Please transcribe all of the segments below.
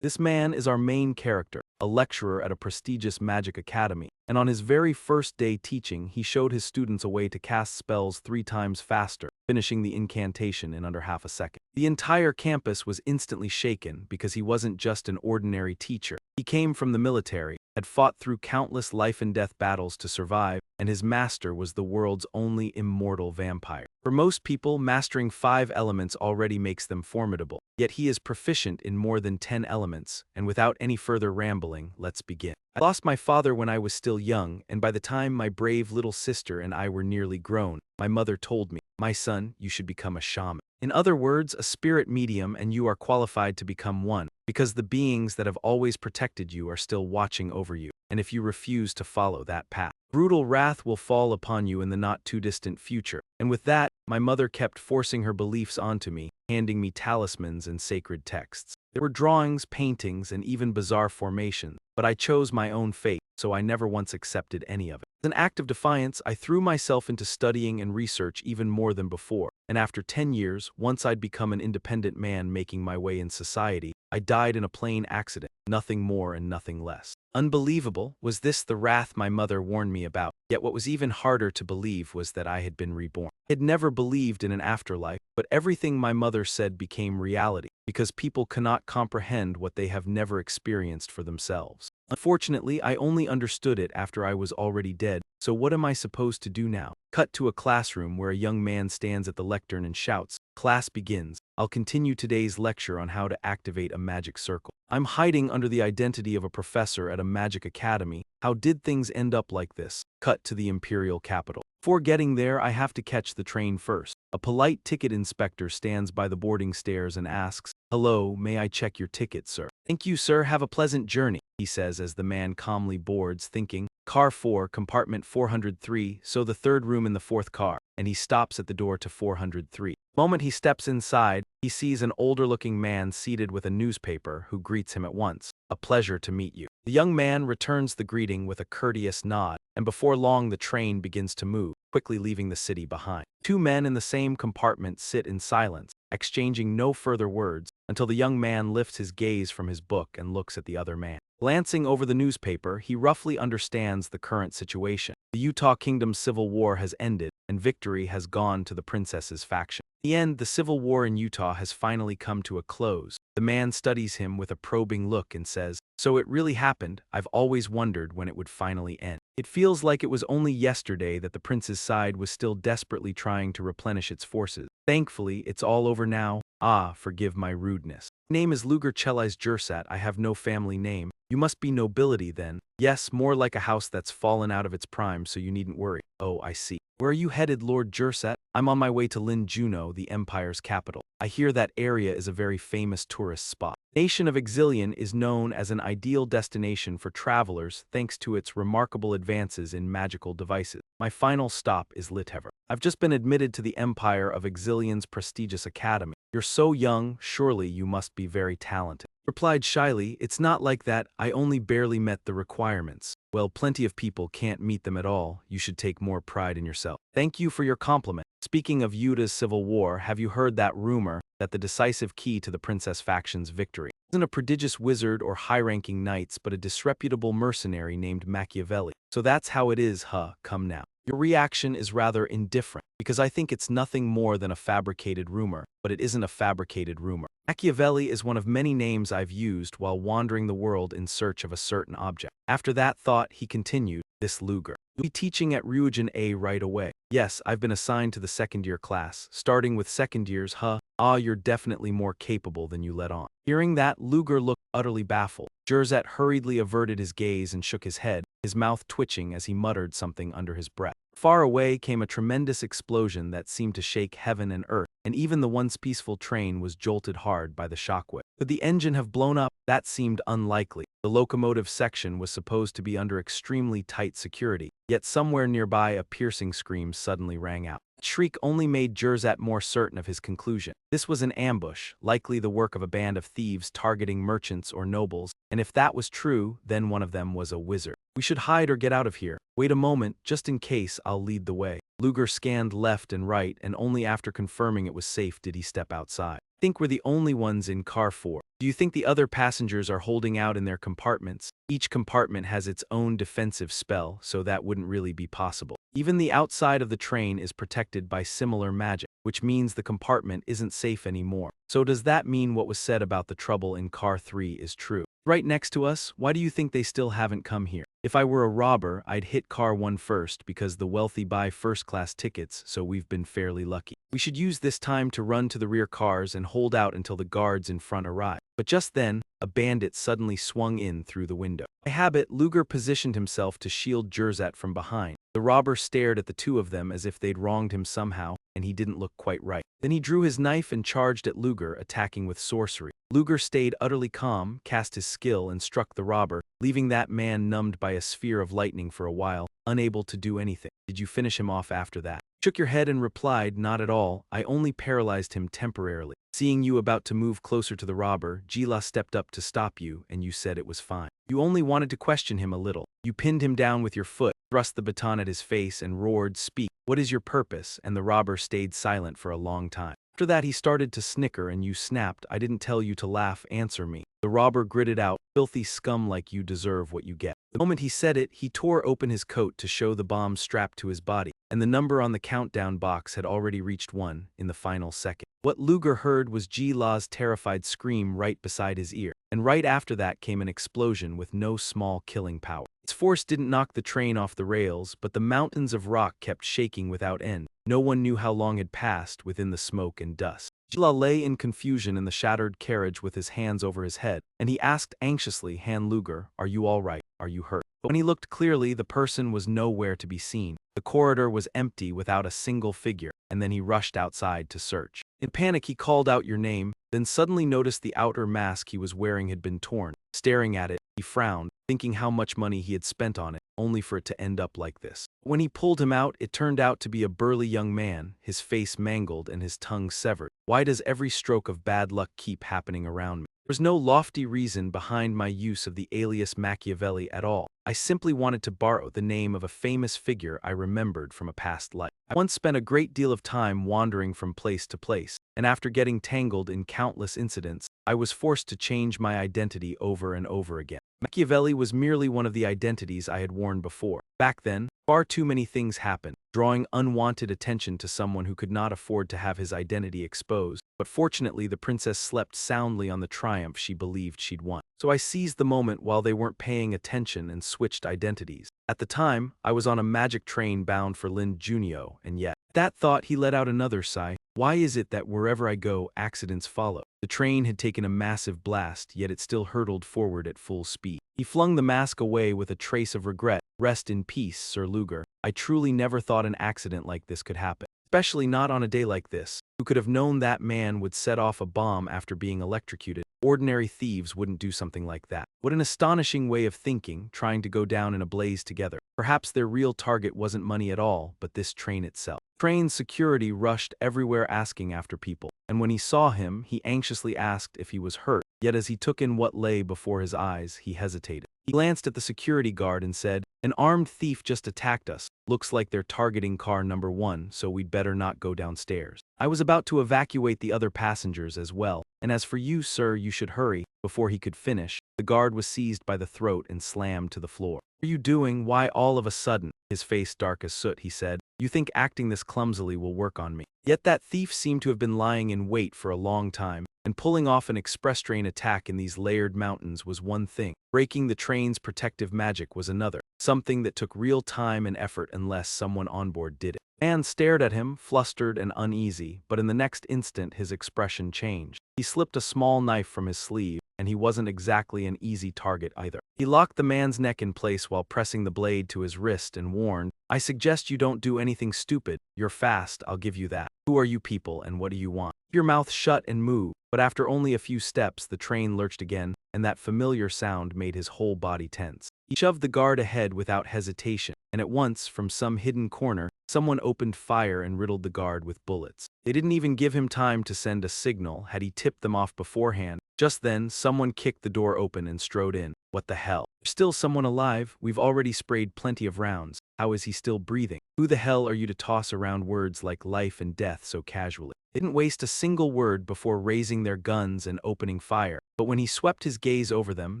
This man is our main character, a lecturer at a prestigious magic academy, and on his very first day teaching, he showed his students a way to cast spells 3 times faster, finishing the incantation in under half a second. The entire campus was instantly shaken because he wasn't just an ordinary teacher. He came from the military, had fought through countless life-and-death battles to survive, and his master was the world's only immortal vampire. For most people, mastering 5 elements already makes them formidable, yet he is proficient in more than 10 elements, and without any further rambling, let's begin. I lost my father when I was still young, and by the time my brave little sister and I were nearly grown, my mother told me, "My son, you should become a shaman. In other words, a spirit medium, and you are qualified to become one, because the beings that have always protected you are still watching over you, and if you refuse to follow that path, brutal wrath will fall upon you in the not-too-distant future." And with that, my mother kept forcing her beliefs onto me, handing me talismans and sacred texts. There were drawings, paintings, and even bizarre formations, but I chose my own fate, so I never once accepted any of it. As an act of defiance, I threw myself into studying and research even more than before, and after 10 years, once I'd become an independent man making my way in society, I died in a plane accident, nothing more and nothing less. Unbelievable, was this the wrath my mother warned me about? Yet what was even harder to believe was that I had been reborn. I had never believed in an afterlife, but everything my mother said became reality, because people cannot comprehend what they have never experienced for themselves. Unfortunately, I only understood it after I was already dead, so what am I supposed to do now? Cut to a classroom where a young man stands at the lectern and shouts, "Class begins. I'll continue today's lecture on how to activate a magic circle." I'm hiding under the identity of a professor at a magic academy. How did things end up like this? Cut to the imperial capital. Before getting there, I have to catch the train first. A polite ticket inspector stands by the boarding stairs and asks, "Hello, may I check your ticket, sir?" "Thank you, sir, have a pleasant journey," he says as the man calmly boards, thinking, "Car 4, compartment 403, so the 3rd room in the 4th car," and he stops at the door to 403. The moment he steps inside, he sees an older-looking man seated with a newspaper who greets him at once. "A pleasure to meet you." The young man returns the greeting with a courteous nod, and before long the train begins to move, quickly leaving the city behind. 2 men in the same compartment sit in silence, exchanging no further words, until the young man lifts his gaze from his book and looks at the other man. Glancing over the newspaper, he roughly understands the current situation. The Utah Kingdom's civil war has ended, and victory has gone to the princess's faction. In the end, the civil war in Utah has finally come to a close. The man studies him with a probing look and says, "So it really happened. I've always wondered when it would finally end. It feels like it was only yesterday that the prince's side was still desperately trying to replenish its forces. Thankfully, it's all over now. Ah, forgive my rudeness. My name is Luger Chelis Jursat. I have no family name. You must be nobility then." "Yes, more like a house that's fallen out of its prime, so you needn't worry." "Oh, I see. Where are you headed, Lord Jursat?" "I'm on my way to Lin Juno, the Empire's capital. I hear that area is a very famous tourist spot. The nation of Exilian is known as an ideal destination for travelers thanks to its remarkable advances in magical devices. My final stop is Lithever. I've just been admitted to the Empire of Exilian's prestigious academy." "You're so young, surely you must be very talented." Replied shyly, "It's not like that, I only barely met the requirements." "Well, plenty of people can't meet them at all. You should take more pride in yourself." "Thank you for your compliment. Speaking of Utah's civil war, have you heard that rumor that the decisive key to the princess faction's victory isn't a prodigious wizard or high-ranking knights but a disreputable mercenary named Machiavelli? So that's how it is, huh? Come now." Your reaction is rather indifferent, because I think it's nothing more than a fabricated rumor, but it isn't a fabricated rumor. Machiavelli is one of many names I've used while wandering the world in search of a certain object. After that thought, he continued, "This Luger. You'll be teaching at Ryujin A right away." "Yes, I've been assigned to the 2nd-year class, starting with 2nd years, huh? Ah, you're definitely more capable than you let on." Hearing that, Luger looked utterly baffled. Jurzat hurriedly averted his gaze and shook his head, his mouth twitching as he muttered something under his breath. Far away came a tremendous explosion that seemed to shake heaven and earth, and even the once peaceful train was jolted hard by the shockwave. Could the engine have blown up? That seemed unlikely. The locomotive section was supposed to be under extremely tight security, yet somewhere nearby a piercing scream suddenly rang out. That shriek only made Jurzat more certain of his conclusion. This was an ambush, likely the work of a band of thieves targeting merchants or nobles, and if that was true, then one of them was a wizard. "We should hide or get out of here. Wait a moment, just in case, I'll lead the way." Luger scanned left and right, and only after confirming it was safe did he step outside. Think we're the only ones in car 4. Do you think the other passengers are holding out in their compartments? Each compartment has its own defensive spell, so that wouldn't really be possible. Even the outside of the train is protected by similar magic, which means the compartment isn't safe anymore. So does that mean what was said about the trouble in car 3 is true? Right next to us, why do you think they still haven't come here? If I were a robber, I'd hit car 1 first because the wealthy buy first-class tickets, so we've been fairly lucky. We should use this time to run to the rear cars and hold out until the guards in front arrive. But just then, a bandit suddenly swung in through the window. By habit, Luger positioned himself to shield Jerzat from behind. The robber stared at the two of them as if they'd wronged him somehow, and he didn't look quite right. Then he drew his knife and charged at Luger, attacking with sorcery. Luger stayed utterly calm, cast his skill, and struck the robber, leaving that man numbed by a sphere of lightning for a while, unable to do anything. Did you finish him off after that? Shook your head and replied, not at all, I only paralyzed him temporarily. Seeing you about to move closer to the robber, Jila stepped up to stop you, and you said it was fine. You only wanted to question him a little. You pinned him down with your foot, thrust the baton at his face, and roared, speak, what is your purpose? And the robber stayed silent for a long time. After that he started to snicker and you snapped, I didn't tell you to laugh, answer me. The robber gritted out, filthy scum like you deserve what you get. The moment he said it, he tore open his coat to show the bomb strapped to his body, and the number on the countdown box had already reached 1 in the final second. What Luger heard was Ji-La's terrified scream right beside his ear, and right after that came an explosion with no small killing power. Its force didn't knock the train off the rails, but the mountains of rock kept shaking without end. No one knew how long had passed within the smoke and dust. Ji-La lay in confusion in the shattered carriage with his hands over his head, and he asked anxiously, Han Luger, are you all right? Are you hurt? But when he looked clearly, the person was nowhere to be seen. The corridor was empty without a single figure, and then he rushed outside to search. In panic, he called out your name, then suddenly noticed the outer mask he was wearing had been torn. Staring at it, he frowned, thinking how much money he had spent on it, only for it to end up like this. When he pulled him out, it turned out to be a burly young man, his face mangled and his tongue severed. Why does every stroke of bad luck keep happening around me? There was no lofty reason behind my use of the alias Machiavelli at all. I simply wanted to borrow the name of a famous figure I remembered from a past life. I once spent a great deal of time wandering from place to place, and after getting tangled in countless incidents, I was forced to change my identity over and over again. Machiavelli was merely one of the identities I had worn before. Back then, far too many things happened, drawing unwanted attention to someone who could not afford to have his identity exposed. But fortunately, the princess slept soundly on the triumph she believed she'd won. So I seized the moment while they weren't paying attention and switched identities. At the time, I was on a magic train bound for Lin Junio, and yet, at that thought he let out another sigh. Why is it that wherever I go, accidents follow? The train had taken a massive blast, yet it still hurtled forward at full speed. He flung the mask away with a trace of regret. Rest in peace, Sir Luger. I truly never thought an accident like this could happen. Especially not on a day like this. Who could have known that man would set off a bomb after being electrocuted? Ordinary thieves wouldn't do something like that. What an astonishing way of thinking, trying to go down in a blaze together. Perhaps their real target wasn't money at all, but this train itself. Train security rushed everywhere asking after people, and when he saw him, he anxiously asked if he was hurt, yet as he took in what lay before his eyes, he hesitated. He glanced at the security guard and said, an armed thief just attacked us. Looks like they're targeting car number 1, so we'd better not go downstairs. I was about to evacuate the other passengers as well, and as for you, sir, you should hurry. Before he could finish, the guard was seized by the throat and slammed to the floor. What are you doing? Why all of a sudden? His face dark as soot, he said. You think acting this clumsily will work on me. Yet that thief seemed to have been lying in wait for a long time, and pulling off an express train attack in these layered mountains was one thing. Breaking the train's protective magic was another, something that took real time and effort unless someone on board did it. Anne stared at him, flustered and uneasy, but in the next instant his expression changed. He slipped a small knife from his sleeve, and he wasn't exactly an easy target either. He locked the man's neck in place while pressing the blade to his wrist and warned, I suggest you don't do anything stupid. You're fast, I'll give you that. Who are you people and what do you want? Keep your mouth shut and move. But after only a few steps, the train lurched again, and that familiar sound made his whole body tense. He shoved the guard ahead without hesitation, and at once, from some hidden corner, someone opened fire and riddled the guard with bullets. They didn't even give him time to send a signal. Had he tipped them off beforehand, Just then, someone kicked the door open and strode in. What the hell? There's still someone alive? We've already sprayed plenty of rounds. How is he still breathing? Who the hell are you to toss around words like life and death so casually? They didn't waste a single word before raising their guns and opening fire. But when he swept his gaze over them,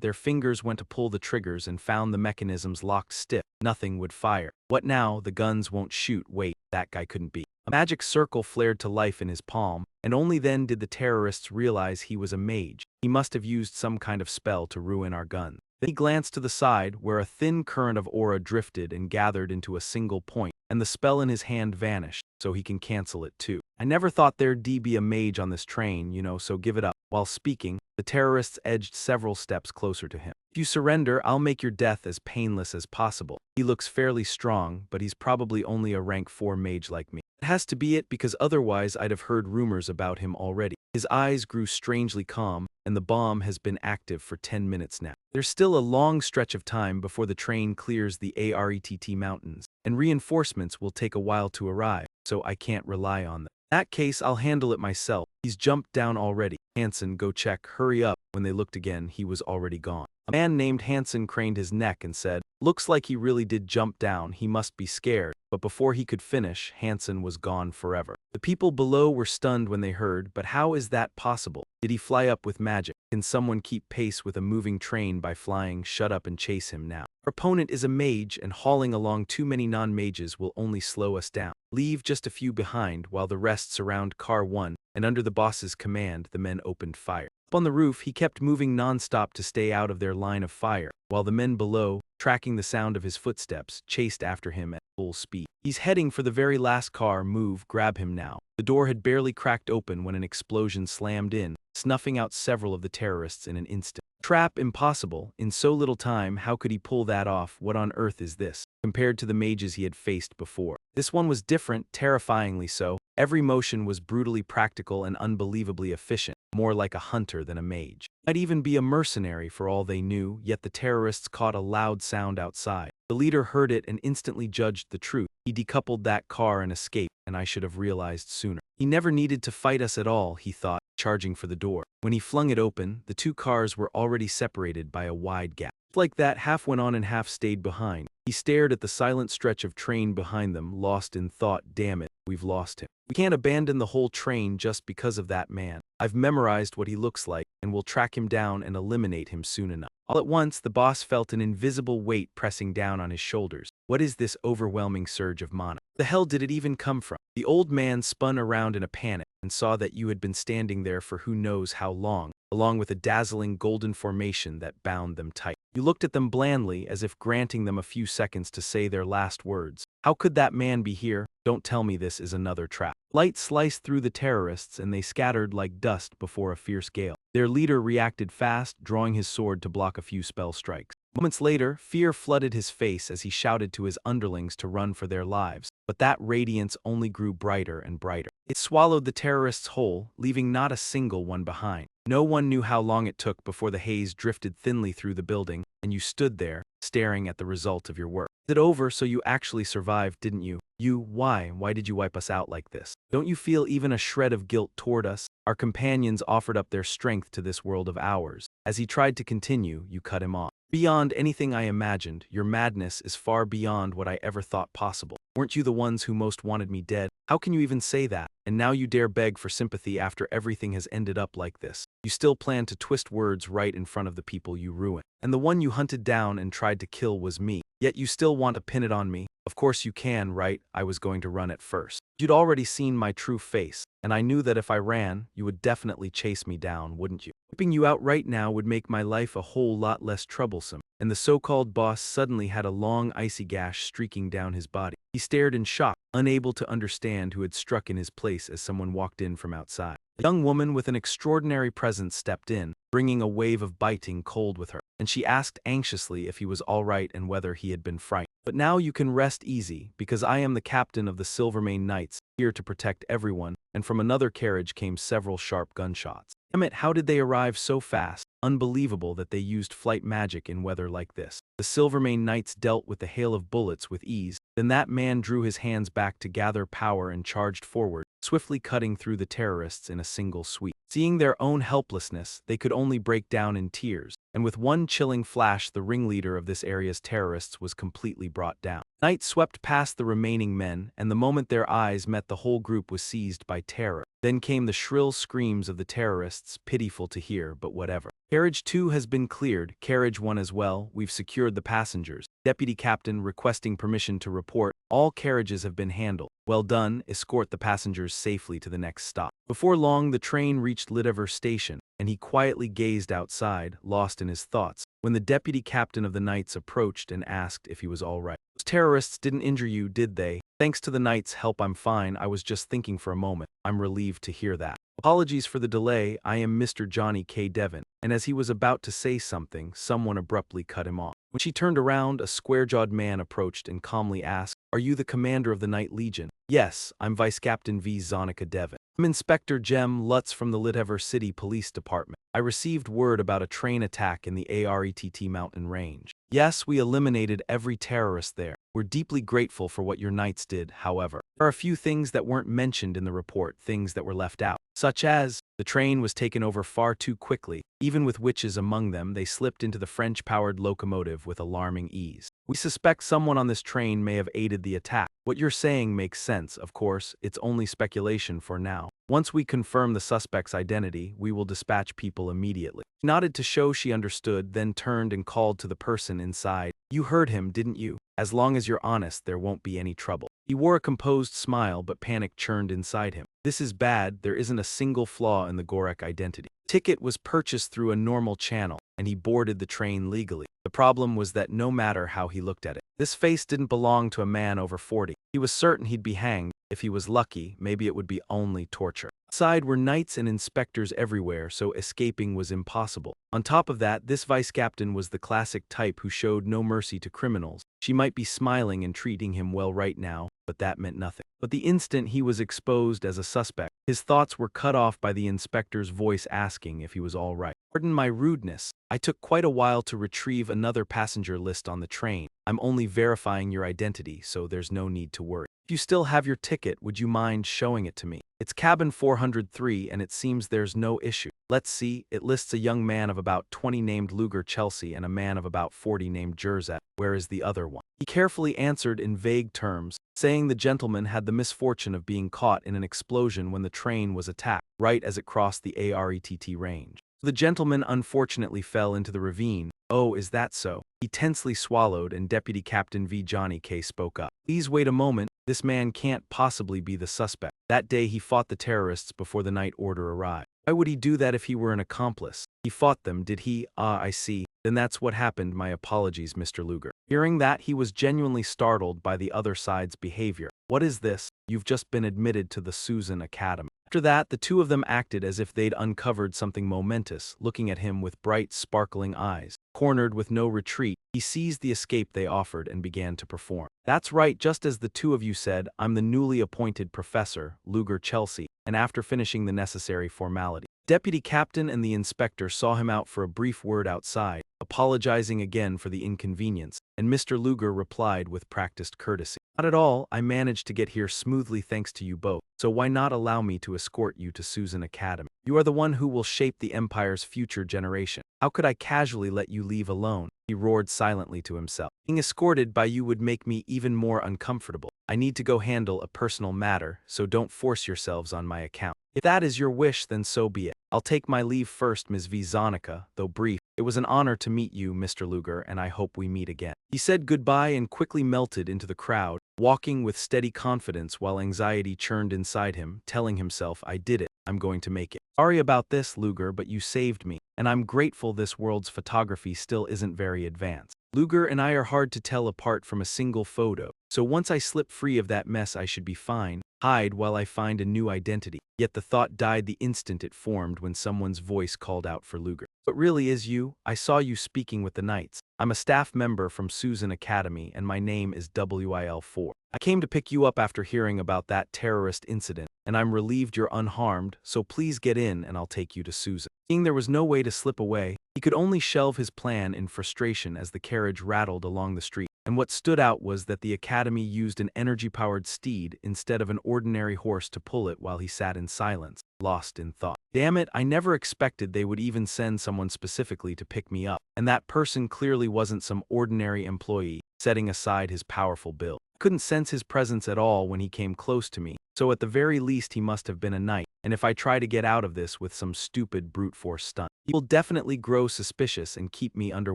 their fingers went to pull the triggers and found the mechanisms locked stiff. Nothing would fire. What now? The guns won't shoot. Wait, that guy couldn't be. A magic circle flared to life in his palm, and only then did the terrorists realize he was a mage. He must have used some kind of spell to ruin our guns. Then he glanced to the side, where a thin current of aura drifted and gathered into a single point, and the spell in his hand vanished, so he can cancel it too. I never thought there'd be a mage on this train, so give it up. While speaking, the terrorists edged several steps closer to him. If you surrender, I'll make your death as painless as possible. He looks fairly strong, but he's probably only a rank 4 mage like me. It has to be it, because otherwise I'd have heard rumors about him already. His eyes grew strangely calm, and the bomb has been active for 10 minutes now. There's still a long stretch of time before the train clears the Arett mountains, and reinforcements will take a while to arrive, so I can't rely on them. In that case, I'll handle it myself. He's jumped down already. Hansen, go check, hurry up. When they looked again, he was already gone. A man named Hansen craned his neck and said, looks like he really did jump down, he must be scared. But before he could finish, Hansen was gone forever. The people below were stunned when they heard, but how is that possible? Did he fly up with magic? Can someone keep pace with a moving train by flying? Shut up and chase him now. Our opponent is a mage, and hauling along too many non-mages will only slow us down. Leave just a few behind while the rest surround Car 1, and under the boss's command, the men opened fire. Up on the roof, he kept moving non-stop to stay out of their line of fire, while the men below, tracking the sound of his footsteps, chased after him at full speed. He's heading for the very last car. Move, grab him now. The door had barely cracked open when an explosion slammed in, snuffing out several of the terrorists in an instant. Trap impossible. In so little time, how could he pull that off? What on earth is this? Compared to the mages he had faced before, this one was different, terrifyingly so. Every motion was brutally practical and unbelievably efficient, more like a hunter than a mage. Might even be a mercenary for all they knew, yet the terrorists caught a loud sound outside. The leader heard it and instantly judged the truth. He decoupled that car and escaped, and I should have realized sooner. He never needed to fight us at all, he thought, charging for the door. When he flung it open, the two cars were already separated by a wide gap. Like that, half went on and half stayed behind. He stared at the silent stretch of train behind them, lost in thought. Damn it, we've lost him. We can't abandon the whole train just because of that man. I've memorized what he looks like, and we'll track him down and eliminate him soon enough. All at once, the boss felt an invisible weight pressing down on his shoulders. What is this overwhelming surge of mana? The hell did it even come from? The old man spun around in a panic and saw that you had been standing there for who knows how long, along with a dazzling golden formation that bound them tight. You looked at them blandly, as if granting them a few seconds to say their last words. How could that man be here? Don't tell me this is another trap. Light sliced through the terrorists, and they scattered like dust before a fierce gale. Their leader reacted fast, drawing his sword to block a few spell strikes. Moments later, fear flooded his face as he shouted to his underlings to run for their lives. But that radiance only grew brighter and brighter. It swallowed the terrorists whole, leaving not a single one behind. No one knew how long it took before the haze drifted thinly through the building, and you stood there, staring at the result of your work. It's over, so you actually survived, didn't you? Why did you wipe us out like this? Don't you feel even a shred of guilt toward us? Our companions offered up their strength to this world of ours. As he tried to continue, you cut him off. Beyond anything I imagined, your madness is far beyond what I ever thought possible. Weren't you the ones who most wanted me dead? How can you even say that? And now you dare beg for sympathy after everything has ended up like this. You still plan to twist words right in front of the people you ruined. And the one you hunted down and tried to kill was me. Yet you still want to pin it on me. Of course you can, right? I was going to run at first. You'd already seen my true face, and I knew that if I ran, you would definitely chase me down, wouldn't you? Whipping you out right now would make my life a whole lot less troublesome. And the so-called boss suddenly had a long icy gash streaking down his body. He stared in shock, unable to understand who had struck in his place as someone walked in from outside. A young woman with an extraordinary presence stepped in, bringing a wave of biting cold with her, and she asked anxiously if he was all right and whether he had been frightened. But now you can rest easy, because I am the captain of the Silvermane Knights, here to protect everyone, and from another carriage came several sharp gunshots. Damn it, how did they arrive so fast? Unbelievable that they used flight magic in weather like this. The Silvermane Knights dealt with the hail of bullets with ease. Then that man drew his hands back to gather power and charged forward, swiftly cutting through the terrorists in a single sweep. Seeing their own helplessness, they could only break down in tears, and with one chilling flash the ringleader of this area's terrorists was completely brought down. Night swept past the remaining men, and the moment their eyes met the whole group was seized by terror. Then came the shrill screams of the terrorists, pitiful to hear, but whatever. Carriage 2 has been cleared, carriage 1 as well, we've secured the passengers. Deputy Captain requesting permission to report, all carriages have been handled. Well done, escort the passengers safely to the next stop. Before long the train reached Litover station, and he quietly gazed outside, lost in his thoughts, when the deputy captain of the Knights approached and asked if he was all right. Those terrorists didn't injure you, did they? Thanks to the Knights' help I'm fine, I was just thinking for a moment. I'm relieved to hear that. Apologies for the delay, I am Mr. Johnny K. Devon, and as he was about to say something, someone abruptly cut him off. When she turned around, a square-jawed man approached and calmly asked, "Are you the commander of the Night Legion?" "Yes, I'm Vice Captain V. Zonica Devon. I'm Inspector Jem Lutz from the Litover City Police Department. I received word about a train attack in the ARETT mountain range. Yes, we eliminated every terrorist there. We're deeply grateful for what your Knights did, however. There are a few things that weren't mentioned in the report, things that were left out. Such as, the train was taken over far too quickly. Even with witches among them, they slipped into the French-powered locomotive with alarming ease. We suspect someone on this train may have aided the attack. What you're saying makes sense, of course, it's only speculation for now. Once we confirm the suspect's identity, we will dispatch people immediately." She nodded to show she understood, then turned and called to the person inside. "You heard him, didn't you? As long as you're honest, there won't be any trouble." He wore a composed smile, but panic churned inside him. "This is bad, there isn't a single flaw in the Gorek identity. Ticket was purchased through a normal channel, and he boarded the train legally. The problem was that no matter how he looked at it, this face didn't belong to a man over 40. He was certain he'd be hanged. If he was lucky, maybe it would be only torture. Outside were knights and inspectors everywhere, so escaping was impossible. On top of that, this vice captain was the classic type who showed no mercy to criminals. She might be smiling and treating him well right now, but that meant nothing. But the instant he was exposed as a suspect, his thoughts were cut off by the inspector's voice asking if he was all right. "Pardon my rudeness. I took quite a while to retrieve another passenger list on the train. I'm only verifying your identity, so there's no need to worry. If you still have your ticket, would you mind showing it to me? It's cabin 403 and it seems there's no issue. Let's see, it lists a young man of about 20 named Luger Chelsea and a man of about 40 named Jerzet. Where is the other one?" He carefully answered in vague terms, saying the gentleman had the misfortune of being caught in an explosion when the train was attacked, right as it crossed the ARETT range. The gentleman unfortunately fell into the ravine. "Oh, is that so?" He tensely swallowed and Deputy Captain V. Johnny K. spoke up. "Please wait a moment. This man can't possibly be the suspect. That day he fought the terrorists before the night order arrived. Why would he do that if he were an accomplice? He fought them, did he? Ah, I see. Then that's what happened. My apologies, Mr. Luger." Hearing that, he was genuinely startled by the other side's behavior. "What is this? You've just been admitted to the Susan Academy." After that, the two of them acted as if they'd uncovered something momentous, looking at him with bright, sparkling eyes. Cornered with no retreat, he seized the escape they offered and began to perform. "That's right, just as the two of you said, I'm the newly appointed professor, Luger Chelsea," and after finishing the necessary formality, Deputy Captain and the inspector saw him out for a brief word outside, apologizing again for the inconvenience, and Mr. Luger replied with practiced courtesy. "Not at all, I managed to get here smoothly thanks to you both, so why not allow me to escort you to Susan Academy? You are the one who will shape the Empire's future generation. How could I casually let you leave alone?" He roared silently to himself. "Being escorted by you would make me even more uncomfortable. I need to go handle a personal matter, so don't force yourselves on my account. If that is your wish, then so be it. I'll take my leave first, Ms. V. Zonica, though brief. It was an honor to meet you, Mr. Luger, and I hope we meet again." He said goodbye and quickly melted into the crowd, walking with steady confidence while anxiety churned inside him, telling himself, "I did it. I'm going to make it. Sorry about this, Luger, but you saved me, and I'm grateful this world's photography still isn't very advanced. Luger and I are hard to tell apart from a single photo, so once I slip free of that mess I should be fine. Hide while I find a new identity." Yet the thought died the instant it formed when someone's voice called out for Luger. "It really is you? I saw you speaking with the Knights. I'm a staff member from Susan Academy and my name is WIL4. I came to pick you up after hearing about that terrorist incident, and I'm relieved you're unharmed, so please get in and I'll take you to Susan." Seeing there was no way to slip away, he could only shelve his plan in frustration as the carriage rattled along the street. and what stood out was that the academy used an energy-powered steed instead of an ordinary horse to pull it while he sat in silence, lost in thought. Damn it, I never expected they would even send someone specifically to pick me up, and that person clearly wasn't some ordinary employee, setting aside his powerful build. I couldn't sense his presence at all when he came close to me, so at the very least he must have been a knight, and if I try to get out of this with some stupid brute force stunt, he will definitely grow suspicious and keep me under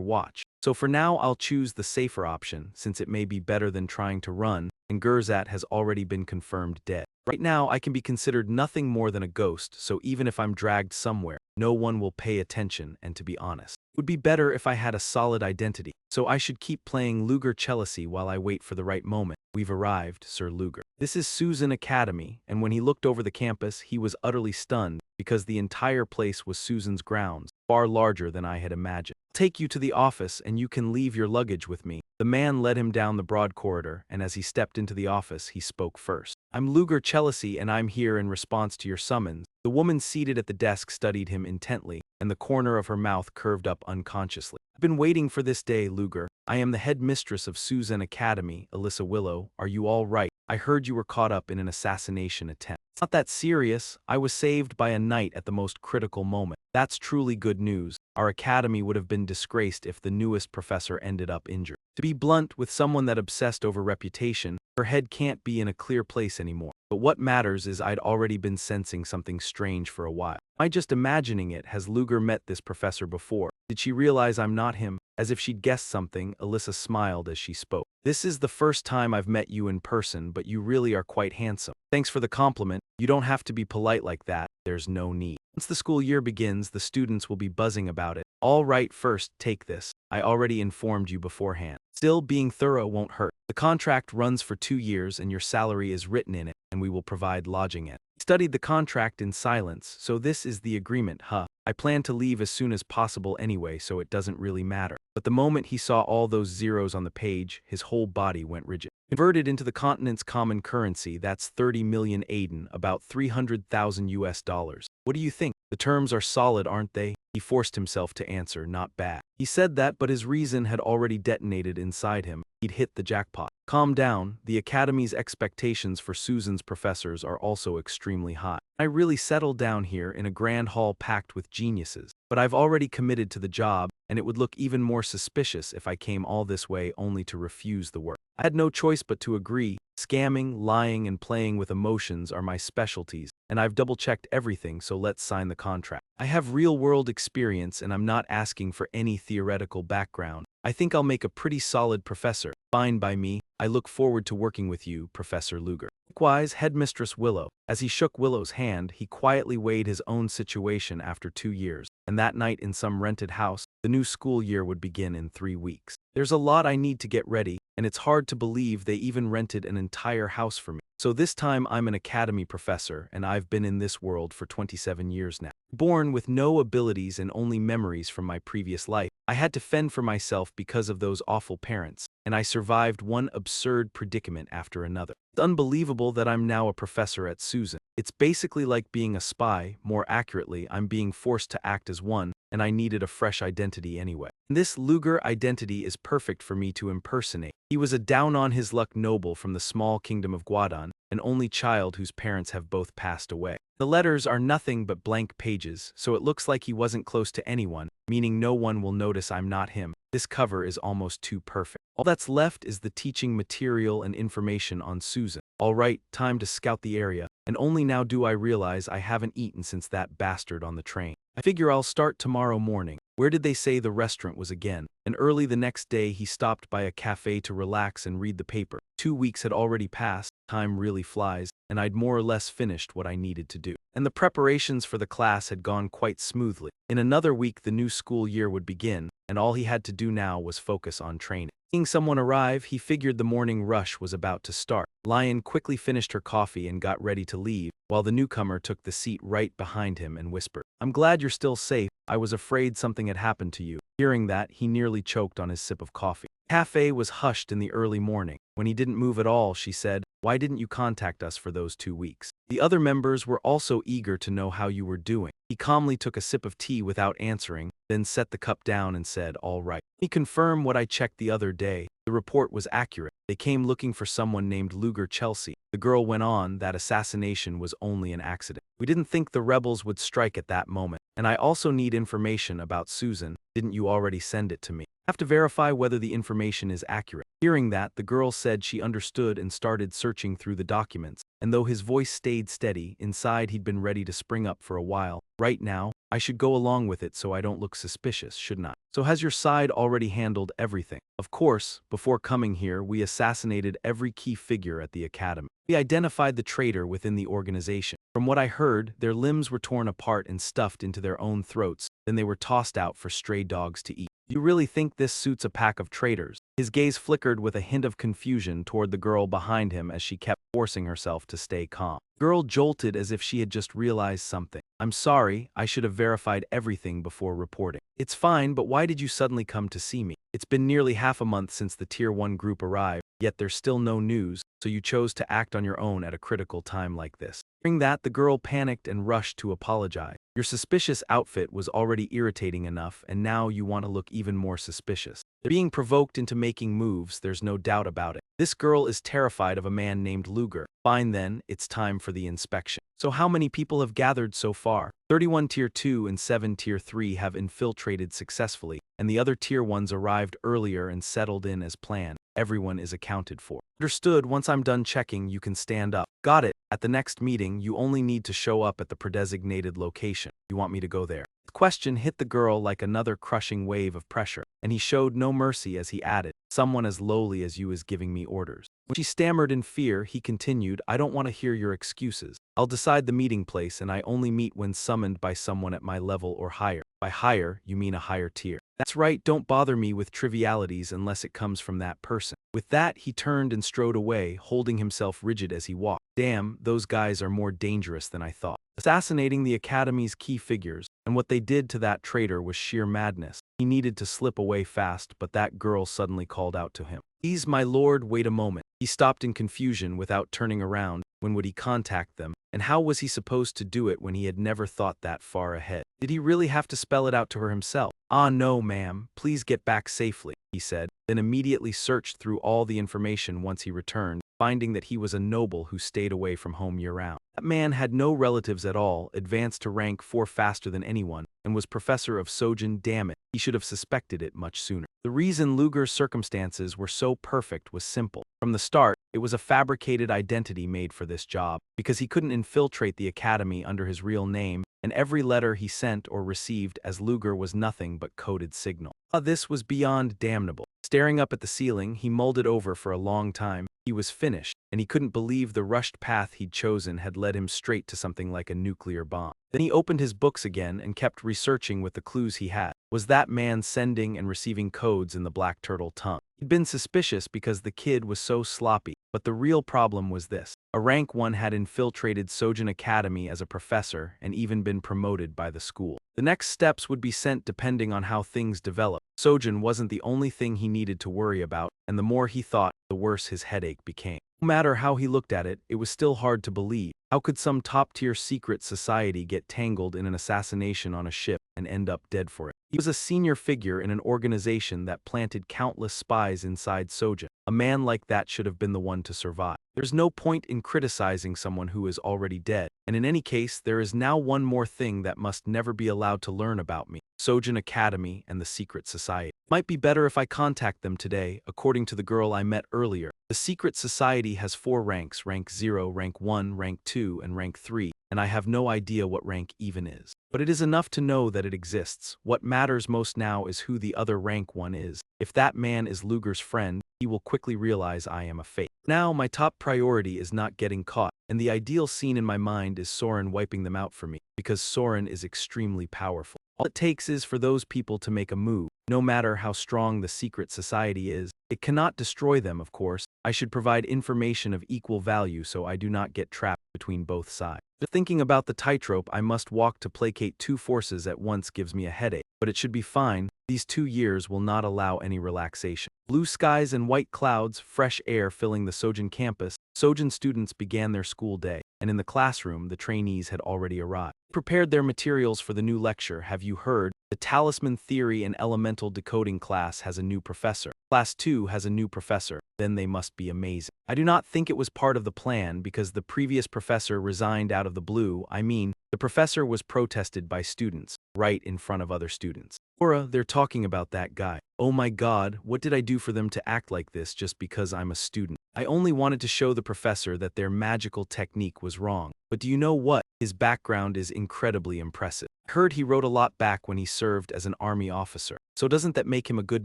watch. So for now I'll choose the safer option, since it may be better than trying to run, and Gerzat has already been confirmed dead. Right now I can be considered nothing more than a ghost, so even if I'm dragged somewhere, no one will pay attention, and to be honest, it would be better if I had a solid identity, so I should keep playing Luger Chelsea while I wait for the right moment. We've arrived, Sir Luger. This is Susan Academy, and when he looked over the campus, he was utterly stunned because the entire place was Susan's grounds, far larger than I had imagined. I'll take you to the office and you can leave your luggage with me. The man led him down the broad corridor, and as he stepped into the office, he spoke first. I'm Luger Chelsea, and I'm here in response to your summons. The woman seated at the desk studied him intently, and the corner of her mouth curved up unconsciously. I've been waiting for this day, Luger. I am the headmistress of Susan Academy, Alyssa Willow. Are you all right? I heard you were caught up in an assassination attempt. It's not that serious. I was saved by a knight at the most critical moment. That's truly good news. Our academy would have been disgraced if the newest professor ended up injured. To be blunt, with someone that obsessed over reputation, her head can't be in a clear place anymore. But what matters is I'd already been sensing something strange for a while. Am I just imagining it? Has Luger met this professor before? Did she realize I'm not him? As if she'd guessed something, Alyssa smiled as she spoke. This is the first time I've met you in person, but you really are quite handsome. Thanks for the compliment. You don't have to be polite like that. There's no need. Once the school year begins, the students will be buzzing about it. All right, first, take this. I already informed you beforehand. Still, being thorough won't hurt. The contract runs for 2 years and your salary is written in it, and we will provide lodging in. He studied the contract in silence, so this is the agreement, huh? I plan to leave as soon as possible anyway, so it doesn't really matter. But the moment he saw all those zeros on the page, his whole body went rigid. Converted into the continent's common currency, that's 30 million Aiden, about 300,000 US dollars. What do you think? The terms are solid, aren't they? He forced himself to answer, not bad. He said that, but his reason had already detonated inside him. He'd hit the jackpot. Calm down. The Academy's expectations for Susan's professors are also extremely high. I really settled down here in a grand hall packed with geniuses. But I've already committed to the job, and it would look even more suspicious if I came all this way only to refuse the work. I had no choice but to agree. Scamming, lying, and playing with emotions are my specialties, and I've double-checked everything, so let's sign the contract. I have real-world experience, and I'm not asking for any theoretical background. I think I'll make a pretty solid professor. Fine by me. I look forward to working with you, Professor Luger. Likewise, Headmistress Willow. As he shook Willow's hand, he quietly weighed his own situation after 2 years, and that night in some rented house, the new school year would begin in 3 weeks. There's a lot I need to get ready, and it's hard to believe they even rented an entire house for me. So this time I'm an academy professor, and I've been in this world for 27 years now. Born with no abilities and only memories from my previous life, I had to fend for myself because of those awful parents, and I survived one absurd predicament after another. It's unbelievable that I'm now a professor at Susan. It's basically like being a spy. More accurately, I'm being forced to act as one, and I needed a fresh identity anyway. And this Luger identity is perfect for me to impersonate. He was a down-on-his-luck noble from the small kingdom of Guadon, an only child whose parents have both passed away. The letters are nothing but blank pages, so it looks like he wasn't close to anyone, meaning no one will notice I'm not him. This cover is almost too perfect. All that's left is the teaching material and information on Susan. All right, time to scout the area, and only now do I realize I haven't eaten since that bastard on the train. I figure I'll start tomorrow morning. Where did they say the restaurant was again? And early the next day he stopped by a cafe to relax and read the paper. 2 weeks had already passed, time really flies, and I'd more or less finished what I needed to do. And the preparations for the class had gone quite smoothly. In another week the new school year would begin, and all he had to do now was focus on training. Seeing someone arrive, he figured the morning rush was about to start. Lion quickly finished her coffee and got ready to leave, while the newcomer took the seat right behind him and whispered, "I'm glad you're still safe. I was afraid something had happened to you." Hearing that, he nearly choked on his sip of coffee. The cafe was hushed in the early morning. When he didn't move at all, she said, "Why didn't you contact us for those 2 weeks?" The other members were also eager to know how you were doing. He calmly took a sip of tea without answering, then set the cup down and said, "All right. Let me confirm what I checked the other day. The report was accurate. They came looking for someone named Luger Chelsea." The girl went on, "That assassination was only an accident. We didn't think the rebels would strike at that moment. And I also need information about Susan. Didn't you already send it to me? I have to verify whether the information is accurate." Hearing that, the girl said she understood and started searching through the documents. And though his voice stayed steady, inside he'd been ready to spring up for a while. "Right now, I should go along with it so I don't look suspicious, shouldn't I? So has your side already handled everything?" "Of course, before coming here, we assassinated every key figure at the academy. We identified the traitor within the organization. From what I heard, their limbs were torn apart and stuffed into their own throats, then they were tossed out for stray dogs to eat. You really think this suits a pack of traitors?" His gaze flickered with a hint of confusion toward the girl behind him as she kept forcing herself to stay calm. The girl jolted as if she had just realized something. "I'm sorry, I should have verified everything before reporting." "It's fine, but why did you suddenly come to see me? It's been nearly half a month since the Tier 1 group arrived, yet there's still no news, so you chose to act on your own at a critical time like this." Hearing that, the girl panicked and rushed to apologize. "Your suspicious outfit was already irritating enough, and now you want to look even more suspicious. They're being provoked into making moves, there's no doubt about it. This girl is terrified of a man named Luger. Fine then, it's time for the inspection. So how many people have gathered so far?" 31 Tier 2 and 7 Tier 3 have infiltrated successfully, and the other Tier 1s arrived earlier and settled in as planned. Everyone is accounted for." "Understood. Once I'm done checking, you can stand up." "Got it. At the next meeting, you only need to show up at the predesignated location. You want me to go there?" The question hit the girl like another crushing wave of pressure, and he showed no mercy as he added, "Someone as lowly as you is giving me orders." When she stammered in fear, he continued, "I don't want to hear your excuses. I'll decide the meeting place, and I only meet when summoned by someone at my level or higher." "By higher, you mean a higher tier." "That's right, don't bother me with trivialities unless it comes from that person." With that, he turned and strode away, holding himself rigid as he walked. Damn, those guys are more dangerous than I thought. Assassinating the Academy's key figures, and what they did to that traitor was sheer madness. He needed to slip away fast, but that girl suddenly called out to him. "Please, my lord, wait a moment." He stopped in confusion without turning around. When would he contact them? And how was he supposed to do it when he had never thought that far ahead? Did he really have to spell it out to her himself? "Ah no, ma'am, please get back safely," he said, then immediately searched through all the information once he returned, finding that he was a noble who stayed away from home year-round. That man had no relatives at all, advanced to rank 4 faster than anyone, and was professor of Sojin. Damn it, he should have suspected it much sooner. The reason Luger's circumstances were so perfect was simple. From the start, it was a fabricated identity made for this job, because he couldn't infiltrate the academy under his real name, and every letter he sent or received as Luger was nothing but coded signal. This was beyond damnable. Staring up at the ceiling, he mulled it over for a long time. He was finished, and he couldn't believe the rushed path he'd chosen had led him straight to something like a nuclear bomb. Then he opened his books again and kept researching with the clues he had. Was that man sending and receiving codes in the Black Turtle tongue? He'd been suspicious because the kid was so sloppy, but the real problem was this. A rank 1 had infiltrated Sojin Academy as a professor and even been promoted by the school. The next steps would be sent depending on how things developed. Sojin wasn't the only thing he needed to worry about, and the more he thought, the worse his headache became. No matter how he looked at it, it was still hard to believe. How could some top-tier secret society get tangled in an assassination on a ship and end up dead for it? He was a senior figure in an organization that planted countless spies inside Sojin. A man like that should have been the one to survive. There's no point in criticizing someone who is already dead, and in any case, there is now one more thing that must never be allowed to learn about me. Sojin Academy and the secret society. Might be better if I contact them today, according to the girl I met earlier. The secret society has 4 ranks, rank 0, rank 1, rank 2, and rank 3, and I have no idea what rank even is. But it is enough to know that it exists. What matters most now is who the other rank 1 is. If that man is Luger's friend, he will quickly realize I am a fake. Now, my top priority is not getting caught, and the ideal scene in my mind is Soren wiping them out for me, because Soren is extremely powerful. All it takes is for those people to make a move. No matter how strong the secret society is, it cannot destroy them, of course. I should provide information of equal value so I do not get trapped between both sides. Just thinking about the tightrope I must walk to placate 2 forces at once gives me a headache, but it should be fine. These 2 years will not allow any relaxation. Blue skies and white clouds, fresh air filling the Sojin campus. Sojin students began their school day, and in the classroom, the trainees had already arrived. Prepared their materials for the new lecture. Have you heard? The Talisman Theory and Elemental Decoding class has a new professor. Class 2 has a new professor. Then they must be amazing. I do not think it was part of the plan because the previous professor resigned out of the blue. I mean, the professor was protested by students, right in front of other students. Laura, they're talking about that guy. Oh my God, what did I do for them to act like this just because I'm a student? I only wanted to show the professor that their magical technique was wrong. But do you know what? His background is incredibly impressive. I heard he wrote a lot back when he served as an army officer. So doesn't that make him a good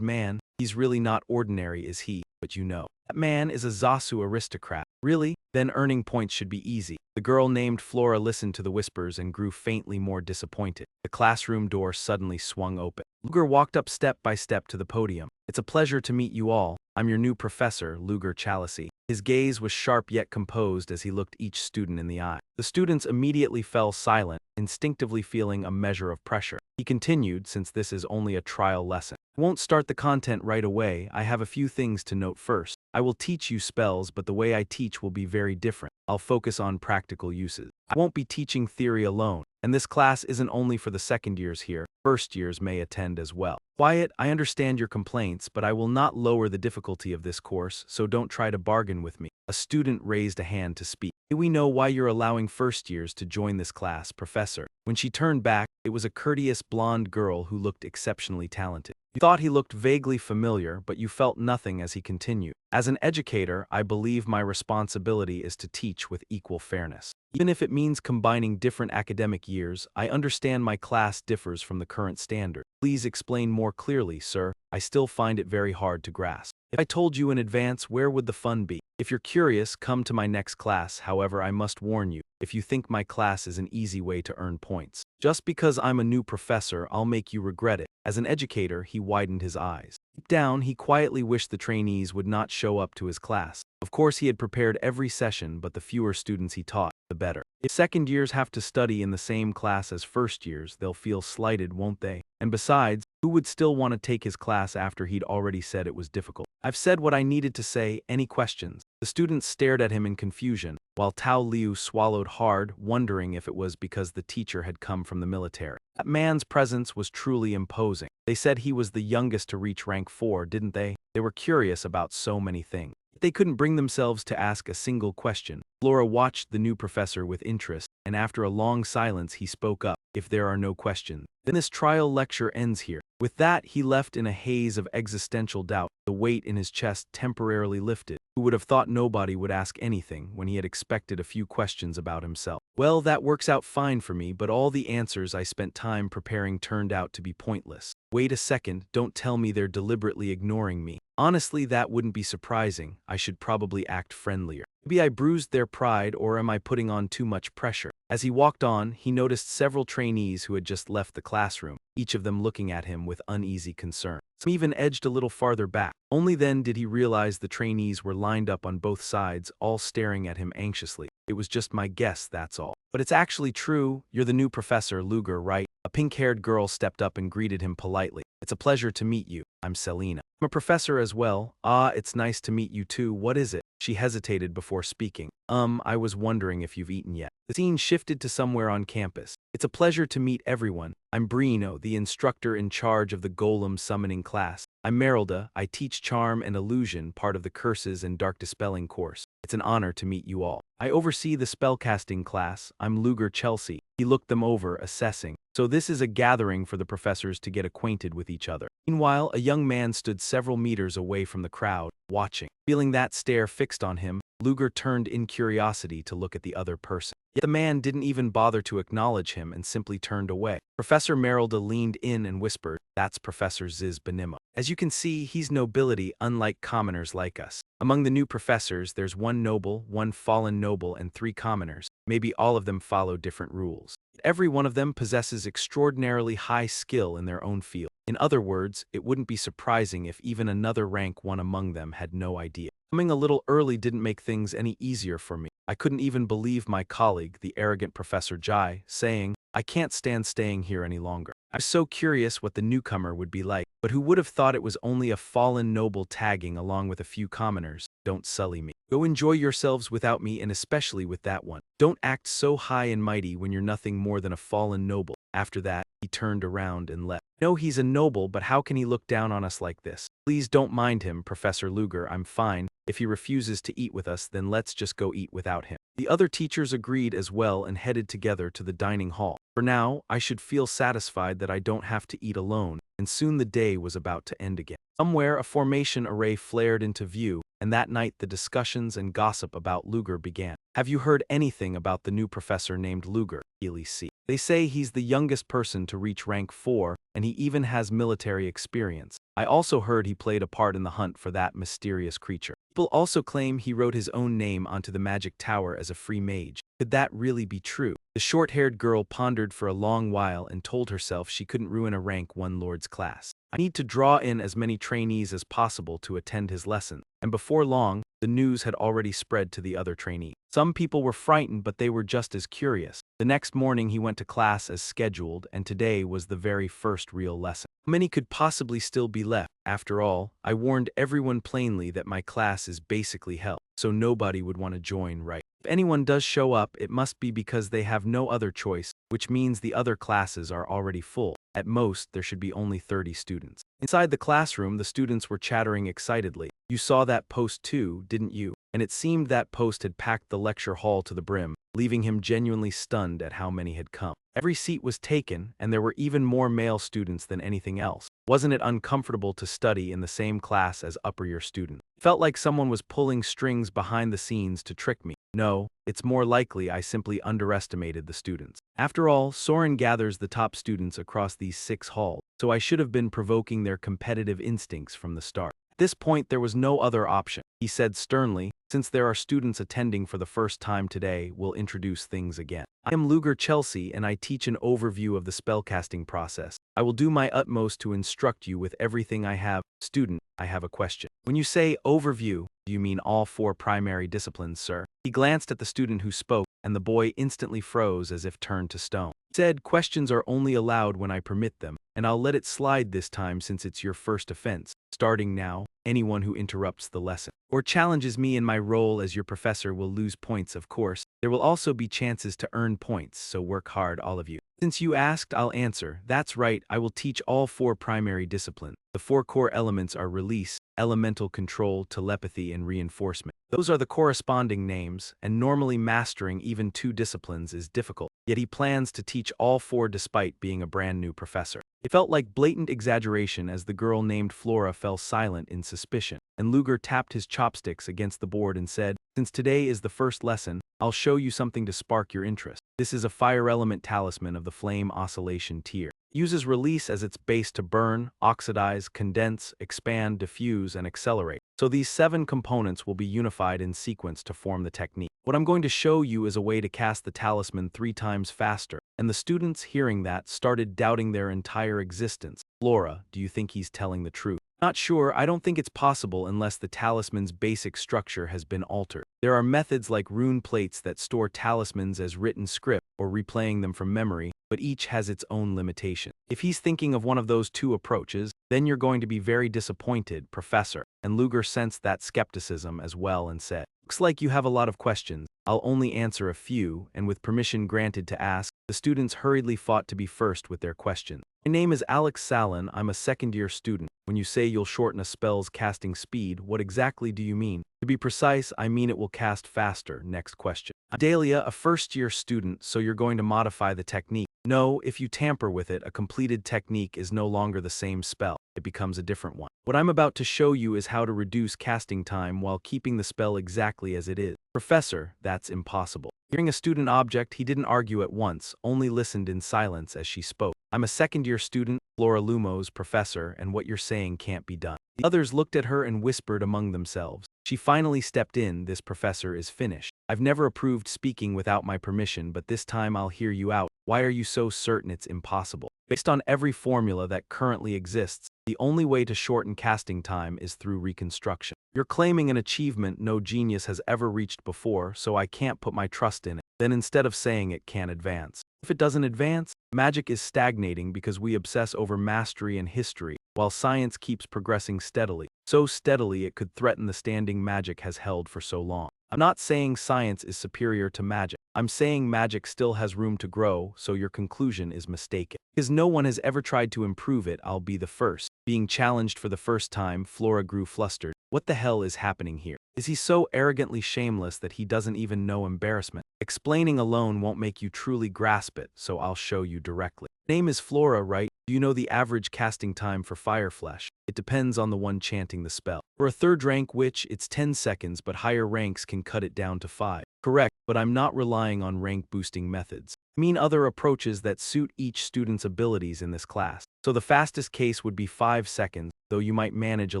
man? He's really not ordinary, is he? But you know, that man is a Zasu aristocrat. Really? Then earning points should be easy. The girl named Flora listened to the whispers and grew faintly more disappointed. The classroom door suddenly swung open. Luger walked up step by step to the podium. It's a pleasure to meet you all. I'm your new professor, Luger Chalice. His gaze was sharp yet composed as he looked each student in the eye. The students immediately fell silent, instinctively feeling a measure of pressure. He continued, since this is only a trial lesson. I won't start the content right away. I have a few things to note first. I will teach you spells, but the way I teach will be very different. I'll focus on practical uses. I won't be teaching theory alone. And this class isn't only for the second years here. First years may attend as well. Wyatt, I understand your complaints, but I will not lower the difficulty of this course, so don't try to bargain with me. A student raised a hand to speak. May we know why you're allowing first years to join this class, Professor? When she turned back, it was a courteous blonde girl who looked exceptionally talented. You thought he looked vaguely familiar, but you felt nothing as he continued. As an educator, I believe my responsibility is to teach with equal fairness. Even if it means combining different academic years, I understand my class differs from the current standard. Please explain more clearly, sir. I still find it very hard to grasp. If I told you in advance, where would the fun be? If you're curious, come to my next class. However, I must warn you, if you think my class is an easy way to earn points. Just because I'm a new professor, I'll make you regret it. As an educator, he widened his eyes. Deep down, he quietly wished the trainees would not show up to his class. Of course, he had prepared every session, but the fewer students he taught, the better. If second years have to study in the same class as first years, they'll feel slighted, won't they? And besides, who would still want to take his class after he'd already said it was difficult? I've said what I needed to say. Any questions? The students stared at him in confusion, while Tao Liu swallowed hard, wondering if it was because the teacher had come from the military. That man's presence was truly imposing. They said he was the youngest to reach rank 4, didn't they? They were curious about so many things. They couldn't bring themselves to ask a single question. Flora watched the new professor with interest, and after a long silence he spoke up. If there are no questions, then this trial lecture ends here. With that, he left in a haze of existential doubt. The weight in his chest temporarily lifted. Who would have thought nobody would ask anything when he had expected a few questions about himself? Well, that works out fine for me, but all the answers I spent time preparing turned out to be pointless. Wait a second, don't tell me they're deliberately ignoring me. Honestly, that wouldn't be surprising. I should probably act friendlier. Maybe I bruised their pride, or am I putting on too much pressure? As he walked on, he noticed several trainees who had just left the classroom, each of them looking at him with uneasy concern. Some even edged a little farther back. Only then did he realize the trainees were lined up on both sides, all staring at him anxiously. It was just my guess, that's all. But it's actually true. You're the new professor, Luger, right? A pink-haired girl stepped up and greeted him politely. It's a pleasure to meet you. I'm Selena. I'm a professor as well. Ah, it's nice to meet you too. What is it? She hesitated before speaking. I was wondering if you've eaten yet. The scene shifted to somewhere on campus. It's a pleasure to meet everyone. I'm Brino, the instructor in charge of the Golem summoning class. I'm Merylda. I teach Charm and Illusion, part of the Curses and Dark Dispelling course. It's an honor to meet you all. I oversee the spellcasting class. I'm Luger Chelsea. He looked them over, assessing. So this is a gathering for the professors to get acquainted with each other. Meanwhile, a young man stood several meters away from the crowd, watching. Feeling that stare fixed on him, Luger turned in curiosity to look at the other person. Yet the man didn't even bother to acknowledge him and simply turned away. Professor Merylda leaned in and whispered, "That's Professor Ziz Benimo. As you can see, he's nobility, unlike commoners like us. Among the new professors, there's one noble, one fallen noble, and 3 commoners. Maybe all of them follow different rules. Every one of them possesses extraordinarily high skill in their own field. In other words, it wouldn't be surprising if even another rank 1 among them had no idea. Coming a little early didn't make things any easier for me. I couldn't even believe my colleague, the arrogant Professor Jai, saying, I can't stand staying here any longer. I was so curious what the newcomer would be like, but who would have thought it was only a fallen noble tagging along with a few commoners? Don't sully me. Go enjoy yourselves without me, and especially with that one. Don't act so high and mighty when you're nothing more than a fallen noble. After that, he turned around and left. No, he's a noble, but how can he look down on us like this? Please don't mind him, Professor Luger, I'm fine. If he refuses to eat with us, then let's just go eat without him. The other teachers agreed as well and headed together to the dining hall. For now, I should feel satisfied that I don't have to eat alone, and soon the day was about to end again. Somewhere a formation array flared into view, and that night the discussions and gossip about Luger began. Have you heard anything about the new professor named Luger? Healy C. They say he's the youngest person to reach rank 4, and he even has military experience. I also heard he played a part in the hunt for that mysterious creature. People also claim he wrote his own name onto the magic tower as a free mage. Could that really be true? The short-haired girl pondered for a long while and told herself she couldn't ruin a rank 1 lord's class. I need to draw in as many trainees as possible to attend his lesson. And before long, the news had already spread to the other trainees. Some people were frightened, but they were just as curious. The next morning he went to class as scheduled, and today was the very first real lesson. How many could possibly still be left? After all, I warned everyone plainly that my class is basically hell, so nobody would want to join, right? If anyone does show up, it must be because they have no other choice, which means the other classes are already full. At most, there should be only 30 students. Inside the classroom, the students were chattering excitedly. You saw that post too, didn't you? And it seemed that post had packed the lecture hall to the brim, leaving him genuinely stunned at how many had come. Every seat was taken, and there were even more male students than anything else. Wasn't it uncomfortable to study in the same class as upper-year students? It felt like someone was pulling strings behind the scenes to trick me. No, it's more likely I simply underestimated the students. After all, Soren gathers the top students across these 6 halls, so I should have been provoking their competitive instincts from the start. At this point, there was no other option. He said sternly, since there are students attending for the first time today, we'll introduce things again. I am Luger Chelsea, and I teach an overview of the spellcasting process. I will do my utmost to instruct you with everything I have. Student, I have a question. When you say overview, do you mean all 4 primary disciplines, sir? He glanced at the student who spoke, and the boy instantly froze as if turned to stone. He said, questions are only allowed when I permit them, and I'll let it slide this time since it's your first offense. Starting now, anyone who interrupts the lesson or challenges me in my role as your professor will lose points, of course. There will also be chances to earn points, so work hard, all of you. Since you asked, I'll answer. That's right, I will teach all 4 primary disciplines. The 4 core elements are release, elemental control, telepathy, and reinforcement. Those are the corresponding names, and normally mastering even 2 disciplines is difficult. Yet he plans to teach all 4 despite being a brand new professor. It felt like blatant exaggeration as the girl named Flora fell silent in suspicion, and Luger tapped his chopsticks against the board and said, since today is the first lesson, I'll show you something to spark your interest. This is a fire element talisman of the flame oscillation tier. It uses release as its base to burn, oxidize, condense, expand, diffuse, and accelerate. So these 7 components will be unified in sequence to form the technique. What I'm going to show you is a way to cast the talisman 3 times faster, and the students hearing that started doubting their entire existence. Flora, do you think he's telling the truth? Not sure, I don't think it's possible unless the talisman's basic structure has been altered. There are methods like rune plates that store talismans as written script or replaying them from memory, but each has its own limitation. If he's thinking of one of those 2 approaches, then you're going to be very disappointed, Professor. And Luger sensed that skepticism as well and said, looks like you have a lot of questions. I'll only answer a few, and with permission granted to ask, the students hurriedly fought to be first with their questions. My name is Alex Salin, I'm a second-year student. When you say you'll shorten a spell's casting speed, what exactly do you mean? To be precise, I mean it will cast faster. Next question. I'm Dahlia, a first-year student, so you're going to modify the technique. No, if you tamper with it, a completed technique is no longer the same spell. It becomes a different one. What I'm about to show you is how to reduce casting time while keeping the spell exactly as it is. Professor, that's impossible. Hearing a student object, he didn't argue at once, only listened in silence as she spoke. I'm a second-year student, Flora Lumos, professor, and what you're saying can't be done. The others looked at her and whispered among themselves. She finally stepped in, this professor is finished. I've never approved speaking without my permission, but this time I'll hear you out. Why are you so certain it's impossible? Based on every formula that currently exists, the only way to shorten casting time is through reconstruction. You're claiming an achievement no genius has ever reached before, so I can't put my trust in it. Then instead of saying it can't advance. If it doesn't advance, magic is stagnating because we obsess over mastery and history, while science keeps progressing steadily. So steadily it could threaten the standing magic has held for so long. I'm not saying science is superior to magic. I'm saying magic still has room to grow, so your conclusion is mistaken. Because no one has ever tried to improve it, I'll be the first. Being challenged for the first time, Flora grew flustered. What the hell is happening here? Is he so arrogantly shameless that he doesn't even know embarrassment? Explaining alone won't make you truly grasp it, so I'll show you directly. Name is Flora, right? Do you know the average casting time for Fireflash? It depends on the one chanting the spell. For a third rank witch, it's 10 seconds, but higher ranks can cut it down to 5. Correct, but I'm not relying on rank boosting methods. I mean other approaches that suit each student's abilities in this class. So the fastest case would be 5 seconds, though you might manage a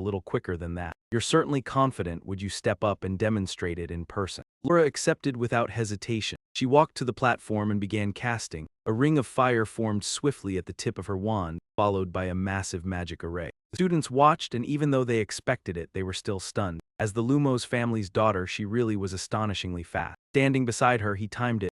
little quicker than that. You're certainly confident. Would you step up and demonstrate it in person? Laura accepted without hesitation. She walked to the platform and began casting. A ring of fire formed swiftly at the tip of her wand, followed by a massive magic array. The students watched, and even though they expected it, they were still stunned. As the Lumos family's daughter, she really was astonishingly fast. Standing beside her, he timed it.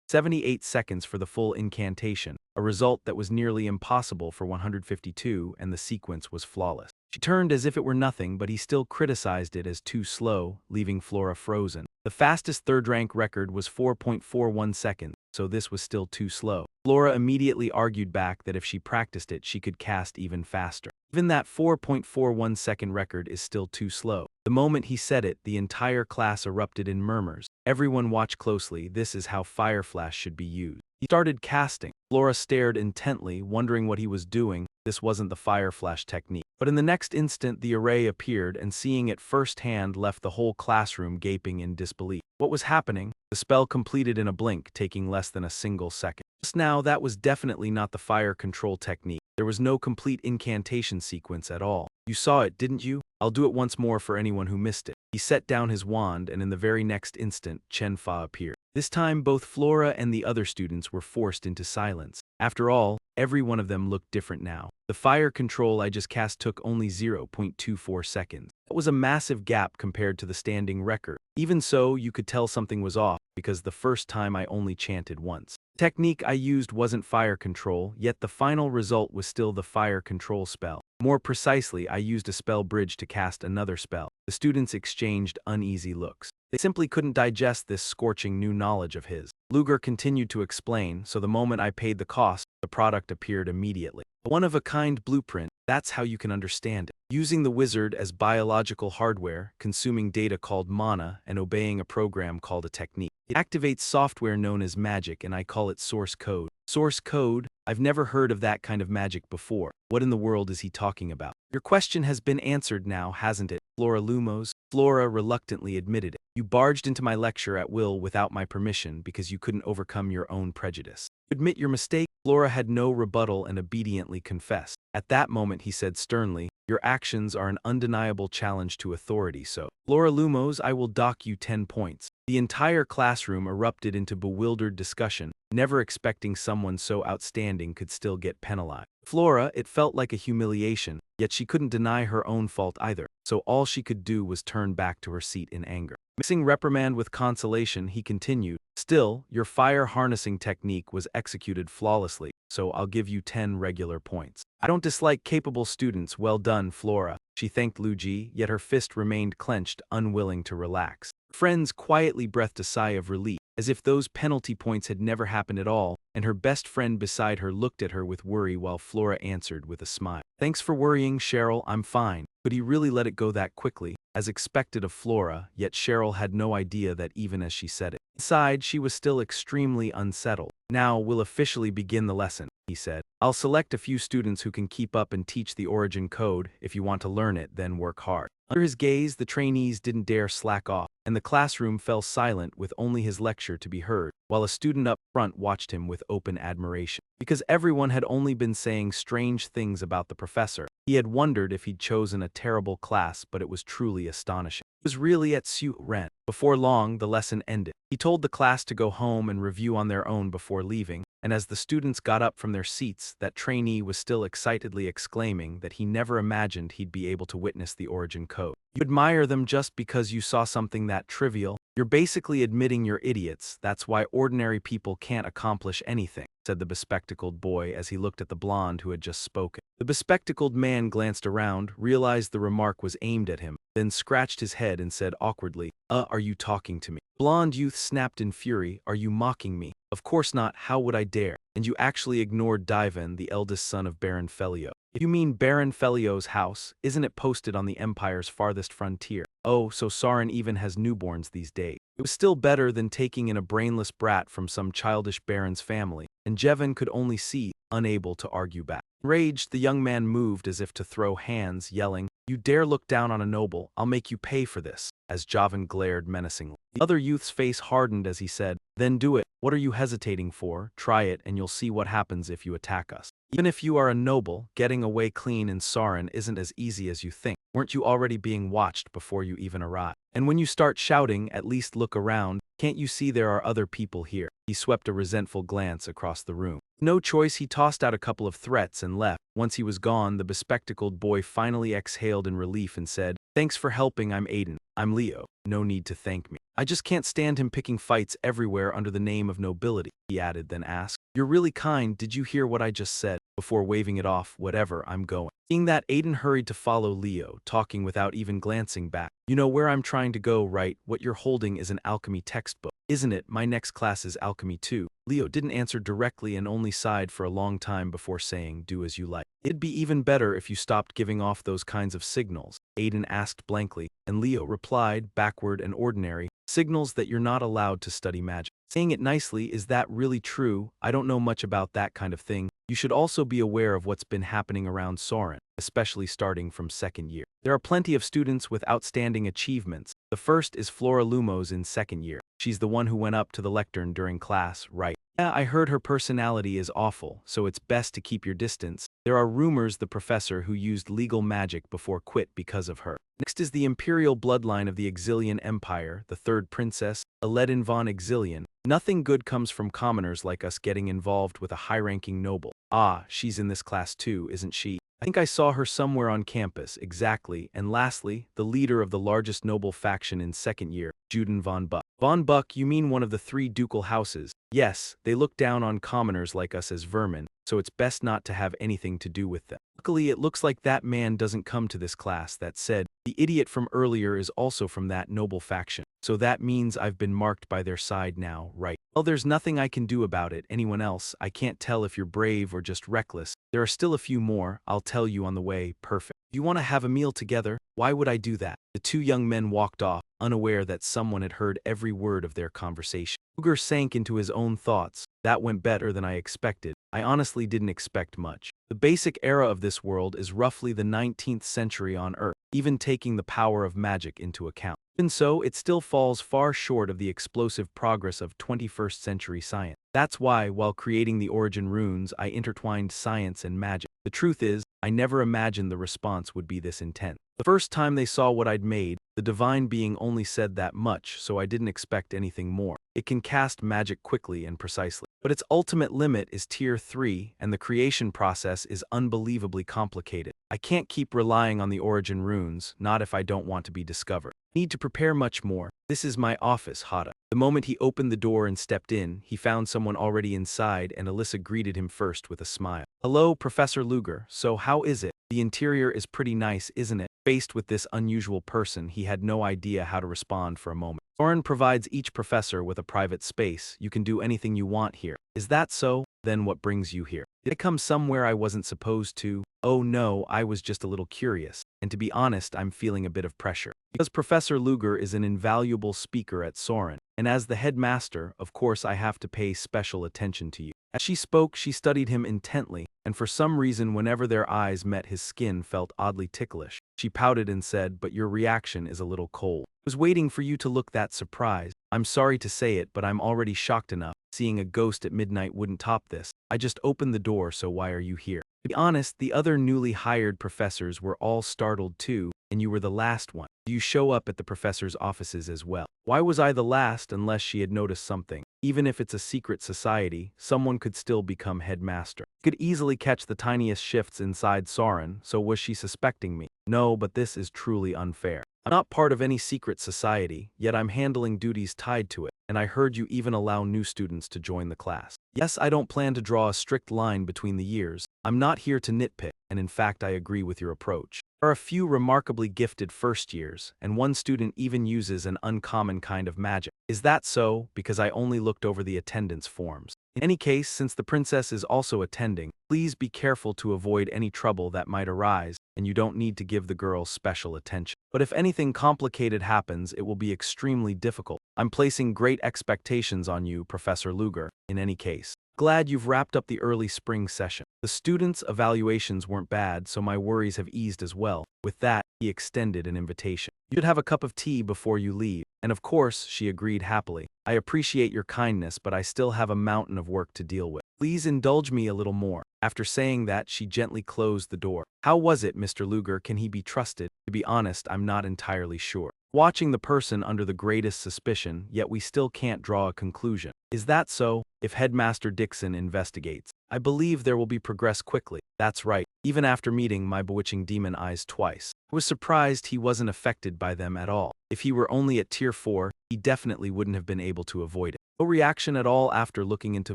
78 seconds for the full incantation, a result that was nearly impossible for 152, and the sequence was flawless. She turned as if it were nothing, but he still criticized it as too slow, leaving Flora frozen. The fastest third-rank record was 4.41 seconds, so this was still too slow. Flora immediately argued back that if she practiced it, she could cast even faster. Even that 4.41 second record is still too slow. The moment he said it, the entire class erupted in murmurs. Everyone watched closely. This is how Fireflash should be used. He started casting. Flora stared intently, wondering what he was doing. This wasn't the Fireflash technique. But in the next instant, the array appeared, and seeing it firsthand left the whole classroom gaping in disbelief. What was happening? The spell completed in a blink, taking less than a single second. Just now, that was definitely not the fire control technique. There was no complete incantation sequence at all. You saw it, didn't you? I'll do it once more for anyone who missed it. He set down his wand, and in the very next instant, Chen-Fa appeared. This time, both Flora and the other students were forced into silence. After all, every one of them looked different now. The fire control I just cast took only 0.24 seconds. That was a massive gap compared to the standing record. Even so, you could tell something was off, because the first time I only chanted once. The technique I used wasn't fire control, yet the final result was still the fire control spell. More precisely, I used a spell bridge to cast another spell. The students exchanged uneasy looks. They simply couldn't digest this scorching new knowledge of his. Luger continued to explain, so the moment I paid the cost, the product appeared immediately. A one-of-a-kind blueprint, that's how you can understand it. Using the wizard as biological hardware, consuming data called mana, and obeying a program called a technique. It activates software known as magic, and I call it source code. Source code? I've never heard of that kind of magic before. What in the world is he talking about? Your question has been answered now, hasn't it, Flora Lumos? Flora reluctantly admitted it. You barged into my lecture at will without my permission because you couldn't overcome your own prejudice. Admit your mistake. Flora had no rebuttal and obediently confessed. At that moment he said sternly, your actions are an undeniable challenge to authority, so Flora Lumos, I will dock you 10 points. The entire classroom erupted into bewildered discussion, never expecting someone so outstanding could still get penalized. Flora, it felt like a humiliation, yet she couldn't deny her own fault either, so all she could do was turn back to her seat in anger. Mixing reprimand with consolation, he continued, still, your fire harnessing technique was executed flawlessly, so I'll give you 10 regular points. I don't dislike capable students. Well done, Flora. She thanked Luigi, yet her fist remained clenched, unwilling to relax. Friends quietly breathed a sigh of relief, as if those penalty points had never happened at all, and her best friend beside her looked at her with worry while Flora answered with a smile. Thanks for worrying, Cheryl, I'm fine. Could he really let it go that quickly? As expected of Flora, yet Cheryl had no idea that even as she said it. Inside, she was still extremely unsettled. Now we'll officially begin the lesson, he said. I'll select a few students who can keep up and teach the origin code. If you want to learn it, then work hard. Under his gaze, the trainees didn't dare slack off, and the classroom fell silent with only his lecture to be heard, while a student up front watched him with open admiration. Because everyone had only been saying strange things about the professor, he had wondered if he'd chosen a terrible class, but it was truly astonishing. He was really at Ren. Before long, the lesson ended. He told the class to go home and review on their own before leaving, and as the students got up from their seats, that trainee was still excitedly exclaiming that he never imagined he'd be able to witness the origin code. You admire them just because you saw something that trivial? You're basically admitting you're idiots. That's why ordinary people can't accomplish anything. said the bespectacled boy as he looked at the blonde who had just spoken. The bespectacled man glanced around, realized the remark was aimed at him, then scratched his head and said awkwardly, are you talking to me? Blonde youth snapped in fury, are you mocking me? Of course not, how would I dare? And you actually ignored Divan, the eldest son of Baron Felio. If you mean Baron Felio's house, isn't it posted on the Empire's farthest frontier? Oh, so Sauron even has newborns these days. It was still better than taking in a brainless brat from some childish baron's family, and Jevon could only see, unable to argue back. Enraged, the young man moved as if to throw hands, yelling, you dare look down on a noble, I'll make you pay for this, as Javan glared menacingly. The other youth's face hardened as he said, then do it. What are you hesitating for? Try it and you'll see what happens if you attack us. Even if you are a noble, getting away clean in Sauron isn't as easy as you think. Weren't you already being watched before you even arrive? And when you start shouting, at least look around. Can't you see there are other people here? He swept a resentful glance across the room. No choice, he tossed out a couple of threats and left. Once he was gone, the bespectacled boy finally exhaled in relief and said, thanks for helping, I'm Aiden. I'm Leo. No need to thank me. I just can't stand him picking fights everywhere under the name of nobility, he added, then asked, you're really kind, did you hear what I just said? Before waving it off, whatever, I'm going. Seeing that, Aiden hurried to follow Leo, talking without even glancing back. You know where I'm trying to go, right? What you're holding is an alchemy textbook, isn't it? My next class is alchemy too. Leo didn't answer directly and only sighed for a long time before saying, do as you like. It'd be even better if you stopped giving off those kinds of signals, Aiden asked blankly, and Leo replied, backward and ordinary, signals that you're not allowed to study magic. Saying it nicely, is that really true? I don't know much about that kind of thing. You should also be aware of what's been happening around Sauron, especially starting from second year. There are plenty of students with outstanding achievements. The first is Flora Lumos in second year. She's the one who went up to the lectern during class, right? Yeah, I heard her personality is awful, so it's best to keep your distance. There are rumors the professor who used legal magic before quit because of her. Next is the imperial bloodline of the Exilian Empire, the third princess, Eledin von Exilian. Nothing good comes from commoners like us getting involved with a high-ranking noble. Ah, she's in this class too, isn't she? I think I saw her somewhere on campus, exactly. And lastly, the leader of the largest noble faction in second year, Juden von Buck. Von Buck, you mean one of the three ducal houses? Yes, they look down on commoners like us as vermin, so it's best not to have anything to do with them. Luckily, it looks like that man doesn't come to this class. That said, the idiot from earlier is also from that noble faction. So that means I've been marked by their side now, right? Well, there's nothing I can do about it. Anyone else, I can't tell if you're brave or just reckless. There are still a few more, I'll tell you on the way. Perfect. You want to have a meal together? Why would I do that? The two young men walked off, unaware that someone had heard every word of their conversation. Uger sank into his own thoughts. That went better than I expected. I honestly didn't expect much. The basic era of this world is roughly the 19th century on Earth, even taking the power of magic into account. Even so, it still falls far short of the explosive progress of 21st century science. That's why, while creating the origin runes, I intertwined science and magic. The truth is, I never imagined the response would be this intense. The first time they saw what I'd made, the divine being only said that much, so I didn't expect anything more. It can cast magic quickly and precisely. But its ultimate limit is Tier 3, and the creation process is unbelievably complicated. I can't keep relying on the origin runes, not if I don't want to be discovered. Need to prepare much more. This is my office, Hada. The moment he opened the door and stepped in, he found someone already inside, and Alyssa greeted him first with a smile. Hello, Professor Luger. So how is it? The interior is pretty nice, isn't it? Faced with this unusual person, he had no idea how to respond for a moment. Soren provides each professor with a private space. You can do anything you want here. Is that so? Then what brings you here? Did I come somewhere I wasn't supposed to? Oh no, I was just a little curious. And to be honest, I'm feeling a bit of pressure. Because Professor Luger is an invaluable speaker at Soren, and as the headmaster, of course I have to pay special attention to you. As she spoke, she studied him intently, and for some reason whenever their eyes met his skin felt oddly ticklish. She pouted and said, but your reaction is a little cold. I was waiting for you to look that surprised. I'm sorry to say it, but I'm already shocked enough. Seeing a ghost at midnight wouldn't top this. I just opened the door, so why are you here? To be honest, the other newly hired professors were all startled too, and you were the last one. Do you show up at the professor's offices as well? Why was I the last unless she had noticed something? Even if it's a secret society, someone could still become headmaster. Could easily catch the tiniest shifts inside Soren, so was she suspecting me? No, but this is truly unfair. I'm not part of any secret society, yet I'm handling duties tied to it, and I heard you even allow new students to join the class. Yes, I don't plan to draw a strict line between the years. I'm not here to nitpick, and in fact I agree with your approach. There are a few remarkably gifted first years, and one student even uses an uncommon kind of magic. Is that so? Because I only looked over the attendance forms. In any case, since the princess is also attending, please be careful to avoid any trouble that might arise, and you don't need to give the girl special attention. But if anything complicated happens, it will be extremely difficult. I'm placing great expectations on you, Professor Luger, in any case. Glad you've wrapped up the early spring session. The students' evaluations weren't bad, so my worries have eased as well. With that, he extended an invitation. You should have a cup of tea before you leave. And of course, she agreed happily. I appreciate your kindness, but I still have a mountain of work to deal with. Please indulge me a little more. After saying that, she gently closed the door. How was it, Mr. Luger? Can he be trusted? To be honest, I'm not entirely sure. Watching the person under the greatest suspicion, yet we still can't draw a conclusion. Is that so? If Headmaster Dixon investigates, I believe there will be progress quickly. That's right, even after meeting my bewitching demon eyes twice. I was surprised he wasn't affected by them at all. If he were only at Tier 4, he definitely wouldn't have been able to avoid it. No reaction at all after looking into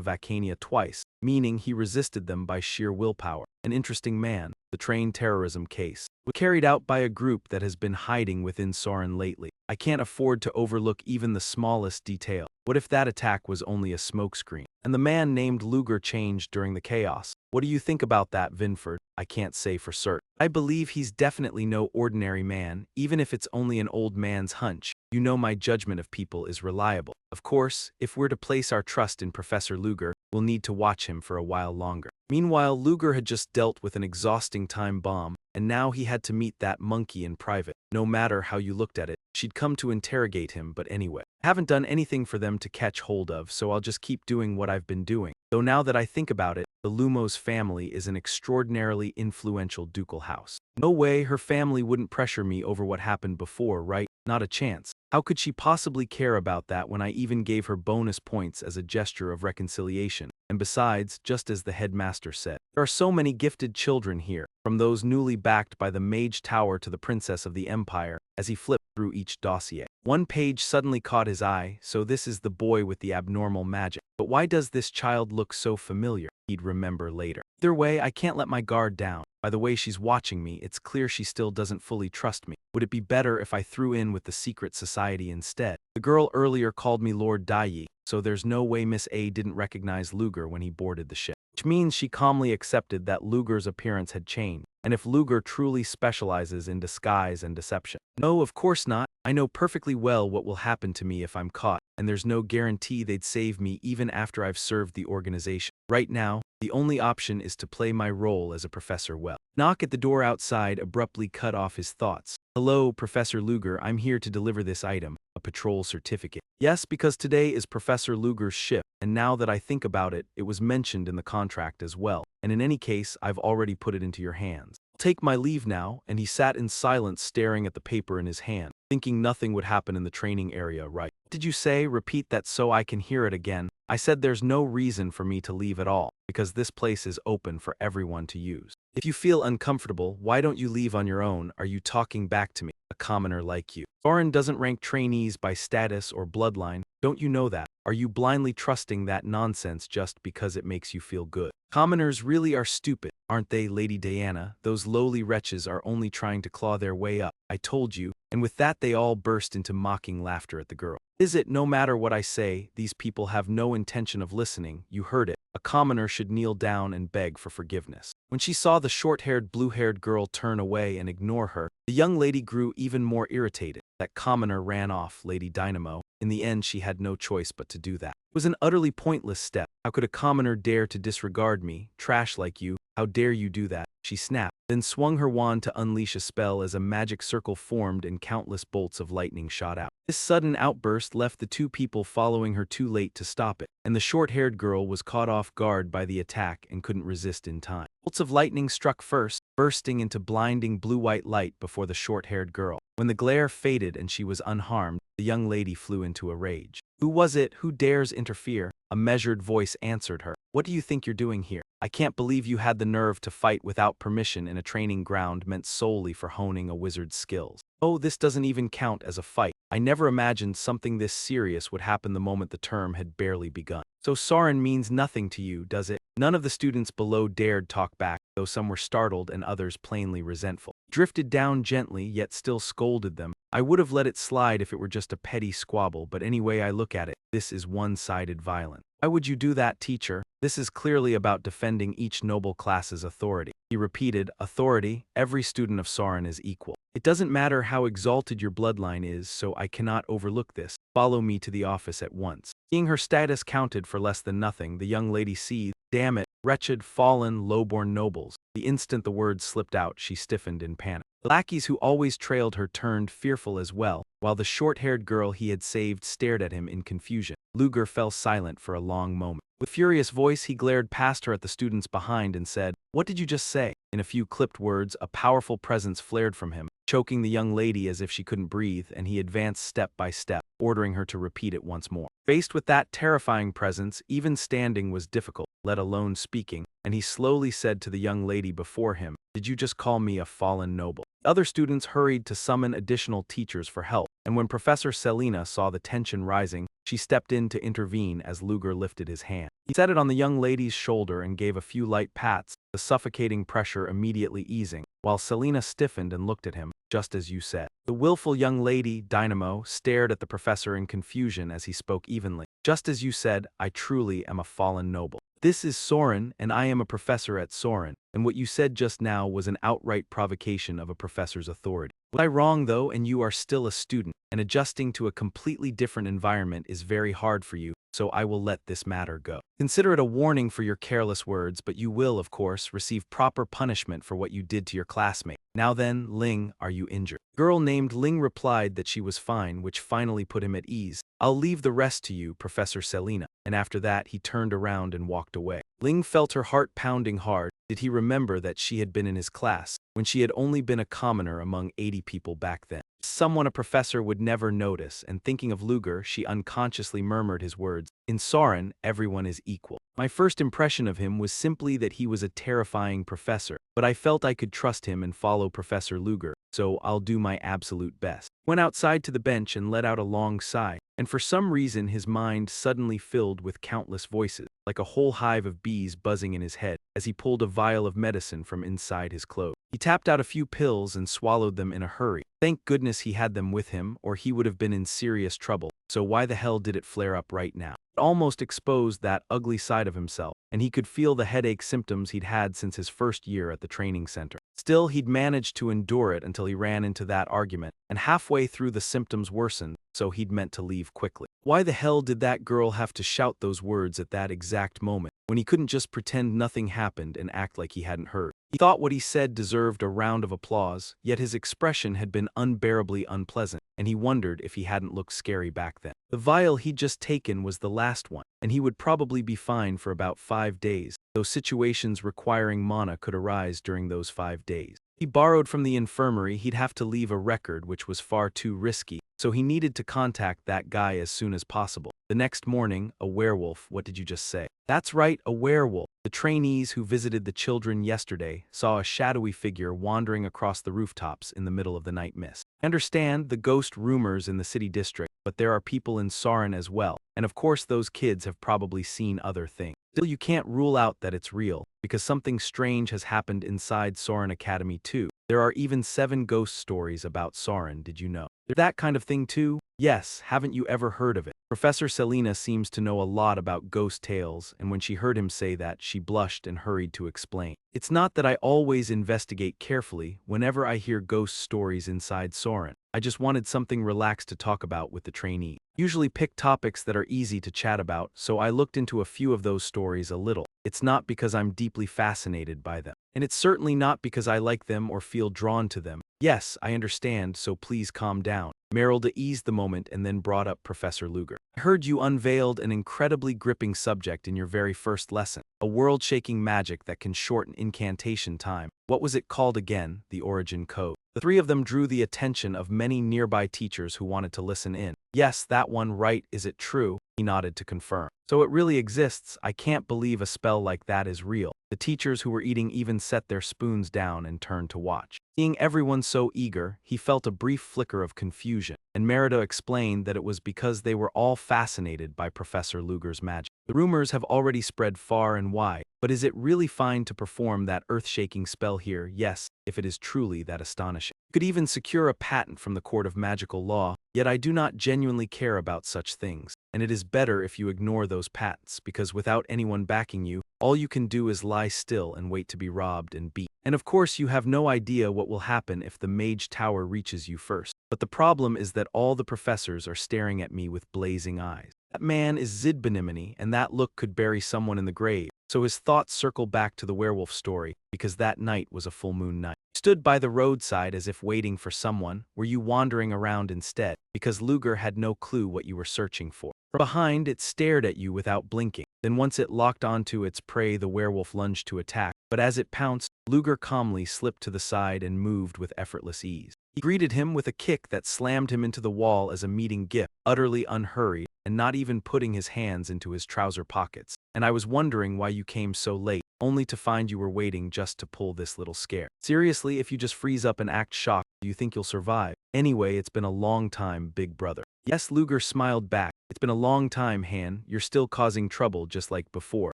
Vacania twice, meaning he resisted them by sheer willpower. An interesting man. The train terrorism case was carried out by a group that has been hiding within Soren lately. I can't afford to overlook even the smallest detail. What if that attack was only a smokescreen, and the man named Luger changed during the chaos? What do you think about that, Vinford? I can't say for certain. I believe he's definitely no ordinary man, even if it's only an old man's hunch. You know my judgment of people is reliable. Of course, if we're to place our trust in Professor Luger, we'll need to watch him for a while longer. Meanwhile, Luger had just dealt with an exhausting time bomb, and now he had to meet that monkey in private. No matter how you looked at it, she'd come to interrogate him, but anyway. I haven't done anything for them to catch hold of, so I'll just keep doing what I've been doing. Though now that I think about it, the Lumos family is an extraordinarily influential ducal house. No way her family wouldn't pressure me over what happened before, right? Not a chance. How could she possibly care about that when I even gave her bonus points as a gesture of reconciliation? And besides, just as the headmaster said, there are so many gifted children here, from those newly backed by the Mage Tower to the Princess of the Empire, as he flipped through each dossier. One page suddenly caught his eye, so this is the boy with the abnormal magic. But why does this child look so familiar? He'd remember later. Either way, I can't let my guard down. By the way she's watching me, it's clear she still doesn't fully trust me. Would it be better if I threw in with the secret society instead? The girl earlier called me Lord Daiyi, so there's no way Miss A didn't recognize Luger when he boarded the ship. Which means she calmly accepted that Luger's appearance had changed, and if Luger truly specializes in disguise and deception. No, of course not. I know perfectly well what will happen to me if I'm caught, and there's no guarantee they'd save me even after I've served the organization. Right now, the only option is to play my role as a professor well. Knock at the door outside abruptly cut off his thoughts. Hello, Professor Luger, I'm here to deliver this item, a patrol certificate. Yes, because today is Professor Luger's shift, and now that I think about it, it was mentioned in the contract as well. And in any case, I've already put it into your hands. I'll take my leave now, and he sat in silence staring at the paper in his hand, thinking nothing would happen in the training area, right? Did you say? Repeat that so I can hear it again. I said there's no reason for me to leave at all, because this place is open for everyone to use. If you feel uncomfortable, why don't you leave on your own? Are you talking back to me, a commoner like you? Soren doesn't rank trainees by status or bloodline. Don't you know that? Are you blindly trusting that nonsense just because it makes you feel good? Commoners really are stupid, aren't they, Lady Diana? Those lowly wretches are only trying to claw their way up. I told you. And with that they all burst into mocking laughter at the girl. Is it? No matter what I say, these people have no intention of listening. You heard it. A commoner should kneel down and beg for forgiveness. When she saw the short-haired, blue-haired girl turn away and ignore her, the young lady grew even more irritated. That commoner ran off, Lady Dynamo. In the end, she had no choice but to do that. It was an utterly pointless step. How could a commoner dare to disregard me? Trash like you. How dare you do that? She snapped, then swung her wand to unleash a spell as a magic circle formed and countless bolts of lightning shot out. This sudden outburst left the two people following her too late to stop it, and the short-haired girl was caught off guard by the attack and couldn't resist in time. Bolts of lightning struck first, bursting into blinding blue-white light before the short-haired girl. When the glare faded and she was unharmed, the young lady flew into a rage. Who was it? Who dares interfere? A measured voice answered her. What do you think you're doing here? I can't believe you had the nerve to fight without permission in a training ground meant solely for honing a wizard's skills. Oh, this doesn't even count as a fight. I never imagined something this serious would happen the moment the term had barely begun. So Soren means nothing to you, does it? None of the students below dared talk back, though some were startled and others plainly resentful. Drifted down gently, yet still scolded them. I would have let it slide if it were just a petty squabble, but any way I look at it, this is one-sided violence. Why would you do that, teacher? This is clearly about defending each noble class's authority. He repeated, authority, every student of Soren is equal. It doesn't matter how exalted your bloodline is, so I cannot overlook this. Follow me to the office at once. Seeing her status counted for less than nothing, the young lady seethed, damn it, wretched, fallen, low-born nobles. The instant the words slipped out, she stiffened in panic. The lackeys who always trailed her turned fearful as well, while the short-haired girl he had saved stared at him in confusion. Luger fell silent for a long moment. With furious voice, he glared past her at the students behind and said, "What did you just say?" In a few clipped words, a powerful presence flared from him, choking the young lady as if she couldn't breathe, and he advanced step by step, ordering her to repeat it once more. Faced with that terrifying presence, even standing was difficult, let alone speaking, and he slowly said to the young lady before him, "Did you just call me a fallen noble?" Other students hurried to summon additional teachers for help, and when Professor Selina saw the tension rising, she stepped in to intervene as Luger lifted his hand. He set it on the young lady's shoulder and gave a few light pats, the suffocating pressure immediately easing, while Selina stiffened and looked at him, just as you said. The willful young lady, Dynamo, stared at the professor in confusion as he spoke evenly. Just as you said, I truly am a fallen noble. This is Soren, and I am a professor at Soren, and what you said just now was an outright provocation of a professor's authority. Was I wrong, though, and you are still a student, and adjusting to a completely different environment is very hard for you, so I will let this matter go. Consider it a warning for your careless words, but you will, of course, receive proper punishment for what you did to your classmate. Now then, Ling, are you injured? Girl named Ling replied that she was fine, which finally put him at ease. I'll leave the rest to you, Professor Selina. And after that, he turned around and walked away. Ling felt her heart pounding hard. Did he remember that she had been in his class, when she had only been a commoner among 80 people back then? Someone a professor would never notice, and thinking of Luger, she unconsciously murmured his words, in Soren, everyone is equal. My first impression of him was simply that he was a terrifying professor, but I felt I could trust him and follow Professor Luger, so I'll do my absolute best. Went outside to the bench and let out a long sigh, and for some reason his mind suddenly filled with countless voices, like a whole hive of bees buzzing in his head, as he pulled a vial of medicine from inside his clothes. He tapped out a few pills and swallowed them in a hurry. Thank goodness he had them with him, or he would have been in serious trouble, so why the hell did it flare up right now? It almost exposed that ugly side of himself, and he could feel the headache symptoms he'd had since his first year at the training center. Still, he'd managed to endure it until he ran into that argument, and halfway through the symptoms worsened, so he'd meant to leave quickly. Why the hell did that girl have to shout those words at that exact moment, when he couldn't just pretend nothing happened and act like he hadn't heard? He thought what he said deserved a round of applause, yet his expression had been unbearably unpleasant, and he wondered if he hadn't looked scary back then. The vial he'd just taken was the last one, and he would probably be fine for about 5 days, though situations requiring mana could arise during those 5 days. He borrowed from the infirmary, he'd have to leave a record which was far too risky, so he needed to contact that guy as soon as possible. The next morning, a werewolf, what did you just say? That's right, a werewolf. The trainees who visited the children yesterday saw a shadowy figure wandering across the rooftops in the middle of the night mist. I understand the ghost rumors in the city district, but there are people in Soren as well, and of course those kids have probably seen other things. Still, you can't rule out that it's real, because something strange has happened inside Soren Academy too. There are even 7 ghost stories about Soren, did you know? That kind of thing too? Yes, haven't you ever heard of it? Professor Selina seems to know a lot about ghost tales, and when she heard him say that, she blushed and hurried to explain. It's not that I always investigate carefully whenever I hear ghost stories inside Soren. I just wanted something relaxed to talk about with the trainee. Usually pick topics that are easy to chat about, so I looked into a few of those stories a little. It's not because I'm deeply fascinated by them. And it's certainly not because I like them or feel drawn to them. Yes, I understand, so please calm down. Merylda eased the moment and then brought up Professor Luger. I heard you unveiled an incredibly gripping subject in your very first lesson, a world-shaking magic that can shorten incantation time. What was it called again? The origin code. The 3 of them drew the attention of many nearby teachers who wanted to listen in. Yes, that one, right, is it true? He nodded to confirm. So it really exists. I can't believe a spell like that is real. The teachers who were eating even set their spoons down and turned to watch. Seeing everyone so eager, he felt a brief flicker of confusion, and Merida explained that it was because they were all fascinated by Professor Luger's magic. The rumors have already spread far and wide, but is it really fine to perform that earth-shaking spell here? Yes, if it is truly that astonishing. You could even secure a patent from the Court of Magical Law, yet I do not genuinely care about such things, and it is better if you ignore those patents, because without anyone backing you, all you can do is lie still and wait to be robbed and beat. And of course you have no idea what will happen if the Mage Tower reaches you first. But the problem is that all the professors are staring at me with blazing eyes. That man is Zidbanimini, and that look could bury someone in the grave. So his thoughts circle back to the werewolf story, because that night was a full moon night. You stood by the roadside as if waiting for someone. Were you wandering around instead? Because Luger had no clue what you were searching for. From behind, it stared at you without blinking. Then once it locked onto its prey, the werewolf lunged to attack. But as it pounced, Luger calmly slipped to the side and moved with effortless ease. He greeted him with a kick that slammed him into the wall as a meeting gift, utterly unhurried, and not even putting his hands into his trouser pockets. And I was wondering why you came so late, only to find you were waiting just to pull this little scare. Seriously, if you just freeze up and act shocked, do you think you'll survive? Anyway, it's been a long time, big brother. Yes, Luger smiled back. It's been a long time, Han. You're still causing trouble just like before.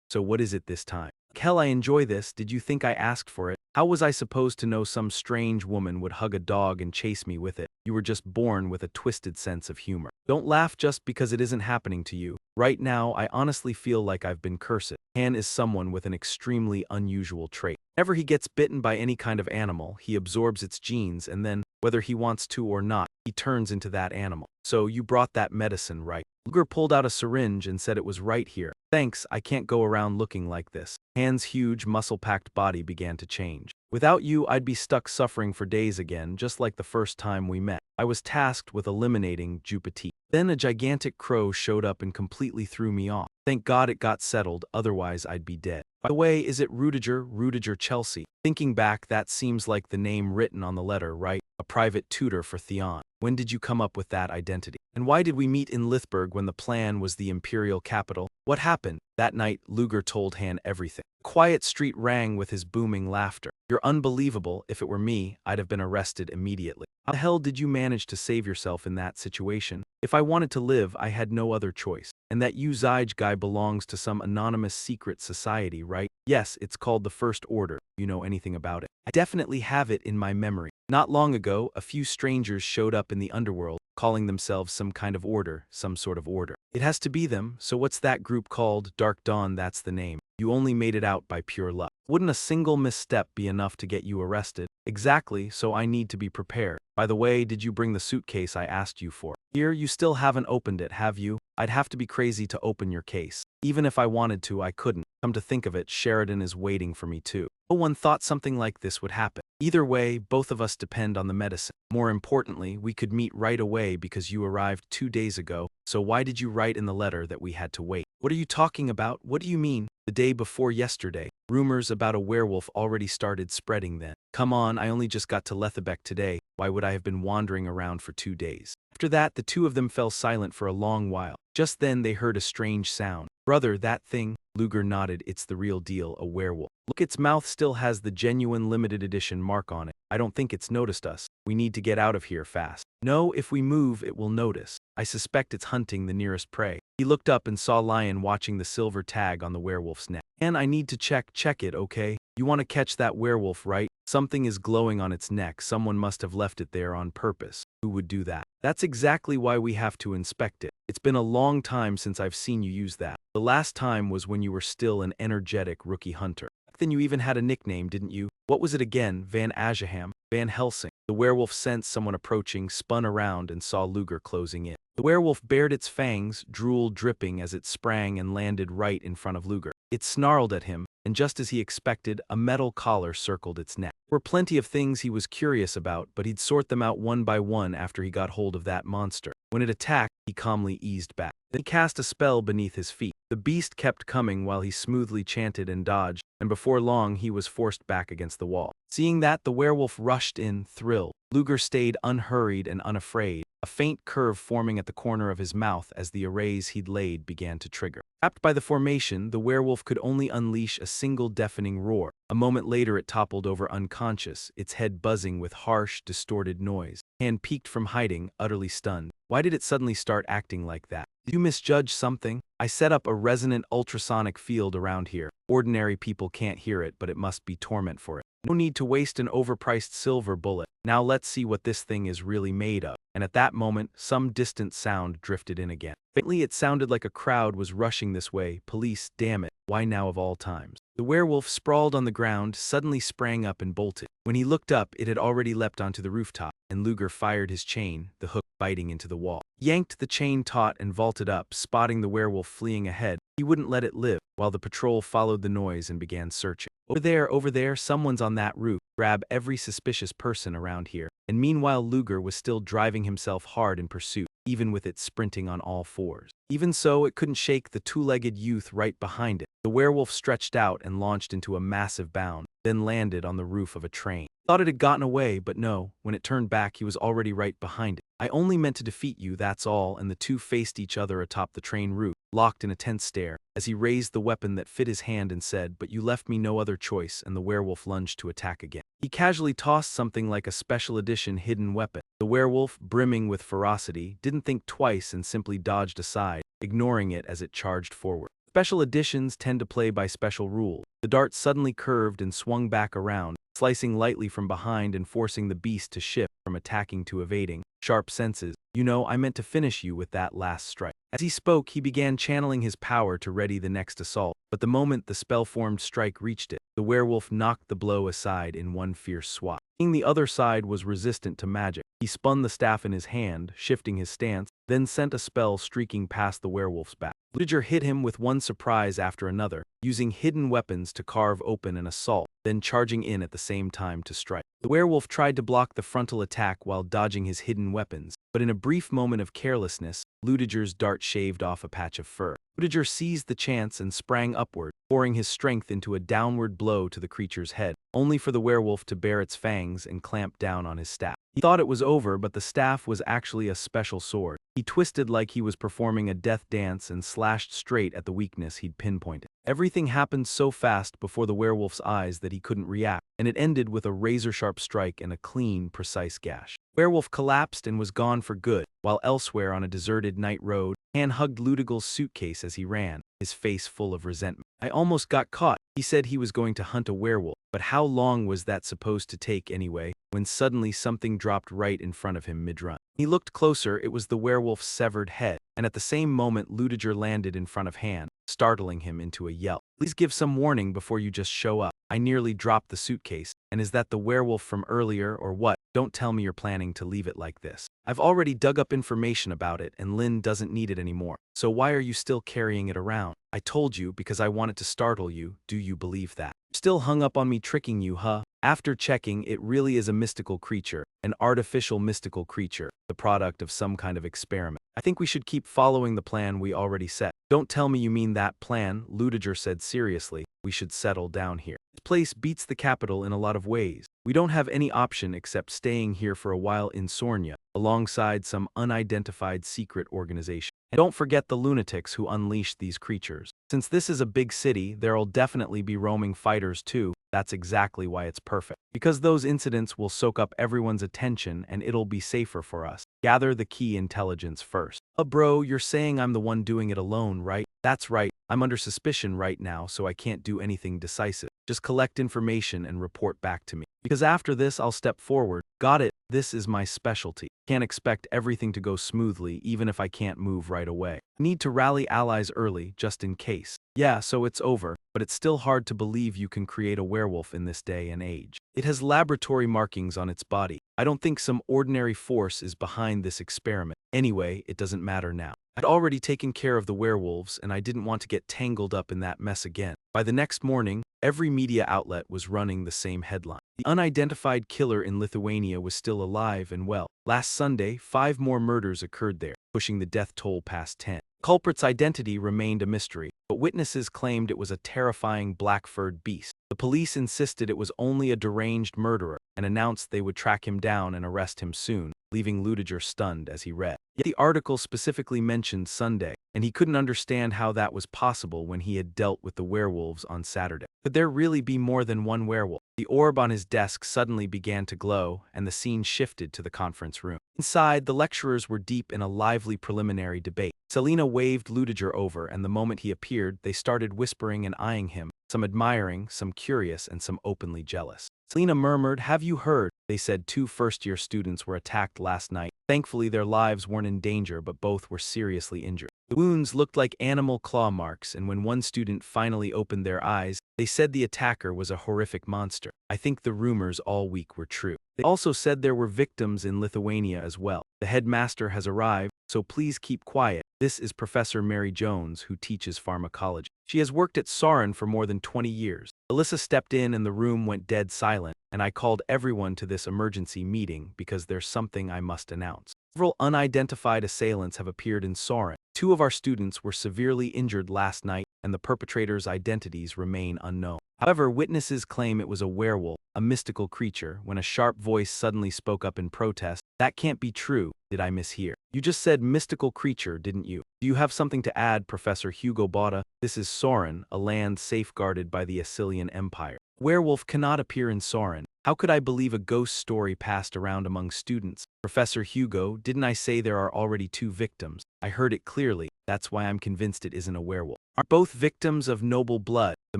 So what is it this time? Hell, I enjoy this. Did you think I asked for it? How was I supposed to know some strange woman would hug a dog and chase me with it? You were just born with a twisted sense of humor. Don't laugh just because it isn't happening to you. Right now, I honestly feel like I've been cursed. Han is someone with an extremely unusual trait. Whenever he gets bitten by any kind of animal, he absorbs its genes and then, whether he wants to or not, he turns into that animal. So you brought that medicine, right? Luger pulled out a syringe and said it was right here. Thanks, I can't go around looking like this. Han's huge, muscle-packed body began to change. Without you, I'd be stuck suffering for days again, just like the first time we met. I was tasked with eliminating Jupiter. Then a gigantic crow showed up and completely threw me off. Thank God it got settled, otherwise I'd be dead. By the way, is it Rudiger Chelsea? Thinking back, that seems like the name written on the letter, right? A private tutor for Theon. When did you come up with that identity? And why did we meet in Lithberg when the plan was the imperial capital? What happened? That night, Luger told Han everything. The quiet street rang with his booming laughter. You're unbelievable. If it were me, I'd have been arrested immediately. How the hell did you manage to save yourself in that situation? If I wanted to live, I had no other choice. And that you Zyge guy belongs to some anonymous secret society, right? Yes, it's called the First Order. You know anything about it? I definitely have it in my memory. Not long ago, a few strangers showed up in the underworld, calling themselves some kind of order, some sort of order. It has to be them, so what's that group called? Dark Dawn, that's the name. You only made it out by pure luck. Wouldn't a single misstep be enough to get you arrested? Exactly, so I need to be prepared. By the way, did you bring the suitcase I asked you for? Here, you still haven't opened it, have you? I'd have to be crazy to open your case. Even if I wanted to, I couldn't. Come to think of it, Sheridan is waiting for me too. No one thought something like this would happen. Either way, both of us depend on the medicine. More importantly, we could meet right away because you arrived 2 days ago, so why did you write in the letter that we had to wait? What are you talking about? What do you mean? The day before yesterday. Rumors about a werewolf already started spreading then. Come on, I only just got to Lethabeck today. Why would I have been wandering around for 2 days? After that, the two of them fell silent for a long while. Just then, they heard a strange sound. Brother, that thing? Luger nodded. It's the real deal, a werewolf. Look, its mouth still has the genuine limited edition mark on it. I don't think it's noticed us. We need to get out of here fast. No, if we move, it will notice. I suspect it's hunting the nearest prey. He looked up and saw Lion watching the silver tag on the werewolf's neck. And I need to check it, okay? You want to catch that werewolf, right? Something is glowing on its neck. Someone must have left it there on purpose. Who would do that? That's exactly why we have to inspect it. It's been a long time since I've seen you use that. The last time was when you were still an energetic rookie hunter. Back then you even had a nickname, didn't you? What was it again? Van Azeham? Van Helsing? The werewolf sensed someone approaching, spun around, and saw Luger closing in. The werewolf bared its fangs, drool dripping as it sprang and landed right in front of Luger. It snarled at him, and just as he expected, a metal collar circled its neck. There were plenty of things he was curious about, but he'd sort them out one by one after he got hold of that monster. When it attacked, he calmly eased back. Then he cast a spell beneath his feet. The beast kept coming while he smoothly chanted and dodged, and before long he was forced back against the wall. Seeing that, the werewolf rushed in, thrilled. Luger stayed unhurried and unafraid, a faint curve forming at the corner of his mouth as the arrays he'd laid began to trigger. Trapped by the formation, the werewolf could only unleash a single deafening roar. A moment later it toppled over unconscious, its head buzzing with harsh, distorted noise. Hand peeked from hiding, utterly stunned. Why did it suddenly start acting like that? Did you misjudge something? I set up a resonant ultrasonic field around here. Ordinary people can't hear it, but it must be torment for it. No need to waste an overpriced silver bullet. Now let's see what this thing is really made of. And at that moment, some distant sound drifted in again. Faintly, it sounded like a crowd was rushing this way. Police, damn it, why now of all times? The werewolf, sprawled on the ground, suddenly sprang up and bolted. When he looked up, it had already leapt onto the rooftop, and Luger fired his chain, the hook biting into the wall. Yanked the chain taut and vaulted up, spotting the werewolf fleeing ahead. He wouldn't let it live, while the patrol followed the noise and began searching. Over there, someone's on that roof. Grab every suspicious person around here. And meanwhile Luger was still driving himself hard in pursuit, even with it sprinting on all fours. Even so, it couldn't shake the two-legged youth right behind it. The werewolf stretched out and launched into a massive bound, then landed on the roof of a train. Thought it had gotten away, but no, when it turned back he was already right behind it. I only meant to defeat you, that's all, and the two faced each other atop the train roof, locked in a tense stare, as he raised the weapon that fit his hand and said, "But you left me no other choice," and the werewolf lunged to attack again. He casually tossed something like a special edition hidden weapon. The werewolf, brimming with ferocity, didn't think twice and simply dodged aside, ignoring it as it charged forward. Special editions tend to play by special rules. The dart suddenly curved and swung back around, slicing lightly from behind and forcing the beast to shift from attacking to evading. Sharp senses. You know, I meant to finish you with that last strike. As he spoke, he began channeling his power to ready the next assault, but the moment the spell-formed strike reached it, the werewolf knocked the blow aside in one fierce swat. Seeing the other side was resistant to magic, he spun the staff in his hand, shifting his stance, then sent a spell streaking past the werewolf's back. Luger hit him with one surprise after another, using hidden weapons to carve open an assault, then charging in at the same time to strike. The werewolf tried to block the frontal attack while dodging his hidden weapons, but in a brief moment of carelessness, Ludiger's dart shaved off a patch of fur. Ludiger seized the chance and sprang upward, pouring his strength into a downward blow to the creature's head, only for the werewolf to bare its fangs and clamp down on his staff. He thought it was over, but the staff was actually a special sword. He twisted like he was performing a death dance and slashed straight at the weakness he'd pinpointed. Everything happened so fast before the werewolf's eyes that he couldn't react, and it ended with a razor-sharp strike and a clean, precise gash. Werewolf collapsed and was gone for good, while elsewhere on a deserted night road, Han hugged Ludigel's suitcase as he ran, his face full of resentment. I almost got caught. He said he was going to hunt a werewolf, but how long was that supposed to take anyway, when suddenly something dropped right in front of him mid-run. He looked closer, it was the werewolf's severed head, and at the same moment Ludiger landed in front of Han, startling him into a yelp. Please give some warning before you just show up. I nearly dropped the suitcase. And is that the werewolf from earlier or what? Don't tell me you're planning to leave it like this. I've already dug up information about it and Lynn doesn't need it anymore. So why are you still carrying it around? I told you because I wanted to startle you. Do you believe that? Still hung up on me tricking you, huh? After checking, it really is a mystical creature, an artificial mystical creature, the product of some kind of experiment. I think we should keep following the plan we already set. Don't tell me you mean that plan, Ludiger said seriously. We should settle down here. This place beats the capital in a lot of ways. We don't have any option except staying here for a while in Sornia, alongside some unidentified secret organization. And don't forget the lunatics who unleashed these creatures. Since this is a big city, there'll definitely be roaming fighters too. That's exactly why it's perfect. Because those incidents will soak up everyone's attention and it'll be safer for us. Gather the key intelligence first. Bro, you're saying I'm the one doing it alone, right? That's right. I'm under suspicion right now, so I can't do anything decisive. Just collect information and report back to me. Because after this, I'll step forward. Got it. This is my specialty. Can't expect everything to go smoothly, even if I can't move right away. Need to rally allies early, just in case. Yeah, so it's over, but it's still hard to believe you can create a werewolf in this day and age. It has laboratory markings on its body. I don't think some ordinary force is behind this experiment. Anyway, it doesn't matter now. I'd already taken care of the werewolves, and I didn't want to get tangled up in that mess again. By the next morning, every media outlet was running the same headline. The unidentified killer in Lithuania was still alive and well. Last Sunday, 5 more murders occurred there, pushing the death toll past 10. Culprit's identity remained a mystery, but witnesses claimed it was a terrifying black-furred beast. The police insisted it was only a deranged murderer and announced they would track him down and arrest him soon, leaving Ludiger stunned as he read. Yet the article specifically mentioned Sunday, and he couldn't understand how that was possible when he had dealt with the werewolves on Saturday. Could there really be more than one werewolf? The orb on his desk suddenly began to glow, and the scene shifted to the conference room. Inside, the lecturers were deep in a lively preliminary debate. Selina waved Ludiger over, and the moment he appeared, they started whispering and eyeing him, some admiring, some curious, and some openly jealous. Selina murmured, "Have you heard?" They said 2 first-year students were attacked last night. Thankfully, their lives weren't in danger, but both were seriously injured. The wounds looked like animal claw marks, and when one student finally opened their eyes, they said the attacker was a horrific monster. I think the rumors all week were true. They also said there were victims in Lithuania as well. The headmaster has arrived, so please keep quiet. This is Professor Mary Jones, who teaches pharmacology. She has worked at Soren for more than 20 years. Alyssa stepped in and the room went dead silent, and I called everyone to this emergency meeting because there's something I must announce. Several unidentified assailants have appeared in Soren. 2 of our students were severely injured last night, and the perpetrators' identities remain unknown. However, witnesses claim it was a werewolf, a mystical creature, when a sharp voice suddenly spoke up in protest. That can't be true. Did I mishear? You just said mystical creature, didn't you? Do you have something to add, Professor Hugo Botta? This is Soren, a land safeguarded by the Assyrian Empire. Werewolf cannot appear in Soren. How could I believe a ghost story passed around among students? Professor Hugo, didn't I say there are already 2 victims? I heard it clearly. That's why I'm convinced it isn't a werewolf. Are both victims of noble blood? The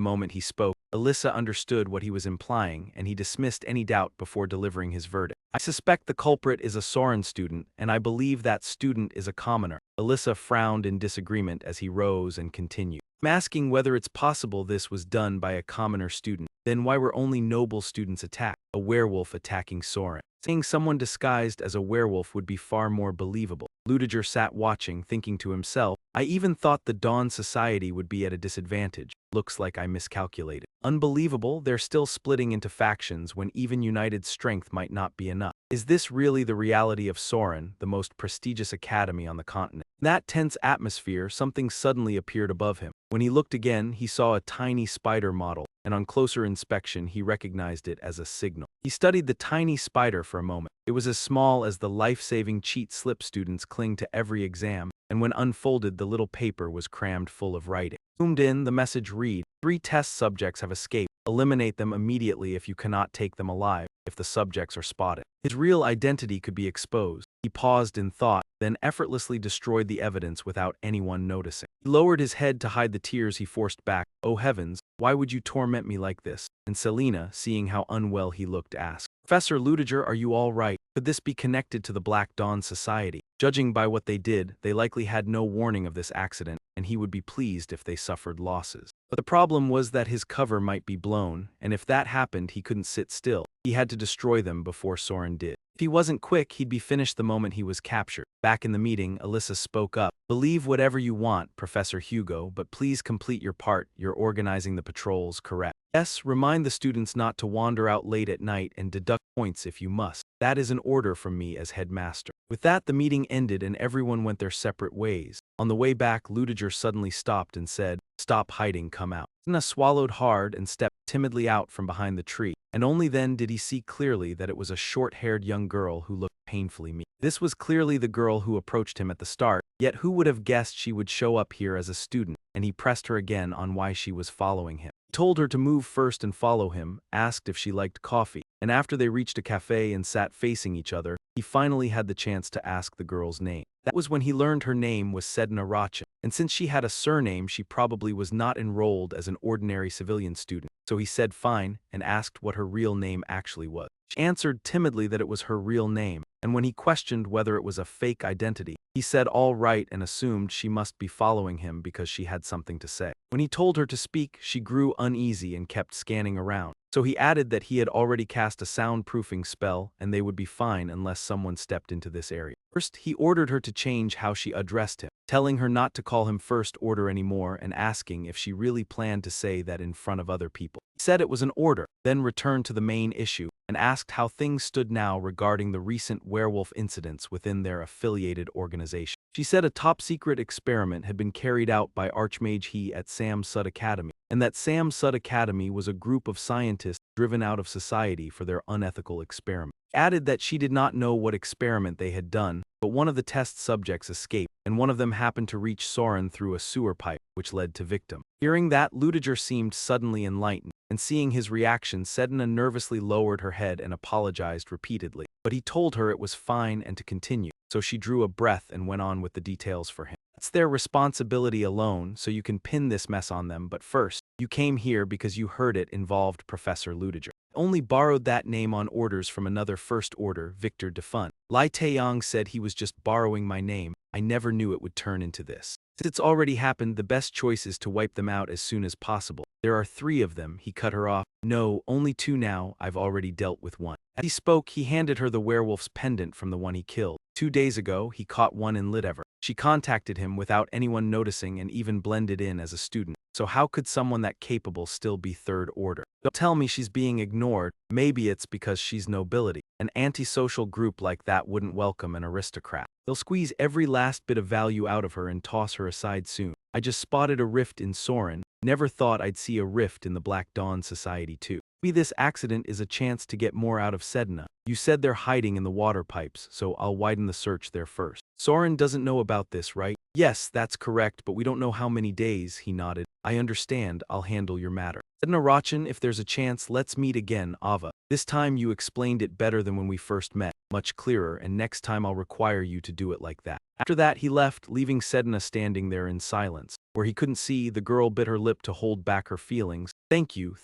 moment he spoke, Alyssa understood what he was implying, and he dismissed any doubt before delivering his verdict. I suspect the culprit is a Soren student, and I believe that student is a commoner. Alyssa frowned in disagreement as he rose and continued. I'm asking whether it's possible this was done by a commoner student. Then why were only noble students attacked? A werewolf attacking Soren. Saying someone disguised as a werewolf would be far more believable. Ludiger sat watching, thinking to himself, I even thought the Dawn Society would be at a disadvantage. Looks like I miscalculated. Unbelievable, they're still splitting into factions when even united strength might not be enough. Is this really the reality of Soren, the most prestigious academy on the continent? In that tense atmosphere, something suddenly appeared above him. When he looked again, he saw a tiny spider model, and on closer inspection, he recognized it as a signal. He studied the tiny spider for a moment. It was as small as the life-saving cheat slip students cling to every exam, and when unfolded, the little paper was crammed full of writing. Zoomed in, the message read, 3 test subjects have escaped. Eliminate them immediately if you cannot take them alive, if the subjects are spotted. His real identity could be exposed. He paused in thought, then effortlessly destroyed the evidence without anyone noticing. He lowered his head to hide the tears he forced back. Oh heavens, why would you torment me like this? And Selina, seeing how unwell he looked, asked, Professor Ludiger, are you all right? Could this be connected to the Black Dawn Society? Judging by what they did, they likely had no warning of this accident, and he would be pleased if they suffered losses. But the problem was that his cover might be blown, and if that happened, he couldn't sit still. He had to destroy them before Soren did. If he wasn't quick, he'd be finished the moment he was captured. Back in the meeting, Alyssa spoke up. Believe whatever you want, Professor Hugo, but please complete your part. You're organizing the patrols, correct? Yes, remind the students not to wander out late at night and deduct points if you must. That is an order from me as headmaster. With that, the meeting ended and everyone went their separate ways. On the way back, Ludiger suddenly stopped and said, Stop hiding, come out. Anna swallowed hard and stepped timidly out from behind the tree, and only then did he see clearly that it was a short-haired young girl who looked painfully meek. This was clearly the girl who approached him at the start, yet who would have guessed she would show up here as a student, and he pressed her again on why she was following him. He told her to move first and follow him, asked if she liked coffee, and after they reached a cafe and sat facing each other, he finally had the chance to ask the girl's name. That was when he learned her name was Sedna Rachin, and since she had a surname, she probably was not enrolled as an ordinary civilian student. So he said fine and asked what her real name actually was. She answered timidly that it was her real name, and when he questioned whether it was a fake identity, he said all right and assumed she must be following him because she had something to say. When he told her to speak, she grew uneasy and kept scanning around. So he added that he had already cast a soundproofing spell and they would be fine unless someone stepped into this area. First, he ordered her to change how she addressed him, telling her not to call him first order anymore and asking if she really planned to say that in front of other people. He said it was an order, then returned to the main issue and asked how things stood now regarding the recent werewolf incidents within their affiliated organization. She said a top-secret experiment had been carried out by Archmage He at Sam Sud Academy, and that Sam Sud Academy was a group of scientists driven out of society for their unethical experiment. Added that she did not know what experiment they had done, but one of the test subjects escaped, and one of them happened to reach Soren through a sewer pipe, which led to victim. Hearing that, Ludiger seemed suddenly enlightened, and seeing his reaction, Sedna nervously lowered her head and apologized repeatedly. But he told her it was fine and to continue, so she drew a breath and went on with the details for him. It's their responsibility alone, so you can pin this mess on them, but first, you came here because you heard it involved Professor Ludiger. Only borrowed that name on orders from another First Order, Victor Defun. Lai Taeyong said he was just borrowing my name. I never knew it would turn into this. Since it's already happened, the best choice is to wipe them out as soon as possible. There are 3 of them, he cut her off. No, only 2 now, I've already dealt with one. As he spoke, he handed her the werewolf's pendant from the one he killed. 2 days ago, he caught one in Lidever. She contacted him without anyone noticing and even blended in as a student. So how could someone that capable still be Third Order? Don't tell me she's being ignored. Maybe it's because she's nobility. An antisocial group like that wouldn't welcome an aristocrat. They'll squeeze every last bit of value out of her and toss her aside soon. I just spotted a rift in Soren. Never thought I'd see a rift in the Black Dawn Society too. Maybe this accident is a chance to get more out of Sedna. You said they're hiding in the water pipes, so I'll widen the search there first. Soren doesn't know about this, right? Yes, that's correct, but we don't know how many days, he nodded. I understand, I'll handle your matter. Sedna Rachan, if there's a chance, let's meet again, Ava. This time you explained it better than when we first met. Much clearer, and next time I'll require you to do it like that. After that, he left, leaving Sedna standing there in silence. Where he couldn't see, the girl bit her lip to hold back her feelings. Thank you,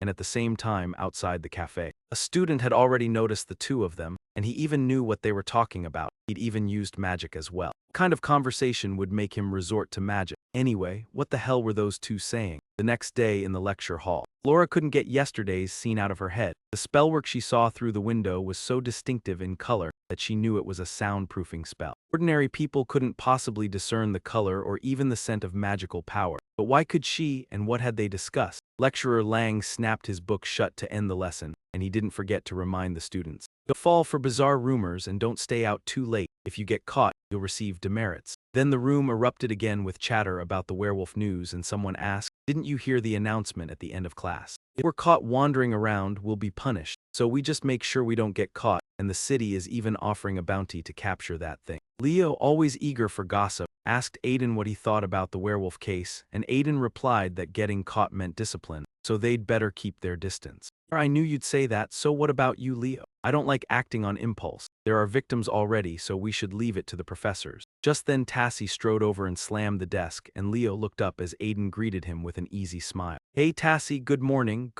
and at the same time outside the cafe. A student had already noticed the 2 of them, and he even knew what they were talking about. He'd even used magic as well. What kind of conversation would make him resort to magic? Anyway, what the hell were those 2 saying? The next day in the lecture hall, Laura couldn't get yesterday's scene out of her head. The spellwork she saw through the window was so distinctive in color that she knew it was a soundproofing spell. Ordinary people couldn't possibly discern the color or even the scent of magical power. But why could she, and what had they discussed? Lecturer Lang snapped his book shut to end the lesson, and he didn't forget to remind the students. Don't fall for bizarre rumors and don't stay out too late. If you get caught, you'll receive demerits. Then the room erupted again with chatter about the werewolf news, and someone asked, didn't you hear the announcement at the end of class? If we're caught wandering around, we'll be punished. So we just make sure we don't get caught, and the city is even offering a bounty to capture that thing. Leo, always eager for gossip, asked Aiden what he thought about the werewolf case, and Aiden replied that getting caught meant discipline, so they'd better keep their distance. I knew you'd say that, so what about you, Leo? I don't like acting on impulse. There are victims already, so we should leave it to the professors. Just then Tassie strode over and slammed the desk, and Leo looked up as Aiden greeted him with an easy smile. Hey Tassie, good morning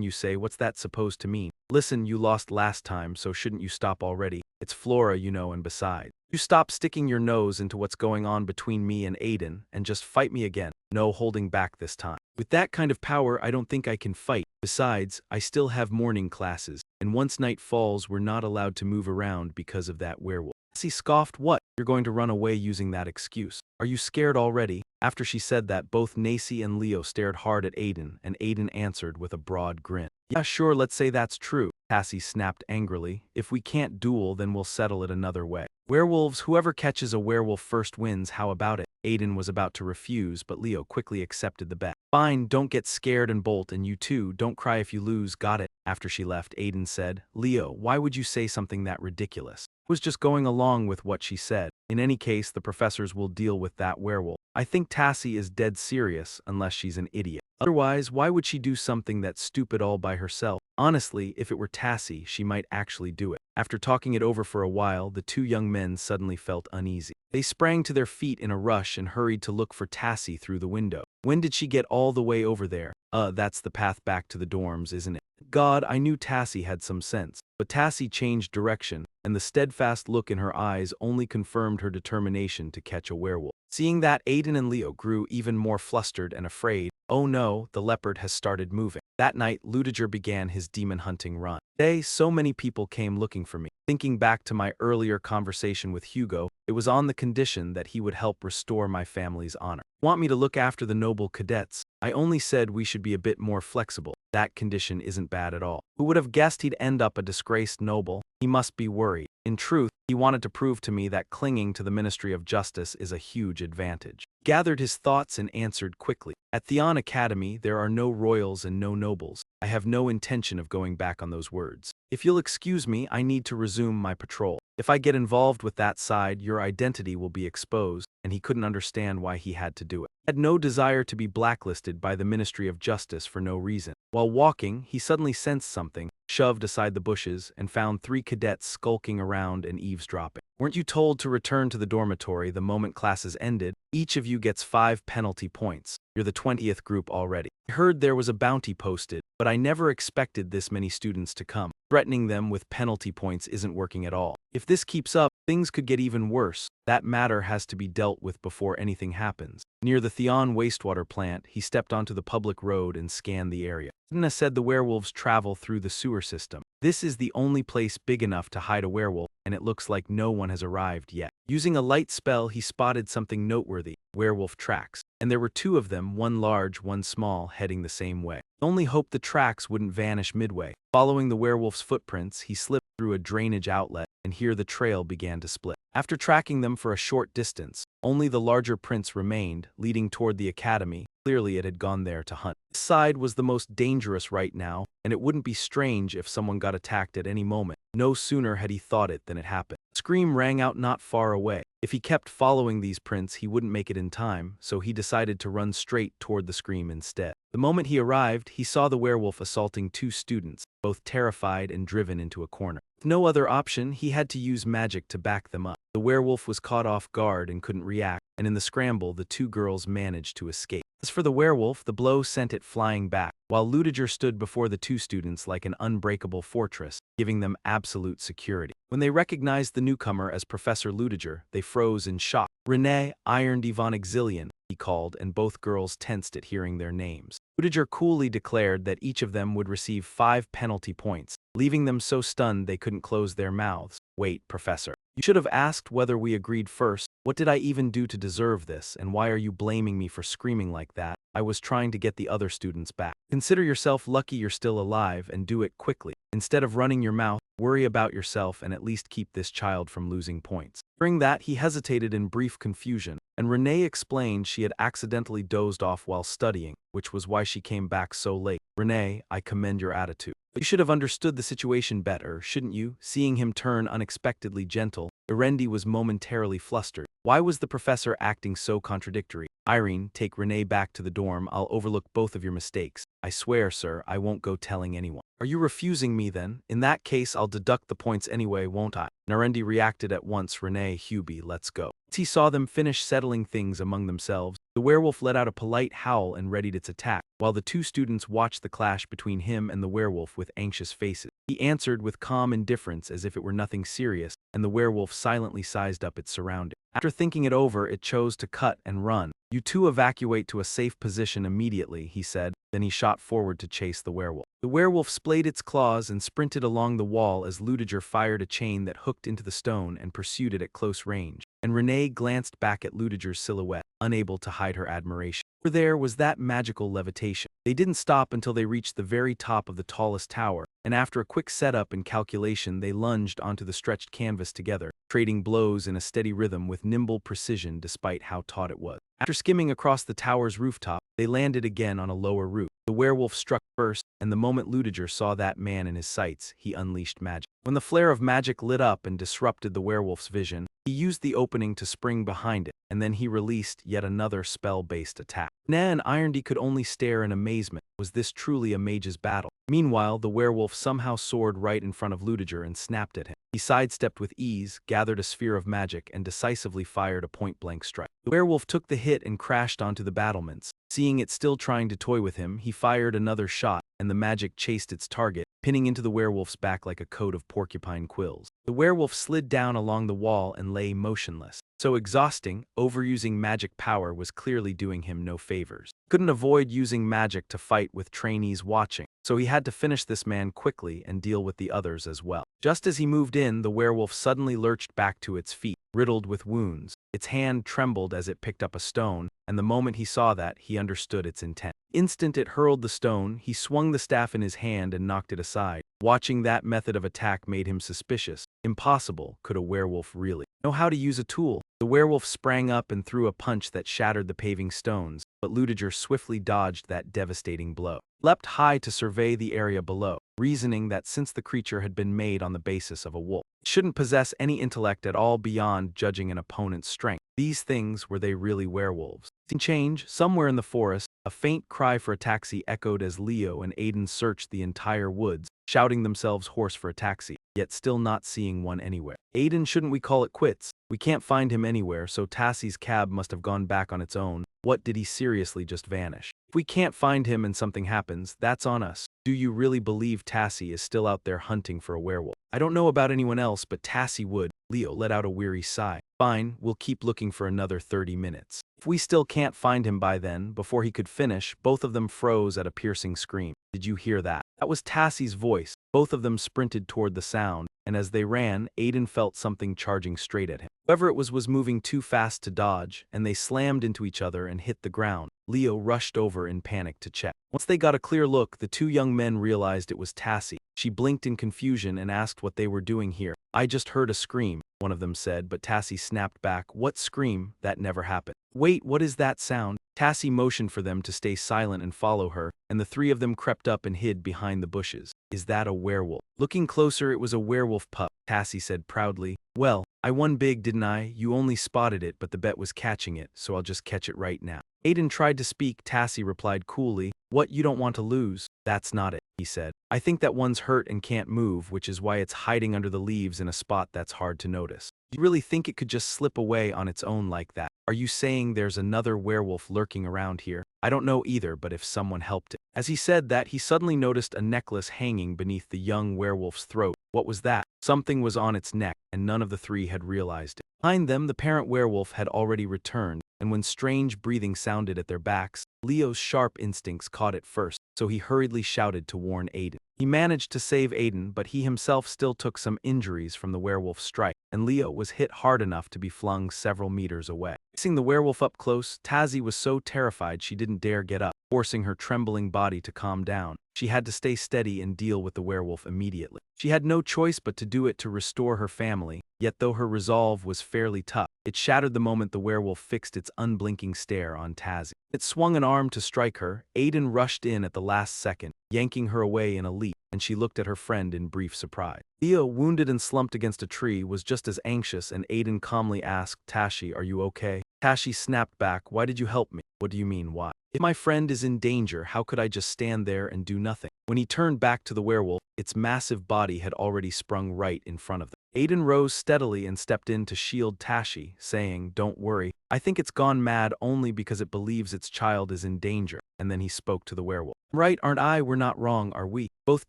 you say, what's that supposed to mean? Listen, you lost last time, so shouldn't you stop already? It's Flora, you know, and besides. You stop sticking your nose into what's going on between me and Aiden, and just fight me again. No holding back this time. With that kind of power, I don't think I can fight. Besides, I still have morning classes, and once night falls, we're not allowed to move around because of that werewolf. Tassie scoffed, what? You're going to run away using that excuse? Are you scared already? After she said that, both Nacy and Leo stared hard at Aiden, and Aiden answered with a broad grin. Yeah, sure, let's say that's true. Tassie snapped angrily. If we can't duel, then we'll settle it another way. Werewolves, whoever catches a werewolf first wins, how about it? Aiden was about to refuse, but Leo quickly accepted the bet. Fine, don't get scared and bolt, and you too, don't cry if you lose, got it? After she left, Aiden said, Leo, why would you say something that ridiculous? I was just going along with what she said. In any case, the professors will deal with that werewolf. I think Tassie is dead serious, unless she's an idiot. Otherwise, why would she do something that stupid all by herself? Honestly, if it were Tassie, she might actually do it. After talking it over for a while, the 2 young men suddenly felt uneasy. They sprang to their feet in a rush and hurried to look for Tassie through the window. When did she get all the way over there? That's the path back to the dorms, isn't it? God, I knew Tassie had some sense. But Tassie changed direction, and the steadfast look in her eyes only confirmed her determination to catch a werewolf. Seeing that, Aiden and Leo grew even more flustered and afraid. Oh no, the leopard has started moving. That night, Ludiger began his demon hunting run. Today, so many people came looking for me. Thinking back to my earlier conversation with Hugo, It was on the condition that he would help restore my family's honor. Want me to look after the noble cadets? I only said we should be a bit more flexible. That condition isn't bad at all. Who would have guessed he'd end up a disgraced noble? He must be worried. In truth, he wanted to prove to me that clinging to the Ministry of Justice is a huge advantage. Gathered his thoughts and answered quickly. At Theon Academy, there are no royals and no nobles. I have no intention of going back on those words. If you'll excuse me, I need to resume my patrol. If I get involved with that side, your identity will be exposed, and he couldn't understand why he had to do it. He had no desire to be blacklisted by the Ministry of Justice for no reason. While walking, he suddenly sensed something, shoved aside the bushes, and found 3 cadets skulking around and eavesdropping. Weren't you told to return to the dormitory the moment classes ended? Each of you gets 5 penalty points. You're the 20th group already. I heard there was a bounty posted, but I never expected this many students to come. Threatening them with penalty points isn't working at all. If this keeps up, things could get even worse. That matter has to be dealt with before anything happens. Near the Theon wastewater plant, he stepped onto the public road and scanned the area. Edna said the werewolves travel through the sewer system. This is the only place big enough to hide a werewolf, and it looks like no one has arrived yet. Using a light spell, he spotted something noteworthy: werewolf tracks. And there were 2 of them, one large, one small, heading the same way. Only hoped the tracks wouldn't vanish midway. Following the werewolf's footprints, he slipped through a drainage outlet, and here the trail began to split. After tracking them for a short distance, only the larger prints remained, leading toward the academy. Clearly it had gone there to hunt. This side was the most dangerous right now, and it wouldn't be strange if someone got attacked at any moment. No sooner had he thought it than it happened. A scream rang out not far away. If he kept following these prints, he wouldn't make it in time, so he decided to run straight toward the scream instead. The moment he arrived, he saw the werewolf assaulting 2 students, both terrified and driven into a corner. With no other option, he had to use magic to back them up. The werewolf was caught off guard and couldn't react, and in the scramble, the 2 girls managed to escape. As for the werewolf, the blow sent it flying back, while Ludiger stood before the 2 students like an unbreakable fortress, giving them absolute security. When they recognized the newcomer as Professor Ludiger, they froze in shock. "Renee, Iron Devon Exilian," he called, and both girls tensed at hearing their names. Ludiger coolly declared that each of them would receive 5 penalty points, leaving them so stunned they couldn't close their mouths. "Wait, Professor. You should have asked whether we agreed first. What did I even do to deserve this, and why are you blaming me for screaming like that? I was trying to get the other students back. Consider yourself lucky you're still alive, and do it quickly. Instead of running your mouth, worry about yourself and at least keep this child from losing points." During that, he hesitated in brief confusion, and Renee explained she had accidentally dozed off while studying, which was why she came back so late. "Renee, I commend your attitude. But you should have understood the situation better, shouldn't you?" Seeing him turn unexpectedly gentle, Irendi was momentarily flustered. Why was the professor acting so contradictory? "Irene, take Renee back to the dorm. I'll overlook both of your mistakes. I swear, sir, I won't go telling anyone." "Are you refusing me then? In that case, I'll deduct the points anyway, won't I?" Narendi reacted at once. "Renee, Hubie, let's go." As he saw them finish settling things among themselves, the werewolf let out a polite howl and readied its attack, while the 2 students watched the clash between him and the werewolf with anxious faces. He answered with calm indifference as if it were nothing serious, and the werewolf silently sized up its surroundings. After thinking it over, it chose to cut and run. "You 2 evacuate to a safe position immediately," he said. Then he shot forward to chase the werewolf. The werewolf splayed its claws and sprinted along the wall as Ludiger fired a chain that hooked into the stone and pursued it at close range. And Renee glanced back at Ludiger's silhouette, unable to hide her admiration. For there was that magical levitation. They didn't stop until they reached the very top of the tallest tower, and after a quick setup and calculation, they lunged onto the stretched canvas together, trading blows in a steady rhythm with nimble precision despite how taut it was. After skimming across the tower's rooftop, they landed again on a lower roof. The werewolf struck first, and the moment Ludiger saw that man in his sights, he unleashed magic. When the flare of magic lit up and disrupted the werewolf's vision, he used the opening to spring behind it, and then he released yet another spell-based attack. Renee and Irondy could only stare in amazement. Was this truly a mage's battle? Meanwhile, the werewolf somehow soared right in front of Ludiger and snapped at him. He sidestepped with ease, gathered a sphere of magic, and decisively fired a point-blank strike. The werewolf took the hit and crashed onto the battlements. Seeing it still trying to toy with him, he fired another shot, and the magic chased its target, pinning into the werewolf's back like a coat of porcupine quills. The werewolf slid down along the wall and lay motionless. So exhausting, overusing magic power was clearly doing him no favors. Couldn't avoid using magic to fight with trainees watching. so he had to finish this man quickly and deal with the others as well. Just as he moved in, the werewolf suddenly lurched back to its feet, riddled with wounds. Its hand trembled as it picked up a stone, and the moment he saw that, he understood its intent. Instant it hurled the stone, he swung the staff in his hand and knocked it aside. Watching that method of attack made him suspicious. Impossible, could a werewolf really know how to use a tool? The werewolf sprang up and threw a punch that shattered the paving stones, but Ludiger swiftly dodged that devastating blow. Leapt high to survey the area below, reasoning that since the creature had been made on the basis of a wolf, it shouldn't possess any intellect at all beyond judging an opponent's strength. These things, were they really werewolves? Change, somewhere in the forest, a faint cry for a taxi echoed as Leo and Aiden searched the entire woods, shouting themselves hoarse for a taxi, yet still not seeing one anywhere. Aiden, shouldn't we call it quits? We can't find him anywhere, so Tassie's cab must have gone back on its own. What, did he seriously just vanish? If we can't find him and something happens, that's on us. Do you really believe Tassie is still out there hunting for a werewolf? I don't know about anyone else, but Tassie would. Leo let out a weary sigh. Fine, we'll keep looking for another 30 minutes. If we still can't find him by then, before he could finish, both of them froze at a piercing scream. Did you hear that? That was Tassie's voice. Both of them sprinted toward the sound, and as they ran, Aiden felt something charging straight at him. Whoever it was moving too fast to dodge, and they slammed into each other and hit the ground. Leo rushed over in panic to check. Once they got a clear look, the two young men realized it was Tassie. She blinked in confusion and asked what they were doing here. I just heard a scream, one of them said, but Tassie snapped back. What scream? That never happened. Wait, what is that sound? Tassie motioned for them to stay silent and follow her, and the three of them crept up and hid behind the bushes. Is that a werewolf? Looking closer, it was a werewolf pup, Tassie said proudly. Well, I won big, didn't I? You only spotted it, but the bet was catching it, so I'll just catch it right now. Aiden tried to speak. Tassie replied coolly. What, you don't want to lose? That's not it, he said. I think that one's hurt and can't move, which is why it's hiding under the leaves in a spot that's hard to notice. You really think it could just slip away on its own like that? Are you saying there's another werewolf lurking around here? I don't know either, but if someone helped it. As he said that, he suddenly noticed a necklace hanging beneath the young werewolf's throat. What was that? Something was on its neck, and none of the three had realized it. Behind them, the parent werewolf had already returned, and when strange breathing sounded at their backs, Leo's sharp instincts caught it first, so he hurriedly shouted to warn Aiden. He managed to save Aiden, but he himself still took some injuries from the werewolf's strike, and Leo was hit hard enough to be flung several meters away. Seeing the werewolf up close, Tassie was so terrified she didn't dare get up, forcing her trembling body to calm down. She had to stay steady and deal with the werewolf immediately. She had no choice but to do it to restore her family, yet though her resolve was fairly tough, it shattered the moment the werewolf fixed its unblinking stare on Tassie. It swung an arm to strike her. Aiden rushed in at the last second, yanking her away in a leap, and she looked at her friend in brief surprise. Leo, wounded and slumped against a tree, was just as anxious, and Aiden calmly asked, Tashi, are you okay? Tashi snapped back, why did you help me? What do you mean, why? If my friend is in danger, how could I just stand there and do nothing? When he turned back to the werewolf, its massive body had already sprung right in front of them. Aiden rose steadily and stepped in to shield Tashi, saying, don't worry, I think it's gone mad only because it believes its child is in danger. And then he spoke to the werewolf. Right, aren't I? We're not wrong, are we? Both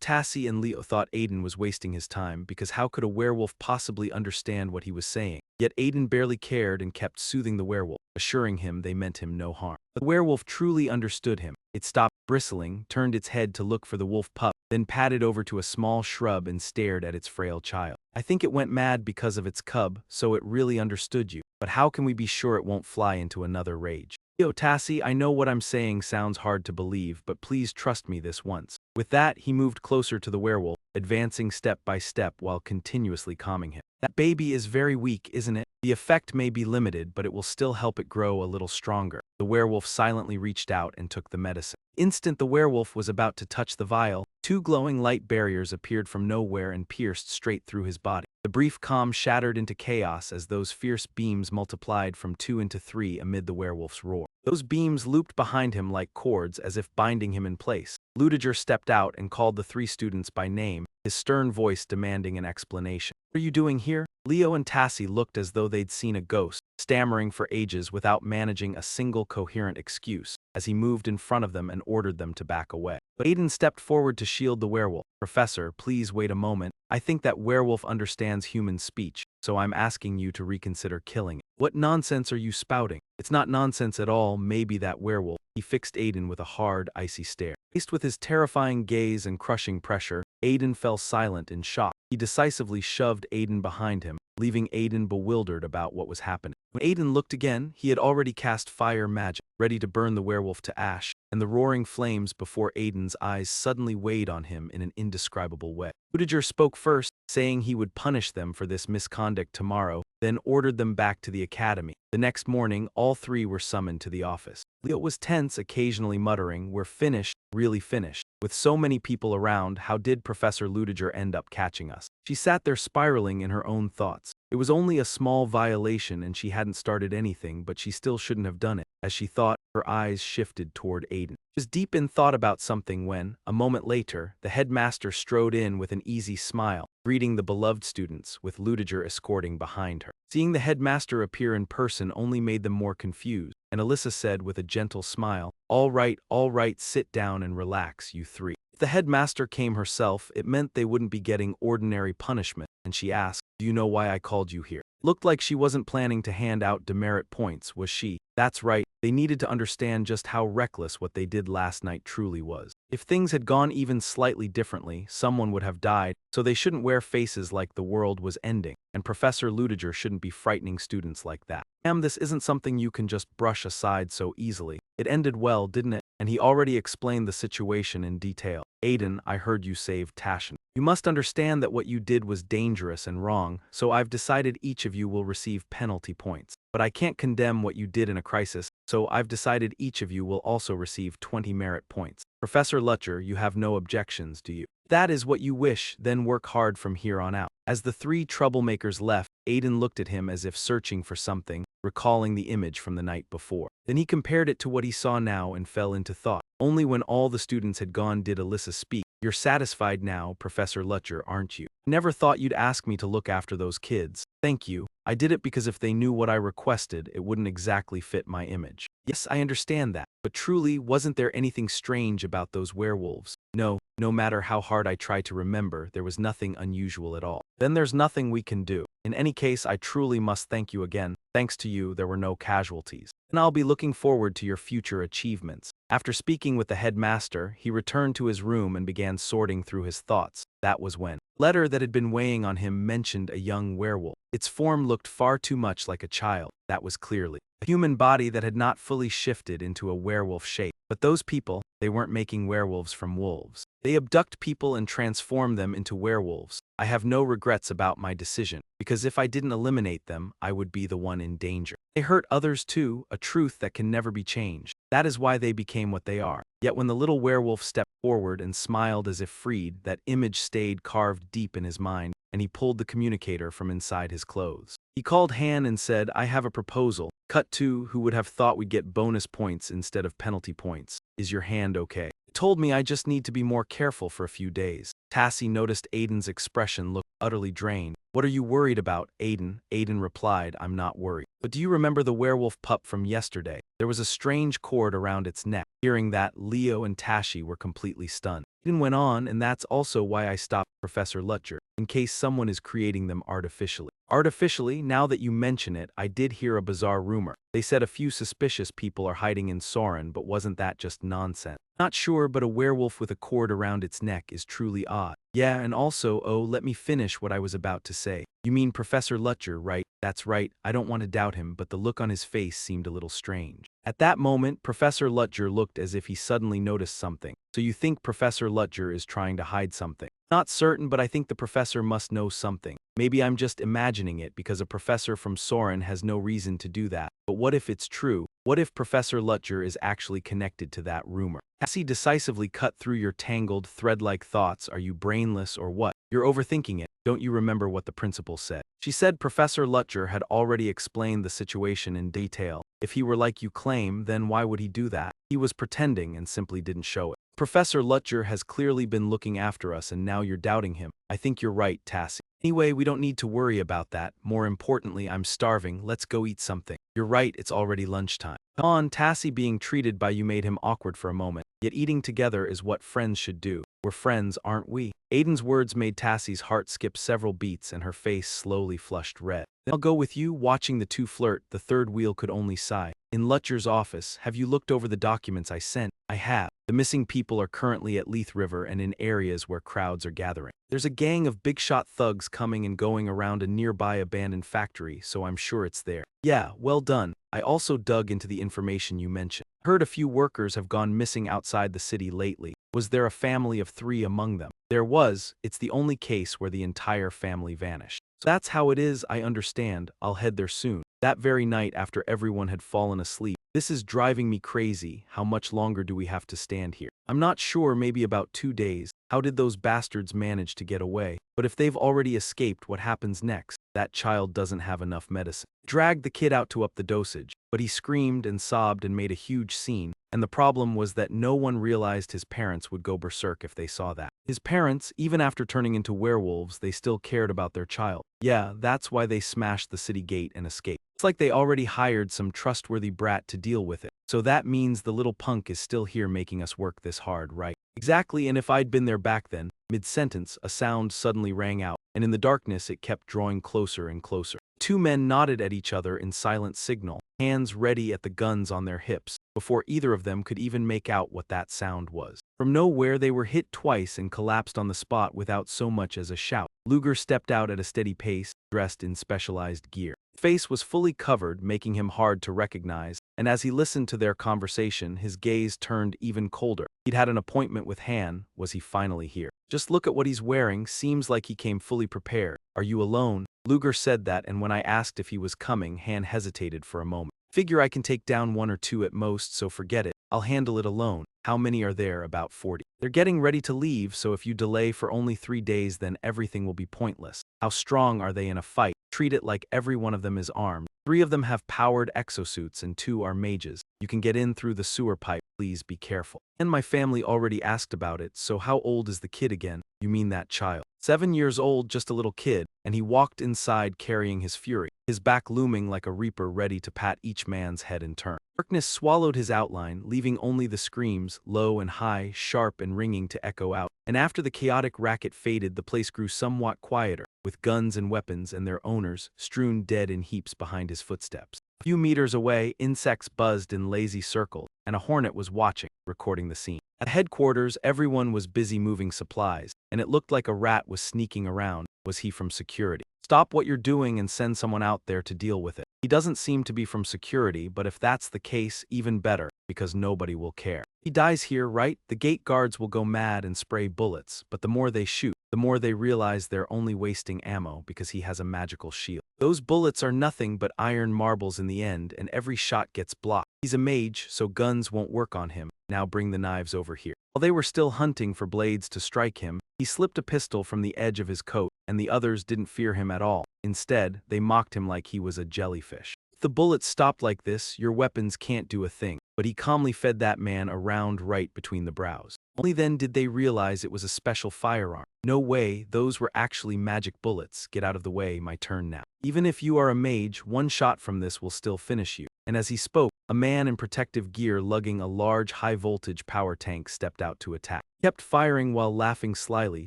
Tassie and Leo thought Aiden was wasting his time, because how could a werewolf possibly understand what he was saying? Yet Aiden barely cared and kept soothing the werewolf, assuring him they meant him no harm. The werewolf truly understood him. It stopped bristling, turned its head to look for the wolf pup, then padded over to a small shrub and stared at its frail child. I think it went mad because of its cub, so it really understood you. But how can we be sure it won't fly into another rage? Yo, Tassie, I know what I'm saying sounds hard to believe, but please trust me this once. With that, he moved closer to the werewolf, advancing step by step while continuously calming him. That baby is very weak, isn't it? The effect may be limited, but it will still help it grow a little stronger. The werewolf silently reached out and took the medicine. Instant the werewolf was about to touch the vial, two glowing light barriers appeared from nowhere and pierced straight through his body. The brief calm shattered into chaos as those fierce beams multiplied from 2 into 3 amid the werewolf's roar. Those beams looped behind him like cords as if binding him in place. Ludiger stepped out and called the three students by name, his stern voice demanding an explanation. What are you doing here? Leo and Tassie looked as though they'd seen a ghost, stammering for ages without managing a single coherent excuse, as he moved in front of them and ordered them to back away. But Aiden stepped forward to shield the werewolf. Professor, please wait a moment. I think that werewolf understands human speech, so I'm asking you to reconsider killing it. What nonsense are you spouting? It's not nonsense at all, maybe that werewolf. He fixed Aiden with a hard, icy stare. Faced with his terrifying gaze and crushing pressure, Aiden fell silent in shock. He decisively shoved Aiden behind him, leaving Aiden bewildered about what was happening. When Aiden looked again, he had already cast fire magic, ready to burn the werewolf to ash, and the roaring flames before Aiden's eyes suddenly weighed on him in an indescribable way. Ludiger spoke first, saying he would punish them for this misconduct tomorrow, then ordered them back to the academy. The next morning, all three were summoned to the office. Leo was tense, occasionally muttering, "We're finished, really finished. With so many people around, how did Professor Ludiger end up catching us?" She sat there spiraling in her own thoughts. It was only a small violation and she hadn't started anything, but she still shouldn't have done it. As she thought, her eyes shifted toward Aiden. She was deep in thought about something when, a moment later, the headmaster strode in with an easy smile, greeting the beloved students, with Ludiger escorting behind her. Seeing the headmaster appear in person only made them more confused, and Alyssa said with a gentle smile, all right, sit down and relax, you three." If the headmaster came herself, it meant they wouldn't be getting ordinary punishment, and she asked, "Do you know why I called you here?" Looked like she wasn't planning to hand out demerit points, was she? That's right, they needed to understand just how reckless what they did last night truly was. If things had gone even slightly differently, someone would have died, so they shouldn't wear faces like the world was ending, and Professor Ludiger shouldn't be frightening students like that. This isn't something you can just brush aside so easily. It ended well, didn't it? And he already explained the situation in detail. Aiden, I heard you saved Tashin. You must understand that what you did was dangerous and wrong, so I've decided each of you will receive penalty points. But I can't condemn what you did in a crisis, so I've decided each of you will also receive 20 merit points. Professor Lutcher, you have no objections, do you? That is what you wish, then work hard from here on out. As the three troublemakers left, Aiden looked at him as if searching for something, recalling the image from the night before. Then he compared it to what he saw now and fell into thought. Only when all the students had gone did Alyssa speak. You're satisfied now, Professor Lutcher, aren't you? Never thought you'd ask me to look after those kids. Thank you. I did it because if they knew what I requested, it wouldn't exactly fit my image. Yes, I understand that. But truly, wasn't there anything strange about those werewolves? No matter how hard I tried to remember, there was nothing unusual at all. Then there's nothing we can do. In any case, I truly must thank you again. Thanks to you, there were no casualties. And I'll be looking forward to your future achievements. After speaking with the headmaster, he returned to his room and began sorting through his thoughts. That was when a letter that had been weighing on him mentioned a young werewolf. Its form looked far too much like a child. That was clearly a human body that had not fully shifted into a werewolf shape. But those people, they weren't making werewolves from wolves. They abduct people and transform them into werewolves. I have no regrets about my decision, because if I didn't eliminate them, I would be the one in danger. They hurt others too, a truth that can never be changed. That is why they became what they are. Yet when the little werewolf stepped forward and smiled as if freed, that image stayed carved deep in his mind, and he pulled the communicator from inside his clothes. He called Han and said, I have a proposal. Cut to, who would have thought we'd get bonus points instead of penalty points. Is your hand okay? It told me I just need to be more careful for a few days. Tassie noticed Aiden's expression looked utterly drained. What are you worried about, Aiden? Aiden replied, I'm not worried. But do you remember the werewolf pup from yesterday? There was a strange cord around its neck. Hearing that, Leo and Tashi were completely stunned. Aiden went on, and that's also why I stopped Professor Lutcher, in case someone is creating them artificially. Artificially, now that you mention it, I did hear a bizarre rumor. They said a few suspicious people are hiding in Soren, but wasn't that just nonsense? Not sure, but a werewolf with a cord around its neck is truly odd. Yeah, and also, let me finish what I was about to say. You mean Professor Lutcher, right? That's right, I don't want to doubt him, but the look on his face seemed a little strange. At that moment, Professor Lutcher looked as if he suddenly noticed something. So you think Professor Lutcher is trying to hide something? Not certain, but I think the professor must know something. Maybe I'm just imagining it because a professor from Soren has no reason to do that. But what if it's true? What if Professor Lutcher is actually connected to that rumor? Cassie decisively cut through your tangled, thread-like thoughts. Are you brainless or what? You're overthinking it. Don't you remember what the principal said? She said Professor Lutcher had already explained the situation in detail. If he were like you claim, then why would he do that? He was pretending and simply didn't show it. Professor Lutcher has clearly been looking after us and now you're doubting him. I think you're right, Tassie. Anyway, we don't need to worry about that. More importantly, I'm starving. Let's go eat something. You're right, it's already lunchtime. Come on, Tassie being treated by you made him awkward for a moment. Yet eating together is what friends should do. We're friends, aren't we? Aiden's words made Tassie's heart skip several beats and her face slowly flushed red. Then I'll go with you. Watching the two flirt, the third wheel could only sigh. In Lutcher's office, have you looked over the documents I sent? I have. The missing people are currently at Leith River and in areas where crowds are gathering. There's a gang of big-shot thugs coming and going around a nearby abandoned factory, so I'm sure it's there. Yeah, well done. I also dug into the information you mentioned. Heard a few workers have gone missing outside the city lately. Was there a family of 3 among them? There was. It's the only case where the entire family vanished. So that's how it is, I understand. I'll head there soon. That very night after everyone had fallen asleep. This is driving me crazy. How much longer do we have to stand here? I'm not sure, maybe about 2 days. How did those bastards manage to get away? But if they've already escaped, what happens next? That child doesn't have enough medicine. Dragged the kid out to up the dosage, but he screamed and sobbed and made a huge scene. And the problem was that no one realized his parents would go berserk if they saw that. His parents, even after turning into werewolves, they still cared about their child. Yeah, that's why they smashed the city gate and escaped. It's like they already hired some trustworthy brat to deal with it. So that means the little punk is still here making us work this hard, right? Exactly, and if I'd been there back then, mid-sentence, a sound suddenly rang out, and in the darkness it kept drawing closer and closer. 2 men nodded at each other in silent signal, hands ready at the guns on their hips, before either of them could even make out what that sound was. From nowhere they were hit twice and collapsed on the spot without so much as a shout. Luger stepped out at a steady pace, dressed in specialized gear. His face was fully covered, making him hard to recognize, and as he listened to their conversation, his gaze turned even colder. He'd had an appointment with Han. Was he finally here? Just look at what he's wearing, seems like he came fully prepared. Are you alone? Luger said that, and when I asked if he was coming, Han hesitated for a moment. Figure I can take down 1 or 2 at most, so forget it. I'll handle it alone. How many are there? About 40. They're getting ready to leave, so if you delay for only 3 days, then everything will be pointless. How strong are they in a fight? Treat it like every one of them is armed. 3 of them have powered exosuits and 2 are mages. You can get in through the sewer pipe. Please be careful. And my family already asked about it, so how old is the kid again? You mean that child? 7 years old, just a little kid, and he walked inside carrying his fury, his back looming like a reaper ready to pat each man's head in turn. Darkness swallowed his outline, leaving only the screams, low and high, sharp and ringing, to echo out. And after the chaotic racket faded, the place grew somewhat quieter, with guns and weapons and their owners strewn dead in heaps behind his footsteps. A few meters away, insects buzzed in lazy circles, and a hornet was watching, recording the scene. At headquarters, everyone was busy moving supplies, and it looked like a rat was sneaking around. Was he from security? Stop what you're doing and send someone out there to deal with it. He doesn't seem to be from security, but if that's the case, even better, because nobody will care. He dies here, right? The gate guards will go mad and spray bullets, but the more they shoot, the more they realize they're only wasting ammo because he has a magical shield. Those bullets are nothing but iron marbles in the end, and every shot gets blocked. He's a mage, so guns won't work on him. Now bring the knives over here. While they were still hunting for blades to strike him, he slipped a pistol from the edge of his coat, and the others didn't fear him at all. Instead, they mocked him like he was a jellyfish. If the bullets stopped like this, your weapons can't do a thing. But he calmly fed that man a round right between the brows. Only then did they realize it was a special firearm. No way, those were actually magic bullets. Get out of the way, my turn now. Even if you are a mage, 1 shot from this will still finish you. And as he spoke, a man in protective gear lugging a large high-voltage power tank stepped out to attack. He kept firing while laughing slyly,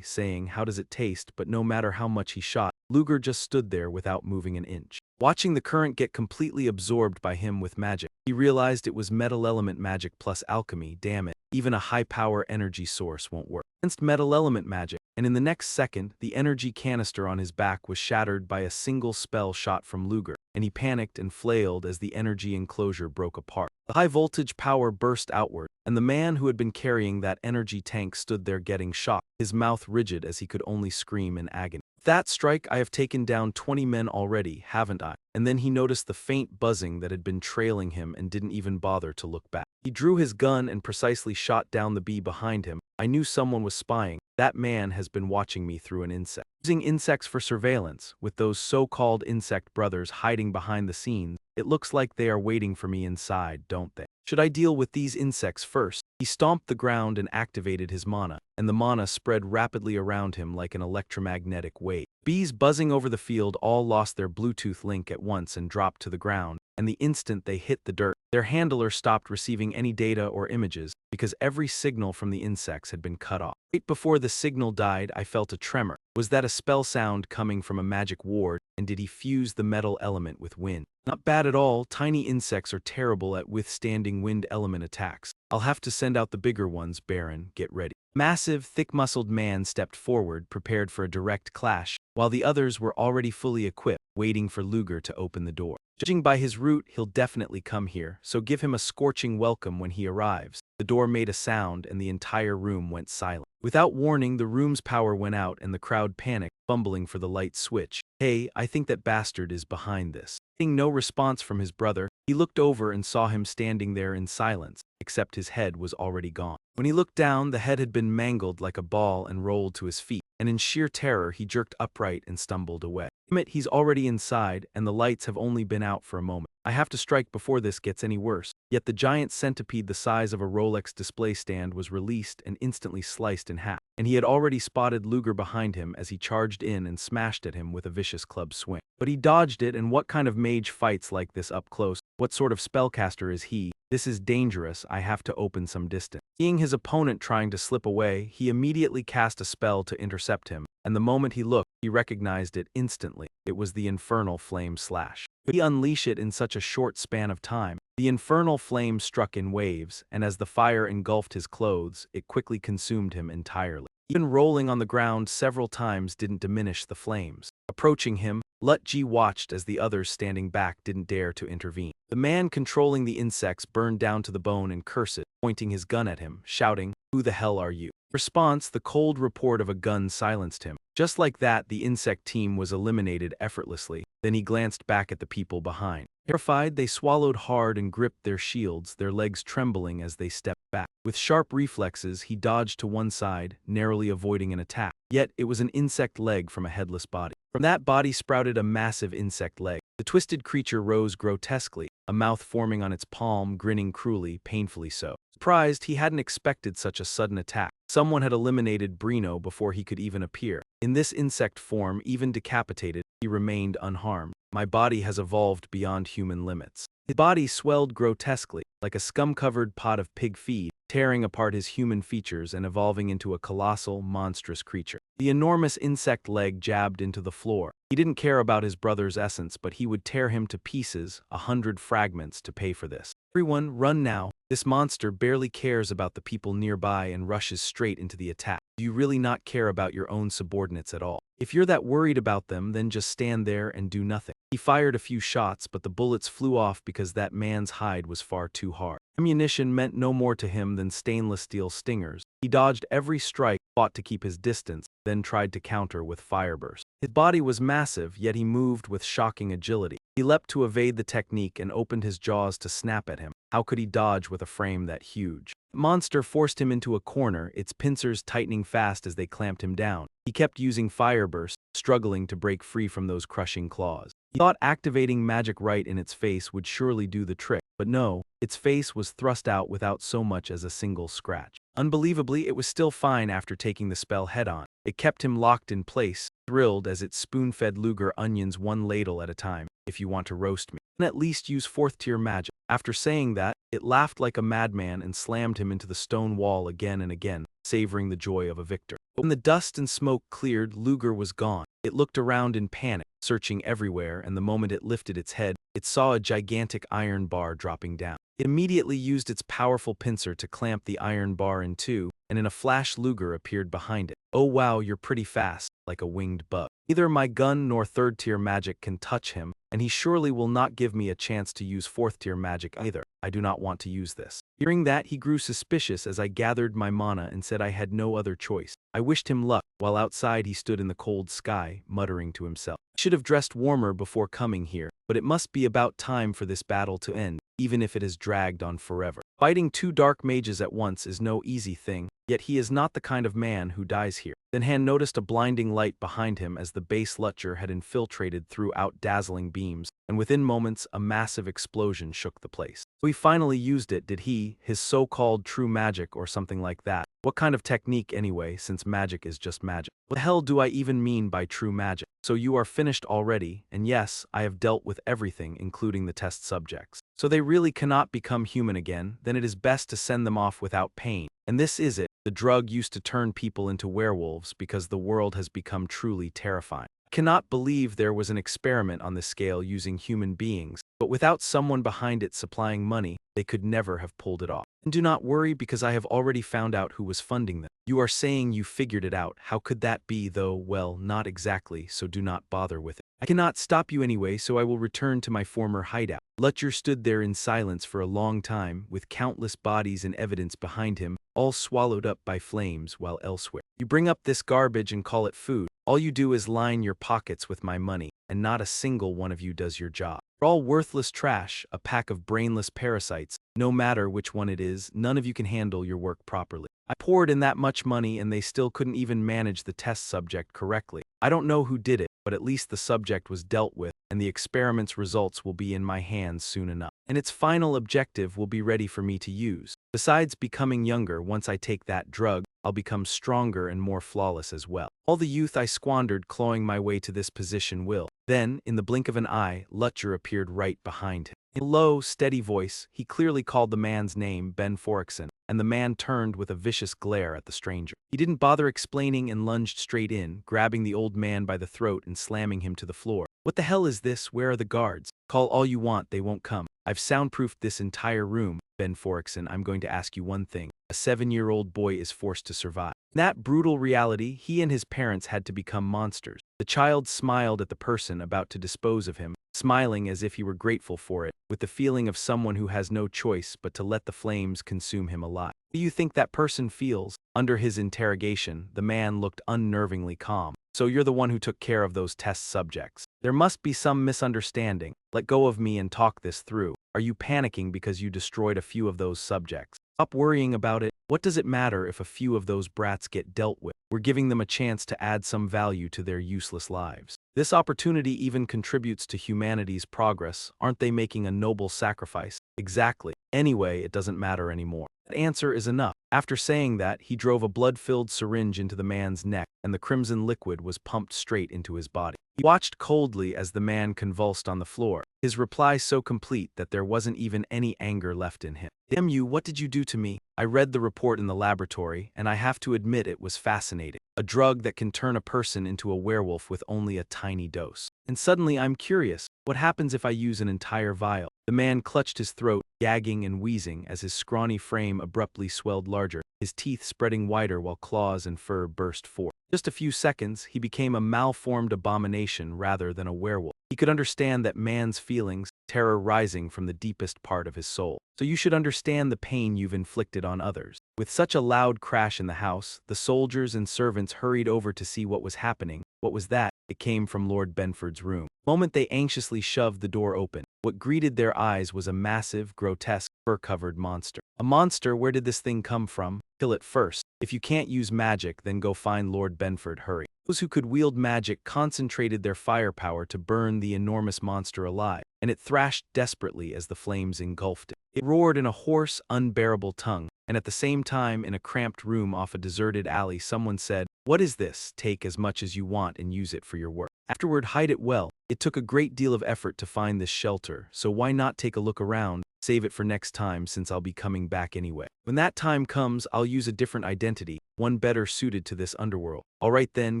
saying, "How does it taste?" But no matter how much he shot, Luger just stood there without moving an inch. Watching the current get completely absorbed by him with magic, he realized it was metal element magic plus alchemy. Damn it, even a high-power energy source won't work against metal element magic. And in the next second, the energy canister on his back was shattered by a single spell shot from Luger, and he panicked and flailed as the energy enclosure broke apart. The high-voltage power burst outward, and the man who had been carrying that energy tank stood there getting shocked, his mouth rigid as he could only scream in agony. With that strike, I have taken down 20 men already, haven't I? And then he noticed the faint buzzing that had been trailing him and didn't even bother to look back. He drew his gun and precisely shot down the bee behind him. I knew someone was spying. That man has been watching me through an insect. Using insects for surveillance, with those so-called insect brothers hiding behind the scenes, it looks like they are waiting for me inside, don't they? Should I deal with these insects first? He stomped the ground and activated his mana, and the mana spread rapidly around him like an electromagnetic wave. Bees buzzing over the field all lost their Bluetooth link at once and dropped to the ground, and the instant they hit the dirt, their handler stopped receiving any data or images because every signal from the insects had been cut off. Right before the signal died, I felt a tremor. Was that a spell sound coming from a magic ward, and did he fuse the metal element with wind? Not bad at all. Tiny insects are terrible at withstanding wind element attacks. I'll have to send out the bigger ones, Baron. Get ready. Massive, thick-muscled man stepped forward, prepared for a direct clash, while the others were already fully equipped, waiting for Luger to open the door. Judging by his route, he'll definitely come here, so give him a scorching welcome when he arrives. The door made a sound, and the entire room went silent. Without warning, the room's power went out, and the crowd panicked, fumbling for the light switch. Hey, I think that bastard is behind this. Getting no response from his brother, he looked over and saw him standing there in silence, except his head was already gone. When he looked down, the head had been mangled like a ball and rolled to his feet, and in sheer terror he jerked upright and stumbled away. Damn it, he's already inside, and the lights have only been out for a moment. I have to strike before this gets any worse. Yet the giant centipede the size of a Rolex display stand was released and instantly sliced in half, and he had already spotted Luger behind him as he charged in and smashed at him with a vicious club swing. But he dodged it, and what kind of mage fights like this up close? What sort of spellcaster is he? This is dangerous. I have to open some distance. Seeing his opponent trying to slip away, he immediately cast a spell to intercept him, and the moment he looked, he recognized it instantly. It was the infernal flame slash. Could he unleash it in such a short span of time? The infernal flame struck in waves, and as the fire engulfed his clothes, it quickly consumed him entirely. Even rolling on the ground several times didn't diminish the flames. Approaching him, Lutji watched as the others standing back didn't dare to intervene. The man controlling the insects burned down to the bone and cursed, pointing his gun at him, shouting, "Who the hell are you?" In response, the cold report of a gun silenced him. Just like that, the insect team was eliminated effortlessly. Then he glanced back at the people behind. Terrified, they swallowed hard and gripped their shields, their legs trembling as they stepped back. With sharp reflexes, he dodged to one side, narrowly avoiding an attack. Yet, it was an insect leg from a headless body. From that body sprouted a massive insect leg. The twisted creature rose grotesquely, a mouth forming on its palm, grinning cruelly, painfully so. Surprised, he hadn't expected such a sudden attack. Someone had eliminated Brino before he could even appear. In this insect form, even decapitated, he remained unharmed. My body has evolved beyond human limits. His body swelled grotesquely, like a scum-covered pot of pig feed, tearing apart his human features and evolving into a colossal, monstrous creature. The enormous insect leg jabbed into the floor. He didn't care about his brother's essence, but he would tear him to pieces, 100 fragments, to pay for this. Everyone, run now. This monster barely cares about the people nearby and rushes straight into the attack. Do you really not care about your own subordinates at all? If you're that worried about them, then just stand there and do nothing. He fired a few shots, but the bullets flew off because that man's hide was far too hard. Ammunition meant no more to him than stainless steel stingers. He dodged every strike, fought to keep his distance, then tried to counter with firebursts. His body was massive, yet he moved with shocking agility. He leapt to evade the technique and opened his jaws to snap at him. How could he dodge with a frame that huge? The monster forced him into a corner, its pincers tightening fast as they clamped him down. He kept using firebursts, struggling to break free from those crushing claws. He thought activating magic right in its face would surely do the trick, but no, its face was thrust out without so much as a single scratch. Unbelievably, it was still fine after taking the spell head-on. It kept him locked in place, thrilled as it spoon-fed Luger onions one ladle at a time. If you want to roast me, then at least use 4th tier magic. After saying that, it laughed like a madman and slammed him into the stone wall again and again, savoring the joy of a victor. But when the dust and smoke cleared, Luger was gone. It looked around in panic, searching everywhere, and the moment it lifted its head, it saw a gigantic iron bar dropping down. It immediately used its powerful pincer to clamp the iron bar in two, and in a flash Luger appeared behind it. Oh wow, you're pretty fast, like a winged bug. Neither my gun nor 3rd tier magic can touch him, and he surely will not give me a chance to use 4th tier magic either. I do not want to use this. Hearing that, he grew suspicious as I gathered my mana and said I had no other choice. I wished him luck, while outside he stood in the cold sky, muttering to himself. I should have dressed warmer before coming here, but it must be about time for this battle to end, even if it has dragged on forever. Fighting 2 dark mages at once is no easy thing, yet he is not the kind of man who dies here. Then Han noticed a blinding light behind him as the base Lutcher had infiltrated throughout dazzling beams, and within moments a massive explosion shook the place. So he finally used it, did he, his so-called true magic or something like that? What kind of technique anyway, since magic is just magic? What the hell do I even mean by true magic? So you are finished already, and yes, I have dealt with everything including the test subjects. So they really cannot become human again, then it is best to send them off without pain. And this is it. The drug used to turn people into werewolves because the world has become truly terrifying. I cannot believe there was an experiment on this scale using human beings, but without someone behind it supplying money, they could never have pulled it off. And do not worry because I have already found out who was funding them. You are saying you figured it out. How could that be though? Well, not exactly, so do not bother with it. I cannot stop you anyway, so I will return to my former hideout. Lutcher stood there in silence for a long time, with countless bodies and evidence behind him, all swallowed up by flames, while elsewhere. You bring up this garbage and call it food. All you do is line your pockets with my money, and not a single one of you does your job. You're all worthless trash, a pack of brainless parasites. No matter which one it is, none of you can handle your work properly. I poured in that much money and they still couldn't even manage the test subject correctly. I don't know who did it, but at least the subject was dealt with, and the experiment's results will be in my hands soon enough. And its final objective will be ready for me to use. Besides becoming younger, once I take that drug, I'll become stronger and more flawless as well. All the youth I squandered clawing my way to this position will. Then, in the blink of an eye, Lutcher appeared right behind him. In a low, steady voice, he clearly called the man's name, Ben Forikson, and the man turned with a vicious glare at the stranger. He didn't bother explaining and lunged straight in, grabbing the old man by the throat and slamming him to the floor. What the hell is this? Where are the guards? Call all you want, they won't come. I've soundproofed this entire room. Ben Forikson, I'm going to ask you one thing. A 7-year-old boy is forced to survive. In that brutal reality, he and his parents had to become monsters. The child smiled at the person about to dispose of him, smiling as if he were grateful for it, with the feeling of someone who has no choice but to let the flames consume him alive. What do you think that person feels? Under his interrogation, the man looked unnervingly calm. So you're the one who took care of those test subjects. There must be some misunderstanding. Let go of me and talk this through. Are you panicking because you destroyed a few of those subjects? Stop worrying about it. What does it matter if a few of those brats get dealt with? We're giving them a chance to add some value to their useless lives. This opportunity even contributes to humanity's progress. Aren't they making a noble sacrifice? Exactly. Anyway, it doesn't matter anymore. That answer is enough. After saying that, he drove a blood-filled syringe into the man's neck, and the crimson liquid was pumped straight into his body. He watched coldly as the man convulsed on the floor, his reply so complete that there wasn't even any anger left in him. Damn you, what did you do to me? I read the report in the laboratory, and I have to admit it was fascinating. A drug that can turn a person into a werewolf with only a tiny dose. And suddenly I'm curious, what happens if I use an entire vial? The man clutched his throat, gagging and wheezing as his scrawny frame abruptly swelled larger, his teeth spreading wider while claws and fur burst forth. Just a few seconds, he became a malformed abomination rather than a werewolf. He could understand that man's feelings, terror rising from the deepest part of his soul. So you should understand the pain you've inflicted on others. With such a loud crash in the house, the soldiers and servants hurried over to see what was happening. What was that? It came from Lord Benford's room. The moment they anxiously shoved the door open, what greeted their eyes was a massive, grotesque, fur-covered monster. A monster? Where did this thing come from? Kill it first. If you can't use magic, then go find Lord Benford, hurry. Those who could wield magic concentrated their firepower to burn the enormous monster alive, and it thrashed desperately as the flames engulfed it. It roared in a hoarse, unbearable tongue, and at the same time, in a cramped room off a deserted alley, someone said, "What is this? Take as much as you want and use it for your work. Afterward, hide it well. It took a great deal of effort to find this shelter, so why not take a look around? Save it for next time since I'll be coming back anyway. When that time comes, I'll use a different identity, one better suited to this underworld. Alright then,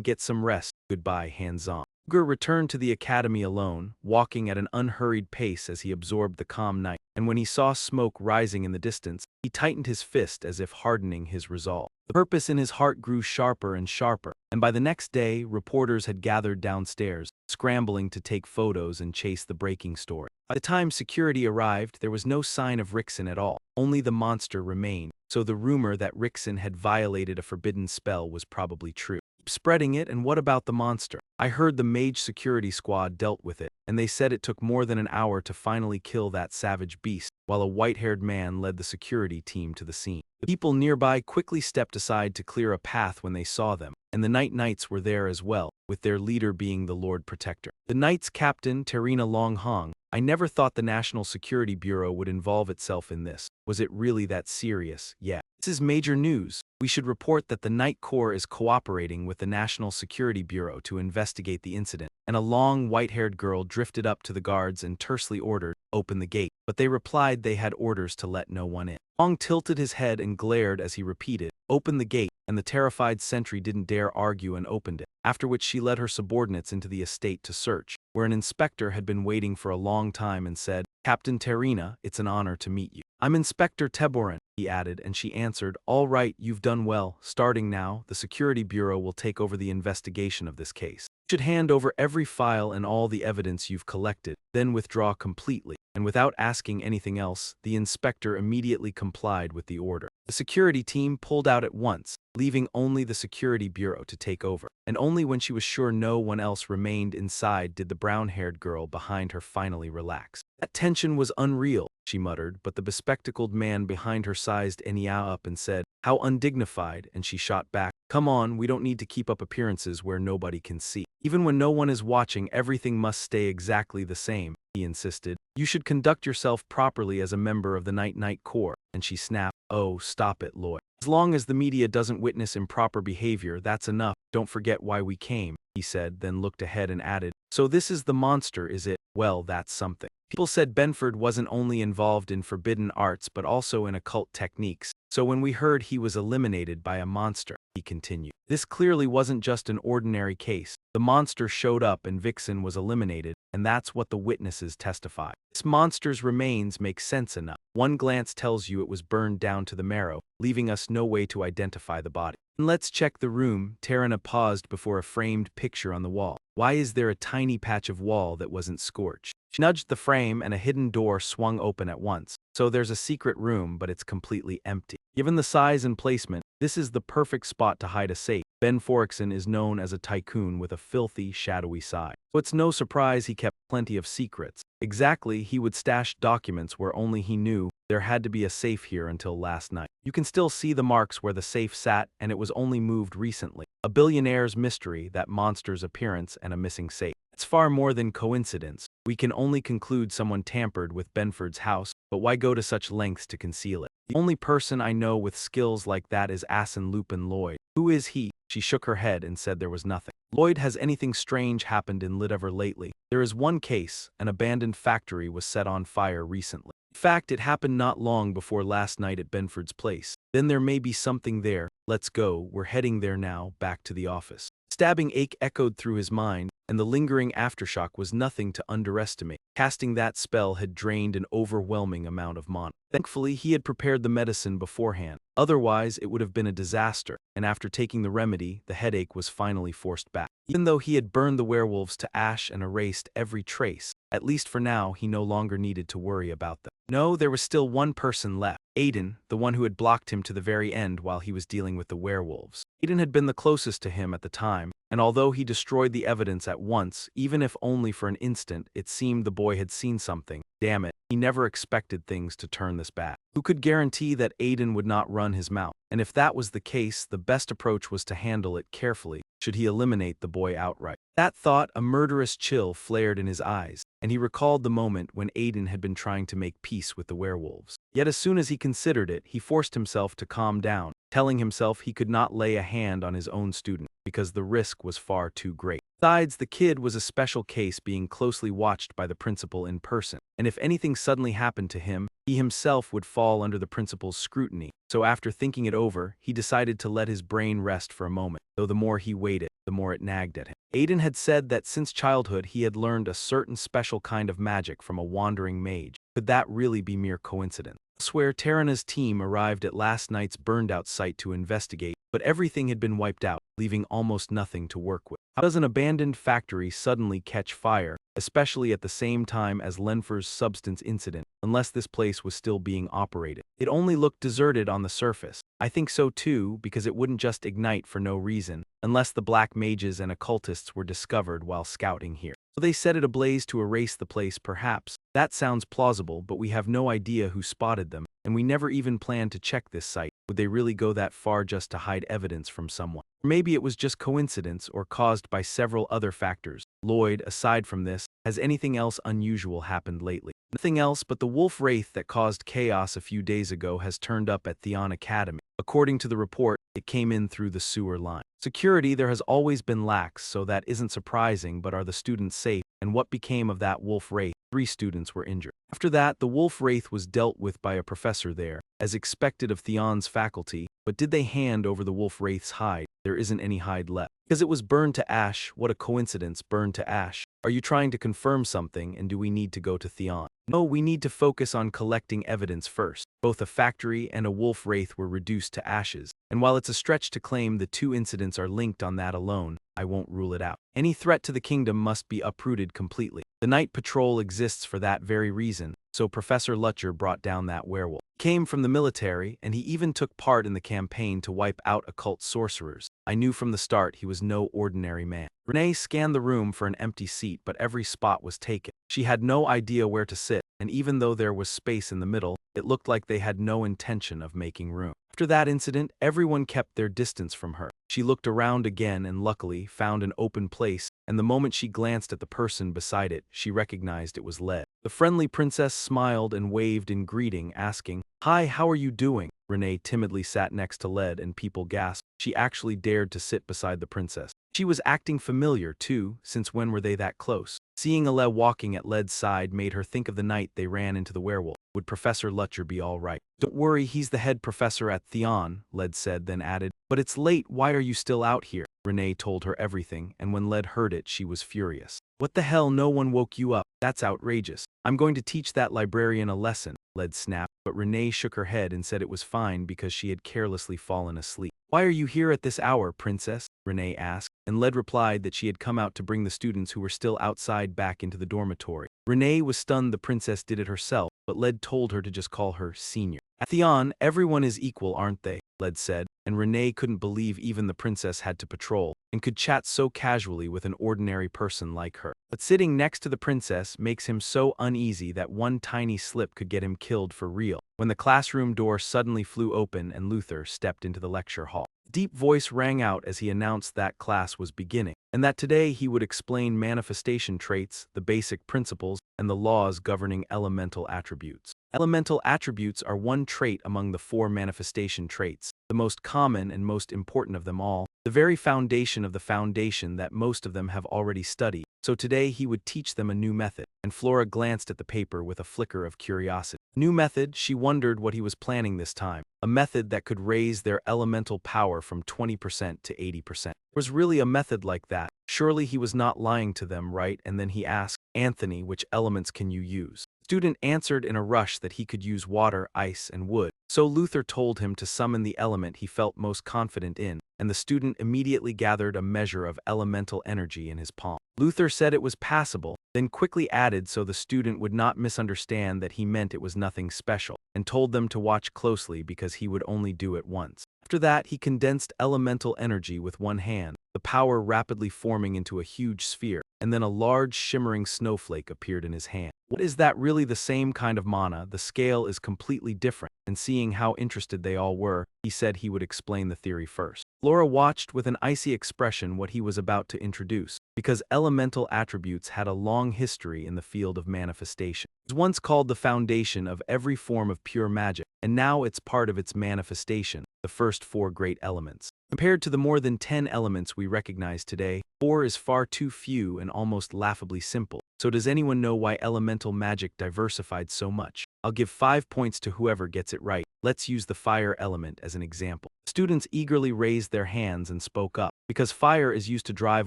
get some rest. Goodbye, hands-on." Ugur returned to the academy alone, walking at an unhurried pace as he absorbed the calm night, and when he saw smoke rising in the distance, he tightened his fist as if hardening his resolve. The purpose in his heart grew sharper and sharper, and by the next day, reporters had gathered downstairs, scrambling to take photos and chase the breaking story. By the time security arrived, there was no sign of Rickson at all. Only the monster remained, so the rumor that Rickson had violated a forbidden spell was probably true. Keep spreading it, and what about the monster? I heard the mage security squad dealt with it, and they said it took more than an hour to finally kill that savage beast, while a white-haired man led the security team to the scene. The people nearby quickly stepped aside to clear a path when they saw them, and the Night Knights were there as well, with their leader being the Lord Protector. The Knights' captain, Terina Longhong, I never thought the National Security Bureau would involve itself in this. Was it really that serious? Yeah. This is major news. We should report that the Night Corps is cooperating with the National Security Bureau to investigate the incident. And a long, white-haired girl drifted up to the guards and tersely ordered, "Open the gate." But they replied they had orders to let no one in. Long tilted his head and glared as he repeated, "Open the gate," and the terrified sentry didn't dare argue and opened it, after which she led her subordinates into the estate to search, where an inspector had been waiting for a long time and said, "Captain Terina, it's an honor to meet you." "I'm Inspector Teborin," he added, and she answered, "All right, you've done well. Starting now, the Security Bureau will take over the investigation of this case. You should hand over every file and all the evidence you've collected, then withdraw completely." And without asking anything else, the inspector immediately complied with the order. The security team pulled out at once, leaving only the Security Bureau to take over. And only when she was sure no one else remained inside did the brown-haired girl behind her finally relax. "That tension was unreal," she muttered, but the bespectacled man behind her sized Enya up and said, "How undignified," and she shot back, "Come on, we don't need to keep up appearances where nobody can see. Even when no one is watching, everything must stay exactly the same," he insisted. "You should conduct yourself properly as a member of the Night Corps," and she snapped, "Oh, stop it, Lloyd. As long as the media doesn't witness improper behavior, that's enough. Don't forget why we came," he said, then looked ahead and added, "So this is the monster, is it? Well, that's something." People said Benford wasn't only involved in forbidden arts but also in occult techniques, so when we heard he was eliminated by a monster, he continued, this clearly wasn't just an ordinary case. The monster showed up and Vixen was eliminated, and that's what the witnesses testify. This monster's remains make sense enough. One glance tells you it was burned down to the marrow, leaving us no way to identify the body. And let's check the room. Tarana paused before a framed picture on the wall. Why is there a tiny patch of wall that wasn't scorched? She nudged the frame and a hidden door swung open at once. So there's a secret room, but it's completely empty. Given the size and placement, this is the perfect spot to hide a safe. Ben Forexon is known as a tycoon with a filthy, shadowy side. So it's no surprise he kept plenty of secrets. Exactly, he would stash documents where only he knew there had to be a safe here until last night. You can still see the marks where the safe sat, and it was only moved recently. A billionaire's mystery, that monster's appearance, and a missing safe. It's far more than coincidence. We can only conclude someone tampered with Benford's house, but why go to such lengths to conceal it? The only person I know with skills like that is Asin Lupin Lloyd. Who is he? She shook her head and said there was nothing. Lloyd, has anything strange happened in Lidover lately? There is one case. An abandoned factory was set on fire recently. In fact, it happened not long before last night at Benford's place. Then there may be something there. Let's go. We're heading there now, back to the office. Stabbing ache echoed through his mind, and the lingering aftershock was nothing to underestimate. Casting that spell had drained an overwhelming amount of mana. Thankfully, he had prepared the medicine beforehand. Otherwise, it would have been a disaster, and after taking the remedy, the headache was finally forced back. Even though he had burned the werewolves to ash and erased every trace, at least for now, he no longer needed to worry about them. No, there was still one person left. Aiden, the one who had blocked him to the very end while he was dealing with the werewolves. Aiden had been the closest to him at the time, and although he destroyed the evidence at once, even if only for an instant, it seemed the boy had seen something. Damn it, he never expected things to turn this bad. Who could guarantee that Aiden would not run his mouth? And if that was the case, the best approach was to handle it carefully, should he eliminate the boy outright. That thought, a murderous chill flared in his eyes, and he recalled the moment when Aiden had been trying to make peace with the werewolves. Yet as soon as he considered it, he forced himself to calm down, telling himself he could not lay a hand on his own student, because the risk was far too great. Besides, the kid was a special case being closely watched by the principal in person, and if anything suddenly happened to him, he himself would fall under the principal's scrutiny. So after thinking it over, he decided to let his brain rest for a moment, though the more he waited, the more it nagged at him. Aiden had said that since childhood he had learned a certain special kind of magic from a wandering mage. Could that really be mere coincidence? Elsewhere, Tarana's team arrived at last night's burned-out site to investigate, but everything had been wiped out, leaving almost nothing to work with. How does an abandoned factory suddenly catch fire, especially at the same time as Lenfer's substance incident, unless this place was still being operated? It only looked deserted on the surface. I think so too, because it wouldn't just ignite for no reason, unless the black mages and occultists were discovered while scouting here. So they set it ablaze to erase the place, perhaps. That sounds plausible, but we have no idea who spotted them, and we never even planned to check this site. Would they really go that far just to hide evidence from someone? Or maybe it was just coincidence or caused by several other factors. Lloyd, aside from this, has anything else unusual happened lately? Nothing else, but the wolf wraith that caused chaos a few days ago has turned up at Theon Academy. According to the report, it came in through the sewer line. Security there has always been lax, so that isn't surprising, but are the students safe? And what became of that wolf wraith? 3 students were injured. After that, the wolf wraith was dealt with by a professor there, as expected of Theon's faculty, but did they hand over the wolf wraith's hide? There isn't any hide left. Because it was burned to ash. What a coincidence, burned to ash. Are you trying to confirm something, and do we need to go to Theon? No, we need to focus on collecting evidence first. Both a factory and a wolf wraith were reduced to ashes, and while it's a stretch to claim the 2 incidents are linked on that alone, I won't rule it out. Any threat to the kingdom must be uprooted completely. The night patrol exists for that very reason, so Professor Lutcher brought down that werewolf. He came from the military, and he even took part in the campaign to wipe out occult sorcerers. I knew from the start he was no ordinary man. Renee scanned the room for an empty seat, but every spot was taken. She had no idea where to sit, and even though there was space in the middle, it looked like they had no intention of making room. After that incident, everyone kept their distance from her. She looked around again and luckily found an open place, and the moment she glanced at the person beside it, she recognized it was Led. The friendly princess smiled and waved in greeting, asking, "Hi, how are you doing?" Renee timidly sat next to Led, and people gasped. She actually dared to sit beside the princess. She was acting familiar, too, since when were they that close? Seeing Ale walking at Led's side made her think of the night they ran into the werewolf. Would Professor Lutcher be all right? "Don't worry, he's the head professor at Theon," Led said, then added, "But it's late, why are you still out here?" Renee told her everything, and when Led heard it, she was furious. "What the hell, no one woke you up? That's outrageous. I'm going to teach that librarian a lesson," Led snapped, but Renee shook her head and said it was fine because she had carelessly fallen asleep. "Why are you here at this hour, princess?" Renee asked, and Led replied that she had come out to bring the students who were still outside back into the dormitory. Renee was stunned the princess did it herself, but Led told her to just call her senior. "At Theon, everyone is equal, aren't they?" Led said, and Renee couldn't believe even the princess had to patrol, and could chat so casually with an ordinary person like her. But sitting next to the princess makes him so uneasy that one tiny slip could get him killed for real. When the classroom door suddenly flew open and Luther stepped into the lecture hall, a deep voice rang out as he announced that class was beginning, and that today he would explain manifestation traits, the basic principles, and the laws governing elemental attributes. Elemental attributes are one trait among the 4 manifestation traits, the most common and most important of them all, the very foundation of the foundation that most of them have already studied. So today he would teach them a new method, and Flora glanced at the paper with a flicker of curiosity. New method, she wondered what he was planning this time. A method that could raise their elemental power from 20% to 80%. There was really a method like that. Surely he was not lying to them, right? And then he asked, "Anthony, which elements can you use?" The student answered in a rush that he could use water, ice, and wood. So Luther told him to summon the element he felt most confident in, and the student immediately gathered a measure of elemental energy in his palm. Luther said it was passable, then quickly added so the student would not misunderstand that he meant it was nothing special, and told them to watch closely because he would only do it once. After that, he condensed elemental energy with one hand, the power rapidly forming into a huge sphere, and then a large shimmering snowflake appeared in his hand. "What is that? Really the same kind of mana? The scale is completely different." And seeing how interested they all were, he said he would explain the theory first. Laura watched with an icy expression what he was about to introduce, because elemental attributes had a long history in the field of manifestation. It was once called the foundation of every form of pure magic, and now it's part of its manifestation, the first 4 great elements. Compared to the more than 10 elements we recognize today, 4 is far too few and almost laughably simple. So does anyone know why elemental magic diversified so much? I'll give 5 points to whoever gets it right. Let's use the fire element as an example. Students eagerly raised their hands and spoke up, because fire is used to drive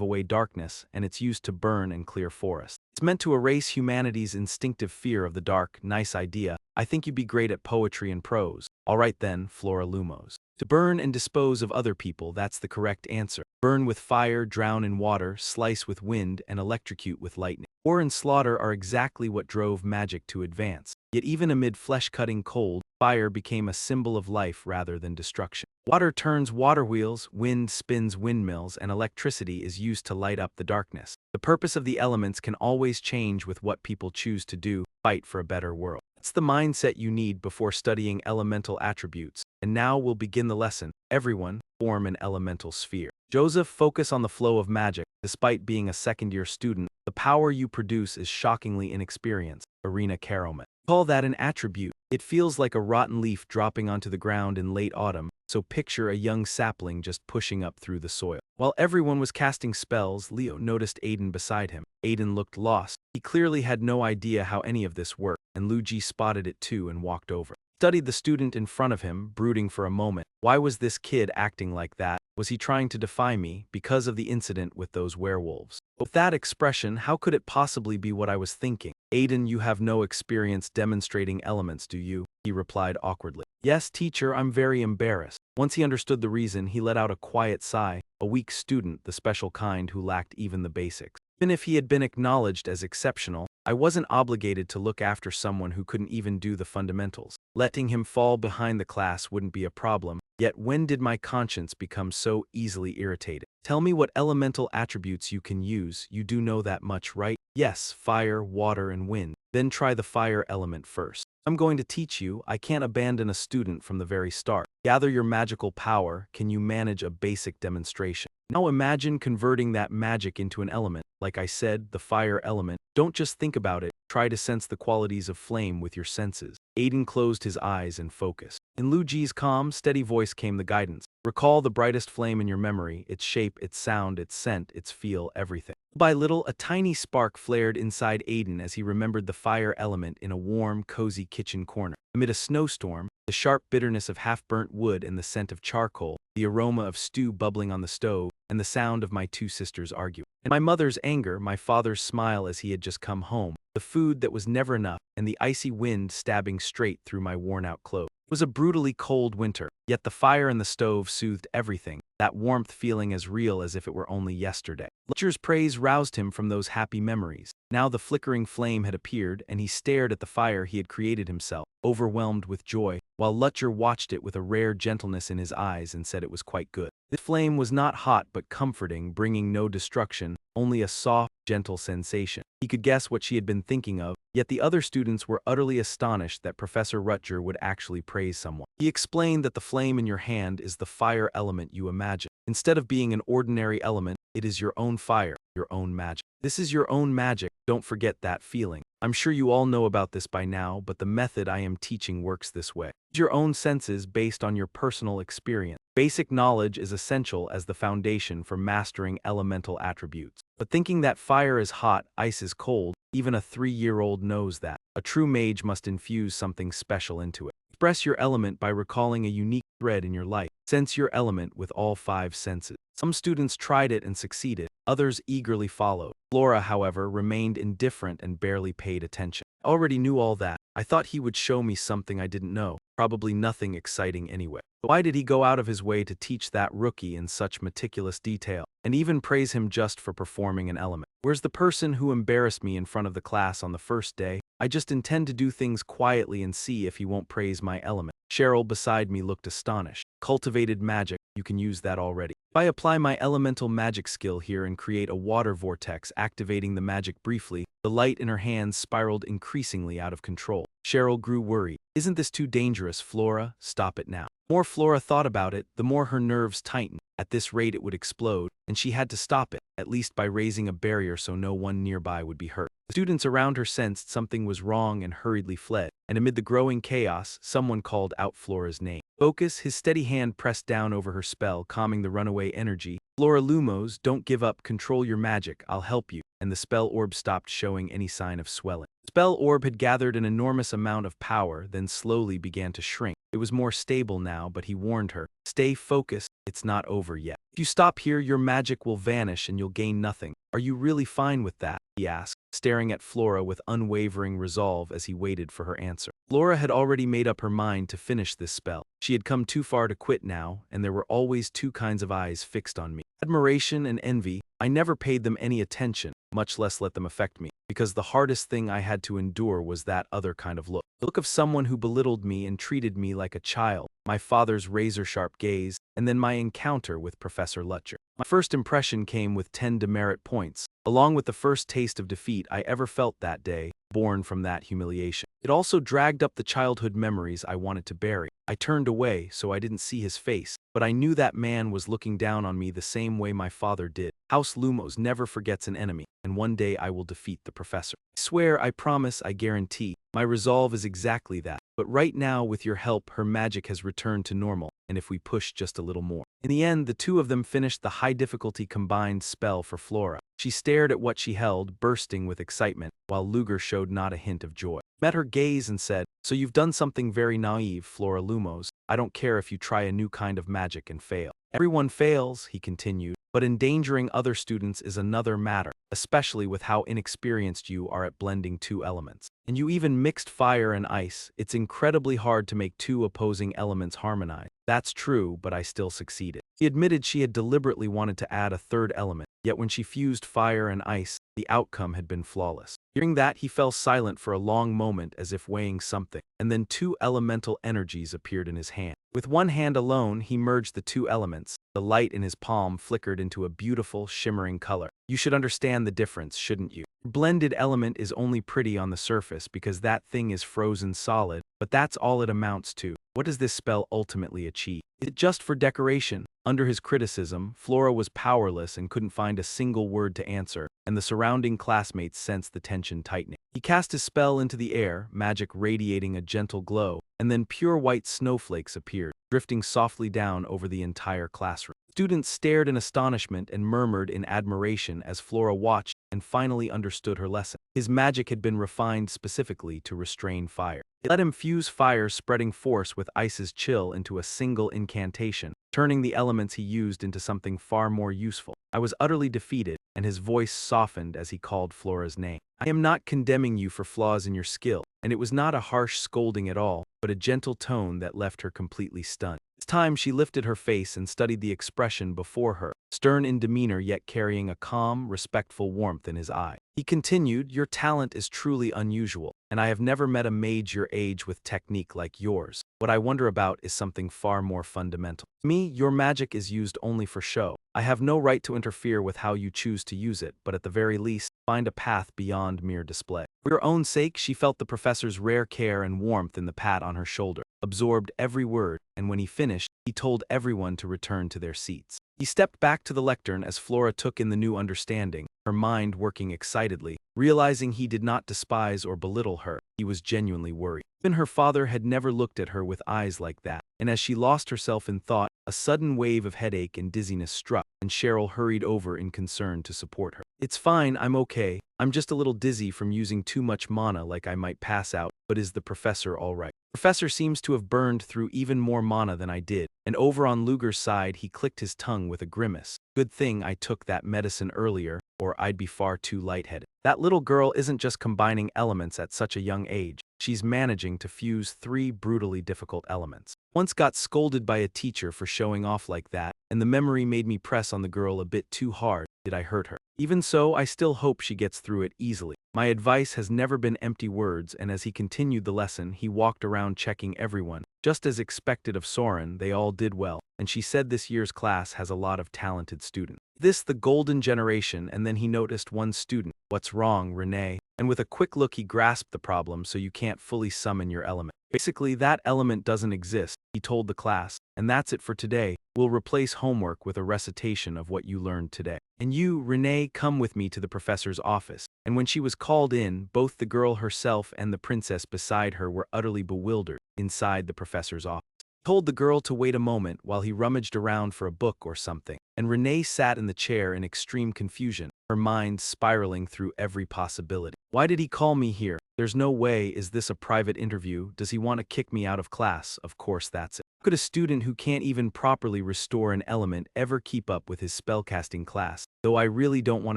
away darkness, and it's used to burn and clear forests. It's meant to erase humanity's instinctive fear of the dark. Nice idea. I think you'd be great at poetry and prose. All right then, Flora Lumos. To burn and dispose of other people, that's the correct answer. Burn with fire, drown in water, slice with wind, and electrocute with lightning. War and slaughter are exactly what drove magic to advance. Yet even amid flesh-cutting cold, fire became a symbol of life rather than destruction. Water turns water wheels, wind spins windmills, and electricity is used to light up the darkness. The purpose of the elements can always change with what people choose to do, fight for a better world. It's the mindset you need before studying elemental attributes. And now we'll begin the lesson. Everyone, form an elemental sphere. Joseph, focus on the flow of magic. Despite being a second-year student, the power you produce is shockingly inexperienced. Arena Caroman. Call that an attribute. It feels like a rotten leaf dropping onto the ground in late autumn, so picture a young sapling just pushing up through the soil. While everyone was casting spells, Leo noticed Aiden beside him. Aiden looked lost. He clearly had no idea how any of this worked, and Luigi spotted it too and walked over. Studied the student in front of him, brooding for a moment. Why was this kid acting like that? Was he trying to defy me because of the incident with those werewolves? With that expression, how could it possibly be what I was thinking? Aiden, you have no experience demonstrating elements, do you? He replied awkwardly. Yes, teacher, I'm very embarrassed. Once he understood the reason, he let out a quiet sigh. A weak student, the special kind who lacked even the basics. Even if he had been acknowledged as exceptional, I wasn't obligated to look after someone who couldn't even do the fundamentals. Letting him fall behind the class wouldn't be a problem. Yet when did my conscience become so easily irritated? Tell me what elemental attributes you can use. You do know that much, right? Yes, fire, water, and wind. Then try the fire element first. I'm going to teach you. I can't abandon a student from the very start. Gather your magical power. Can you manage a basic demonstration? Now imagine converting that magic into an element. Like I said, the fire element. Don't just think about it. Try to sense the qualities of flame with your senses. Aiden closed his eyes and focused. In Luigi's calm, steady voice came the guidance. Recall the brightest flame in your memory, its shape, its sound, its scent, its feel, everything. By little, a tiny spark flared inside Aiden as he remembered the fire element in a warm, cozy kitchen corner. Amid a snowstorm, the sharp bitterness of half-burnt wood and the scent of charcoal, the aroma of stew bubbling on the stove, and the sound of my two sisters arguing. And my mother's anger, my father's smile as he had just come home, the food that was never enough, and the icy wind stabbing straight through my worn-out clothes. It was a brutally cold winter, yet the fire in the stove soothed everything, that warmth feeling as real as if it were only yesterday. Lutcher's praise roused him from those happy memories. Now the flickering flame had appeared, and he stared at the fire he had created himself, overwhelmed with joy, while Lutcher watched it with a rare gentleness in his eyes and said it was quite good. The flame was not hot but comforting, bringing no destruction, only a soft, gentle sensation. He could guess what she had been thinking of, yet the other students were utterly astonished that Professor Rutger would actually praise someone. He explained that the flame in your hand is the fire element you imagine. Instead of being an ordinary element, it is your own fire, your own magic. This is your own magic, don't forget that feeling. I'm sure you all know about this by now, but the method I am teaching works this way. Use your own senses based on your personal experience. Basic knowledge is essential as the foundation for mastering elemental attributes. But thinking that fire is hot, ice is cold, even a 3-year-old knows that. A true mage must infuse something special into it. Express your element by recalling a unique thread in your life. Sense your element with all 5 senses. Some students tried it and succeeded, others eagerly followed. Flora, however, remained indifferent and barely paid attention. I already knew all that. I thought he would show me something I didn't know, probably nothing exciting anyway. Why did he go out of his way to teach that rookie in such meticulous detail, and even praise him just for performing an element? Where's the person who embarrassed me in front of the class on the first day? I just intend to do things quietly and see if he won't praise my element. Cheryl beside me looked astonished. Cultivated magic, you can use that already. If I apply my elemental magic skill here and create a water vortex activating the magic briefly, the light in her hands spiraled increasingly out of control. Cheryl grew worried. Isn't this too dangerous, Flora? Stop it now. The more Flora thought about it, the more her nerves tightened. At this rate it would explode, and she had to stop it, at least by raising a barrier so no one nearby would be hurt. The students around her sensed something was wrong and hurriedly fled, and amid the growing chaos, someone called out Flora's name. Focus, his steady hand pressed down over her spell, calming the runaway energy. Flora Lumos, don't give up, control your magic, I'll help you. And the spell orb stopped showing any sign of swelling. The spell orb had gathered an enormous amount of power, then slowly began to shrink. It was more stable now, but he warned her, stay focused, it's not over yet. If you stop here, your magic will vanish and you'll gain nothing. Are you really fine with that? He asked, staring at Flora with unwavering resolve as he waited for her answer. Flora had already made up her mind to finish this spell. She had come too far to quit now, and there were always 2 kinds of eyes fixed on me. Admiration and envy. I never paid them any attention, much less let them affect me, because the hardest thing I had to endure was that other kind of look. The look of someone who belittled me and treated me like a child, my father's razor-sharp gaze, and then my encounter with Professor Lutcher. My first impression came with 10 demerit points. Along with the first taste of defeat I ever felt that day, born from that humiliation. It also dragged up the childhood memories I wanted to bury. I turned away so I didn't see his face, but I knew that man was looking down on me the same way my father did. House Lumos never forgets an enemy, and one day I will defeat the professor. I swear, I promise, I guarantee. My resolve is exactly that. But right now, with your help, her magic has returned to normal, and if we push just a little more. In the end, the two of them finished the high-difficulty combined spell for Flora. She stared at what she held, bursting with excitement, while Luger showed not a hint of joy. Met her gaze and said, "So you've done something very naive, Flora Lumos. I don't care if you try a new kind of magic and fail." "Everyone fails," he continued, "but endangering other students is another matter, especially with how inexperienced you are at blending two elements. And you even mixed fire and ice. It's incredibly hard to make two opposing elements harmonize." "That's true, but I still succeeded." He admitted she had deliberately wanted to add a third element, yet when she fused fire and ice, the outcome had been flawless. Hearing that, he fell silent for a long moment as if weighing something, and then two elemental energies appeared in his hand. With one hand alone, he merged the two elements. The light in his palm flickered into a beautiful, shimmering color. "You should understand the difference, shouldn't you? Blended element is only pretty on the surface because that thing is frozen solid, but that's all it amounts to. What does this spell ultimately achieve? Is it just for decoration?" Under his criticism, Flora was powerless and couldn't find a single word to answer, and the surrounding classmates sensed the tension tightening. He cast his spell into the air, magic radiating a gentle glow, and then pure white snowflakes appeared, drifting softly down over the entire classroom. Students stared in astonishment and murmured in admiration as Flora watched and finally understood her lesson. His magic had been refined specifically to restrain fire. It let him fuse fire's spreading force with ice's chill into a single incantation, turning the elements he used into something far more useful. I was utterly defeated, and his voice softened as he called Flora's name. "I am not condemning you for flaws in your skill," and it was not a harsh scolding at all, but a gentle tone that left her completely stunned. This time she lifted her face and studied the expression before her, stern in demeanor yet carrying a calm, respectful warmth in his eye. He continued, "Your talent is truly unusual, and I have never met a mage your age with technique like yours. What I wonder about is something far more fundamental. To me, your magic is used only for show. I have no right to interfere with how you choose to use it, but at the very least, find a path beyond mere display." For her own sake, she felt the professor's rare care and warmth in the pat on her shoulder, absorbed every word, and when he finished, he told everyone to return to their seats. He stepped back to the lectern as Flora took in the new understanding, her mind working excitedly. Realizing he did not despise or belittle her, he was genuinely worried. Even her father had never looked at her with eyes like that, and as she lost herself in thought, a sudden wave of headache and dizziness struck, and Cheryl hurried over in concern to support her. "It's fine, I'm okay. I'm just a little dizzy from using too much mana, like I might pass out, but is the professor all right?" "Professor seems to have burned through even more mana than I did," and over on Luger's side he clicked his tongue with a grimace. "Good thing I took that medicine earlier, or I'd be far too lightheaded." That little girl isn't just combining elements at such a young age. She's managing to fuse 3 brutally difficult elements. Once got scolded by a teacher for showing off like that, and the memory made me press on the girl a bit too hard. Did I hurt her? Even so, I still hope she gets through it easily. My advice has never been empty words, and as he continued the lesson, he walked around checking everyone. Just as expected of Soren, they all did well, and she said this year's class has a lot of talented students. This the golden generation, and then he noticed one student. "What's wrong, Renee?" And with a quick look he grasped the problem, "So you can't fully summon your element. Basically, that element doesn't exist," he told the class, "and that's it for today. We'll replace homework with a recitation of what you learned today. And you, Renee, come with me to the professor's office." And when she was called in, both the girl herself and the princess beside her were utterly bewildered inside the professor's office. He told the girl to wait a moment while he rummaged around for a book or something, and Renee sat in the chair in extreme confusion, her mind spiraling through every possibility. "Why did he call me here? There's no way. Is this a private interview? Does he want to kick me out of class? Of course that's it. How could a student who can't even properly restore an element ever keep up with his spellcasting class? Though I really don't want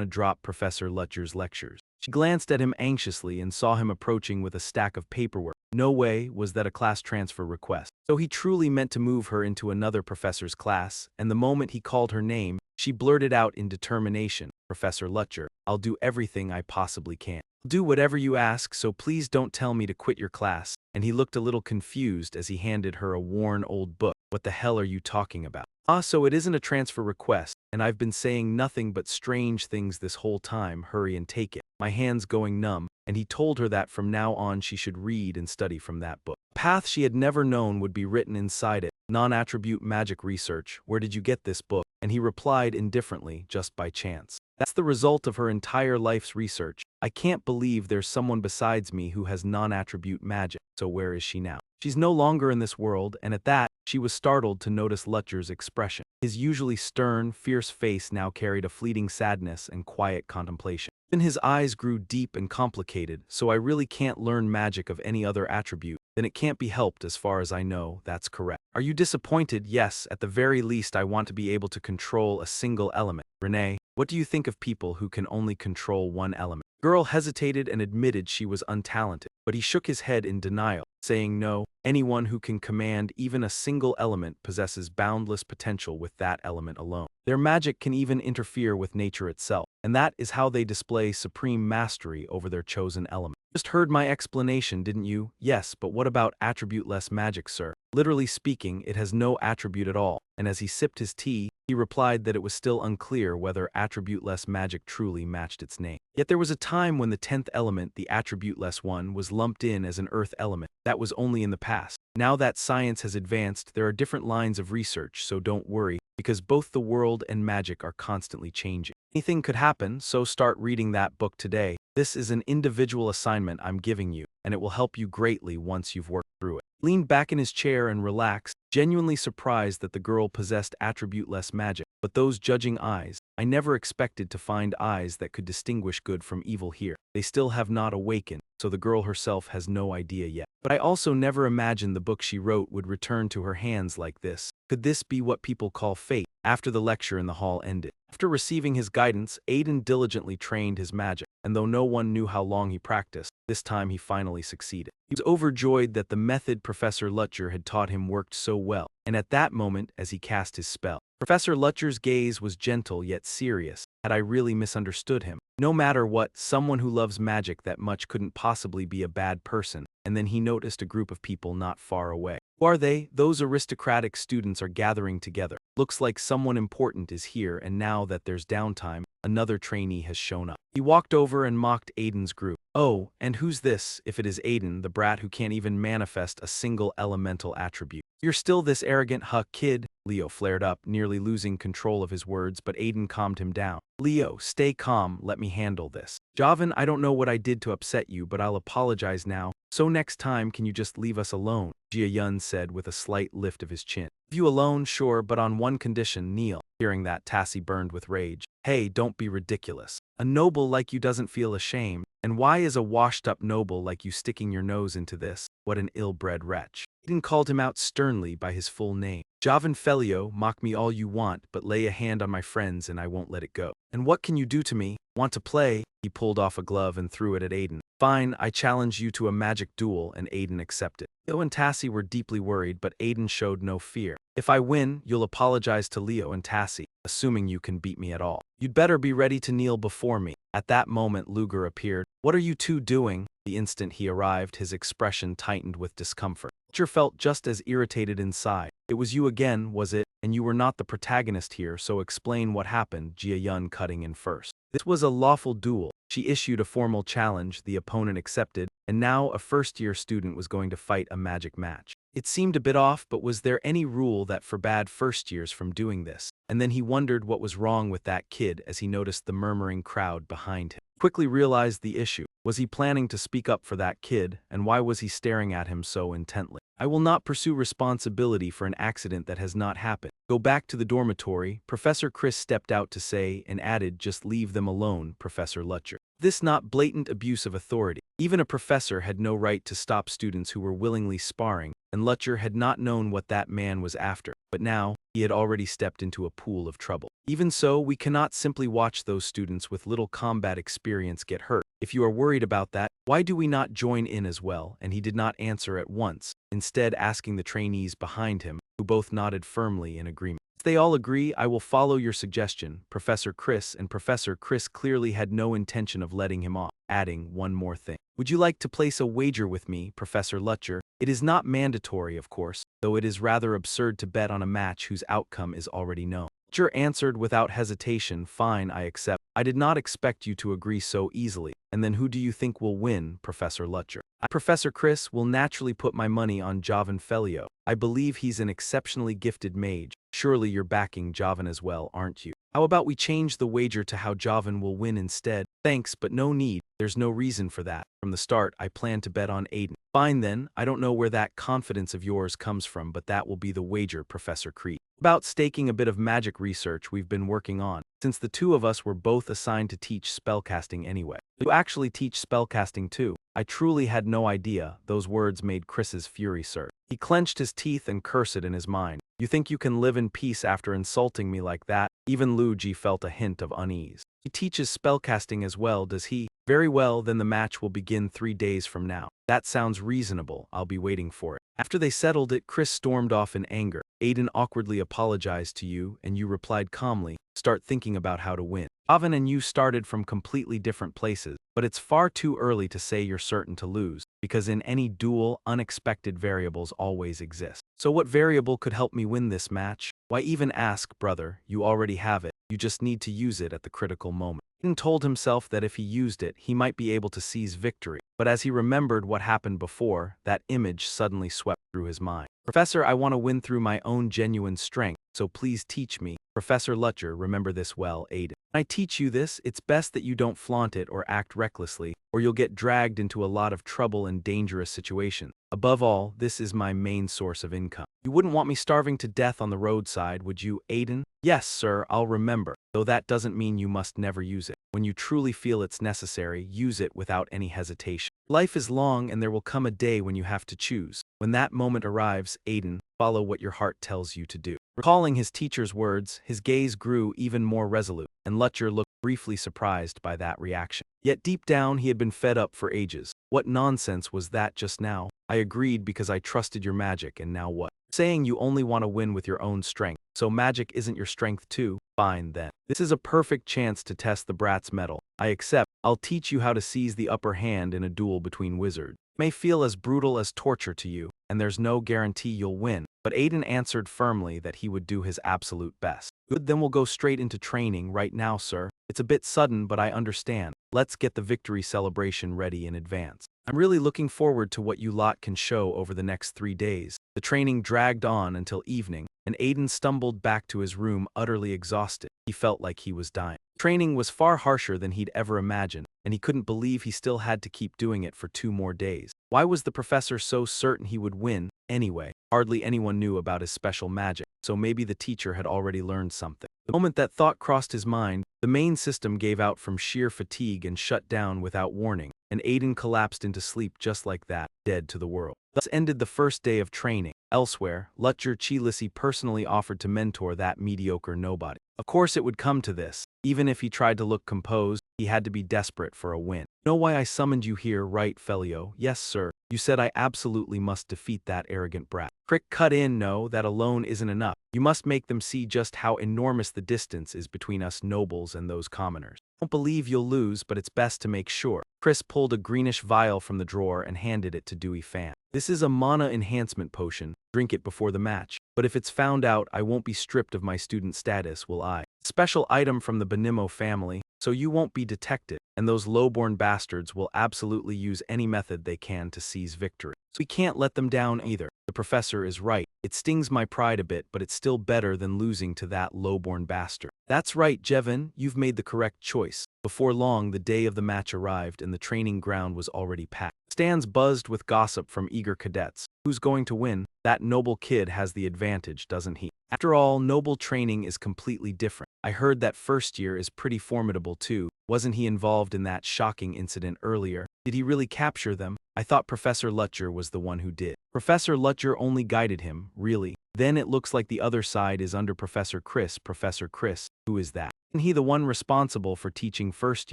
to drop Professor Lutcher's lectures." She glanced at him anxiously and saw him approaching with a stack of paperwork. No way was that a class transfer request. So he truly meant to move her into another professor's class, and the moment he called her name, she blurted out in determination, "Professor Lutcher, I'll do everything I possibly can. I'll do whatever you ask, so please don't tell me to quit your class." And he looked a little confused as he handed her a worn old book. What the hell are you talking about? Ah, so it isn't a transfer request, and I've been saying nothing but strange things this whole time. Hurry and take it. My hands going numb, and he told her that from now on she should read and study from that book. A path she had never known would be written inside it. Non-attribute magic research. Where did you get this book? And he replied indifferently, just by chance. That's the result of her entire life's research. I can't believe there's someone besides me who has non-attribute magic. So where is she now? She's no longer in this world, and at that, she was startled to notice Lutcher's expression. His usually stern, fierce face now carried a fleeting sadness and quiet contemplation. Then his eyes grew deep and complicated. So I really can't learn magic of any other attribute. Then it can't be helped as far as I know. That's correct. Are you disappointed? Yes, at the very least I want to be able to control a single element. Renee, what do you think of people who can only control one element? The girl hesitated and admitted she was untalented, but he shook his head in denial, saying no, anyone who can command even a single element possesses boundless potential with that element alone. Their magic can even interfere with nature itself, and that is how they display supreme mastery over their chosen element. Just heard my explanation, didn't you? Yes, but what about attribute-less magic, sir? Literally speaking, it has no attribute at all, and as he sipped his tea, he replied that it was still unclear whether attribute-less magic truly matched its name. Yet there was a time when the 10th element, the attribute-less one, was lumped in as an earth element. That was only in the past. Now that science has advanced, there are different lines of research, so don't worry, because both the world and magic are constantly changing. Anything could happen, so start reading that book today. This is an individual assignment I'm giving you, and it will help you greatly once you've worked through it. He leaned back in his chair and relaxed, genuinely surprised that the girl possessed attribute-less magic. But those judging eyes, I never expected to find eyes that could distinguish good from evil here. They still have not awakened, so the girl herself has no idea yet. But I also never imagined the book she wrote would return to her hands like this. Could this be what people call fate? After the lecture in the hall ended, after receiving his guidance, Aiden diligently trained his magic, and though no one knew how long he practiced, this time he finally succeeded. He was overjoyed that the method Professor Lutcher had taught him worked so well, and at that moment, as he cast his spell, Professor Lutcher's gaze was gentle yet serious. Had I really misunderstood him? No matter what, someone who loves magic that much couldn't possibly be a bad person. And then he noticed a group of people not far away. Who are they? Those aristocratic students are gathering together. Looks like someone important is here, and now that there's downtime, another trainee has shown up. He walked over and mocked Aiden's group. Oh, and who's this, if it is Aiden, the brat who can't even manifest a single elemental attribute? You're still this arrogant, huh, kid? Leo flared up, nearly losing control of his words, but Aiden calmed him down. Leo, stay calm, let me handle this. Javan, I don't know what I did to upset you, but I'll apologize now. So next time, can you just leave us alone? Jia Yun said with a slight lift of his chin. Leave you alone, sure, but on one condition, Neil. Hearing that, Tassie burned with rage. Hey, don't be ridiculous. A noble like you doesn't feel ashamed. And why is a washed-up noble like you sticking your nose into this? What an ill-bred wretch. Aiden called him out sternly by his full name. Javan Felio, mock me all you want, but lay a hand on my friends and I won't let it go. And what can you do to me? Want to play? He pulled off a glove and threw it at Aiden. Fine, I challenge you to a magic duel, and Aiden accepted. Leo and Tassie were deeply worried, but Aiden showed no fear. If I win, you'll apologize to Leo and Tassie, assuming you can beat me at all. You'd better be ready to kneel before me. At that moment, Luger appeared. What are you two doing? The instant he arrived, his expression tightened with discomfort. Butcher felt just as irritated inside. It was you again, was it? And you were not the protagonist here, so explain what happened, Jia Yun cutting in first. This was a lawful duel. She issued a formal challenge, the opponent accepted, and now a first-year student was going to fight a magic match. It seemed a bit off, but was there any rule that forbade first-years from doing this? And then he wondered what was wrong with that kid as he noticed the murmuring crowd behind him. Quickly realized the issue. Was he planning to speak up for that kid, and why was he staring at him so intently? I will not pursue responsibility for an accident that has not happened. Go back to the dormitory, Professor Chris stepped out to say, and added, just leave them alone, Professor Lutcher. This not blatant abuse of authority. Even a professor had no right to stop students who were willingly sparring, and Lutcher had not known what that man was after. But now, he had already stepped into a pool of trouble. Even so, we cannot simply watch those students with little combat experience get hurt. If you are worried about that, why do we not join in as well? And he did not answer at once, instead asking the trainees behind him, who both nodded firmly in agreement. They all agree, I will follow your suggestion, Professor Chris, and Professor Chris clearly had no intention of letting him off, adding one more thing. Would you like to place a wager with me, Professor Lutcher? It is not mandatory, of course, though it is rather absurd to bet on a match whose outcome is already known. Lutcher answered without hesitation, fine, I accept. I did not expect you to agree so easily. And then who do you think will win, Professor Lutcher? Professor Chris will naturally put my money on Jovan Felio. I believe he's an exceptionally gifted mage. Surely you're backing Jovan as well, aren't you? How about we change the wager to how Jovan will win instead? Thanks, but no need. There's no reason for that. From the start, I plan to bet on Aiden. Fine then, I don't know where that confidence of yours comes from, but that will be the wager, Professor Crete. About staking a bit of magic research we've been working on, since the two of us were both assigned to teach spellcasting anyway. You actually teach spellcasting too. I truly had no idea. Those words made Chris's fury surge. He clenched his teeth and cursed in his mind. You think you can live in peace after insulting me like that? Even Luigi felt a hint of unease. He teaches spellcasting as well, does he? Very well, then the match will begin 3 days from now. That sounds reasonable. I'll be waiting for it. After they settled it, Chris stormed off in anger. Aiden awkwardly apologized to you, and you replied calmly, start thinking about how to win. Jovan and you started from completely different places, but it's far too early to say you're certain to lose, because in any duel, unexpected variables always exist. So what variable could help me win this match? Why even ask, brother? You already have it. You just need to use it at the critical moment. Aiden told himself that if he used it, he might be able to seize victory. But as he remembered what happened before, that image suddenly swept through his mind. Professor, I want to win through my own genuine strength, so please teach me. Professor Lutcher, remember this well, Aiden. When I teach you this, it's best that you don't flaunt it or act recklessly, or you'll get dragged into a lot of trouble and dangerous situations. Above all, this is my main source of income. You wouldn't want me starving to death on the roadside, would you, Aiden? Yes, sir, I'll remember, though that doesn't mean you must never use it. When you truly feel it's necessary, use it without any hesitation. Life is long and there will come a day when you have to choose. When that moment arrives, Aiden, follow what your heart tells you to do. Recalling his teacher's words, his gaze grew even more resolute, and Lutcher looked briefly surprised by that reaction. Yet deep down he had been fed up for ages. What nonsense was that just now? I agreed because I trusted your magic, and now what? Saying you only want to win with your own strength. So magic isn't your strength too? Fine then. This is a perfect chance to test the brat's mettle. I accept. I'll teach you how to seize the upper hand in a duel between wizards. It may feel as brutal as torture to you, and there's no guarantee you'll win. But Aiden answered firmly that he would do his absolute best. Good, then we'll go straight into training right now, sir. It's a bit sudden, but I understand. Let's get the victory celebration ready in advance. I'm really looking forward to what you lot can show over the next 3 days. The training dragged on until evening, and Aiden stumbled back to his room utterly exhausted. He felt like he was dying. Training was far harsher than he'd ever imagined, and he couldn't believe he still had to keep doing it for 2 more days. Why was the professor so certain he would win, anyway? Hardly anyone knew about his special magic, so maybe the teacher had already learned something. The moment that thought crossed his mind, the main system gave out from sheer fatigue and shut down without warning, and Aiden collapsed into sleep just like that, dead to the world. Thus ended the first day of training. Elsewhere, Lutcher Chilisi personally offered to mentor that mediocre nobody. Of course it would come to this. Even if he tried to look composed, he had to be desperate for a win. Know why I summoned you here, right, Felio? Yes, sir. You said I absolutely must defeat that arrogant brat. Crick cut in. No, that alone isn't enough. You must make them see just how enormous the distance is between us nobles and those commoners. I don't believe you'll lose, but it's best to make sure. Chris pulled a greenish vial from the drawer and handed it to Dewey Fan. This is a mana enhancement potion. Drink it before the match. But if it's found out, I won't be stripped of my student status, will I? Special item from the Benimo family, so you won't be detected, and those lowborn bastards will absolutely use any method they can to seize victory. So we can't let them down either. The professor is right. It stings my pride a bit, but it's still better than losing to that lowborn bastard. That's right, Jevin, you've made the correct choice. Before long, the day of the match arrived and the training ground was already packed. Stands buzzed with gossip from eager cadets. Who's going to win? That noble kid has the advantage, doesn't he? After all, noble training is completely different. I heard that first year is pretty formidable too. Wasn't he involved in that shocking incident earlier? Did he really capture them? I thought Professor Lutcher was the one who did. Professor Lutcher only guided him, really. Then it looks like the other side is under Professor Chris. Professor Chris, who is that? Isn't he the one responsible for teaching first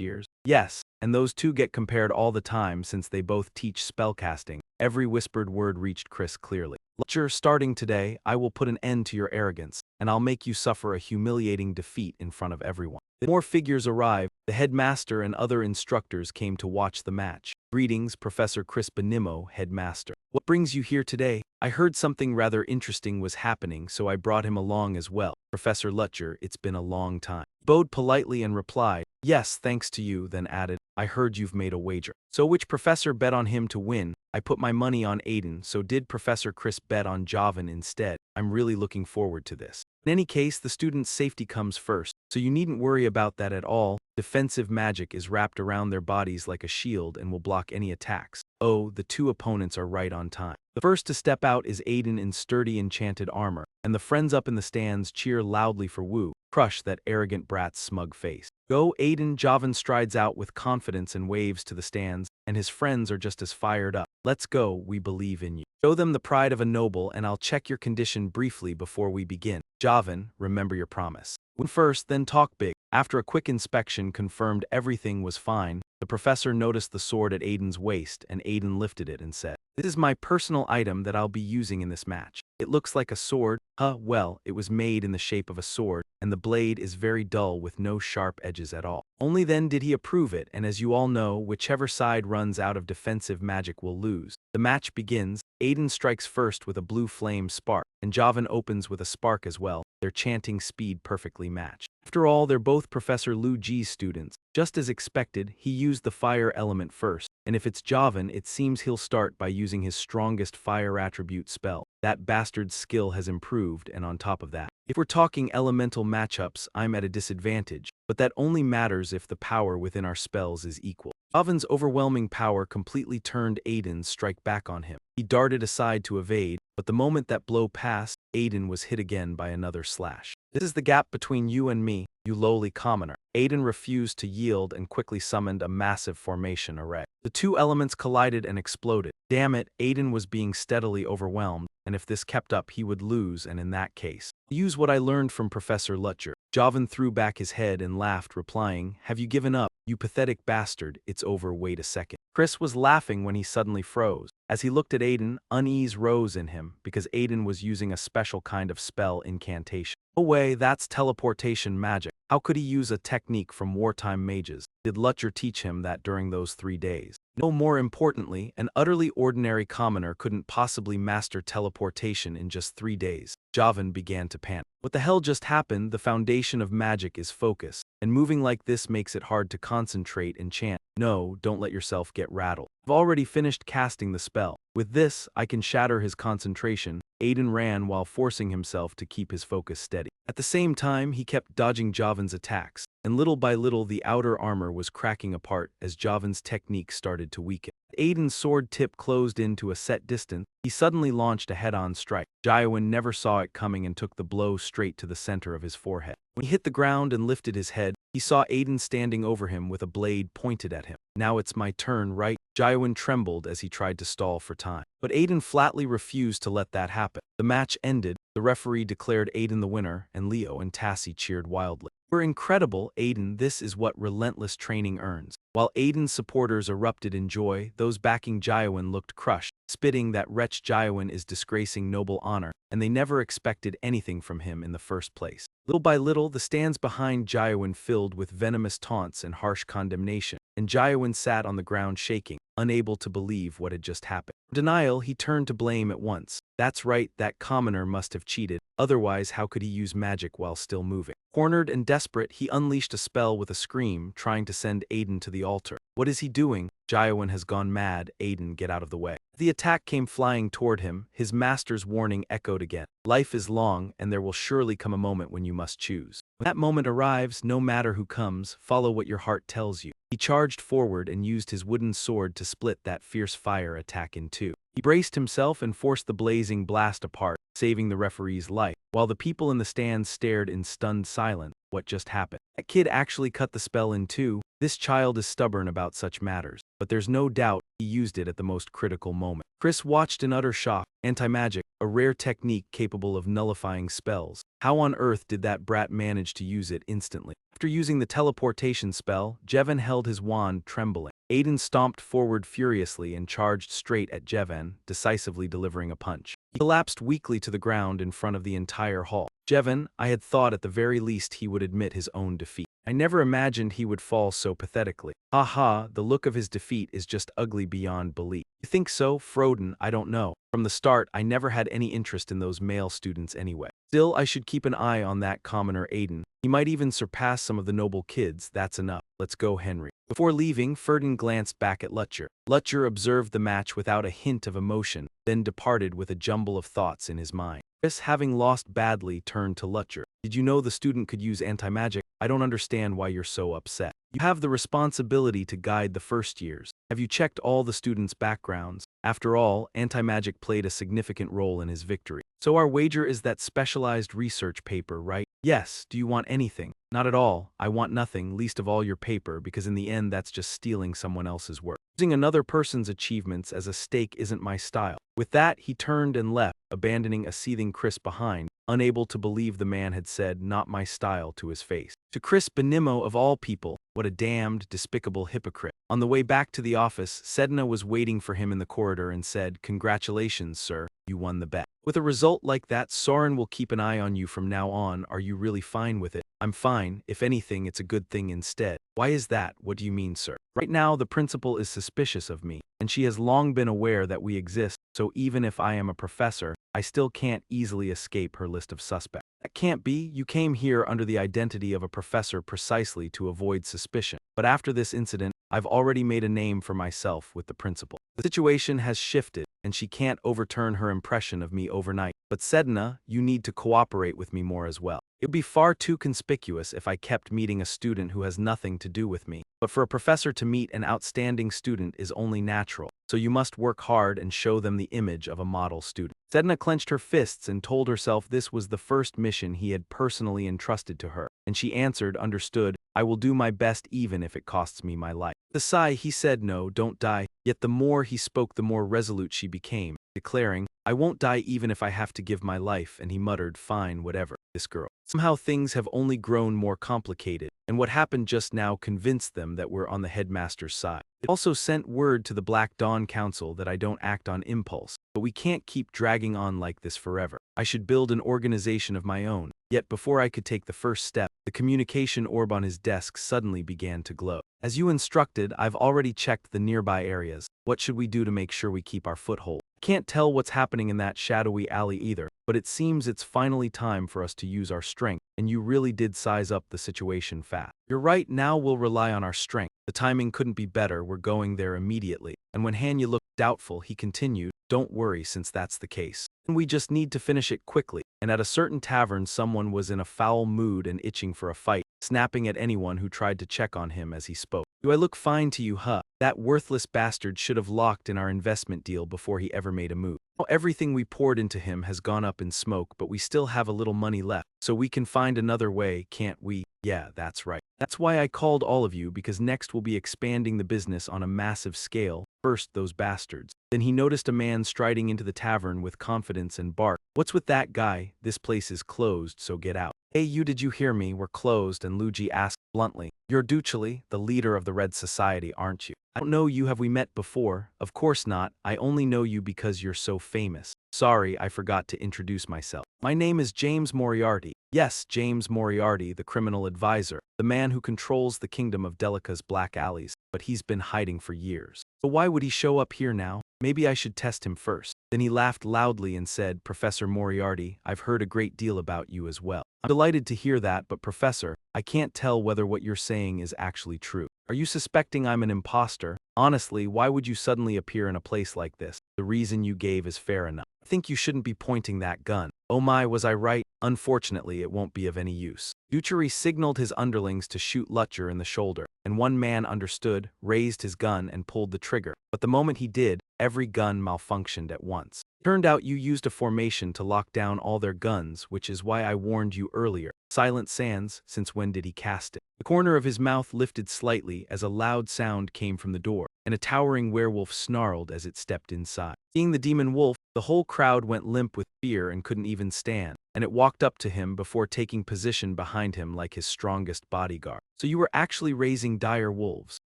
years? Yes, and those two get compared all the time since they both teach spellcasting. Every whispered word reached Chris clearly. Lecture starting today, I will put an end to your arrogance, and I'll make you suffer a humiliating defeat in front of everyone. More figures arrived. The headmaster and other instructors came to watch the match. Greetings, Professor Chris Benimo, headmaster. What brings you here today? I heard something rather interesting was happening, so I brought him along as well. Professor Lutcher, it's been a long time. Bowed politely and replied, yes, thanks to you, then added, I heard you've made a wager. So which professor bet on him to win? I put my money on Aiden, so did Professor Chris bet on Javan instead. I'm really looking forward to this. In any case, the student's safety comes first, so you needn't worry about that at all. Defensive magic is wrapped around their bodies like a shield and will block any attacks. Oh, the two opponents are right on time. The first to step out is Aiden in sturdy enchanted armor, and the friends up in the stands cheer loudly for Wu. Crush that arrogant brat's smug face. Go, Aiden. Javan strides out with confidence and waves to the stands, and his friends are just as fired up. Let's go, we believe in you. Show them the pride of a noble, and I'll check your condition briefly before we begin. Javan, remember your promise. Win first, then talk big. After a quick inspection confirmed everything was fine, the professor noticed the sword at Aiden's waist, and Aiden lifted it and said, this is my personal item that I'll be using in this match. It looks like a sword. Well, it was made in the shape of a sword, and the blade is very dull with no sharp edges at all. Only then did he approve it, and as you all know, whichever side runs out of defensive magic will lose. The match begins. Aiden strikes first with a blue flame spark, and Javan opens with a spark as well. Their chanting speed perfectly matched. After all, they're both Professor Lu Ji's students. Just as expected, he used the fire element first, and if it's Javan, it seems he'll start by using his strongest fire attribute spell. That bastard's skill has improved, and on top of that, if we're talking elemental matchups, I'm at a disadvantage, but that only matters if the power within our spells is equal. Javan's overwhelming power completely turned Aiden's strike back on him. He darted aside to evade, but the moment that blow passed, Aiden was hit again by another slash. This is the gap between you and me, you lowly commoner. Aiden refused to yield and quickly summoned a massive formation array. The two elements collided and exploded. Damn it, Aiden was being steadily overwhelmed, and if this kept up he would lose, and in that case, use what I learned from Professor Lutcher. Javan threw back his head and laughed, replying, have you given up? You pathetic bastard, it's over, wait a second. Chris was laughing when he suddenly froze. As he looked at Aiden, unease rose in him, because Aiden was using a special kind of spell incantation. No way, that's teleportation magic. How could he use a technique from wartime mages? Did Lutcher teach him that during those 3 days? No, more importantly, an utterly ordinary commoner couldn't possibly master teleportation in just 3 days. Javan began to panic. What the hell just happened? The foundation of magic is focus, and moving like this makes it hard to concentrate and chant. No, don't let yourself get rattled. I've already finished casting the spell. With this, I can shatter his concentration. Aiden ran while forcing himself to keep his focus steady. At the same time, he kept dodging Javan's attacks, and little by little the outer armor was cracking apart as Javan's technique started to weaken. Aiden's sword tip closed in to a set distance. He suddenly launched a head-on strike. Javan never saw it coming and took the blow straight to the center of his forehead. When he hit the ground and lifted his head, he saw Aiden standing over him with a blade pointed at him. Now it's my turn, right? Javan trembled as he tried to stall for time. But Aiden flatly refused to let that happen. The match ended. The referee declared Aiden the winner, and Leo and Tassie cheered wildly. We're incredible, Aiden. This is what relentless training earns. While Aiden's supporters erupted in joy, those backing Javan looked crushed, spitting that wretch Javan is disgracing noble honor, and they never expected anything from him in the first place. Little by little, the stands behind Javan filled with venomous taunts and harsh condemnation, and Javan sat on the ground shaking, unable to believe what had just happened. In denial, he turned to blame at once. That's right, that commoner must have cheated. Otherwise, how could he use magic while still moving? Cornered and desperate, he unleashed a spell with a scream, trying to send Aiden to the altar. What is he doing? Javan has gone mad. Aiden, get out of the way. The attack came flying toward him. His master's warning echoed again. Life is long, and there will surely come a moment when you must choose. When that moment arrives, no matter who comes, follow what your heart tells you. He charged forward and used his wooden sword to split that fierce fire attack in two. He braced himself and forced the blazing blast apart, saving the referee's life. While the people in the stands stared in stunned silence, what just happened? That kid actually cut the spell in two. This child is stubborn about such matters, but there's no doubt he used it at the most critical moment. Chris watched in utter shock. Anti-magic, a rare technique capable of nullifying spells. How on earth did that brat manage to use it instantly? After using the teleportation spell, Javan held his wand trembling. Aiden stomped forward furiously and charged straight at Jevan, decisively delivering a punch. He collapsed weakly to the ground in front of the entire hall. Jevan, I had thought at the very least he would admit his own defeat. I never imagined he would fall so pathetically. Ha ha, the look of his defeat is just ugly beyond belief. You think so, Froden? I don't know. From the start, I never had any interest in those male students anyway. Still, I should keep an eye on that commoner Aiden. He might even surpass some of the noble kids, that's enough. Let's go, Henry. Before leaving, Ferdin glanced back at Lutcher. Lutcher observed the match without a hint of emotion, then departed with a jumble of thoughts in his mind. Chris, having lost badly, turned to Lutcher. Did you know the student could use anti-magic? I don't understand why you're so upset. You have the responsibility to guide the first years. Have you checked all the students' backgrounds? After all, anti-magic played a significant role in his victory. So our wager is that specialized research paper, right? Yes. Do you want anything? Not at all. I want nothing, least of all your paper, because in the end that's just stealing someone else's work. Using another person's achievements as a stake isn't my style. With that, he turned and left, abandoning a seething Chris behind, unable to believe the man had said, "Not my style," to his face. To Chris Benimo of all people, what a damned, despicable hypocrite. On the way back to the office, Sedna was waiting for him in the corridor and said, "Congratulations, sir, you won the bet. With a result like that, Soren will keep an eye on you from now on. Are you really fine with it?" "I'm fine. If anything, it's a good thing instead." "Why is that? What do you mean, sir?" "Right now, the principal is suspicious of me, and she has long been aware that we exist, so even if I am a professor, I still can't easily escape her list of suspects." "That can't be. You came here under the identity of a professor precisely to avoid suspicion. But after this incident, I've already made a name for myself with the principal. The situation has shifted, and she can't overturn her impression of me overnight. But Sedna, you need to cooperate with me more as well. It would be far too conspicuous if I kept meeting a student who has nothing to do with me. But for a professor to meet an outstanding student is only natural, so you must work hard and show them the image of a model student." Sedna clenched her fists and told herself this was the first mission he had personally entrusted to her, and she answered, "Understood, I will do my best even if it costs me my life." With a sigh, he said, "No, don't die." Yet the more he spoke, the more resolute she became, declaring, "I won't die even if I have to give my life," and he muttered, "Fine, whatever, this girl." Somehow things have only grown more complicated, and what happened just now convinced them that we're on the headmaster's side. It also sent word to the Black Dawn Council that I don't act on impulse, but we can't keep dragging on like this forever. I should build an organization of my own. Yet before I could take the first step, the communication orb on his desk suddenly began to glow. "As you instructed, I've already checked the nearby areas. What should we do to make sure we keep our foothold? Can't tell what's happening in that shadowy alley either, but it seems it's finally time for us to use our strength, and you really did size up the situation fast." "You're right, now we'll rely on our strength. The timing couldn't be better, we're going there immediately." And when Hanya looked doubtful, he continued, "Don't worry since that's the case. We just need to finish it quickly." And at a certain tavern, someone was in a foul mood and itching for a fight, snapping at anyone who tried to check on him as he spoke. "Do I look fine to you, huh? That worthless bastard should have locked in our investment deal before he ever made a move. Now everything we poured into him has gone up in smoke, but we still have a little money left, so we can find another way, can't we?" "Yeah, that's right. That's why I called all of you, because next we'll be expanding the business on a massive scale. First, those bastards." Then he noticed a man striding into the tavern with confidence and barked, "What's with that guy? This place is closed, so get out." "Hey you, did you hear me? We're closed," and Luigi asked bluntly. "You're Duceli, the leader of the Red Society, aren't you?" "I don't know you. Have we met before?" "Of course not. I only know you because you're so famous." "Sorry, I forgot to introduce myself. My name is James Moriarty." "Yes, James Moriarty, the criminal advisor, the man who controls the kingdom of Delica's black alleys, but he's been hiding for years. So why would he show up here now? Maybe I should test him first." Then he laughed loudly and said, "Professor Moriarty, I've heard a great deal about you as well." "I'm delighted to hear that, but Professor, I can't tell whether what you're saying is actually true. Are you suspecting I'm an imposter? Honestly, why would you suddenly appear in a place like this? The reason you gave is fair enough. I think you shouldn't be pointing that gun." "Oh my, was I right? Unfortunately, it won't be of any use." Duceri signaled his underlings to shoot Lutcher in the shoulder, and one man understood, raised his gun and pulled the trigger. But the moment he did, every gun malfunctioned at once. "It turned out you used a formation to lock down all their guns, which is why I warned you earlier. Silent Sands, since when did he cast it?" The corner of his mouth lifted slightly as a loud sound came from the door, and a towering werewolf snarled as it stepped inside. Seeing the demon wolf, The whole crowd went limp with fear and couldn't even stand, and it walked up to him before taking position behind him like his strongest bodyguard. So you were actually raising dire wolves.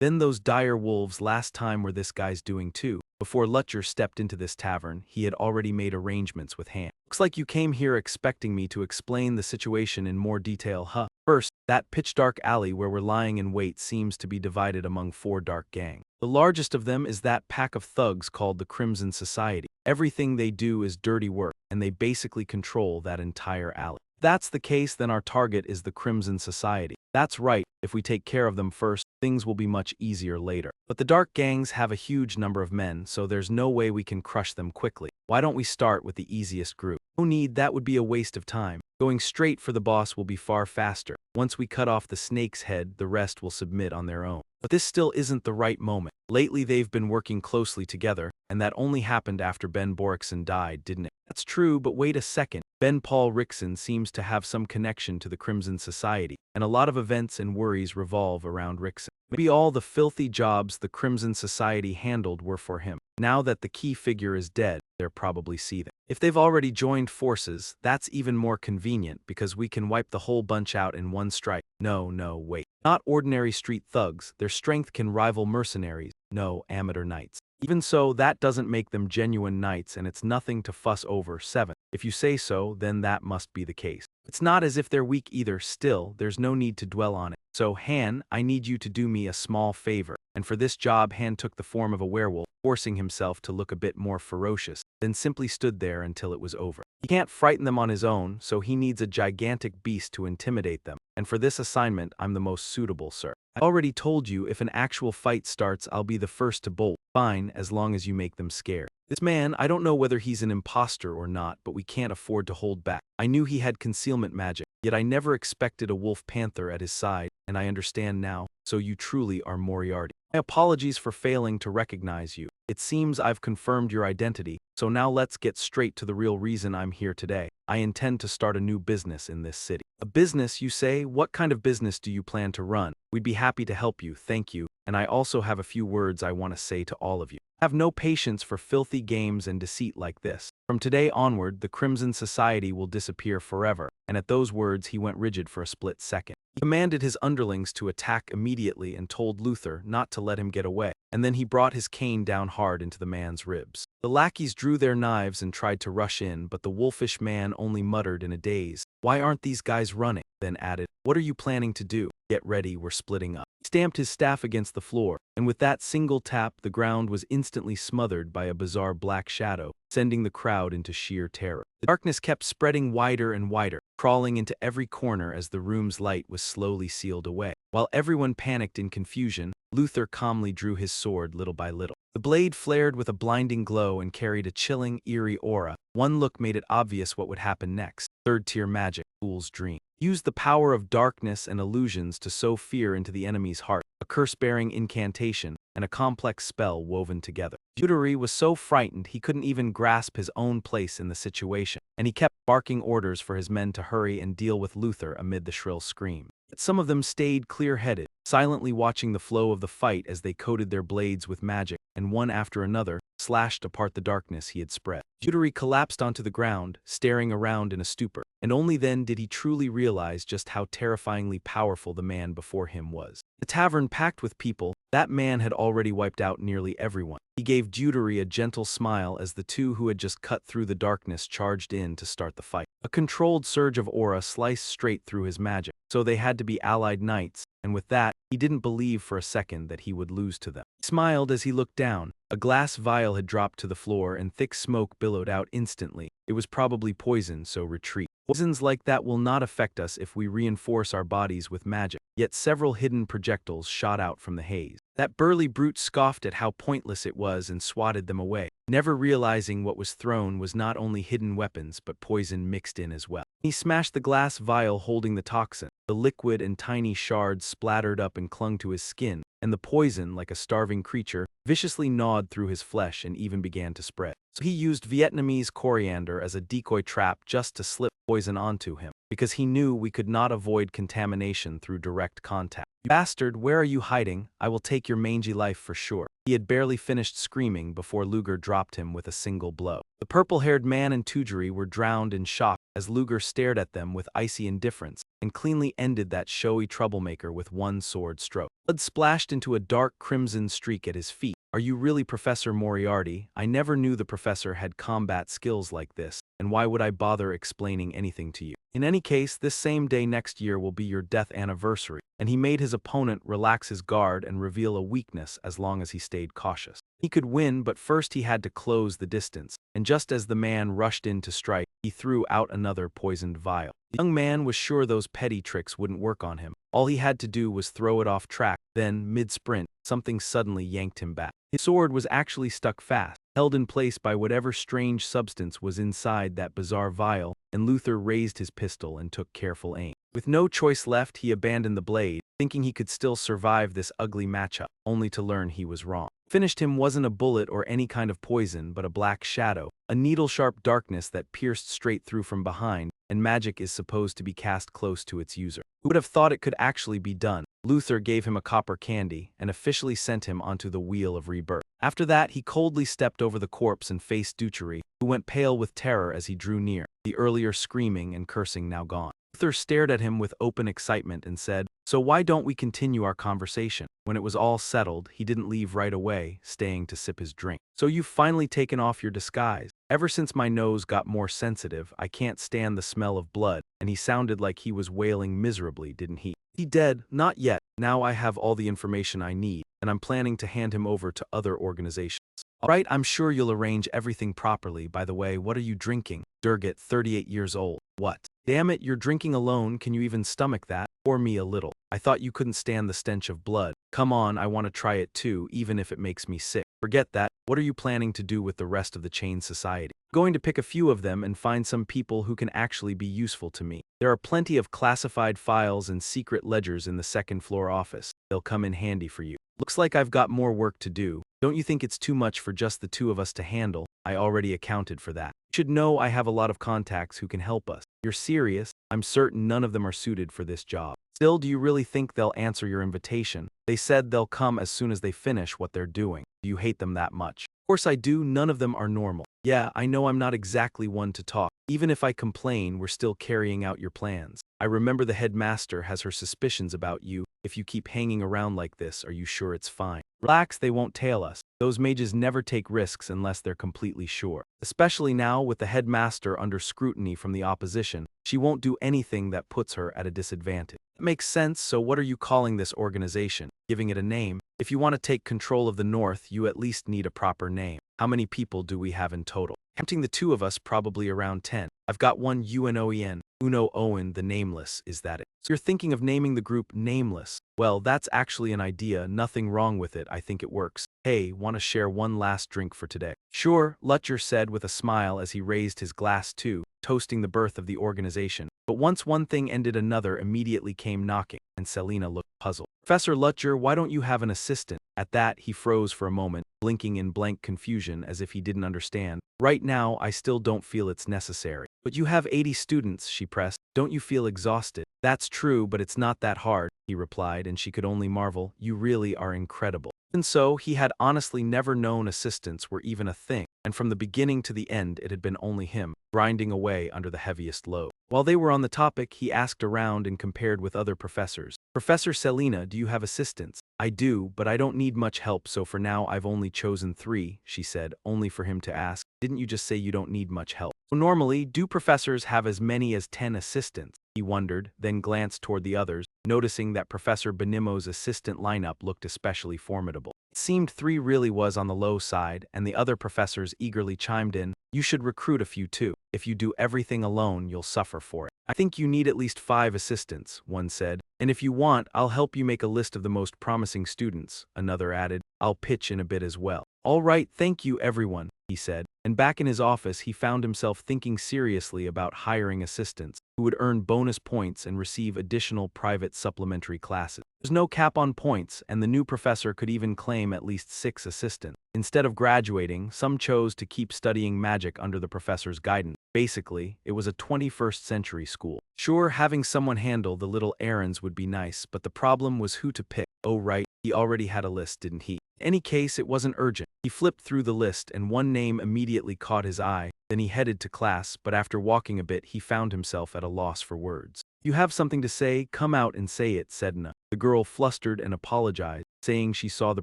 Then those dire wolves last time were this guy's doing too. Before Lutcher stepped into this tavern, he had already made arrangements with Han. Looks like you came here expecting me to explain the situation in more detail, huh? First, that pitch-dark alley where we're lying in wait seems to be divided among 4 dark gangs. The largest of them is that pack of thugs called the Crimson Society. Everything they do is dirty work, and they basically control that entire alley. If that's the case, then our target is the Crimson Society. That's right, if we take care of them first, things will be much easier later. But the dark gangs have a huge number of men, so there's no way we can crush them quickly. Why don't we start with the easiest group? No need, that would be a waste of time. Going straight for the boss will be far faster. Once we cut off the snake's head, the rest will submit on their own. But this still isn't the right moment. Lately they've been working closely together, and that only happened after Ben Borikson died, didn't it? That's true, but wait a second. Ben Paul Rickson seems to have some connection to the Crimson Society, and a lot of events and worries revolve around Rickson. Maybe all the filthy jobs the Crimson Society handled were for him. Now that the key figure is dead, they're probably seething. If they've already joined forces, that's even more convenient because we can wipe the whole bunch out in one strike. No, wait. Not ordinary street thugs, their strength can rival mercenaries. No, amateur knights. Even so, that doesn't make them genuine knights, and it's nothing to fuss over. 7. If you say so, then that must be the case. It's not as if they're weak either. Still, there's no need to dwell on it. So, Han, I need you to do me a small favor. And for this job, Han took the form of a werewolf, forcing himself to look a bit more ferocious, then simply stood there until it was over. He can't frighten them on his own, so he needs a gigantic beast to intimidate them. And for this assignment, I'm the most suitable, sir. I already told you if an actual fight starts, I'll be the first to bolt. Fine, as long as you make them scared. This man, I don't know whether he's an imposter or not, but we can't afford to hold back. I knew he had concealment magic, yet I never expected a wolf panther at his side, and I understand now, so you truly are Moriarty. My apologies for failing to recognize you. It seems I've confirmed your identity, so now let's get straight to the real reason I'm here today. I intend to start a new business in this city. A business, you say? What kind of business do you plan to run? We'd be happy to help you, thank you, and I also have a few words I want to say to all of you. I have no patience for filthy games and deceit like this. From today onward, the Crimson Society will disappear forever, and at those words he went rigid for a split second. He commanded his underlings to attack immediately and told Luther not to let him get away, and then he brought his cane down hard into the man's ribs. The lackeys drew their knives and tried to rush in, but the wolfish man only muttered in a daze, "Why aren't these guys running?" Then added, "What are you planning to do? Get ready, we're splitting up." He stamped his staff against the floor, and with that single tap, the ground was instantly smothered by a bizarre black shadow, sending the crowd into sheer terror. The darkness kept spreading wider and wider, crawling into every corner as the room's light was slowly sealed away. While everyone panicked in confusion, Luther calmly drew his sword little by little. The blade flared with a blinding glow and carried a chilling, eerie aura. One look made it obvious what would happen next. Third-tier magic, fool's dream. Use the power of darkness and illusions to sow fear into the enemy's heart, a curse-bearing incantation, and a complex spell woven together. Deutery was so frightened he couldn't even grasp his own place in the situation, and he kept barking orders for his men to hurry and deal with Luther amid the shrill scream. But some of them stayed clear-headed, silently watching the flow of the fight as they coated their blades with magic, and one after another, slashed apart the darkness he had spread. Deutery collapsed onto the ground, staring around in a stupor, and only then did he truly realize just how terrifyingly powerful the man before him was. The tavern packed with people, that man had already wiped out nearly everyone. He gave Deutery a gentle smile as the two who had just cut through the darkness charged in to start the fight. A controlled surge of aura sliced straight through his magic, so they had to be allied knights, and with that, he didn't believe for a second that he would lose to them. He smiled as he looked down. A glass vial had dropped to the floor and thick smoke billowed out instantly. It was probably poison, so retreat. Poisons like that will not affect us if we reinforce our bodies with magic. Yet several hidden projectiles shot out from the haze. That burly brute scoffed at how pointless it was and swatted them away, never realizing what was thrown was not only hidden weapons but poison mixed in as well. He smashed the glass vial holding the toxin. The liquid and tiny shards splattered up and clung to his skin, and the poison, like a starving creature, viciously gnawed through his flesh and even began to spread. So he used Vietnamese coriander as a decoy trap just to slip poison onto him, because he knew we could not avoid contamination through direct contact. "You bastard, where are you hiding? I will take your mangy life for sure." He had barely finished screaming before Luger dropped him with a single blow. The purple-haired man and Tujari were drowned in shock as Luger stared at them with icy indifference and cleanly ended that showy troublemaker with one sword stroke. Blood splashed into a dark crimson streak at his feet. "Are you really Professor Moriarty? I never knew the professor had combat skills like this, and why would I bother explaining anything to you? In any case, this same day next year will be your death anniversary," and he made his opponent relax his guard and reveal a weakness as long as he stayed cautious. He could win, but first he had to close the distance, and just as the man rushed in to strike, he threw out another poisoned vial. The young man was sure those petty tricks wouldn't work on him. All he had to do was throw it off track, then, mid-sprint, something suddenly yanked him back. His sword was actually stuck fast, held in place by whatever strange substance was inside that bizarre vial, and Luther raised his pistol and took careful aim. With no choice left, he abandoned the blade, thinking he could still survive this ugly matchup, only to learn he was wrong. Finished him wasn't a bullet or any kind of poison, but a black shadow, a needle-sharp darkness that pierced straight through from behind, and magic is supposed to be cast close to its user. Who would have thought it could actually be done? Luther gave him a copper candy and officially sent him onto the wheel of rebirth. After that, he coldly stepped over the corpse and faced Duchary, who went pale with terror as he drew near, the earlier screaming and cursing now gone. Luther stared at him with open excitement and said, "So why don't we continue our conversation?" When it was all settled, he didn't leave right away, staying to sip his drink. "So you've finally taken off your disguise. Ever since my nose got more sensitive, I can't stand the smell of blood," and he sounded like he was wailing miserably, didn't he? "He dead? Not yet. Now I have all the information I need, and I'm planning to hand him over to other organizations." "All right, I'm sure you'll arrange everything properly. By the way, what are you drinking?" Durgat, 38 years old. "What? Damn it, you're drinking alone. Can you even stomach that? Pour me a little. I thought you couldn't stand the stench of blood." "Come on, I want to try it too, even if it makes me sick." "Forget that. What are you planning to do with the rest of the chain society?" "Going to pick a few of them and find some people who can actually be useful to me. There are plenty of classified files and secret ledgers in the second-floor office. They'll come in handy for you." "Looks like I've got more work to do. Don't you think it's too much for just the two of us to handle?" "I already accounted for that. You should know I have a lot of contacts who can help us." "You're serious?" "I'm certain none of them are suited for this job." "Still, do you really think they'll answer your invitation? They said they'll come as soon as they finish what they're doing." "Do you hate them that much?" "Of course I do. None of them are normal." "Yeah, I know I'm not exactly one to talk. Even if I complain, we're still carrying out your plans. I remember the headmaster has her suspicions about you. If you keep hanging around like this, are you sure it's fine?" "Relax, they won't tail us. Those mages never take risks unless they're completely sure. Especially now with the headmaster under scrutiny from the opposition, she won't do anything that puts her at a disadvantage." "That makes sense, so what are you calling this organization? Giving it a name? If you want to take control of the North, you at least need a proper name. How many people do we have in total?" "Counting the two of us, probably around 10. I've got one UNOEN. Uno Owen the Nameless, is that it?" "So you're thinking of naming the group Nameless?" "Well, that's actually an idea. Nothing wrong with it. I think it works. Hey, want to share one last drink for today?" "Sure," Lutcher said with a smile as he raised his glass too, toasting the birth of the organization. But once one thing ended, another immediately came knocking, and Selina looked puzzled. "Professor Lutcher, why don't you have an assistant?" At that, he froze for a moment, blinking in blank confusion as if he didn't understand. "Right now, I still don't feel it's necessary." "But you have 80 students," she pressed. "Don't you feel exhausted?" "That's true, but it's not that hard," he replied, and she could only marvel. "You really are incredible." And so, he had honestly never known assistants were even a thing, and from the beginning to the end it had been only him, grinding away under the heaviest load. While they were on the topic, he asked around and compared with other professors. "Professor Selina, do you have assistants?" "I do, but I don't need much help, so for now I've only chosen 3, she said, only for him to ask, "Didn't you just say you don't need much help?" "So normally, do professors have as many as 10 assistants?" He wondered, then glanced toward the others, noticing that Professor Benimo's assistant lineup looked especially formidable. It seemed 3 really was on the low side, and the other professors eagerly chimed in, "You should recruit a few too. If you do everything alone, you'll suffer for it." "I think you need at least 5 assistants," one said. "And if you want, I'll help you make a list of the most promising students," another added. "I'll pitch in a bit as well." "All right, thank you everyone," he said, and back in his office he found himself thinking seriously about hiring assistants, who would earn bonus points and receive additional private supplementary classes. There's no cap on points, and the new professor could even claim at least 6 assistants. Instead of graduating, some chose to keep studying magic under the professor's guidance. Basically, it was a 21st century school. Sure, having someone handle the little errands would be nice, but the problem was who to pick. Oh right, he already had a list, didn't he? In any case, it wasn't urgent. He flipped through the list and one name immediately caught his eye. Then he headed to class, but after walking a bit, he found himself at a loss for words. You have something to say? Come out and say it, said Na. The girl flustered and apologized, saying she saw the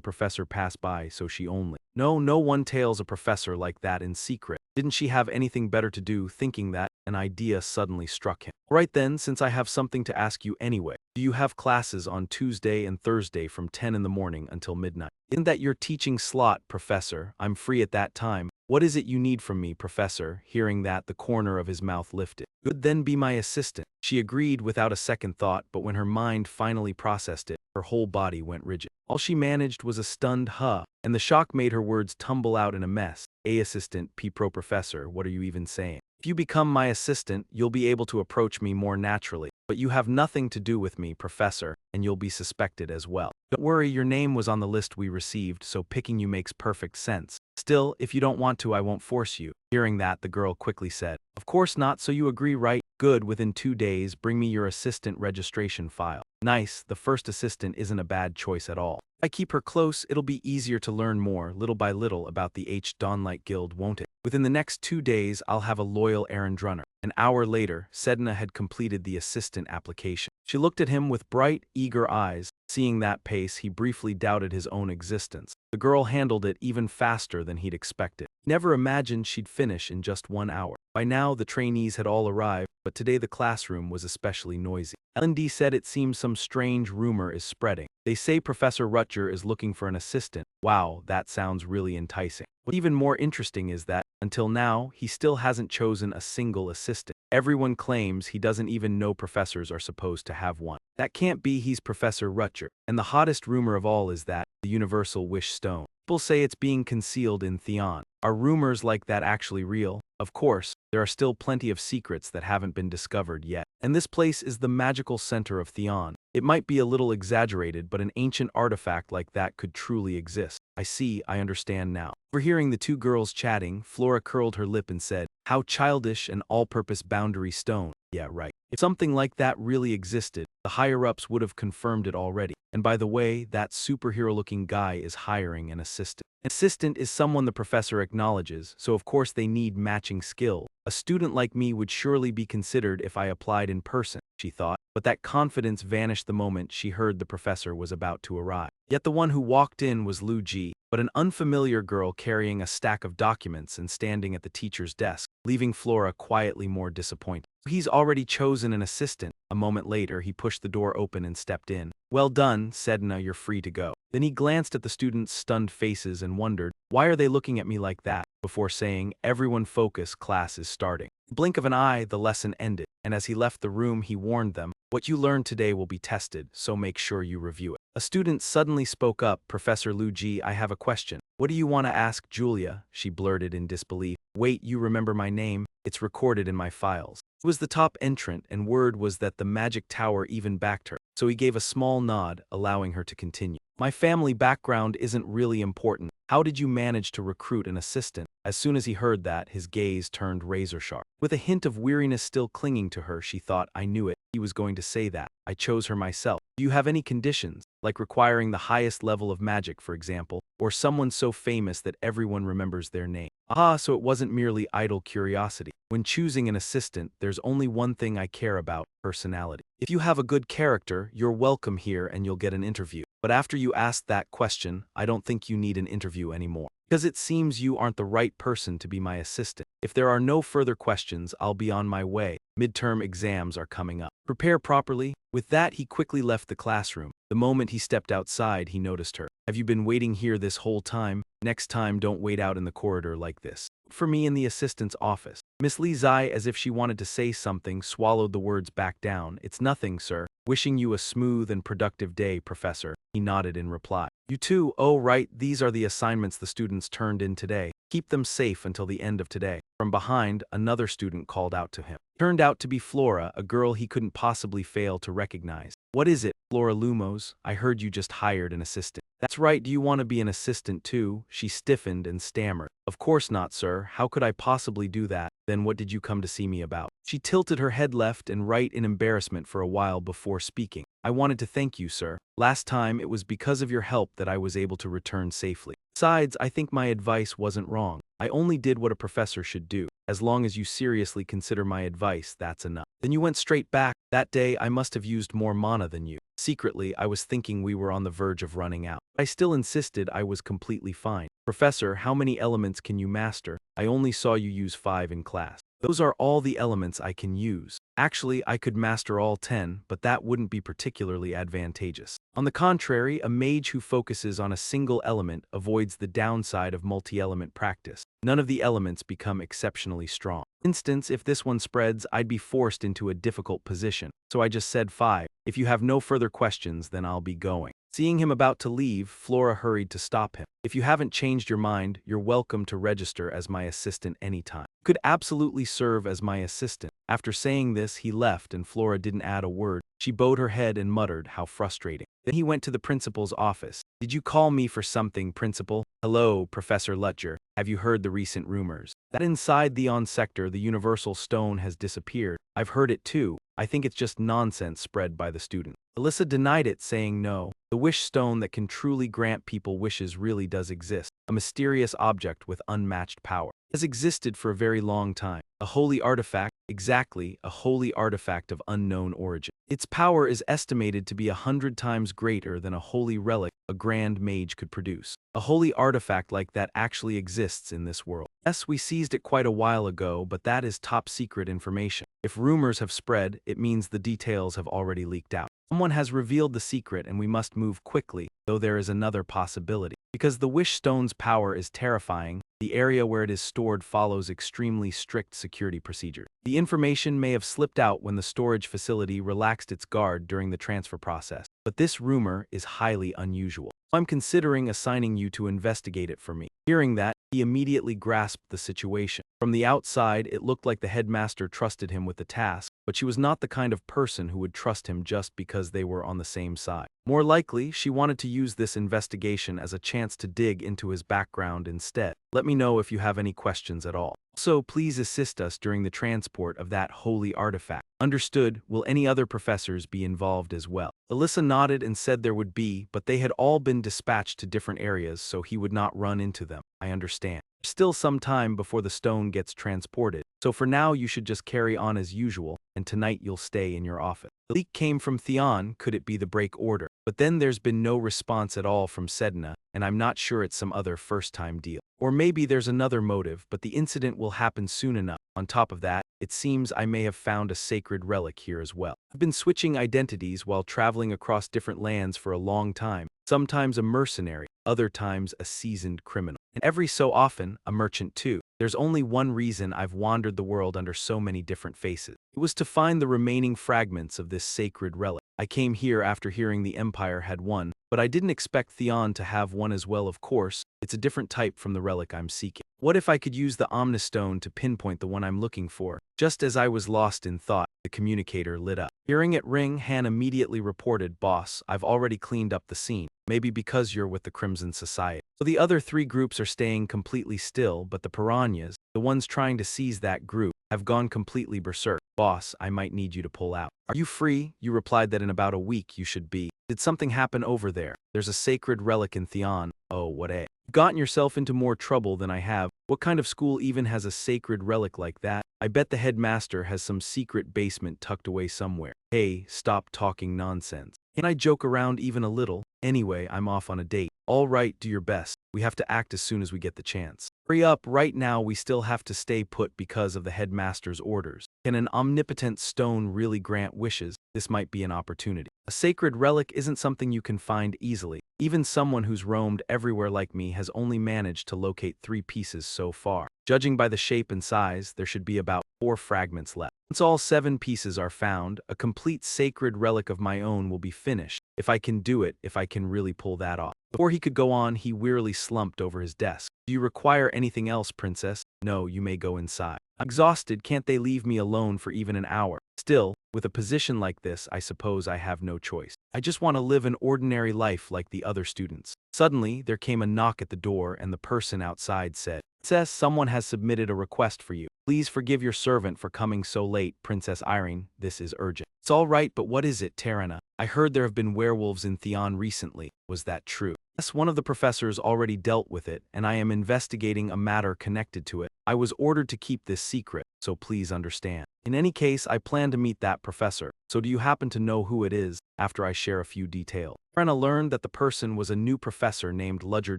professor pass by, so she only. No one tails a professor like that in secret. Didn't she have anything better to do? Thinking that, an idea suddenly struck him. Right then, since I have something to ask you anyway, do you have classes on Tuesday and Thursday from 10 in the morning until midnight? Isn't that your teaching slot, Professor? I'm free at that time. What is it you need from me, Professor? Hearing that, the corner of his mouth lifted. Good, then be my assistant. She agreed without a second thought, but when her mind finally processed it, her whole body went rigid. All she managed was a stunned huh, and the shock made her words tumble out in a mess. Assistant, Pro Professor, what are you even saying? If you become my assistant, you'll be able to approach me more naturally. But you have nothing to do with me, Professor, and you'll be suspected as well. Don't worry, your name was on the list we received, so picking you makes perfect sense. Still, if you don't want to, I won't force you. Hearing that, the girl quickly said, Of course not, so you agree, right? Good, within 2 days, bring me your assistant registration file. Nice, the first assistant isn't a bad choice at all. If I keep her close, it'll be easier to learn more, little by little, about the Dawnlight Guild, won't it? Within the next 2 days, I'll have a loyal errand runner. An hour later, Sedna had completed the assistant application. She looked at him with bright, eager eyes. Seeing that pace, he briefly doubted his own existence. The girl handled it even faster than he'd expected. He never imagined she'd finish in just 1 hour. By now, the trainees had all arrived, but today the classroom was especially noisy. L&D said it seems some strange rumor is spreading. They say Professor Rutger is looking for an assistant. Wow, that sounds really enticing. What's even more interesting is that, until now, he still hasn't chosen a single assistant. Everyone claims he doesn't even know professors are supposed to have one. That can't be, he's Professor Rutger. And the hottest rumor of all is that, the Universal Wish Stone. People say it's being concealed in Theon. Are rumors like that actually real? Of course, there are still plenty of secrets that haven't been discovered yet. And this place is the magical center of Theon. It might be a little exaggerated, but an ancient artifact like that could truly exist. I see, I understand now. Overhearing the two girls chatting, Flora curled her lip and said, How childish, an all-purpose boundary stone. Yeah, right. If something like that really existed, the higher-ups would have confirmed it already. And by the way, that superhero-looking guy is hiring an assistant. An assistant is someone the professor acknowledges, so of course they need matching skill. A student like me would surely be considered if I applied in person, she thought, but that confidence vanished the moment she heard the professor was about to arrive. Yet the one who walked in was Lu Ji, but an unfamiliar girl carrying a stack of documents and standing at the teacher's desk, leaving Flora quietly more disappointed. He's already chosen an assistant. A moment later, he pushed the door open and stepped in. Well done, Sedna, you're free to go. Then he glanced at the students' stunned faces and wondered, why are they looking at me like that? Before saying, everyone focus, class is starting. Blink of an eye, the lesson ended, and as he left the room, he warned them, what you learned today will be tested, so make sure you review it. A student suddenly spoke up, Professor Lu Ji, I have a question. What do you want to ask Julia? She blurted in disbelief. Wait, you remember my name? It's recorded in my files. He was the top entrant, and word was that the magic tower even backed her, so he gave a small nod, allowing her to continue. My family background isn't really important. How did you manage to recruit an assistant? As soon as he heard that, his gaze turned razor-sharp. With a hint of weariness still clinging to her, she thought, I knew it. He was going to say that. I chose her myself. Do you have any conditions, like requiring the highest level of magic, for example, or someone so famous that everyone remembers their name? Ah, so it wasn't merely idle curiosity. When choosing an assistant, there's only one thing I care about, personality. If you have a good character, you're welcome here and you'll get an interview. But after you asked that question, I don't think you need an interview anymore. Because it seems you aren't the right person to be my assistant. If there are no further questions, I'll be on my way. Midterm exams are coming up. Prepare properly. With that, he quickly left the classroom. The moment he stepped outside, he noticed her. Have you been waiting here this whole time? Next time, don't wait out in the corridor like this. For me in the assistant's office. Miss Li Zai, as if she wanted to say something, swallowed the words back down. It's nothing, sir. Wishing you a smooth and productive day, Professor. He nodded in reply. You too? Oh, right, these are the assignments the students turned in today. Keep them safe until the end of today. From behind, another student called out to him. Turned out to be Flora, a girl he couldn't possibly fail to recognize. What is it, Flora Lumos? I heard you just hired an assistant. That's right, do you want to be an assistant too? She stiffened and stammered. Of course not, sir. How could I possibly do that? Then what did you come to see me about? She tilted her head left and right in embarrassment for a while before speaking. I wanted to thank you, sir. Last time it was because of your help that I was able to return safely. Besides, I think my advice wasn't wrong. I only did what a professor should do. As long as you seriously consider my advice, that's enough. Then you went straight back. That day, I must have used more mana than you. Secretly, I was thinking we were on the verge of running out. I still insisted I was completely fine. Professor, how many elements can you master? I only saw you use 5 in class. Those are all the elements I can use. Actually, I could master all 10, but that wouldn't be particularly advantageous. On the contrary, a mage who focuses on a single element avoids the downside of multi-element practice. None of the elements become exceptionally strong. For instance, if this one spreads, I'd be forced into a difficult position. So I just said 5. If you have no further questions, then I'll be going. Seeing him about to leave, Flora hurried to stop him. If you haven't changed your mind, you're welcome to register as my assistant anytime. You could absolutely serve as my assistant. After saying this, he left and Flora didn't add a word. She bowed her head and muttered, how frustrating. Then he went to the principal's office. Did you call me for something, principal? Hello, Professor Lutger. Have you heard the recent rumors? That inside the On sector, the universal stone has disappeared. I've heard it too. I think it's just nonsense spread by the student. Alyssa denied it, saying no. The wish stone that can truly grant people wishes really does exist. A mysterious object with unmatched power. It has existed for a very long time. A holy artifact, exactly, a holy artifact of unknown origin. Its power is estimated to be 100 times greater than a holy relic a grand mage could produce. A holy artifact like that actually exists in this world. Yes, we seized it quite a while ago, but that is top secret information. If rumors have spread, it means the details have already leaked out. Someone has revealed the secret and we must move quickly, though there is another possibility. Because the wish stone's power is terrifying, the area where it is stored follows extremely strict security procedures. The information may have slipped out when the storage facility relaxed its guard during the transfer process, but this rumor is highly unusual. I'm considering assigning you to investigate it for me. Hearing that, he immediately grasped the situation. From the outside, it looked like the headmaster trusted him with the task, but she was not the kind of person who would trust him just because they were on the same side. More likely, she wanted to use this investigation as a chance to dig into his background instead. Let me know if you have any questions at all. Also, please assist us during the transport of that holy artifact. Understood. Will any other professors be involved as well? Alyssa nodded and said there would be, but they had all been dispatched to different areas so he would not run into them. I understand. Still some time before the stone gets transported, so for now you should just carry on as usual, and tonight you'll stay in your office. The leak came from Theon. Could it be the break order? But then there's been no response at all from Sedna, and I'm not sure it's some other first-time deal. Or maybe there's another motive, but the incident will happen soon enough. On top of that, it seems I may have found a sacred relic here as well. I've been switching identities while traveling across different lands for a long time, sometimes a mercenary, other times a seasoned criminal, and every so often, a merchant too. There's only one reason I've wandered the world under so many different faces. It was to find the remaining fragments of this sacred relic. I came here after hearing the Empire had won, but I didn't expect Theon to have one as well. Of course, it's a different type from the relic I'm seeking. What if I could use the Omnistone to pinpoint the one I'm looking for? Just as I was lost in thought, the communicator lit up. Hearing it ring, Han immediately reported, "Boss, I've already cleaned up the scene. Maybe because you're with the Crimson Society." So the other 3 groups are staying completely still, but the piranhas, the ones trying to seize that group, have gone completely berserk. Boss, I might need you to pull out. Are you free? You replied that in about a week you should be. Did something happen over there? There's a sacred relic in Theon. Oh, what a. You've gotten yourself into more trouble than I have. What kind of school even has a sacred relic like that? I bet the headmaster has some secret basement tucked away somewhere. Hey, stop talking nonsense. Can I joke around even a little? Anyway, I'm off on a date. All right, do your best. We have to act as soon as we get the chance. Hurry up, right now we still have to stay put because of the headmaster's orders. Can an omnipotent stone really grant wishes? This might be an opportunity. A sacred relic isn't something you can find easily. Even someone who's roamed everywhere like me has only managed to locate 3 pieces so far. Judging by the shape and size, there should be about 4 fragments left. Once all 7 pieces are found, a complete sacred relic of my own will be finished. If I can do it, if I can really pull that off. Before he could go on, he wearily slumped over his desk. Do you require anything else, princess? No, you may go inside. I'm exhausted, can't they leave me alone for even an hour? Still, with a position like this, I suppose I have no choice. I just want to live an ordinary life like the other students. Suddenly, there came a knock at the door and the person outside said, Princess, someone has submitted a request for you. Please forgive your servant for coming so late, Princess Irene. This is urgent. It's all right, but what is it, Tarana? I heard there have been werewolves in Theon recently. Was that true? Yes, one of the professors already dealt with it, and I am investigating a matter connected to it. I was ordered to keep this secret, so please understand. In any case, I plan to meet that professor. So do you happen to know who it is, after I share a few details? Tarana learned that the person was a new professor named Ludger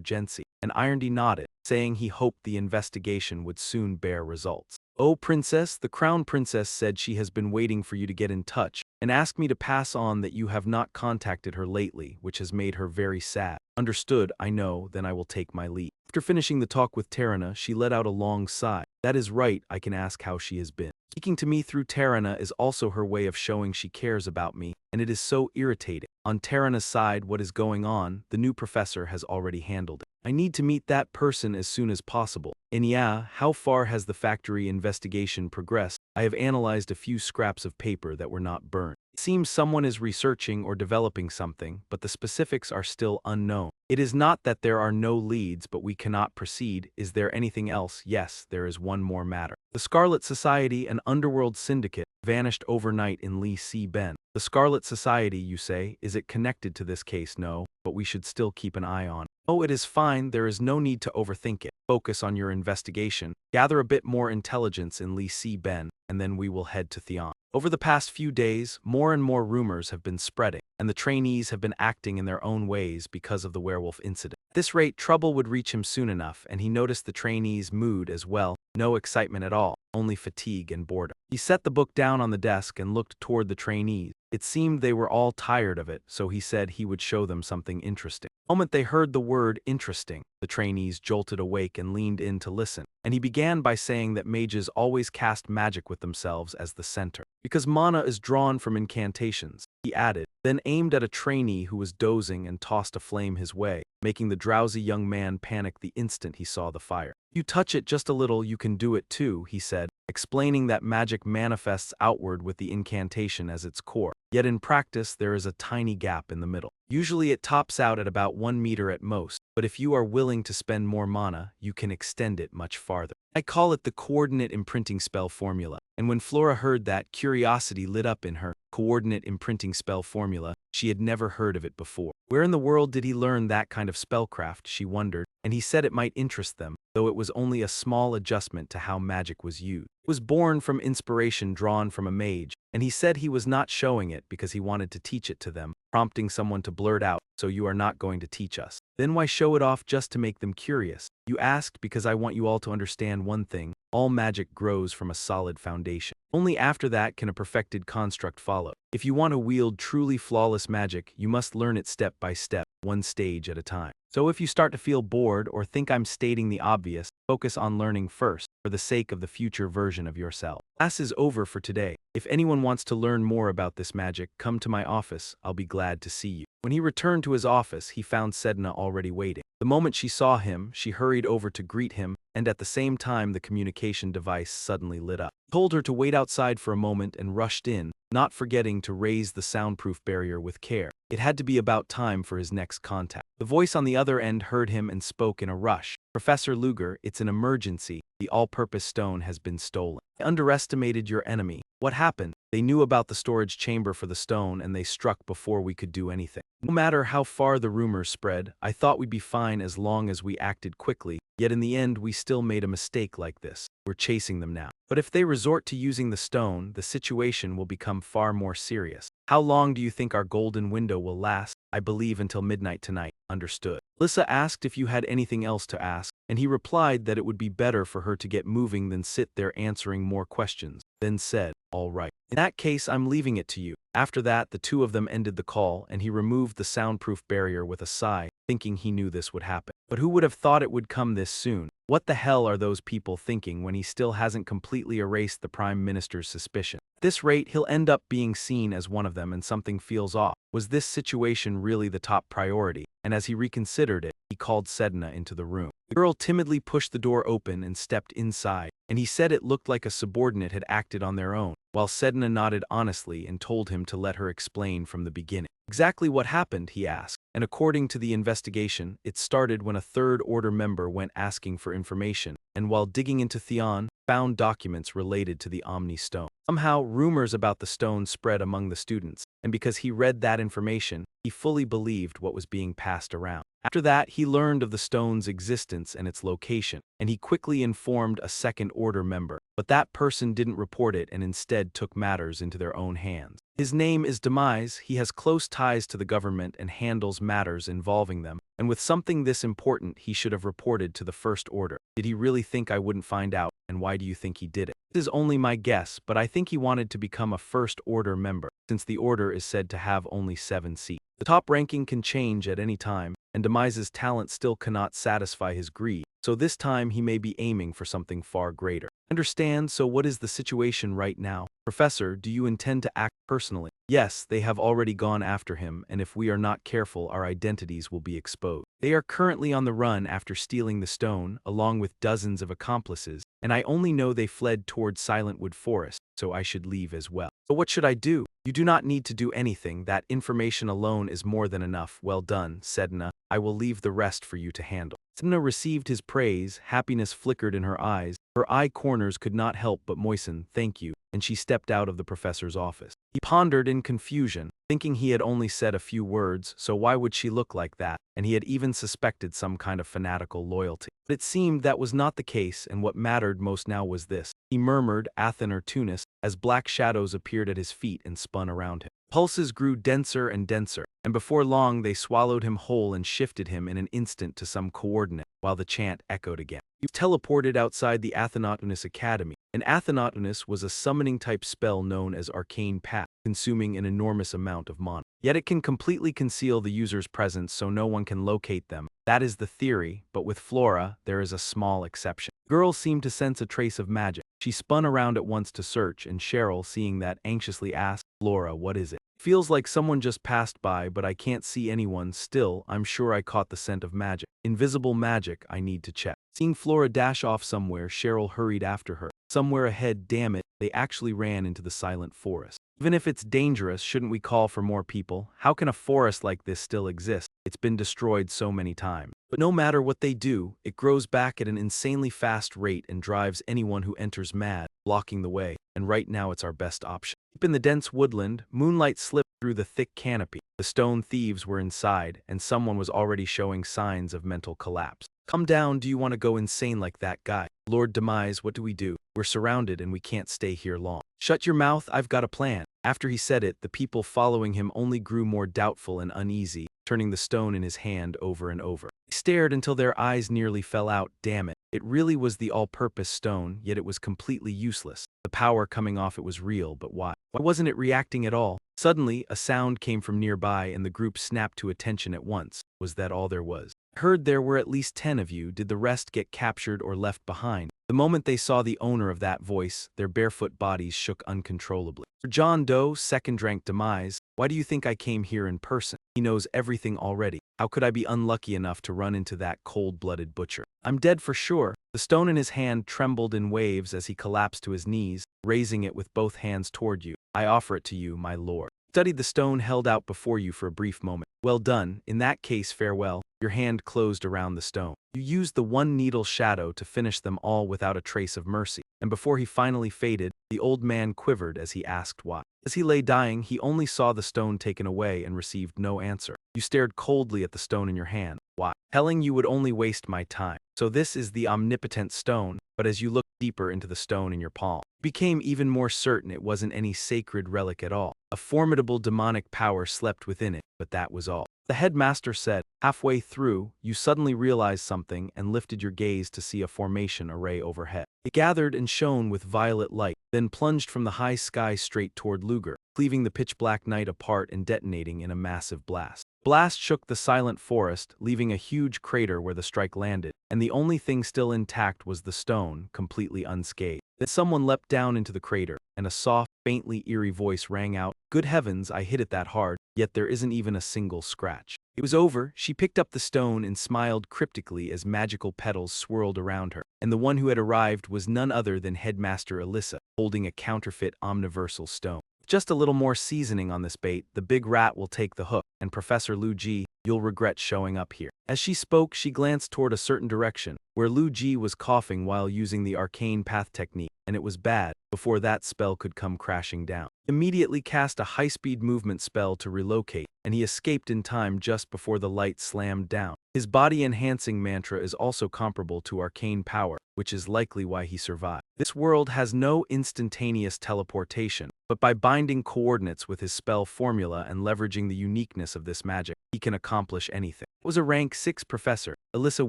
Jensi, and Irene nodded, saying he hoped the investigation would soon bear results. Oh, princess, the crown princess said she has been waiting for you to get in touch, and asked me to pass on that you have not contacted her lately, which has made her very sad. Understood, I know, then I will take my leave. After finishing the talk with Tarana, she let out a long sigh. That is right, I can ask how she has been. Speaking to me through Tarana is also her way of showing she cares about me, and it is so irritating. On Tarana's side, what is going on, the new professor has already handled it. I need to meet that person as soon as possible. And yeah, how far has the factory investigation progressed? I have analyzed a few scraps of paper that were not burned. It seems someone is researching or developing something, but the specifics are still unknown. It is not that there are no leads, but we cannot proceed. Is there anything else? Yes, there is one more matter. The Scarlet Society, an underworld syndicate, vanished overnight in Lee C. Ben. The Scarlet Society, you say, is it connected to this case? No, but we should still keep an eye on it. Oh, it is fine, there is no need to overthink it. Focus on your investigation, gather a bit more intelligence in Lee C. Ben, and then we will head to Theon. Over the past few days, more and more rumors have been spreading, and the trainees have been acting in their own ways because of the werewolf incident. At this rate, trouble would reach him soon enough, and he noticed the trainees' mood as well. No excitement at all, only fatigue and boredom. He set the book down on the desk and looked toward the trainees. It seemed they were all tired of it, so he said he would show them something interesting. The moment they heard the word interesting, the trainees jolted awake and leaned in to listen, and he began by saying that mages always cast magic with themselves as the center, because mana is drawn from incantations, he added, then aimed at a trainee who was dozing and tossed a flame his way, making the drowsy young man panic the instant he saw the fire. You touch it just a little, you can do it too, he said, explaining that magic manifests outward with the incantation as its core. Yet in practice, there is a tiny gap in the middle. Usually it tops out at about 1 meter at most, but if you are willing to spend more mana, you can extend it much farther. I call it the coordinate imprinting spell formula. And when Flora heard that, curiosity lit up in her. Coordinate imprinting spell formula, she had never heard of it before. Where in the world did he learn that kind of spellcraft, she wondered, and he said it might interest them, though it was only a small adjustment to how magic was used. It was born from inspiration drawn from a mage, and he said he was not showing it because he wanted to teach it to them, prompting someone to blurt out, "So you are not going to teach us? Then why show it off just to make them curious? You asked because I want you all to understand one thing. All magic grows from a solid foundation. Only after that can a perfected construct follow. If you want to wield truly flawless magic, you must learn it step by step, one stage at a time. So if you start to feel bored or think I'm stating the obvious, focus on learning first, for the sake of the future version of yourself. Class is over for today. If anyone wants to learn more about this magic, come to my office. I'll be glad to see you." When he returned to his office, he found Sedna already waiting. The moment she saw him, she hurried over to greet him, and at the same time the communication device suddenly lit up. He told her to wait outside for a moment and rushed in, not forgetting to raise the soundproof barrier with care. It had to be about time for his next contact. The voice on the other end heard him and spoke in a rush. "Professor Luger, it's an emergency. The all-purpose stone has been stolen. I underestimated your enemy. What happened? They knew about the storage chamber for the stone and they struck before we could do anything. No matter how far the rumors spread, I thought we'd be fine as long as we acted quickly, yet in the end we still made a mistake like this. We're chasing them now. But if they resort to using the stone, the situation will become far more serious. How long do you think our golden window will last? I believe until midnight tonight." Understood. Lissa asked if you had anything else to ask, and he replied that it would be better for her to get moving than sit there answering more questions, then said, "All right. In that case, I'm leaving it to you." After that, the two of them ended the call, and he removed the soundproof barrier with a sigh, thinking he knew this would happen. But who would have thought it would come this soon? What the hell are those people thinking when he still hasn't completely erased the Prime Minister's suspicion? At this rate, he'll end up being seen as one of them and something feels off. Was this situation really the top priority? And as he reconsidered it, he called Sedna into the room. The girl timidly pushed the door open and stepped inside, and he said it looked like a subordinate had acted on their own, while Sedna nodded honestly and told him to let her explain from the beginning. Exactly what happened, he asked, and according to the investigation, it started when a third-order member went asking for information, and while digging into Theon, found documents related to the Omni Stone. Somehow, rumors about the stone spread among the students, and because he read that information, he fully believed what was being passed around. After that, he learned of the stone's existence and its location, and he quickly informed a second-order member. But that person didn't report it and instead took matters into their own hands. His name is Demise. He has close ties to the government and handles matters involving them. And with something this important, he should have reported to the First Order. Did he really think I wouldn't find out, and why do you think he did it? This is only my guess, but I think he wanted to become a First Order member, since the Order is said to have only 7 seats. The top ranking can change at any time, and Demise's talent still cannot satisfy his greed, so this time he may be aiming for something far greater. Understand, so what is the situation right now? Professor, do you intend to act personally? Yes, they have already gone after him, and if we are not careful, our identities will be exposed. They are currently on the run after stealing the stone, along with dozens of accomplices, and I only know they fled towards Silentwood Forest, so I should leave as well. So what should I do? You do not need to do anything. That information alone is more than enough. Well done, Sedna. I will leave the rest for you to handle. Sedna received his praise. Happiness flickered in her eyes. Her eye corners could not help but moisten. Thank you. And she stepped out of the professor's office. He pondered in confusion, thinking he had only said a few words, so why would she look like that? And he had even suspected some kind of fanatical loyalty. But it seemed that was not the case, and what mattered most now was this. He murmured, Athen or Tunis, as black shadows appeared at his feet and spun around him. Pulses grew denser and denser, and before long they swallowed him whole and shifted him in an instant to some coordinate, while the chant echoed again. He teleported outside the Athenotunus Academy. An Athenotunus was a summoning-type spell known as Arcane Path, consuming an enormous amount of mana. Yet it can completely conceal the user's presence so no one can locate them. That is the theory, but with Flora, there is a small exception. The girl seemed to sense a trace of magic. She spun around at once to search, and Cheryl, seeing that, anxiously asked, Flora, what is it? Feels like someone just passed by, but I can't see anyone. Still, I'm sure I caught the scent of magic. Invisible magic, I need to check. Seeing Flora dash off somewhere, Cheryl hurried after her. Somewhere ahead, damn it, they actually ran into the silent forest. Even if it's dangerous, shouldn't we call for more people? How can a forest like this still exist? It's been destroyed so many times. But no matter what they do, it grows back at an insanely fast rate and drives anyone who enters mad, blocking the way. And right now it's our best option. Deep in the dense woodland, moonlight slipped through the thick canopy. The stone thieves were inside, and someone was already showing signs of mental collapse. Calm down, do you want to go insane like that guy? Lord Demise, what do we do? We're surrounded and we can't stay here long. Shut your mouth, I've got a plan. After he said it, the people following him only grew more doubtful and uneasy, turning the stone in his hand over and over. They stared until their eyes nearly fell out. Damn it. It really was the all-purpose stone, yet it was completely useless. The power coming off it was real, but why? Why wasn't it reacting at all? Suddenly, a sound came from nearby and the group snapped to attention at once. Was that all there was? I heard there were at least 10 of you. Did the rest get captured or left behind? The moment they saw the owner of that voice, their barefoot bodies shook uncontrollably. For John Doe, second rank Demise, why do you think I came here in person? He knows everything already. How could I be unlucky enough to run into that cold-blooded butcher? I'm dead for sure. The stone in his hand trembled in waves as he collapsed to his knees, raising it with both hands toward you. I offer it to you, my lord. Studied the stone held out before you for a brief moment. Well done. In that case, farewell. Your hand closed around the stone. You used the one needle shadow to finish them all without a trace of mercy. And before he finally faded, the old man quivered as he asked why. As he lay dying, he only saw the stone taken away and received no answer. You stared coldly at the stone in your hand. Why? Telling you would only waste my time. So this is the omnipotent stone, but as you looked deeper into the stone in your palm, you became even more certain it wasn't any sacred relic at all. A formidable demonic power slept within it, but that was all. The headmaster said, halfway through, you suddenly realized something and lifted your gaze to see a formation array overhead. It gathered and shone with violet light, then plunged from the high sky straight toward Luger, cleaving the pitch-black night apart and detonating in a massive blast. Blast shook the silent forest, leaving a huge crater where the strike landed, and the only thing still intact was the stone, completely unscathed. Then someone leapt down into the crater, and a soft, faintly eerie voice rang out, "Good heavens, I hit it that hard, yet there isn't even a single scratch." It was over. She picked up the stone and smiled cryptically as magical petals swirled around her, and the one who had arrived was none other than Headmaster Alyssa, holding a counterfeit omniversal stone. Just a little more seasoning on this bait, the big rat will take the hook, and Professor Lu Ji, you'll regret showing up here. As she spoke, she glanced toward a certain direction, where Lu Ji was coughing while using the arcane path technique, and it was bad, before that spell could come crashing down. Immediately cast a high-speed movement spell to relocate, and he escaped in time just before the light slammed down. His body-enhancing mantra is also comparable to arcane power, which is likely why he survived. This world has no instantaneous teleportation, but by binding coordinates with his spell formula and leveraging the uniqueness of this magic, he can accomplish anything. It was a rank 6 professor, Alyssa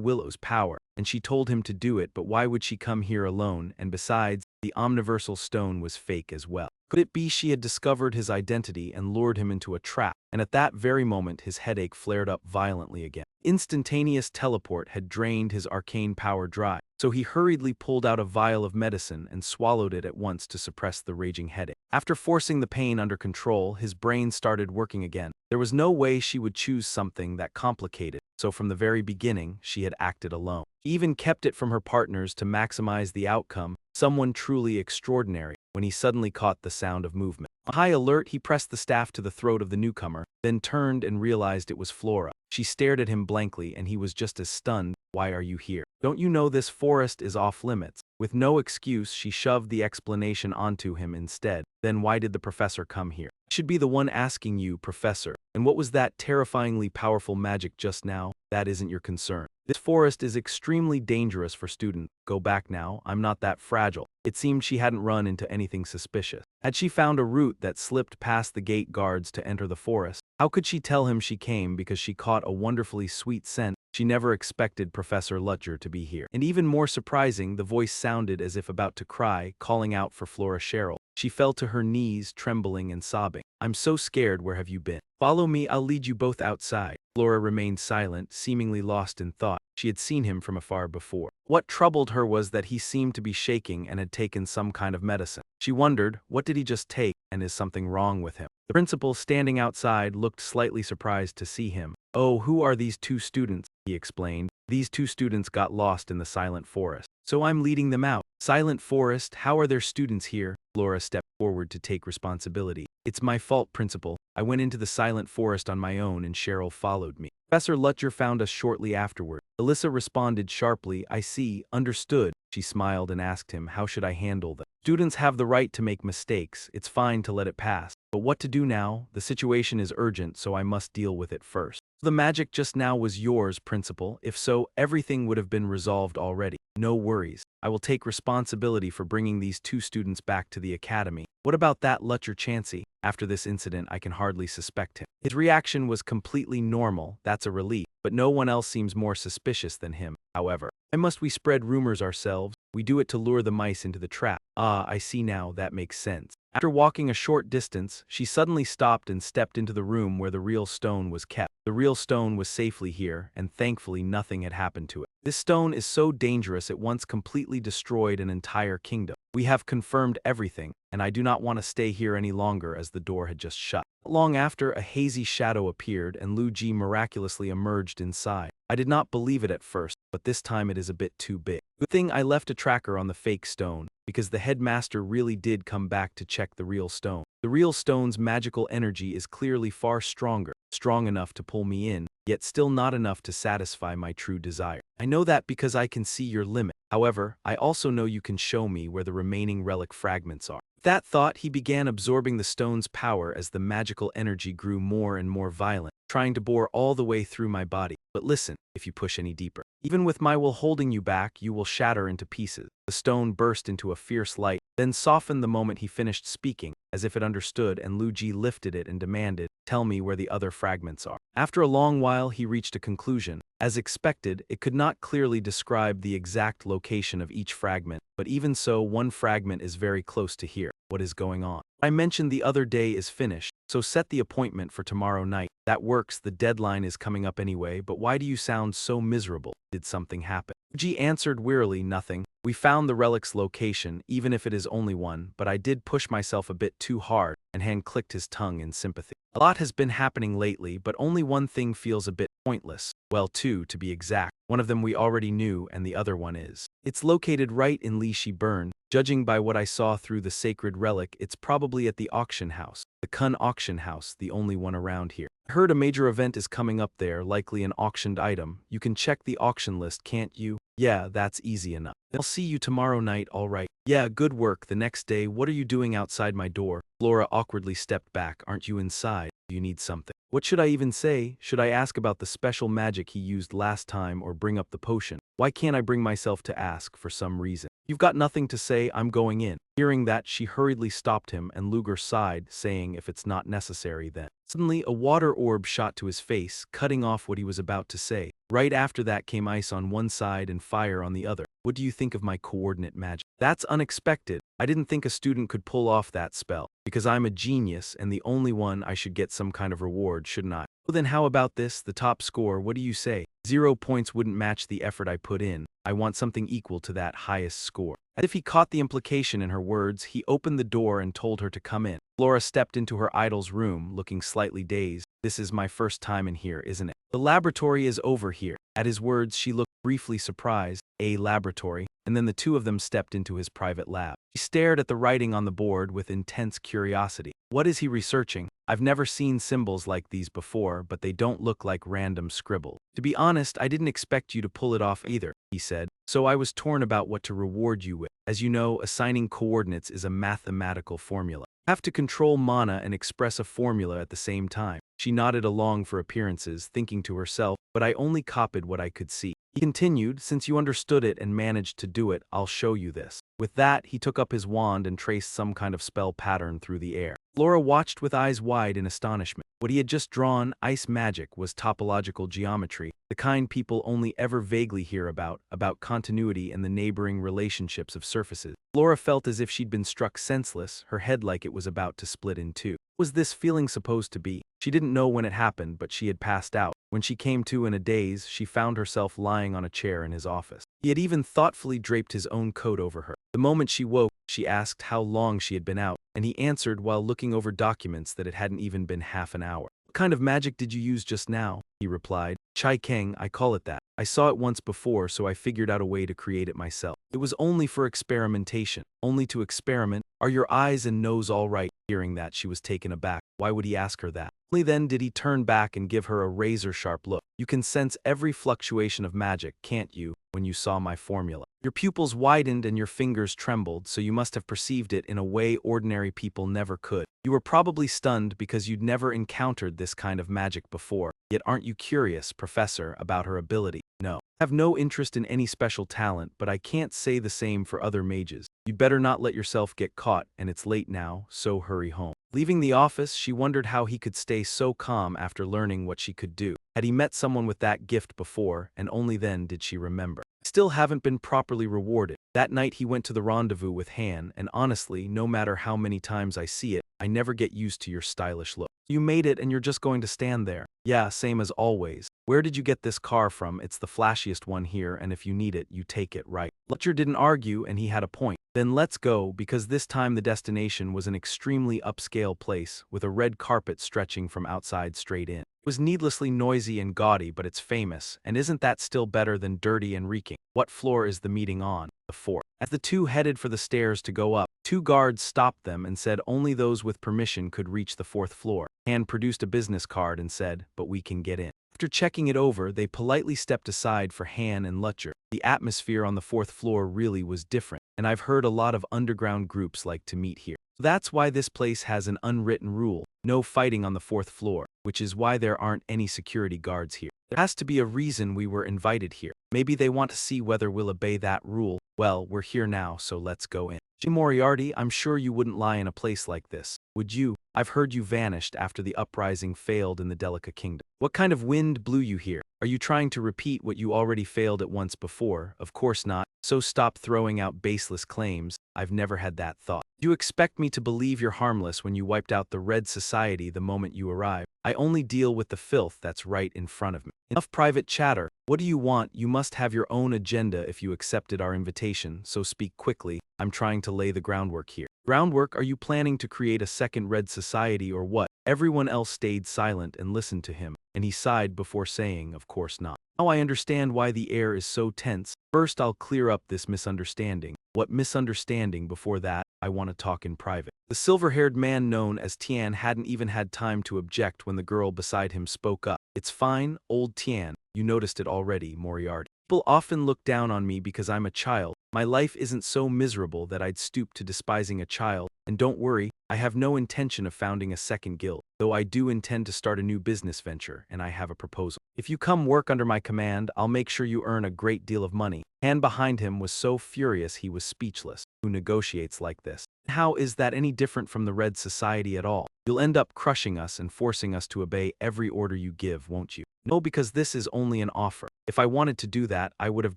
Willow's power, and she told him to do it, but why would she come here alone, and besides, the omniversal stone was fake as well. Could it be she had discovered his identity and lured him into a trap? And at that very moment his headache flared up violently again. Instantaneous teleport had drained his arcane power dry, so he hurriedly pulled out a vial of medicine and swallowed it at once to suppress the raging headache. After forcing the pain under control, his brain started working again. There was no way she would choose something that complicated, so from the very beginning, she had acted alone. She even kept it from her partners to maximize the outcome, someone truly extraordinary, when he suddenly caught the sound of movement. On high alert, he pressed the staff to the throat of the newcomer, then turned and realized it was Flora. She stared at him blankly, and he was just as stunned. "Why are you here? Don't you know this forest is off limits?" With no excuse, she shoved the explanation onto him instead. "Then why did the professor come here?" "I should be the one asking you, Professor. And what was that terrifyingly powerful magic just now? That isn't your concern. This forest is extremely dangerous for students. Go back now, I'm not that fragile." It seemed she hadn't run into anything suspicious. Had she found a route that slipped past the gate guards to enter the forest? How could she tell him she came because she caught a wonderfully sweet scent? She never expected Professor Lutger to be here. And even more surprising, the voice sounded as if about to cry, calling out for Flora Cheryl. She fell to her knees, trembling and sobbing. "I'm so scared, where have you been? Follow me, I'll lead you both outside." Flora remained silent, seemingly lost in thought. She had seen him from afar before. What troubled her was that he seemed to be shaking and had taken some kind of medicine. She wondered, what did he just take, and is something wrong with him? The principal, standing outside, looked slightly surprised to see him. "Oh, who are these two students?" he explained. "These two students got lost in the Silent Forest, so I'm leading them out." "Silent Forest? How are there students here?" Flora stepped forward to take responsibility. "It's my fault, Principal. I went into the Silent Forest on my own and Cheryl followed me. Professor Lutger found us shortly afterward." Alyssa responded sharply, "I see, understood." She smiled and asked him, "How should I handle them?" "Students have the right to make mistakes. It's fine to let it pass. But what to do now? The situation is urgent, so I must deal with it first." "The magic just now was yours, Principal. If so, everything would have been resolved already." "No worries. I will take responsibility for bringing these two students back to the academy." "What about that Lutger Chansey? After this incident, I can hardly suspect him. His reaction was completely normal, that's a relief, but no one else seems more suspicious than him, however. Why must we spread rumors ourselves? We do it to lure the mice into the trap." "Ah, I see now, that makes sense." After walking a short distance, she suddenly stopped and stepped into the room where the real stone was kept. The real stone was safely here, and thankfully nothing had happened to it. "This stone is so dangerous it once completely destroyed an entire kingdom. We have confirmed everything, and I do not want to stay here any longer," as the door had just shut. Not long after, a hazy shadow appeared and Lu Ji miraculously emerged inside. "I did not believe it at first, but this time it is a bit too big. Good thing I left a tracker on the fake stone, because the headmaster really did come back to check the real stone. The real stone's magical energy is clearly far stronger, strong enough to pull me in, yet still not enough to satisfy my true desire. I know that because I can see your limit. However, I also know you can show me where the remaining relic fragments are." With that thought, he began absorbing the stone's power as the magical energy grew more and more violent, trying to bore all the way through my body. "But listen, if you push any deeper, even with my will holding you back, you will shatter into pieces." The stone burst into a fierce light, then softened the moment he finished speaking. as if it understood, and Lu Ji lifted it and demanded, "Tell me where the other fragments are." After a long while, he reached a conclusion. As expected, it could not clearly describe the exact location of each fragment, but even so, one fragment is very close to here. What is going on? I mentioned the other day is finished, so set the appointment for tomorrow night. That works, the deadline is coming up anyway, but why do you sound so miserable? Did something happen? Ji answered wearily, "Nothing. We found the relic's location, even if it is only one, but I did push myself a bit too hard," and Han clicked his tongue in sympathy. "A lot has been happening lately, but only one thing feels a bit pointless. Well, two, to be exact. One of them we already knew, and the other one is. It's located right in Lishi Burn. Judging by what I saw through the sacred relic, it's probably at the auction house. The Kun auction house, the only one around here. I heard a major event is coming up there, likely an auctioned item. You can check the auction list, can't you?" "Yeah, that's easy enough. I'll see you tomorrow night, all right." "Yeah, good work." The next day, "What are you doing outside my door?" Flora awkwardly stepped back. "Aren't you inside? Do you need something?" What should I even say? Should I ask about the special magic he used last time or bring up the potion? Why can't I bring myself to ask for some reason? "You've got nothing to say, I'm going in." Hearing that, she hurriedly stopped him, and Luger sighed, saying, "If it's not necessary, then." Suddenly, a water orb shot to his face, cutting off what he was about to say. Right after that came ice on one side and fire on the other. "What do you think of my coordinate magic?" "That's unexpected. I didn't think a student could pull off that spell. Because I'm a genius and the only one, I should get some kind of reward, shouldn't I?" "Well then how about this, the top score, what do you say?" 0 points wouldn't match the effort I put in. I want something equal to that highest score." As if he caught the implication in her words, he opened the door and told her to come in. Flora stepped into her idol's room, looking slightly dazed. "This is my first time in here, isn't it? The laboratory is over here." At his words, she looked briefly surprised. "A laboratory?" And then the two of them stepped into his private lab. He stared at the writing on the board with intense curiosity. "What is he researching? I've never seen symbols like these before, but they don't look like random scribble." "To be honest, I didn't expect you to pull it off either," he said. "So I was torn about what to reward you with. As you know, assigning coordinates is a mathematical formula. You have to control mana and express a formula at the same time." She nodded along for appearances, thinking to herself, "But I only copied what I could see." He continued, "Since you understood it and managed to do it, I'll show you this." With that, he took up his wand and traced some kind of spell pattern through the air. Flora watched with eyes wide in astonishment. What he had just drawn, ice magic, was topological geometry, the kind people only ever vaguely hear about continuity and the neighboring relationships of surfaces. Flora felt as if she'd been struck senseless, her head like it was about to split in two. What was this feeling supposed to be? She didn't know when it happened, but she had passed out. When she came to in a daze, she found herself lying on a chair in his office. He had even thoughtfully draped his own coat over her. The moment she woke, she asked how long she had been out, and he answered while looking over documents that it hadn't even been half an hour. "What kind of magic did you use just now?" he replied. "Chai Keng, I call it that. I saw it once before, so I figured out a way to create it myself. It was only for experimentation. Only to experiment. Are your eyes and nose all right?" Hearing that, she was taken aback. Why would he ask her that? Only then did he turn back and give her a razor-sharp look. "You can sense every fluctuation of magic, can't you, when you saw my formula? Your pupils widened and your fingers trembled, so you must have perceived it in a way ordinary people never could. You were probably stunned because you'd never encountered this kind of magic before. Yet aren't you curious, Professor, about her ability?" "No. I have no interest in any special talent, but I can't say the same for other mages. You'd better not let yourself get caught, and it's late now, so hurry home." Leaving the office, she wondered how he could stay so calm after learning what she could do. Had he met someone with that gift before, and only then did she remember. Still haven't been properly rewarded. That night he went to the rendezvous with Han, and honestly, no matter how many times I see it, I never get used to your stylish look. "You made it and you're just going to stand there." "Yeah, same as always. Where did you get this car from? It's the flashiest one here, and if you need it, you take it, right?" Fletcher didn't argue, and he had a point. "Then let's go," because this time the destination was an extremely upscale place, with a red carpet stretching from outside straight in. It was needlessly noisy and gaudy, but it's famous, and isn't that still better than dirty and reeking? "What floor is the meeting on?" "The fourth." As the two headed for the stairs to go up, two guards stopped them and said only those with permission could reach the fourth floor. Han produced a business card and said, "But we can get in." After checking it over, they politely stepped aside for Han and Lutcher. The atmosphere on the fourth floor really was different, and I've heard a lot of underground groups like to meet here. That's why this place has an unwritten rule: no fighting on the fourth floor, which is why there aren't any security guards here. There has to be a reason we were invited here. Maybe they want to see whether we'll obey that rule. Well, we're here now, so let's go in. Moriarty, I'm sure you wouldn't lie in a place like this, would you? I've heard you vanished after the uprising failed in the Delica Kingdom. What kind of wind blew you here? Are you trying to repeat what you already failed at once before? Of course not, so stop throwing out baseless claims. I've never had that thought. You expect me to believe you're harmless when you wiped out the Red Society the moment you arrived. I only deal with the filth that's right in front of me. Enough private chatter. What do you want? You must have your own agenda if you accepted our invitation, so speak quickly. I'm trying to lay the groundwork here. Groundwork? Are you planning to create a second Red Society or what? Everyone else stayed silent and listened to him, and he sighed before saying, of course not. Now I understand why the air is so tense. First, I'll clear up this misunderstanding. What misunderstanding? Before that, I want to talk in private. The silver-haired man known as Tian hadn't even had time to object when the girl beside him spoke up. It's fine, old Tian. You noticed it already, Moriarty. People often look down on me because I'm a child. My life isn't so miserable that I'd stoop to despising a child. And don't worry, I have no intention of founding a second guild, though I do intend to start a new business venture, and I have a proposal. If you come work under my command, I'll make sure you earn a great deal of money. Hand behind him was so furious he was speechless. Who negotiates like this? How is that any different from the Red Society at all? You'll end up crushing us and forcing us to obey every order you give, won't you? No, because this is only an offer. If I wanted to do that, I would have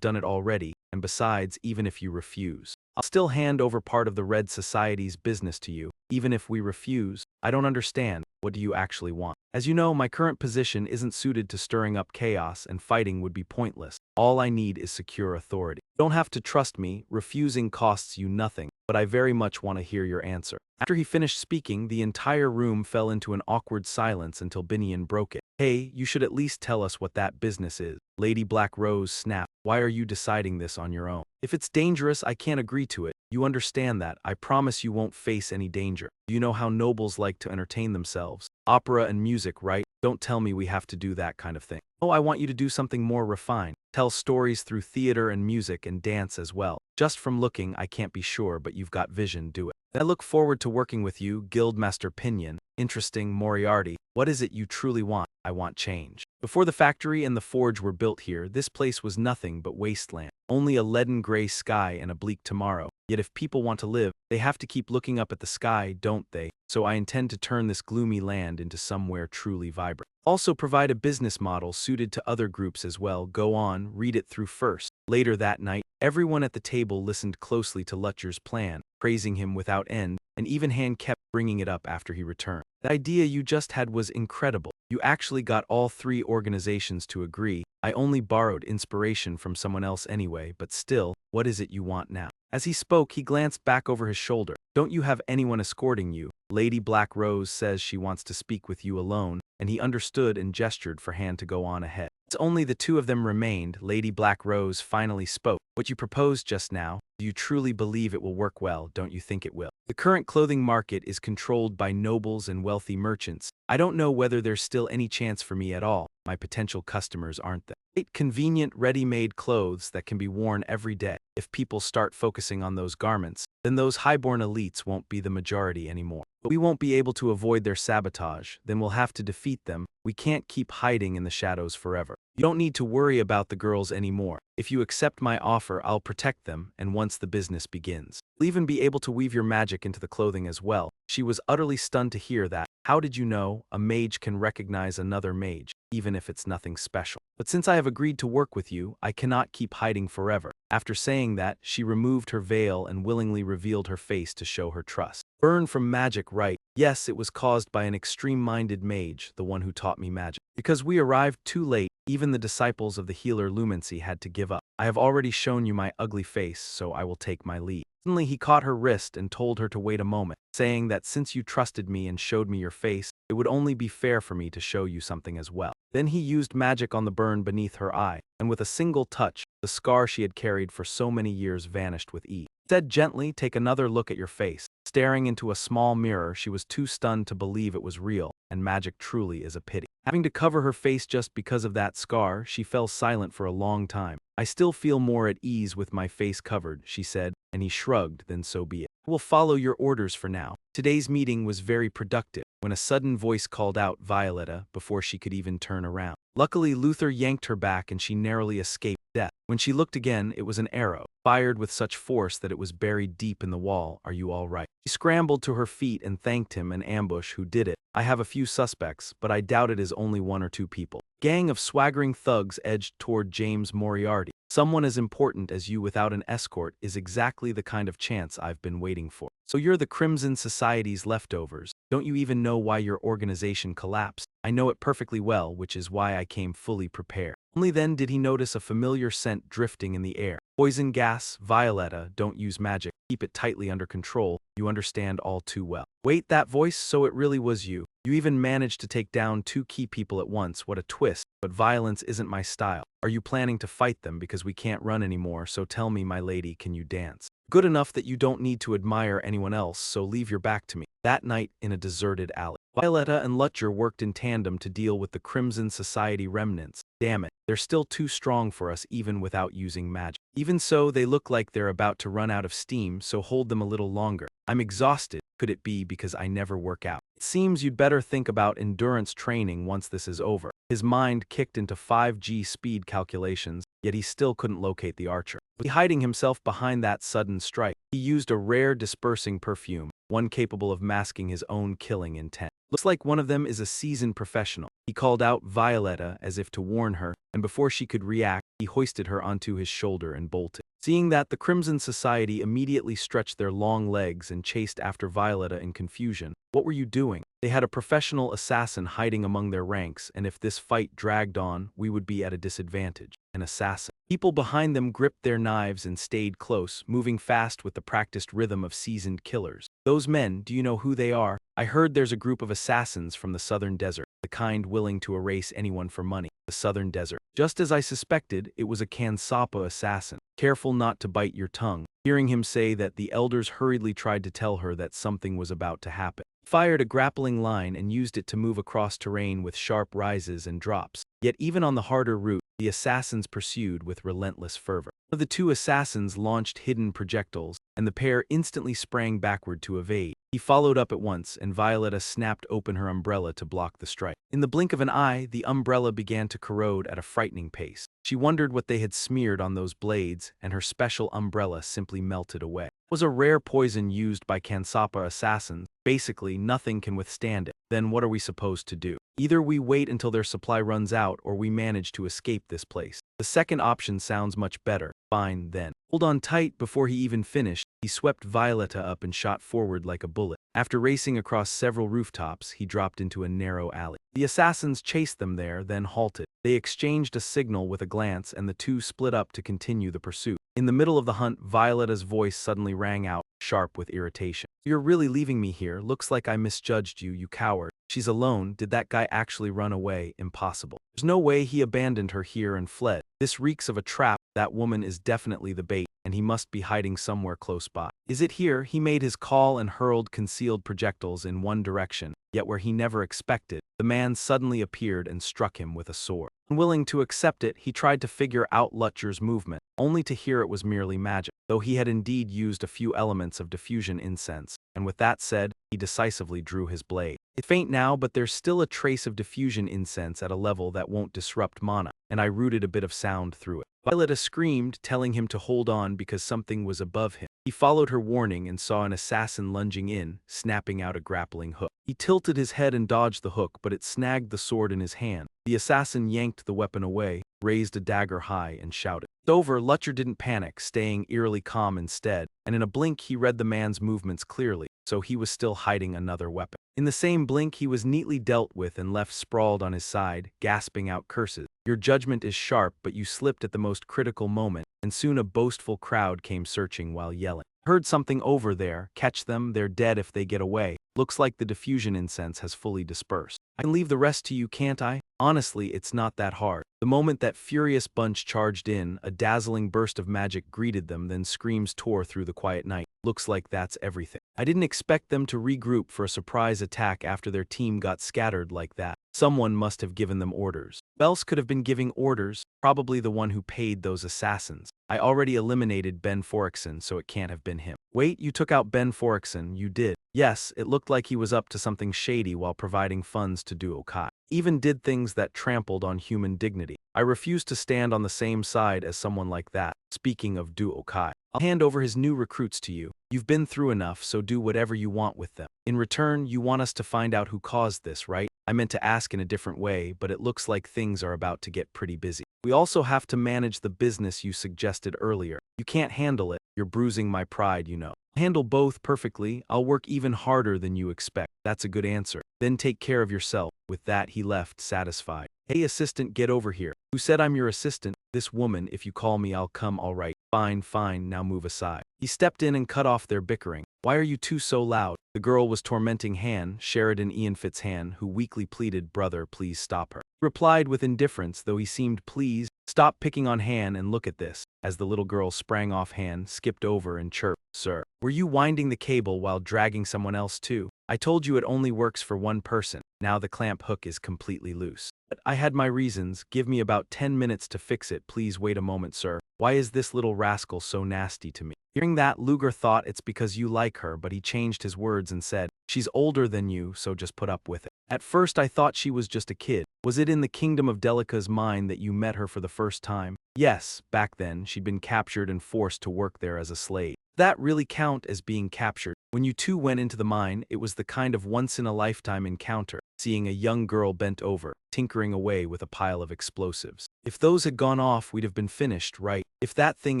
done it already, and besides, even if you refuse, I'll still hand over part of the Red Society's business to you. Even if we refuse, I don't understand. What do you actually want? As you know, my current position isn't suited to stirring up chaos, and fighting would be pointless. All I need is secure authority. You don't have to trust me. Refusing costs you nothing, but I very much want to hear your answer. After he finished speaking, the entire room fell into an awkward silence until Binion broke it. Hey, you should at least tell us what that business is. Lady Black Rose snapped. Why are you deciding this on your own? If it's dangerous, I can't agree to it. You understand that. I promise you won't face any danger. Do you know how nobles like to entertain themselves? Opera and music, right? Don't tell me we have to do that kind of thing. Oh, I want you to do something more refined. Tell stories through theater and music and dance as well. Just from looking, I can't be sure, but you've got vision, do it. I look forward to working with you, Guildmaster Pinion. Interesting, Moriarty. What is it you truly want? I want change. Before the factory and the forge were built here, this place was nothing but wasteland. Only a leaden gray sky and a bleak tomorrow. Yet if people want to live, they have to keep looking up at the sky, don't they? So I intend to turn this gloomy land into somewhere truly vibrant. Also provide a business model suited to other groups as well. Go on, read it through first. Later that night, everyone at the table listened closely to Lutcher's plan, praising him without end, and even Han kept bringing it up after he returned. The idea you just had was incredible. You actually got all three organizations to agree. I only borrowed inspiration from someone else anyway, but still, what is it you want now? As he spoke, he glanced back over his shoulder. Don't you have anyone escorting you? Lady Black Rose says she wants to speak with you alone, and he understood and gestured for Han to go on ahead. It's only the two of them remained. Lady Black Rose finally spoke. What you proposed just now, do you truly believe it will work well? Don't you think it will? The current clothing market is controlled by nobles and wealthy merchants. I don't know whether there's still any chance for me at all. My potential customers aren't there. Convenient, ready-made clothes that can be worn every day. If people start focusing on those garments, then those highborn elites won't be the majority anymore. But we won't be able to avoid their sabotage. Then we'll have to defeat them. We can't keep hiding in the shadows forever. You don't need to worry about the girls anymore. If you accept my offer, I'll protect them, and once the business begins, you'll even be able to weave your magic into the clothing as well. She was utterly stunned to hear that. How did you know? A mage can recognize another mage, even if it's nothing special. But since I have agreed to work with you, I cannot keep hiding forever. After saying that, she removed her veil and willingly revealed her face to show her trust. Burn from magic, right? Yes, it was caused by an extreme-minded mage, the one who taught me magic. Because we arrived too late, even the disciples of the healer Lumency had to give up. I have already shown you my ugly face, so I will take my leave. Suddenly he caught her wrist and told her to wait a moment, saying that since you trusted me and showed me your face, it would only be fair for me to show you something as well. Then he used magic on the burn beneath her eye, and with a single touch, the scar she had carried for so many years vanished with ease. He said gently, take another look at your face. Staring into a small mirror, she was too stunned to believe it was real, and magic truly is a pity. Having to cover her face just because of that scar, she fell silent for a long time. I still feel more at ease with my face covered, she said, and he shrugged, then so be it. I will follow your orders for now. Today's meeting was very productive, when a sudden voice called out Violetta before she could even turn around. Luckily, Luther yanked her back and she narrowly escaped death. When she looked again, it was an arrow, fired with such force that it was buried deep in the wall. "Are you all right?" She scrambled to her feet and thanked him. "An ambush. Who did it?" "I have a few suspects, but I doubt it is only one or two people." Gang of swaggering thugs edged toward James Moriarty. "Someone as important as you without an escort is exactly the kind of chance I've been waiting for. So you're the Crimson Society's leftovers. Don't you even know why your organization collapsed?" "I know it perfectly well, which is why I came fully prepared." Only then did he notice a familiar scent drifting in the air. "Poison gas, Violetta, don't use magic. Keep it tightly under control. You understand all too well." "Wait, that voice, so it really was you. You even managed to take down two key people at once. What a twist. But violence isn't my style. Are you planning to fight them? Because we can't run anymore, so tell me, my lady, can you dance?" "Good enough that you don't need to admire anyone else, so leave your back to me." That night, in a deserted alley, Violetta and Lutcher worked in tandem to deal with the Crimson Society remnants. "Damn it, they're still too strong for us even without using magic. Even so, they look like they're about to run out of steam, so hold them a little longer. I'm exhausted. Could it be because I never work out? It seems you'd better think about endurance training once this is over." His mind kicked into 5G speed calculations, yet he still couldn't locate the archer. Was he hiding himself behind that sudden strike? He used a rare dispersing perfume, one capable of masking his own killing intent. "Looks like one of them is a seasoned professional." He called out Violetta as if to warn her, and before she could react, he hoisted her onto his shoulder and bolted. Seeing that, the Crimson Society immediately stretched their long legs and chased after Violetta in confusion. "What were you doing?" They had a professional assassin hiding among their ranks, and if this fight dragged on, we would be at a disadvantage. An assassin. People behind them gripped their knives and stayed close, moving fast with the practiced rhythm of seasoned killers. "Those men, do you know who they are?" "I heard there's a group of assassins from the southern desert, the kind willing to erase anyone for money." The southern desert. Just as I suspected, it was a Kansapa assassin. Careful not to bite your tongue. Hearing him say that, the elders hurriedly tried to tell her that something was about to happen. Fired a grappling line and used it to move across terrain with sharp rises and drops. Yet even on the harder route, the assassins pursued with relentless fervor. One of the two assassins launched hidden projectiles, and the pair instantly sprang backward to evade. He followed up at once, and Violetta snapped open her umbrella to block the strike. In the blink of an eye, the umbrella began to corrode at a frightening pace. She wondered what they had smeared on those blades, and her special umbrella simply melted away. It was a rare poison used by Kansapa assassins. Basically, nothing can withstand it. Then what are we supposed to do? Either we wait until their supply runs out, or we manage to escape this place. The second option sounds much better. Fine, then. Hold on tight. Before he even finished, he swept Violetta up and shot forward like a bullet. After racing across several rooftops, he dropped into a narrow alley. The assassins chased them there, then halted. They exchanged a signal with a glance, and the two split up to continue the pursuit. In the middle of the hunt, Violetta's voice suddenly rang out, sharp with irritation. "You're really leaving me here? Looks like I misjudged you, you coward." "She's alone. Did that guy actually run away?" "Impossible. There's no way he abandoned her here and fled. This reeks of a trap. That woman is definitely the bait, and he must be hiding somewhere close by." "Is it here?" He made his call and hurled concealed projectiles in one direction, yet where he never expected, the man suddenly appeared and struck him with a sword. Unwilling to accept it, he tried to figure out Lutcher's movement, only to hear it was merely magic, though he had indeed used a few elements of diffusion incense, and with that said, he decisively drew his blade. It's faint now, but there's still a trace of diffusion incense at a level that won't disrupt mana, and I rooted a bit of sound through it. Violetta screamed, telling him to hold on because something was above him. He followed her warning and saw an assassin lunging in, snapping out a grappling hook. He tilted his head and dodged the hook, but it snagged the sword in his hand. The assassin yanked the weapon away, raised a dagger high, and shouted. It's over. Lutcher didn't panic, staying eerily calm instead, and in a blink he read the man's movements clearly, so he was still hiding another weapon. In the same blink he was neatly dealt with and left sprawled on his side, gasping out curses. Your judgment is sharp, but you slipped at the most critical moment, and soon a boastful crowd came searching while yelling. Heard something over there. Catch them, they're dead if they get away. Looks like the diffusion incense has fully dispersed. I can leave the rest to you, can't I? Honestly, it's not that hard. The moment that furious bunch charged in, a dazzling burst of magic greeted them, then screams tore through the quiet night. Looks like that's everything. I didn't expect them to regroup for a surprise attack after their team got scattered like that. Someone must have given them orders. Who else could have been giving orders? Probably the one who paid those assassins. I already eliminated Ben Forexon, so it can't have been him. Wait, you took out Ben Forexon? You did? Yes, it looked like he was up to something shady while providing funds to Duokai. Even did things that trampled on human dignity. I refuse to stand on the same side as someone like that. Speaking of Duokai, I'll hand over his new recruits to you. You've been through enough, so do whatever you want with them. In return, you want us to find out who caused this, right? I meant to ask in a different way, but it looks like things are about to get pretty busy. We also have to manage the business you suggested earlier. You can't handle it. You're bruising my pride, you know. Handle both perfectly. I'll work even harder than you expect. That's a good answer. Then take care of yourself. With that, he left, satisfied. Hey, assistant, get over here. Who said I'm your assistant? This woman. If you call me, I'll come, all right. Fine, fine, now move aside. He stepped in and cut off their bickering. Why are you two so loud? The girl was tormenting Han, Sheridan Ian Fitzhan, who weakly pleaded, brother, please stop her. He replied with indifference, though he seemed pleased. Stop picking on Han and look at this. As the little girl sprang off Han, skipped over and chirped, sir, were you winding the cable while dragging someone else too? I told you it only works for one person. Now the clamp hook is completely loose. But I had my reasons. Give me about 10 minutes to fix it. Please wait a moment, sir. Why is this little rascal so nasty to me? Hearing that, Luger thought it's because you like her, but he changed his words and said, she's older than you, so just put up with it. At first I thought she was just a kid. Was it in the kingdom of Delica's mind that you met her for the first time? Yes, back then, she'd been captured and forced to work there as a slave. That really count as being captured? When you two went into the mine, it was the kind of once-in-a-lifetime encounter, seeing a young girl bent over, tinkering away with a pile of explosives. If those had gone off, we'd have been finished, right? If that thing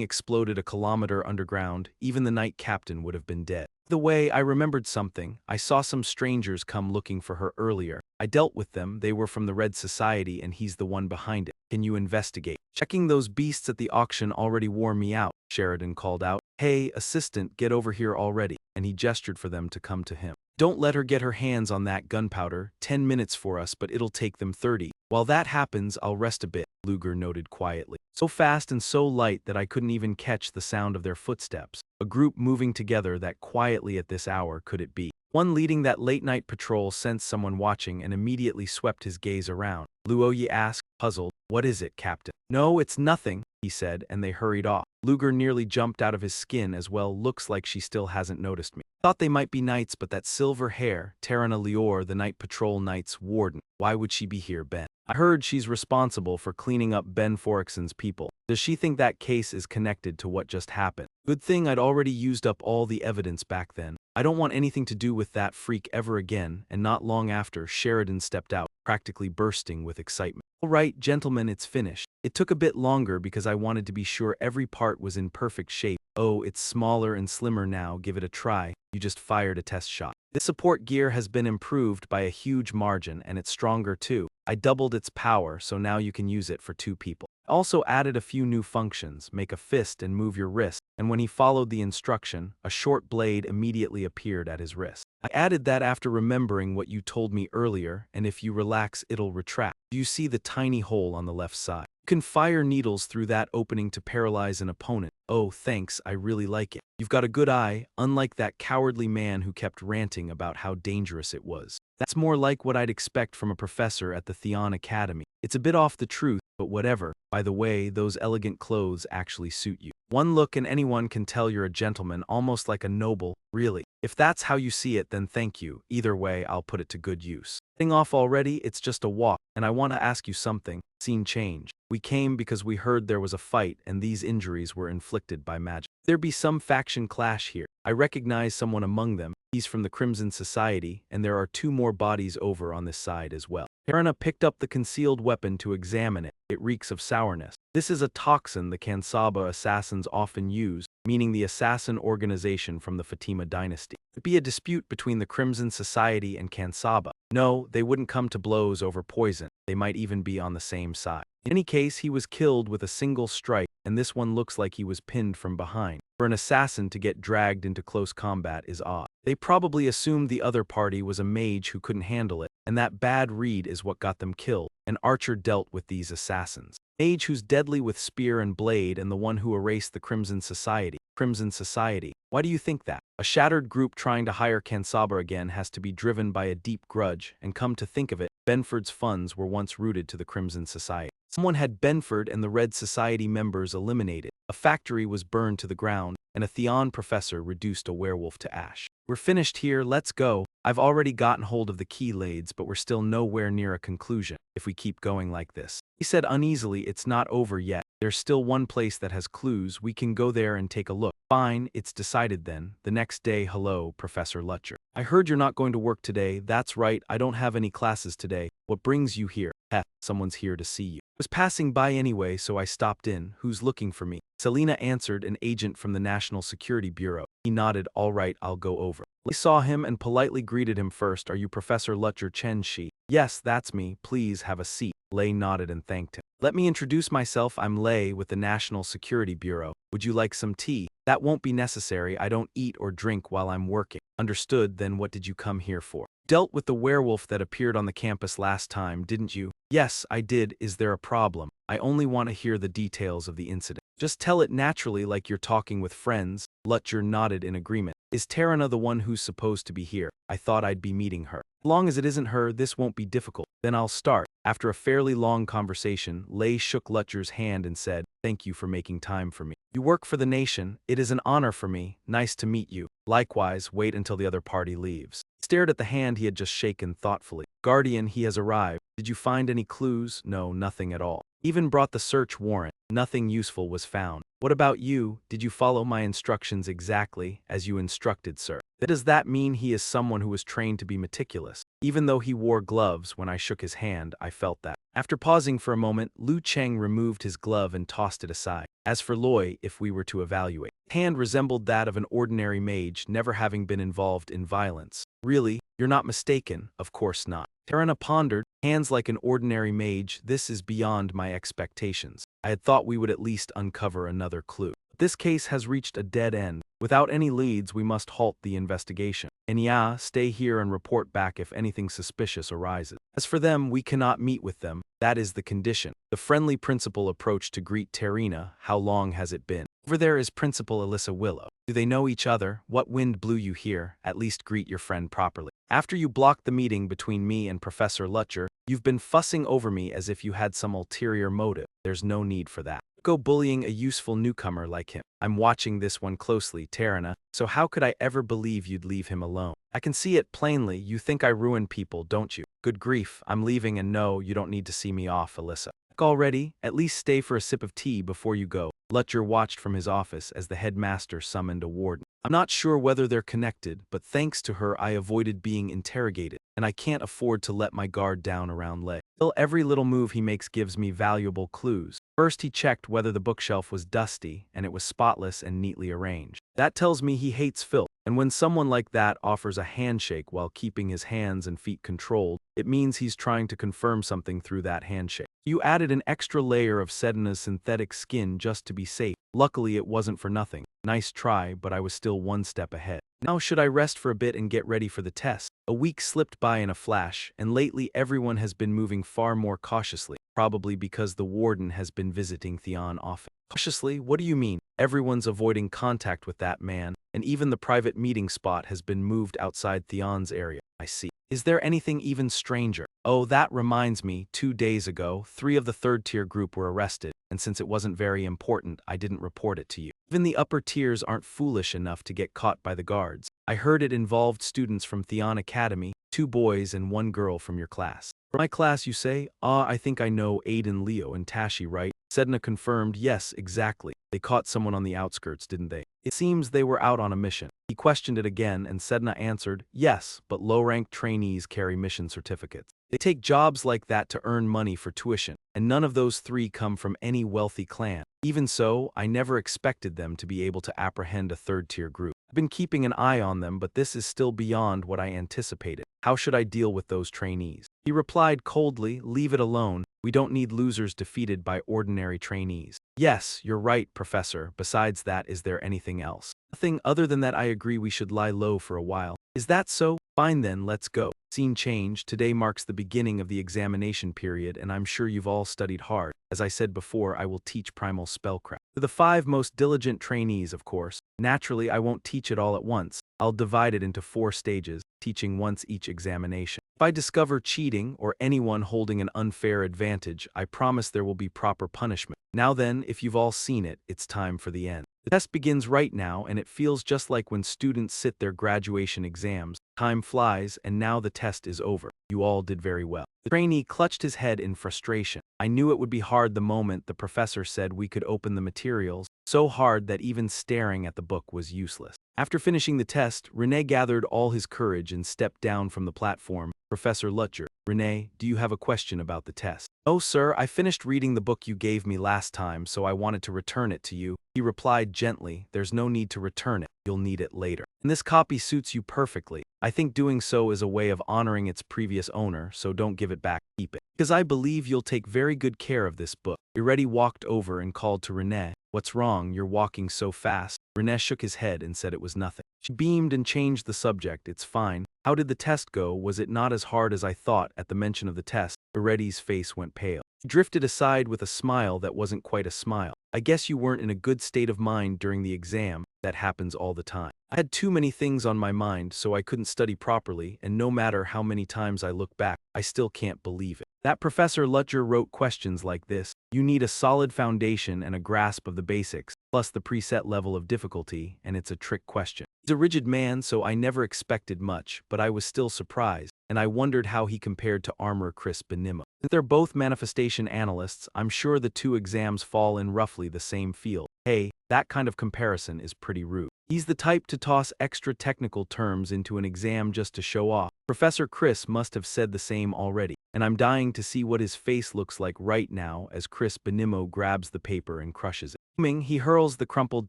exploded a kilometer underground, even the night captain would have been dead. The way, I remembered something. I saw some strangers come looking for her earlier. I dealt with them. They were from the Red Society, and he's the one behind it. Can you investigate? Checking those beasts at the auction already wore me out, Sheridan called out. Hey, assistant, get over here already. And he gestured for them to come to him. Don't let her get her hands on that gunpowder. 10 minutes for us, but it'll take them 30. While that happens, I'll rest a bit, Luger noted quietly. So fast and so light that I couldn't even catch the sound of their footsteps. A group moving together that quietly at this hour could it be? One leading that late-night patrol sensed someone watching and immediately swept his gaze around. Luoyi asked, puzzled, what is it, Captain? No, it's nothing, he said, and they hurried off. Luger nearly jumped out of his skin as well. Looks like she still hasn't noticed me. Thought they might be knights, but that silver hair, Tarana Lior, the night patrol knight's warden. Why would she be here, Ben? I heard she's responsible for cleaning up Ben Forexon's people. Does she think that case is connected to what just happened? Good thing I'd already used up all the evidence back then. I don't want anything to do with that freak ever again, and not long after, Sheridan stepped out, practically bursting with excitement. All right, gentlemen, it's finished. It took a bit longer because I wanted to be sure every part was in perfect shape. Oh, it's smaller and slimmer now. Give it a try. You just fired a test shot. This support gear has been improved by a huge margin, and it's stronger too. I doubled its power, so now you can use it for 2 people. I also added a few new functions. Make a fist and move your wrist, and when he followed the instruction, a short blade immediately appeared at his wrist. I added that after remembering what you told me earlier, and if you relax, it'll retract. Do you see the tiny hole on the left side? You can fire needles through that opening to paralyze an opponent. Oh, thanks, I really like it. You've got a good eye, unlike that cowardly man who kept ranting about how dangerous it was. That's more like what I'd expect from a professor at the Theon Academy. It's a bit off the truth, but whatever. By the way, those elegant clothes actually suit you. One look and anyone can tell you're a gentleman, almost like a noble, really. If that's how you see it, then thank you. Either way, I'll put it to good use. Getting off already? It's just a walk, and I want to ask you something. Scene change. We came because we heard there was a fight, and these injuries were inflicted by magic. There be some faction clash here. I recognize someone among them. He's from the Crimson Society, and there are 2 more bodies over on this side as well. Harana picked up the concealed weapon to examine it. It reeks of sourness. This is a toxin the Kansaba assassins often use, meaning the assassin organization from the Fatima dynasty. It'd be a dispute between the Crimson Society and Kansaba. No, they wouldn't come to blows over poison. They might even be on the same side. In any case, he was killed with a single strike, and this one looks like he was pinned from behind. For an assassin to get dragged into close combat is odd. They probably assumed the other party was a mage who couldn't handle it, and that bad read is what got them killed. An archer dealt with these assassins. Mage who's deadly with spear and blade, and the one who erased the Crimson Society. Crimson Society. Why do you think that? A shattered group trying to hire Kansaba again has to be driven by a deep grudge, and come to think of it, Benford's funds were once rooted to the Crimson Society. Someone had Benford and the Red Society members eliminated. A factory was burned to the ground, and a Theon professor reduced a werewolf to ash. We're finished here, let's go. I've already gotten hold of the key lades, but we're still nowhere near a conclusion if we keep going like this. He said uneasily, it's not over yet. There's still one place that has clues. We can go there and take a look. Fine, it's decided then. The next day, hello, Professor Lutcher. I heard you're not going to work today. That's right, I don't have any classes today. What brings you here? Heh, someone's here to see you. I was passing by anyway, so I stopped in. Who's looking for me? Selina answered, an agent from the National Security Bureau. He nodded, all right, I'll go over. I saw him and politely greeted him first. Are you Professor Lutcher Chen Shi? Yes, that's me. Please have a seat. Lei nodded and thanked him. Let me introduce myself. I'm Lei with the National Security Bureau. Would you like some tea? That won't be necessary. I don't eat or drink while I'm working. Understood, then what did you come here for? Dealt with the werewolf that appeared on the campus last time, didn't you? Yes, I did. Is there a problem? I only want to hear the details of the incident. Just tell it naturally like you're talking with friends. Lutcher nodded in agreement. Is Tarana the one who's supposed to be here? I thought I'd be meeting her. As long as it isn't her, this won't be difficult. Then I'll start. After a fairly long conversation, Lei shook Lutcher's hand and said, thank you for making time for me. You work for the nation. It is an honor for me. Nice to meet you. Likewise, wait until the other party leaves. He stared at the hand he had just shaken thoughtfully. Guardian, he has arrived. Did you find any clues? No, nothing at all. Even brought the search warrant. Nothing useful was found. What about you? Did you follow my instructions exactly as you instructed, sir? Does that mean he is someone who was trained to be meticulous? Even though he wore gloves when I shook his hand, I felt that. After pausing for a moment, Lu Cheng removed his glove and tossed it aside. As for Loi, if we were to evaluate, his hand resembled that of an ordinary mage, never having been involved in violence. Really? You're not mistaken? Of course not. Tarana pondered, hands like an ordinary mage. This is beyond my expectations. I had thought we would at least uncover another clue. This case has reached a dead end. Without any leads, we must halt the investigation. And yeah, stay here and report back if anything suspicious arises. As for them, we cannot meet with them. That is the condition. The friendly principal approached to greet Tarina. How long has it been? Over there is Principal Alyssa Willow. Do they know each other? What wind blew you here? At least greet your friend properly. After you blocked the meeting between me and Professor Lutcher, you've been fussing over me as if you had some ulterior motive. There's no need for that. Go bullying a useful newcomer like him. I'm watching this one closely, Tarana, so how could I ever believe you'd leave him alone? I can see it plainly. You think I ruin people, don't you? Good grief, I'm leaving, and no, you don't need to see me off, Alyssa. Already? At least stay for a sip of tea before you go. Lutcher watched from his office as the headmaster summoned a warden. I'm not sure whether they're connected, but thanks to her I avoided being interrogated, and I can't afford to let my guard down around Lei. Still, every little move he makes gives me valuable clues. First he checked whether the bookshelf was dusty, and it was spotless and neatly arranged. That tells me he hates filth, and when someone like that offers a handshake while keeping his hands and feet controlled, it means he's trying to confirm something through that handshake. You added an extra layer of Sedna's synthetic skin just to be safe. Luckily it wasn't for nothing. Nice try, but I was still one step ahead. Now should I rest for a bit and get ready for the test? A week slipped by in a flash, and lately everyone has been moving far more cautiously, probably because the warden has been visiting Theon often. Cautiously? What do you mean? Everyone's avoiding contact with that man, and even the private meeting spot has been moved outside Theon's area. I see. Is there anything even stranger? Oh, that reminds me, 2 days ago, 3 of the third-tier group were arrested, and since it wasn't very important, I didn't report it to you. Even the upper tiers aren't foolish enough to get caught by the guards. I heard it involved students from Theon Academy, 2 boys and 1 girl from your class. For my class, you say? I think I know Aiden, Leo, and Tashi, right? Sedna confirmed, yes, exactly. They caught someone on the outskirts, didn't they? It seems they were out on a mission. He questioned it again, and Sedna answered, yes, but low-ranked trainees carry mission certificates. They take jobs like that to earn money for tuition, and none of those 3 come from any wealthy clan. Even so, I never expected them to be able to apprehend a third-tier group. I've been keeping an eye on them, but this is still beyond what I anticipated. How should I deal with those trainees? He replied coldly, leave it alone. We don't need losers defeated by ordinary trainees. Yes, you're right, Professor. Besides that, is there anything else? Nothing other than that I agree we should lie low for a while. Is that so? Fine then, let's go. Scene change. Today marks the beginning of the examination period, and I'm sure you've all studied hard. As I said before, I will teach primal spellcraft. To the 5 most diligent trainees, of course. Naturally, I won't teach it all at once. I'll divide it into 4 stages, teaching once each examination. If I discover cheating or anyone holding an unfair advantage, I promise there will be proper punishment. Now then, if you've all seen it, it's time for the end. The test begins right now, and it feels just like when students sit their graduation exams. Time flies, and now the test is over. You all did very well. The trainee clutched his head in frustration. I knew it would be hard the moment the professor said we could open the materials, so hard that even staring at the book was useless. After finishing the test, René gathered all his courage and stepped down from the platform. Professor Lutcher, René, do you have a question about the test? Oh, sir, I finished reading the book you gave me last time, so I wanted to return it to you. He replied gently, there's no need to return it. You'll need it later. And this copy suits you perfectly. I think doing so is a way of honoring its previous owner, so don't give it back, keep it. Because I believe you'll take very good care of this book. Iretti walked over and called to René. What's wrong? You're walking so fast. René shook his head and said it was nothing. She beamed and changed the subject. It's fine. How did the test go? Was it not as hard as I thought? At the mention of the test, Iretti's face went pale. He drifted aside with a smile that wasn't quite a smile. I guess you weren't in a good state of mind during the exam. That happens all the time. I had too many things on my mind, so I couldn't study properly, and no matter how many times I look back, I still can't believe it. That Professor Lutcher wrote questions like this. You need a solid foundation and a grasp of the basics, plus the preset level of difficulty, and it's a trick question. He's a rigid man, so I never expected much, but I was still surprised, and I wondered how he compared to Armor Chris Benimo. Since they're both manifestation analysts, I'm sure the two exams fall in roughly the same field. Hey, that kind of comparison is pretty rude. He's the type to toss extra technical terms into an exam just to show off. Professor Chris must have said the same already, and I'm dying to see what his face looks like right now as Chris Benimo grabs the paper and crushes it. He hurls the crumpled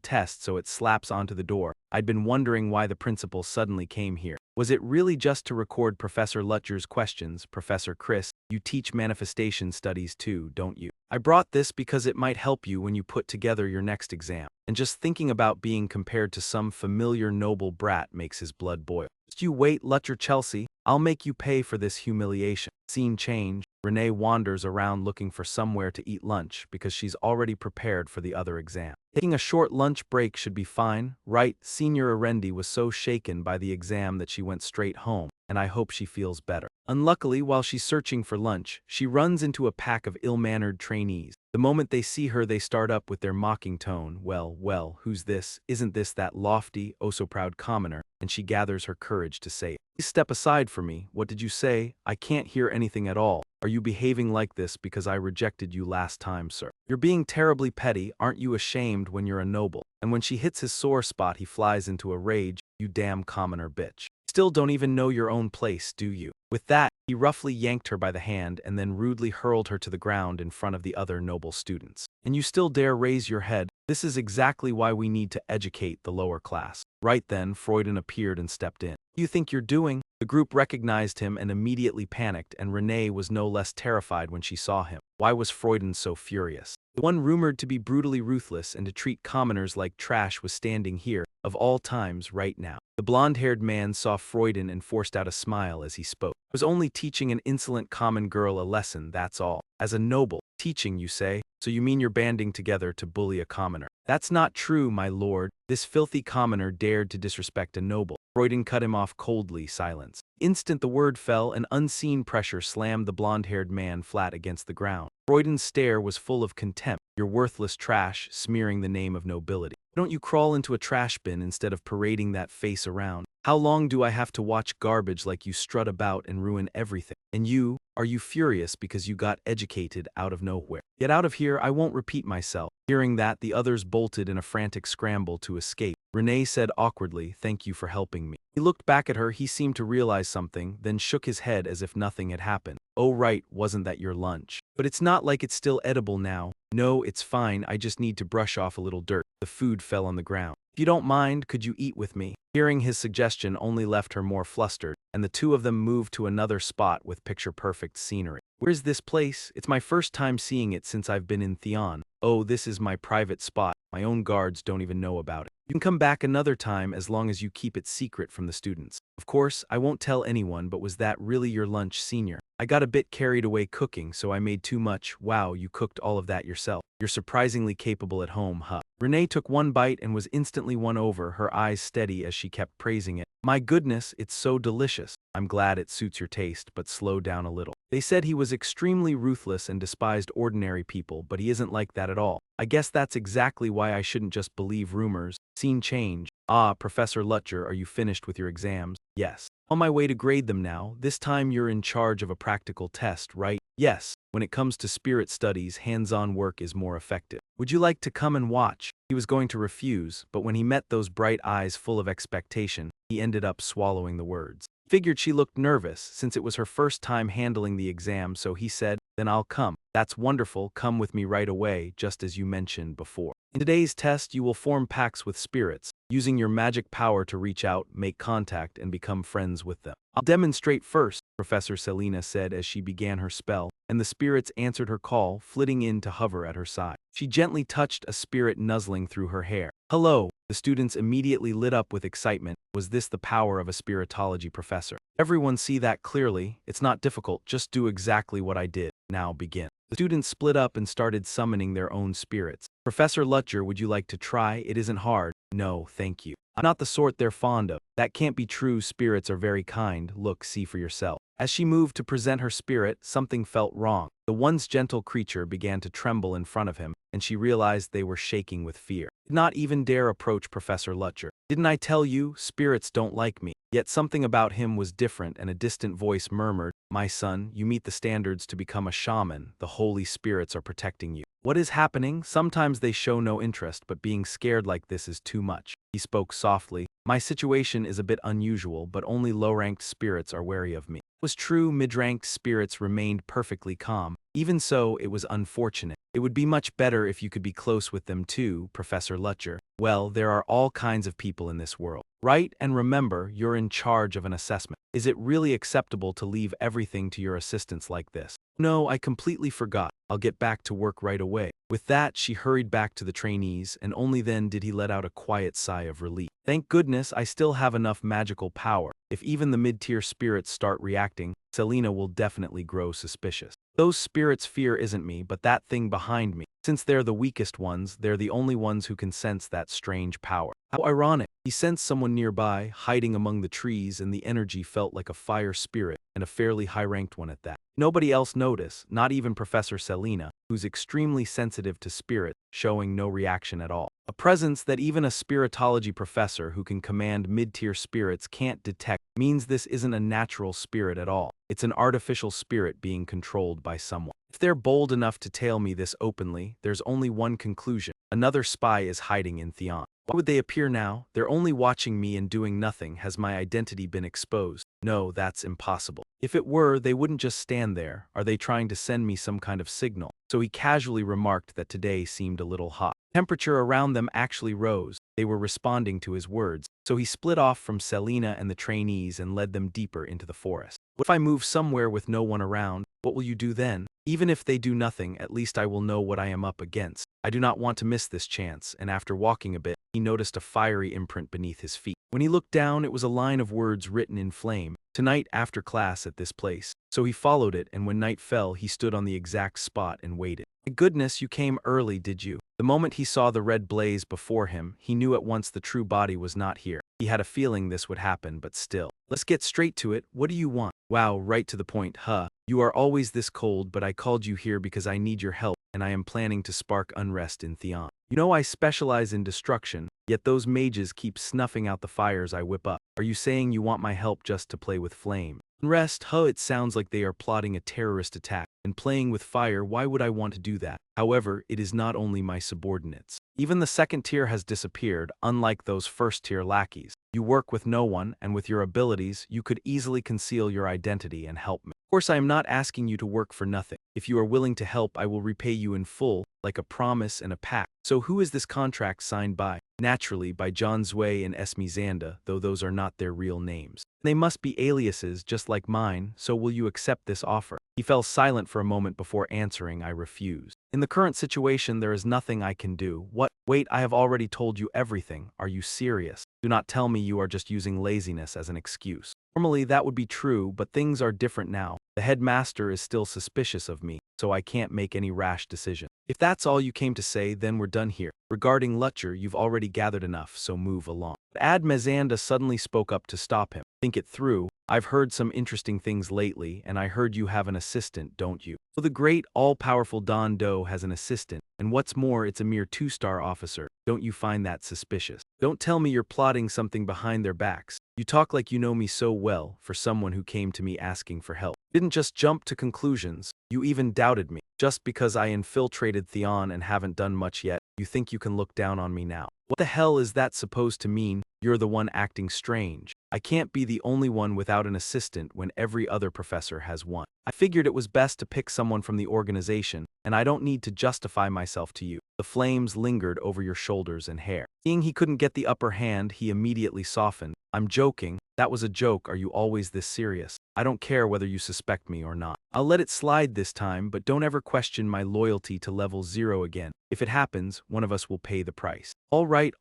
test so it slaps onto the door. I'd been wondering why the principal suddenly came here. Was it really just to record Professor Lutcher's questions? Professor Chris, you teach manifestation studies too, don't you? I brought this because it might help you when you put together your next exam. And just thinking about being compared to some familiar noble brat makes his blood boil. Just you wait, Lutcher Chelsea. I'll make you pay for this humiliation. Scene change. René wanders around looking for somewhere to eat lunch because she's already prepared for the other exam. Taking a short lunch break should be fine, right? Senior Arendi was so shaken by the exam that she went straight home, and I hope she feels better. Unluckily, while she's searching for lunch, she runs into a pack of ill-mannered trainees. The moment they see her, they start up with their mocking tone. Well, who's this? Isn't this that lofty, oh-so-proud commoner? And she gathers her courage to say it. Please step aside for me. What did you say? I can't hear anything at all. Are you behaving like this because I rejected you last time, sir? You're being terribly petty. Aren't you ashamed when you're a noble? And when she hits his sore spot, he flies into a rage. You damn commoner bitch. Still don't even know your own place, do you? With that, he roughly yanked her by the hand and then rudely hurled her to the ground in front of the other noble students. And you still dare raise your head? This is exactly why we need to educate the lower class. Right then, Freuden appeared and stepped in. What do you think you're doing? The group recognized him and immediately panicked, and René was no less terrified when she saw him. Why was Freuden so furious? The one rumored to be brutally ruthless and to treat commoners like trash was standing here, of all times, right now. The blonde-haired man saw Freuden and forced out a smile as he spoke. I was only teaching an insolent common girl a lesson, that's all. As a noble. Teaching, you say? So you mean you're banding together to bully a commoner? That's not true, my lord. This filthy commoner dared to disrespect a noble. Freuden cut him off coldly. Silence. Instant the word fell, an unseen pressure slammed the blonde-haired man flat against the ground. Freuden's stare was full of contempt. You're worthless trash, smearing the name of nobility. Don't you crawl into a trash bin instead of parading that face around? How long do I have to watch garbage like you strut about and ruin everything? And you, are you furious because you got educated out of nowhere? Get out of here, I won't repeat myself. Hearing that, the others bolted in a frantic scramble to escape. René said awkwardly, thank you for helping me. He looked back at her, he seemed to realize something, then shook his head as if nothing had happened. Oh right, wasn't that your lunch? But it's not like it's still edible now. No, it's fine, I just need to brush off a little dirt. The food fell on the ground. If you don't mind, could you eat with me? Hearing his suggestion only left her more flustered, and the two of them moved to another spot with picture-perfect scenery. Where's this place? It's my first time seeing it since I've been in Theon. Oh, this is my private spot. My own guards don't even know about it. You can come back another time as long as you keep it secret from the students. Of course, I won't tell anyone, but was that really your lunch, senior? I got a bit carried away cooking, so I made too much. Wow, you cooked all of that yourself. You're surprisingly capable at home, huh? René took one bite and was instantly won over, her eyes steady as she kept praising it. My goodness, it's so delicious. I'm glad it suits your taste, but slow down a little. They said he was extremely ruthless and despised ordinary people, but he isn't like that at all. I guess that's exactly why I shouldn't just believe rumors. Scene change. Ah, Professor Lutcher, are you finished with your exams? Yes. On my way to grade them now. This time you're in charge of a practical test, right? Yes. When it comes to spirit studies, hands-on work is more effective. Would you like to come and watch? He was going to refuse, but when he met those bright eyes full of expectation, he ended up swallowing the words. Figured she looked nervous, since it was her first time handling the exam, so he said, "Then I'll come." "That's wonderful, come with me right away, just as you mentioned before. In today's test, you will form pacts with spirits, using your magic power to reach out, make contact, and become friends with them. I'll demonstrate first," Professor Selena said as she began her spell, and the spirits answered her call, flitting in to hover at her side. She gently touched a spirit nuzzling through her hair. "Hello." The students immediately lit up with excitement. Was this the power of a spiritology professor? "Everyone see that clearly. It's not difficult, just do exactly what I did. Now begin." The students split up and started summoning their own spirits. "Professor Lutcher, would you like to try? It isn't hard." "No, thank you. I'm not the sort they're fond of." "That can't be true, spirits are very kind. Look, see for yourself." As she moved to present her spirit, something felt wrong. The once gentle creature began to tremble in front of him, and she realized they were shaking with fear. Did not even dare approach Professor Lutcher. "Didn't I tell you, spirits don't like me?" Yet something about him was different, and a distant voice murmured, "My son, you meet the standards to become a shaman. The holy spirits are protecting you." "What is happening?" "Sometimes they show no interest, but being scared like this is too much." He spoke softly. "My situation is a bit unusual, but only low-ranked spirits are wary of me." It was true, mid-ranked spirits remained perfectly calm. Even so, it was unfortunate. "It would be much better if you could be close with them too, Professor Lutcher." "Well, there are all kinds of people in this world. Right, and remember, you're in charge of an assessment. Is it really acceptable to leave everything to your assistants like this?" "No, I completely forgot. I'll get back to work right away." With that, she hurried back to the trainees, and only then did he let out a quiet sigh of relief. "Thank goodness I still have enough magical power. If even the mid-tier spirits start reacting, Selena will definitely grow suspicious. Those spirits' fear isn't me, but that thing behind me. Since they're the weakest ones, they're the only ones who can sense that strange power." How ironic. He sensed someone nearby, hiding among the trees, and the energy felt like a fire spirit, and a fairly high-ranked one at that. Nobody else noticed, not even Professor Selena, who's extremely sensitive to spirit, showing no reaction at all. A presence that even a spiritology professor who can command mid-tier spirits can't detect means this isn't a natural spirit at all. It's an artificial spirit being controlled by someone. If they're bold enough to tell me this openly, there's only one conclusion. Another spy is hiding in Theon. Why would they appear now? They're only watching me and doing nothing. Has my identity been exposed? No, that's impossible. If it were, they wouldn't just stand there. Are they trying to send me some kind of signal? So he casually remarked that today seemed a little hot. Temperature around them actually rose. They were responding to his words. So he split off from Selena and the trainees and led them deeper into the forest. "What if I move somewhere with no one around? What will you do then?" "Even if they do nothing, at least I will know what I am up against. I do not want to miss this chance." And after walking a bit, he noticed a fiery imprint beneath his feet. When he looked down, it was a line of words written in flame. "Tonight after class at this place." So he followed it, and when night fell, he stood on the exact spot and waited. "My goodness, you came early, did you?" The moment he saw the red blaze before him, he knew at once the true body was not here. He had a feeling this would happen, but still. "Let's get straight to it. What do you want?" "Wow, right to the point, huh? You are always this cold, but I called you here because I need your help, and I am planning to spark unrest in Theon. You know I specialize in destruction, yet those mages keep snuffing out the fires I whip up. Are you saying you want my help just to play with flame?" "Unrest, huh? It sounds like they are plotting a terrorist attack. And playing with fire, why would I want to do that? However, it is not only my subordinates. Even the second tier has disappeared, unlike those first-tier lackeys. You work with no one, and with your abilities, you could easily conceal your identity and help me. Of course, I am not asking you to work for nothing. If you are willing to help, I will repay you in full, like a promise and a pact." "So who is this contract signed by?" "Naturally, by John Zwei and Esme Zanda, though those are not their real names. They must be aliases just like mine, so will you accept this offer?" He fell silent for a moment before answering, "I refuse. In the current situation, there is nothing I can do." "What? Wait, I have already told you everything. Are you serious? Do not tell me you are just using laziness as an excuse." "Normally that would be true, but things are different now. The headmaster is still suspicious of me, so I can't make any rash decision." If that's all you came to say, then we're done here. Regarding Lutcher, you've already gathered enough, so move along. Admezanda suddenly spoke up to stop him. Think it through. I've heard some interesting things lately, and I heard you have an assistant, don't you? So the great, all-powerful Don Do has an assistant, and what's more, it's a mere two-star officer. Don't you find that suspicious? Don't tell me you're plotting something behind their backs. You talk like you know me so well, for someone who came to me asking for help. Didn't just jump to conclusions. You even doubted me. Just because I infiltrated Theon and haven't done much yet, you think you can look down on me now. What the hell is that supposed to mean? You're the one acting strange. I can't be the only one without an assistant when every other professor has one. I figured it was best to pick someone from the organization, and I don't need to justify myself to you. The flames lingered over your shoulders and hair. Seeing he couldn't get the upper hand, he immediately softened. I'm joking. That was a joke. Are you always this serious? I don't care whether you suspect me or not. I'll let it slide this time, but don't ever question my loyalty to level 0 again. If it happens, one of us will pay the price. All right,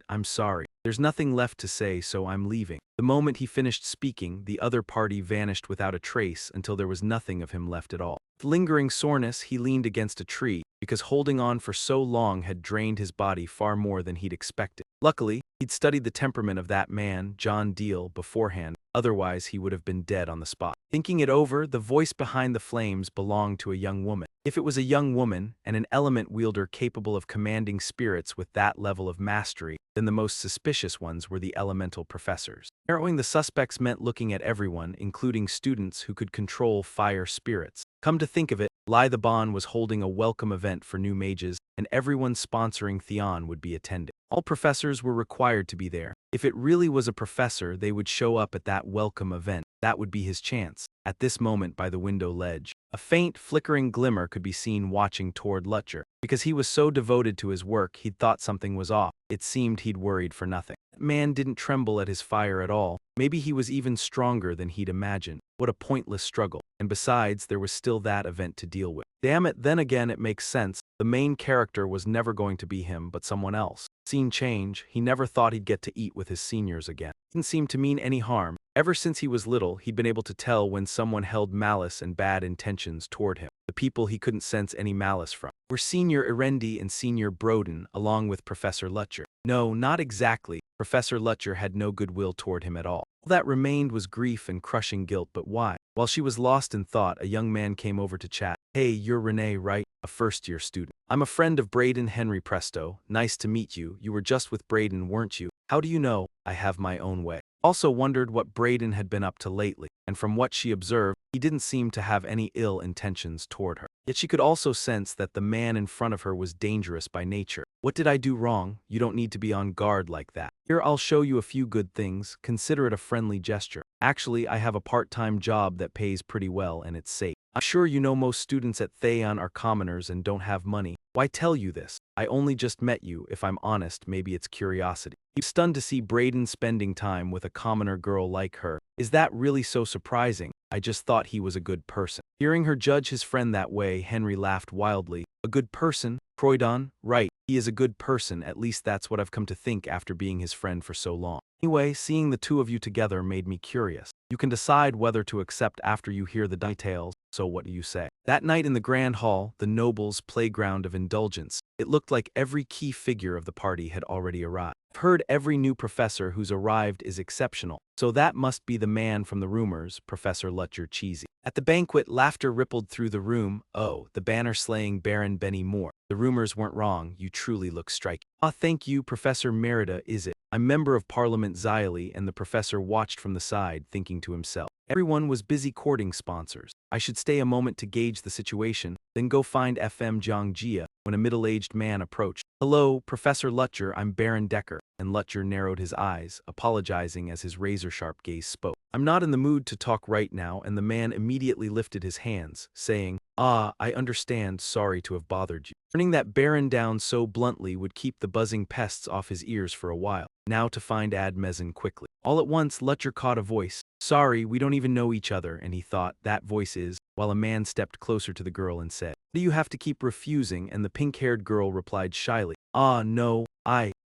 I'm sorry. There's nothing left to say, so I'm leaving. The moment he finished speaking, the other party vanished without a trace until there was nothing of him left at all. With lingering soreness, he leaned against a tree, because holding on for so long had drained his body far more than he'd expected. Luckily, he'd studied the temperament of that man, John Deal, beforehand, otherwise he would have been dead on the spot. Thinking it over, the voice behind the flames belonged to a young woman. If it was a young woman, and an element wielder capable of commanding spirits with that level of mastery, then the most suspicious ones were the elemental professors. Narrowing the suspects meant looking at everyone, including students who could control fire spirits. Come to think of it, Lai the Bon was holding a welcome event for new mages, and everyone sponsoring Theon would be attending. All professors were required to be there. If it really was a professor, they would show up at that welcome event. That would be his chance. At this moment by the window ledge, a faint, flickering glimmer could be seen watching toward Lutcher. Because he was so devoted to his work, he'd thought something was off. It seemed he'd worried for nothing. That man didn't tremble at his fire at all. Maybe he was even stronger than he'd imagined. What a pointless struggle. And besides, there was still that event to deal with. Damn it, then again it makes sense. The main character was never going to be him, but someone else. Scene change, he never thought he'd get to eat with his seniors again. Didn't seem to mean any harm. Ever since he was little, he'd been able to tell when someone held malice and bad intentions toward him. The people he couldn't sense any malice from were Senior Erendi and Senior Broden, along with Professor Lutcher. No, not exactly. Professor Lutcher had no goodwill toward him at all. All that remained was grief and crushing guilt, but why? While she was lost in thought, a young man came over to chat. Hey, you're Renee, right? A first-year student. I'm a friend of Braden Henry Presto. Nice to meet you. You were just with Braden, weren't you? How do you know? I have my own way. Also wondered what Braden had been up to lately, and from what she observed, he didn't seem to have any ill intentions toward her. Yet she could also sense that the man in front of her was dangerous by nature. What did I do wrong? You don't need to be on guard like that. Here, I'll show you a few good things. Consider it a friendly gesture. Actually, I have a part-time job that pays pretty well and it's safe. I'm sure you know most students at Theon are commoners and don't have money. Why tell you this? I only just met you. If I'm honest, maybe it's curiosity. He's stunned to see Braden spending time with a commoner girl like her. Is that really so surprising? I just thought he was a good person. Hearing her judge his friend that way, Henry laughed wildly. A good person? Croydon? Right. He is a good person, at least that's what I've come to think after being his friend for so long. Anyway, seeing the two of you together made me curious. You can decide whether to accept after you hear the details, so what do you say? That night in the Grand Hall, the nobles' playground of indulgence, it looked like every key figure of the party had already arrived. I've heard every new professor who's arrived is exceptional, so that must be the man from the rumors, Professor Lutcher Cheesy. At the banquet, laughter rippled through the room. Oh, the banner-slaying Baron Benny Moore. The rumors weren't wrong, you truly look striking. Ah, thank you, Professor Merida, is it? I'm Member of Parliament Xylee, and the professor watched from the side, thinking to himself. Everyone was busy courting sponsors. I should stay a moment to gauge the situation, then go find FM Jiangjia, when a middle-aged man approached. Hello, Professor Lutcher, I'm Baron Decker, and Lutcher narrowed his eyes, apologizing as his razor-sharp gaze spoke. I'm not in the mood to talk right now, and the man immediately lifted his hands, saying, Ah, I understand, sorry to have bothered you. Turning that Baron down so bluntly would keep the buzzing pests off his ears for a while. Now to find Admezan quickly. All at once, Lutcher caught a voice. Sorry, we don't even know each other, and he thought, that voice is, while a man stepped closer to the girl and said, do you have to keep refusing? And the pink-haired girl replied shyly, Ah, no,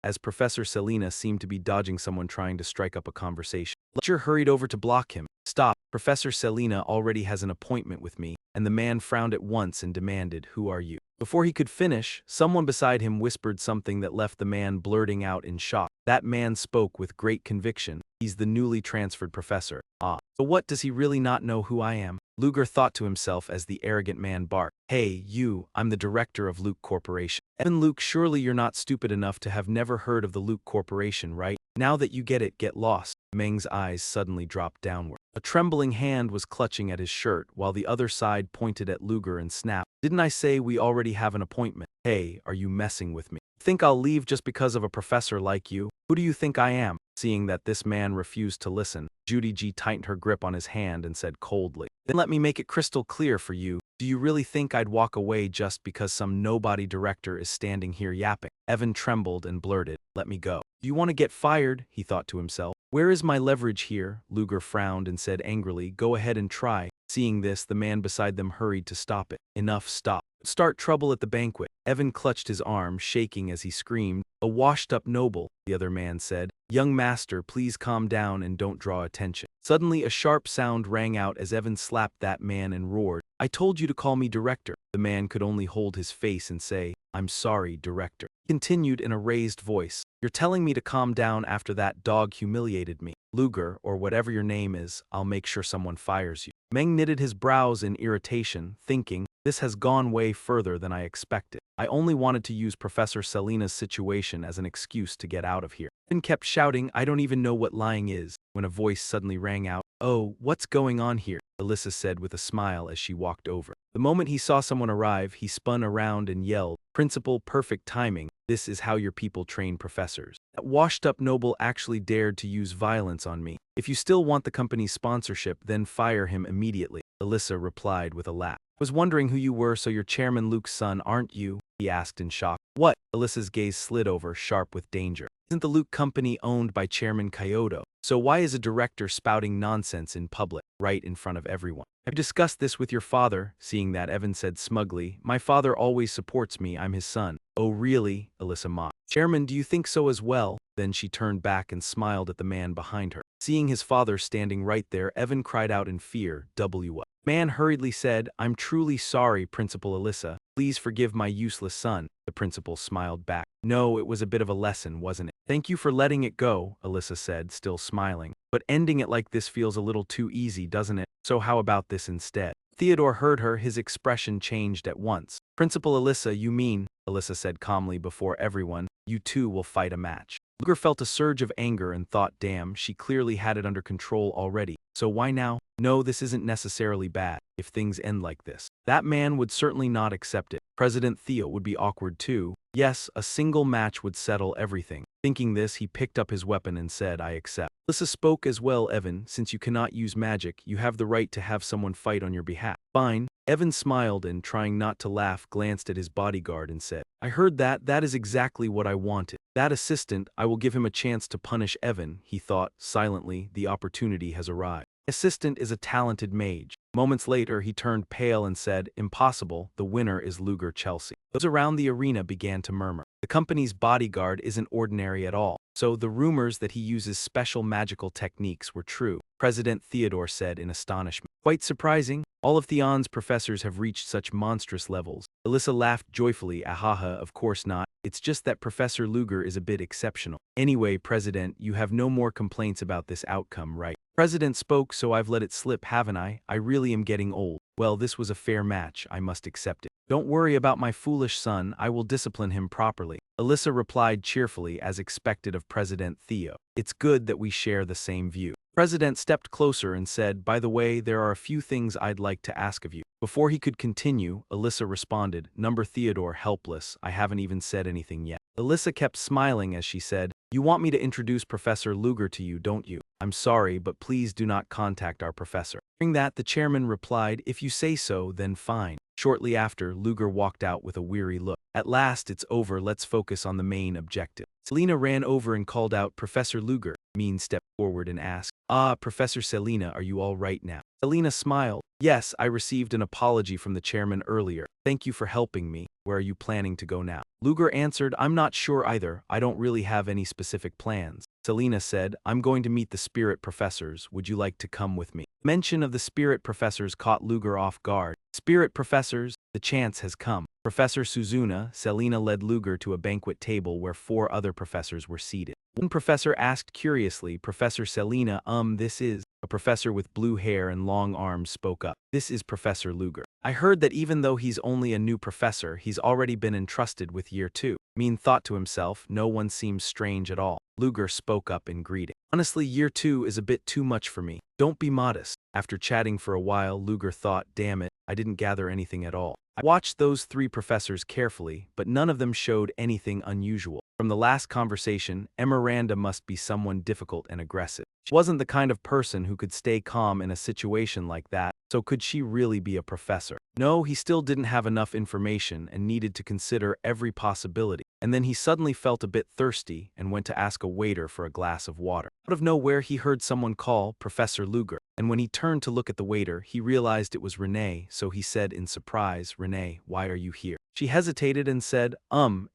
as Professor Selena seemed to be dodging someone trying to strike up a conversation. Lutcher hurried over to block him. Stop, Professor Selena already has an appointment with me, and the man frowned at once and demanded, who are you? Before he could finish, someone beside him whispered something that left the man blurting out in shock. That man spoke with great conviction. He's the newly transferred professor. Ah, so what, does he really not know who I am? Luger thought to himself as the arrogant man barked. Hey, you, I'm the director of Luke Corporation. Evan Luke, surely you're not stupid enough to have never heard of the Luke Corporation, right? Now that you get it, get lost. Meng's eyes suddenly dropped downward. A trembling hand was clutching at his shirt while the other side pointed at Luger and snapped. Didn't I say we already have an appointment? Hey, are you messing with me? Think I'll leave just because of a professor like you? Who do you think I am? Seeing that this man refused to listen, Judy G tightened her grip on his hand and said coldly, then let me make it crystal clear for you. Do you really think I'd walk away just because some nobody director is standing here yapping? Evan trembled and blurted, let me go. Do you want to get fired? He thought to himself. Where is my leverage here? Luger frowned and said angrily, go ahead and try. Seeing this, the man beside them hurried to stop it. Enough, stop. Start trouble at the banquet. Evan clutched his arm, shaking as he screamed. A washed-up noble, the other man said. Young master, please calm down and don't draw attention. Suddenly, a sharp sound rang out as Evan slapped that man and roared, I told you to call me director. The man could only hold his face and say, I'm sorry, director. He continued in a raised voice. You're telling me to calm down after that dog humiliated me. Luger, or whatever your name is, I'll make sure someone fires you. Meng knitted his brows in irritation, thinking, this has gone way further than I expected. I only wanted to use Professor Selina's situation as an excuse to get out of here. Evan kept shouting, I don't even know what lying is, when a voice suddenly rang out. Oh, what's going on here? Alyssa said with a smile as she walked over. The moment he saw someone arrive, he spun around and yelled, Principal, perfect timing. This is how your people train professors. That washed-up noble actually dared to use violence on me. If you still want the company's sponsorship, then fire him immediately. Alyssa replied with a laugh. I was wondering who you were, so you're Chairman Luke's son, aren't you? He asked in shock. What? Alyssa's gaze slid over, sharp with danger. Isn't the Luke company owned by Chairman Kyoto? So why is a director spouting nonsense in public, right in front of everyone? Have you discussed this with your father? Seeing that, Evan said smugly, my father always supports me, I'm his son. Oh really? Alyssa mocked. Chairman, do you think so as well? Then she turned back and smiled at the man behind her. Seeing his father standing right there, Evan cried out in fear, what? Man hurriedly said, I'm truly sorry, Principal Alyssa. Please forgive my useless son. The principal smiled back. No, it was a bit of a lesson, wasn't it? Thank you for letting it go, Alyssa said, still smiling. But ending it like this feels a little too easy, doesn't it? So how about this instead? Theodore heard her, his expression changed at once. Principal Alyssa, you mean, Alyssa said calmly before everyone, you two will fight a match. Luger felt a surge of anger and thought, damn, she clearly had it under control already. So why now? No, this isn't necessarily bad. If things end like this, that man would certainly not accept it. President Theo would be awkward too. Yes, a single match would settle everything. Thinking this, he picked up his weapon and said, I accept. Alyssa spoke as well, Evan, since you cannot use magic, you have the right to have someone fight on your behalf. Fine. Evan smiled and, trying not to laugh, glanced at his bodyguard and said, I heard that, that is exactly what I wanted. That assistant, I will give him a chance to punish Evan, he thought, silently, the opportunity has arrived. Assistant is a talented mage. Moments later, he turned pale and said, impossible, the winner is Luger Chelsea. Those around the arena began to murmur. The company's bodyguard isn't ordinary at all, so the rumors that he uses special magical techniques were true, President Theodore said in astonishment. Quite surprising. All of Theon's professors have reached such monstrous levels. Alyssa laughed joyfully, ahaha, of course not. It's just that Professor Luger is a bit exceptional. Anyway, President, you have no more complaints about this outcome, right? President spoke, so I've let it slip, haven't I? I really am getting old. Well, this was a fair match, I must accept it. Don't worry about my foolish son, I will discipline him properly. Alyssa replied cheerfully, as expected of President Theo. It's good that we share the same view. President stepped closer and said, by the way, there are a few things I'd like to ask of you. Before he could continue, Alyssa responded, Number Theodore, helpless, I haven't even said anything yet. Alyssa kept smiling as she said, you want me to introduce Professor Luger to you, don't you? I'm sorry, but please do not contact our professor. Hearing that, the chairman replied, if you say so, then fine. Shortly after, Luger walked out with a weary look. At last, it's over, let's focus on the main objective. Selina ran over and called out, Professor Luger. Min stepped forward and asked, "Ah, Professor Selina, are you all right now?" Selina smiled. "Yes, I received an apology from the chairman earlier. Thank you for helping me. Where are you planning to go now?" Luger answered, "I'm not sure either. I don't really have any specific plans." Selina said, "I'm going to meet the spirit professors. Would you like to come with me?" Mention of the spirit professors caught Luger off guard. "Spirit professors, the chance has come." Professor Suzuna, Selina led Luger to a banquet table where 4 other professors were seated. One professor asked curiously, "Professor Selina, this is..." A professor with blue hair and long arms spoke up. "This is Professor Luger. I heard that even though he's only a new professor, he's already been entrusted with year 2. Min thought to himself, no one seems strange at all. Luger spoke up in greeting. "Honestly, year 2 is a bit too much for me. Don't be modest." After chatting for a while, Luger thought, damn it, I didn't gather anything at all. I watched those 3 professors carefully, but none of them showed anything unusual. From the last conversation, Emeranda must be someone difficult and aggressive. She wasn't the kind of person who could stay calm in a situation like that, so could she really be a professor? No, he still didn't have enough information and needed to consider every possibility. And then he suddenly felt a bit thirsty and went to ask a waiter for a glass of water. Out of nowhere, he heard someone call Professor Luger, and when he turned to look at the waiter, he realized it was Renee, so he said in surprise, "Renee, why are you here?" She hesitated and said,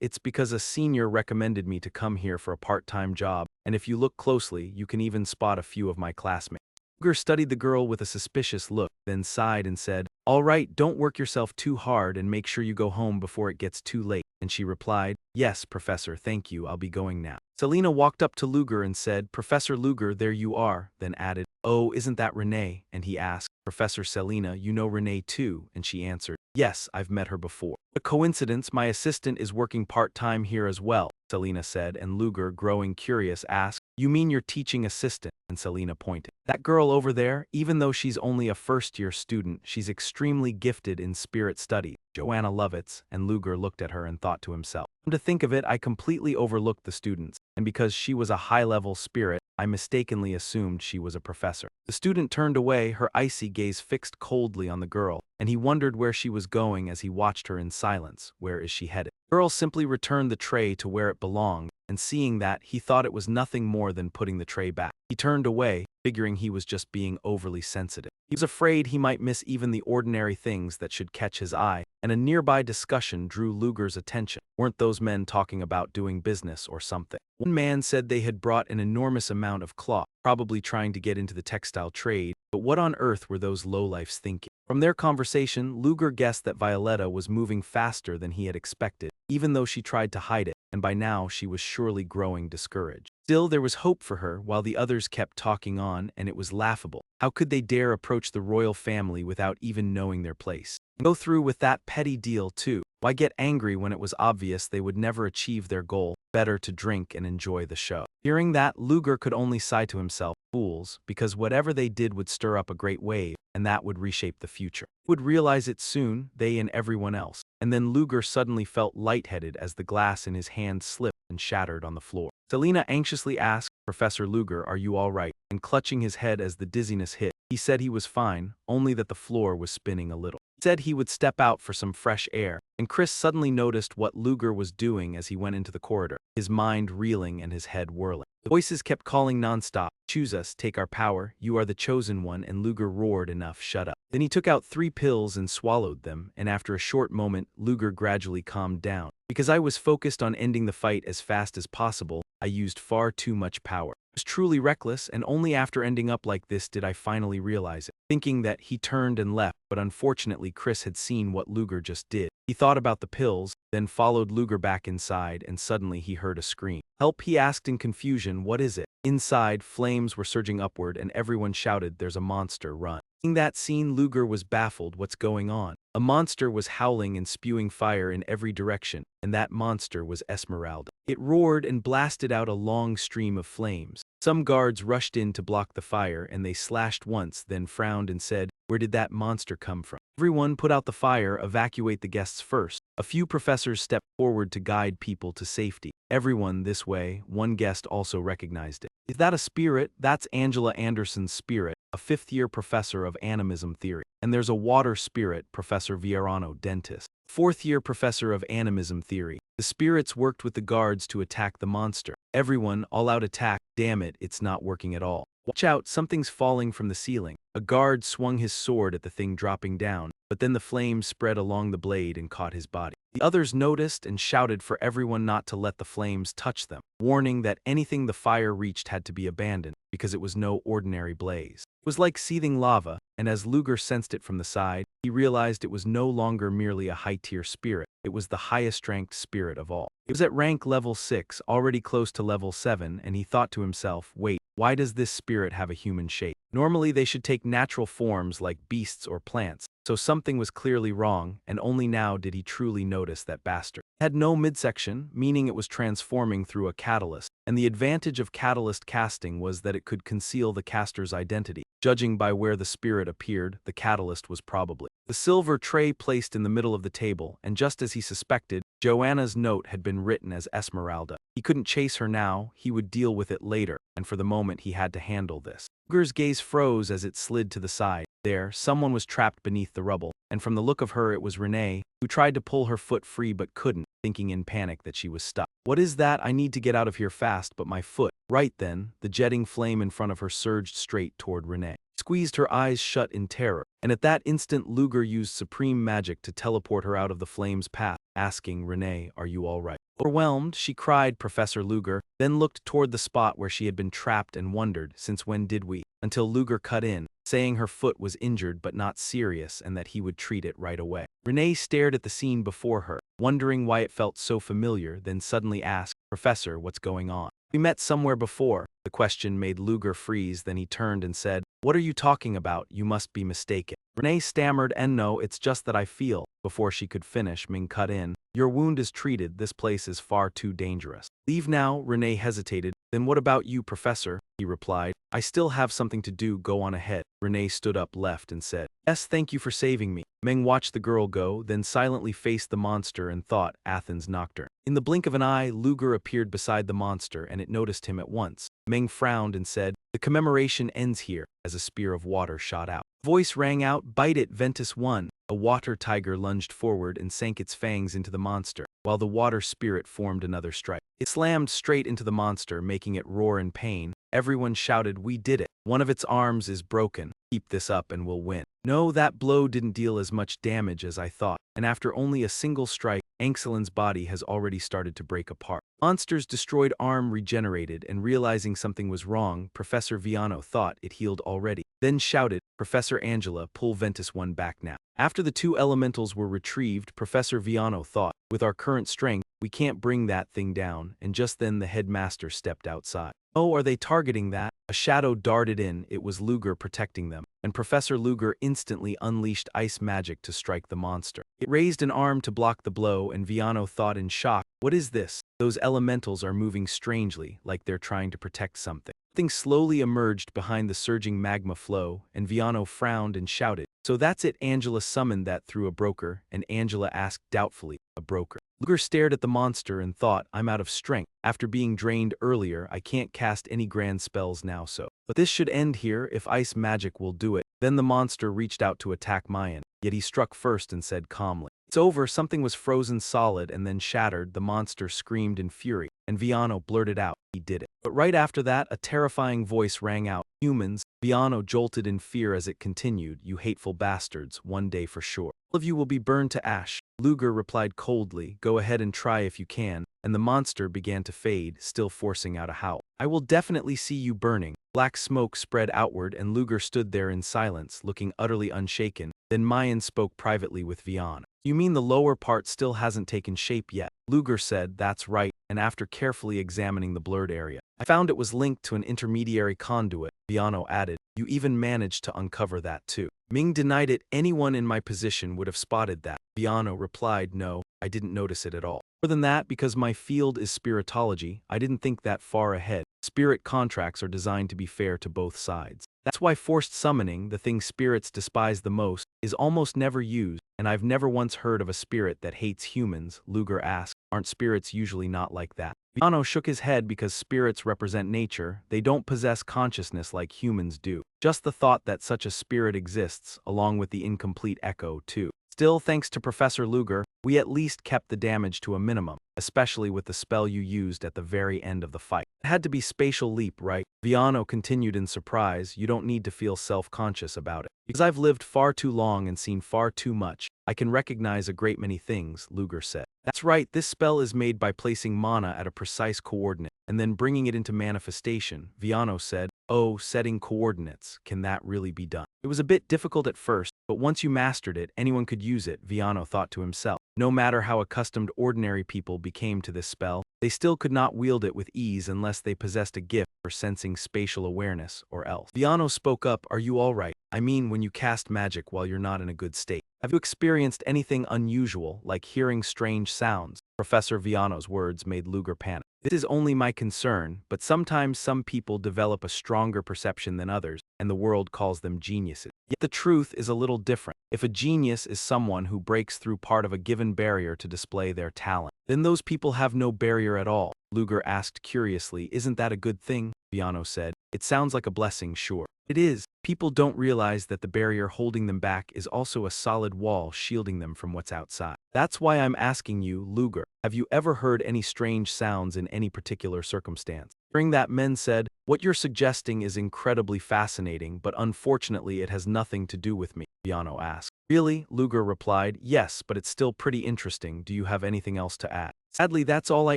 It's because a senior recommended me to come here for a part-time job, and if you look closely, you can even spot a few of my classmates." Luger studied the girl with a suspicious look, then sighed and said, "All right, don't work yourself too hard and make sure you go home before it gets too late." And she replied, "Yes, Professor, thank you, I'll be going now." Selina walked up to Luger and said, "Professor Luger, there you are," then added, "Oh, isn't that Renee?" And he asked, "Professor Selina, you know Renee too?" And she answered, "Yes, I've met her before." "A coincidence, my assistant is working part-time here as well," Selina said, and Luger, growing curious, asked, "You mean your teaching assistant?" And Selina pointed. "That girl over there, even though she's only a first-year student, she's extremely gifted in spirit studies, Joanna Lovitz." And Luger looked at her and thought to himself, "Come to think of it, I completely overlooked the students, and because she was a high-level spirit, I mistakenly assumed she was a professor." The student turned away, her icy gaze fixed coldly on the girl, and he wondered where she was going as he watched her in silence. Where is she headed? The girl simply returned the tray to where it belonged, and seeing that, he thought it was nothing more than putting the tray back. He turned away, figuring he was just being overly sensitive. He was afraid he might miss even the ordinary things that should catch his eye, and a nearby discussion drew Luger's attention. Weren't those men talking about doing business or something? One man said they had brought an enormous amount of cloth, probably trying to get into the textile trade, but what on earth were those lowlifes thinking? From their conversation, Luger guessed that Violetta was moving faster than he had expected, even though she tried to hide it, and by now she was surely growing discouraged. Still, there was hope for her while the others kept talking on, and it was laughable. How could they dare approach the royal family without even knowing their place? Go through with that petty deal too. Why get angry when it was obvious they would never achieve their goal? Better to drink and enjoy the show. Hearing that, Luger could only sigh to himself, fools, because whatever they did would stir up a great wave, and that would reshape the future. He would realize it soon, they and everyone else. And then Luger suddenly felt lightheaded as the glass in his hand slipped and shattered on the floor. Selina anxiously asked, "Professor Luger, are you all right?" And clutching his head as the dizziness hit, he said he was fine, only that the floor was spinning a little. He said he would step out for some fresh air, and Chris suddenly noticed what Luger was doing as he went into the corridor, his mind reeling and his head whirling. The voices kept calling nonstop, "Choose us, take our power, you are the chosen one," and Luger roared, "Enough, shut up." Then he took out 3 pills and swallowed them, and after a short moment, Luger gradually calmed down. "Because I was focused on ending the fight as fast as possible, I used far too much power. It was truly reckless, and only after ending up like this did I finally realize it." Thinking that, he turned and left, but unfortunately Chris had seen what Luger just did. He thought about the pills, then followed Luger back inside, and suddenly he heard a scream. "Help," he asked in confusion, "what is it?" Inside, flames were surging upward and everyone shouted, "There's a monster, run." Seeing that scene, Luger was baffled. What's going on? A monster was howling and spewing fire in every direction, and that monster was Esmeralda. It roared and blasted out a long stream of flames. Some guards rushed in to block the fire, and they slashed once, then frowned and said, "Where did that monster come from?" Everyone put out the fire, evacuate the guests first. A few professors stepped forward to guide people to safety. Everyone this way, one guest also recognized it. "Is that a spirit?" "That's Angela Anderson's spirit, a 5th-year professor of animism theory. And there's a water spirit, Professor Villarano, dentist, 4th-year professor of animism theory. The spirits worked with the guards to attack the monster. Everyone, all out attack. Damn it, it's not working at all. Watch out, something's falling from the ceiling. A guard swung his sword at the thing dropping down, but then the flame spread along the blade and caught his body. The others noticed and shouted for everyone not to let the flames touch them, warning that anything the fire reached had to be abandoned, because it was no ordinary blaze. It was like seething lava, and as Luger sensed it from the side, he realized it was no longer merely a high-tier spirit, it was the highest-ranked spirit of all. It was at rank level 6, already close to level 7, and he thought to himself, wait, why does this spirit have a human shape? Normally they should take natural forms like beasts or plants, so something was clearly wrong, and only now did he truly notice that bastard. It had no midsection, meaning it was transforming through a catalyst, and the advantage of catalyst casting was that it could conceal the caster's identity. Judging by where the spirit appeared, the catalyst was probably the silver tray placed in the middle of the table, and just as he suspected, Joanna's note had been written as Esmeralda. He couldn't chase her now, he would deal with it later, and for the moment he had to handle this. Luger's gaze froze as it slid to the side. There, someone was trapped beneath the rubble, and from the look of her it was Renee, who tried to pull her foot free but couldn't, thinking in panic that she was stuck. What is that? I need to get out of here fast, but my foot. Right then, the jetting flame in front of her surged straight toward Renee. Squeezed her eyes shut in terror, and at that instant Luger used supreme magic to teleport her out of the flame's path, asking, Renee, are you all right? Overwhelmed, she cried, Professor Luger, then looked toward the spot where she had been trapped and wondered, since when did we? Until Luger cut in, saying her foot was injured but not serious and that he would treat it right away. Renee stared at the scene before her, wondering why it felt so familiar, then suddenly asked, Professor, what's going on? We met somewhere before. The question made Luger freeze, then he turned and said, What are you talking about? You must be mistaken. Renee stammered, and no, it's just that I feel. Before she could finish, Ming cut in. Your wound is treated, this place is far too dangerous. Leave now, Renee hesitated. Then what about you, Professor? He replied. I still have something to do, go on ahead. Renee stood up, left, and said, Yes, thank you for saving me. Meng watched the girl go, then silently faced the monster and thought, Athens Nocturne. In the blink of an eye, Luger appeared beside the monster and it noticed him at once. Meng frowned and said, The commemoration ends here, as a spear of water shot out. Voice rang out, Bite it, Ventus 1. A water tiger lunged forward and sank its fangs into the monster, while the water spirit formed another strike. It slammed straight into the monster, making it roar in pain. Everyone shouted, We did it. One of its arms is broken. Keep this up and we'll win. No, that blow didn't deal as much damage as I thought, and after only a single strike, Anxelin's body has already started to break apart. Monster's destroyed arm regenerated, and realizing something was wrong, Professor Viano thought it healed already. Then shouted, Professor Angela, pull Ventus 1 back now. After the two elementals were retrieved, Professor Viano thought, with our current strength, we can't bring that thing down, and just then the headmaster stepped outside. Oh, are they targeting that? A shadow darted in, it was Luger protecting them, and Professor Luger instantly unleashed ice magic to strike the monster. It raised an arm to block the blow, and Viano thought in shock, what is this? Those elementals are moving strangely, like they're trying to protect something. Something slowly emerged behind the surging magma flow, and Viano frowned and shouted, So that's it. Angela summoned that through a broker, and Angela asked doubtfully, a broker. Luger stared at the monster and thought, I'm out of strength. After being drained earlier, I can't cast any grand spells now But this should end here if ice magic will do it. Then the monster reached out to attack Mayan, yet he struck first and said calmly, It's over. Something was frozen solid and then shattered. The monster screamed in fury, and Viano blurted out, he did it. But right after that, a terrifying voice rang out, Humans. Viano jolted in fear as it continued, You hateful bastards, one day for sure. All of you will be burned to ash. Luger replied coldly, Go ahead and try if you can, and the monster began to fade, still forcing out a howl. I will definitely see you burning. Black smoke spread outward and Luger stood there in silence, looking utterly unshaken. Then Mayan spoke privately with Viano. You mean the lower part still hasn't taken shape yet? Luger said, That's right, and after carefully examining the blurred area, I found it was linked to an intermediary conduit. Viano added, You even managed to uncover that too. Ming denied it. Anyone in my position would have spotted that. Viano replied, No, I didn't notice it at all. More than that, because my field is spiritology, I didn't think that far ahead. Spirit contracts are designed to be fair to both sides. That's why forced summoning, the thing spirits despise the most, is almost never used, and I've never once heard of a spirit that hates humans. Luger asked, Aren't spirits usually not like that? Viano shook his head because spirits represent nature, they don't possess consciousness like humans do. Just the thought that such a spirit exists, along with the incomplete echo too. Still, thanks to Professor Luger, we at least kept the damage to a minimum, especially with the spell you used at the very end of the fight. It had to be spatial leap, right? Viano continued in surprise. You don't need to feel self-conscious about it. Because I've lived far too long and seen far too much, I can recognize a great many things, Luger said. That's right, this spell is made by placing mana at a precise coordinate, and then bringing it into manifestation, Viano said. Oh, setting coordinates, can that really be done? It was a bit difficult at first, but once you mastered it, anyone could use it, Viano thought to himself. No matter how accustomed ordinary people became to this spell, they still could not wield it with ease unless they possessed a gift for sensing spatial awareness, or else. Viano spoke up, are you alright? I mean when you cast magic while you're not in a good state. Have you experienced anything unusual, like hearing strange sounds? Professor Viano's words made Luger panic. This is only my concern, but sometimes some people develop a stronger perception than others, and the world calls them geniuses. Yet the truth is a little different. If a genius is someone who breaks through part of a given barrier to display their talent, then those people have no barrier at all. Luger asked curiously, isn't that a good thing? Viano said. It sounds like a blessing, sure. It is. People don't realize that the barrier holding them back is also a solid wall shielding them from what's outside. That's why I'm asking you, Luger, have you ever heard any strange sounds in any particular circumstance? Hearing that, men said, what you're suggesting is incredibly fascinating, but unfortunately it has nothing to do with me, Viano asked. Really? Luger replied, yes, but it's still pretty interesting. Do you have anything else to add? Sadly, that's all I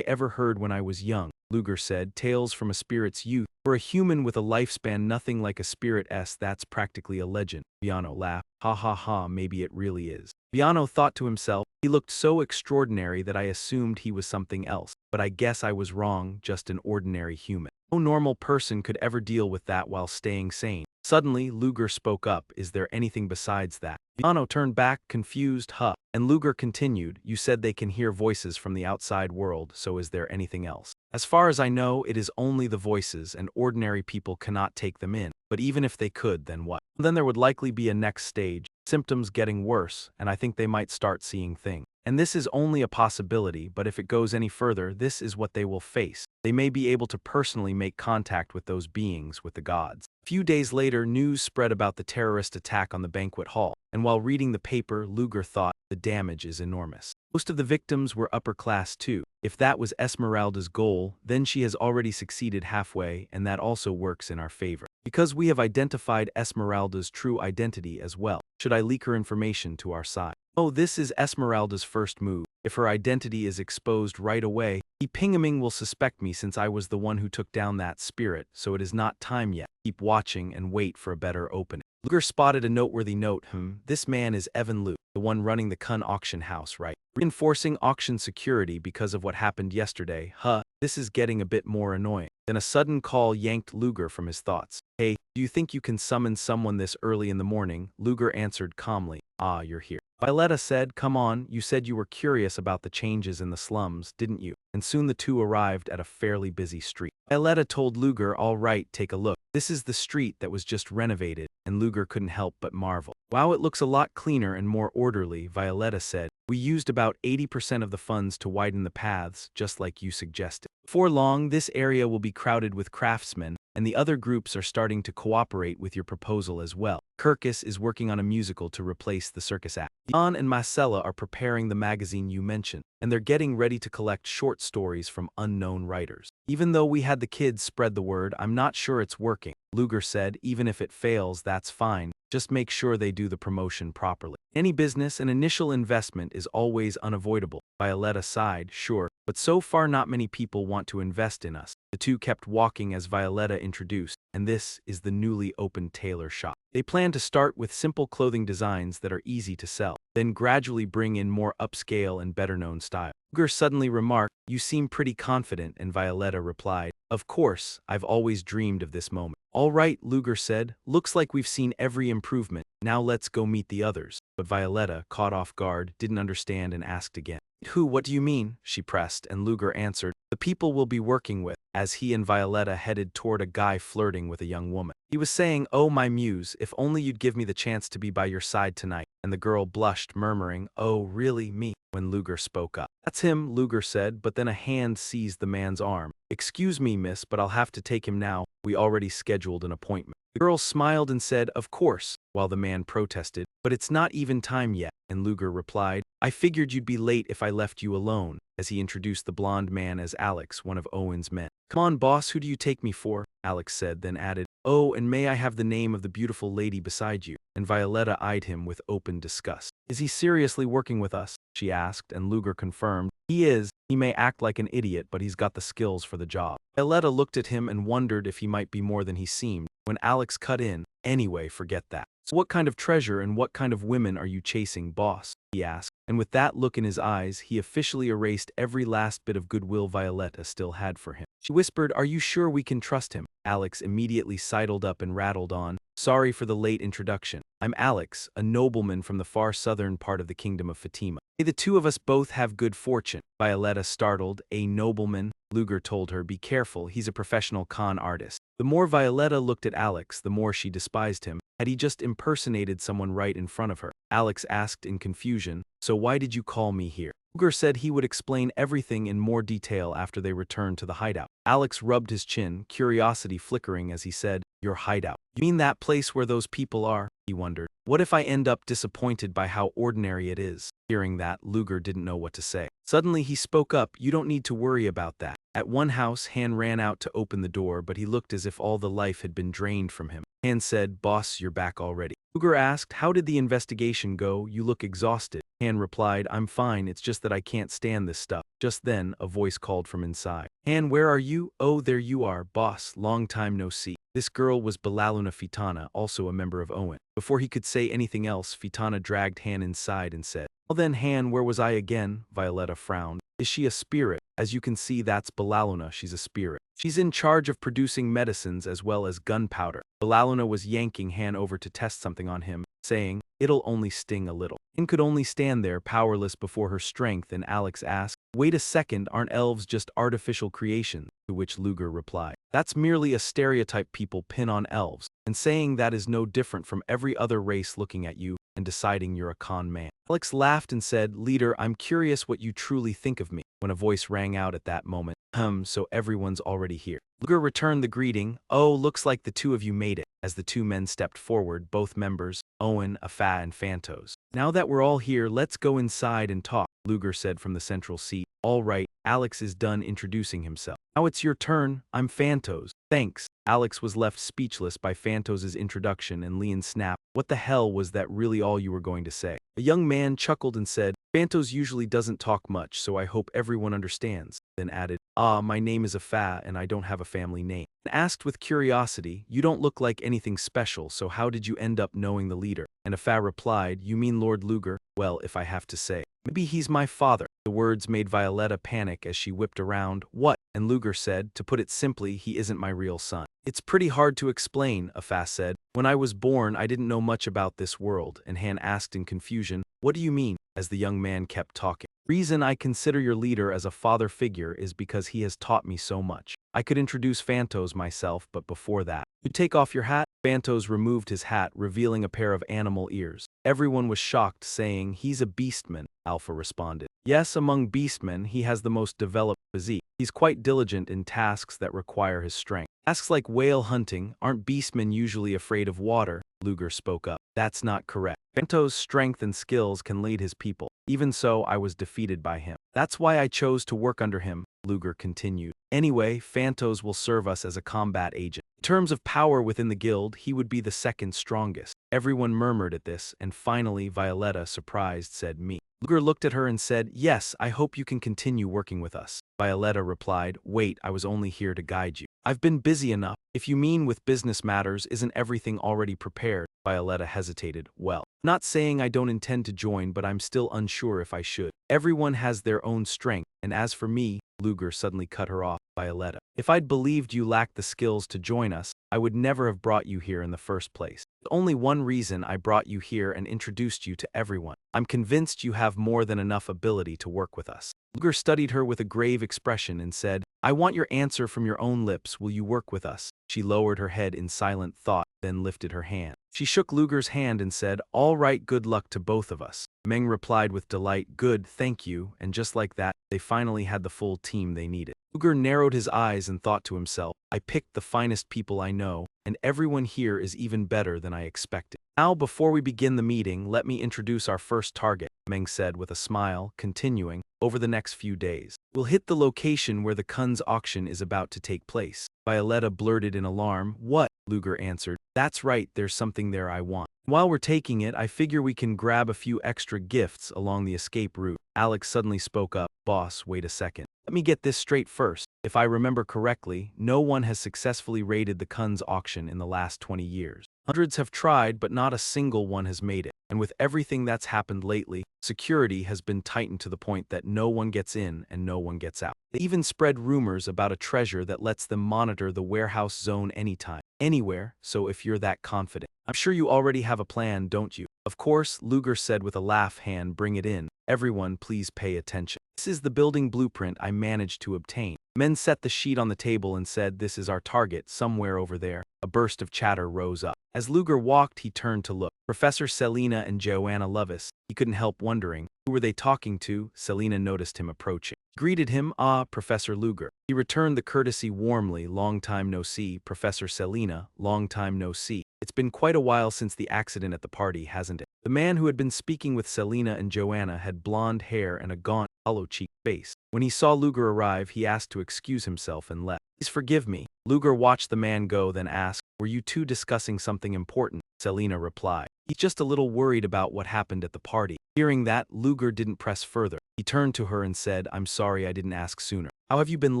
ever heard when I was young, Luger said, tales from a spirit's youth. For a human with a lifespan nothing like a spirit's, that's practically a legend. Viano laughed. Ha ha ha, maybe it really is. Viano thought to himself, he looked so extraordinary that I assumed he was something else, but I guess I was wrong, just an ordinary human. No normal person could ever deal with that while staying sane. Suddenly, Luger spoke up, is there anything besides that? Viano turned back, confused, huh? And Luger continued, you said they can hear voices from the outside world, so is there anything else? As far as I know, it is only the voices, and ordinary people cannot take them in. But even if they could, then what? Then there would likely be a next stage, symptoms getting worse, and I think they might start seeing things. And this is only a possibility, but if it goes any further, this is what they will face. They may be able to personally make contact with those beings, with the gods. A few days later, news spread about the terrorist attack on the banquet hall, and while reading the paper, Luger thought, the damage is enormous. Most of the victims were upper class too. If that was Esmeralda's goal, then she has already succeeded halfway, and that also works in our favor. Because we have identified Esmeralda's true identity as well, should I leak her information to our side? Oh, this is Esmeralda's first move. If her identity is exposed right away, Pingaming will suspect me since I was the one who took down that spirit, so it is not time yet. Keep watching and wait for a better opening. Luger spotted a noteworthy note. This man is Evan Liu, the one running the Kun auction house, right? Reinforcing auction security because of what happened yesterday. This is getting a bit more annoying. Then a sudden call yanked Luger from his thoughts. Hey, do you think you can summon someone this early in the morning? Luger answered calmly. Ah, you're here. Violetta said, come on, you said you were curious about the changes in the slums, didn't you? And soon the two arrived at a fairly busy street. Violetta told Luger, all right, take a look. This is the street that was just renovated, and Luger couldn't help but marvel. Wow, it looks a lot cleaner and more orderly, Violetta said. We used about 80% of the funds to widen the paths, just like you suggested. Before long, this area will be crowded with craftsmen, and the other groups are starting to cooperate with your proposal as well. Kirkus is working on a musical to replace the circus act. Jan and Marcella are preparing the magazine you mentioned, and they're getting ready to collect short stories from unknown writers. Even though we had the kids spread the word, I'm not sure it's working. Luger said, even if it fails, that's fine. Just make sure they do the promotion properly. Any business, an initial investment is always unavoidable. Violetta sighed, sure, but so far not many people want to invest in us. The two kept walking as Violetta introduced, and this is the newly opened tailor shop. They plan to start with simple clothing designs that are easy to sell, then gradually bring in more upscale and better-known style. Luger suddenly remarked, you seem pretty confident, and Violetta replied, of course, I've always dreamed of this moment. All right, Luger said, looks like we've seen every improvement. Now let's go meet the others. But Violetta, caught off guard, didn't understand and asked again. Who, what do you mean? She pressed, and Luger answered, the people we'll be working with, as he and Violetta headed toward a guy flirting with a young woman. He was saying, oh my muse, if only you'd give me the chance to be by your side tonight. And the girl blushed, murmuring, oh really, me? When Luger spoke up. That's him, Luger said, but then a hand seized the man's arm. Excuse me, miss, but I'll have to take him now. We already scheduled an appointment. The girl smiled and said, of course, while the man protested, but it's not even time yet. And Luger replied, I figured you'd be late if I left you alone, as he introduced the blond man as Alex, one of Owen's men. Come on, boss, who do you take me for? Alex said, then added, oh, and may I have the name of the beautiful lady beside you? And Violetta eyed him with open disgust. Is he seriously working with us? She asked, and Luger confirmed. He is. He may act like an idiot, but he's got the skills for the job. Violetta looked at him and wondered if he might be more than he seemed, when Alex cut in. Anyway, forget that. So what kind of treasure and what kind of women are you chasing, boss? He asked, and with that look in his eyes, he officially erased every last bit of goodwill Violetta still had for him. She whispered, are you sure we can trust him? Alex immediately sidled up and rattled on, sorry for the late introduction. I'm Alex, a nobleman from the far southern part of the kingdom of Fatima. May the two of us both have good fortune. Violetta startled, a nobleman? Luger told her, be careful, he's a professional con artist. The more Violetta looked at Alex, the more she despised him. Had he just impersonated someone right in front of her? Alex asked in confusion, so why did you call me here? Luger said he would explain everything in more detail after they returned to the hideout. Alex rubbed his chin, curiosity flickering as he said, your hideout. You mean that place where those people are? He wondered. What if I end up disappointed by how ordinary it is? Hearing that, Luger didn't know what to say. Suddenly he spoke up, you don't need to worry about that. At one house, Han ran out to open the door, but he looked as if all the life had been drained from him. Han said, boss, you're back already. Luger asked, how did the investigation go? You look exhausted. Han replied, I'm fine, it's just that I can't stand this stuff. Just then, a voice called from inside. Han, where are you? Oh, there you are, boss, long time no see. This girl was Balaluna Fitana, also a member of Owen. Before he could say anything else, Fitana dragged Han inside and said, well then, Han, where was I again? Violetta frowned. Is she a spirit? As you can see, that's Balaluna, she's a spirit. She's in charge of producing medicines as well as gunpowder. Balaluna was yanking Han over to test something on him, saying, it'll only sting a little. Han could only stand there, powerless before her strength, and Alex asked, wait a second, aren't elves just artificial creations? To which Luger replied, that's merely a stereotype people pin on elves, and saying that is no different from every other race looking at you and deciding you're a con man. Alex laughed and said, leader, I'm curious what you truly think of me, when a voice rang out at that moment, so everyone's already here. Luger returned the greeting, oh, looks like the two of you made it, as the two men stepped forward, both members, Owen, Afa and Phantos. Now that we're all here, let's go inside and talk, Luger said from the central seat. All right, Alex is done introducing himself. Now it's your turn, I'm Phantos. Thanks. Alex was left speechless by Phantos' introduction and Leon snapped, what the hell was that really all you were going to say? A young man chuckled and said, Phantos usually doesn't talk much, so I hope everyone understands, then added, my name is Afa and I don't have a family name. And asked with curiosity, you don't look like anything special, so how did you end up knowing the leader? And Afa replied, you mean Lord Luger? Well, if I have to say. Maybe he's my father. The words made Violetta panic as she whipped around. What? And Luger said, to put it simply, he isn't my real son. It's pretty hard to explain, Afa said. When I was born, I didn't know much about this world, and Han asked in confusion, what do you mean? As the young man kept talking. Reason I consider your leader as a father figure is because he has taught me so much. I could introduce Phantos myself, but before that, you take off your hat? Phantos removed his hat, revealing a pair of animal ears. Everyone was shocked, saying, he's a beastman, Alpha responded. Yes, among beastmen, he has the most developed physique. He's quite diligent in tasks that require his strength. Tasks like whale hunting, aren't beastmen usually afraid of water? Luger spoke up. That's not correct. Phantos' strength and skills can lead his people. Even so, I was defeated by him. That's why I chose to work under him, Luger continued. Anyway, Phantos will serve us as a combat agent. In terms of power within the guild, he would be the second strongest. Everyone murmured at this, and finally Violetta, surprised, said me. Luger looked at her and said, yes, I hope you can continue working with us. Violetta replied, wait, I was only here to guide you. I've been busy enough. If you mean with business matters, isn't everything already prepared? Violetta hesitated. Well, not saying I don't intend to join, but I'm still unsure if I should. Everyone has their own strength, and as for me, Luger suddenly cut her off. Violetta, if I'd believed you lacked the skills to join us, I would never have brought you here in the first place. There's only one reason I brought you here and introduced you to everyone. I'm convinced you have more than enough ability to work with us. Luger studied her with a grave expression and said, I want your answer from your own lips. Will you work with us? She lowered her head in silent thought, then lifted her hand. She shook Luger's hand and said, all right, good luck to both of us. Meng replied with delight, good, thank you, and just like that, they finally had the full team they needed. Luger narrowed his eyes and thought to himself, I picked the finest people I know, and everyone here is even better than I expected. Now, before we begin the meeting, let me introduce our first target, Meng said with a smile, continuing, over the next few days. We'll hit the location where the Kun's auction is about to take place. Violetta blurted in alarm. What? Luger answered. That's right, there's something there I want. While we're taking it, I figure we can grab a few extra gifts along the escape route. Alex suddenly spoke up. Boss, wait a second. Let me get this straight first. If I remember correctly, no one has successfully raided the Kun's auction in the last 20 years. Hundreds have tried, but not a single one has made it. And with everything that's happened lately, security has been tightened to the point that no one gets in and no one gets out. They even spread rumors about a treasure that lets them monitor the warehouse zone anytime, anywhere, so if you're that confident. I'm sure you already have a plan, don't you? Of course, Luger said with a laugh. Hand, bring it in. Everyone, please pay attention. This is the building blueprint I managed to obtain. Men set the sheet on the table and said, this is our target, somewhere over there. A burst of chatter rose up. As Luger walked, he turned to look. Professor Selina and Joanna Lovis. He couldn't help wondering, who were they talking to? Selina noticed him approaching. Greeted him. Ah, Professor Luger. He returned the courtesy warmly. Long time no see, Professor Selina. Long time no see. It's been quite a while since the accident at the party, hasn't it? The man who had been speaking with Selina and Joanna had blonde hair and a gaunt, hollow-cheeked face. When he saw Luger arrive, he asked to excuse himself and left. Please forgive me. Luger watched the man go, then asked, were you two discussing something important? Selina replied. He's just a little worried about what happened at the party. Hearing that, Luger didn't press further. He turned to her and said, I'm sorry I didn't ask sooner. How have you been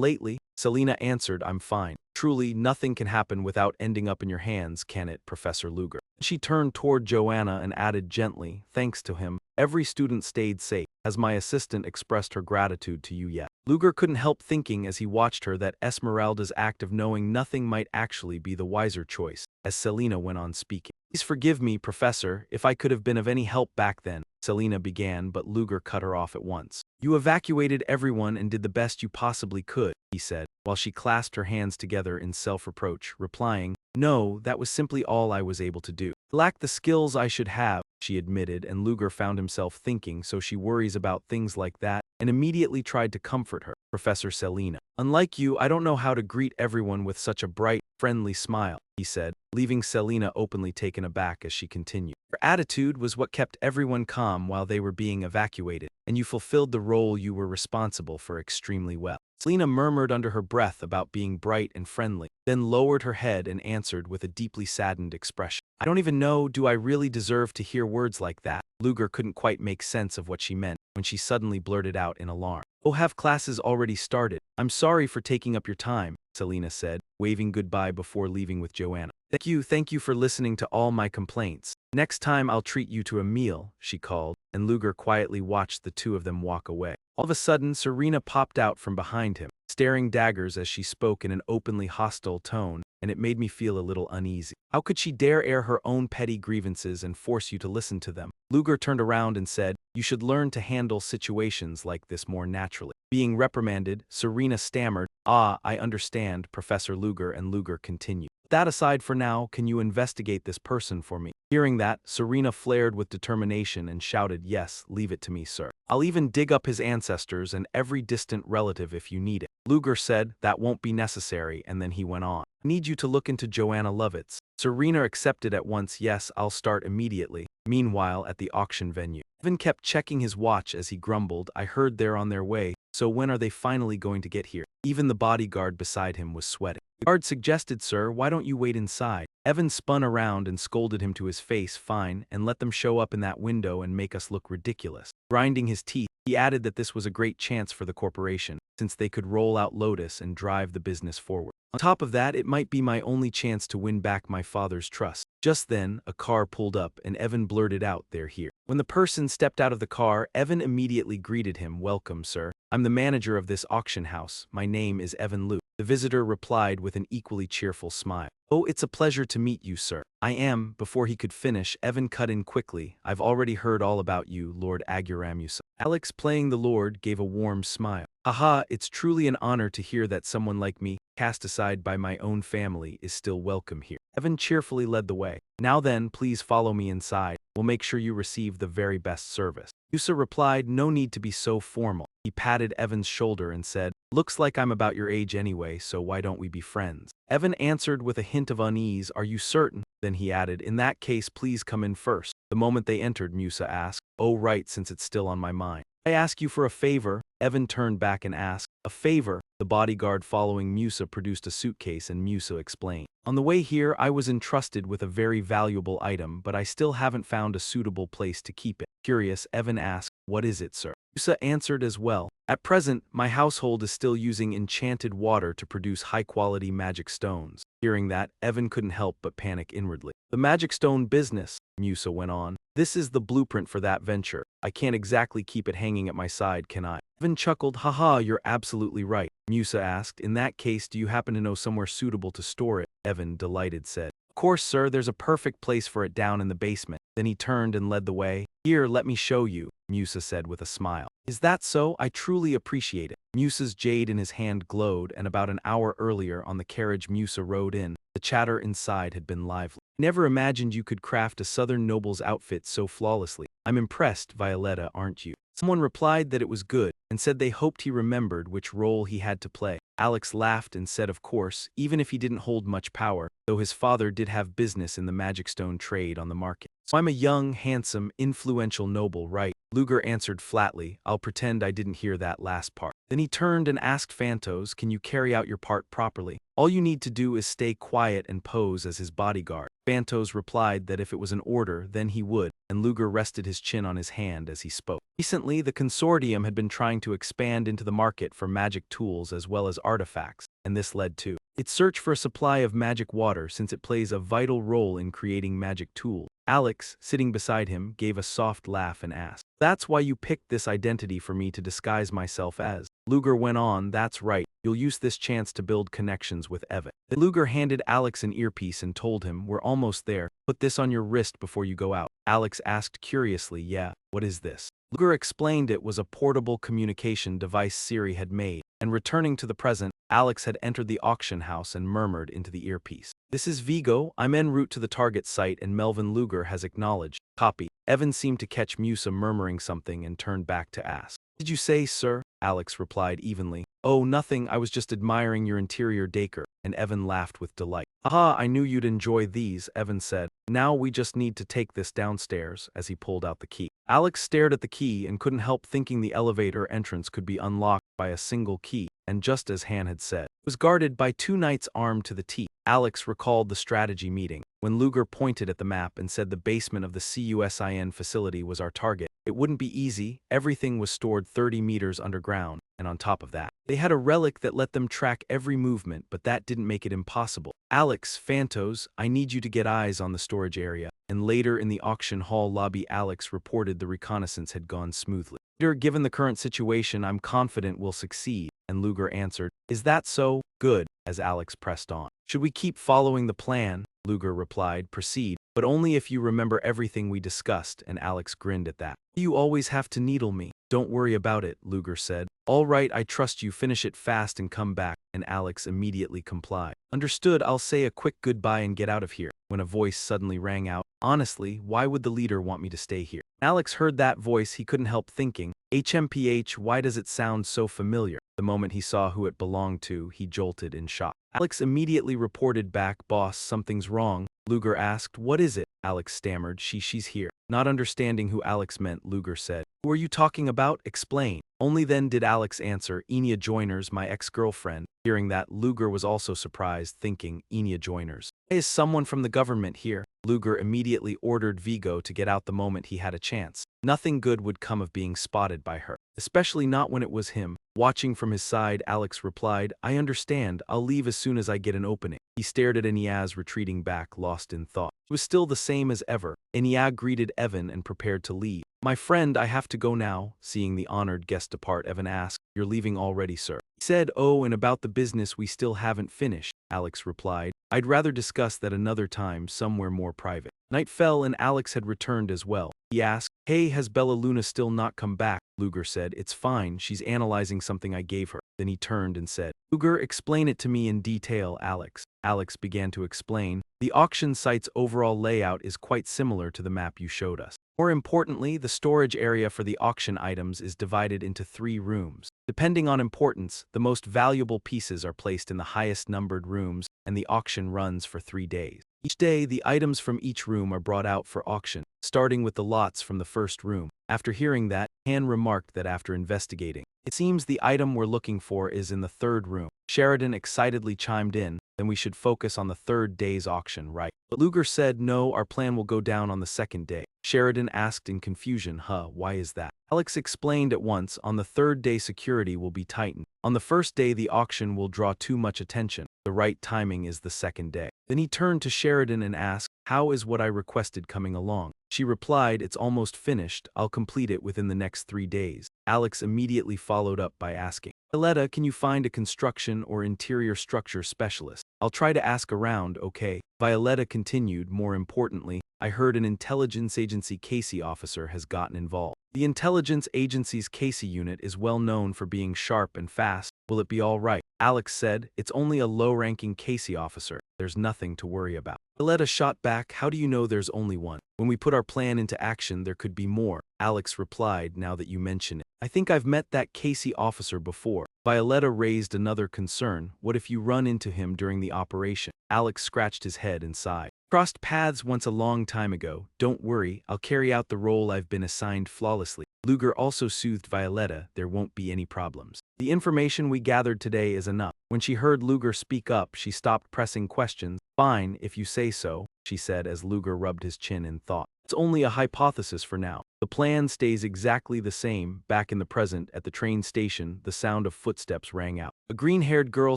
lately? Selina answered, I'm fine. Truly, nothing can happen without ending up in your hands, can it, Professor Luger? She turned toward Joanna and added gently, thanks to him, every student stayed safe. Has my assistant expressed her gratitude to you yet? Luger couldn't help thinking as he watched her that Esmeralda's act of knowing nothing might actually be the wiser choice, as Selina went on speaking. Please forgive me, Professor, if I could have been of any help back then. Selina began, but Luger cut her off at once. You evacuated everyone and did the best you possibly could, he said, while she clasped her hands together in self-reproach, replying, no, that was simply all I was able to do. I lacked the skills I should have, she admitted, and Luger found himself thinking, so she worries about things like that, and immediately tried to comfort her. Professor Selina. Unlike you, I don't know how to greet everyone with such a bright, friendly smile, he said, leaving Selina openly taken aback as she continued. Your attitude was what kept everyone calm while they were being evacuated, and you fulfilled the role you were responsible for extremely well. Selina murmured under her breath about being bright and friendly, then lowered her head and answered with a deeply saddened expression. I don't even know, do I really deserve to hear words like that? Luger couldn't quite make sense of what she meant when she suddenly blurted out in alarm. Oh, have classes already started? I'm sorry for taking up your time, Selina said, waving goodbye before leaving with Joanna. Thank you for listening to all my complaints. Next time I'll treat you to a meal, she called, and Luger quietly watched the two of them walk away. All of a sudden, Serena popped out from behind him, staring daggers as she spoke in an openly hostile tone, and it made me feel a little uneasy. How could she dare air her own petty grievances and force you to listen to them? Luger turned around and said, you should learn to handle situations like this more naturally. Being reprimanded, Serena stammered, I understand, Professor Luger, and Luger continued. That aside for now, can you investigate this person for me? Hearing that, Serena flared with determination and shouted, yes, leave it to me, sir. I'll even dig up his ancestors and every distant relative if you need it. Luger said, that won't be necessary, and then he went on. I need you to look into Joanna Lovitz. Serena accepted at once. Yes, I'll start immediately. Meanwhile, at the auction venue, Evan kept checking his watch as he grumbled, I heard they're on their way, so when are they finally going to get here? Even the bodyguard beside him was sweating. The guard suggested, sir, why don't you wait inside? Evan spun around and scolded him to his face, fine, and let them show up in that window and make us look ridiculous. Grinding his teeth, he added that this was a great chance for the corporation, since they could roll out Lotus and drive the business forward. On top of that, it might be my only chance to win back my father's trust. Just then, a car pulled up and Evan blurted out, they're here. When the person stepped out of the car, Evan immediately greeted him, welcome, sir. I'm the manager of this auction house. My name is Evan Liu. The visitor replied with an equally cheerful smile. Oh, it's a pleasure to meet you, sir. I am. Before he could finish, Evan cut in quickly. I've already heard all about you, Lord Aguramusa. Alex, playing the Lord, gave a warm smile. Aha, it's truly an honor to hear that someone like me, cast aside by my own family, is still welcome here. Evan cheerfully led the way. Now then, please follow me inside. We'll make sure you receive the very best service. Yusa replied, no need to be so formal. He patted Evan's shoulder and said, "Looks like I'm about your age anyway, so why don't we be friends?" Evan answered with a hint of unease, "Are you certain?" Then he added, "In that case, please come in first." The moment they entered, Musa asked, "Oh right, since it's still on my mind. I ask you for a favor." Evan turned back and asked, "A favor?" The bodyguard following Musa produced a suitcase and Musa explained, "On the way here, I was entrusted with a very valuable item, but I still haven't found a suitable place to keep it." Curious, Evan asked, "What is it, sir?" Musa answered as well, "At present, my household is still using enchanted water to produce high-quality magic stones." Hearing that, Evan couldn't help but panic inwardly. "The magic stone business," Musa went on. "This is the blueprint for that venture. I can't exactly keep it hanging at my side, can I?" Evan chuckled, "Haha, you're absolutely right." Musa asked, "In that case, do you happen to know somewhere suitable to store it?" Evan, delighted, said, "Of course, sir, there's a perfect place for it down in the basement." Then he turned and led the way. "Here, let me show you," Musa said with a smile. "Is that so? I truly appreciate it." Musa's jade in his hand glowed, and about an hour earlier on the carriage Musa rode in, the chatter inside had been lively. "Never imagined you could craft a southern noble's outfit so flawlessly. I'm impressed, Violetta, aren't you?" Someone replied that it was good, and said they hoped he remembered which role he had to play. Alex laughed and said of course, even if he didn't hold much power, though his father did have business in the magic stone trade on the market. "So I'm a young, handsome, influential noble, right?" Luger answered flatly, "I'll pretend I didn't hear that last part." Then he turned and asked Phantos, "Can you carry out your part properly? All you need to do is stay quiet and pose as his bodyguard." Phantos replied that if it was an order, then he would, and Luger rested his chin on his hand as he spoke. Recently, the consortium had been trying to expand into the market for magic tools as well as artifacts, and this led to its search for a supply of magic water since it plays a vital role in creating magic tools. Alex, sitting beside him, gave a soft laugh and asked, "That's why you picked this identity for me to disguise myself as?" Luger went on, "That's right, you'll use this chance to build connections with Evan." Then Luger handed Alex an earpiece and told him, "We're almost there, put this on your wrist before you go out." Alex asked curiously, "Yeah, what is this?" Luger explained it was a portable communication device Siri had made, and returning to the present, Alex had entered the auction house and murmured into the earpiece, "This is Vigo, I'm en route to the target site and Melvin Luger has acknowledged. Copy." Evan seemed to catch Musa murmuring something and turned back to ask, "Did you say, sir?" Alex replied evenly, "Oh, nothing, I was just admiring your interior decor," and Evan laughed with delight. "Aha, I knew you'd enjoy these," Evan said. "Now we just need to take this downstairs," as he pulled out the key. Alex stared at the key and couldn't help thinking the elevator entrance could be unlocked by a single key, and just as Han had said, it was guarded by two knights armed to the teeth. Alex recalled the strategy meeting, when Luger pointed at the map and said the basement of the CUSIN facility was our target. It wouldn't be easy, everything was stored 30 meters underground, and on top of that, they had a relic that let them track every movement, but that didn't make it impossible. "Alex, Phantos, I need you to get eyes on the storage area." And later in the auction hall lobby, Alex reported the reconnaissance had gone smoothly. "Leader, given the current situation, I'm confident we'll succeed," and Luger answered, "Is that so? Good," as Alex pressed on. "Should we keep following the plan?" Luger replied, "Proceed, but only if you remember everything we discussed," and Alex grinned at that. "You always have to needle me." "Don't worry about it," Luger said. "All right, I trust you, finish it fast and come back," and Alex immediately complied. "Understood, I'll say a quick goodbye and get out of here," when a voice suddenly rang out, "Honestly, why would the leader want me to stay here?" Alex heard that voice, he couldn't help thinking, HMPH, why does it sound so familiar? The moment he saw who it belonged to, he jolted in shock. Alex immediately reported back, "Boss, something's wrong." Luger asked, "What is it?" Alex stammered, She's here." Not understanding who Alex meant, Luger said, "Who are you talking about? Explain." Only then did Alex answer, "Enya Joiners, my ex-girlfriend." Hearing that, Luger was also surprised, thinking, Enya Joiners. "Why is someone from the government here?" Luger immediately ordered Vigo to get out the moment he had a chance. Nothing good would come of being spotted by her, especially not when it was him. Watching from his side, Alex replied, "I understand, I'll leave as soon as I get an opening." He stared at Enyaz retreating back, lost in thought. It was still the same as ever. Enyaz greeted Evan and prepared to leave. "My friend, I have to go now." Seeing the honored guest depart, Evan asked, "You're leaving already, sir?" He said, "Oh, and about the business we still haven't finished," Alex replied. "I'd rather discuss that another time, somewhere more private." Night fell and Alex had returned as well. He asked, "Hey, has Bella Luna still not come back?" Luger said, "It's fine, she's analyzing something I gave her." Then he turned and said, "Luger, explain it to me in detail, Alex." Alex began to explain, "The auction site's overall layout is quite similar to the map you showed us. More importantly, the storage area for the auction items is divided into 3 rooms. Depending on importance, the most valuable pieces are placed in the highest numbered rooms, and the auction runs for 3 days. Each day, the items from each room are brought out for auction, starting with the lots from the first room. After hearing that, Han remarked that after investigating, it seems the item we're looking for is in the 3rd room. Sheridan excitedly chimed in, then we should focus on the 3rd day's auction, right? But Luger said, no, our plan will go down on the 2nd day. Sheridan asked in confusion, why is that? Alex explained at once, on the 3rd day security will be tightened. On the 1st day the auction will draw too much attention. The right timing is the 2nd day. Then he turned to Sheridan and asked, how is what I requested coming along? She replied, it's almost finished, I'll complete it within the next 3 days. Alex immediately followed up by asking, Violetta, can you find a construction or interior structure specialist? I'll try to ask around, okay? Violetta continued, more importantly, I heard an intelligence agency Casey officer has gotten involved. The intelligence agency's Casey unit is well known for being sharp and fast. Will it be all right? Alex said, it's only a low-ranking Casey officer. There's nothing to worry about. Violetta shot back, how do you know there's only one? When we put our plan into action, there could be more. Alex replied, now that you mention it. I think I've met that Casey officer before. Violetta raised another concern. What if you run into him during the operation? Alex scratched his head and sighed. Crossed paths once a long time ago. Don't worry, I'll carry out the role I've been assigned flawlessly. Luger also soothed Violetta, there won't be any problems. The information we gathered today is enough. When she heard Luger speak up, she stopped pressing questions. Fine, if you say so, she said as Luger rubbed his chin in thought. It's only a hypothesis for now. The plan stays exactly the same. Back in the present, at the train station, the sound of footsteps rang out. A green-haired girl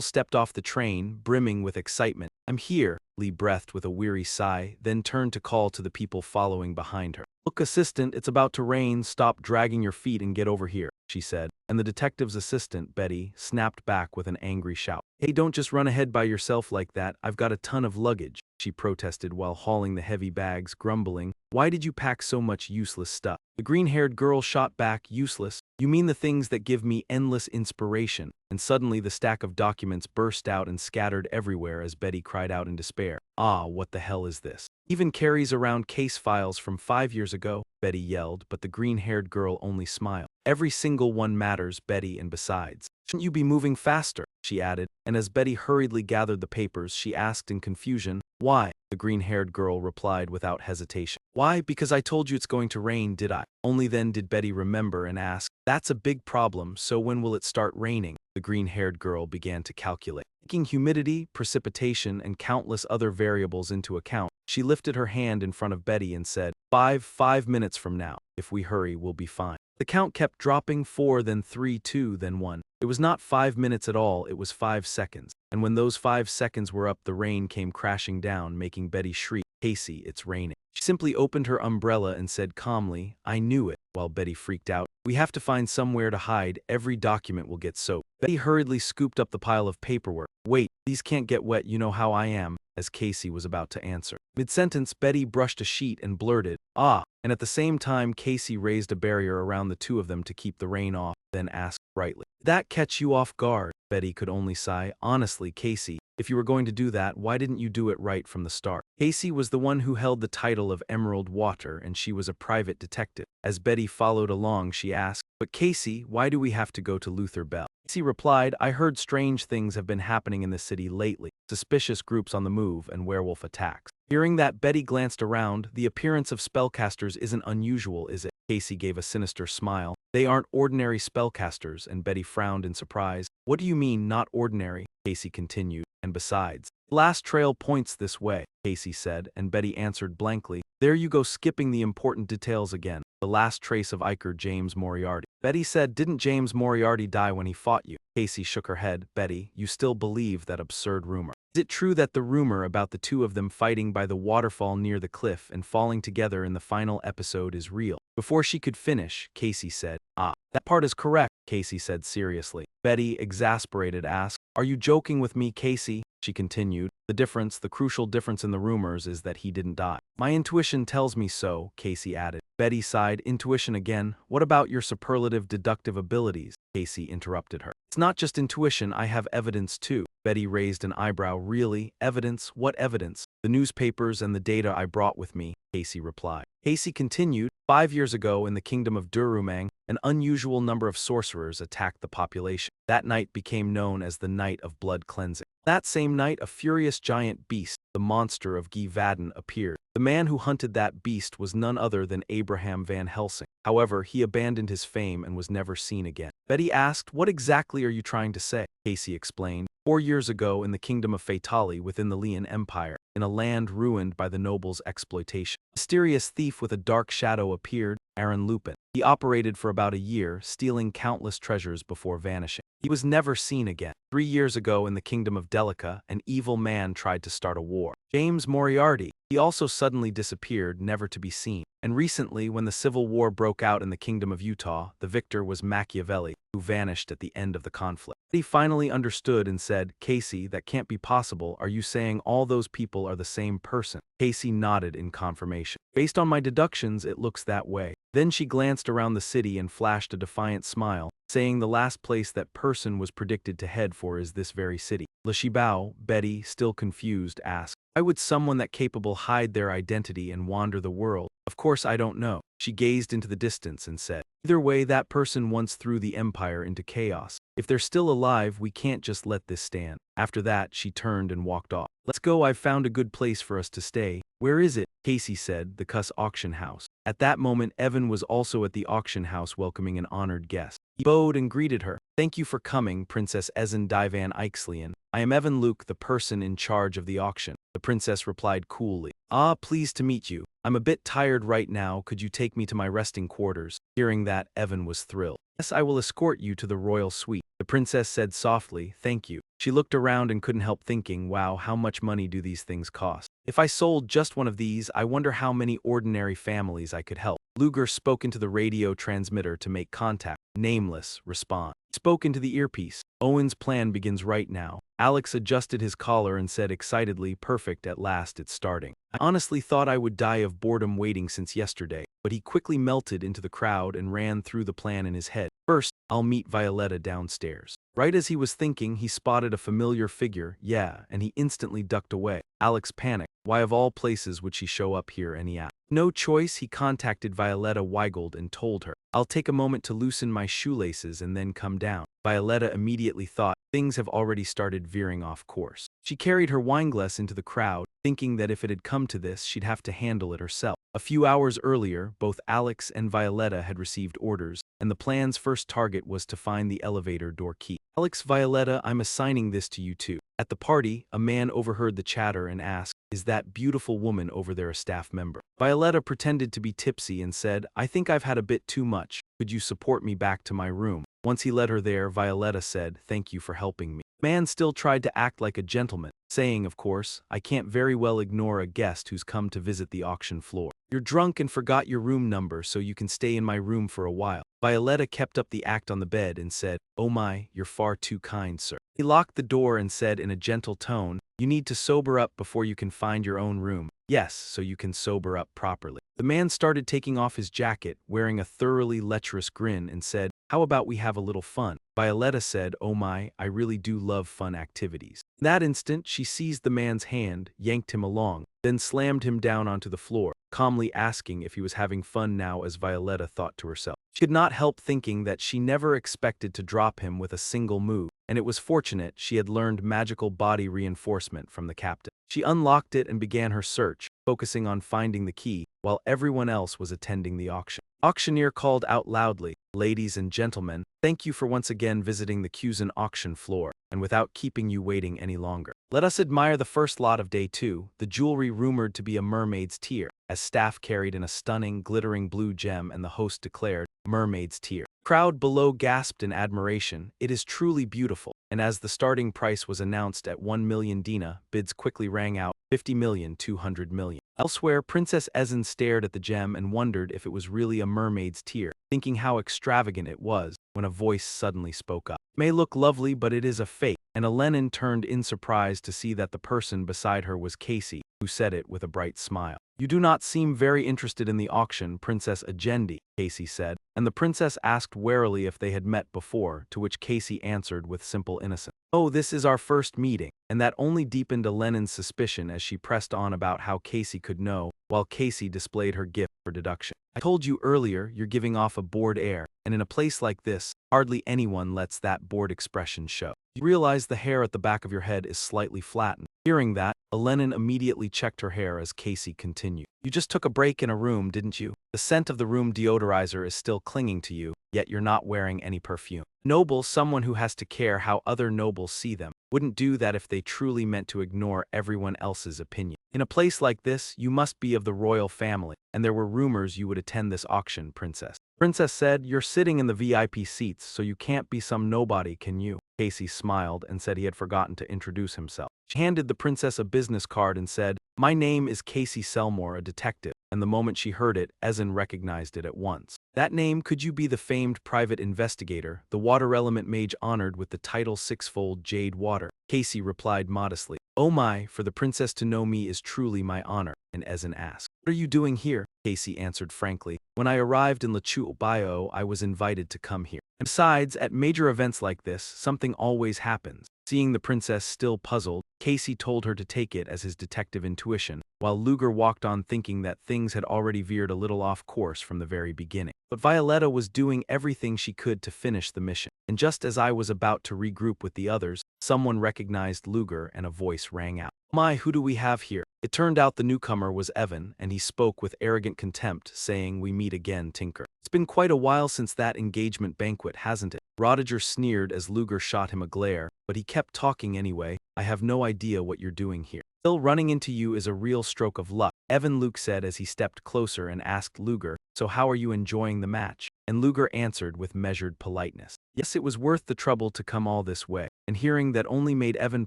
stepped off the train, brimming with excitement. I'm here, Lee breathed with a weary sigh, then turned to call to the people following behind her. Look, assistant, it's about to rain. Stop dragging your feet and get over here, she said. And the detective's assistant, Betty, snapped back with an angry shout. Hey, don't just run ahead by yourself like that. I've got a ton of luggage, she protested while hauling the heavy bags, grumbling. Why did you pack so much useless stuff? The green-haired girl shot back, useless? You mean the things that give me endless inspiration? And suddenly the stack of documents burst out and scattered everywhere as Betty cried out in despair. Ah, what the hell is this? Even carries around case files from 5 years ago, Betty yelled, but the green-haired girl only smiled. Every single one matters, Betty, and besides, shouldn't you be moving faster? She added, and as Betty hurriedly gathered the papers, she asked in confusion, why? The green-haired girl replied without hesitation. Why? Because I told you it's going to rain, did I? Only then did Betty remember and ask, that's a big problem, so when will it start raining? The green-haired girl began to calculate. Taking humidity, precipitation, and countless other variables into account, she lifted her hand in front of Betty and said, 5 minutes from now. If we hurry, we'll be fine. The count kept dropping, 4, then 3, 2, then 1. It was not 5 minutes at all, it was 5 seconds. And when those 5 seconds were up, the rain came crashing down, making Betty shriek, Casey, it's raining. She simply opened her umbrella and said calmly, I knew it, while Betty freaked out. We have to find somewhere to hide, every document will get soaked. Betty hurriedly scooped up the pile of paperwork. Wait, these can't get wet, you know how I am, as Casey was about to answer. Mid-sentence, Betty brushed a sheet and blurted, ah, and at the same time Casey raised a barrier around the two of them to keep the rain off, then asked brightly, did that catch you off guard? Betty could only sigh. Honestly, Casey, if you were going to do that, why didn't you do it right from the start? Casey was the one who held the title of Emerald Water, and she was a private detective. As Betty followed along, she asked, but Casey, why do we have to go to Luther Bell? Casey replied, I heard strange things have been happening in the city lately. Suspicious groups on the move and werewolf attacks. Hearing that, Betty glanced around. The appearance of spellcasters isn't unusual, is it? Casey gave a sinister smile. They aren't ordinary spellcasters, and Betty frowned in surprise. What do you mean, not ordinary? Casey continued. And besides, the last trail points this way, Casey said, and Betty answered blankly. There you go, skipping the important details again. The last trace of Iker James Moriarty. Betty said, didn't James Moriarty die when he fought you? Casey shook her head. Betty, you still believe that absurd rumor. Is it true that the rumor about the two of them fighting by the waterfall near the cliff and falling together in the final episode is real? Before she could finish, Casey said, ah, that part is correct, Casey said seriously. Betty, exasperated, asked, are you joking with me, Casey? she continued. The crucial difference in the rumors is that he didn't die. My intuition tells me so, Casey added. Betty sighed. Intuition again? What about your superlative deductive abilities? Casey interrupted her. It's not just intuition, I have evidence too. Betty raised an eyebrow. Really? Evidence? What evidence? The newspapers and the data I brought with me, Casey replied. Casey continued. 5 years ago in the kingdom of Durumang, an unusual number of sorcerers attacked the population. That night became known as the Night of Blood Cleansing. That same night, a furious giant beast, the monster of Givadin, appeared. The man who hunted that beast was none other than Abraham Van Helsing. However, he abandoned his fame and was never seen again. Betty asked, what exactly are you trying to say? Casey explained. 4 years ago in the kingdom of Fatali within the Lian Empire, in a land ruined by the nobles' exploitation, a mysterious thief with a dark shadow appeared, Aaron Lupin. He operated for about a year, stealing countless treasures before vanishing. He was never seen again. 3 years ago in the kingdom of Delica, an evil man tried to start a war. James Moriarty. He also suddenly disappeared, never to be seen. And recently, when the Civil War broke out in the kingdom of Utah, the victor was Machiavelli, who vanished at the end of the conflict. He finally understood and said, Casey, that can't be possible. Are you saying all those people are the same person? Casey nodded in confirmation. Based on my deductions, it looks that way. Then she glanced around the city and flashed a defiant smile, saying the last place that person was predicted to head for is this very city. Lishibao, Betty, still confused, asked, why would someone that capable hide their identity and wander the world? Of course I don't know. She gazed into the distance and said, either way, that person once threw the empire into chaos. If they're still alive, we can't just let this stand. After that, she turned and walked off. Let's go, I've found a good place for us to stay. Where is it? Casey said, the Cuss auction house. At that moment, Evan was also at the auction house welcoming an honored guest. He bowed and greeted her. Thank you for coming, Princess Ezen Divan Ixlian. I am Evan Luke, the person in charge of the auction. The princess replied coolly. Ah, pleased to meet you. I'm a bit tired right now, could you take me to my resting quarters? Hearing that, Evan was thrilled. Yes, I will escort you to the royal suite. The princess said softly, thank you. She looked around and couldn't help thinking, wow, how much money do these things cost? If I sold just one of these, I wonder how many ordinary families I could help. Luger spoke into the radio transmitter to make contact. Nameless, respond. He spoke into the earpiece. Owen's plan begins right now. Alex adjusted his collar and said excitedly, perfect, at last it's starting. I honestly thought I would die of boredom waiting since yesterday, but he quickly melted into the crowd and ran through the plan in his head. First, I'll meet Violetta downstairs. Right as he was thinking, he spotted a familiar figure, yeah, and he instantly ducked away. Alex panicked. Why of all places would she show up here and he asked? No choice, he contacted Violetta Weigold and told her, I'll take a moment to loosen my shoelaces and then come down. Violetta immediately thought, things have already started veering off course. She carried her wineglass into the crowd, thinking that if it had come to this, she'd have to handle it herself. A few hours earlier, both Alex and Violetta had received orders, and the plan's first target was to find the elevator door key. Alex, Violetta, I'm assigning this to you too. At the party, a man overheard the chatter and asked, is that beautiful woman over there a staff member? Violetta pretended to be tipsy and said, I think I've had a bit too much. Could you support me back to my room? Once he led her there, Violetta said, thank you for helping me. The man still tried to act like a gentleman, saying, of course, I can't very well ignore a guest who's come to visit the auction floor. You're drunk and forgot your room number, so you can stay in my room for a while. Violetta kept up the act on the bed and said, oh my, you're far too kind, sir. He locked the door and said in a gentle tone, you need to sober up before you can find your own room. Yes, so you can sober up properly. The man started taking off his jacket, wearing a thoroughly lecherous grin, and said, how about we have a little fun? Violetta said, oh my, I really do love fun activities. In that instant, she seized the man's hand, yanked him along, then slammed him down onto the floor, calmly asking if he was having fun now, as Violetta thought to herself. She could not help thinking that she never expected to drop him with a single move, and it was fortunate she had learned magical body reinforcement from the captain. She unlocked it and began her search, focusing on finding the key, while everyone else was attending the auction. Auctioneer called out loudly, ladies and gentlemen, thank you for once again visiting the Cusan auction floor, and without keeping you waiting any longer, let us admire the first lot of day 2, the jewelry rumored to be a mermaid's tear, as staff carried in a stunning, glittering blue gem and the host declared, mermaid's tear. Crowd below gasped in admiration, it is truly beautiful, and as the starting price was announced at 1 million dina, bids quickly rang out, 50 million, 200 million. Elsewhere, Princess Ezen stared at the gem and wondered if it was really a mermaid's tear, thinking how extravagant it was, when a voice suddenly spoke up. May look lovely, but it is a fake. and Elenin turned in surprise to see that the person beside her was Casey, who said it with a bright smile. "You do not seem very interested in the auction, Princess Agendi," Casey said, and the princess asked warily if they had met before, to which Casey answered with simple innocence, "Oh, this is our first meeting," and that only deepened Elenin's suspicion as she pressed on about how Casey could know, while Casey displayed her gift for deduction. "I told you earlier you're giving off a bored air, and in a place like this, hardly anyone lets that bored expression show. You realize the hair at the back of your head is slightly flattened." Hearing that, Elenin immediately checked her hair as Casey continued. "You just took a break in a room, didn't you? The scent of the room deodorizer is still clinging to you, yet you're not wearing any perfume. Noble, someone who has to care how other nobles see them, wouldn't do that if they truly meant to ignore everyone else's opinion. In a place like this, you must be of the royal family, and there were rumors you would attend this auction, Princess." Princess said, "You're sitting in the VIP seats, so you can't be some nobody, can you?" Casey smiled and said he had forgotten to introduce himself. She handed the princess a business card and said, "My name is Casey Selmore, a detective," and the moment she heard it, Ezen recognized it at once. "That name, could you be the famed private investigator, the water element mage honored with the title sixfold Jade Water?" Casey replied modestly, "Oh my, for the princess to know me is truly my honor," and Ezen asked, "What are you doing here?" Casey answered frankly, "When I arrived in Lechu Bio, I was invited to come here. And besides, at major events like this, something always happens." Seeing the princess still puzzled, Casey told her to take it as his detective intuition, while Luger walked on thinking that things had already veered a little off course from the very beginning. But Violetta was doing everything she could to finish the mission, and just as I was about to regroup with the others, someone recognized Luger and a voice rang out. "My, who do we have here?" It turned out the newcomer was Evan, and he spoke with arrogant contempt, saying, "We meet again, Tinker. It's been quite a while since that engagement banquet, hasn't it?" Rodiger sneered as Luger shot him a glare, but he kept talking anyway. "I have no idea what you're doing here. Still, running into you is a real stroke of luck," Evan Luke said as he stepped closer and asked Luger, "So how are you enjoying the match?" And Luger answered with measured politeness, "Yes, it was worth the trouble to come all this way." And hearing that only made Evan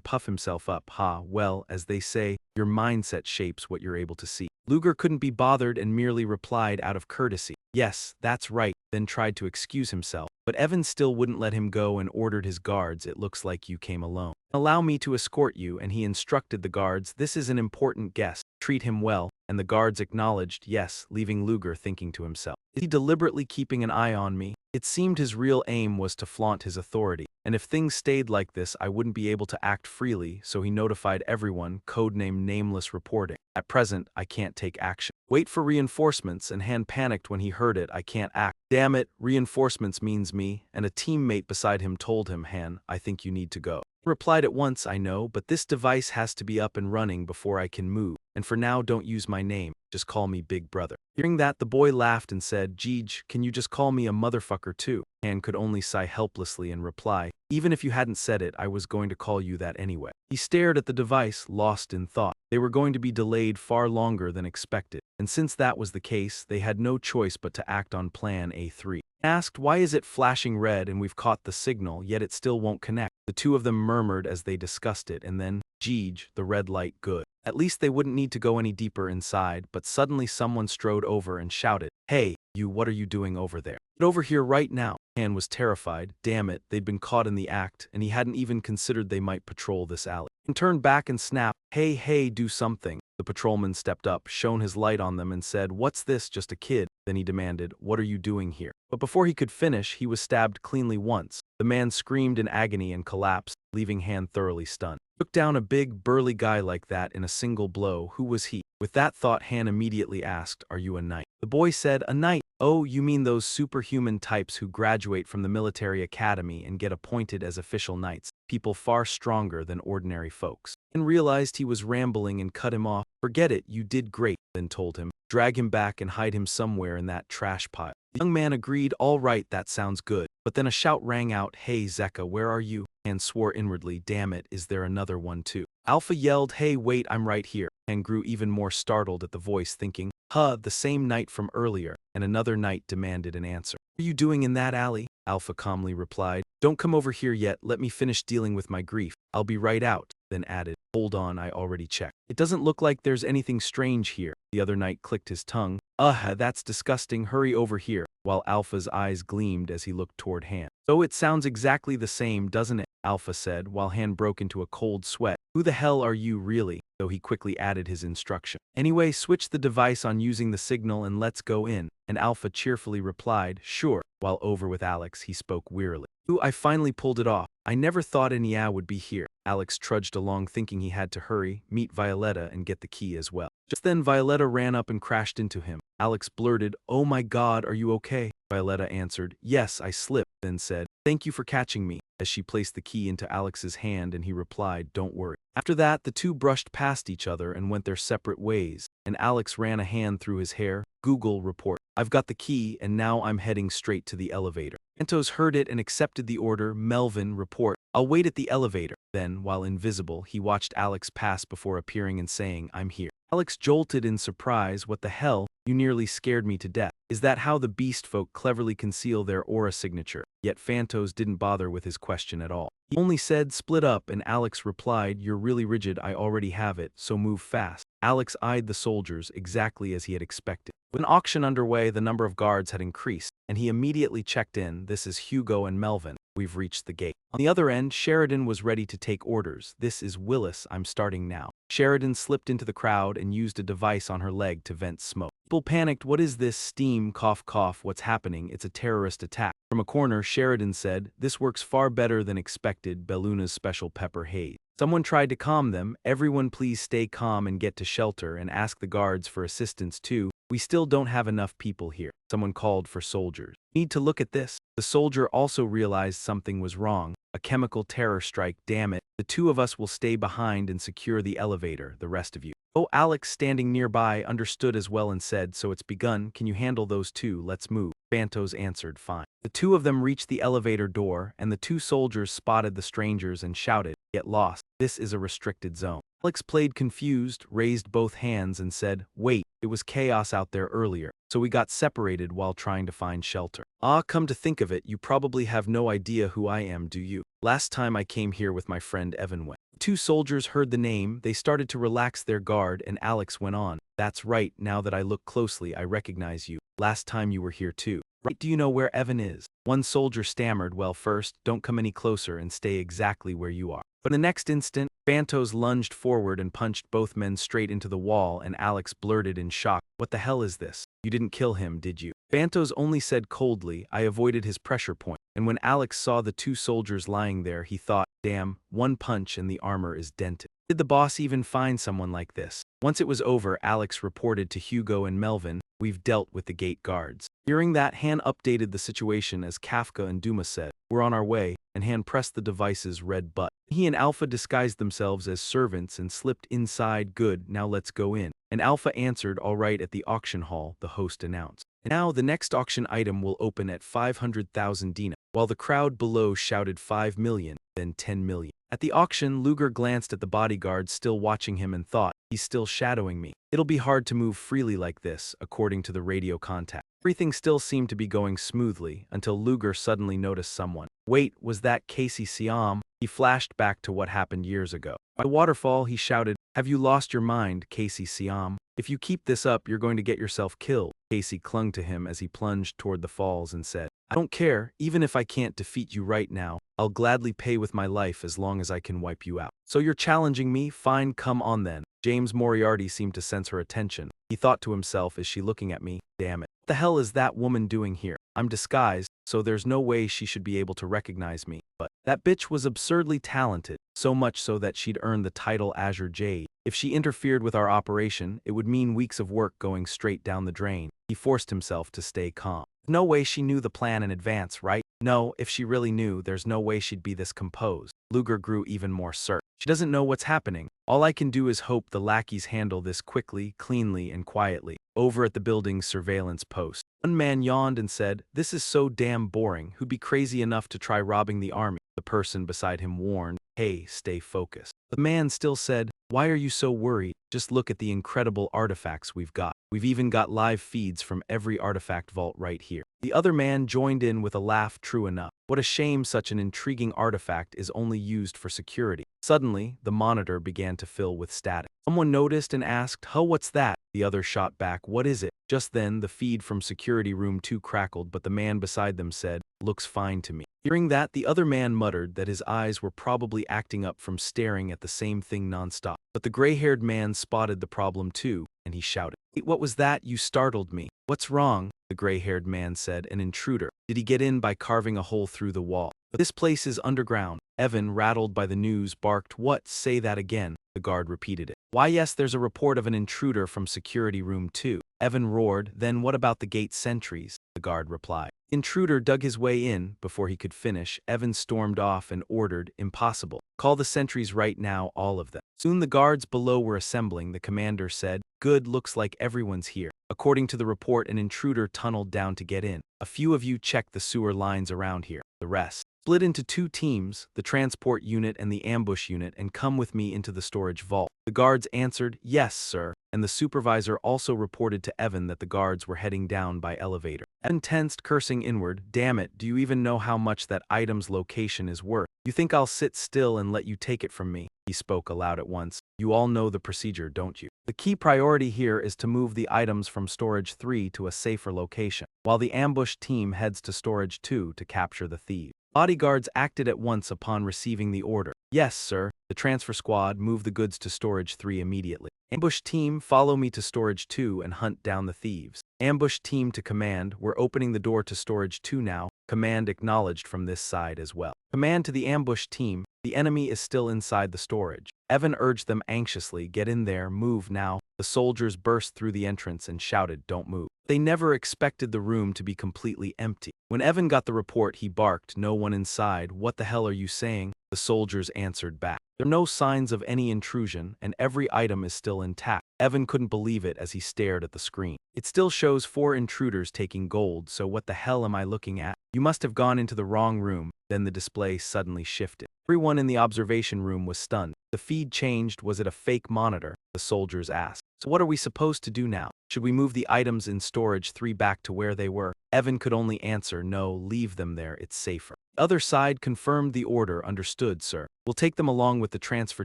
puff himself up. Well, as they say, your mindset shapes what you're able to see. Luger couldn't be bothered and merely replied out of courtesy, "Yes, that's right," then tried to excuse himself. But Evan still wouldn't let him go and ordered his guards, "It looks like you came alone. Allow me to escort you," and he instructed the guards, "This is an important guest. Treat him well," and the guards acknowledged yes, leaving Luger thinking to himself, "Is he deliberately keeping an eye on me?" It seemed his real aim was to flaunt his authority, and if things stayed like this I wouldn't be able to act freely, so he notified everyone, codename Nameless Reporting. "At present, I can't take action. Wait for reinforcements," and Han panicked when he heard it, "I can't act. Damn it, reinforcements means me," and a teammate beside him told him, "Han, I think you need to go." He replied at once, "I know, but this device has to be up and running before I can move, and for now don't use my name, just call me Big Brother." Hearing that, the boy laughed and said, "Jeej, can you just call me a motherfucker too?" Han could only sigh helplessly and reply, "Even if you hadn't said it, I was going to call you that anyway." He stared at the device, lost in thought. They were going to be delayed far longer than expected, and since that was the case, they had no choice but to act on Plan A3. Asked, "Why is it flashing red and we've caught the signal, yet it still won't connect?" The two of them murmured as they discussed it, and then, "Jeej, the red light, good." At least they wouldn't need to go any deeper inside, but suddenly someone strode over and shouted, "Hey, you, what are you doing over there? Get over here right now." Han was terrified. Damn it, they'd been caught in the act, and he hadn't even considered they might patrol this alley. And turned back and snapped, Hey, do something." The patrolman stepped up, shone his light on them and said, "What's this, just a kid?" Then he demanded, "What are you doing here?" But before he could finish, he was stabbed cleanly once. The man screamed in agony and collapsed, leaving Han thoroughly stunned. Took down a big, burly guy like that in a single blow. Who was he? With that thought, Han immediately asked, "Are you a knight?" The boy said, "A knight? Oh, you mean those superhuman types who graduate from the military academy and get appointed as official knights, people far stronger than ordinary folks." And realized he was rambling and cut him off. "Forget it, you did great," then told him, "Drag him back and hide him somewhere in that trash pile." The young man agreed, "All right, that sounds good." But then a shout rang out, "Hey, Zeka, where are you?" And swore inwardly, "Damn it, is there another one too?" Alpha yelled, "Hey, wait, I'm right here," and grew even more startled at the voice, thinking, the same knight from earlier, and another knight demanded an answer. "What are you doing in that alley?" Alpha calmly replied, "Don't come over here yet, let me finish dealing with my grief. I'll be right out," then added, "Hold on, I already checked. It doesn't look like there's anything strange here." The other knight clicked his tongue, That's disgusting, hurry over here," while Alpha's eyes gleamed as he looked toward Han. "So it sounds exactly the same, doesn't it?" Alpha said, while Han broke into a cold sweat. Who the hell are you really? Though he quickly added his instruction. Anyway, switch the device on using the signal and let's go in. And Alpha cheerfully replied, sure. While over with Alex, he spoke wearily. Ooh, I finally pulled it off. I never thought Anya would be here. Alex trudged along thinking he had to hurry, meet Violetta, and get the key as well. Just then, Violetta ran up and crashed into him. Alex blurted, oh my god, are you okay? Violetta answered, yes, I slipped, then said, thank you for catching me, as she placed the key into Alex's hand and he replied, don't worry. After that, the two brushed past each other and went their separate ways, and Alex ran a hand through his hair. Google report. I've got the key and now I'm heading straight to the elevator. Santos heard it and accepted the order. Melvin report. I'll wait at the elevator. Then, while invisible, he watched Alex pass before appearing and saying, I'm here. Alex jolted in surprise. What the hell? You nearly scared me to death. Is that how the beast folk cleverly conceal their aura signature? Yet Santos didn't bother with his question at all. He only said, split up, and Alex replied, you're really rigid, I already have it, so move fast. Alex eyed the soldiers exactly as he had expected. With an auction underway, the number of guards had increased, and he immediately checked in. This is Hugo and Melvin. We've reached the gate. On the other end, Sheridan was ready to take orders. This is Willis, I'm starting now. Sheridan slipped into the crowd and used a device on her leg to vent smoke. People panicked. What is this? Steam, cough, cough. What's happening? It's a terrorist attack. From a corner, Sheridan said, this works far better than expected, Belluna's special pepper haze. Someone tried to calm them. Everyone please stay calm and get to shelter and ask the guards for assistance too. We still don't have enough people here. Someone called for soldiers. Need to look at this. The soldier also realized something was wrong. A chemical terror strike, damn it. The two of us will stay behind and secure the elevator, the rest of you. Oh, Alex, standing nearby, understood as well and said, so it's begun, can you handle those two, let's move. Santos answered, fine. The two of them reached the elevator door, and the two soldiers spotted the strangers and shouted, get lost, this is a restricted zone. Alex played confused, raised both hands and said, wait, it was chaos out there earlier, so we got separated while trying to find shelter. Ah, come to think of it, you probably have no idea who I am, do you? Last time I came here with my friend Evan. Two soldiers heard the name, they started to relax their guard, and Alex went on. That's right, now that I look closely, I recognize you. Last time you were here too. Right, do you know where Evan is? One soldier stammered, well first, don't come any closer and stay exactly where you are. But in the next instant, Santos lunged forward and punched both men straight into the wall, and Alex blurted in shock, what the hell is this? You didn't kill him, did you? Santos only said coldly, I avoided his pressure point. And when Alex saw the two soldiers lying there, he thought, damn, one punch and the armor is dented. Did the boss even find someone like this? Once it was over, Alex reported to Hugo and Melvin, we've dealt with the gate guards. Hearing that, Han updated the situation as Kafka and Duma said, we're on our way, and Han pressed the device's red button. He and Alpha disguised themselves as servants and slipped inside. Good, now let's go in. And Alpha answered, all right, at the auction hall, the host announced. And now the next auction item will open at 500,000 Dina, while the crowd below shouted 5 million, then 10 million. At the auction, Luger glanced at the bodyguard still watching him and thought, he's still shadowing me. It'll be hard to move freely like this, according to the radio contact. Everything still seemed to be going smoothly until Luger suddenly noticed someone. Wait, was that Casey Siam? He flashed back to what happened years ago. By waterfall, he shouted, have you lost your mind, Casey Siam? If you keep this up, you're going to get yourself killed. Casey clung to him as he plunged toward the falls and said, I don't care, even if I can't defeat you right now, I'll gladly pay with my life as long as I can wipe you out. So you're challenging me? Fine, come on then. James Moriarty seemed to sense her attention. He thought to himself, is she looking at me? Damn it. What the hell is that woman doing here? I'm disguised, so there's no way she should be able to recognize me. But that bitch was absurdly talented, so much so that she'd earned the title Azure Jade. If she interfered with our operation, it would mean weeks of work going straight down the drain. He forced himself to stay calm. No way she knew the plan in advance, right? No, if she really knew, there's no way she'd be this composed. Luger grew even more certain. She doesn't know what's happening. All I can do is hope the lackeys handle this quickly, cleanly, and quietly. Over at the building's surveillance post, one man yawned and said, this is so damn boring. Who'd be crazy enough to try robbing the army? The person beside him warned, hey, stay focused. The man still said, why are you so worried? Just look at the incredible artifacts we've got. We've even got live feeds from every artifact vault right here. The other man joined in with a laugh. True enough. What a shame such an intriguing artifact is only used for security. Suddenly, the monitor began to fill with static. Someone noticed and asked, huh, what's that? The other shot back, what is it? Just then, the feed from Security Room 2 crackled, but the man beside them said, looks fine to me. Hearing that, the other man muttered that his eyes were probably acting up from staring at the same thing nonstop. But the gray-haired man spotted the problem too, and he shouted, "Hey, what was that? You startled me." "What's wrong?" the gray-haired man said. "An intruder. Did he get in by carving a hole through the wall?" "But this place is underground." Evan, rattled by the news, barked, "What? Say that again." The guard repeated it. "Why, yes, there's a report of an intruder from security room 2. Evan roared. "Then what about the gate sentries?" The guard replied. Intruder dug his way in. Before he could finish, Evan stormed off and ordered, "Impossible. Call the sentries right now, all of them." Soon the guards below were assembling. The commander said, "Good, looks like everyone's here. According to the report, an intruder tunneled down to get in. A few of you check the sewer lines around here. The rest split into 2 teams, the transport unit and the ambush unit, and come with me into the storage vault." The guards answered, "Yes, sir," and the supervisor also reported to Evan that the guards were heading down by elevator. Evan tensed, cursing inward. "Damn it, do you even know how much that item's location is worth? You think I'll sit still and let you take it from me?" He spoke aloud at once. "You all know the procedure, don't you? The key priority here is to move the items from storage 3 to a safer location, while the ambush team heads to storage 2 to capture the thieves." Bodyguards acted at once upon receiving the order. "Yes, sir." The transfer squad moved the goods to storage 3 immediately. "Ambush team, follow me to storage 2 and hunt down the thieves." Ambush team to command, "We're opening the door to storage 2 now." Command acknowledged from this side as well. Command to the ambush team, "The enemy is still inside the storage." Evan urged them anxiously, "Get in there, move now." The soldiers burst through the entrance and shouted, "Don't move." They never expected the room to be completely empty. When Evan got the report, he barked, "No one inside. What the hell are you saying?" The soldiers answered back, "There are no signs of any intrusion, and every item is still intact." Evan couldn't believe it as he stared at the screen. "It still shows 4 intruders taking gold, so what the hell am I looking at? You must have gone into the wrong room." Then the display suddenly shifted. Everyone in the observation room was stunned. The feed changed. "Was it a fake monitor?" the soldiers asked. "So what are we supposed to do now? Should we move the items in storage 3 back to where they were?" Evan could only answer, "No, leave them there, it's safer." The other side confirmed the order. "Understood, sir. We'll take them along with the transfer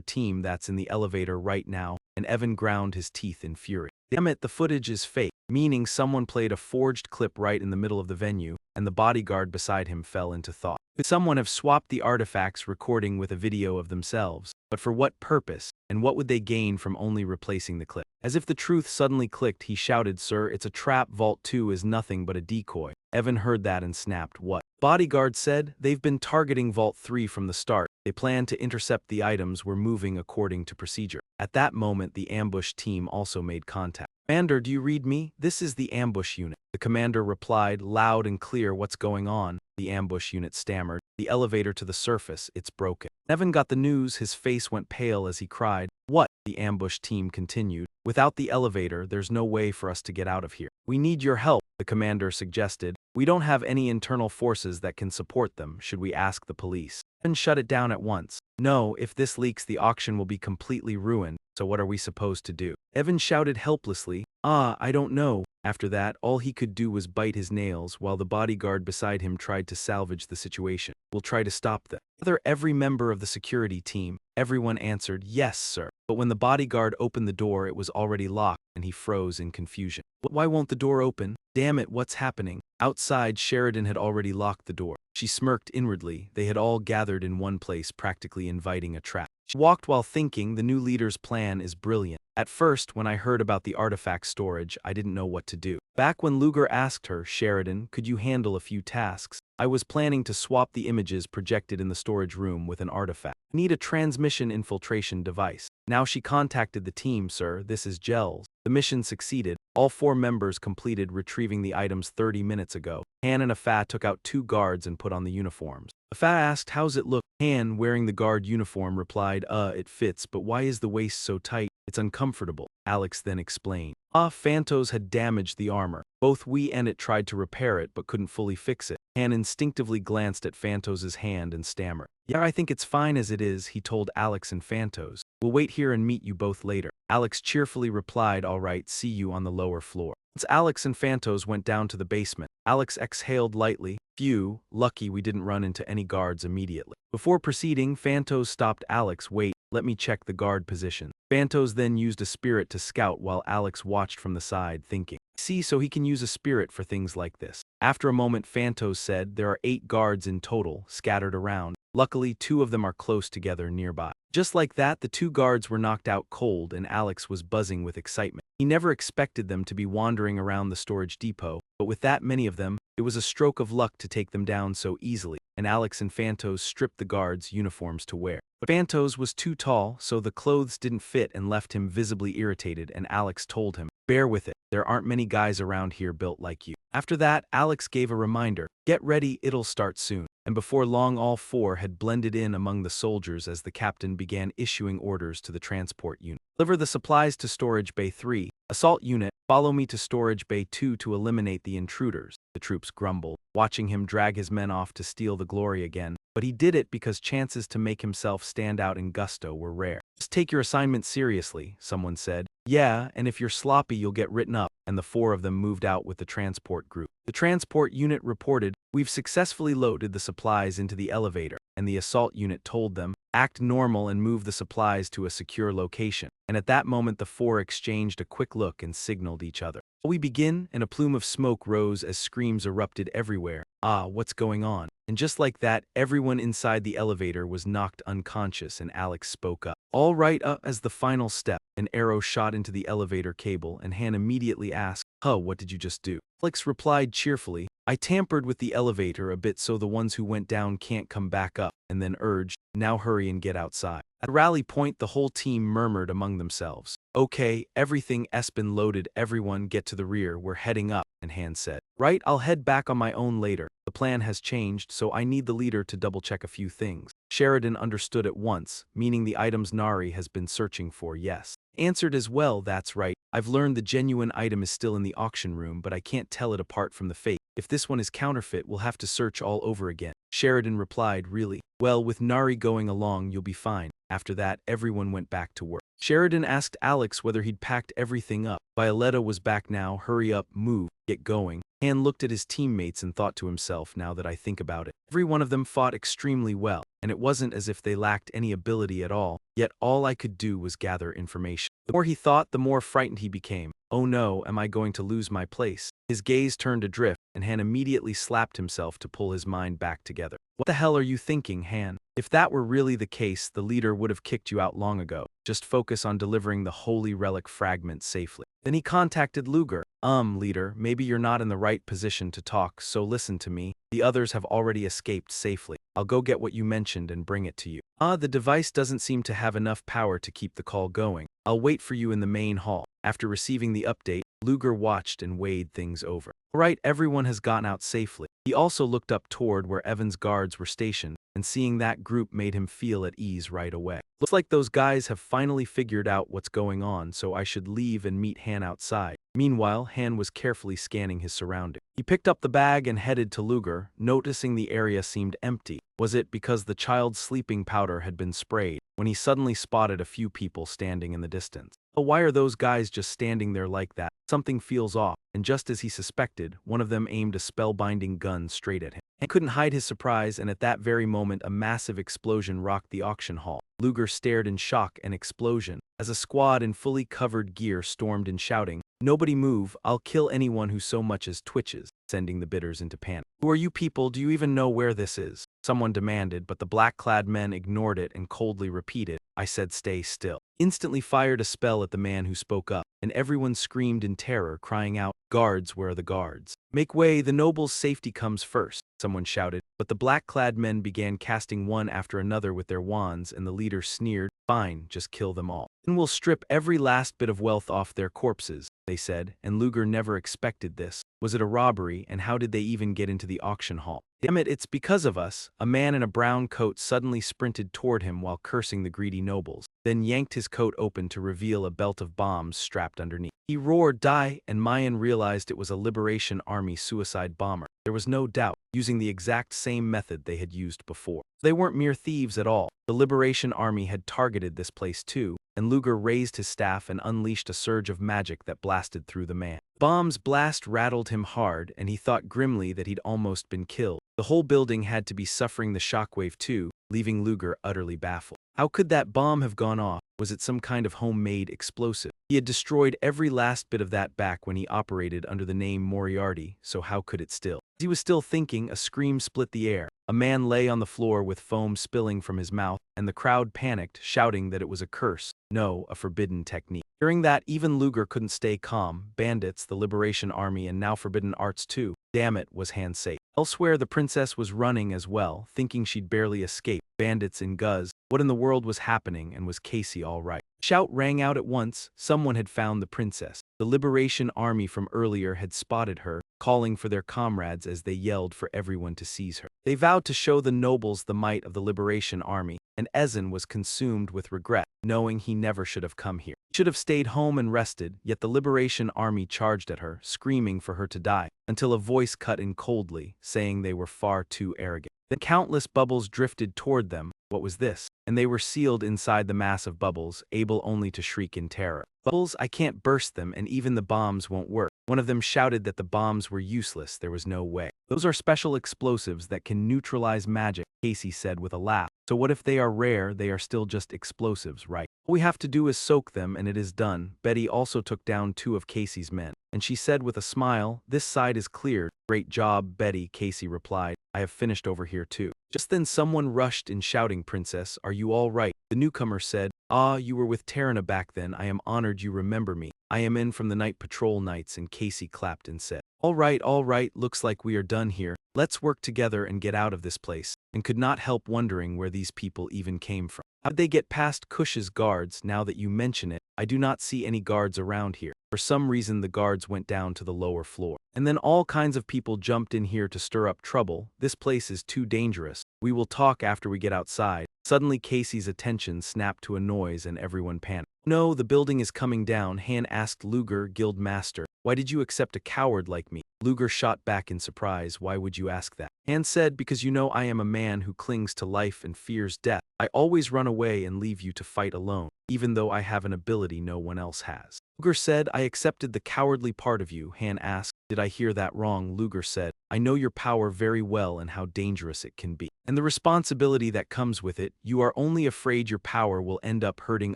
team that's in the elevator right now," and Evan ground his teeth in fury. "Damn it, the footage is fake," meaning someone played a forged clip right in the middle of the venue, and the bodyguard beside him fell into thought. Could someone have swapped the artifacts recording with a video of themselves? But for what purpose? And what would they gain from only replacing the clip? As if the truth suddenly clicked, he shouted, "Sir, it's a trap. Vault 2 is nothing but a decoy." Evan heard that and snapped. "What?" Bodyguard said, "They've been targeting Vault 3 from the start. They plan to intercept the items we're moving according to procedure." At that moment, the ambush team also made contact. "Commander, do you read me? This is the ambush unit." The commander replied, loud and clear, "What's going on?" The ambush unit stammered, "The elevator to the surface, it's broken." Evan got the news. His face went pale as he cried, "What?" The ambush team continued, "Without the elevator, there's no way for us to get out of here. We need your help," the commander suggested. "We don't have any internal forces that can support them. Should we ask the police?" Evan shut it down at once. "No, if this leaks, the auction will be completely ruined. So what are we supposed to do?" Evan shouted helplessly, I don't know." After that, all he could do was bite his nails while the bodyguard beside him tried to salvage the situation. "We'll try to stop them." Every member of the security team, everyone answered, "Yes, sir." But when the bodyguard opened the door, it was already locked, and he froze in confusion. "Why won't the door open? Damn it, what's happening?" Outside, Sheridan had already locked the door. She smirked inwardly. They had all gathered in one place, practically inviting a trap. She walked while thinking, "The new leader's plan is brilliant. At first, when I heard about the artifact storage, I didn't know what to do. Back when Luger asked her, 'Sheridan, could you handle a few tasks?' I was planning to swap the images projected in the storage room with an artifact. I need a transmission infiltration device." Now she contacted the team, "Sir, this is Gels." The mission succeeded. All 4 members completed retrieving the items 30 minutes ago. Han and Afa took out 2 guards and put on the uniforms. Afa asked, "How's it look?" Han, wearing the guard uniform, replied, It fits, but why is the waist so tight? It's uncomfortable." Alex then explained, Phantos had damaged the armor. Both we and it tried to repair it but couldn't fully fix it." Han instinctively glanced at Phantos' hand and stammered. "Yeah, I think it's fine as it is," he told Alex and Phantos. "We'll wait here and meet you both later." Alex cheerfully replied, "All right, see you on the lower floor." Once Alex and Phantos went down to the basement, Alex exhaled lightly. "Phew, lucky we didn't run into any guards immediately." Before proceeding, Phantos stopped Alex. "Wait, let me check the guard position." Phantos then used a spirit to scout while Alex watched from the side, thinking, See, so he can use a spirit for things like this. After a moment, Phantos said there are 8 guards in total, scattered around. Luckily, 2 of them are close together nearby. Just like that, the 2 guards were knocked out cold and Alex was buzzing with excitement. He never expected them to be wandering around the storage depot, but with that many of them, it was a stroke of luck to take them down so easily, and Alex and Phantos stripped the guards' uniforms to wear. But Phantos was too tall, so the clothes didn't fit and left him visibly irritated, and Alex told him, "Bear with it, there aren't many guys around here built like you." After that, Alex gave a reminder, "Get ready, it'll start soon." And before long all 4 had blended in among the soldiers as the captain began issuing orders to the transport unit. Deliver the supplies to Storage Bay 3. Assault unit, follow me to Storage Bay 2 to eliminate the intruders. The troops grumbled, watching him drag his men off to steal the glory again. But he did it because chances to make himself stand out in gusto were rare. "Just take your assignment seriously," someone said. "Yeah, and if you're sloppy you'll get written up," and the 4 of them moved out with the transport group. The transport unit reported, "We've successfully loaded the supplies into the elevator," and the assault unit told them, "Act normal and move the supplies to a secure location." And at that moment the 4 exchanged a quick look and signaled each other. We begin, and a plume of smoke rose as screams erupted everywhere. "Ah, what's going on?" And just like that, everyone inside the elevator was knocked unconscious and Alex spoke up. "All right," as the final step, an arrow shot into the elevator cable and Han immediately asked, "Huh, what did you just do?" Alex replied cheerfully, "I tampered with the elevator a bit so the ones who went down can't come back up," and then urged, "Now hurry and get outside." At rally point the whole team murmured among themselves, "Okay, everything's been loaded, everyone get to the rear, we're heading up," and Han said, "Right, I'll head back on my own later. The plan has changed, so I need the leader to double-check a few things." Sheridan understood at once, meaning the items Nari has been searching for, yes. Answered as well, "That's right. I've learned the genuine item is still in the auction room, but I can't tell it apart from the fake. If this one is counterfeit, we'll have to search all over again." Sheridan replied, "Really? Well, with Nari going along, you'll be fine." After that, everyone went back to work. Sheridan asked Alex whether he'd packed everything up. Violetta was back now. "Hurry up, move, get going." Han looked at his teammates and thought to himself, "Now that I think about it, every one of them fought extremely well, and it wasn't as if they lacked any ability at all, yet all I could do was gather information." The more he thought, the more frightened he became. "Oh no, am I going to lose my place?" His gaze turned adrift, and Han immediately slapped himself to pull his mind back together. "What the hell are you thinking, Han? If that were really the case, the leader would have kicked you out long ago. Just focus on delivering the holy relic fragment safely." Then he contacted Luger. Leader, maybe you're not in the right position to talk, so listen to me. The others have already escaped safely. I'll go get what you mentioned and bring it to you." The device doesn't seem to have enough power to keep the call going. I'll wait for you in the main hall." After receiving the update, Luger watched and weighed things over. All right, everyone has gotten out safely. He also looked up toward where Evan's guards were stationed, and seeing that group made him feel at ease right away. Looks like those guys have finally figured out what's going on, so I should leave and meet Han outside. Meanwhile, Han was carefully scanning his surroundings. He picked up the bag and headed to Luger, noticing the area seemed empty. Was it because the child's sleeping powder had been sprayed, when he suddenly spotted a few people standing in the distance? "Oh, why are those guys just standing there like that? Something feels off." And just as he suspected, one of them aimed a spellbinding gun straight at him. He couldn't hide his surprise, and at that very moment a massive explosion rocked the auction hall. Luger stared in shock and explosion, as a squad in fully covered gear stormed in shouting, "Nobody move, I'll kill anyone who so much as twitches," sending the bidders into panic. "Who are you people? Do you even know where this is?" someone demanded, but the black-clad men ignored it and coldly repeated, "I said stay still." Instantly fired a spell at the man who spoke up, and everyone screamed in terror, crying out, "Guards, where are the guards? Make way, the noble's safety comes first," someone shouted, but the black-clad men began casting one after another with their wands, and the leader sneered, "Fine, just kill them all. Then we'll strip every last bit of wealth off their corpses," they said, and Luger never expected this. Was it a robbery, and how did they even get into the auction hall? "Damn it, it's because of us." A man in a brown coat suddenly sprinted toward him while cursing the greedy nobles, then yanked his coat open to reveal a belt of bombs strapped underneath. He roared, "Die!" and Mayan realized it was a Liberation Army suicide bomber. There was no doubt, using the exact same method they had used before. They weren't mere thieves at all. The Liberation Army had targeted this place too, and Luger raised his staff and unleashed a surge of magic that blasted through the man. Bomb's blast rattled him hard, and he thought grimly that he'd almost been killed. The whole building had to be suffering the shockwave too, leaving Luger utterly baffled. How could that bomb have gone off? Was it some kind of homemade explosive? He had destroyed every last bit of that back when he operated under the name Moriarty, so how could it still? As he was still thinking, a scream split the air. A man lay on the floor with foam spilling from his mouth, and the crowd panicked, shouting that it was a curse, no, a forbidden technique. Hearing that, even Luger couldn't stay calm. Bandits, the Liberation Army, and now forbidden arts too. Damn it, was Han safe. Elsewhere, the princess was running as well, thinking she'd barely escape. Bandits in Guz. What in the world was happening, and was Casey all right? Shout rang out at once. Someone had found the princess. The Liberation Army from earlier had spotted her, calling for their comrades as they yelled for everyone to seize her. They vowed to show the nobles the might of the Liberation Army, and Ezen was consumed with regret, knowing he never should have come here. He should have stayed home and rested, yet the Liberation Army charged at her, screaming for her to die, until a voice cut in coldly, saying they were far too arrogant. Then countless bubbles drifted toward them. What was this? And they were sealed inside the mass of bubbles, able only to shriek in terror. Bubbles, I can't burst them, and even the bombs won't work. One of them shouted that the bombs were useless, there was no way. Those are special explosives that can neutralize magic, Casey said with a laugh. So what if they are rare, they are still just explosives, right? All we have to do is soak them and it is done. Betty also took down 2 of Casey's men, and she said with a smile, this side is cleared. Great job, Betty, Casey replied. I have finished over here too. Just then someone rushed in shouting, Princess, are you all right? The newcomer said, Ah, you were with Tarana back then, I am honored you remember me. I am in from the night patrol nights, and Casey clapped and said, all right, looks like we are done here. Let's work together and get out of this place, and could not help wondering where these people even came from. How'd they get past Cush's guards? Now that you mention it, I do not see any guards around here. For some reason the guards went down to the lower floor. And then all kinds of people jumped in here to stir up trouble. This place is too dangerous. We will talk after we get outside. Suddenly Casey's attention snapped to a noise and everyone panicked. No, the building is coming down, Han asked Luger, guild master. Why did you accept a coward like me? Luger shot back in surprise. Why would you ask that? Han said, because you know I am a man who clings to life and fears death. I always run away and leave you to fight alone, even though I have an ability no one else has. Luger said, I accepted the cowardly part of you. Han asked, did I hear that wrong? Luger said, I know your power very well and how dangerous it can be. And the responsibility that comes with it. You are only afraid your power will end up hurting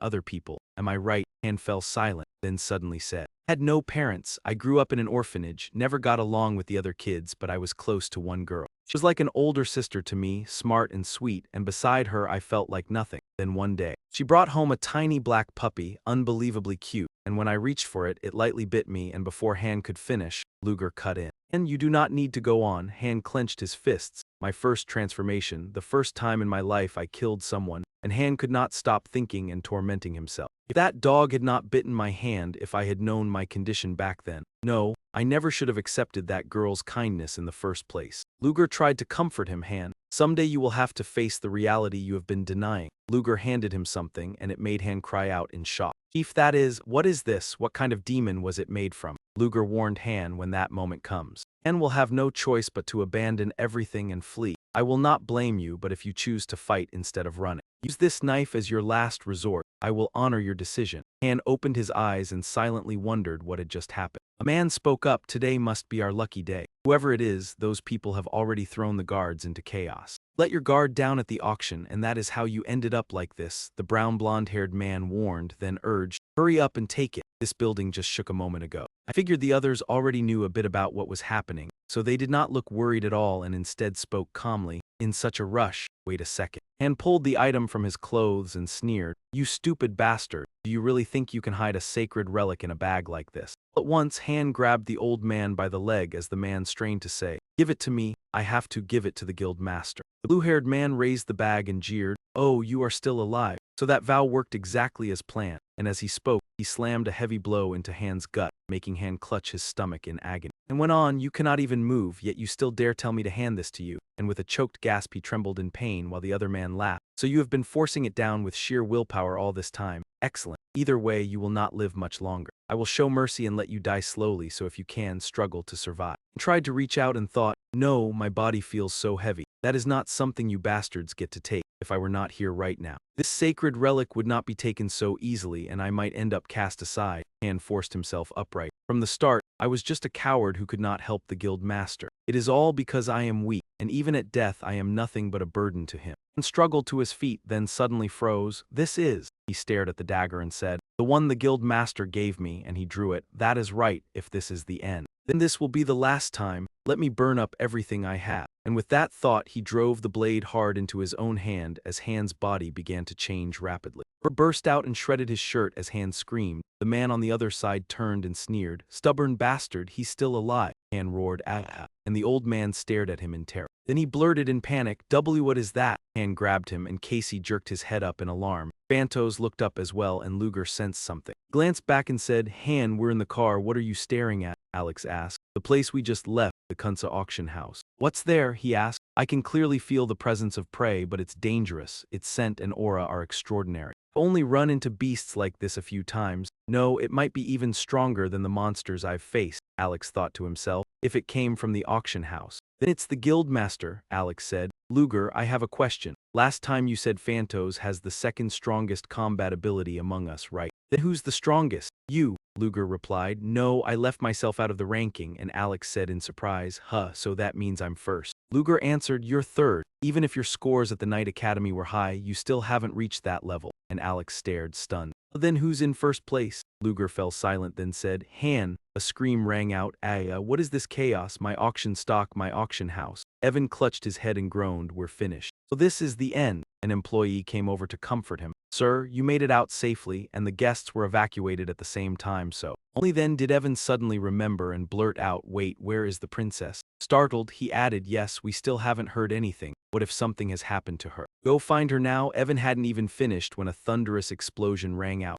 other people. Am I right? Han fell silent, then suddenly said, I had no parents. I grew up in an orphanage, never got along with the other kids, but I was close to one girl. She was like an older sister to me, smart and sweet, and beside her I felt like nothing. Then one day, she brought home a tiny black puppy, unbelievably cute, and when I reached for it, it lightly bit me, and before Han could finish, Luger cut in. And you do not need to go on. Han clenched his fists. My first transformation, the first time in my life I killed someone, and Han could not stop thinking and tormenting himself. If that dog had not bitten my hand, if I had known my condition back then, no, I never should have accepted that girl's kindness in the first place. Luger tried to comfort him. Han, someday you will have to face the reality you have been denying. Luger handed him something, and it made Han cry out in shock. Chief, that is, what is this? What kind of demon was it made from? Luger warned Han, when that moment comes. Han will have no choice but to abandon everything and flee. I will not blame you, but if you choose to fight instead of running, use this knife as your last resort. I will honor your decision. Han opened his eyes and silently wondered what had just happened. A man spoke up, today must be our lucky day. Whoever it is, those people have already thrown the guards into chaos. Let your guard down at the auction, and that is how you ended up like this, the brown blonde-haired man warned, then urged, hurry up and take it. This building just shook a moment ago. I figured the others already knew a bit about what was happening, so they did not look worried at all and instead spoke calmly. In such a rush, wait a second. Han pulled the item from his clothes and sneered, you stupid bastard, do you really think you can hide a sacred relic in a bag like this? At once, Han grabbed the old man by the leg as the man strained to say, give it to me, I have to give it to the guild master. The blue-haired man raised the bag and jeered, oh, you are still alive. So that vow worked exactly as planned, and as he spoke, he slammed a heavy blow into Han's gut, making Han clutch his stomach in agony. And went on, you cannot even move, yet you still dare tell me to hand this to you. And with a choked gasp he trembled in pain while the other man laughed. So you have been forcing it down with sheer willpower all this time. Excellent. Either way, you will not live much longer. I will show mercy and let you die slowly, so if you can, struggle to survive. I tried to reach out and thought, no, my body feels so heavy. That is not something you bastards get to take. If if I were not here right now. This sacred relic would not be taken so easily and I might end up cast aside. Han forced himself upright. From the start, I was just a coward who could not help the guild master. It is all because I am weak, and even at death I am nothing but a burden to him. Han struggled to his feet, then suddenly froze. This is, he stared at the dagger and said, the one the guild master gave me, and he drew it. That is right, if this is the end. Then this will be the last time. Let me burn up everything I have. And with that thought, he drove the blade hard into his own hand as Han's body began to change rapidly. Bert burst out and shredded his shirt as Han screamed. The man on the other side turned and sneered. Stubborn bastard, he's still alive. Han roared, ah, and the old man stared at him in terror. Then he blurted in panic, what is that? Han grabbed him and Casey jerked his head up in alarm. Bantos looked up as well and Luger sensed something. He glanced back and said, Han, we're in the car, what are you staring at? Alex asked. The place we just left, the Kunsa auction house. What's there? He asked. I can clearly feel the presence of prey, but it's dangerous. Its scent and aura are extraordinary. I've only run into beasts like this a few times. No, it might be even stronger than the monsters I've faced, Alex thought to himself, if it came from the auction house. Then it's the guild master, Alex said. Luger, I have a question. Last time you said Phantos has the second strongest combat ability among us, right? Then who's the strongest? You, Luger replied. No, I left myself out of the ranking, and Alex said in surprise, so that means I'm first. Luger answered, you're third. Even if your scores at the Knight Academy were high, you still haven't reached that level. And Alex stared, stunned. Then who's in first place? Luger fell silent, then said, Han. A scream rang out, what is this chaos? My auction stock, my auction house. Evan clutched his head and groaned, we're finished. So this is the end. An employee came over to comfort him. Sir, you made it out safely, and the guests were evacuated at the same time, so. Only then did Evan suddenly remember and blurt out, wait, where is the princess? Startled, he added, yes, we still haven't heard anything. What if something has happened to her? Go find her now. Evan hadn't even finished when a thunderous explosion rang out.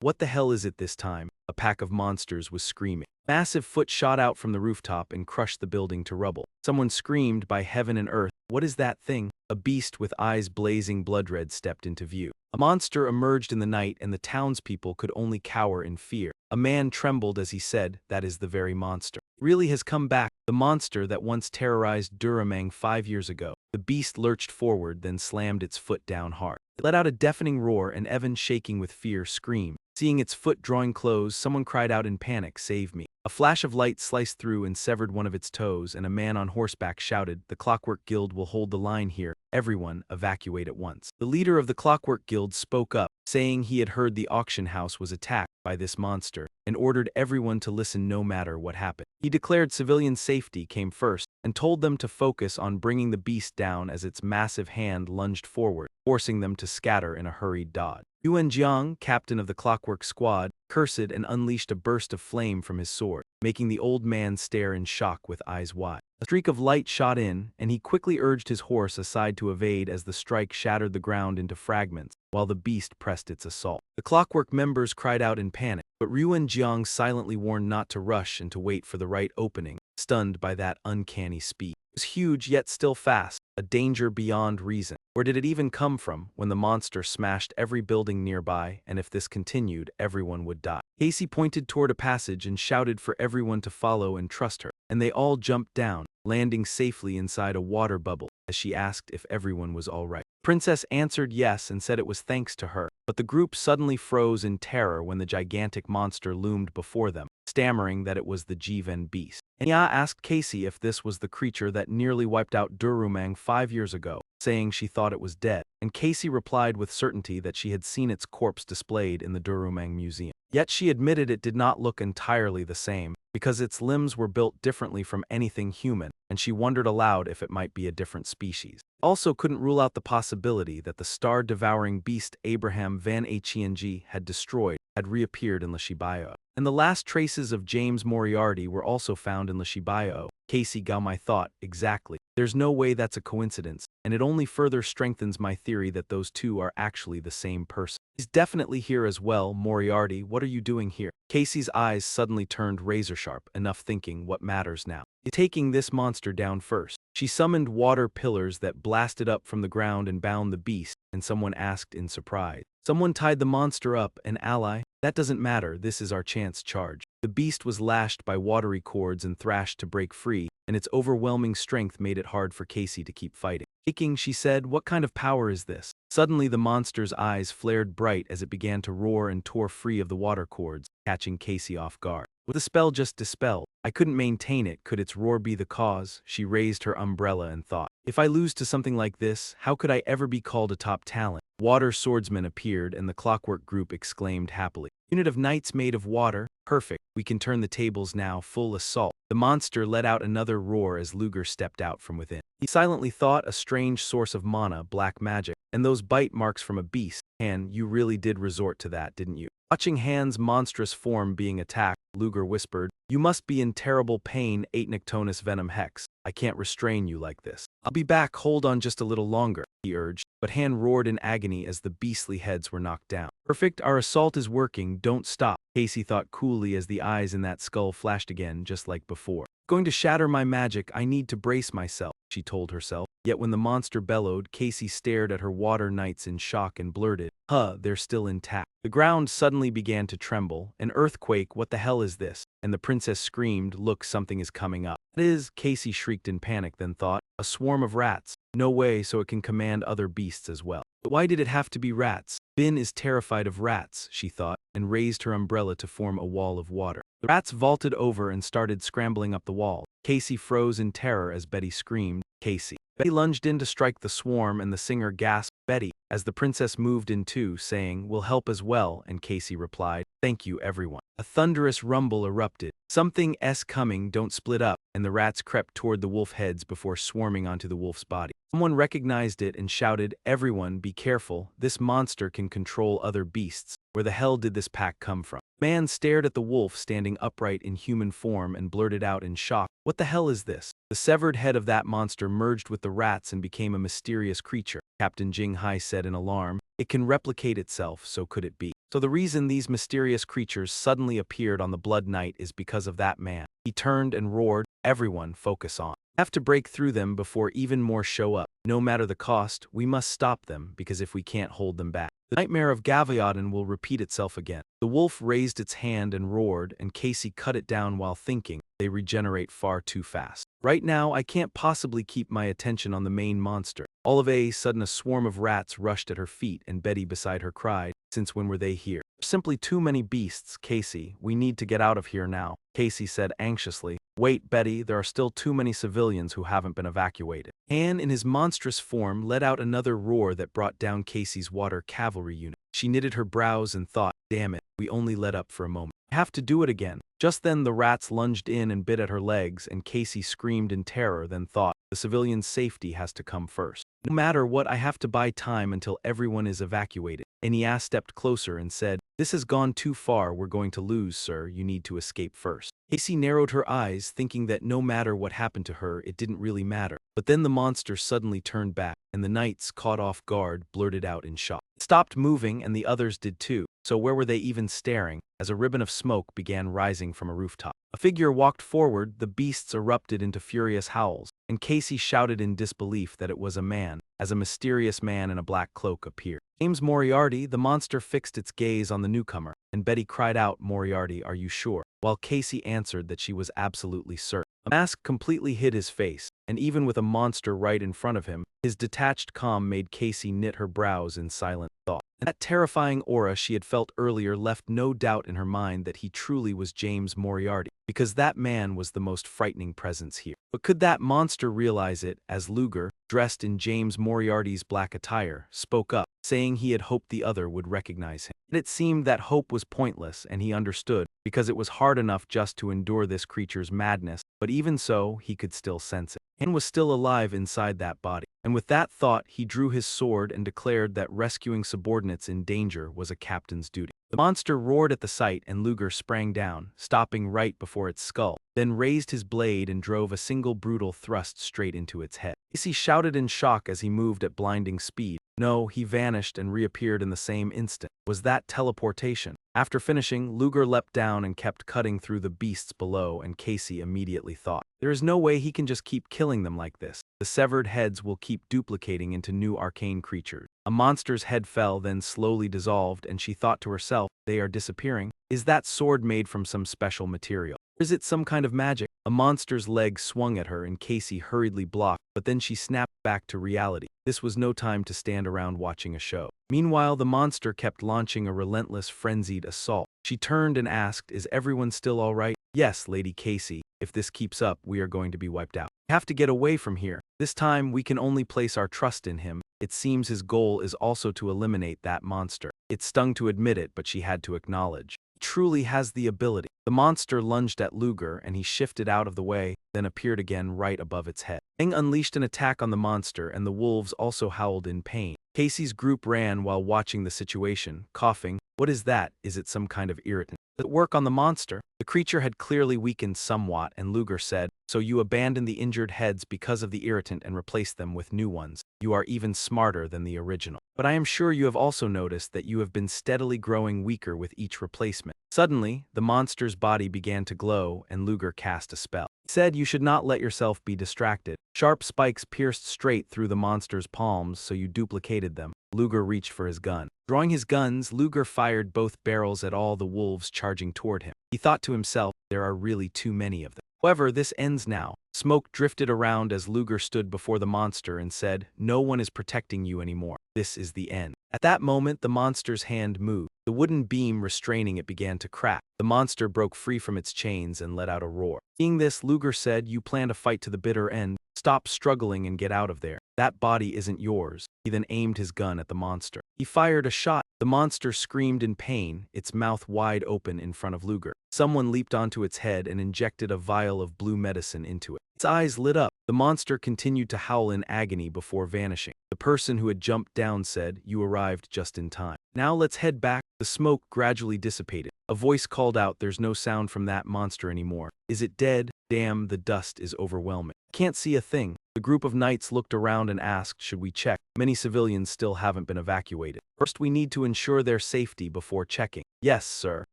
What the hell is it this time? A pack of monsters was screaming. Massive foot shot out from the rooftop and crushed the building to rubble. Someone screamed, by heaven and earth, what is that thing? A beast with eyes blazing blood red stepped into view. A monster emerged in the night and the townspeople could only cower in fear. A man trembled as he said, that is the very monster. Really has come back, the monster that once terrorized Duramang 5 years ago. The beast lurched forward, then slammed its foot down hard. It let out a deafening roar and Evan, shaking with fear, screamed. Seeing its foot drawing close, someone cried out in panic, save me. A flash of light sliced through and severed one of its toes, and a man on horseback shouted, the Clockwork Guild will hold the line here. Everyone, evacuate at once. The leader of the Clockwork Guild spoke up, saying he had heard the auction house was attacked by this monster, and ordered everyone to listen no matter what happened. He declared civilian safety came first, and told them to focus on bringing the beast down as its massive hand lunged forward, forcing them to scatter in a hurried dodge. Yuan Jiang, captain of the Clockwork Squad, cursed and unleashed a burst of flame from his sword, making the old man stare in shock with eyes wide. A streak of light shot in, and he quickly urged his horse aside to evade as the strike shattered the ground into fragments, while the beast pressed its assault. The Clockwork members cried out in panic, but Yuan Jiang silently warned not to rush and to wait for the right opening, stunned by that uncanny speed. It was huge yet still fast, a danger beyond reason. Where did it even come from when the monster smashed every building nearby, and if this continued, everyone would die? Casey pointed toward a passage and shouted for everyone to follow and trust her, and they all jumped down, landing safely inside a water bubble, as she asked if everyone was all right. Princess answered yes and said it was thanks to her, but the group suddenly froze in terror when the gigantic monster loomed before them, stammering that it was the Jiven beast. Nya asked Casey if this was the creature that nearly wiped out Durumang 5 years ago, saying she thought it was dead, and Casey replied with certainty that she had seen its corpse displayed in the Durumang Museum. Yet she admitted it did not look entirely the same, because its limbs were built differently from anything human, and she wondered aloud if it might be a different species. Also couldn't rule out the possibility that the star-devouring beast Abraham Van Hng had destroyed had reappeared in Lashibayo. And the last traces of James Moriarty were also found in Lashibayo. Casey Gaumai thought, exactly. There's no way that's a coincidence, and it only further strengthens my theory that those two are actually the same person. He's definitely here as well. Moriarty, what are you doing here? Casey's eyes suddenly turned razor-sharp, enough thinking what matters now. Taking this monster down first. She summoned water pillars that blasted up from the ground and bound the beast, and someone asked in surprise. Someone tied the monster up, an ally? That doesn't matter, this is our chance. Charge. The beast was lashed by watery cords and thrashed to break free, and its overwhelming strength made it hard for Casey to keep fighting. Shaking, she said, "What kind of power is this?" Suddenly the monster's eyes flared bright as it began to roar and tore free of the water cords, catching Casey off guard. Was the spell just dispelled? I couldn't maintain it. Could its roar be the cause? She raised her umbrella and thought, if I lose to something like this, how could I ever be called a top talent? Water swordsman appeared and the clockwork group exclaimed happily. Unit of knights made of water. Perfect. We can turn the tables now. Full assault. The monster let out another roar as Luger stepped out from within. He silently thought, a strange source of mana, black magic, and those bite marks from a beast. Han, you really did resort to that, didn't you? Watching Han's monstrous form being attacked, Luger whispered, you must be in terrible pain, 8 Nictonus Venom Hex. I can't restrain you like this. I'll be back, hold on just a little longer, he urged, but Han roared in agony as the beastly heads were knocked down. Perfect, our assault is working, don't stop, Casey thought coolly as the eyes in that skull flashed again just like before. Going to shatter my magic, I need to brace myself, she told herself. Yet when the monster bellowed, Casey stared at her water knights in shock and blurted, they're still intact. The ground suddenly began to tremble. An earthquake, what the hell is this? And the princess screamed, look, something is coming up. It is, Casey shrieked in panic, then thought, a swarm of rats. No way, so it can command other beasts as well. But why did it have to be rats? Bin is terrified of rats, she thought, and raised her umbrella to form a wall of water. The rats vaulted over and started scrambling up the wall. Casey froze in terror as Betty screamed, Casey. Betty lunged in to strike the swarm and the singer gasped, Betty, as the princess moved in too, saying, we'll help as well, and Casey replied, thank you everyone. A thunderous rumble erupted. Something's coming, don't split up, and the rats crept toward the wolf heads before swarming onto the wolf's body. Someone recognized it and shouted, everyone, be careful, this monster can control other beasts. Where the hell did this pack come from? Man stared at the wolf standing upright in human form and blurted out in shock, what the hell is this? The severed head of that monster merged with the rats and became a mysterious creature. Captain Jing Hai said in alarm, it can replicate itself, so could it be? So the reason these mysterious creatures suddenly appeared on the Blood Knight is because of that man. He turned and roared, everyone focus on. Have to break through them before even more show up. No matter the cost, we must stop them, because if we can't hold them back, the nightmare of Gaviotin will repeat itself again. The wolf raised its hand and roared, and Casey cut it down while thinking, they regenerate far too fast. Right now, I can't possibly keep my attention on the main monster. All of a sudden a swarm of rats rushed at her feet and Betty beside her cried, since when were they here? Simply too many beasts, Casey, we need to get out of here now, Casey said anxiously. Wait, Betty, there are still too many civilians who haven't been evacuated. Han, in his monstrous form, let out another roar that brought down Casey's water cavalry unit. She knitted her brows and thought, damn it, we only let up for a moment. I have to do it again. Just then the rats lunged in and bit at her legs, and Casey screamed in terror, then thought, the civilians' safety has to come first. No matter what, I have to buy time until everyone is evacuated. Enya stepped closer and said, this has gone too far, we're going to lose, sir, you need to escape first. Casey narrowed her eyes, thinking that no matter what happened to her, it didn't really matter. But then the monster suddenly turned back, and the knights, caught off guard, blurted out in shock. It stopped moving, and the others did too. So where were they even staring, as a ribbon of smoke began rising from a rooftop? A figure walked forward, the beasts erupted into furious howls, and Casey shouted in disbelief that it was a man, as a mysterious man in a black cloak appeared. James Moriarty, the monster fixed its gaze on the newcomer, and Betty cried out, Moriarty, are you sure? While Casey answered that she was absolutely certain. A mask completely hid his face, and even with a monster right in front of him, his detached calm made Casey knit her brows in silent thought. And that terrifying aura she had felt earlier left no doubt in her mind that he truly was James Moriarty, because that man was the most frightening presence here. But could that monster realize it, as Luger, dressed in James Moriarty's black attire, spoke up, saying he had hoped the other would recognize him? And it seemed that hope was pointless, and he understood, because it was hard enough just to endure this creature's madness, but even so, he could still sense it. Han was still alive inside that body. And with that thought, he drew his sword and declared that rescuing subordinates in danger was a captain's duty. The monster roared at the sight and Luger sprang down, stopping right before its skull, then raised his blade and drove a single brutal thrust straight into its head. Casey shouted in shock as he moved at blinding speed. No, he vanished and reappeared in the same instant. Was that teleportation? After finishing, Luger leapt down and kept cutting through the beasts below, and Casey immediately thought, there is no way he can just keep killing them like this. The severed heads will keep duplicating into new arcane creatures. A monster's head fell, then slowly dissolved, and she thought to herself, they are disappearing. Is that sword made from some special material? Or is it some kind of magic? A monster's leg swung at her and Casey hurriedly blocked, but then she snapped back to reality. This was no time to stand around watching a show. Meanwhile, the monster kept launching a relentless, frenzied assault. She turned and asked, "Is everyone still all right?" "Yes, Lady Casey. If this keeps up, we are going to be wiped out. We have to get away from here. This time, we can only place our trust in him. It seems his goal is also to eliminate that monster." It stung to admit it, but she had to acknowledge. He truly has the ability. The monster lunged at Luger and he shifted out of the way, then appeared again right above its head. Aang unleashed an attack on the monster and the wolves also howled in pain. Casey's group ran while watching the situation, coughing. "What is that? Is it some kind of irritant? Does it work on the monster?" The creature had clearly weakened somewhat, and Luger said, "So you abandoned the injured heads because of the irritant and replaced them with new ones. You are even smarter than the original. But I am sure you have also noticed that you have been steadily growing weaker with each replacement." Suddenly, the monster's body began to glow, and Luger cast a spell. He said, "You should not let yourself be distracted." Sharp spikes pierced straight through the monster's palms, so you duplicated them. Luger reached for his gun. Drawing his guns, Luger fired both barrels at all the wolves charging toward him. He thought to himself, there are really too many of them. However, this ends now. Smoke drifted around as Luger stood before the monster and said, "No one is protecting you anymore. This is the end." At that moment, the monster's hand moved. The wooden beam restraining it began to crack. The monster broke free from its chains and let out a roar. Seeing this, Luger said, "You plan to fight to the bitter end. Stop struggling and get out of there. That body isn't yours." He then aimed his gun at the monster. He fired a shot. The monster screamed in pain, its mouth wide open in front of Luger. Someone leaped onto its head and injected a vial of blue medicine into it. Its eyes lit up. The monster continued to howl in agony before vanishing. The person who had jumped down said, "You arrived just in time. Now let's head back." The smoke gradually dissipated. A voice called out, "There's no sound from that monster anymore. Is it dead? Damn, the dust is overwhelming. Can't see a thing." The group of knights looked around and asked, "Should we check?" Many civilians still haven't been evacuated. "First, we need to ensure their safety before checking." "Yes, sir."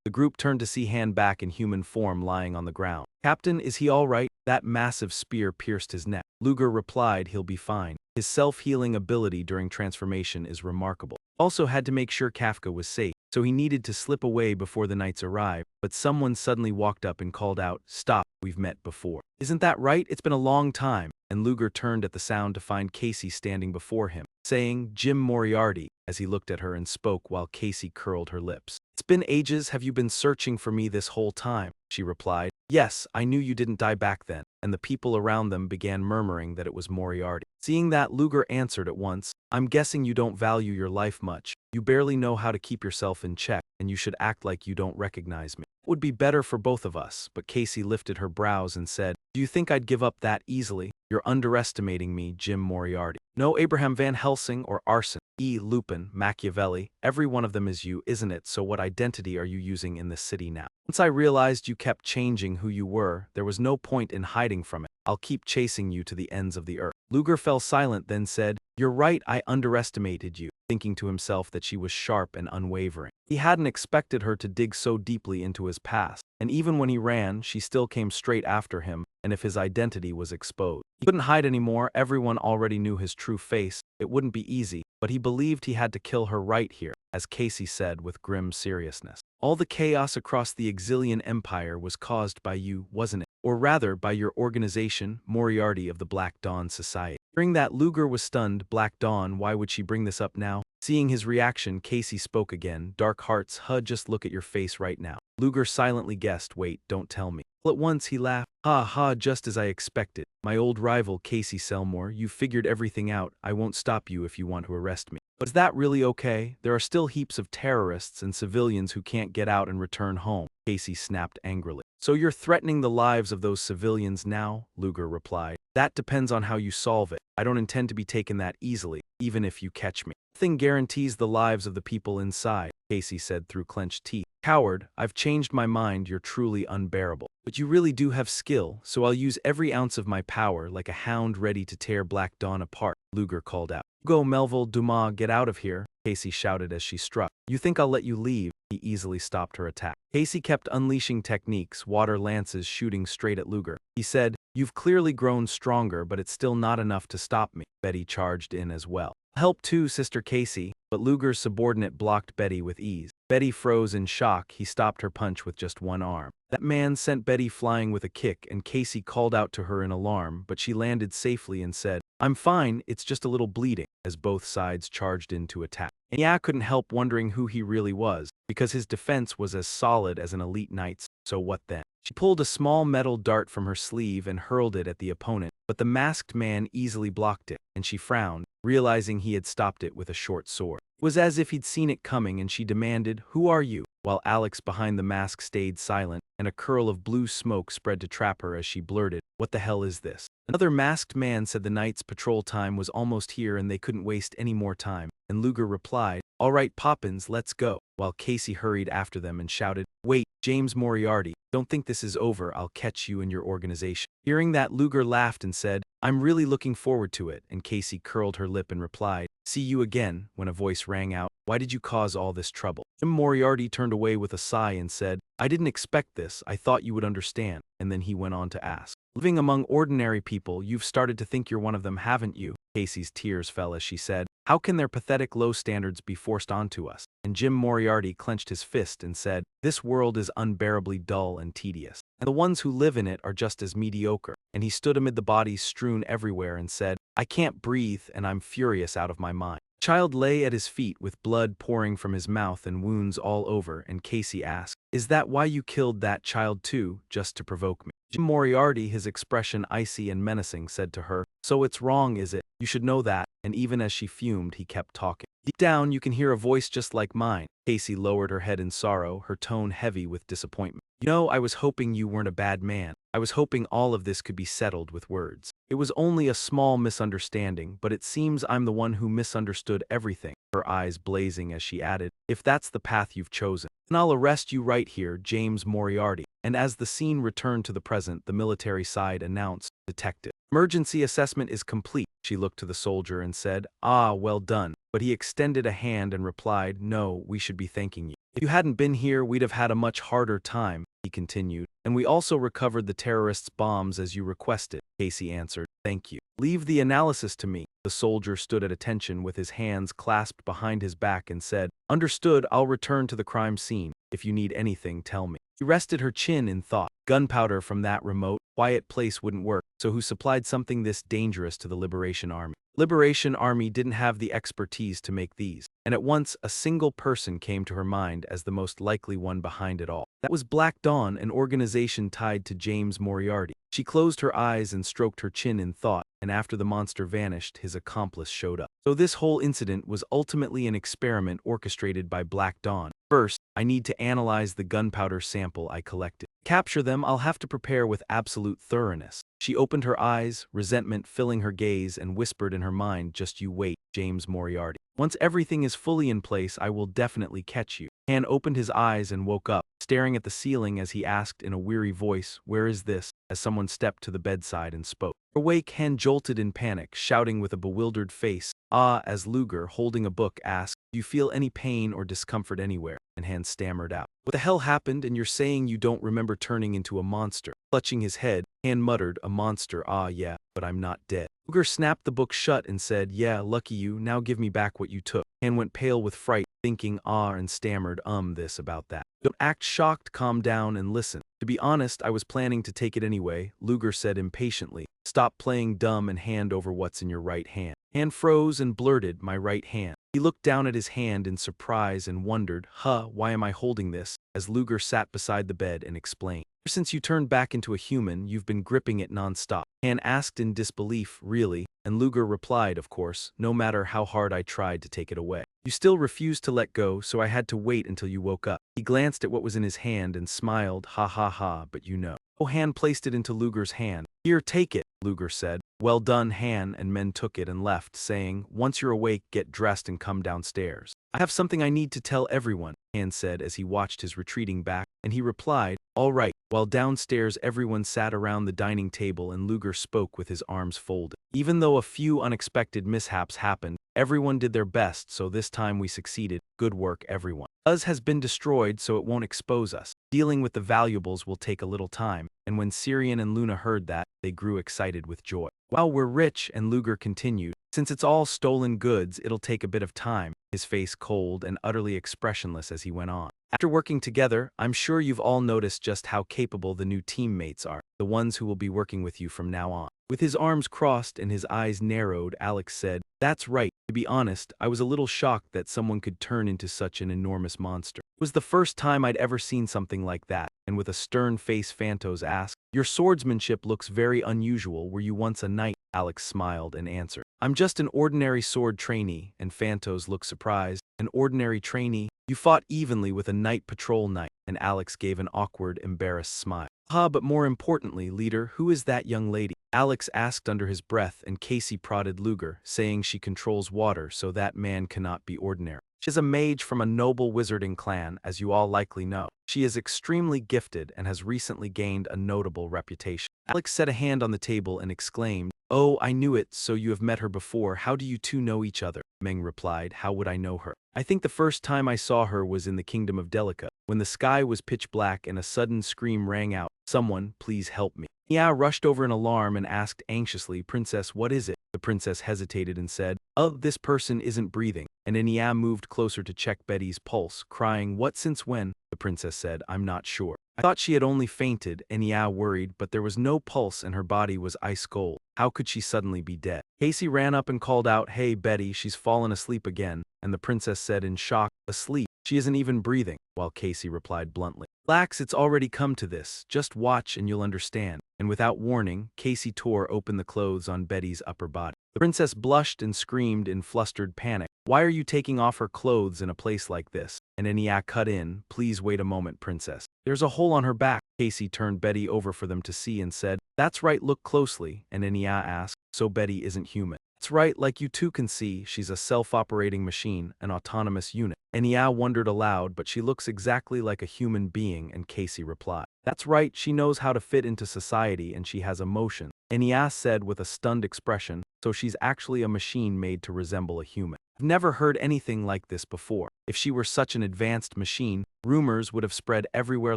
The group turned to see Han back in human form lying on the ground. "Captain, is he all right?" That massive spear pierced his neck. Luger replied, "He'll be fine. His self-healing ability during transformation is remarkable." Also had to make sure Kafka was safe, so he needed to slip away before the knights arrived, but someone suddenly walked up and called out, "Stop, we've met before." "Isn't that right? It's been a long time." And Luger turned at the sound to find Casey standing before him, saying, "Jim Moriarty," as he looked at her and spoke while Casey curled her lips. "It's been ages. Have you been searching for me this whole time?" She replied, "Yes, I knew you didn't die back then." And the people around them began murmuring that it was Moriarty. Seeing that, Luger answered at once, "I'm guessing you don't value your life much. You barely know how to keep yourself in check, and you should act like you don't recognize me. It would be better for both of us." But Casey lifted her brows and said, "Do you think I'd give up that easily? You're underestimating me, Jim Moriarty. No Abraham Van Helsing or Arson, Lupin, Machiavelli, every one of them is you, isn't it? So what identity are you using in this city now? Once I realized you kept changing who you were, there was no point in hiding from it. I'll keep chasing you to the ends of the earth." Luger fell silent, then said, "You're right, I underestimated you," thinking to himself that she was sharp and unwavering. He hadn't expected her to dig so deeply into his past, and even when he ran, she still came straight after him, and if his identity was exposed. He couldn't hide anymore, everyone already knew his true face. It wouldn't be easy, but he believed he had to kill her right here, as Casey said with grim seriousness. "All the chaos across the Exilian Empire was caused by you, wasn't it? Or rather, by your organization, Moriarty of the Black Dawn Society." Hearing that, Luger was stunned. Black Dawn, why would she bring this up now? Seeing his reaction, Casey spoke again, "Dark Hearts, just look at your face right now." Luger silently guessed, "Wait, don't tell me." All at once he laughed, "Ha ha, just as I expected. My old rival, Casey Selmore, you figured everything out. I won't stop you if you want to arrest me." "But is that really okay? There are still heaps of terrorists and civilians who can't get out and return home," Casey snapped angrily. "So you're threatening the lives of those civilians now?" Luger replied. "That depends on how you solve it. I don't intend to be taken that easily, even if you catch me." "Nothing guarantees the lives of the people inside," Casey said through clenched teeth. "Coward, I've changed my mind. You're truly unbearable. But you really do have skill, so I'll use every ounce of my power like a hound ready to tear Black Dawn apart," Luger called out. "Go, Melville Dumas, get out of here," Casey shouted as she struck. "You think I'll let you leave?" He easily stopped her attack. Casey kept unleashing techniques, water lances shooting straight at Luger. He said, "You've clearly grown stronger, but it's still not enough to stop me." Betty charged in as well. "Help too, Sister Casey." but Luger's subordinate blocked Betty with ease. Betty froze in shock. He stopped her punch with just one arm. That man sent Betty flying with a kick, and Casey called out to her in alarm, but she landed safely and said, "I'm fine, it's just a little bleeding," as both sides charged in to attack. And Ya couldn't help wondering who he really was, because his defense was as solid as an elite knight's, so what then? She pulled a small metal dart from her sleeve and hurled it at the opponent, but the masked man easily blocked it, and she frowned, realizing he had stopped it with a short sword. It was as if he'd seen it coming, and she demanded, "Who are you?" while Alex behind the mask stayed silent, and a curl of blue smoke spread to trap her as she blurted, "What the hell is this?" Another masked man said the night's patrol time was almost here and they couldn't waste any more time, and Luger replied, "All right, Poppins, let's go," while Casey hurried after them and shouted, "Wait, James Moriarty, don't think this is over, I'll catch you and your organization." Hearing that, Luger laughed and said, "I'm really looking forward to it," and Casey curled her lip and replied, "See you again," when a voice rang out, "Why did you cause all this trouble?" Jim Moriarty turned away with a sigh and said, "I didn't expect this, I thought you would understand," and then he went on to ask, "Living among ordinary people, you've started to think you're one of them, haven't you?" Casey's tears fell as she said, "How can their pathetic low standards be forced onto us?" And Jim Moriarty clenched his fist and said, "This world is unbearably dull and tedious, and the ones who live in it are just as mediocre." And he stood amid the bodies strewn everywhere and said, "I can't breathe and I'm furious out of my mind." The child lay at his feet with blood pouring from his mouth and wounds all over, and Casey asked, "Is that why you killed that child too, just to provoke me?" Jim Moriarty, his expression icy and menacing, said to her, "So it's wrong, is it? You should know that," and even as she fumed, he kept talking. "Deep down, you can hear a voice just like mine." Casey lowered her head in sorrow, her tone heavy with disappointment. "You know, I was hoping you weren't a bad man. I was hoping all of this could be settled with words. It was only a small misunderstanding, but it seems I'm the one who misunderstood everything," her eyes blazing as she added, "If that's the path you've chosen, then I'll arrest you right here, James Moriarty." And as the scene returned to the present, the military side announced, "Detective. Emergency assessment is complete." She looked to the soldier and said, "Ah, well done." But he extended a hand and replied, "No, we should be thanking you. If you hadn't been here, we'd have had a much harder time," he continued. "And we also recovered the terrorists' bombs as you requested." Casey answered, "Thank you. Leave the analysis to me." The soldier stood at attention with his hands clasped behind his back and said, "Understood, I'll return to the crime scene. If you need anything, tell me." He rested her chin in thought. Gunpowder from that remote, quiet place wouldn't work, so who supplied something this dangerous to the Liberation Army? Liberation Army didn't have the expertise to make these, and at once a single person came to her mind as the most likely one behind it all. That was Black Dawn, an organization tied to James Moriarty. She closed her eyes and stroked her chin in thought, and after the monster vanished, his accomplice showed up. So this whole incident was ultimately an experiment orchestrated by Black Dawn. First, I need to analyze the gunpowder sample I collected. To capture them, I'll have to prepare with absolute thoroughness. She opened her eyes, resentment filling her gaze, and whispered in her mind, "Just you wait, James Moriarty. Once everything is fully in place, I will definitely catch you." Han opened his eyes and woke up, staring at the ceiling as he asked in a weary voice, "Where is this?" as someone stepped to the bedside and spoke. Awake, Han jolted in panic, shouting with a bewildered face, "Ah," as Luger, holding a book, asked, "Do you feel any pain or discomfort anywhere?" And Han stammered out, "What the hell happened, and you're saying you don't remember turning into a monster?" Clutching his head, Han muttered, "A monster, ah yeah, but I'm not dead." Luger snapped the book shut and said, "Yeah, lucky you, now give me back what you took." Han went pale with fright, thinking, and stammered, this about that. "Don't act shocked, calm down and listen." "To be honest, I was planning to take it anyway," Luger said impatiently. "Stop playing dumb and hand over what's in your right hand." Han froze and blurted, "My right hand." He looked down at his hand in surprise and wondered, why am I holding this?" as Luger sat beside the bed and explained, "Ever since you turned back into a human, you've been gripping it non-stop." Han asked in disbelief, "Really?" And Luger replied, "Of course, no matter how hard I tried to take it away. You still refused to let go, so I had to wait until you woke up." He glanced at what was in his hand and smiled, "Ha ha ha, but you know." Han placed it into Luger's hand. "Here, take it," Luger said. "Well done, Han," and men took it and left, saying, "Once you're awake, get dressed and come downstairs. I have something I need to tell everyone," Han said as he watched his retreating back, and he replied, "All right." While downstairs everyone sat around the dining table and Luger spoke with his arms folded. "Even though a few unexpected mishaps happened, everyone did their best, so this time we succeeded. Good work, everyone. Us has been destroyed, so it won't expose us. Dealing with the valuables will take a little time." And when Syrian and Luna heard that, they grew excited with joy. "Wow, we're rich," and Luger continued, Since it's all stolen goods, it'll take a bit of time, his face cold and utterly expressionless as he went on. After working together, I'm sure you've all noticed just how capable the new teammates are, the ones who will be working with you from now on. With his arms crossed and his eyes narrowed, Alex said, "That's right. To be honest, I was a little shocked that someone could turn into such an enormous monster. It was the first time I'd ever seen something like that." And with a stern face, Phantos asked, "Your swordsmanship looks very unusual. Were you once a knight?" Alex smiled and answered, "I'm just an ordinary sword trainee," and Phantos looked surprised. "An ordinary trainee? You fought evenly with a night patrol knight," and Alex gave an awkward, embarrassed smile. But more importantly, leader, who is that young lady?" Alex asked under his breath, and Casey prodded Luger, saying she controls water, so that man cannot be ordinary. She is a mage from a noble wizarding clan, as you all likely know. She is extremely gifted and has recently gained a notable reputation. Alex set a hand on the table and exclaimed, "Oh, I knew it, so you have met her before. How do you two know each other?" Meng replied, "How would I know her? I think the first time I saw her was in the kingdom of Delica, when the sky was pitch black and a sudden scream rang out, 'Someone, please help me.' Nia rushed over in alarm and asked anxiously, 'Princess, what is it?' The princess hesitated and said, 'Oh, this person isn't breathing.' And Nia moved closer to check Betty's pulse, crying, 'What, since when?' The princess said, 'I'm not sure. I thought she had only fainted.' And Nia worried, but there was no pulse and her body was ice cold. How could she suddenly be dead? Casey ran up and called out, 'Hey, Betty, she's fallen asleep again.' And the princess said in shock, 'Asleep? She isn't even breathing.' While Casey replied bluntly, 'Relax, it's already come to this. Just watch and you'll understand.' And without warning, Casey tore open the clothes on Betty's upper body. The princess blushed and screamed in flustered panic, 'Why are you taking off her clothes in a place like this?' And Enia cut in, 'Please wait a moment, princess. There's a hole on her back.' Casey turned Betty over for them to see and said, 'That's right, look closely.' And Enia asked, 'So Betty isn't human?' 'That's right, like you two can see, she's a self-operating machine, an autonomous unit.' Enia wondered aloud, 'But she looks exactly like a human being,' and Casey replied, 'That's right, she knows how to fit into society and she has emotions.' Enia said with a stunned expression, 'So she's actually a machine made to resemble a human. I've never heard anything like this before. If she were such an advanced machine, rumors would have spread everywhere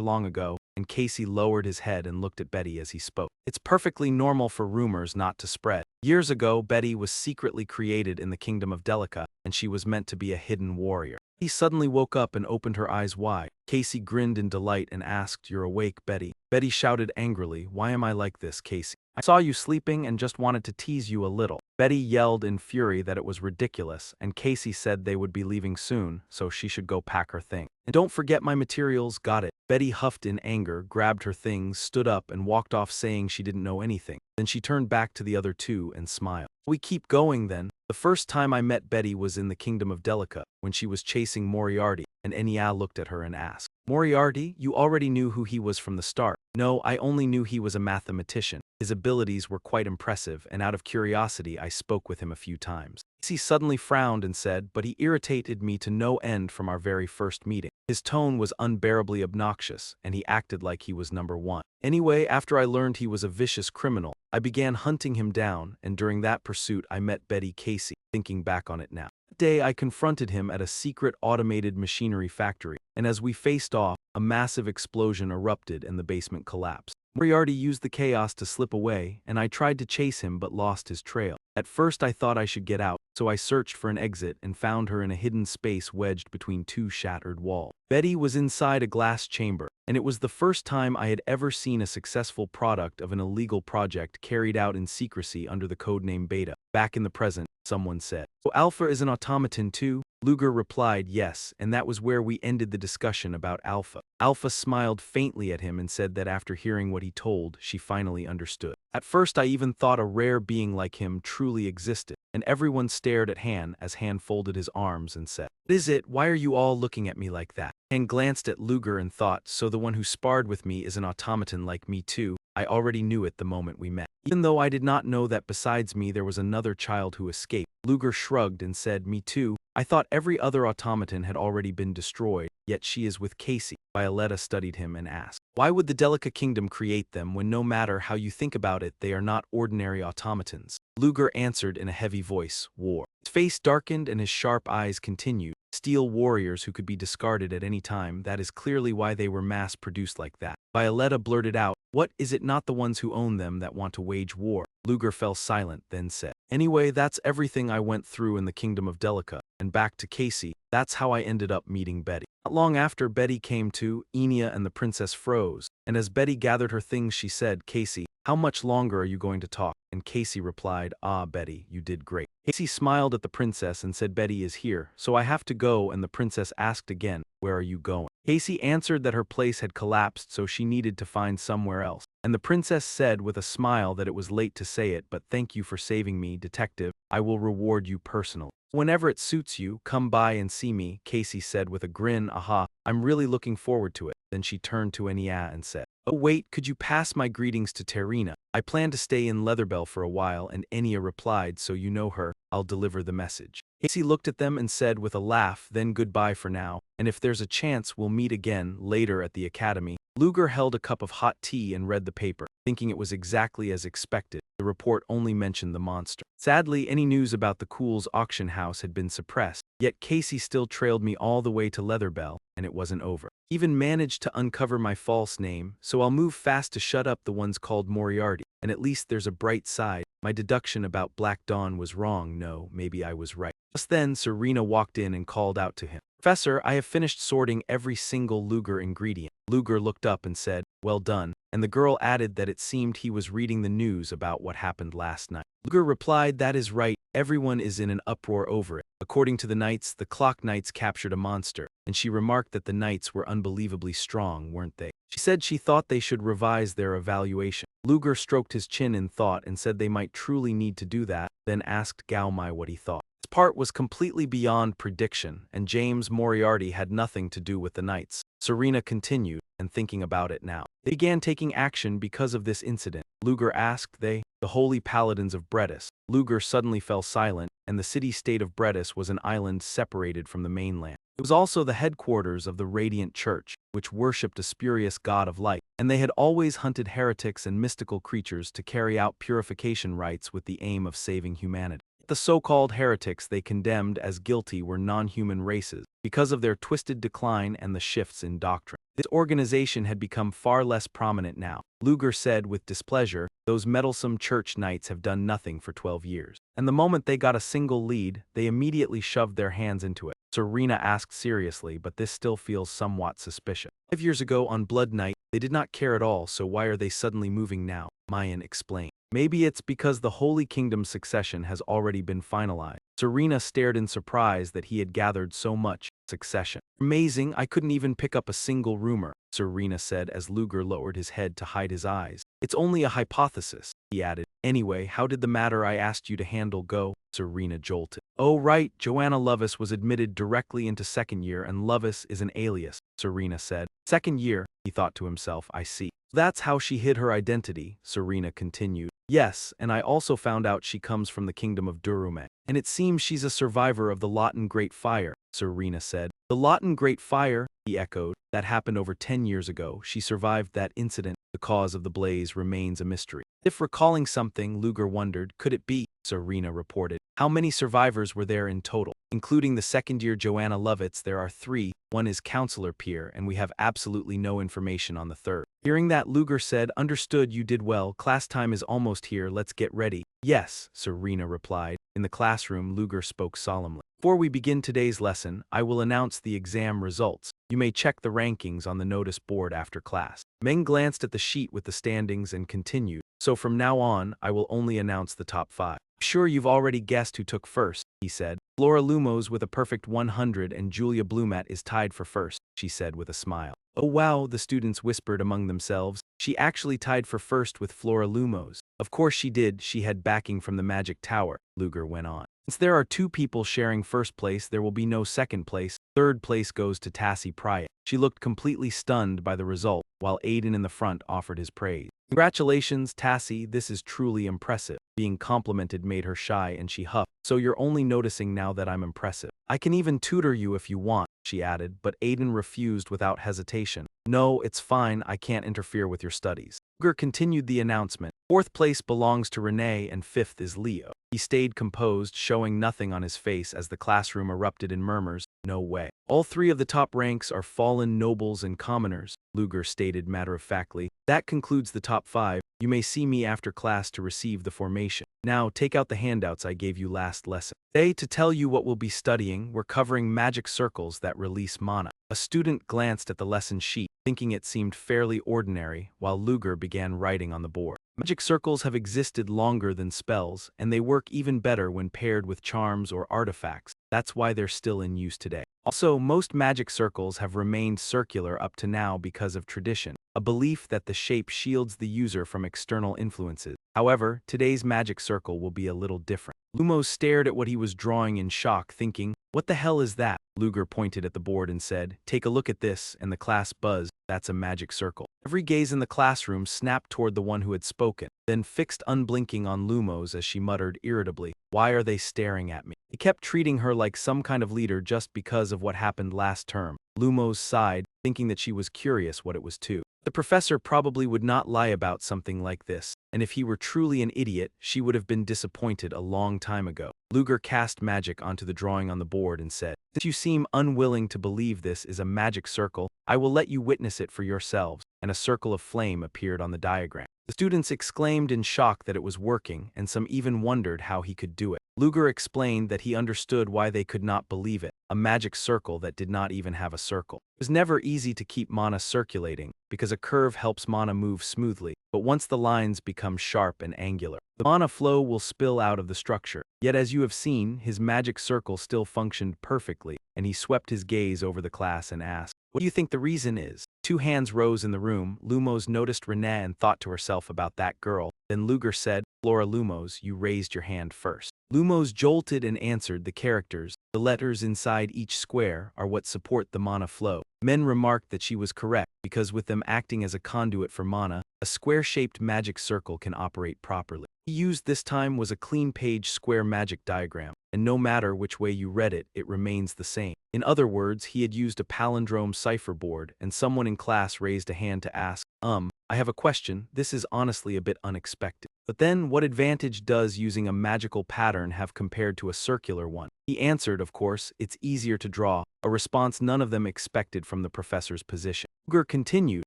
long ago.' And Casey lowered his head and looked at Betty as he spoke. 'It's perfectly normal for rumors not to spread. Years ago, Betty was secretly created in the kingdom of Delica, and she was meant to be a hidden warrior.' He suddenly woke up and opened her eyes wide. Casey grinned in delight and asked, 'You're awake, Betty?' Betty shouted angrily, 'Why am I like this, Casey? I saw you sleeping and just wanted to tease you a little.' Betty yelled in fury that it was ridiculous, and Casey said they would be leaving soon, so she should go pack her things. 'And don't forget my materials, got it?' Betty huffed in anger, grabbed her things, stood up, and walked off saying she didn't know anything. Then she turned back to the other two and smiled. 'We keep going then.' The first time I met Betty was in the kingdom of Delica, when she was chasing Moriarty, and Enia looked at her and asked, 'Moriarty, you already knew who he was from the start?' 'No, I only knew he was a mathematician. His abilities were quite impressive, and out of curiosity I spoke with him a few times.' He suddenly frowned and said, 'But he irritated me to no end from our very first meeting. His tone was unbearably obnoxious, and he acted like he was number one. Anyway, after I learned he was a vicious criminal, I began hunting him down, and during that pursuit I met Betty Casey, thinking back on it now. That day I confronted him at a secret automated machinery factory, and as we faced off, a massive explosion erupted and the basement collapsed. Moriarty used the chaos to slip away, and I tried to chase him but lost his trail. At first I thought I should get out, so I searched for an exit and found her in a hidden space wedged between two shattered walls. Betty was inside a glass chamber, and it was the first time I had ever seen a successful product of an illegal project carried out in secrecy under the codename Beta. Back in the present, someone said, 'So Alpha is an automaton too?' Luger replied yes, and that was where we ended the discussion about Alpha. Alpha smiled faintly at him and said that after hearing what he told, she finally understood. At first I even thought a rare being like him truly existed, and everyone stared at Han as Han folded his arms and said, 'What is it? Why are you all looking at me like that?' Han glanced at Luger and thought, so the one who sparred with me is an automaton like me too. I already knew it the moment we met. Even though I did not know that besides me there was another child who escaped. Luger shrugged and said, 'Me too. I thought every other automaton had already been destroyed, yet she is with Casey.' Violetta studied him and asked, 'Why would the Delica Kingdom create them when no matter how you think about it they are not ordinary automatons?' Luger answered in a heavy voice, 'War.' His face darkened and his sharp eyes continued, 'Steel warriors who could be discarded at any time, that is clearly why they were mass-produced like that.' Violetta blurted out, 'What, is it not the ones who own them that want to wage war?' Luger fell silent, then said, "Anyway, that's everything I went through in the kingdom of Delica." And back to Casey, that's how I ended up meeting Betty. Not long after Betty came to, Enya and the princess froze, and as Betty gathered her things she said, "Casey, how much longer are you going to talk?" And Casey replied, "Ah, Betty, you did great." Casey smiled at the princess and said, "Betty is here, so I have to go," and the princess asked again, "Where are you going?" Casey answered that her place had collapsed, so she needed to find somewhere else. And the princess said with a smile that it was late to say it, "But thank you for saving me, detective. I will reward you personally. Whenever it suits you, come by and see me," Casey said with a grin. "Aha, I'm really looking forward to it." Then she turned to Enya and said, "Oh wait, could you pass my greetings to Terina? I plan to stay in Leatherbell for a while," and Enya replied, "So you know her, I'll deliver the message." Casey looked at them and said with a laugh, "Then goodbye for now, and if there's a chance we'll meet again later at the academy." Luger held a cup of hot tea and read the paper, thinking it was exactly as expected. The report only mentioned the monster. Sadly, any news about the Cool's auction house had been suppressed, yet Casey still trailed me all the way to Leatherbell, and it wasn't over. Even managed to uncover my false name, so I'll move fast to shut up the ones called Moriarty. And at least there's a bright side. My deduction about Black Dawn was wrong. No, maybe I was right. Just then, Serena walked in and called out to him, "Professor, I have finished sorting every single Luger ingredient." Luger looked up and said, "Well done," and the girl added that it seemed he was reading the news about what happened last night. Luger replied, "That is right, everyone is in an uproar over it. According to the Knights, the Clock Knights captured a monster," and she remarked that the Knights were unbelievably strong, weren't they? She said she thought they should revise their evaluation. Luger stroked his chin in thought and said they might truly need to do that, then asked Gao Mai what he thought. His part was completely beyond prediction, and James Moriarty had nothing to do with the Knights. Serena continued, and thinking about it now. They began taking action because of this incident. Luger asked, "They, the Holy Paladins of Bredis." Luger suddenly fell silent, and the city-state of Bredis was an island separated from the mainland. It was also the headquarters of the Radiant Church, which worshipped a spurious god of light, and they had always hunted heretics and mystical creatures to carry out purification rites with the aim of saving humanity. The so-called heretics they condemned as guilty were non-human races, because of their twisted decline and the shifts in doctrine. This organization had become far less prominent now. Luger said with displeasure, "Those meddlesome church knights have done nothing for 12 years. And the moment they got a single lead, they immediately shoved their hands into it." Serena asked seriously, "But this still feels somewhat suspicious. 5 years ago on Blood Night, they did not care at all, so why are they suddenly moving now?" Mayan explained. "Maybe it's because the Holy Kingdom's succession has already been finalized." Serena stared in surprise that he had gathered so much succession. "Amazing, I couldn't even pick up a single rumor," Serena said as Luger lowered his head to hide his eyes. "It's only a hypothesis," he added. "Anyway, how did the matter I asked you to handle go?" Serena jolted. "Oh right, Joanna Lovis was admitted directly into second year and Lovis is an alias," Serena said. "Second year," he thought to himself, "I see. That's how she hid her identity," Serena continued. "Yes, and I also found out she comes from the kingdom of Durume. And it seems she's a survivor of the Lawton Great Fire," Serena said. "The Lawton Great Fire," he echoed. "That happened over 10 years ago. She survived that incident. The cause of the blaze remains a mystery." If recalling something, Luger wondered, could it be? Serena reported. "How many survivors were there in total? Including the second-year Joanna Lovitz, there are 3. One is Counselor Peer, and we have absolutely no information on the third." Hearing that, Luger said, "Understood, you did well. Class time is almost here. Let's get ready." "Yes," Serena replied. In the classroom, Luger spoke solemnly. "Before we begin today's lesson, I will announce the exam results. You may check the rankings on the notice board after class." Meng glanced at the sheet with the standings and continued, "So from now on, I will only announce the top 5. I'm sure you've already guessed who took first," he said. "Flora Lumos with a perfect 100 and Julia Blumat is tied for first," she said with a smile. "Oh wow," the students whispered among themselves. "She actually tied for first with Flora Lumos." "Of course she did, she had backing from the Magic Tower," Luger went on. "Since there are 2 people sharing first place, there will be no second place. Third place goes to Tassie Pryor." She looked completely stunned by the result, while Aiden in the front offered his praise. "Congratulations, Tassie, this is truly impressive." Being complimented made her shy and she huffed. "So you're only noticing now that I'm impressive. I can even tutor you if you want," she added, but Aiden refused without hesitation. "No, it's fine, I can't interfere with your studies." Luger continued the announcement. "Fourth place belongs to Renee and 5th is Leo." He stayed composed, showing nothing on his face as the classroom erupted in murmurs. "No way. All 3 of the top ranks are fallen nobles and commoners," Luger stated matter-of-factly. "That concludes the top 5. You may see me after class to receive the formation. Now, take out the handouts I gave you last lesson. Today, to tell you what we'll be studying, we're covering magic circles that release mana. A student glanced at the lesson sheet, thinking it seemed fairly ordinary, while Luger began writing on the board. Magic circles have existed longer than spells, and they work even better when paired with charms or artifacts. That's why they're still in use today. Also, most magic circles have remained circular up to now because of tradition, a belief that the shape shields the user from external influences. However, today's magic circle will be a little different. Lumos stared at what he was drawing in shock, thinking, "What the hell is that?" Luger pointed at the board and said, "Take a look at this," and the class buzzed. "That's a magic circle." Every gaze in the classroom snapped toward the one who had spoken, then fixed unblinking on Lumos as she muttered irritably, "Why are they staring at me?" He kept treating her like some kind of leader just because of what happened last term. Lumos sighed, thinking that she was curious what it was too. The professor probably would not lie about something like this, and if he were truly an idiot, she would have been disappointed a long time ago. Luger cast magic onto the drawing on the board and said, "Since you seem unwilling to believe this is a magic circle, I will let you witness it for yourselves," and a circle of flame appeared on the diagram. The students exclaimed in shock that it was working, and some even wondered how he could do it. Luger explained that he understood why they could not believe it, a magic circle that did not even have a circle. It was never easy to keep mana circulating, because a curve helps mana move smoothly, but once the lines become sharp and angular, the mana flow will spill out of the structure. Yet as you have seen, his magic circle still functioned perfectly, and he swept his gaze over the class and asked, "What do you think the reason is?" Two hands rose in the room. Lumos noticed Renee and thought to herself about that girl. Then Luger said, "Flora Lumos, you raised your hand first." Lumos jolted and answered, "The characters, the letters inside each square, are what support the mana flow." Men remarked that she was correct, because with them acting as a conduit for mana, a square-shaped magic circle can operate properly. He used this time was a clean-page square magic diagram, and no matter which way you read it, it remains the same. In other words, he had used a palindrome cipher board, and someone in class raised a hand to ask, I have a question. This is honestly a bit unexpected. But then, what advantage does using a magical pattern have compared to a circular one?" He answered, "Of course, it's easier to draw," a response none of them expected from the professor's position. Luger continued,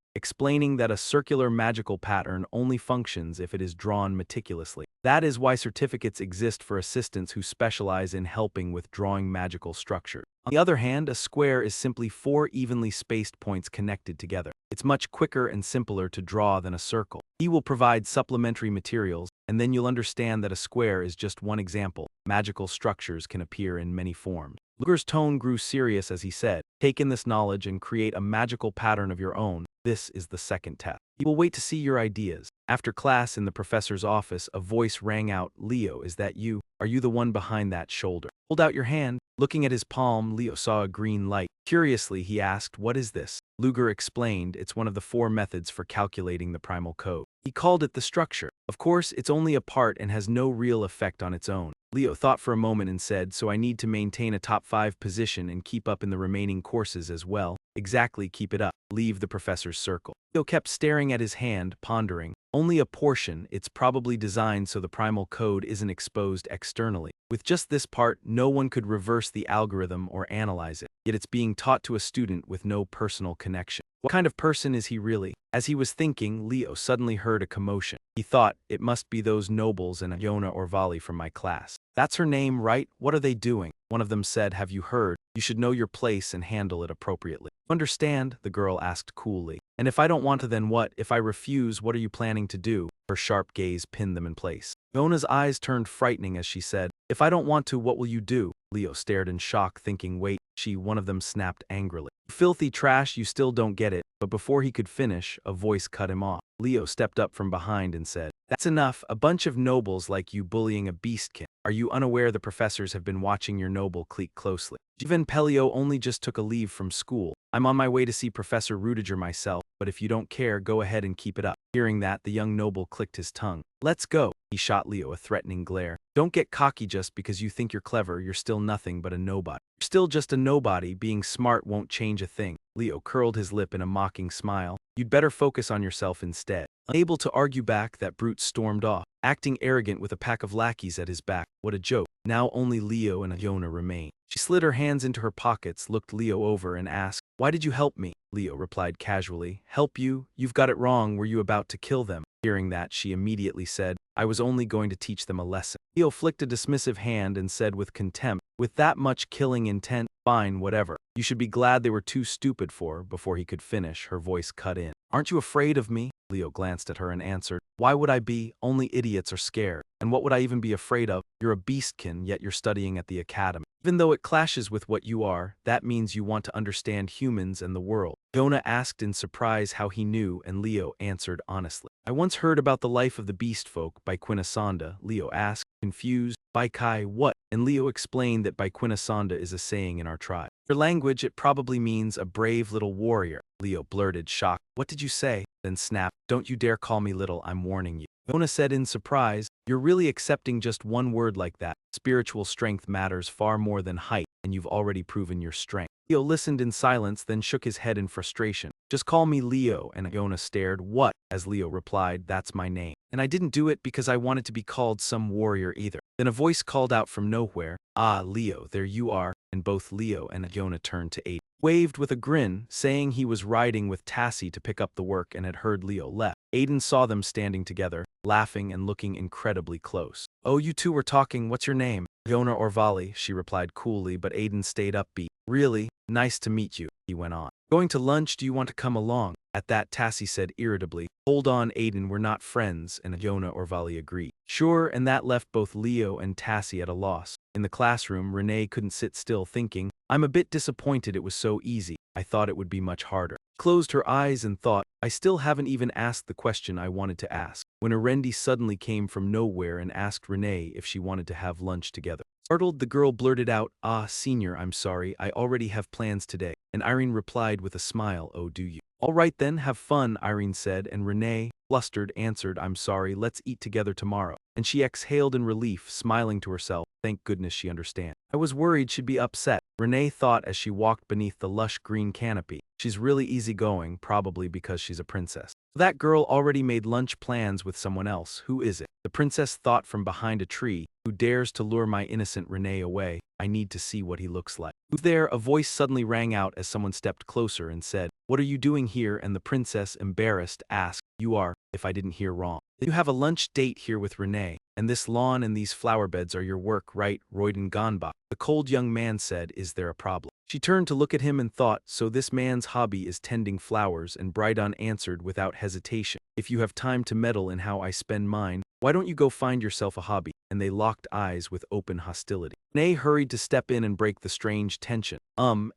explaining that a circular magical pattern only functions if it is drawn meticulously. That is why certificates exist for assistants who specialize in helping with drawing magical structures. On the other hand, a square is simply 4 evenly spaced points connected together. It's much quicker and simpler to draw than a circle. He will provide supplementary materials, and then you'll understand that a square is just one example. Magical structures can appear in many forms. Luger's tone grew serious as he said, "Take in this knowledge and create a magical pattern of your own. This is the second test. He will wait to see your ideas." After class in the professor's office, a voice rang out, "Leo, is that you? Are you the one behind that shoulder? Hold out your hand." Looking at his palm, Leo saw a green light. Curiously, he asked, "What is this?" Luger explained, "It's one of the 4 methods for calculating the primal code." He called it the structure. Of course, it's only a part and has no real effect on its own. Leo thought for a moment and said, "So I need to maintain a top 5 position and keep up in the remaining courses as well." "Exactly, keep it up. Leave the professor's circle." Leo kept staring at his hand, pondering. "Only a portion. It's probably designed so the primal code isn't exposed externally. With just this part, no one could reverse the algorithm or analyze it. Yet it's being taught to a student with no personal connection. What kind of person is he really?" As he was thinking, Leo suddenly heard a commotion. He thought, "It must be those nobles and Yona Orvali from my class. That's her name, right? What are they doing?" One of them said, "Have you heard? You should know your place and handle it appropriately." "Understand?" the girl asked coolly. "And if I don't want to, then what? If I refuse, what are you planning to do?" Her sharp gaze pinned them in place. Yona's eyes turned frightening as she said, "If I don't want to, what will you do?" Leo stared in shock, thinking, "Wait," one of them snapped angrily. "Filthy trash, you still don't get it." But before he could finish, a voice cut him off. Leo stepped up from behind and said, "That's enough, a bunch of nobles like you bullying a beastkin. Are you unaware the professors have been watching your noble clique closely? Jivan Pelio only just took a leave from school. I'm on my way to see Professor Rudiger myself, but if you don't care, go ahead and keep it up." Hearing that, the young noble clicked his tongue. "Let's go." He shot Leo a threatening glare. "Don't get cocky just because you think you're clever. You're still nothing but a nobody. You're still just a nobody. Being smart won't change a thing." Leo curled his lip in a mocking smile. "You'd better focus on yourself instead." Unable to argue back, that brute stormed off, acting arrogant with a pack of lackeys at his back. What a joke. Now only Leo and Iona remained. She slid her hands into her pockets, looked Leo over, and asked, "Why did you help me?" Leo replied casually, "Help you? You've got it wrong. Were you about to kill them?" Hearing that, she immediately said, "I was only going to teach them a lesson." Leo flicked a dismissive hand and said with contempt, "With that much killing intent, fine, whatever. You should be glad they were too stupid for." Before he could finish, her voice cut in. "Aren't you afraid of me?" Leo glanced at her and answered, "Why would I be? Only idiots are scared. And what would I even be afraid of? You're a beastkin, yet you're studying at the academy. Even though it clashes with what you are, that means you want to understand humans and the world." Iona asked in surprise how he knew, and Leo answered honestly. "I once heard about the life of the beast folk by Quinasanda," Leo asked, confused. "By Kai, what?" And Leo explained that by Quinasanda is a saying in our tribe. "Your language, it probably means a brave little warrior." Leo blurted, shocked. "What did you say?" Then snapped, "Don't you dare call me little, I'm warning you." Iona said in surprise, "You're really accepting just one word like that? Spiritual strength matters far more than height, and you've already proven your strength." Leo listened in silence, then shook his head in frustration. "Just call me Leo," and Iona stared. "What?" As Leo replied, "That's my name. And I didn't do it because I wanted to be called some warrior either." Then a voice called out from nowhere, "Ah, Leo, there you are," and both Leo and Iona turned to Aiden. Waved with a grin, saying he was riding with Tassie to pick up the work and had heard Leo left. Aiden saw them standing together, laughing and looking incredibly close. "Oh, you two were talking. What's your name?" "Iona Orvali," she replied coolly, but Aiden stayed upbeat. "Really? Nice to meet you," he went on. "Going to lunch? Do you want to come along?" At that, Tassie said irritably, "Hold on, Aiden, we're not friends," and Iona Orvali agreed. "Sure," and that left both Leo and Tassie at a loss. In the classroom, Renee couldn't sit still, thinking, "I'm a bit disappointed it was so easy. I thought it would be much harder." Closed her eyes and thought, "I still haven't even asked the question I wanted to ask," when Arendi suddenly came from nowhere and asked Renee if she wanted to have lunch together. Startled, the girl blurted out, "Ah, senior, I'm sorry, I already have plans today." And Irene replied with a smile, "Oh, do you? All right then, have fun," Irene said, and Renee, flustered, answered, "I'm sorry, let's eat together tomorrow." And she exhaled in relief, smiling to herself, "Thank goodness she understands. I was worried she'd be upset." Renee thought as she walked beneath the lush green canopy, "She's really easygoing, probably because she's a princess. That girl already made lunch plans with someone else. Who is it?" The princess thought from behind a tree, "Who dares to lure my innocent Renee away? I need to see what he looks like." "Who's there?" A voice suddenly rang out as someone stepped closer and said, "What are you doing here?" And the princess, embarrassed, asked, "You are, if I didn't hear wrong. You have a lunch date here with Renee, and this lawn and these flower beds are your work, right?" Royden Ganbach, the cold young man, said, "Is there a problem?" She turned to look at him and thought, so this man's hobby is tending flowers, and Brydon answered without hesitation, "If you have time to meddle in how I spend mine, why don't you go find yourself a hobby?" And they locked eyes with open hostility. Renee hurried to step in and break the strange tension.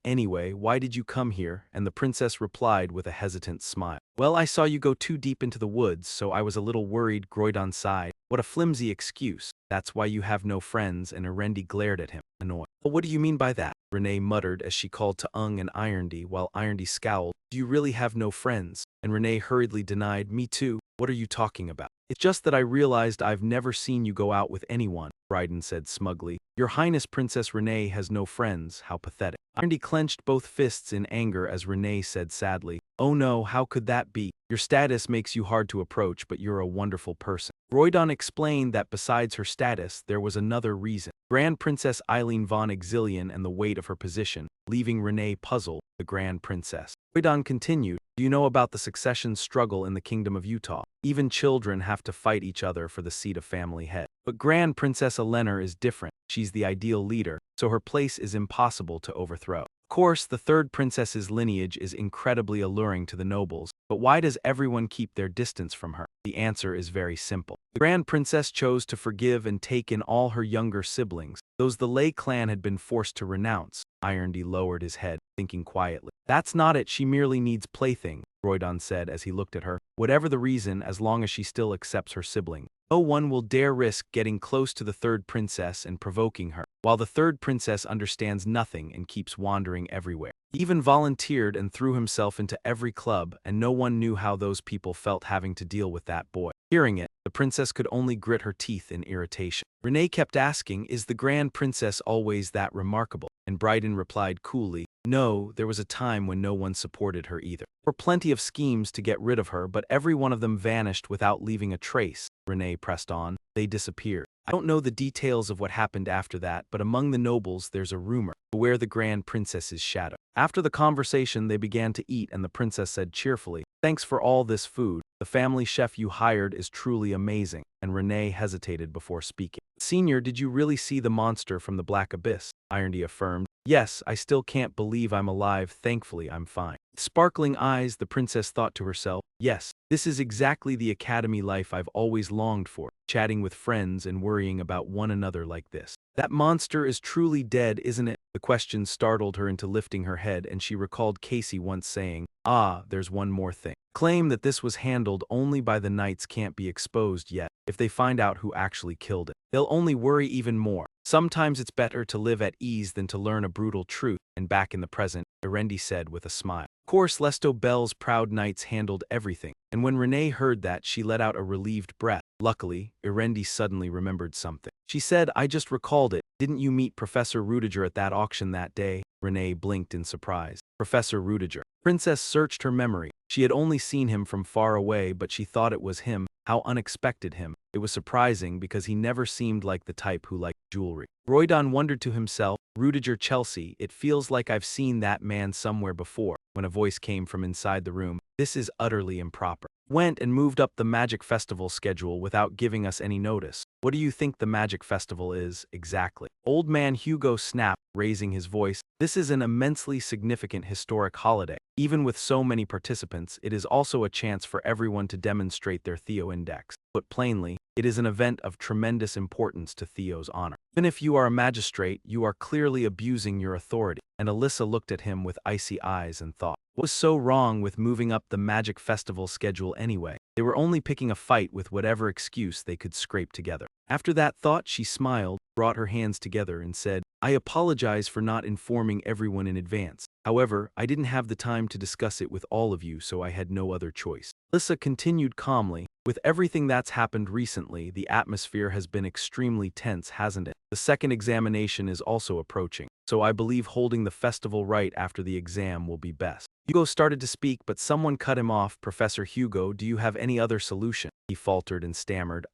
Anyway, why did you come here?" And the princess replied with a hesitant smile, "Well, I saw you go too deep into the woods, so I was a little worried." Groydon sighed. "What a flimsy excuse. That's why you have no friends," and Arendi glared at him, annoyed. "Well, what do you mean by that?" Renee muttered as she called to Ung and Irondy, while Irondy scowled. "Do you really have no friends?" And Renee hurriedly denied, "Me too. What are you talking about?" "It's just that I realized I've never seen you go out with anyone," Brydon said smugly. "Your Highness Princess Renee has no friends. How pathetic." Irondy clenched both fists in anger as Renee said sadly, "Oh no, how could that be? Your status makes you hard to approach, but you're a wonderful person." Roydon explained that besides her status, there was another reason. Grand Princess Eileen von Exilian and the weight of her position, leaving Renee puzzled, the Grand Princess. Roydon continued, "Do you know about the succession struggle in the Kingdom of Utah? Even children have to fight each other for the seat of family head. But Grand Princess Eleanor is different. She's the ideal leader, so her place is impossible to overthrow. Of course, the third princess's lineage is incredibly alluring to the nobles, but why does everyone keep their distance from her? The answer is very simple. The Grand Princess chose to forgive and take in all her younger siblings, those the Lei clan had been forced to renounce." Irondy lowered his head, thinking quietly. "That's not it, she merely needs plaything," Roydon said as he looked at her. "Whatever the reason, as long as she still accepts her sibling. No one will dare risk getting close to the third princess and provoking her, while the third princess understands nothing and keeps wandering everywhere. He even volunteered and threw himself into every club, and no one knew how those people felt having to deal with that boy." Hearing it, the princess could only grit her teeth in irritation. Renee kept asking, "Is the Grand Princess always that remarkable?" And Brydon replied coolly, "No, there was a time when no one supported her either. There were plenty of schemes to get rid of her, but every one of them vanished without leaving a trace." Renee pressed on, "They disappeared. I don't know the details of what happened after that, but among the nobles there's a rumor. Beware the grand princess's shadow. After the conversation, they began to eat, and the princess said cheerfully, "Thanks for all this food. The family chef you hired is truly amazing." And Renee hesitated before speaking. "Senior, did you really see the monster from the Black Abyss?" Irony affirmed. "Yes, I still can't believe I'm alive. Thankfully, I'm fine." With sparkling eyes, the princess thought to herself, "Yes, this is exactly the academy life I've always longed for, chatting with friends and worrying about one another like this." That monster is truly dead, isn't it? The question startled her into lifting her head, and she recalled Casey once saying, "Ah, there's one more thing. Claim that this was handled only by the knights can't be exposed yet. If they find out who actually killed it, they'll only worry even more. Sometimes it's better to live at ease than to learn a brutal truth." And back in the present, Erendi said with a smile. Of course, Lesto Bell's proud knights handled everything, and when Renee heard that, she let out a relieved breath. Luckily, Erendi suddenly remembered something. She said, "I just recalled it. Didn't you meet Professor Rudiger at that auction that day?" Renee blinked in surprise. Professor Rudiger. Princess searched her memory. She had only seen him from far away, but she thought it was him. How unexpected him. It was surprising because he never seemed like the type who liked jewelry. Roydon wondered to himself, "Rudiger Chelsea, it feels like I've seen that man somewhere before," when a voice came from inside the room. "This is utterly improper." Went and moved up the Magic Festival schedule without giving us any notice. "What do you think the Magic Festival is, exactly?" Old man Hugo snapped, raising his voice. "This is an immensely significant historic holiday. Even with so many participants, it is also a chance for everyone to demonstrate their Theo index. Put plainly, it is an event of tremendous importance to Theo's honor. Even if you are a magistrate, you are clearly abusing your authority." And Alyssa looked at him with icy eyes and thought, what was so wrong with moving up the Magic Festival schedule anyway? They were only picking a fight with whatever excuse they could scrape together. After that thought, she smiled, brought her hands together, and said, "I apologize for not informing everyone in advance. However, I didn't have the time to discuss it with all of you, so I had no other choice." Alyssa continued calmly, "With everything that's happened recently, the atmosphere has been extremely tense, hasn't it? The second examination is also approaching, so I believe holding the festival right after the exam will be best." Hugo started to speak, but someone cut him off. "Professor Hugo, do you have any other solution?" He faltered and stammered,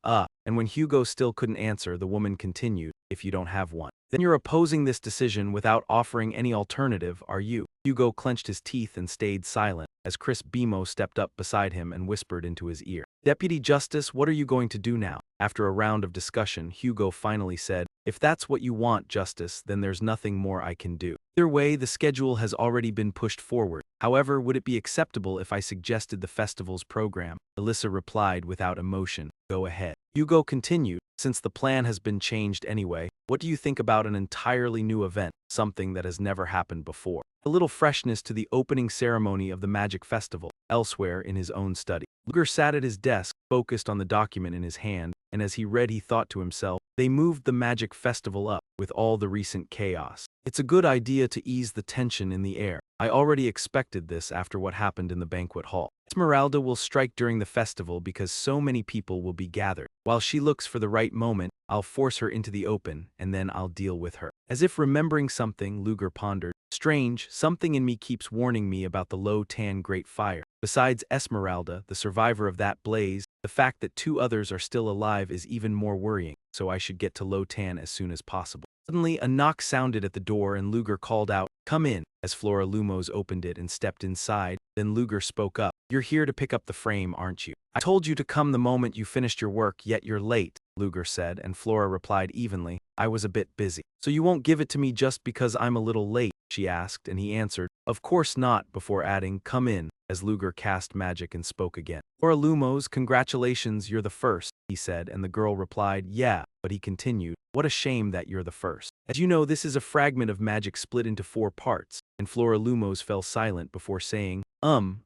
And when Hugo still couldn't answer, the woman continued, "If you don't have one, then you're opposing this decision without offering any alternative, are you?" Hugo clenched his teeth and stayed silent, as Chris Bemo stepped up beside him and whispered into his ear, "Deputy Justice, what are you going to do now?" After a round of discussion, Hugo finally said, "If that's what you want, Justice, then there's nothing more I can do. Either way, the schedule has already been pushed forward. However, would it be acceptable if I suggested the festival's program?" Alyssa replied without emotion, "Go ahead." Hugo continued, "Since the plan has been changed anyway, what do you think about an entirely new event, something that has never happened before? A little freshness to the opening ceremony of the Magic Festival." Elsewhere in his own study, Luger sat at his desk, focused on the document in his hand, and as he read he thought to himself, "They moved the Magic Festival up, with all the recent chaos. It's a good idea to ease the tension in the air. I already expected this after what happened in the banquet hall. Esmeralda will strike during the festival because so many people will be gathered. While she looks for the right moment, I'll force her into the open, and then I'll deal with her." As if remembering something, Luger pondered, "Strange, something in me keeps warning me about the Low-Tan Great Fire. Besides Esmeralda, the survivor of that blaze, the fact that 2 others are still alive is even more worrying, so I should get to Low-Tan as soon as possible." Suddenly, a knock sounded at the door and Luger called out, "Come in," as Flora Lumos opened it and stepped inside. Then Luger spoke up, "You're here to pick up the frame, aren't you? I told you to come the moment you finished your work, yet you're late," Luger said, and Flora replied evenly, "I was a bit busy." "So you won't give it to me just because I'm a little late?" she asked, and he answered, "Of course not," before adding, "Come in," as Luger cast magic and spoke again. "Flora Lumos, congratulations, you're the first," he said, and the girl replied, "Yeah," but he continued, "What a shame that you're the first. As you know, this is a fragment of magic split into 4 parts," and Flora Lumos fell silent before saying,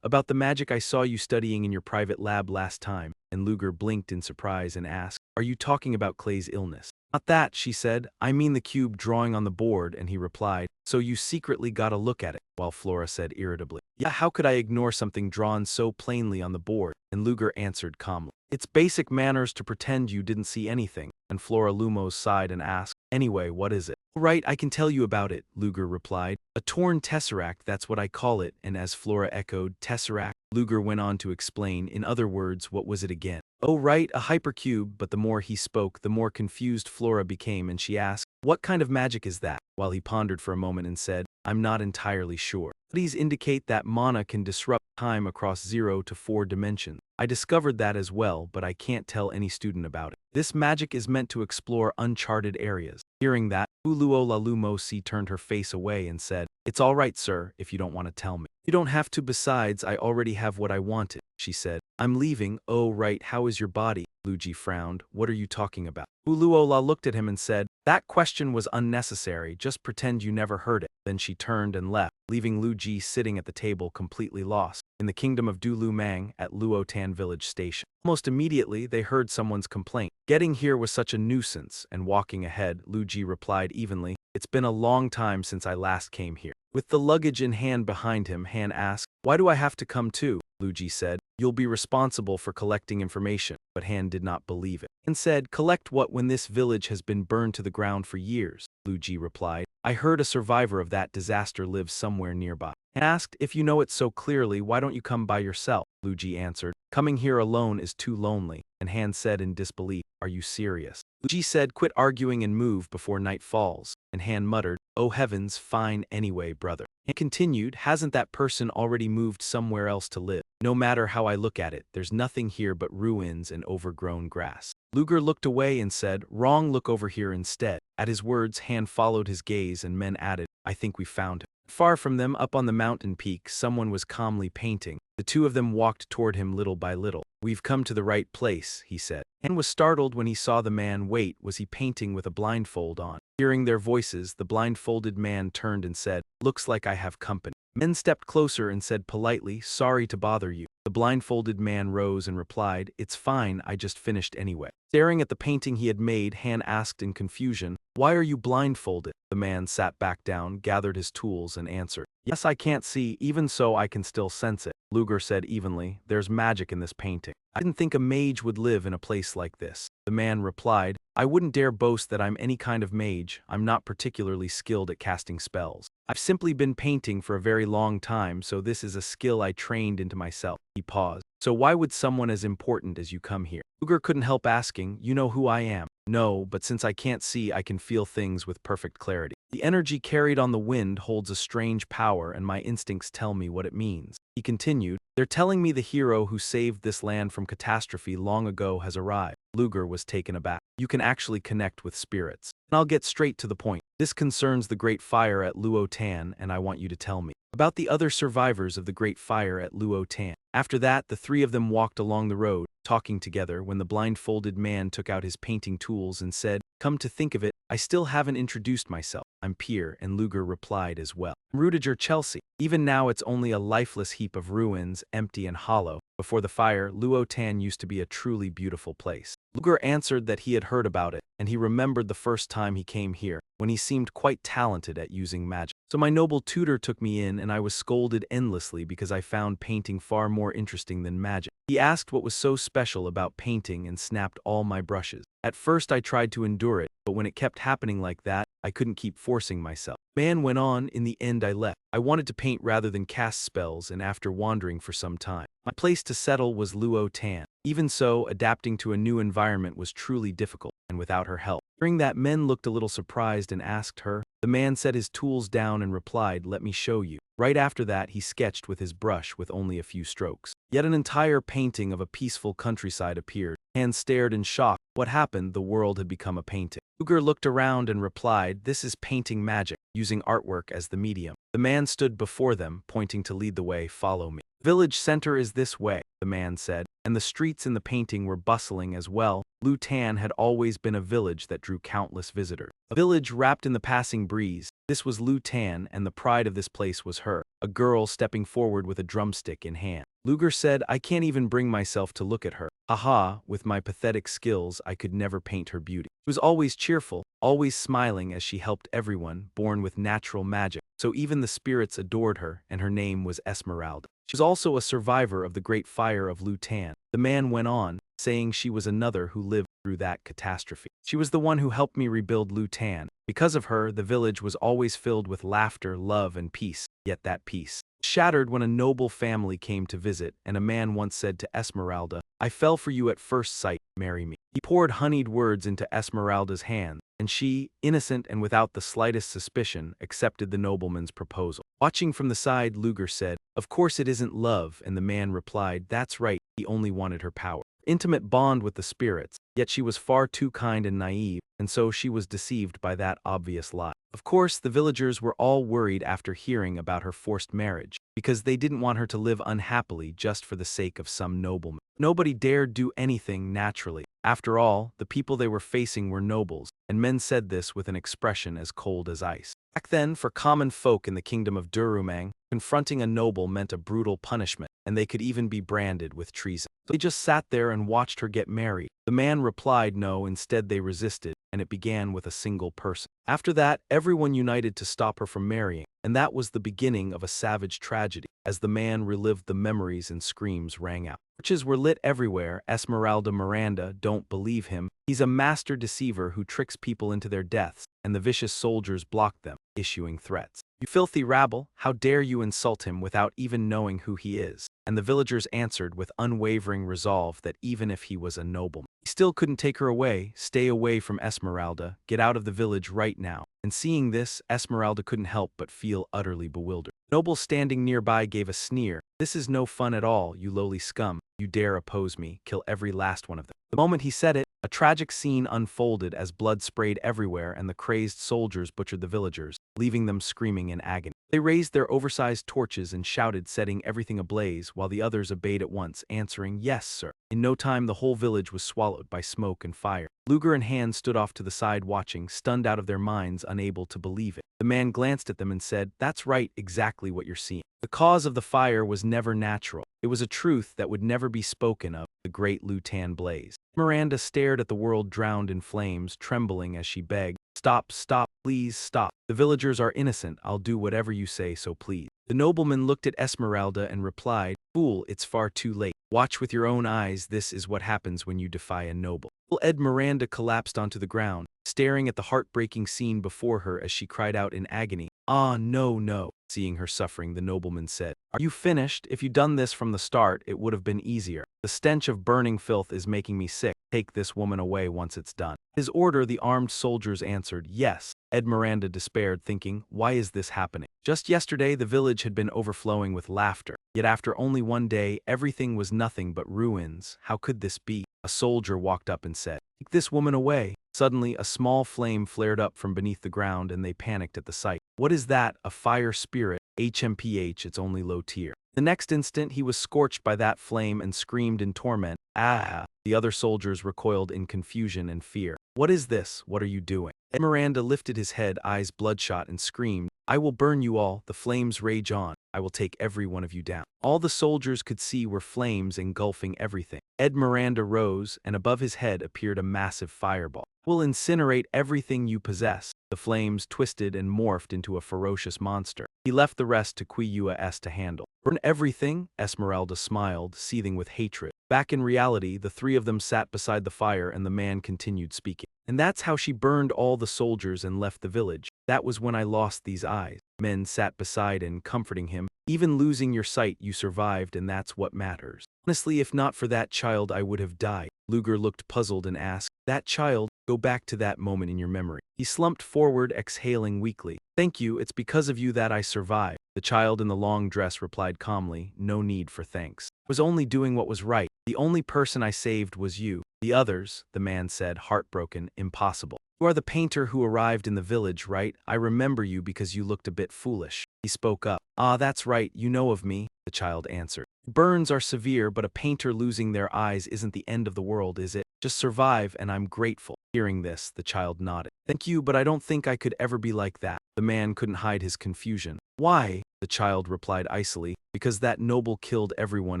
About the magic I saw you studying in your private lab last time," and Luger blinked in surprise and asked, "Are you talking about Clay's illness?" "Not that," she said, "I mean the cube drawing on the board," and he replied, "So you secretly got a look at it," while Flora said irritably, "Yeah, how could I ignore something drawn so plainly on the board?" And Luger answered calmly, "It's basic manners to pretend you didn't see anything," and Flora Lumos sighed and asked, "Anyway, what is it?" "Right, I can tell you about it," Luger replied. A torn tesseract, that's what I call it, and as Flora echoed, tesseract, Luger went on to explain, in other words, what was it again? Oh right, a hypercube, but the more he spoke, the more confused Flora became, and she asked, what kind of magic is that? While he pondered for a moment and said, I'm not entirely sure. Studies indicate that mana can disrupt time across 0 to 4 dimensions. I discovered that as well, but I can't tell any student about it. This magic is meant to explore uncharted areas. Hearing that, Uluolalumosi turned her face away and said, it's all right, sir, if you don't want to tell me. You don't have to, besides, I already have what I wanted, she said. I'm leaving. Oh right, how is your body? Luigi frowned. What are you talking about? Uluola looked at him and said, that question was unnecessary, just pretend you never heard it. Then she turned and left, leaving Luigi sitting at the table completely lost. In the kingdom of Dulumang at Luotan village station. Almost immediately, they heard someone's complaint. Getting here was such a nuisance, and walking ahead, Luigi replied evenly, it's been a long time since I last came here. With the luggage in hand behind him, Han asked, why do I have to come too? Luigi said, you'll be responsible for collecting information, but Han did not believe it. Han said, collect what when this village has been burned to the ground for years? Luigi replied, I heard a survivor of that disaster lives somewhere nearby. Han asked, if you know it so clearly, why don't you come by yourself? Luigi answered, coming here alone is too lonely. And Han said in disbelief, are you serious? Luigi said, quit arguing and move before night falls. And Han muttered, oh heavens, fine anyway, brother. Han continued, hasn't that person already moved somewhere else to live? No matter how I look at it, there's nothing here but ruins and overgrown grass. Luger looked away and said, wrong, look over here instead. At his words, Han followed his gaze and men added, I think we found him. Far from them, up on the mountain peak, someone was calmly painting. The two of them walked toward him little by little. We've come to the right place, he said. Han was startled when he saw the man. Wait, was he painting with a blindfold on? Hearing their voices, the blindfolded man turned and said, looks like I have company. Men stepped closer and said politely, sorry to bother you. The blindfolded man rose and replied, it's fine, I just finished anyway. Staring at the painting he had made, Han asked in confusion, why are you blindfolded? The man sat back down, gathered his tools, and answered, yes, I can't see, even so I can still sense it. Luger said evenly, there's magic in this painting. I didn't think a mage would live in a place like this. The man replied, I wouldn't dare boast that I'm any kind of mage. I'm not particularly skilled at casting spells. I've simply been painting for a very long time, so this is a skill I trained into myself. He paused. So why would someone as important as you come here? Luger couldn't help asking, you know who I am? No, but since I can't see, I can feel things with perfect clarity. The energy carried on the wind holds a strange power, and my instincts tell me what it means. He continued, they're telling me the hero who saved this land from catastrophe long ago has arrived. Luger was taken aback. You can actually connect with spirits. And I'll get straight to the point. This concerns the Great Fire at Luotan, and I want you to tell me about the other survivors of the Great Fire at Luotan. After that, the three of them walked along the road, talking together, when the blindfolded man took out his painting tools and said, come to think of it, I still haven't introduced myself. I'm Pierre, and Luger replied as well. I'm Rudiger Chelsea. Even now it's only a lifeless heap of ruins, empty and hollow. Before the fire, Luotan used to be a truly beautiful place. Luger answered that he had heard about it, and he remembered the first time he came here, when he seemed quite talented at using magic. So my noble tutor took me in, and I was scolded endlessly because I found painting far more interesting than magic. He asked what was so special about painting and snapped all my brushes. At first I tried to endure it, but when it kept happening like that, I couldn't keep forcing myself. Man went on, in the end I left. I wanted to paint rather than cast spells, and after wandering for some time, my place to settle was Luotan. Even so, adapting to a new environment was truly difficult, and without her help. Hearing that, men looked a little surprised and asked her. The man set his tools down and replied, let me show you. Right after that, he sketched with his brush with only a few strokes. Yet an entire painting of a peaceful countryside appeared. Han stared in shock. What happened? The world had become a painting. Luger looked around and replied, this is painting magic, using artwork as the medium. The man stood before them, pointing to lead the way. Follow me. Village center is this way, the man said, and the streets in the painting were bustling as well. Luotan had always been a village that drew countless visitors. A village wrapped in the passing breeze. This was Luotan, and the pride of this place was her, a girl stepping forward with a drumstick in hand. Luger said, I can't even bring myself to look at her. Haha, with my pathetic skills, I could never paint her beauty. She was always cheerful, always smiling as she helped everyone, born with natural magic. So even the spirits adored her, and her name was Esmeralda. She was also a survivor of the Great Fire of Luotan. The man went on, saying she was another who lived through that catastrophe. She was the one who helped me rebuild Lutan. Because of her, the village was always filled with laughter, love, and peace. Yet that peace shattered when a noble family came to visit, and a man once said to Esmeralda, "I fell for you at first sight, marry me." He poured honeyed words into Esmeralda's hand, and she, innocent and without the slightest suspicion, accepted the nobleman's proposal. Watching from the side, Luger said, "Of course it isn't love," and the man replied, "That's right, he only wanted her power." Intimate bond with the spirits, yet she was far too kind and naive, and so she was deceived by that obvious lie. Of course, the villagers were all worried after hearing about her forced marriage, because they didn't want her to live unhappily just for the sake of some nobleman. Nobody dared do anything naturally. After all, the people they were facing were nobles, and men said this with an expression as cold as ice. Back then, for common folk in the kingdom of Durumang, confronting a noble meant a brutal punishment, and they could even be branded with treason. So they just sat there and watched her get married. The man replied no, instead they resisted, and it began with a single person. After that, everyone united to stop her from marrying, and that was the beginning of a savage tragedy. As the man relived the memories and screams rang out. Torches were lit everywhere. Esmeralda Miranda, don't believe him. He's a master deceiver who tricks people into their deaths, and the vicious soldiers blocked them, issuing threats. "You filthy rabble, how dare you insult him without even knowing who he is?" And the villagers answered with unwavering resolve that even if he was a nobleman, he still couldn't take her away. "Stay away from Esmeralda, get out of the village right now." And seeing this, Esmeralda couldn't help but feel utterly bewildered. Noble standing nearby gave a sneer. "This is no fun at all, you lowly scum. You dare oppose me, kill every last one of them." The moment he said it, a tragic scene unfolded as blood sprayed everywhere and the crazed soldiers butchered the villagers, leaving them screaming in agony. They raised their oversized torches and shouted, setting everything ablaze, while the others obeyed at once, answering, "Yes, sir." In no time the whole village was swallowed by smoke and fire. Luger and Hand stood off to the side watching, stunned out of their minds, unable to believe it. The man glanced at them and said, "That's right, exactly what you're seeing. The cause of the fire was never natural. It was a truth that would never be spoken of, the great Lutan blaze." Miranda stared at the world drowned in flames, trembling as she begged, "Stop, stop, please stop. The villagers are innocent, I'll do whatever you say, so please." The nobleman looked at Esmeralda and replied, "Fool, it's far too late. Watch with your own eyes, this is what happens when you defy a noble." Ed Miranda collapsed onto the ground, staring at the heartbreaking scene before her as she cried out in agony, "Ah, no, no." Seeing her suffering, the nobleman said, "Are you finished? If you'd done this from the start, it would have been easier. The stench of burning filth is making me sick. Take this woman away once it's done." His order, the armed soldiers answered, "Yes." Ed Miranda despaired, thinking, why is this happening? Just yesterday, the village had been overflowing with laughter. Yet after only one day, everything was nothing but ruins. How could this be? A soldier walked up and said, "Take this woman away." Suddenly, a small flame flared up from beneath the ground and they panicked at the sight. "What is that? A fire spirit? HMPH, it's only low tier." The next instant, he was scorched by that flame and screamed in torment, "Ah!" The other soldiers recoiled in confusion and fear. "What is this? What are you doing?" Ed Miranda lifted his head, eyes bloodshot, and screamed, "I will burn you all. The flames rage on. I will take every one of you down." All the soldiers could see were flames engulfing everything. Ed Miranda rose, and above his head appeared a massive fireball. "Will incinerate everything you possess." The flames twisted and morphed into a ferocious monster. He left the rest to Qiua to handle. "Burn everything?" Esmeralda smiled, seething with hatred. Back in reality, the three of them sat beside the fire and the man continued speaking. "And that's how she burned all the soldiers and left the village. That was when I lost these eyes." Men sat beside and comforting him. "Even losing your sight, you survived, and that's what matters. Honestly, if not for that child, I would have died." Luger looked puzzled and asked, "That child? Go back to that moment in your memory." He slumped forward, exhaling weakly. "Thank you, it's because of you that I survived." The child in the long dress replied calmly, "No need for thanks. I was only doing what was right. The only person I saved was you. The others," the man said, heartbroken, "impossible. You are the painter who arrived in the village, right? I remember you because you looked a bit foolish." He spoke up. "Ah, that's right, you know of me," the child answered. "Burns are severe, but a painter losing their eyes isn't the end of the world, is it? Just survive, and I'm grateful." Hearing this, the child nodded. "Thank you, but I don't think I could ever be like that." The man couldn't hide his confusion. "Why?" the child replied icily. "Because that noble killed everyone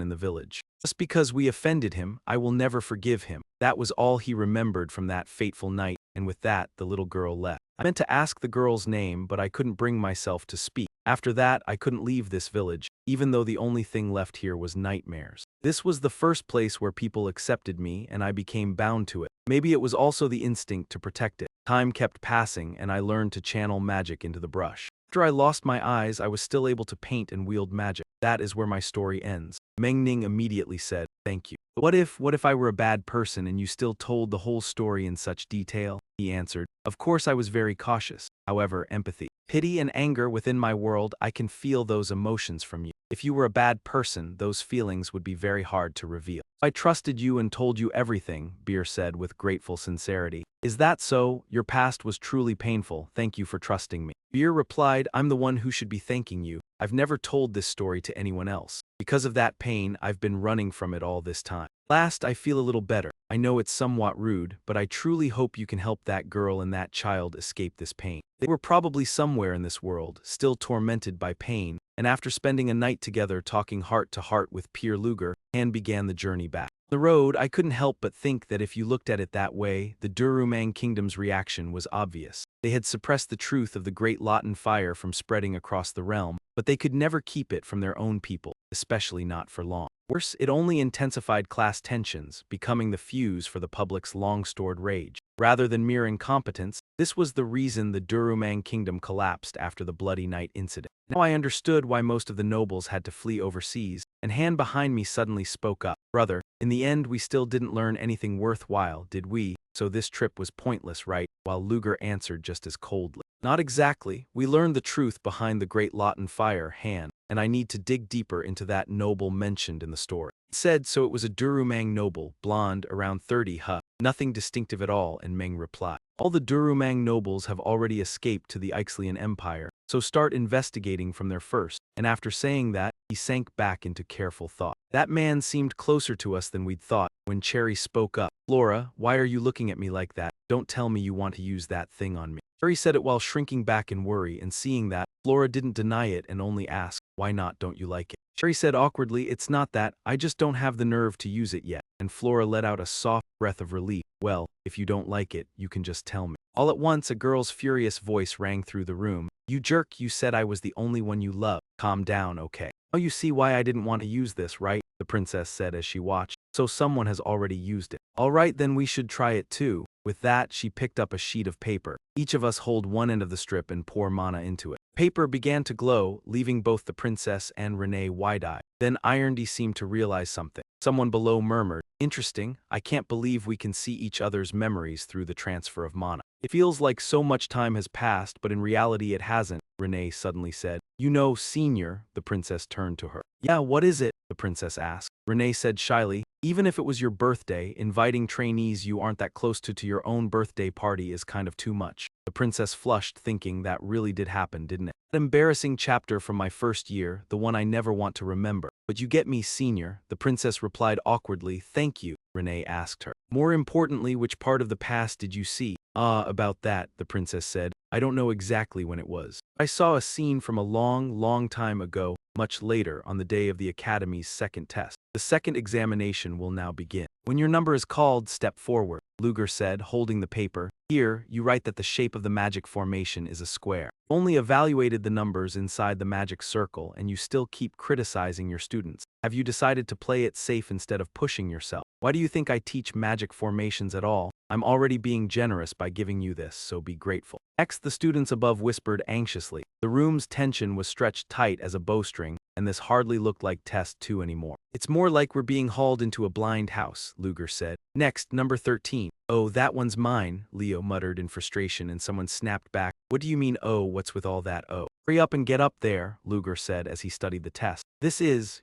in the village. Just because we offended him, I will never forgive him." That was all he remembered from that fateful night, and with that, the little girl left. I meant to ask the girl's name, but I couldn't bring myself to speak. After that, I couldn't leave this village, even though the only thing left here was nightmares. This was the first place where people accepted me, and I became bound to it. Maybe it was also the instinct to protect it. Time kept passing, and I learned to channel magic into the brush. After I lost my eyes, I was still able to paint and wield magic. That is where my story ends. Meng Ning immediately said, "Thank you." What if I were a bad person and you still told the whole story in such detail? He answered. Of course I was very cautious. However, empathy, pity and anger within my world, I can feel those emotions from you. If you were a bad person, those feelings would be very hard to reveal. I trusted you and told you everything, Beer said with grateful sincerity. Is that so? Your past was truly painful. Thank you for trusting me. Beer replied, I'm the one who should be thanking you. I've never told this story to anyone else. Because of that pain, I've been running from it all this time. Last, I feel a little better. I know it's somewhat rude, but I truly hope you can help that girl and that child escape this pain. They were probably somewhere in this world, still tormented by pain, and after spending a night together talking heart to heart with Pierre Luger, Han began the journey back. On the road, I couldn't help but think that if you looked at it that way, the Durumang Kingdom's reaction was obvious. They had suppressed the truth of the Great Lotan Fire from spreading across the realm, but they could never keep it from their own people, especially not for long. Worse, it only intensified class tensions, becoming the fuse for the public's long-stored rage. Rather than mere incompetence, this was the reason the Durumang Kingdom collapsed after the Bloody Night incident. Now I understood why most of the nobles had to flee overseas, and Han behind me suddenly spoke up. Brother, in the end we still didn't learn anything worthwhile, did we? So this trip was pointless, right? While Luger answered just as coldly. Not exactly. We learned the truth behind the Great Lotan Fire, Han, and I need to dig deeper into that noble mentioned in the story. It said so it was a Durumang noble, blonde, around 30, huh? Nothing distinctive at all, and Meng replied. All the Durumang nobles have already escaped to the Ixalian Empire, so start investigating from there first. And after saying that, he sank back into careful thought. That man seemed closer to us than we'd thought. When Cherry spoke up, Flora, why are you looking at me like that? Don't tell me you want to use that thing on me. Cherry said it while shrinking back in worry, and seeing that, Flora didn't deny it and only asked, why not, don't you like it? Cherry said awkwardly, it's not that, I just don't have the nerve to use it yet. And Flora let out a soft breath of relief. Well, if you don't like it, you can just tell me. All at once, a girl's furious voice rang through the room. You jerk, you said I was the only one you loved. Calm down, okay? Oh, you see why I didn't want to use this, right? The princess said as she watched. So someone has already used it. All right, then we should try it too. With that, she picked up a sheet of paper. Each of us hold one end of the strip and pour mana into it. Paper began to glow, leaving both the princess and Renee wide-eyed. Then Irondy seemed to realize something. Someone below murmured, interesting, I can't believe we can see each other's memories through the transfer of mana. It feels like so much time has passed, but in reality it hasn't, Renee suddenly said. You know, senior, the princess turned to her. Yeah, what is it? The princess asked. Renee said shyly, even if it was your birthday, inviting trainees you aren't that close to your own birthday party is kind of too much. The princess flushed, thinking that really did happen, didn't it? That embarrassing chapter from my first year, the one I never want to remember. But you get me, senior, the princess replied awkwardly. Thank you, Renee asked her. More importantly, which part of the past did you see? About that, the princess said. I don't know exactly when it was. I saw a scene from a long time ago, much later, on the day of the Academy's second test. The second examination will now begin. When your number is called, step forward, Luger said, holding the paper. Here, you write that the shape of the magic formation is a square. Only evaluated the numbers inside the magic circle, and you still keep criticizing your students. Have you decided to play it safe instead of pushing yourself? Why do you think I teach magic formations at all? I'm already being generous by giving you this, so be grateful. Next, the students above whispered anxiously. The room's tension was stretched tight as a bowstring, and this hardly looked like test 2 anymore. It's more like we're being hauled into a blind house, Luger said. Next, number 13. Oh, that one's mine, Leo muttered in frustration, and someone snapped back. What do you mean, oh, what's with all that, oh? Hurry up and get up there, Luger said as he studied the test.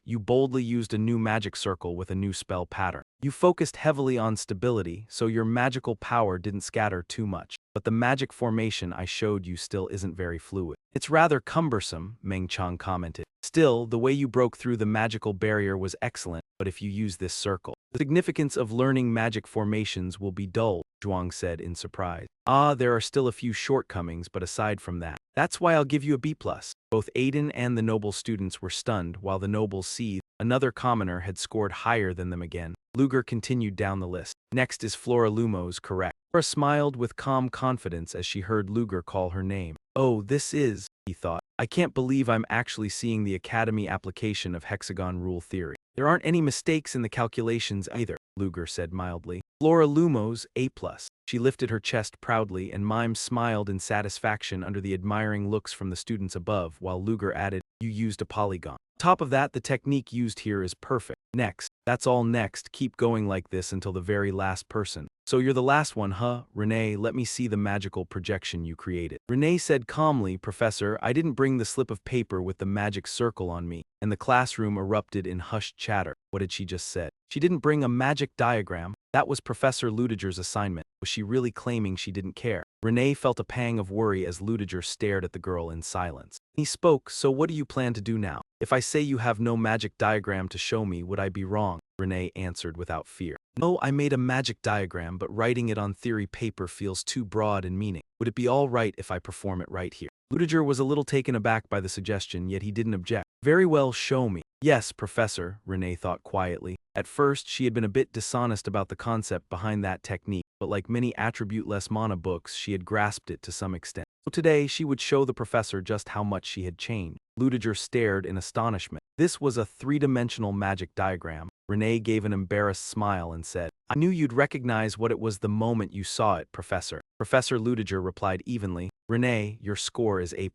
You boldly used a new magic circle with a new spell pattern. You focused heavily on stability, so your magical power didn't scatter too much. But the magic formation I showed you still isn't very fluid. It's rather cumbersome, Meng Chang commented. Still, the way you broke through the magical barrier was excellent, but if you use this circle, the significance of learning magic formations will be dull, Zhuang said in surprise. There are still a few shortcomings, but aside from that, that's why I'll give you a B+. Both Aiden and the noble students were stunned, while the nobles seethed. Another commoner had scored higher than them again. Luger continued down the list. Next is Flora Lumos, correct. Flora smiled with calm confidence as she heard Luger call her name. Oh, this is, he thought. I can't believe I'm actually seeing the Academy application of hexagon rule theory. There aren't any mistakes in the calculations either, Luger said mildly. Flora Lumos, A+. She lifted her chest proudly and Mime smiled in satisfaction under the admiring looks from the students above while Luger added, you used a polygon. Top of that, the technique used here is perfect. Next. That's all next, keep going like this until the very last person. So you're the last one, huh? Renee, let me see the magical projection you created. Renee said calmly, Professor, I didn't bring the slip of paper with the magic circle on me, and the classroom erupted in hushed chatter. What did she just say? She didn't bring a magic diagram. That was Professor Ludiger's assignment. Was she really claiming she didn't care? Renee felt a pang of worry as Ludiger stared at the girl in silence. He spoke, so what do you plan to do now? If I say you have no magic diagram to show me, would I be wrong? Renee answered without fear. No, I made a magic diagram, but writing it on theory paper feels too broad in meaning. Would it be all right if I perform it right here? Ludiger was a little taken aback by the suggestion, yet he didn't object. Very well, show me. Yes, Professor, Renee thought quietly. At first, she had been a bit dishonest about the concept behind that technique, but like many attribute-less mana books, she had grasped it to some extent. So today, she would show the professor just how much she had changed. Ludiger stared in astonishment. This was a three-dimensional magic diagram. Renee gave an embarrassed smile and said, I knew you'd recognize what it was the moment you saw it, Professor. Professor Ludiger replied evenly, Renee, your score is A+.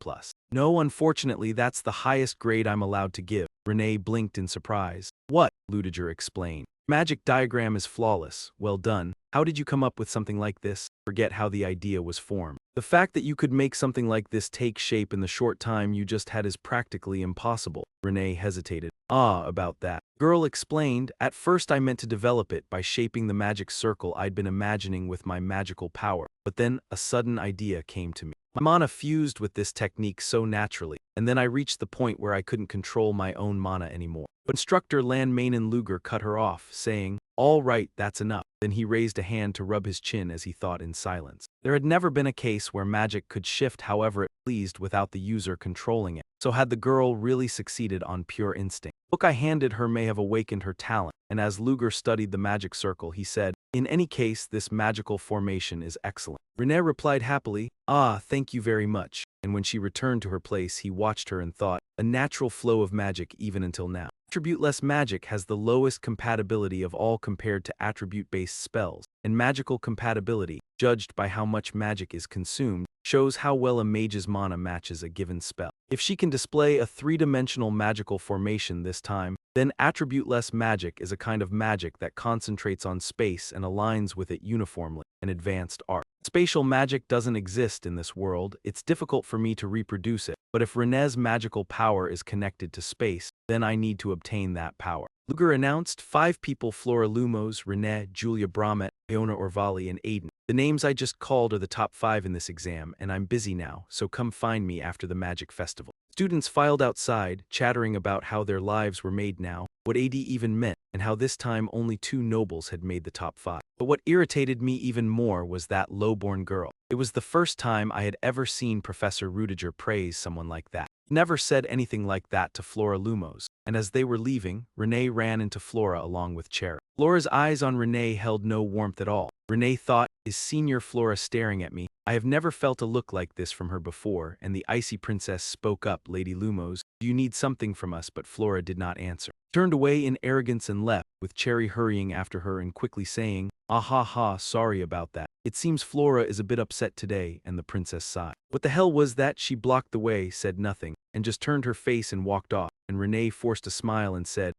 No, unfortunately, that's the highest grade I'm allowed to give. Renee blinked in surprise. What? Ludiger explained. Magic diagram is flawless. Well done. How did you come up with something like this? Forget how the idea was formed. The fact that you could make something like this take shape in the short time you just had is practically impossible. Renee hesitated. About that. Girl explained, at first I meant to develop it by shaping the magic circle I'd been imagining with my magical power. But then a sudden idea came to me. My mana fused with this technique so naturally, and then I reached the point where I couldn't control my own mana anymore. But instructor Landmanen Luger cut her off, saying, all right, that's enough. Then he raised a hand to rub his chin as he thought in silence. There had never been a case where magic could shift however it pleased without the user controlling it. So had the girl really succeeded on pure instinct? The book I handed her may have awakened her talent, and as Luger studied the magic circle, he said, in any case, this magical formation is excellent. Renee replied happily, thank you very much. And when she returned to her place, he watched her and thought, a natural flow of magic even until now. Attribute-less magic has the lowest compatibility of all compared to attribute-based spells, and magical compatibility, judged by how much magic is consumed, shows how well a mage's mana matches a given spell. If she can display a three-dimensional magical formation this time, then attribute-less magic is a kind of magic that concentrates on space and aligns with it uniformly, an advanced art. Spatial magic doesn't exist in this world, it's difficult for me to reproduce it, but if Renee's magical power is connected to space, then I need to obtain that power. Luger announced 5 people: Flora Lumos, Renee, Julia Bromet, Iona Orvali, and Aiden. The names I just called are the top 5 in this exam, and I'm busy now, so come find me after the magic festival. Students filed outside, chattering about how their lives were made now, what AD even meant, and how this time only 2 nobles had made the top 5. But what irritated me even more was that lowborn girl. It was the first time I had ever seen Professor Rudiger praise someone like that. He never said anything like that to Flora Lumos, and as they were leaving, Renee ran into Flora along with Cherry. Flora's eyes on Renee held no warmth at all. Renee thought, is Senior Flora staring at me? I have never felt a look like this from her before, and the icy princess spoke up, Lady Lumos, do you need something from us? But Flora did not answer. Turned away in arrogance and left, with Cherry hurrying after her and quickly saying, sorry about that. It seems Flora is a bit upset today, and the princess sighed. What the hell was that? She blocked the way, said nothing, and just turned her face and walked off, and Renee forced a smile and said,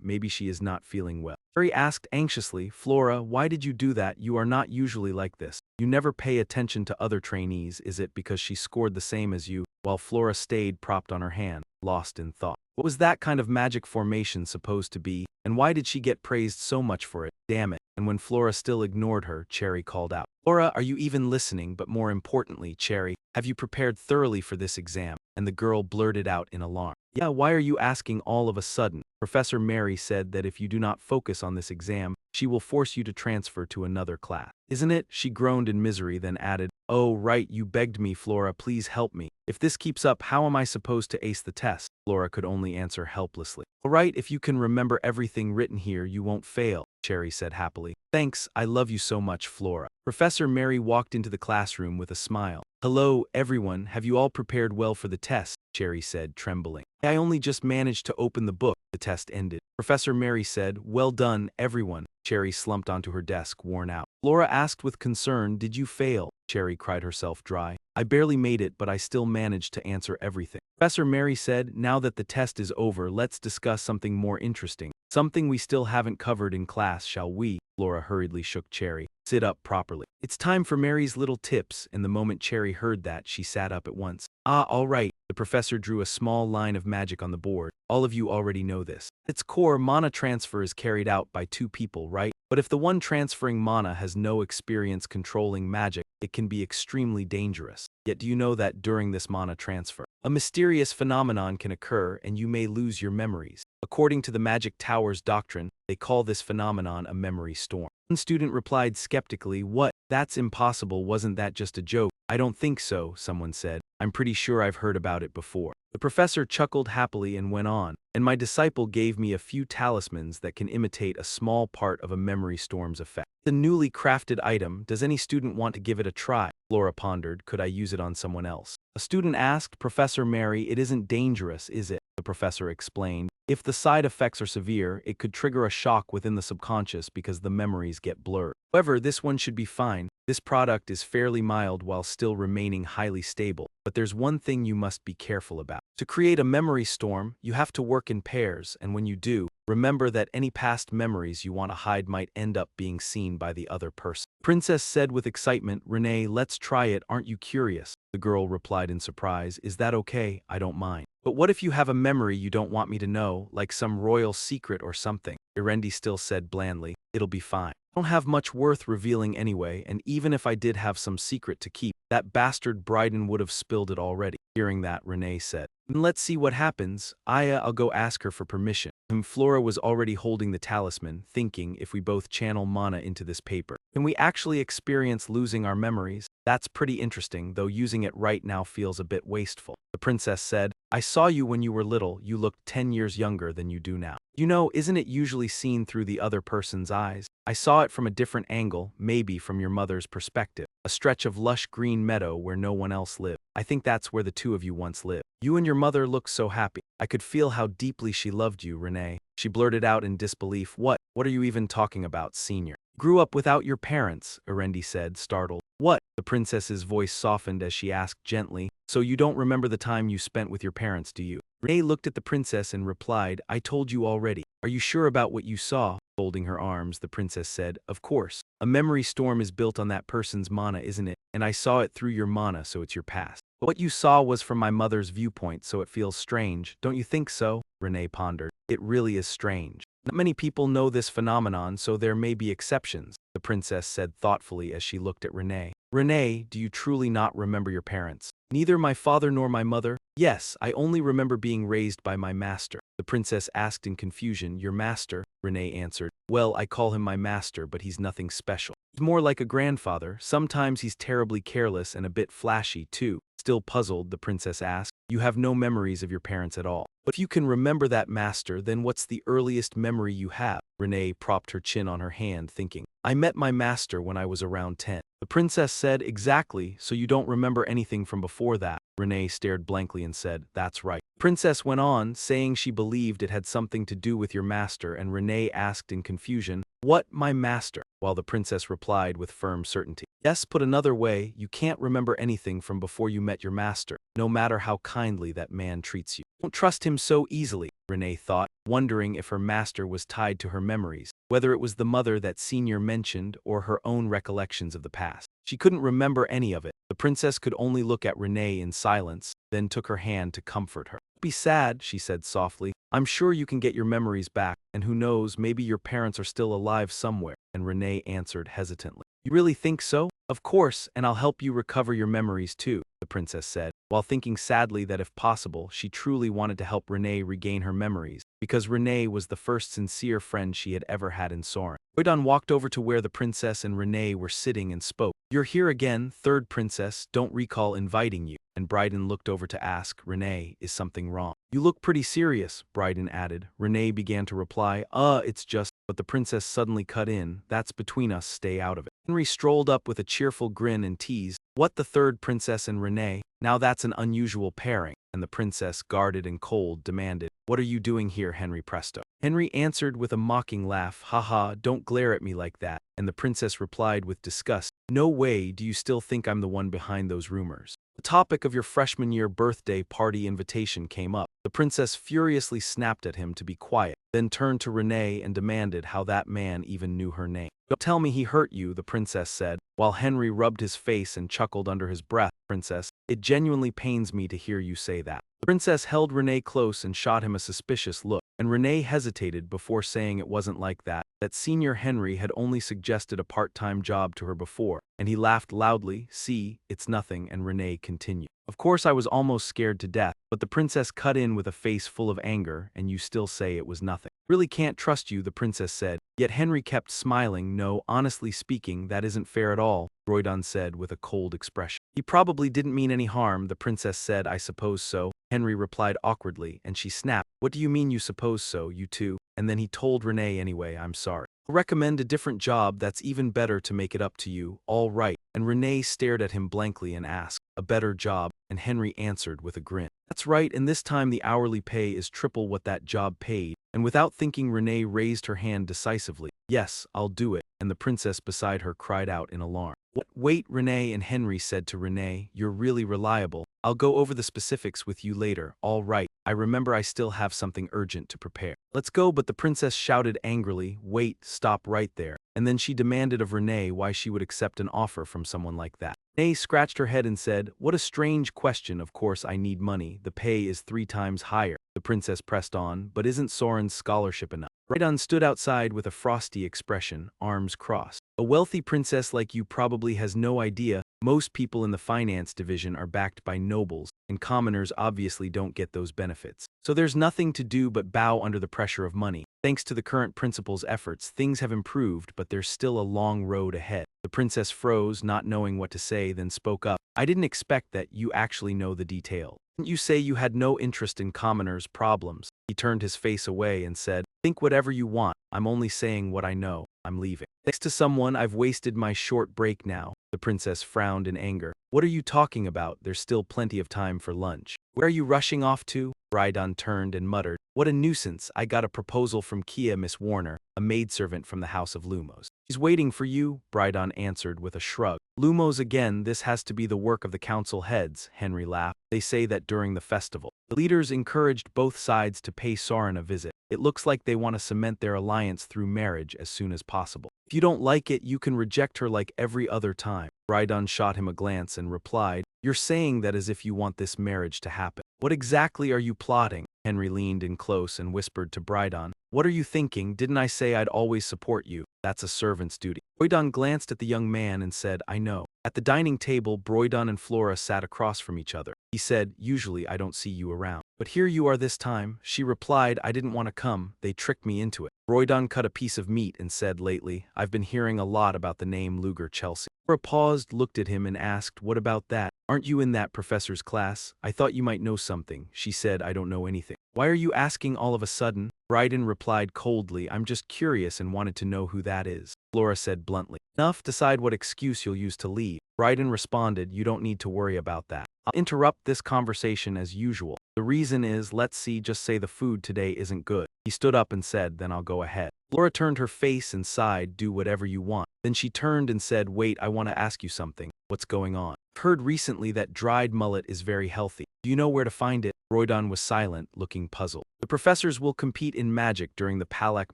maybe she is not feeling well. Cherry asked anxiously, Flora, why did you do that? You are not usually like this. You never pay attention to other trainees. Is it because she scored the same as you? While Flora stayed propped on her hand, lost in thought. What was that kind of magic formation supposed to be, and why did she get praised so much for it? Damn it. And when Flora still ignored her, Cherry called out, Flora, are you even listening? But more importantly, Cherry, have you prepared thoroughly for this exam? And the girl blurted out in alarm, yeah, why are you asking all of a sudden? Professor Mary said that if you do not focus on this exam, she will force you to transfer to another class. Isn't it? She groaned in misery, then added, "Oh, right, you begged me, Flora, please help me. If this keeps up, how am I supposed to ace the test?" Flora could only answer helplessly. "All right, if you can remember everything written here, you won't fail," Cherry said happily. "Thanks, I love you so much, Flora." Professor Mary walked into the classroom with a smile. "Hello, everyone, have you all prepared well for the test?" Cherry said, trembling. "I only just managed to open the book." The test ended. Professor Mary said, "Well done, everyone." Cherry slumped onto her desk, worn out. Flora asked with concern, "Did you fail?" Cherry cried herself dry. "I barely made it, but I still managed to answer everything." Professor Mary said, "Now that the test is over, let's discuss something more interesting. Something we still haven't covered in class, shall we?" Flora hurriedly shook Cherry. "Sit up properly. It's time for Mary's little tips," and the moment Cherry heard that, she sat up at once. "Ah, all right." The professor drew a small line of magic on the board. "All of you already know this. At its core, mana transfer is carried out by two people, right? But if the one transferring mana has no experience controlling magic, it can be extremely dangerous. Yet do you know that during this mana transfer, a mysterious phenomenon can occur and you may lose your memories? According to the Magic Tower's doctrine, they call this phenomenon a memory storm." One student replied skeptically, "What? That's impossible, wasn't that just a joke?" "I don't think so," someone said. "I'm pretty sure I've heard about it before." The professor chuckled happily and went on, "And my disciple gave me a few talismans that can imitate a small part of a memory storm's effect. The newly crafted item, does any student want to give it a try?" Flora pondered, "Could I use it on someone else?" A student asked, "Professor Mary, it isn't dangerous, is it?" The professor explained, "If the side effects are severe, it could trigger a shock within the subconscious because the memories get blurred. However, this one should be fine. This product is fairly mild while still remaining highly stable. But there's one thing you must be careful about. To create a memory storm, you have to work in pairs, and when you do, remember that any past memories you want to hide might end up being seen by the other person." Princess said with excitement, "Renee, let's try it, aren't you curious?" The girl replied in surprise, "Is that okay? I don't mind. But what if you have a memory you don't want me to know, like some royal secret or something?" Irendi still said blandly, "It'll be fine. I don't have much worth revealing anyway, and even if I did have some secret to keep, that bastard Bryden would have spilled it already." Hearing that, Renee said, "Then let's see what happens. I'll go ask her for permission." Flora was already holding the talisman, thinking, if we both channel mana into this paper, can we actually experience losing our memories? That's pretty interesting, though using it right now feels a bit wasteful. The princess said, "I saw you when you were little. You looked 10 years younger than you do now. You know, isn't it usually seen through the other person's eyes? I saw it from a different angle, maybe from your mother's perspective. A stretch of lush green meadow where no one else lived. I think that's where the two of you once lived. You and your mother looked so happy. I could feel how deeply she loved you, Renee." She blurted out in disbelief, What are you even talking about, senior?" "Grew up without your parents," Irendi said, startled. "What?" The princess's voice softened as she asked gently, "So you don't remember the time you spent with your parents, do you?" Renee looked at the princess and replied, "I told you already." "Are you sure about what you saw?" Folding her arms, the princess said, "Of course. A memory storm is built on that person's mana, isn't it? And I saw it through your mana, so it's your past. But what you saw was from my mother's viewpoint, so it feels strange. Don't you think so?" Renee pondered. "It really is strange. Not many people know this phenomenon, so there may be exceptions," the princess said thoughtfully as she looked at Renee. "Renee, do you truly not remember your parents?" "Neither my father nor my mother. Yes, I only remember being raised by my master." The princess asked in confusion, "Your master?" Renee answered, "Well, I call him my master, but he's nothing special. He's more like a grandfather. Sometimes he's terribly careless and a bit flashy, too." Still puzzled, the princess asked, "You have no memories of your parents at all. But if you can remember that master, then what's the earliest memory you have?" Renee propped her chin on her hand, thinking, "I met my master when I was around 10. The princess said, "Exactly, so you don't remember anything from before that?" Renee stared blankly and said, "That's right." Princess went on, saying she believed it had something to do with your master, and Renee asked in confusion, "What, my master?" While the princess replied with firm certainty, "Yes, put another way, you can't remember anything from before you met your master, no matter how kindly that man treats you. Don't trust him so easily," Renee thought, wondering if her master was tied to her memories, whether it was the mother that Senior mentioned or her own recollections of the past. She couldn't remember any of it. The princess could only look at Renee in silence, then took her hand to comfort her. "Don't be sad," she said softly. "I'm sure you can get your memories back, and who knows, maybe your parents are still alive somewhere." And Renee answered hesitantly, "You really think so?" "Of course, and I'll help you recover your memories too," the princess said, while thinking sadly that if possible, she truly wanted to help Renee regain her memories. because Renee was the first sincere friend she had ever had in Soren. Boydan walked over to where the princess and Renee were sitting and spoke. "You're here again, third princess, don't recall inviting you." And Bryden looked over to ask, "Renee, is something wrong?" "You look pretty serious," Bryden added. Renee began to reply, it's just," but the princess suddenly cut in, "That's between us, stay out of it." Henry strolled up with a cheerful grin and teased, "What, the third princess and Renee? Now that's an unusual pairing." And the princess, guarded and cold, demanded, "What are you doing here, Henry Presto?" Henry answered with a mocking laugh, "Haha, don't glare at me like that." And the princess replied with disgust, "No way, do you still think I'm the one behind those rumors?" The topic of your freshman year birthday party invitation came up. The princess furiously snapped at him to be quiet, then turned to Renee and demanded how that man even knew her name. "Don't tell me he hurt you," the princess said, while Henry rubbed his face and chuckled under his breath. "Princess, it genuinely pains me to hear you say that." The princess held Renee close and shot him a suspicious look, and Renee hesitated before saying it wasn't like that Senior Henry had only suggested a part-time job to her before, and he laughed loudly. "See, it's nothing," and Renee continued, "Of course I was almost scared to death, but the princess cut in with a face full of anger, and you still say it was nothing." "Really can't trust you," the princess said, yet Henry kept smiling. "No, honestly speaking, that isn't fair at all," Broydan said with a cold expression. "He probably didn't mean any harm," the princess said. "I suppose so," Henry replied awkwardly, and she snapped, "What do you mean you suppose so, you two?" And then he told Renee, "Anyway, I'm sorry. I'll recommend a different job that's even better to make it up to you." "All right." And Renee stared at him blankly and asked, "A better job?" And Henry answered with a grin, "That's right, and this time the hourly pay is triple what that job paid." And without thinking, Renee raised her hand decisively. "Yes, I'll do it." And the princess beside her cried out in alarm. "What? Wait, Renee," and Henry said to Renee, "You're really reliable. I'll go over the specifics with you later." "All right. I remember I still have something urgent to prepare." "Let's go," but the princess shouted angrily, "Wait, stop right there." And then she demanded of Renee why she would accept an offer from someone like that. Renee scratched her head and said, "What a strange question. Of course I need money. The pay is 3 times higher." The princess pressed on, "But isn't Soren's scholarship enough?" Brydon stood outside with a frosty expression, arms crossed. "A wealthy princess like you probably has no idea. Most people in the finance division are backed by nobles, and commoners obviously don't get those benefits. So there's nothing to do but bow under the pressure of money. Thanks to the current principal's efforts, things have improved, but there's still a long road ahead." The princess froze, not knowing what to say, then spoke up. "I didn't expect that you actually know the detail. Didn't you say you had no interest in commoners' problems?" He turned his face away and said, "Think whatever you want. I'm only saying what I know. I'm leaving. Thanks to someone, I've wasted my short break now." The princess frowned in anger. "What are you talking about? There's still plenty of time for lunch." "Where are you rushing off to?" Brydon turned and muttered, "What a nuisance. I got a proposal from Kia, Miss Warner, a maidservant from the House of Lumos." "She's waiting for you," Brydon answered with a shrug. "Lumos again, this has to be the work of the council heads," Henry laughed. "They say that during the festival, the leaders encouraged both sides to pay Soren a visit. It looks like they want to cement their alliance through marriage as soon as possible. If you don't like it, you can reject her like every other time." Brydon shot him a glance and replied, "You're saying that as if you want this marriage to happen. What exactly are you plotting?" Henry leaned in close and whispered to Brydon, "What are you thinking? Didn't I say I'd always support you? That's a servant's duty." Brydon glanced at the young man and said, "I know." At the dining table, Brydon and Flora sat across from each other. He said, "Usually I don't see you around, but here you are this time." She replied, "I didn't want to come. They tricked me into it." Brydon cut a piece of meat and said, "Lately, I've been hearing a lot about the name Luger Chelsea." Flora paused, looked at him and asked, "What about that? Aren't you in that professor's class? I thought you might know something." She said, "I don't know anything." "Why are you asking all of a sudden?" Brydon replied coldly, "I'm just curious and wanted to know who that is." Flora said bluntly, "Enough, decide what excuse you'll use to leave." Brydon responded, "You don't need to worry about that. I'll interrupt this conversation as usual. The reason is, let's see, just say the food today isn't good." He stood up and said, "Then I'll go ahead." Flora turned her face and sighed, "Do whatever you want." Then she turned and said, "Wait, I want to ask you something. What's going on? I've heard recently that dried mullet is very healthy. Do you know where to find it?" Brydon was silent, looking puzzled. "The professors will compete in magic during the Palak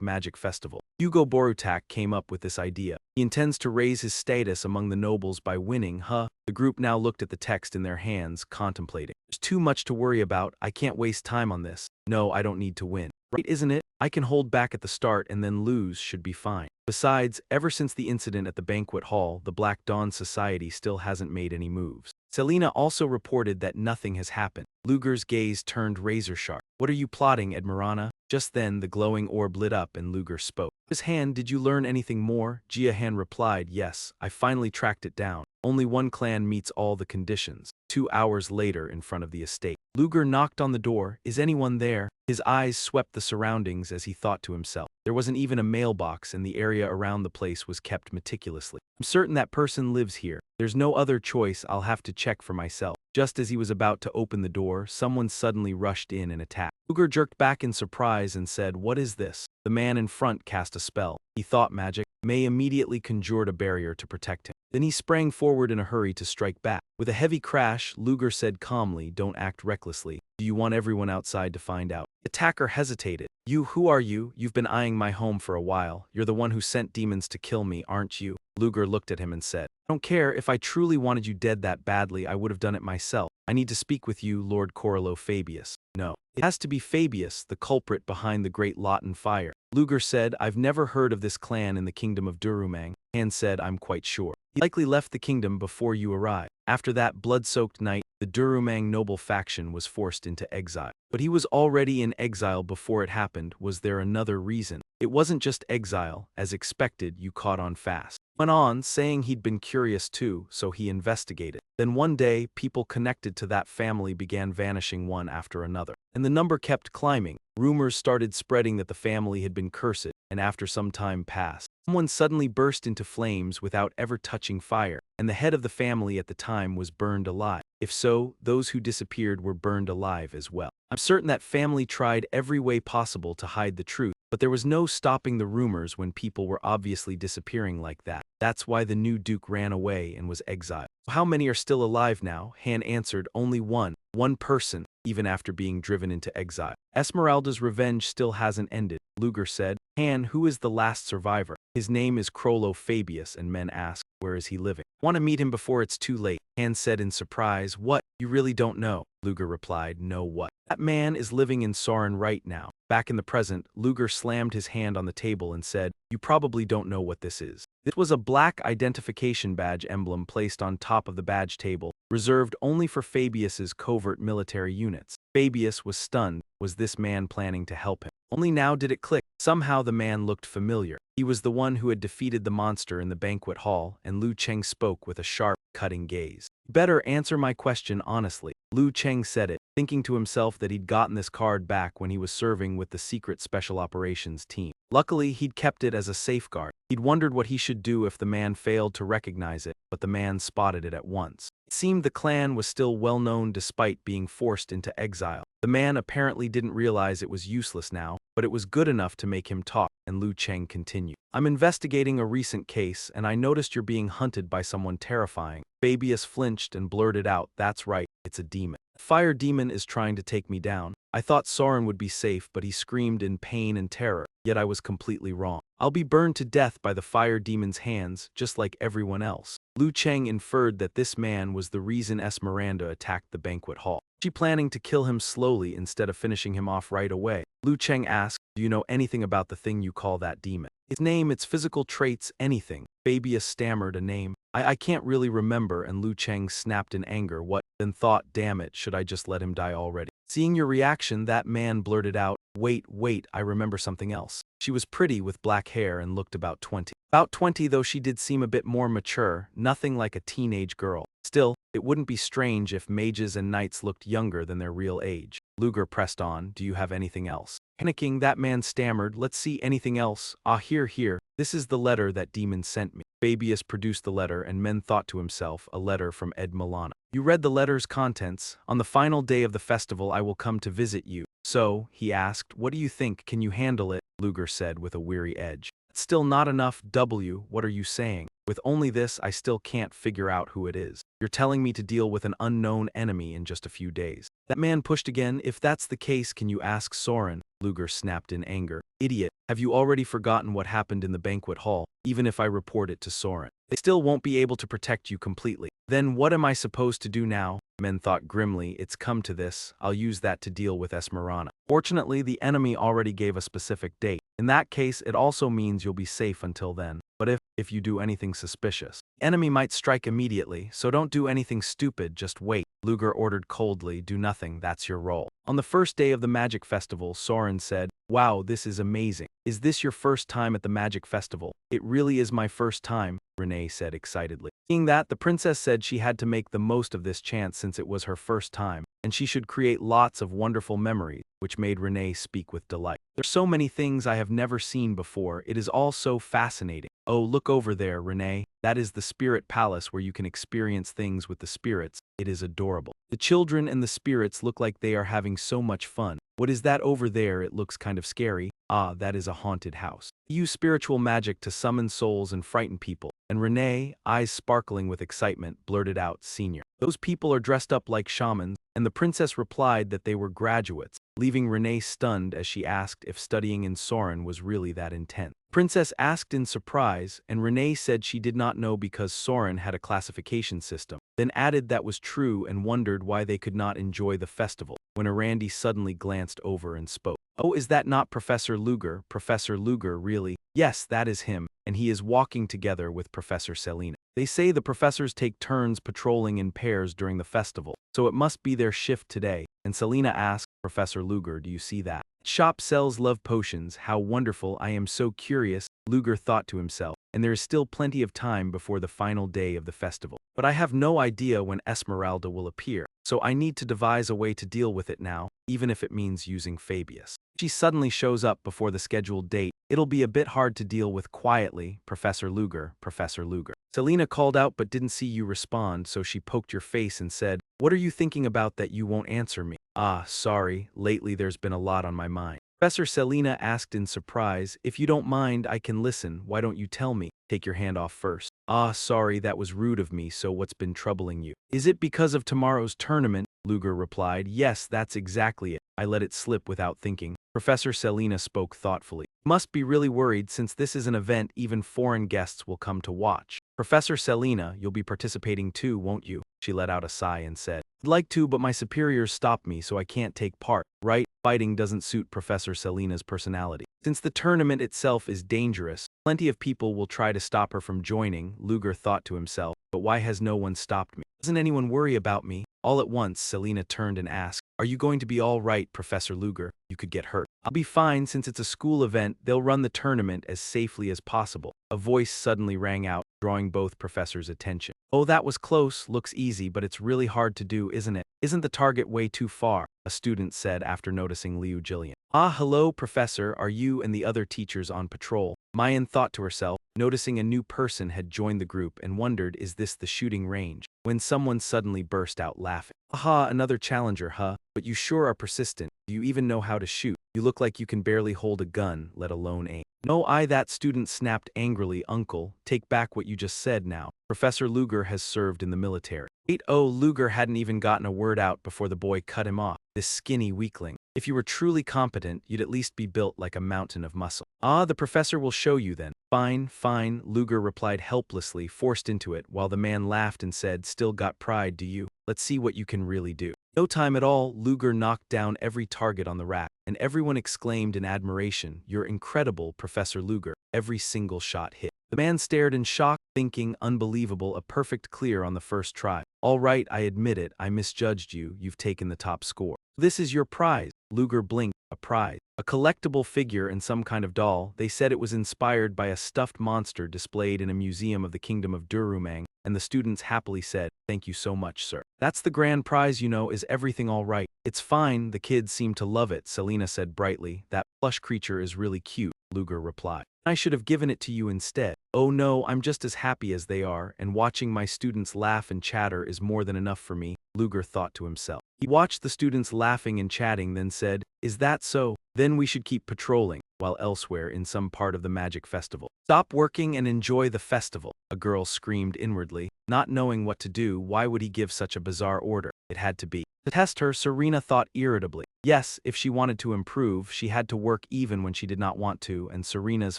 Magic Festival. Hugo Borutak came up with this idea. He intends to raise his status among the nobles by winning, huh?" The group now looked at the text in their hands, contemplating. "There's too much to worry about. I can't waste time on this. No, I don't need to win. Right, isn't it? I can hold back at the start and then lose should be fine. Besides, ever since the incident at the banquet hall, the Black Dawn Society still hasn't made any moves." Selena also reported that nothing has happened. Luger's gaze turned razor-sharp. "What are you plotting, Admirana?" Just then, the glowing orb lit up and Luger spoke. His Han, did you learn anything more? Jia Han replied, yes, I finally tracked it down. Only one clan meets all the conditions. 2 hours later in front of the estate. Luger knocked on the door. Is anyone there? His eyes swept the surroundings as he thought to himself. There wasn't even a mailbox and the area around the place was kept meticulously. I'm certain that person lives here. There's no other choice, I'll have to check for myself. Just as he was about to open the door, someone suddenly rushed in and attacked. Luger jerked back in surprise and said, what is this? The man in front cast a spell. He thought magic. May immediately conjured a barrier to protect him. Then he sprang forward in a hurry to strike back. With a heavy crash, Luger said calmly, don't act recklessly. Do you want everyone outside to find out? The attacker hesitated. Who are you? You've been eyeing my home for a while. You're the one who sent demons to kill me, aren't you? Luger looked at him and said, I don't care. If I truly wanted you dead that badly, I would have done it myself. I need to speak with you, Lord Coralo Fabius. No. It has to be Fabius, the culprit behind the great Lawton fire. Luger said, I've never heard of this clan in the kingdom of Durumang. Han said, I'm quite sure. He likely left the kingdom before you arrived. After that blood-soaked night, the Durumang noble faction was forced into exile. But he was already in exile before it happened. Was there another reason? It wasn't just exile. As expected, you caught on fast. Went on, saying he'd been curious too, so he investigated. Then one day, people connected to that family began vanishing one after another. And the number kept climbing. Rumors started spreading that the family had been cursed, and after some time passed, someone suddenly burst into flames without ever touching fire, and the head of the family at the time was burned alive. If so, those who disappeared were burned alive as well. I'm certain that family tried every way possible to hide the truth, but there was no stopping the rumors when people were obviously disappearing like that. That's why the new duke ran away and was exiled. How many are still alive now? Han answered, only one person, even after being driven into exile. Esmeralda's revenge still hasn't ended. Luger said, Han, who is the last survivor? His name is Crollo Fabius, and men asked, where is he living? Want to meet him before it's too late. Han said in surprise, what? You really don't know? Luger replied, no what? That man is living in Sauron right now. Back in the present, Luger slammed his hand on the table and said, you probably don't know what this is. This was a black identification badge emblem placed on top of the badge table, reserved only for Fabius's covert military units. Fabius was stunned. Was this man planning to help him? Only now did it click. Somehow the man looked familiar. He was the one who had defeated the monster in the banquet hall, and Lu Cheng spoke with a sharp, cutting gaze. Better answer my question honestly. Lu Cheng said it, thinking to himself that he'd gotten this card back when he was serving with the secret special operations team. Luckily, he'd kept it as a safeguard. He'd wondered what he should do if the man failed to recognize it, but the man spotted it at once. It seemed the clan was still well known despite being forced into exile. The man apparently didn't realize it was useless now, but it was good enough to make him talk, and Lu Cheng continued. I'm investigating a recent case, and I noticed you're being hunted by someone terrifying. Fabius flinched and blurted out, that's right, it's a demon. Fire demon is trying to take me down. I thought Sauron would be safe, but he screamed in pain and terror, yet I was completely wrong. I'll be burned to death by the fire demon's hands, just like everyone else. Lu Cheng inferred that this man was the reason Esmeralda attacked the banquet hall. She planning to kill him slowly instead of finishing him off right away. Lu Cheng asked, do you know anything about the thing you call that demon? Its name, its physical traits, anything. Fabius stammered a name. I can't really remember, and Lu Cheng snapped in anger. What? Then thought, damn it, should I just let him die already? Seeing your reaction, that man blurted out, wait, I remember something else. She was pretty with black hair and looked about 20. About 20, though she did seem a bit more mature, nothing like a teenage girl. Still, it wouldn't be strange if mages and knights looked younger than their real age. Luger pressed on, do you have anything else? Panicking, that man stammered, let's see, anything else? Ah, here. This is the letter that demon sent me. Fabius produced the letter, and men thought to himself, a letter from Ed Milana. You read the letter's contents. On the final day of the festival, I will come to visit you. So, he asked, what do you think? Can you handle it? Luger said with a weary edge. It's still not enough. What are you saying? With only this, I still can't figure out who it is. You're telling me to deal with an unknown enemy in just a few days. That man pushed again. If that's the case, can you ask Sauron? Luger snapped in anger. Idiot, have you already forgotten what happened in the banquet hall? Even if I report it to Sauron, they still won't be able to protect you completely. Then what am I supposed to do now? Men thought grimly, it's come to this, I'll use that to deal with Esmeralda. Fortunately, the enemy already gave a specific date. In that case, it also means you'll be safe until then. but if you do anything suspicious, the enemy might strike immediately, so don't do anything stupid, just wait. Luger ordered coldly, do nothing, that's your role. On the first day of the magic festival, Soren said, wow, this is amazing. Is this your first time at the magic festival? It really is my first time, Renee said excitedly. Seeing that, the princess said she had to make the most of this chance since it was her first time, and she should create lots of wonderful memories, which made Renee speak with delight. There's so many things I have never seen before, it is all so fascinating. Oh, look over there, Renee. That is the spirit palace where you can experience things with the spirits. It is adorable. The children and the spirits look like they are having so much fun. What is that over there? It looks kind of scary. Ah, that is a haunted house. Use spiritual magic to summon souls and frighten people. And Renee, eyes sparkling with excitement, blurted out, Senior. Those people are dressed up like shamans, and the princess replied that they were graduates, leaving Renee stunned as she asked if studying in Soren was really that intense. Princess asked in surprise, and Renee said she did not know because Soren had a classification system, then added that was true and wondered why they could not enjoy the festival, when Arandi suddenly glanced over and spoke. Oh, is that not Professor Luger? Professor Luger, really? Yes, that is him, and he is walking together with Professor Selina. They say the professors take turns patrolling in pairs during the festival, so it must be their shift today. And Selina asked, Professor Luger, do you see that? Shop sells love potions, how wonderful, I am so curious, Luger thought to himself, and there is still plenty of time before the final day of the festival. But I have no idea when Esmeralda will appear, so I need to devise a way to deal with it now, even if it means using Fabius. She suddenly shows up before the scheduled date. It'll be a bit hard to deal with quietly, Professor Luger, Professor Luger. Selina called out but didn't see you respond, so she poked your face and said, what are you thinking about that you won't answer me? Ah, sorry, lately there's been a lot on my mind. Professor Selina asked in surprise, if you don't mind, I can listen, why don't you tell me? Take your hand off first. Ah, sorry, that was rude of me, so what's been troubling you? Is it because of tomorrow's tournament? Luger replied, yes, that's exactly it. I let it slip without thinking. Professor Selina spoke thoughtfully. Must be really worried since this is an event even foreign guests will come to watch. Professor Selina, you'll be participating too, won't you? She let out a sigh and said, I'd like to, but my superiors stopped me, so I can't take part. Right? Fighting doesn't suit Professor Selina's personality. Since the tournament itself is dangerous, plenty of people will try to stop her from joining, Luger thought to himself, but why has no one stopped me? Doesn't anyone worry about me? All at once, Selina turned and asked, are you going to be all right, Professor Luger? You could get hurt. I'll be fine since it's a school event, they'll run the tournament as safely as possible. A voice suddenly rang out, drawing both professors' attention. Oh, that was close, looks easy, but it's really hard to do, isn't it? Isn't the target way too far? A student said after noticing Liu Jillian. Ah, hello, Professor, are you and the other teachers on patrol? Mayan thought to herself, noticing a new person had joined the group and wondered, is this the shooting range? When someone suddenly burst out laughing. Aha, another challenger, huh? But you sure are persistent. Do you even know how to shoot? You look like you can barely hold a gun, let alone aim. No, that student snapped angrily, Uncle, take back what you just said now. Professor Luger has served in the military. Luger hadn't even gotten a word out before the boy cut him off. This skinny weakling. If you were truly competent, you'd at least be built like a mountain of muscle. Ah, the professor will show you then. Fine, fine, Luger replied helplessly, forced into it, while the man laughed and said, still got pride, do you? Let's see what you can really do. No time at all, Luger knocked down every target on the rack, and everyone exclaimed in admiration, you're incredible, Professor Luger. Every single shot hit. The man stared in shock, thinking, unbelievable, a perfect clear on the first try. All right, I admit it, I misjudged you, you've taken the top score. This is your prize. Luger blinked, a prize. A collectible figure and some kind of doll. They said it was inspired by a stuffed monster displayed in a museum of the kingdom of Durumang, and the students happily said, thank you so much, sir. That's the grand prize, you know, is everything all right? It's fine, the kids seem to love it, Selina said brightly. That plush creature is really cute, Luger replied. I should have given it to you instead. Oh no, I'm just as happy as they are, and watching my students laugh and chatter is more than enough for me, Luger thought to himself. He watched the students laughing and chatting, then said, is that so? Then we should keep patrolling, while elsewhere in some part of the magic festival. Stop working and enjoy the festival, a girl screamed inwardly. Not knowing what to do, why would he give such a bizarre order? It had to be. To test her, Serena thought irritably. Yes, if she wanted to improve, she had to work even when she did not want to, and Serena's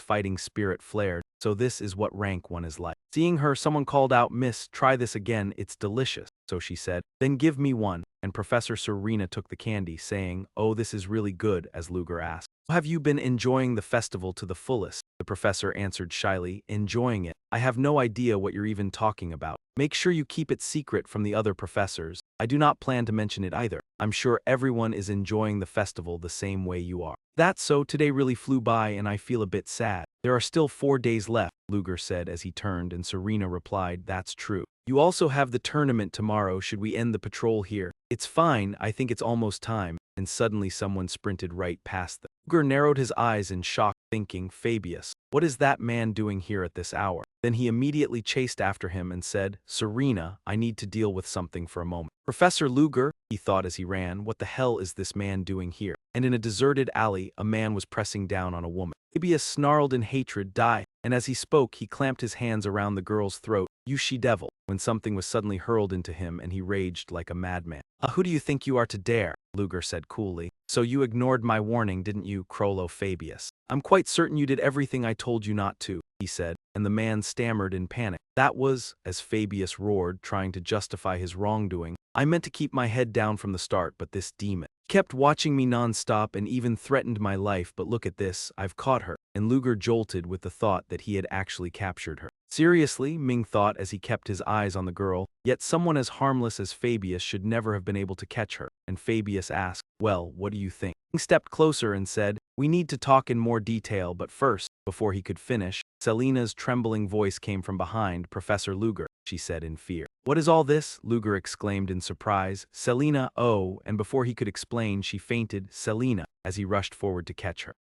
fighting spirit flared. So this is what rank 1 is like. Seeing her, someone called out, Miss, try this again, it's delicious. So she said, then give me one. And Professor Serena took the candy, saying, oh, this is really good, as Luger asked. Have you been enjoying the festival to the fullest? The professor answered shyly, enjoying it. I have no idea what you're even talking about. Make sure you keep it secret from the other professors. I do not plan to mention it either. I'm sure everyone is enjoying the festival the same way you are. That's so, today really flew by and I feel a bit sad. There are still 4 days left, Luger said as he turned, and Serena replied, that's true. You also have the tournament tomorrow. Should we end the patrol here? It's fine, I think it's almost time. And suddenly someone sprinted right past them. Luger narrowed his eyes in shock, thinking, Fabius, what is that man doing here at this hour? Then he immediately chased after him and said, Serena, I need to deal with something for a moment. Professor Luger, he thought as he ran, what the hell is this man doing here? And in a deserted alley, a man was pressing down on a woman. Fabius snarled in hatred, die, and as he spoke, he clamped his hands around the girl's throat, you she-devil, when something was suddenly hurled into him and he raged like a madman. Who do you think you are to dare? Luger said coolly. So you ignored my warning, didn't you, Crollo Fabius? I'm quite certain you did everything I told you not to, he said, and the man stammered in panic. That was, as Fabius roared, trying to justify his wrongdoing, I meant to keep my head down from the start, but this demon kept watching me non-stop and even threatened my life, but look at this, I've caught her. And Luger jolted with the thought that he had actually captured her. Seriously, Ming thought as he kept his eyes on the girl, yet someone as harmless as Fabius should never have been able to catch her. And Fabius asked, well, what do you think? Ming stepped closer and said, we need to talk in more detail, but first, before he could finish, Selena's trembling voice came from behind. Professor Luger, she said in fear. What is all this? Luger exclaimed in surprise. Selena, oh, and before he could explain, she fainted, Selena, as he rushed forward to catch her.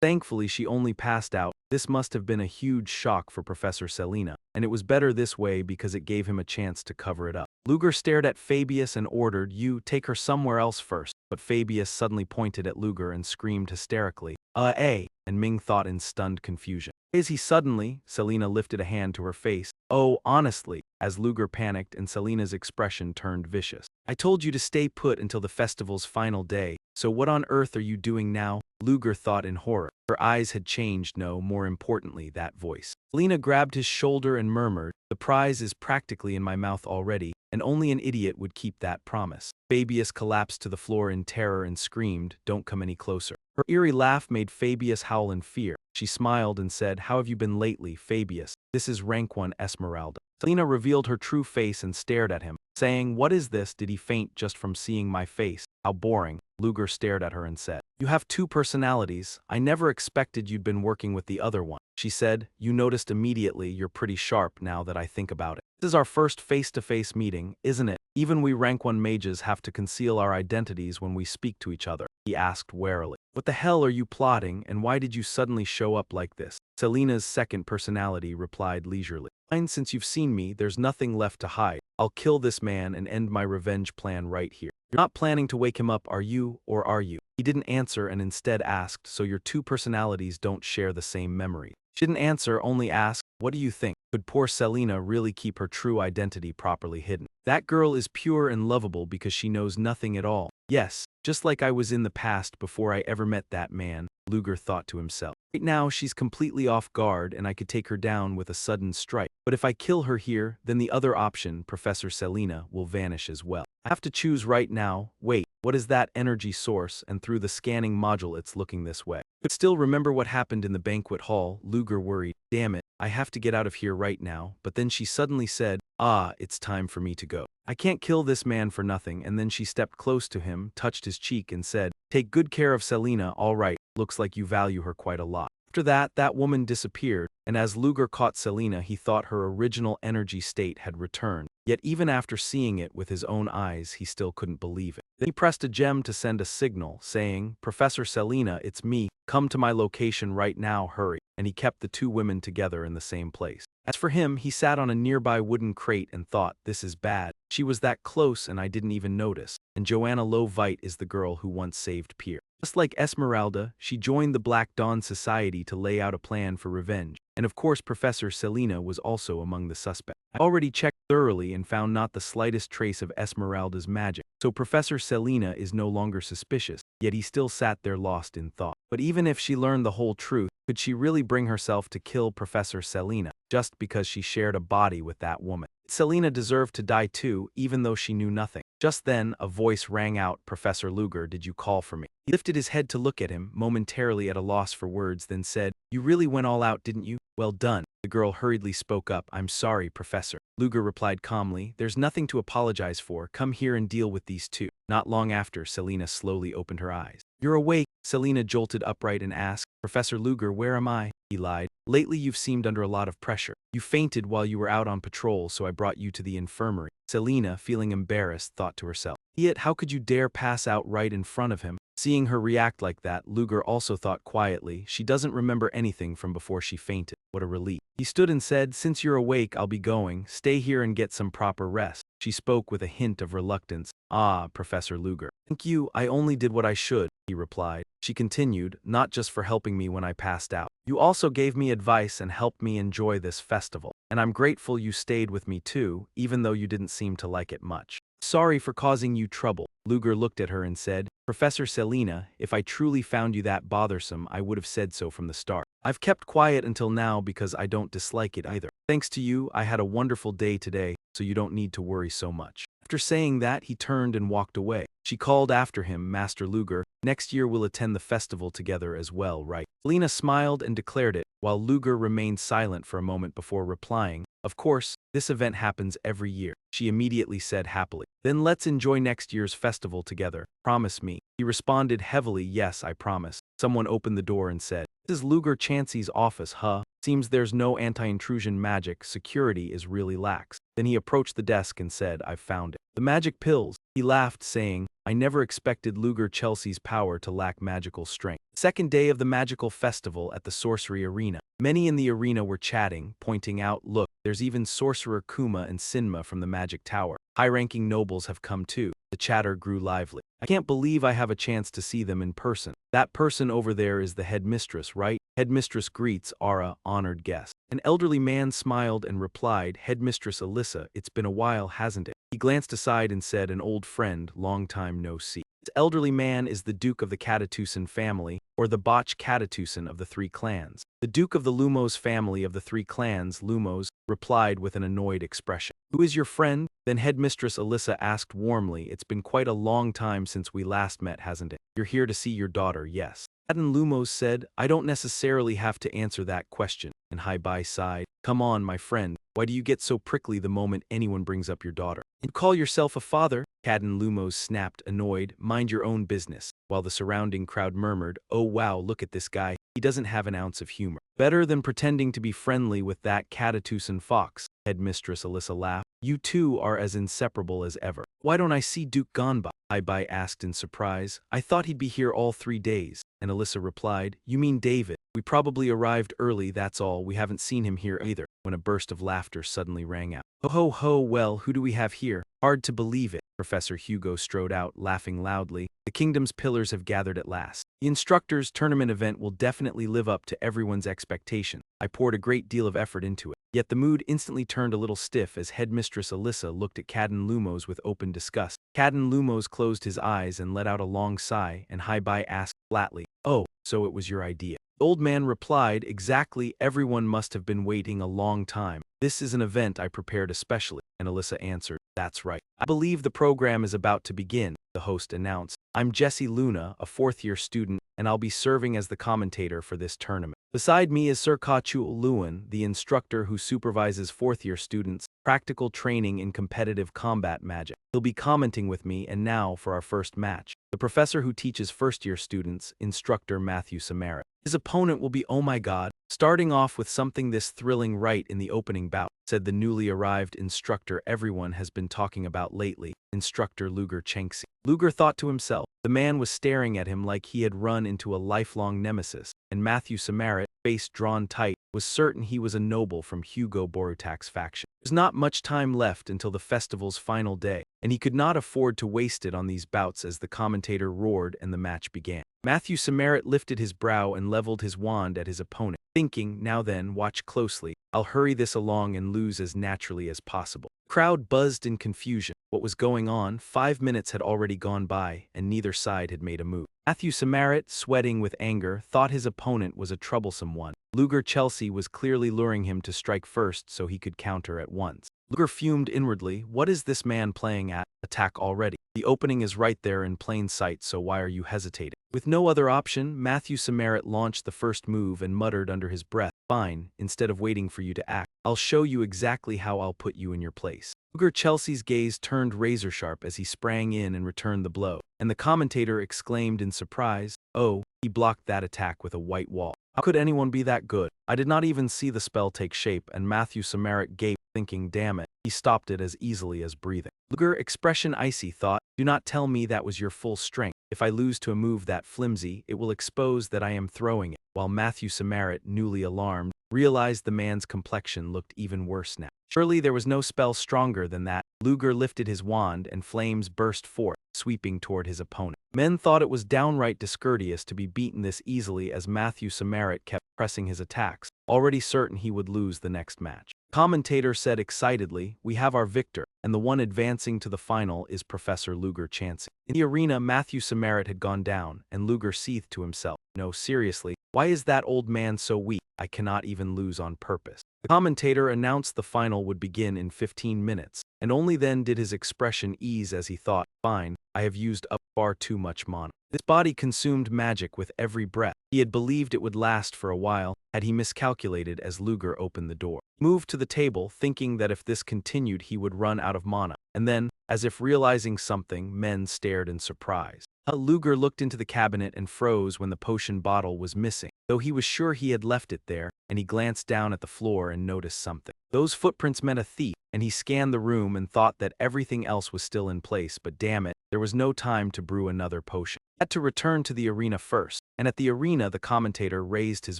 Thankfully she only passed out. This must have been a huge shock for Professor Selena, and it was better this way because it gave him a chance to cover it up. Luger stared at Fabius and ordered, you, take her somewhere else first, but Fabius suddenly pointed at Luger and screamed hysterically, and Ming thought in stunned confusion. Is he suddenly? Selena lifted a hand to her face. Oh, honestly, as Luger panicked and Selena's expression turned vicious. I told you to stay put until the festival's final day, so what on earth are you doing now? Luger thought in horror. Her eyes had changed, no, more importantly, that voice. Selena grabbed his shoulder and murmured, the prize is practically in my mouth already, and only an idiot would keep that promise. Fabius collapsed to the floor in terror and screamed, don't come any closer. Her eerie laugh made Fabius howl in fear. She smiled and said, how have you been lately, Fabius? This is rank 1 Esmeralda. Selena revealed her true face and stared at him, saying, what is this? Did he faint just from seeing my face? How boring. Luger stared at her and said, you have 2 personalities. I never expected you'd been working with the other one. She said, you noticed immediately. You're pretty sharp now that I think about it. This is our first face-to-face meeting, isn't it? Even we rank 1 mages have to conceal our identities when we speak to each other, he asked warily. What the hell are you plotting, and why did you suddenly show up like this? Selena's second personality replied leisurely. Fine, since you've seen me, there's nothing left to hide. I'll kill this man and end my revenge plan right here. You're not planning to wake him up, are you, or are you? He didn't answer and instead asked, so your 2 personalities don't share the same memory. She didn't answer, only asked, what do you think? Could poor Selena really keep her true identity properly hidden? That girl is pure and lovable because she knows nothing at all. Yes, just like I was in the past before I ever met that man, Luger thought to himself. Right now she's completely off guard and I could take her down with a sudden strike. But if I kill her here, then the other option, Professor Selena, will vanish as well. I have to choose right now. Wait, what is that energy source? And through the scanning module it's looking this way. But still remember what happened in the banquet hall, Luger worried. Damn it, I have to get out of here right now. But then she suddenly said, it's time for me to go. I can't kill this man for nothing. And then she stepped close to him, touched his cheek and said, take good care of Selena, all right, looks like you value her quite a lot. After that, that woman disappeared, and as Luger caught Selena, he thought her original energy state had returned. Yet even after seeing it with his own eyes, he still couldn't believe it. Then he pressed a gem to send a signal, saying, Professor Selena, it's me. Come to my location right now, hurry. And he kept the 2 women together in the same place. As for him, he sat on a nearby wooden crate and thought, this is bad. She was that close and I didn't even notice. And Joanna Low-Vite is the girl who once saved Pierre. Just like Esmeralda, she joined the Black Dawn Society to lay out a plan for revenge. And of course, Professor Selena was also among the suspects. I already checked thoroughly and found not the slightest trace of Esmeralda's magic. So Professor Selina is no longer suspicious, yet he still sat there lost in thought. But even if she learned the whole truth, could she really bring herself to kill Professor Selina just because she shared a body with that woman? Selina deserved to die too, even though she knew nothing. Just then, a voice rang out, "Professor Luger, did you call for me?" He lifted his head to look at him, momentarily at a loss for words, then said, "You really went all out, didn't you? Well done." The girl hurriedly spoke up, "I'm sorry, Professor." Luger replied calmly, "There's nothing to apologize for. Come here and deal with these two." Not long after, Selina slowly opened her eyes. "You're awake." Selina jolted upright and asked, "Professor Luger, where am I?" He lied. "Lately you've seemed under a lot of pressure. You fainted while you were out on patrol, so I brought you to the infirmary." Selina, feeling embarrassed, thought to herself, "Yet how could you dare pass out right in front of him?" Seeing her react like that, Luger also thought quietly, she doesn't remember anything from before she fainted. What a relief. He stood and said, "Since you're awake, I'll be going. Stay here and get some proper rest." She spoke with a hint of reluctance. "Ah, Professor Luger. Thank you, I only did what I should," he replied. She continued, "Not just for helping me when I passed out. You also gave me advice and helped me enjoy this festival. And I'm grateful you stayed with me too, even though you didn't seem to like it much. Sorry for causing you trouble." Luger looked at her and said, "Professor Selina, if I truly found you that bothersome, I would have said so from the start. I've kept quiet until now because I don't dislike it either. Thanks to you, I had a wonderful day today, so you don't need to worry so much." After saying that, he turned and walked away. She called after him, "Master Luger, next year we'll attend the festival together as well, right?" Selina smiled and declared it, while Luger remained silent for a moment before replying, "Of course, this event happens every year." She immediately said happily, "Then let's enjoy next year's festival together. Promise me." He responded heavily, "Yes, I promise." Someone opened the door and said, "This is Luger Chansey's office, huh? Seems there's no anti-intrusion magic. Security is really lax." Then he approached the desk and said, "I've found it. The magic pills." He laughed, saying, "I never expected Luger Chelsea's power to lack magical strength." Second day of the magical festival at the sorcery arena. Many in the arena were chatting, pointing out, "Look, there's even Sorcerer Kuma and Sinma from the magic tower. High-ranking nobles have come too." The chatter grew lively. "I can't believe I have a chance to see them in person. That person over there is the headmistress, right?" Headmistress greets Ara, honored guest. An elderly man smiled and replied, "Headmistress Alyssa, it's been a while, hasn't it?" He glanced aside and said, "An old friend, long time no see." This elderly man is the Duke of the Catatusan family, or the Botch Catatusan of the three clans. The Duke of the Lumos family of the three clans, Lumos, replied with an annoyed expression. "Who is your friend?" Then Headmistress Alyssa asked warmly, "It's been quite a long time since we last met, hasn't it? You're here to see your daughter, yes?" Adon Lumos said, "I don't necessarily have to answer that question." And Haibai sighed, "Come on, my friend, why do you get so prickly the moment anyone brings up your daughter? And call yourself a father?" Cadden Lumos snapped, annoyed, "Mind your own business," while the surrounding crowd murmured, "Oh wow, look at this guy, he doesn't have an ounce of humor. Better than pretending to be friendly with that Catatusan fox." Headmistress Alyssa laughed, "You two are as inseparable as ever." "Why don't I see Duke Ganba?" Haibai asked in surprise. "I thought he'd be here all 3 days." And Alyssa replied, "You mean David. We probably arrived early, that's all. We haven't seen him here either." When a burst of laughter suddenly rang out. "Ho ho ho, well, who do we have here? Hard to believe it." Professor Hugo strode out, laughing loudly. "The kingdom's pillars have gathered at last. The instructors' tournament event will definitely live up to everyone's expectation. I poured a great deal of effort into it." Yet the mood instantly turned a little stiff as Headmistress Alyssa looked at Cadden Lumos with open disgust. Cadden Lumos closed his eyes and let out a long sigh, and Haibai asked flatly, "Oh, so it was your idea?" The old man replied, "Exactly, everyone must have been waiting a long time. This is an event I prepared especially." And Alyssa answered, "That's right. I believe the program is about to begin," the host announced. "I'm Jesse Luna, a 4th-year student, and I'll be serving as the commentator for this tournament. Beside me is Sir Ka-Chu Luan, the instructor who supervises 4th-year students' practical training in competitive combat magic. He'll be commenting with me, and now for our first match. The professor who teaches 1st-year students, Instructor Matthew Samarit. His opponent will be, oh my god, starting off with something this thrilling right in the opening bout," said the newly arrived instructor everyone has been talking about lately, Instructor Luger Chansey. Luger thought to himself, the man was staring at him like he had run into a lifelong nemesis, and Matthew Samarit, face drawn tight, was certain he was a noble from Hugo Borutak's faction. There's not much time left until the festival's final day, and he could not afford to waste it on these bouts as the commentator roared and the match began. Matthew Samarit lifted his brow and leveled his wand at his opponent, thinking, "Now then, watch closely. I'll hurry this along and lose as naturally as possible. Crowd buzzed in confusion. What was going on? 5 minutes had already gone by, and neither side had made a move. Matthew Samarit, sweating with anger, thought his opponent was a troublesome one. Luger Chelsea was clearly luring him to strike first so he could counter at once. Luger fumed inwardly. What is this man playing at? Attack already. The opening is right there in plain sight, so why are you hesitating? With no other option, Matthew Samarit launched the first move and muttered under his breath, "Fine, instead of waiting for you to act, I'll show you exactly how I'll put you in your place." Luger Chelsea's gaze turned razor-sharp as he sprang in and returned the blow, and the commentator exclaimed in surprise, "Oh, he blocked that attack with a white wall. How could anyone be that good? I did not even see the spell take shape," and Matthew Samarit gaped, thinking, damn it, he stopped it as easily as breathing. Luger, expression icy, thought, "Do not tell me that was your full strength. If I lose to a move that flimsy, it will expose that I am throwing it," while Matthew Samarit, newly alarmed, realized the man's complexion looked even worse now. Surely there was no spell stronger than that. Luger lifted his wand and flames burst forth, sweeping toward his opponent. Men thought it was downright discourteous to be beaten this easily as Matthew Samarit kept pressing his attacks, already certain he would lose the next match. Commentator said excitedly, "We have our victor, and the one advancing to the final is Professor Luger Chansey." In the arena, Matthew Samarit had gone down, and Luger seethed to himself, "No, seriously, why is that old man so weak? I cannot even lose on purpose." The commentator announced the final would begin in 15 minutes, and only then did his expression ease as he thought, "Fine, I have used up far too much mana. This body consumed magic with every breath." He had believed it would last for a while, had he miscalculated as Luger opened the door. He moved to the table, thinking that if this continued he would run out of mana, and then, as if realizing something, men stared in surprise. Luger looked into the cabinet and froze when the potion bottle was missing, though he was sure he had left it there, and he glanced down at the floor and noticed something. Those footprints meant a thief, and he scanned the room and thought that everything else was still in place, but damn it, there was no time to brew another potion. He had to return to the arena first, and at the arena the commentator raised his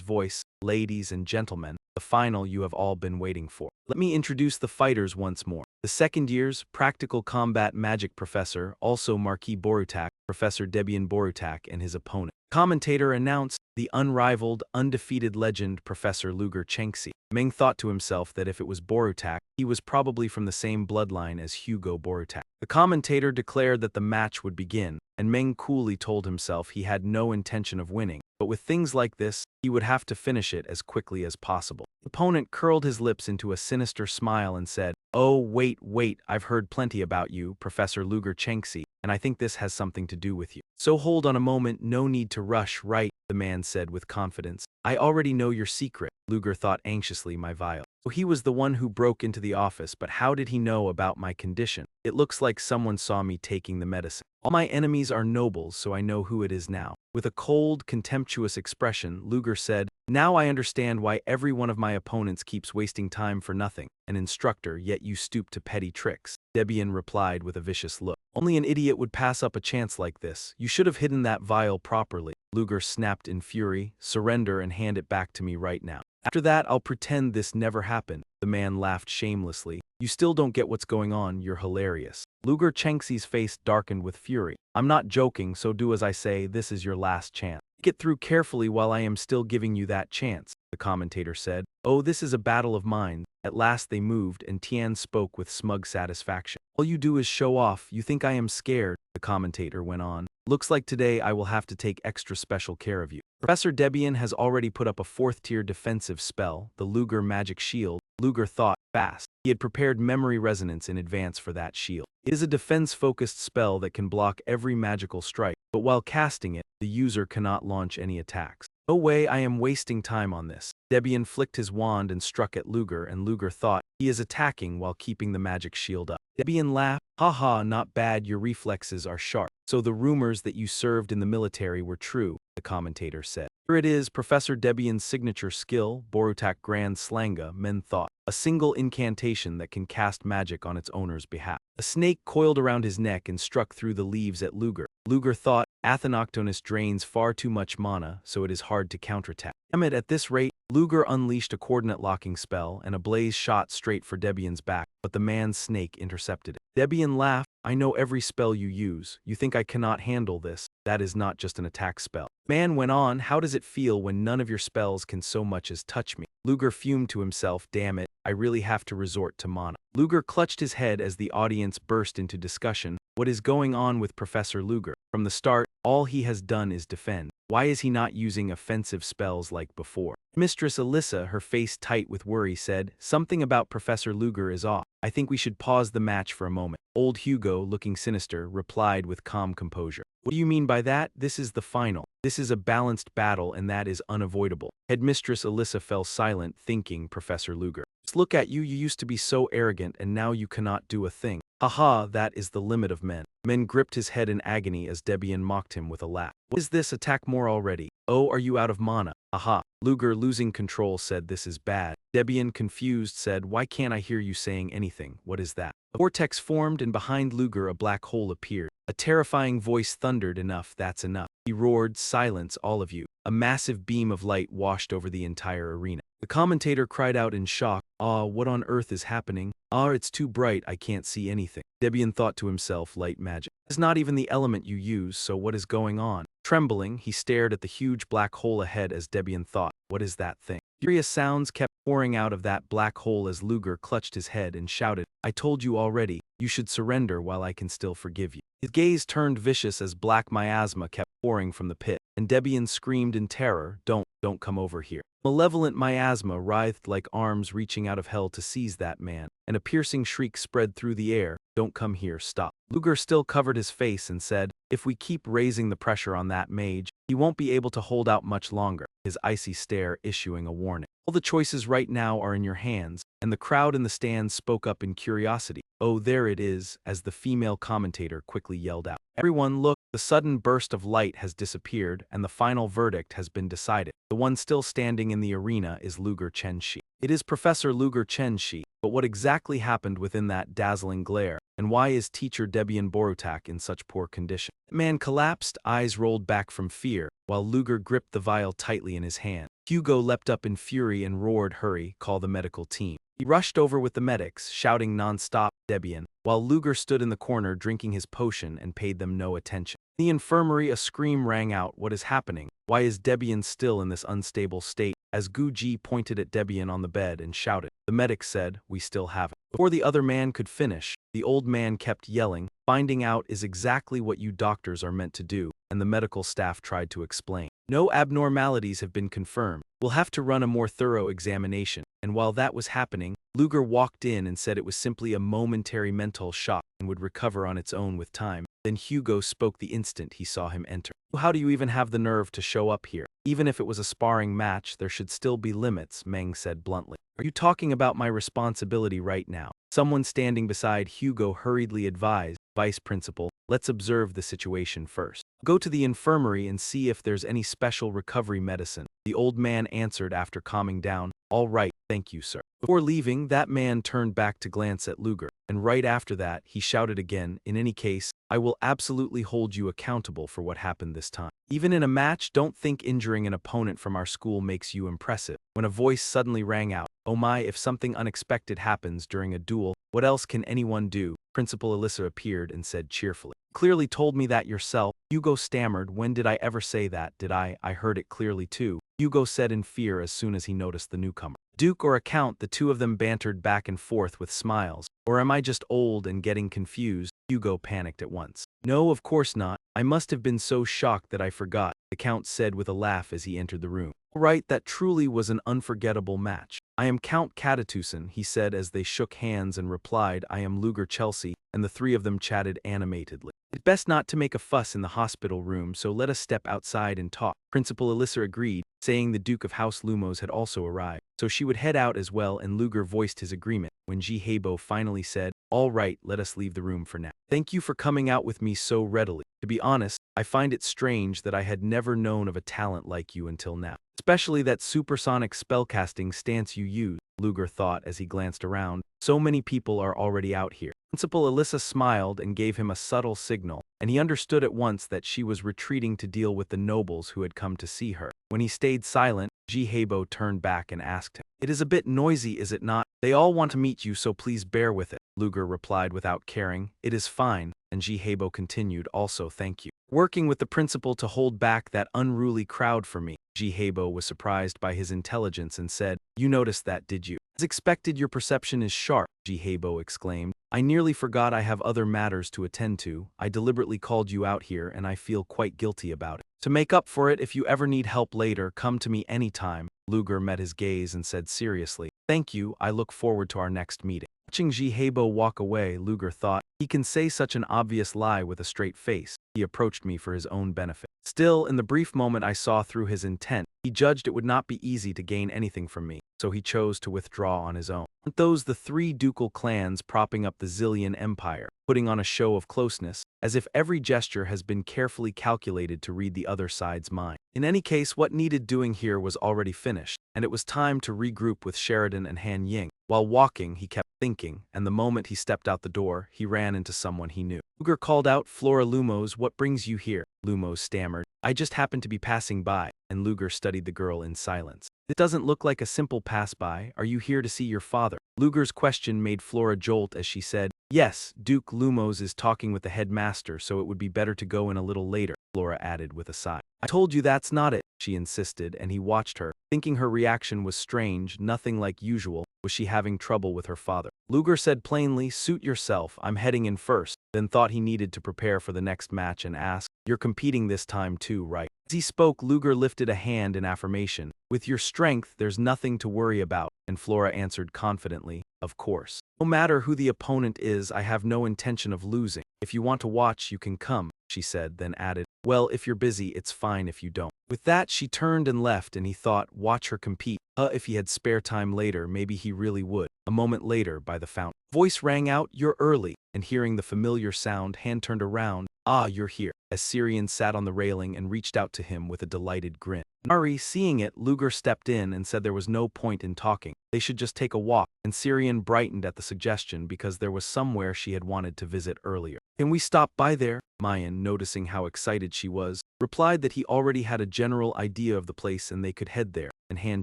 voice, "Ladies and gentlemen, the final you have all been waiting for. Let me introduce the fighters once more. The second year's practical combat magic professor, also Marquis Borutak, Professor Debian Borutak, and his opponent." Commentator announced, "The unrivaled, undefeated legend Professor Luger Chengxi." Meng thought to himself that if it was Borutak, he was probably from the same bloodline as Hugo Borutak. The commentator declared that the match would begin, and Meng coolly told himself he had no intention of winning, but with things like this, he would have to finish it as quickly as possible. The opponent curled his lips into a sinister smile and said, "Oh, wait, I've heard plenty about you, Professor Luger Chengxi, and I think this has something to do with you. So hold on a moment, no need to rush, right?" the man said with confidence. "I already know your secret," Luger thought anxiously, "my vial. So he was the one who broke into the office, but how did he know about my condition? It looks like someone saw me taking the medicine. All my enemies are nobles, so I know who it is now." With a cold, contemptuous expression, Luger said, "Now I understand why every one of my opponents keeps wasting time for nothing. An instructor, yet you stoop to petty tricks." Debian replied with a vicious look. "Only an idiot would pass up a chance like this. You should have hidden that vial properly." Luger snapped in fury, "Surrender and hand it back to me right now. After that, I'll pretend this never happened." The man laughed shamelessly. "You still don't get what's going on, you're hilarious." Luger Chengxi's face darkened with fury. "I'm not joking, so do as I say, this is your last chance. Get through carefully while I am still giving you that chance," the commentator said. "Oh, this is a battle of minds." At last they moved, and Tian spoke with smug satisfaction. "All you do is show off. You think I am scared," the commentator went on. "Looks like today I will have to take extra special care of you. Professor Debian has already put up a 4th-tier defensive spell, the Luger Magic Shield." Luger thought fast. He had prepared memory resonance in advance for that shield. It is a defense-focused spell that can block every magical strike, but while casting it, the user cannot launch any attacks. "No way, I am wasting time on this." Debian flicked his wand and struck at Luger, and Luger thought, he is attacking while keeping the magic shield up. Debian laughed, "Haha, not bad, your reflexes are sharp. So the rumors that you served in the military were true," the commentator said. "Here it is, Professor Debian's signature skill, Borutak Grand Slanga," men thought. "A single incantation that can cast magic on its owner's behalf." A snake coiled around his neck and struck through the leaves at Luger. Luger thought, "Athenoctonus drains far too much mana, so it is hard to counterattack." Damn it, at this rate, Luger unleashed a coordinate-locking spell, and a blaze shot straight for Debian's back, but the man's snake intercepted it. Debian laughed, "I know every spell you use. You think I cannot handle this? That is not just an attack spell." Man went on, "How does it feel when none of your spells can so much as touch me?" Luger fumed to himself, damn it, I really have to resort to mana. Luger clutched his head as the audience burst into discussion. What is going on with Professor Luger? From the start, all he has done is defend. Why is he not using offensive spells like before? Mistress Alyssa, her face tight with worry, said, something about Professor Luger is off. I think we should pause the match for a moment. Old Hugo, looking sinister, replied with calm composure. What do you mean by that? This is the final. This is a balanced battle and that is unavoidable. Headmistress Alyssa fell silent, thinking Professor Luger. Just look at you, you used to be so arrogant and now you cannot do a thing. Haha, that is the limit of men. Men gripped his head in agony as Debian mocked him with a laugh. What is this, attack more already? Oh, are you out of mana? Aha. Luger, losing control, said this is bad. Debian, confused, said, why can't I hear you saying anything? What is that? A vortex formed and behind Luger a black hole appeared. A terrifying voice thundered, enough, that's enough. He roared, silence, all of you. A massive beam of light washed over the entire arena. The commentator cried out in shock, ah, what on earth is happening? Ah, it's too bright, I can't see anything. Debian thought to himself, light magic. It's not even the element you use, so what is going on? Trembling, he stared at the huge black hole ahead as Debian thought, what is that thing? Furious sounds kept pouring out of that black hole as Luger clutched his head and shouted, I told you already, you should surrender while I can still forgive you. His gaze turned vicious as black miasma kept pouring from the pit, and Debian screamed in terror, don't come over here. Malevolent miasma writhed like arms reaching out of hell to seize that man, and a piercing shriek spread through the air, don't come here, stop. Luger still covered his face and said, if we keep raising the pressure on that mage, he won't be able to hold out much longer, his icy stare issuing a warning. All the choices right now are in your hands, and the crowd in the stands spoke up in curiosity. Oh, there it is, as the female commentator quickly yelled out. Everyone look, the sudden burst of light has disappeared and the final verdict has been decided. The one still standing in the arena is Luger Chenshi. It is Professor Luger Chenshi, but what exactly happened within that dazzling glare? And why is teacher Debian Borutak in such poor condition? The man collapsed, eyes rolled back from fear, while Luger gripped the vial tightly in his hand. Hugo leapt up in fury and roared, hurry, call the medical team. He rushed over with the medics, shouting non-stop, Debian, while Luger stood in the corner drinking his potion and paid them no attention. In the infirmary, a scream rang out, what is happening? Why is Debian still in this unstable state? As Guji pointed at Debian on the bed and shouted. The medic said, we still have it. Before the other man could finish, the old man kept yelling, finding out is exactly what you doctors are meant to do, and the medical staff tried to explain. No abnormalities have been confirmed. We'll have to run a more thorough examination. And while that was happening, Luger walked in and said it was simply a momentary mental shock and would recover on its own with time. Then Hugo spoke the instant he saw him enter. How do you even have the nerve to show up here? Even if it was a sparring match, there should still be limits, Meng said bluntly. Are you talking about my responsibility right now? Someone standing beside Hugo hurriedly advised, Vice Principal, let's observe the situation first. Go to the infirmary and see if there's any special recovery medicine. The old man answered after calming down, all right, thank you, sir. Before leaving, that man turned back to glance at Luger, and right after that, he shouted again, in any case, I will absolutely hold you accountable for what happened this time. Even in a match, don't think injuring an opponent from our school makes you impressive. When a voice suddenly rang out, oh my, if something unexpected happens during a duel, what else can anyone do? Principal Alyssa appeared and said cheerfully. Clearly told me that yourself. Hugo stammered, when did I ever say that? Did I? I heard it clearly too. Hugo said in fear as soon as he noticed the newcomer. Duke or Account, the two of them bantered back and forth with smiles. Or am I just old and getting confused? Hugo panicked at once. No, of course not. I must have been so shocked that I forgot, the Count said with a laugh as he entered the room. All right, that truly was an unforgettable match. I am Count Katatuson, he said as they shook hands and replied, I am Luger Chelsea, and the three of them chatted animatedly. It's best not to make a fuss in the hospital room, so let us step outside and talk. Principal Alyssa agreed, saying the Duke of House Lumos had also arrived, so she would head out as well, and Luger voiced his agreement, when Ji Heibo finally said, all right, let us leave the room for now. Thank you for coming out with me so readily. To be honest, I find it strange that I had never known of a talent like you until now. Especially that supersonic spellcasting stance you use, Luger thought as he glanced around. So many people are already out here. Principal Alyssa smiled and gave him a subtle signal, and he understood at once that she was retreating to deal with the nobles who had come to see her. When he stayed silent, Ji Heibo turned back and asked him, it is a bit noisy, is it not? They all want to meet you, so please bear with it. Luger replied without caring. It is fine, and Jihebo continued, also thank you. Working with the principal to hold back that unruly crowd for me. Jihebo was surprised by his intelligence and said, you noticed that, did you? As expected, your perception is sharp, Jihebo exclaimed. I nearly forgot I have other matters to attend to. I deliberately called you out here and I feel quite guilty about it. To make up for it, if you ever need help later, come to me anytime. Luger met his gaze and said seriously, thank you, I look forward to our next meeting. Watching Jihebo walk away, Luger thought, he can say such an obvious lie with a straight face. He approached me for his own benefit. Still, in the brief moment I saw through his intent, he judged it would not be easy to gain anything from me, so he chose to withdraw on his own. Aren't those the three ducal clans propping up the Zillion Empire, putting on a show of closeness, as if every gesture has been carefully calculated to read the other side's mind? In any case, what needed doing here was already finished, and it was time to regroup with Sheridan and Han Ying. While walking, he kept thinking, and the moment he stepped out the door, he ran into someone he knew. Luger called out, Flora Lumos, what brings you here? Lumos stammered, I just happened to be passing by, and Luger studied the girl in silence. It doesn't look like a simple pass-by. Are you here to see your father? Luger's question made Flora jolt as she said, yes, Duke Lumos is talking with the headmaster, so it would be better to go in a little later, Flora added with a sigh. I told you that's not it, she insisted, and he watched her, thinking her reaction was strange, nothing like usual. Was she having trouble with her father? Luger said plainly, suit yourself, I'm heading in first, then thought he needed to prepare for the next match and asked, you're competing this time too, right? As he spoke, Luger lifted a hand in affirmation. With your strength, there's nothing to worry about, and Flora answered confidently, of course. No matter who the opponent is, I have no intention of losing. If you want to watch, you can come, she said, then added, well, if you're busy, it's fine if you don't. With that, she turned and left, and he thought, watch her compete. If he had spare time later, maybe he really would. A moment later, by the fountain, voice rang out, you're early, and hearing the familiar sound, Han turned around. Ah, you're here. As Syrian sat on the railing and reached out to him with a delighted grin. Nari, seeing it, Luger stepped in and said there was no point in talking. They should just take a walk, and Syrian brightened at the suggestion because there was somewhere she had wanted to visit earlier. Can we stop by there? Mayan, noticing how excited she was, replied that he already had a general idea of the place and they could head there, and Han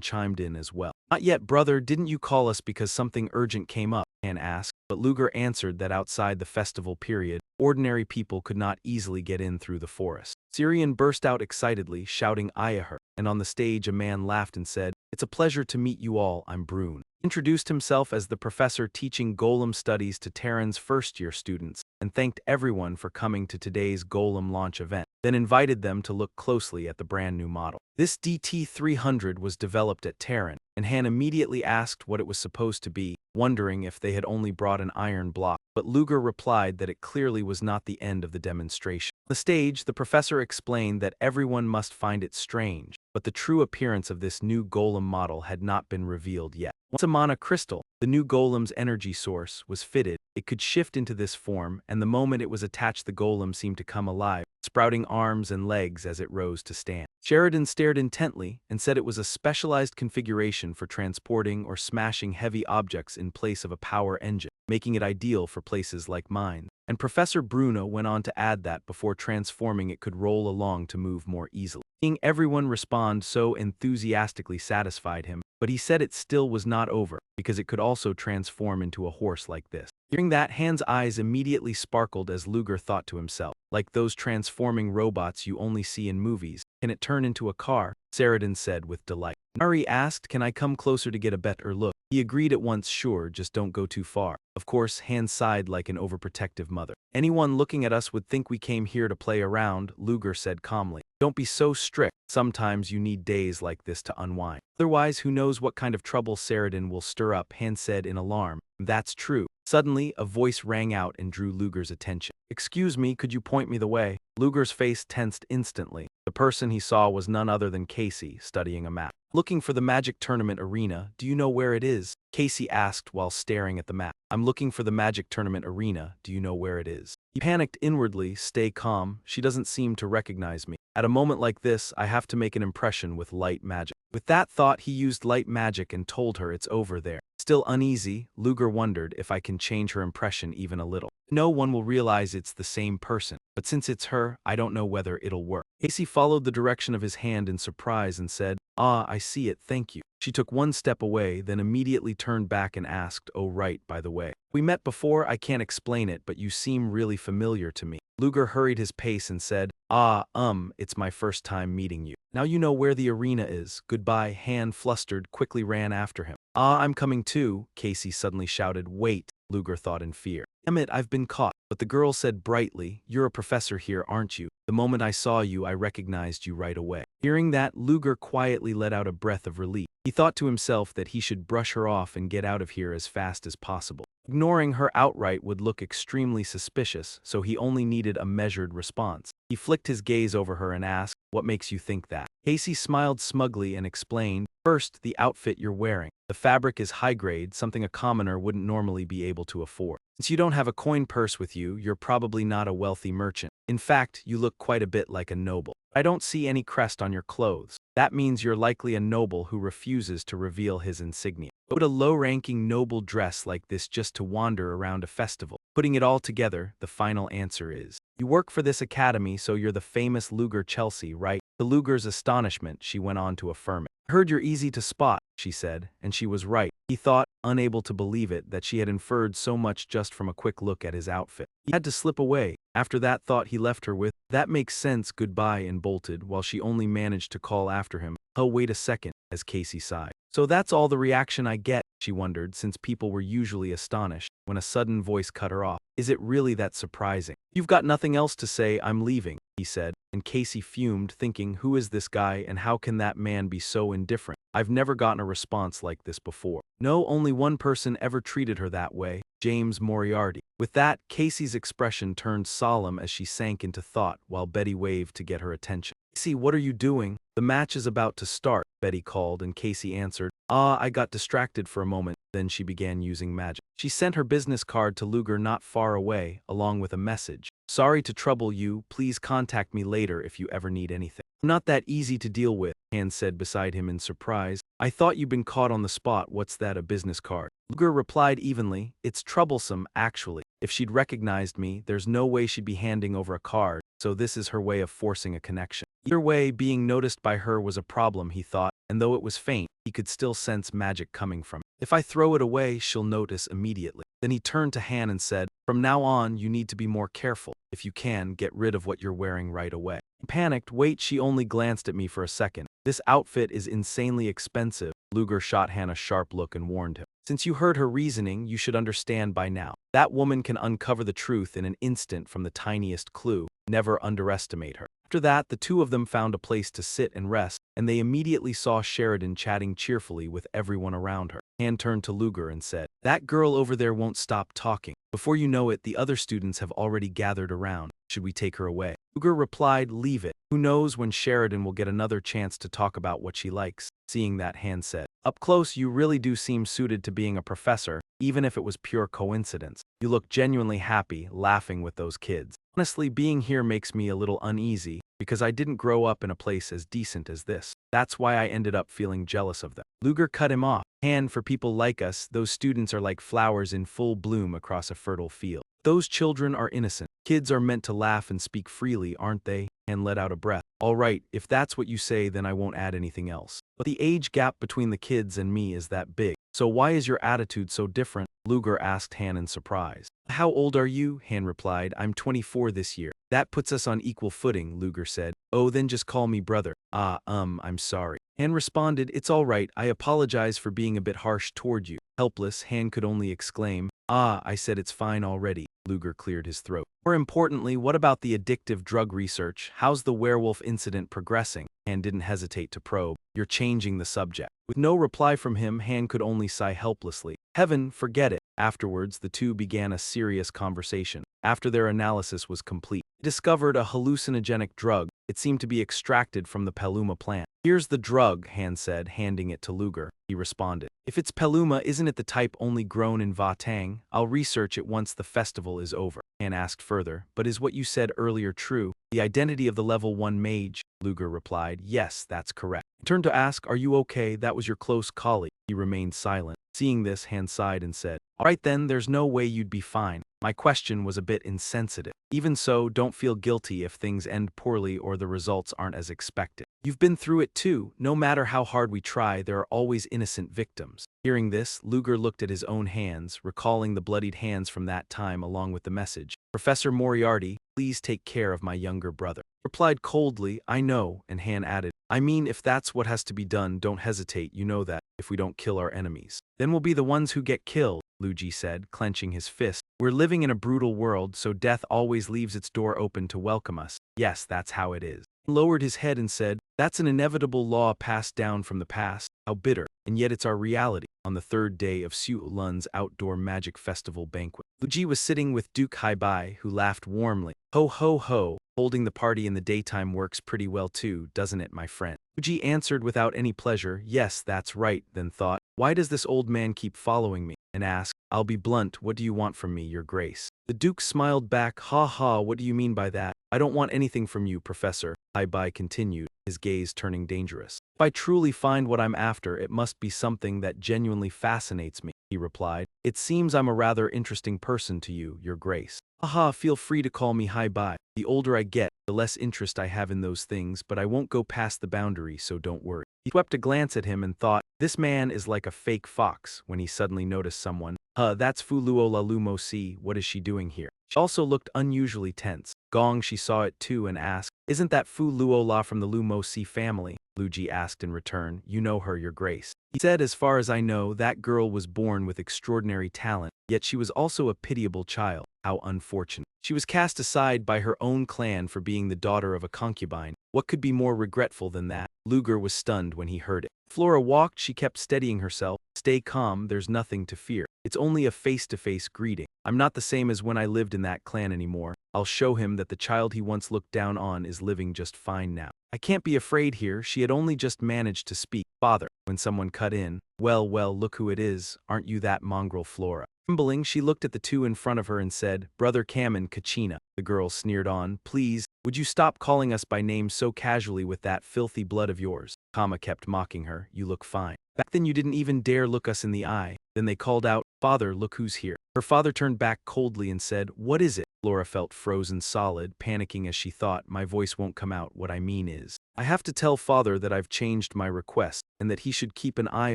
chimed in as well. Not yet, brother, didn't you call us because something urgent came up? Han asked, but Luger answered that outside the festival period, ordinary people could not easily get in through the forest. Syrian burst out excitedly, shouting Ayaher, and on the stage a man laughed and said, it's a pleasure to meet you all, I'm Brune. Introduced himself as the professor teaching Golem studies to Terran's first-year students, and thanked everyone for coming to today's Golem launch event, then invited them to look closely at the brand-new model. This DT-300 was developed at Terran, and Han immediately asked what it was supposed to be, wondering if they had only brought an iron block, but Luger replied that it clearly was not the end of the demonstration. On the stage, the professor explained that everyone must find it strange, but the true appearance of this new Golem model had not been revealed yet. Once a mana crystal, the new Golem's energy source, was fitted, it could shift into this form, and the moment it was attached the Golem seemed to come alive, sprouting arms and legs as it rose to stand. Sheridan stared intently and said it was a specialized configuration for transporting or smashing heavy objects in place of a power engine, making it ideal for places like mines. And Professor Bruno went on to add that before transforming it could roll along to move more easily. Seeing everyone respond so enthusiastically satisfied him, but he said it still was not over, because it could also transform into a horse like this. Hearing that, Han's eyes immediately sparkled as Luger thought to himself, like those transforming robots you only see in movies. Can it turn into a car? Sheridan said with delight. Nari asked, can I come closer to get a better look? He agreed at once, sure, just don't go too far. Of course, Han sighed like an overprotective mother. Anyone looking at us would think we came here to play around, Luger said calmly. Don't be so strict. Sometimes you need days like this to unwind. Otherwise, who knows what kind of trouble Sheridan will stir up, Han said in alarm. That's true. Suddenly, a voice rang out and drew Luger's attention. Excuse me, could you point me the way? Luger's face tensed instantly. The person he saw was none other than Casey, studying a map. Looking for the Magic Tournament arena, do you know where it is? Casey asked while staring at the map. I'm looking for the Magic Tournament arena, do you know where it is? He panicked inwardly, stay calm, she doesn't seem to recognize me. At a moment like this, I have to make an impression with light magic. With that thought, he used light magic and told her it's over there. Still uneasy, Luger wondered if I can change her impression even a little. No one will realize it's the same person, but since it's her, I don't know whether it'll work. Casey followed the direction of his hand in surprise and said, "Ah, I see it, thank you." She took one step away, then immediately turned back and asked, "Oh right, by the way. We met before, I can't explain it, but you seem really familiar to me." Luger hurried his pace and said, It's my first time meeting you. Now you know where the arena is. Goodbye." Han, flustered, quickly ran after him. "Ah, I'm coming too," Casey suddenly shouted. "Wait," Luger thought in fear. "Damn it, I've been caught." But the girl said brightly, "You're a professor here, aren't you? The moment I saw you, I recognized you right away." Hearing that, Luger quietly let out a breath of relief. He thought to himself that he should brush her off and get out of here as fast as possible. Ignoring her outright would look extremely suspicious, so he only needed a measured response. He flicked his gaze over her and asked, "What makes you think that?" Casey smiled smugly and explained, "First, the outfit you're wearing. The fabric is high grade, something a commoner wouldn't normally be able to afford. Since you don't have a coin purse with you, you're probably not a wealthy merchant. In fact, you look quite a bit like a noble. I don't see any crest on your clothes. That means you're likely a noble who refuses to reveal his insignia. Would a low-ranking noble dress like this just to wander around a festival?" Putting it all together, the final answer is, "You work for this academy, so you're the famous Luger Chelsea, right?" To Luger's astonishment, she went on to affirm it. "I heard you're easy to spot," she said, and she was right. He thought, unable to believe it, that she had inferred so much just from a quick look at his outfit. He had to slip away. After that thought, he left her with, "That makes sense, goodbye," and bolted, while she only managed to call after him, "Oh, wait a second," as Casey sighed. "So that's all the reaction I get," she wondered, since people were usually astonished, when a sudden voice cut her off. "Is it really that surprising?" "You've got nothing else to say, I'm leaving," he said, and Casey fumed, thinking, who is this guy and how can that man be so indifferent? I've never gotten a response like this before. No, only one person ever treated her that way, James Moriarty. With that, Casey's expression turned solemn as she sank into thought while Betty waved to get her attention. "Casey, what are you doing?" "The match is about to start," Betty called, and Casey answered, I got distracted for a moment." Then she began using magic. She sent her business card to Luger not far away, along with a message. "Sorry to trouble you, please contact me later if you ever need anything." "I'm not that easy to deal with," Han said beside him in surprise. "I thought you'd been caught on the spot. What's that, a business card?" Luger replied evenly, "It's troublesome, actually. If she'd recognized me, there's no way she'd be handing over a card, so this is her way of forcing a connection." Either way, being noticed by her was a problem, he thought, and though it was faint, he could still sense magic coming from it. "If I throw it away, she'll notice immediately." Then he turned to Han and said, "From now on, you need to be more careful. If you can, get rid of what you're wearing right away." Panicked, "Wait," she only glanced at me for a second. "This outfit is insanely expensive." Luger shot Han a sharp look and warned him. "Since you heard her reasoning, you should understand by now. That woman can uncover the truth in an instant from the tiniest clue. Never underestimate her." After that, the two of them found a place to sit and rest, and they immediately saw Sheridan chatting cheerfully with everyone around her. Han turned to Luger and said, "That girl over there won't stop talking. Before you know it, the other students have already gathered around. Should we take her away?" Luger replied, "Leave it. Who knows when Sheridan will get another chance to talk about what she likes." Seeing that, Han said, "Up close, you really do seem suited to being a professor, even if it was pure coincidence. You look genuinely happy, laughing with those kids. Honestly, being here makes me a little uneasy, because I didn't grow up in a place as decent as this. That's why I ended up feeling jealous of them." Luger cut him off. "Han, for people like us, those students are like flowers in full bloom across a fertile field. Those children are innocent. Kids are meant to laugh and speak freely, aren't they?" Han let out a breath. "All right, if that's what you say, then I won't add anything else. But the age gap between the kids and me is that big. So why is your attitude so different?" Luger asked Han in surprise. "How old are you?" Han replied. "I'm 24 this year." "That puts us on equal footing," Luger said. "Oh, then just call me brother." I'm sorry." Han responded, "It's all right. I apologize for being a bit harsh toward you." Helpless, Han could only exclaim, I said it's fine already." Luger cleared his throat. "More importantly, what about the addictive drug research? How's the werewolf incident progressing?" Han didn't hesitate to probe. "You're changing the subject." With no reply from him, Han could only sigh helplessly. Heaven, forget it. Afterwards, the two began a serious conversation. After their analysis was complete, they discovered a hallucinogenic drug. It seemed to be extracted from the Paluma plant. "Here's the drug," Han said, handing it to Luger. He responded, "If it's Paluma, isn't it the type only grown in Vatang? I'll research it once the festival is over." Han asked further, "But is what you said earlier true? The identity of the level 1 mage?" Luger replied, "Yes, that's correct." He turned to ask, "Are you okay? That was your close colleague." He remained silent. Seeing this, Han sighed and said, "All right then, there's no way you'd be fine. My question was a bit insensitive. Even so, don't feel guilty if things end poorly or the results aren't as expected. You've been through it too. No matter how hard we try, there are always innocent victims. Hearing this, Luger looked at his own hands, recalling the bloodied hands from that time along with the message. Professor Moriarty, please take care of my younger brother. Replied coldly, I know, and Han added, I mean, if that's what has to be done, don't hesitate, you know that, if we don't kill our enemies. Then we'll be the ones who get killed, Luigi said, clenching his fist. We're living in a brutal world, so death always leaves its door open to welcome us. Yes, that's how it is. He lowered his head and said, that's an inevitable law passed down from the past. How bitter, and yet it's our reality. On the third day of Siu Lun's outdoor magic festival banquet, Luigi was sitting with Duke Haibai, who laughed warmly. Ho ho ho, holding the party in the daytime works pretty well too, doesn't it, my friend? Luigi answered without any pleasure, yes, that's right, then thought, why does this old man keep following me? And asked, I'll be blunt, what do you want from me, your grace? The Duke smiled back, ha ha, what do you mean by that? I don't want anything from you, Professor, Haibai continued, his gaze turning dangerous. If I truly find what I'm after, it must be something that genuinely fascinates me, he replied. It seems I'm a rather interesting person to you, your grace. Haha, feel free to call me Haibai. The older I get, the less interest I have in those things, but I won't go past the boundary, so don't worry. He swept a glance at him and thought, this man is like a fake fox, when he suddenly noticed someone. That's Fu Luo La Lumo Si, what is she doing here? She also looked unusually tense. Gong, she saw it too and asked, isn't that Fu Luo La from the Lumo Si family? Luigi asked in return, you know her, your grace. He said, as far as I know, that girl was born with extraordinary talent, yet she was also a pitiable child. How unfortunate. She was cast aside by her own clan for being the daughter of a concubine. What could be more regretful than that? Luger was stunned when he heard it. Flora walked, she kept steadying herself. Stay calm, there's nothing to fear. It's only a face-to-face greeting. I'm not the same as when I lived in that clan anymore. I'll show him that the child he once looked down on is living just fine now. I can't be afraid here, she had only just managed to speak. Father, when someone cut in, well, look who it is, aren't you that mongrel Flora? Trembling, she looked at the two in front of her and said, Brother Cam and Kachina. The girl sneered on, please, would you stop calling us by name so casually with that filthy blood of yours? Kama kept mocking her, you look fine. Back then you didn't even dare look us in the eye. Then they called out, Father, look who's here. Her father turned back coldly and said, what is it? Flora felt frozen solid, panicking as she thought, my voice won't come out, what I mean is, I have to tell Father that I've changed my request, and that he should keep an eye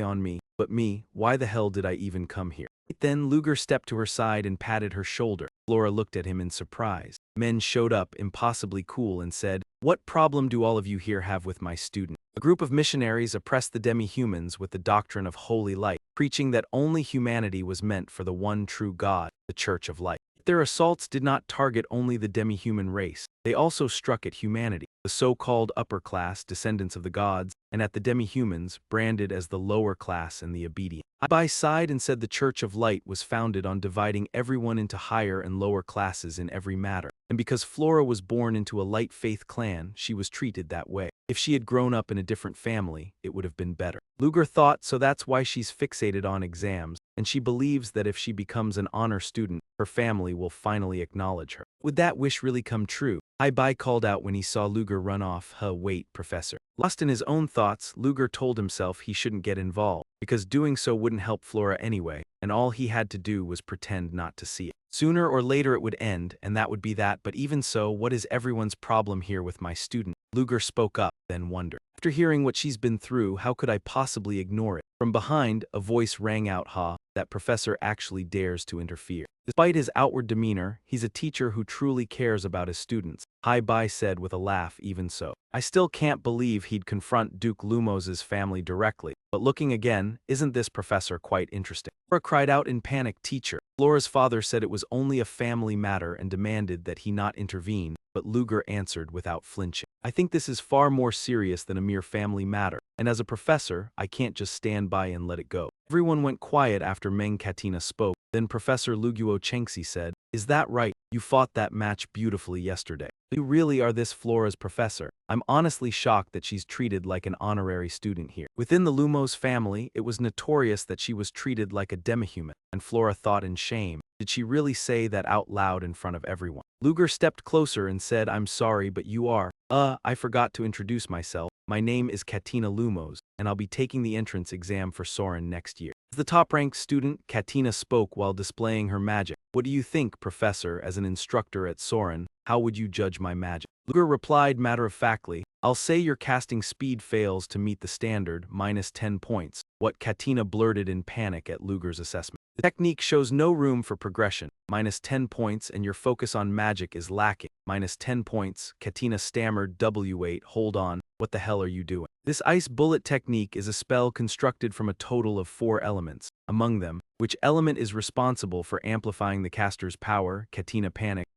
on me, but me, why the hell did I even come here? Then Luger stepped to her side and patted her shoulder. Flora looked at him in surprise. Men showed up, impossibly cool, and said, what problem do all of you here have with my student? A group of missionaries oppressed the demi-humans with the doctrine of holy light, preaching that only humanity was meant for the one true God, the Church of Light. Their assaults did not target only the demi-human race. They also struck at humanity, the so-called upper class, descendants of the gods, and at the demi-humans, branded as the lower class and the obedient. Haibai sighed and said the Church of Light was founded on dividing everyone into higher and lower classes in every matter. And because Flora was born into a light faith clan, she was treated that way. If she had grown up in a different family, it would have been better. Luger thought, so that's why she's fixated on exams, and she believes that if she becomes an honor student, her family will finally acknowledge her. Would that wish really come true? Haibai called out when he saw Luger run off. Wait, Professor. Lost in his own thoughts, Luger told himself he shouldn't get involved, because doing so wouldn't help Flora anyway, and all he had to do was pretend not to see it. Sooner or later it would end, and that would be that, but even so, what is everyone's problem here with my student? Luger spoke up, then wondered. After hearing what she's been through, how could I possibly ignore it? From behind, a voice rang out, that professor actually dares to interfere. Despite his outward demeanor, he's a teacher who truly cares about his students. Haibai said with a laugh, even so. I still can't believe he'd confront Duke Lumos's family directly, but looking again, isn't this professor quite interesting? Flora cried out in panic, teacher. Flora's father said it was only a family matter and demanded that he not intervene, but Luger answered without flinching. I think this is far more serious than a mere family matter, and as a professor, I can't just stand by and let it go. Everyone went quiet after Meng Katina spoke. Then Professor Luguo Chengxi said, is that right? You fought that match beautifully yesterday. You really are this Flora's professor. I'm honestly shocked that she's treated like an honorary student here. Within the Lumos family, it was notorious that she was treated like a demihuman, and Flora thought in shame, did she really say that out loud in front of everyone? Luger stepped closer and said, I'm sorry, but you are. I forgot to introduce myself. My name is Katina Lumos, and I'll be taking the entrance exam for Soren next year. As the top-ranked student, Katina spoke while displaying her magic. What do you think, Professor, as an instructor at Soren? How would you judge my magic? Luger replied matter-of-factly, I'll say your casting speed fails to meet the standard, minus 10 points. What Katina blurted in panic at Luger's assessment. The technique shows no room for progression, minus 10 points, and your focus on magic is lacking, minus 10 points. Katina stammered, W8, hold on, what the hell are you doing? This ice bullet technique is a spell constructed from a total of 4 elements. Among them, which element is responsible for amplifying the caster's power? Katina panicked,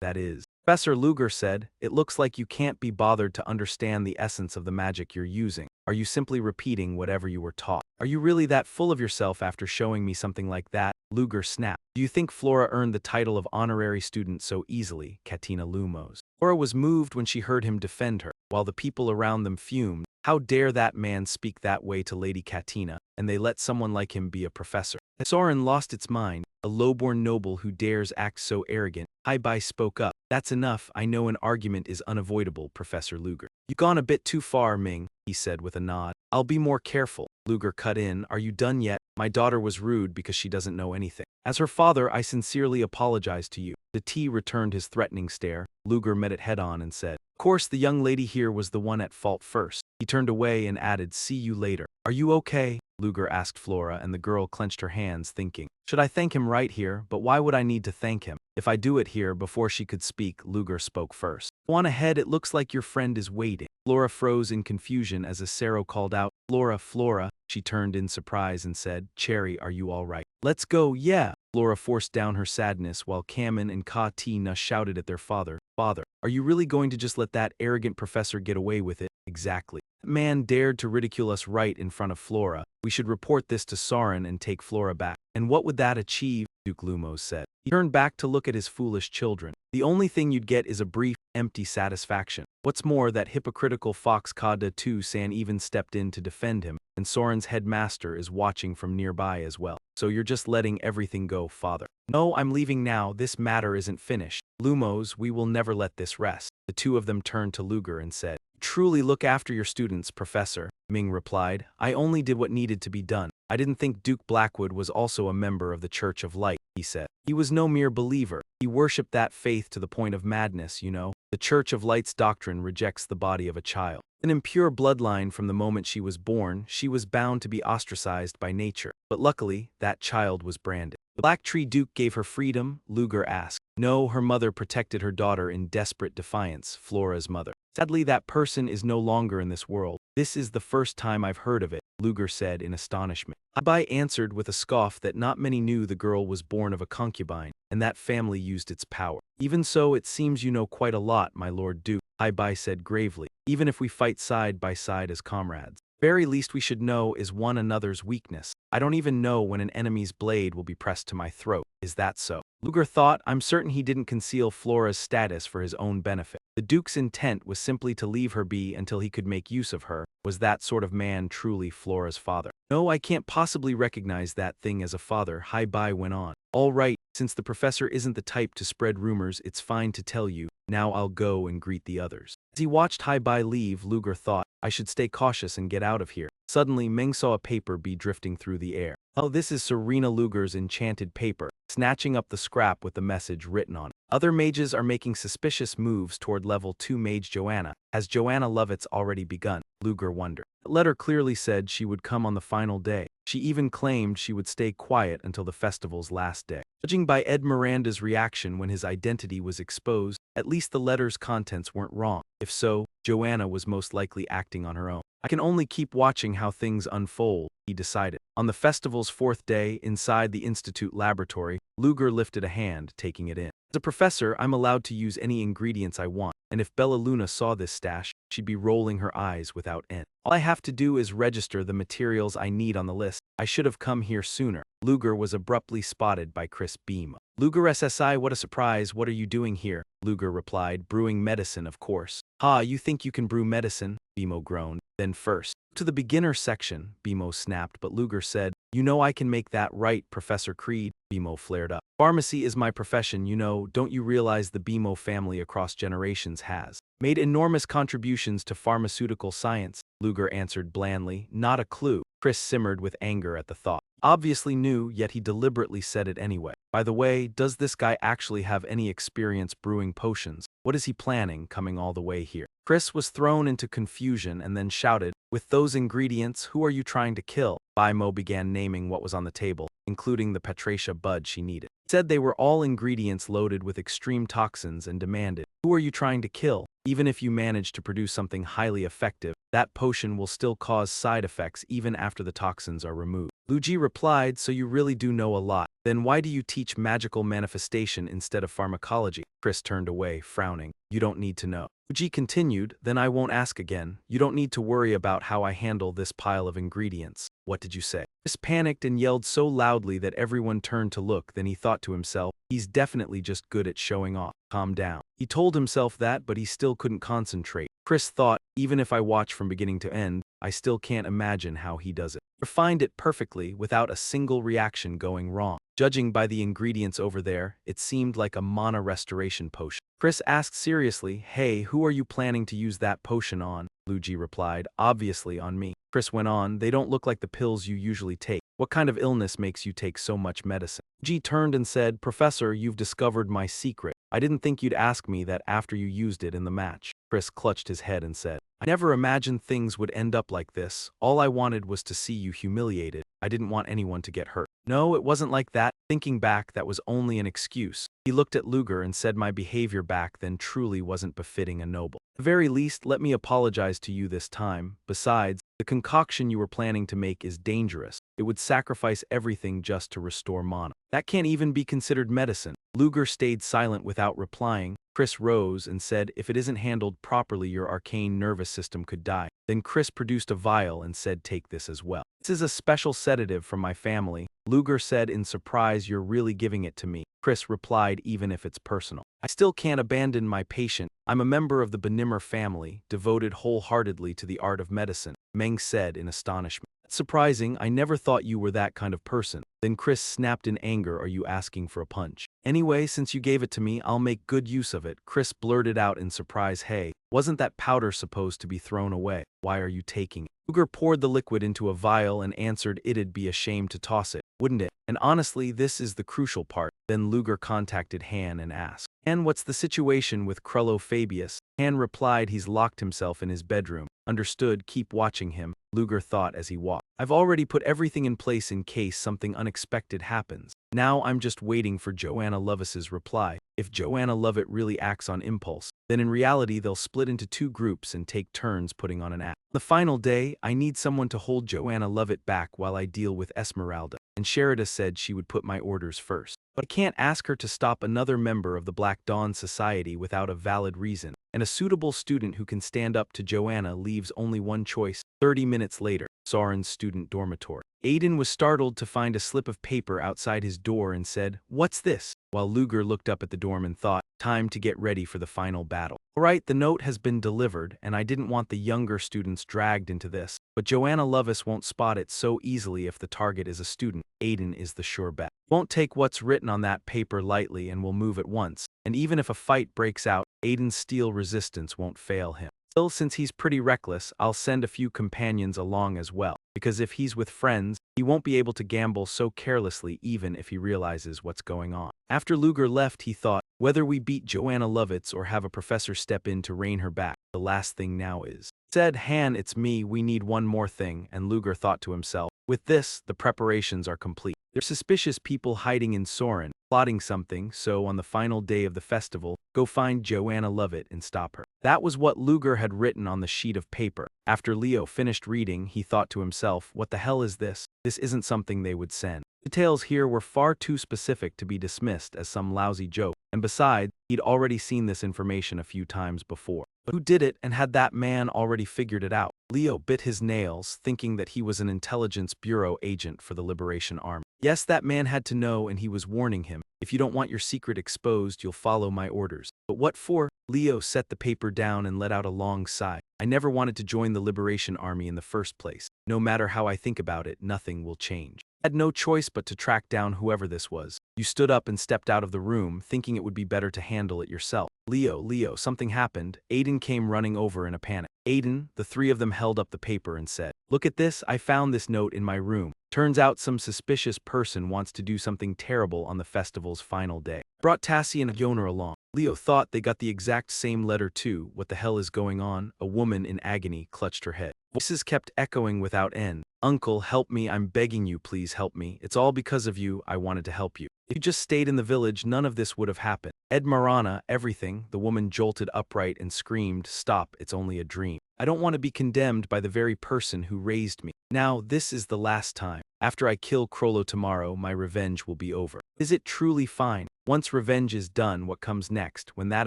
that is. Professor Luger said, it looks like you can't be bothered to understand the essence of the magic you're using. Are you simply repeating whatever you were taught? Are you really that full of yourself after showing me something like that? Luger snapped. Do you think Flora earned the title of honorary student so easily? Katina Lumos. Flora was moved when she heard him defend her, while the people around them fumed. How dare that man speak that way to Lady Katina, and they let someone like him be a professor. Soren lost its mind, a low-born noble who dares act so arrogant. Haibai spoke up. That's enough, I know an argument is unavoidable, Professor Luger. You've gone a bit too far, Ming, he said with a nod. I'll be more careful. Luger cut in, are you done yet? My daughter was rude because she doesn't know anything. As her father, I sincerely apologize to you. The T returned his threatening stare. Luger met it head-on and said, of course the young lady here was the one at fault first. He turned away and added, see you later. Are you okay? Luger asked Flora, and the girl clenched her hands, thinking, should I thank him right here, but why would I need to thank him? If I do it here. Before she could speak, Luger spoke first. Go on ahead, it looks like your friend is waiting. Flora froze in confusion as Acero called out, Flora. She turned in surprise and said, Cherry, are you all right? Let's go, yeah. Flora forced down her sadness while Kamen and Katina shouted at their father, Father, are you really going to just let that arrogant professor get away with it? Exactly. That man dared to ridicule us right in front of Flora. We should report this to Soren and take Flora back. And what would that achieve? Duke Lumos said. He turned back to look at his foolish children. The only thing you'd get is a brief, empty satisfaction. What's more, that hypocritical fox Kada 2-san even stepped in to defend him, and Soren's headmaster is watching from nearby as well. So you're just letting everything go, Father? No, I'm leaving now, this matter isn't finished. Lumos, we will never let this rest. The two of them turned to Luger and said, truly look after your students, Professor. Ming replied, I only did what needed to be done. I didn't think Duke Blackwood was also a member of the Church of Light, he said. He was no mere believer. He worshipped that faith to the point of madness, you know. The Church of Light's doctrine rejects the body of a child. An impure bloodline from the moment she was born, she was bound to be ostracized by nature. But luckily, that child was branded. The Black Tree Duke gave her freedom? Luger asked. No, her mother protected her daughter in desperate defiance, Flora's mother. Sadly, that person is no longer in this world. This is the first time I've heard of it, Luger said in astonishment. Haibai answered with a scoff that not many knew the girl was born of a concubine, and that family used its power. Even so, it seems you know quite a lot, my Lord Duke, Haibai said gravely, even if we fight side by side as comrades. Very least we should know is one another's weakness. I don't even know when an enemy's blade will be pressed to my throat. Is that so? Luger thought, I'm certain he didn't conceal Flora's status for his own benefit. The Duke's intent was simply to leave her be until he could make use of her. Was that sort of man truly Flora's father? No, I can't possibly recognize that thing as a father, Haibai went on. All right, since the professor isn't the type to spread rumors, it's fine to tell you. Now I'll go and greet the others. As he watched Haibai leave, Luger thought, I should stay cautious and get out of here. Suddenly, Meng saw a paper be drifting through the air. Oh, this is Serena Luger's enchanted paper, snatching up the scrap with the message written on it. Other mages are making suspicious moves toward level 2 mage Joanna. Has Joanna Lovitz already begun? Luger wondered. The letter clearly said she would come on the final day. She even claimed she would stay quiet until the festival's last day. Judging by Ed Miranda's reaction when his identity was exposed, at least the letter's contents weren't wrong. If so, Joanna was most likely acting on her own. I can only keep watching how things unfold, he decided. On the festival's 4th day, inside the Institute laboratory, Luger lifted a hand, taking it in. As a professor, I'm allowed to use any ingredients I want, and if Bella Luna saw this stash, she'd be rolling her eyes without end. All I have to do is register the materials I need on the list. I should have come here sooner. Luger was abruptly spotted by Chris Beam. Luger SSI, what a surprise, what are you doing here? Luger replied, brewing medicine, of course. Ha, you think you can brew medicine? Bimo groaned. Then first, to the beginner section, Bimo snapped, but Luger said, you know I can make that right, Professor Creed. Bimo flared up. Pharmacy is my profession, you know, don't you realize the Bimo family across generations has made enormous contributions to pharmaceutical science? Luger answered blandly, not a clue. Chris simmered with anger at the thought. Obviously knew, yet he deliberately said it anyway. By the way, does this guy actually have any experience brewing potions? What is he planning coming all the way here? Chris was thrown into confusion and then shouted, "With those ingredients, who are you trying to kill?" Bimo began naming what was on the table, including the Patracia bud she needed. He said they were all ingredients loaded with extreme toxins and demanded, "Who are you trying to kill? Even if you manage to produce something highly effective, that potion will still cause side effects even after the toxins are removed." Luigi replied, "So you really do know a lot. Then why do you teach magical manifestation instead of pharmacology?" Chris turned away, frowning. "You don't need to know." Luigi continued, "Then I won't ask again. You don't need to worry about how I handle this pile of ingredients." "What did you say?" Chris panicked and yelled so loudly that everyone turned to look. Then he thought to himself, "He's definitely just good at showing off." Calm down. He told himself that, but he still couldn't concentrate. Chris thought, even if I watch from beginning to end, I still can't imagine how he does it. Refined it perfectly without a single reaction going wrong. Judging by the ingredients over there, it seemed like a mana restoration potion. Chris asked seriously, "Hey, who are you planning to use that potion on?" Luigi replied, "Obviously on me." Chris went on, "They don't look like the pills you usually take. What kind of illness makes you take so much medicine?" Luigi turned and said, "Professor, you've discovered my secret. I didn't think you'd ask me that after you used it in the match." Chris clutched his head and said, "I never imagined things would end up like this. All I wanted was to see you humiliated. I didn't want anyone to get hurt." "No, it wasn't like that." Thinking back, that was only an excuse. He looked at Luger and said, "My behavior back then truly wasn't befitting a noble. At the very least, let me apologize to you this time. Besides, the concoction you were planning to make is dangerous. It would sacrifice everything just to restore mana. That can't even be considered medicine." Luger stayed silent without replying. Chris rose and said, "If it isn't handled properly, your arcane nervous system could die." Then Chris produced a vial and said, "Take this as well. This is a special sedative from my family." Luger said in surprise, "You're really giving it to me?" Chris replied, "Even if it's personal. I still can't abandon my patient. I'm a member of the Benimmer family, devoted wholeheartedly to the art of medicine," Meng said in astonishment. "That's surprising. I never thought you were that kind of person." Then Chris snapped in anger, "Are you asking for a punch? Anyway, since you gave it to me, I'll make good use of it." Chris blurted out in surprise, "Hey, wasn't that powder supposed to be thrown away? Why are you taking it?" Luger poured the liquid into a vial and answered, "It'd be a shame to toss it, wouldn't it? And honestly, this is the crucial part." Then Luger contacted Han and asked, "Han, what's the situation with Krullo Fabius?" Han replied, "He's locked himself in his bedroom." "Understood, keep watching him," Luger thought as he walked. "I've already put everything in place in case something unexpected happens. Now I'm just waiting for Joanna Lovis's reply. If Joanna Lovett really acts on impulse, then in reality they'll split into two groups and take turns putting on an act. The final day, I need someone to hold Joanna Lovett back while I deal with Esmeralda, and Sherida said she would put my orders first. But I can't ask her to stop another member of the Black Dawn Society without a valid reason, and a suitable student who can stand up to Joanna leaves only one choice." 30 minutes later, Soren's student dormitory. Aiden was startled to find a slip of paper outside his door and said, "What's this?" While Luger looked up at the dorm and thought, "Time to get ready for the final battle." "All right, the note has been delivered, and I didn't want the younger students dragged into this, but Joanna Lovis won't spot it so easily if the target is a student. Aiden is the sure bet. Won't take what's written on that paper lightly and will move at once, and even if a fight breaks out, Aiden's steel resistance won't fail him. Still, since he's pretty reckless, I'll send a few companions along as well, because if he's with friends, he won't be able to gamble so carelessly even if he realizes what's going on." After Luger left, he thought, "Whether we beat Joanna Lovitz or have a professor step in to rein her back, the last thing now is." Said, "Han, it's me, we need one more thing," and Luger thought to himself, "With this, the preparations are complete. There's suspicious people hiding in Soren, plotting something, so on the final day of the festival, go find Joanna Lovett and stop her." That was what Luger had written on the sheet of paper. After Leo finished reading, he thought to himself, "What the hell is this? This isn't something they would send." Details here were far too specific to be dismissed as some lousy joke, and besides, he'd already seen this information a few times before. But who did it, and had that man already figured it out? Leo bit his nails, thinking that he was an intelligence bureau agent for the Liberation Army. Yes, that man had to know, and he was warning him, "If you don't want your secret exposed, you'll follow my orders." But what for? Leo set the paper down and let out a long sigh. "I never wanted to join the Liberation Army in the first place. No matter how I think about it, nothing will change." Had no choice but to track down whoever this was. You stood up and stepped out of the room, thinking it would be better to handle it yourself. Leo, something happened. Aiden came running over in a panic. Aiden, the three of them held up the paper and said, "Look at this, I found this note in my room. Turns out some suspicious person wants to do something terrible on the festival's final day." Brought Tassie and Yoner along. Leo thought they got the exact same letter too. What the hell is going on? A woman in agony clutched her head. Voices kept echoing without end. "Uncle, help me, I'm begging you, please help me. It's all because of you, I wanted to help you. If you just stayed in the village, none of this would have happened." "Ed Marana, everything." The woman jolted upright and screamed, "Stop, it's only a dream. I don't want to be condemned by the very person who raised me. Now, this is the last time. After I kill Crollo tomorrow, my revenge will be over." Is it truly fine? Once revenge is done, what comes next, when that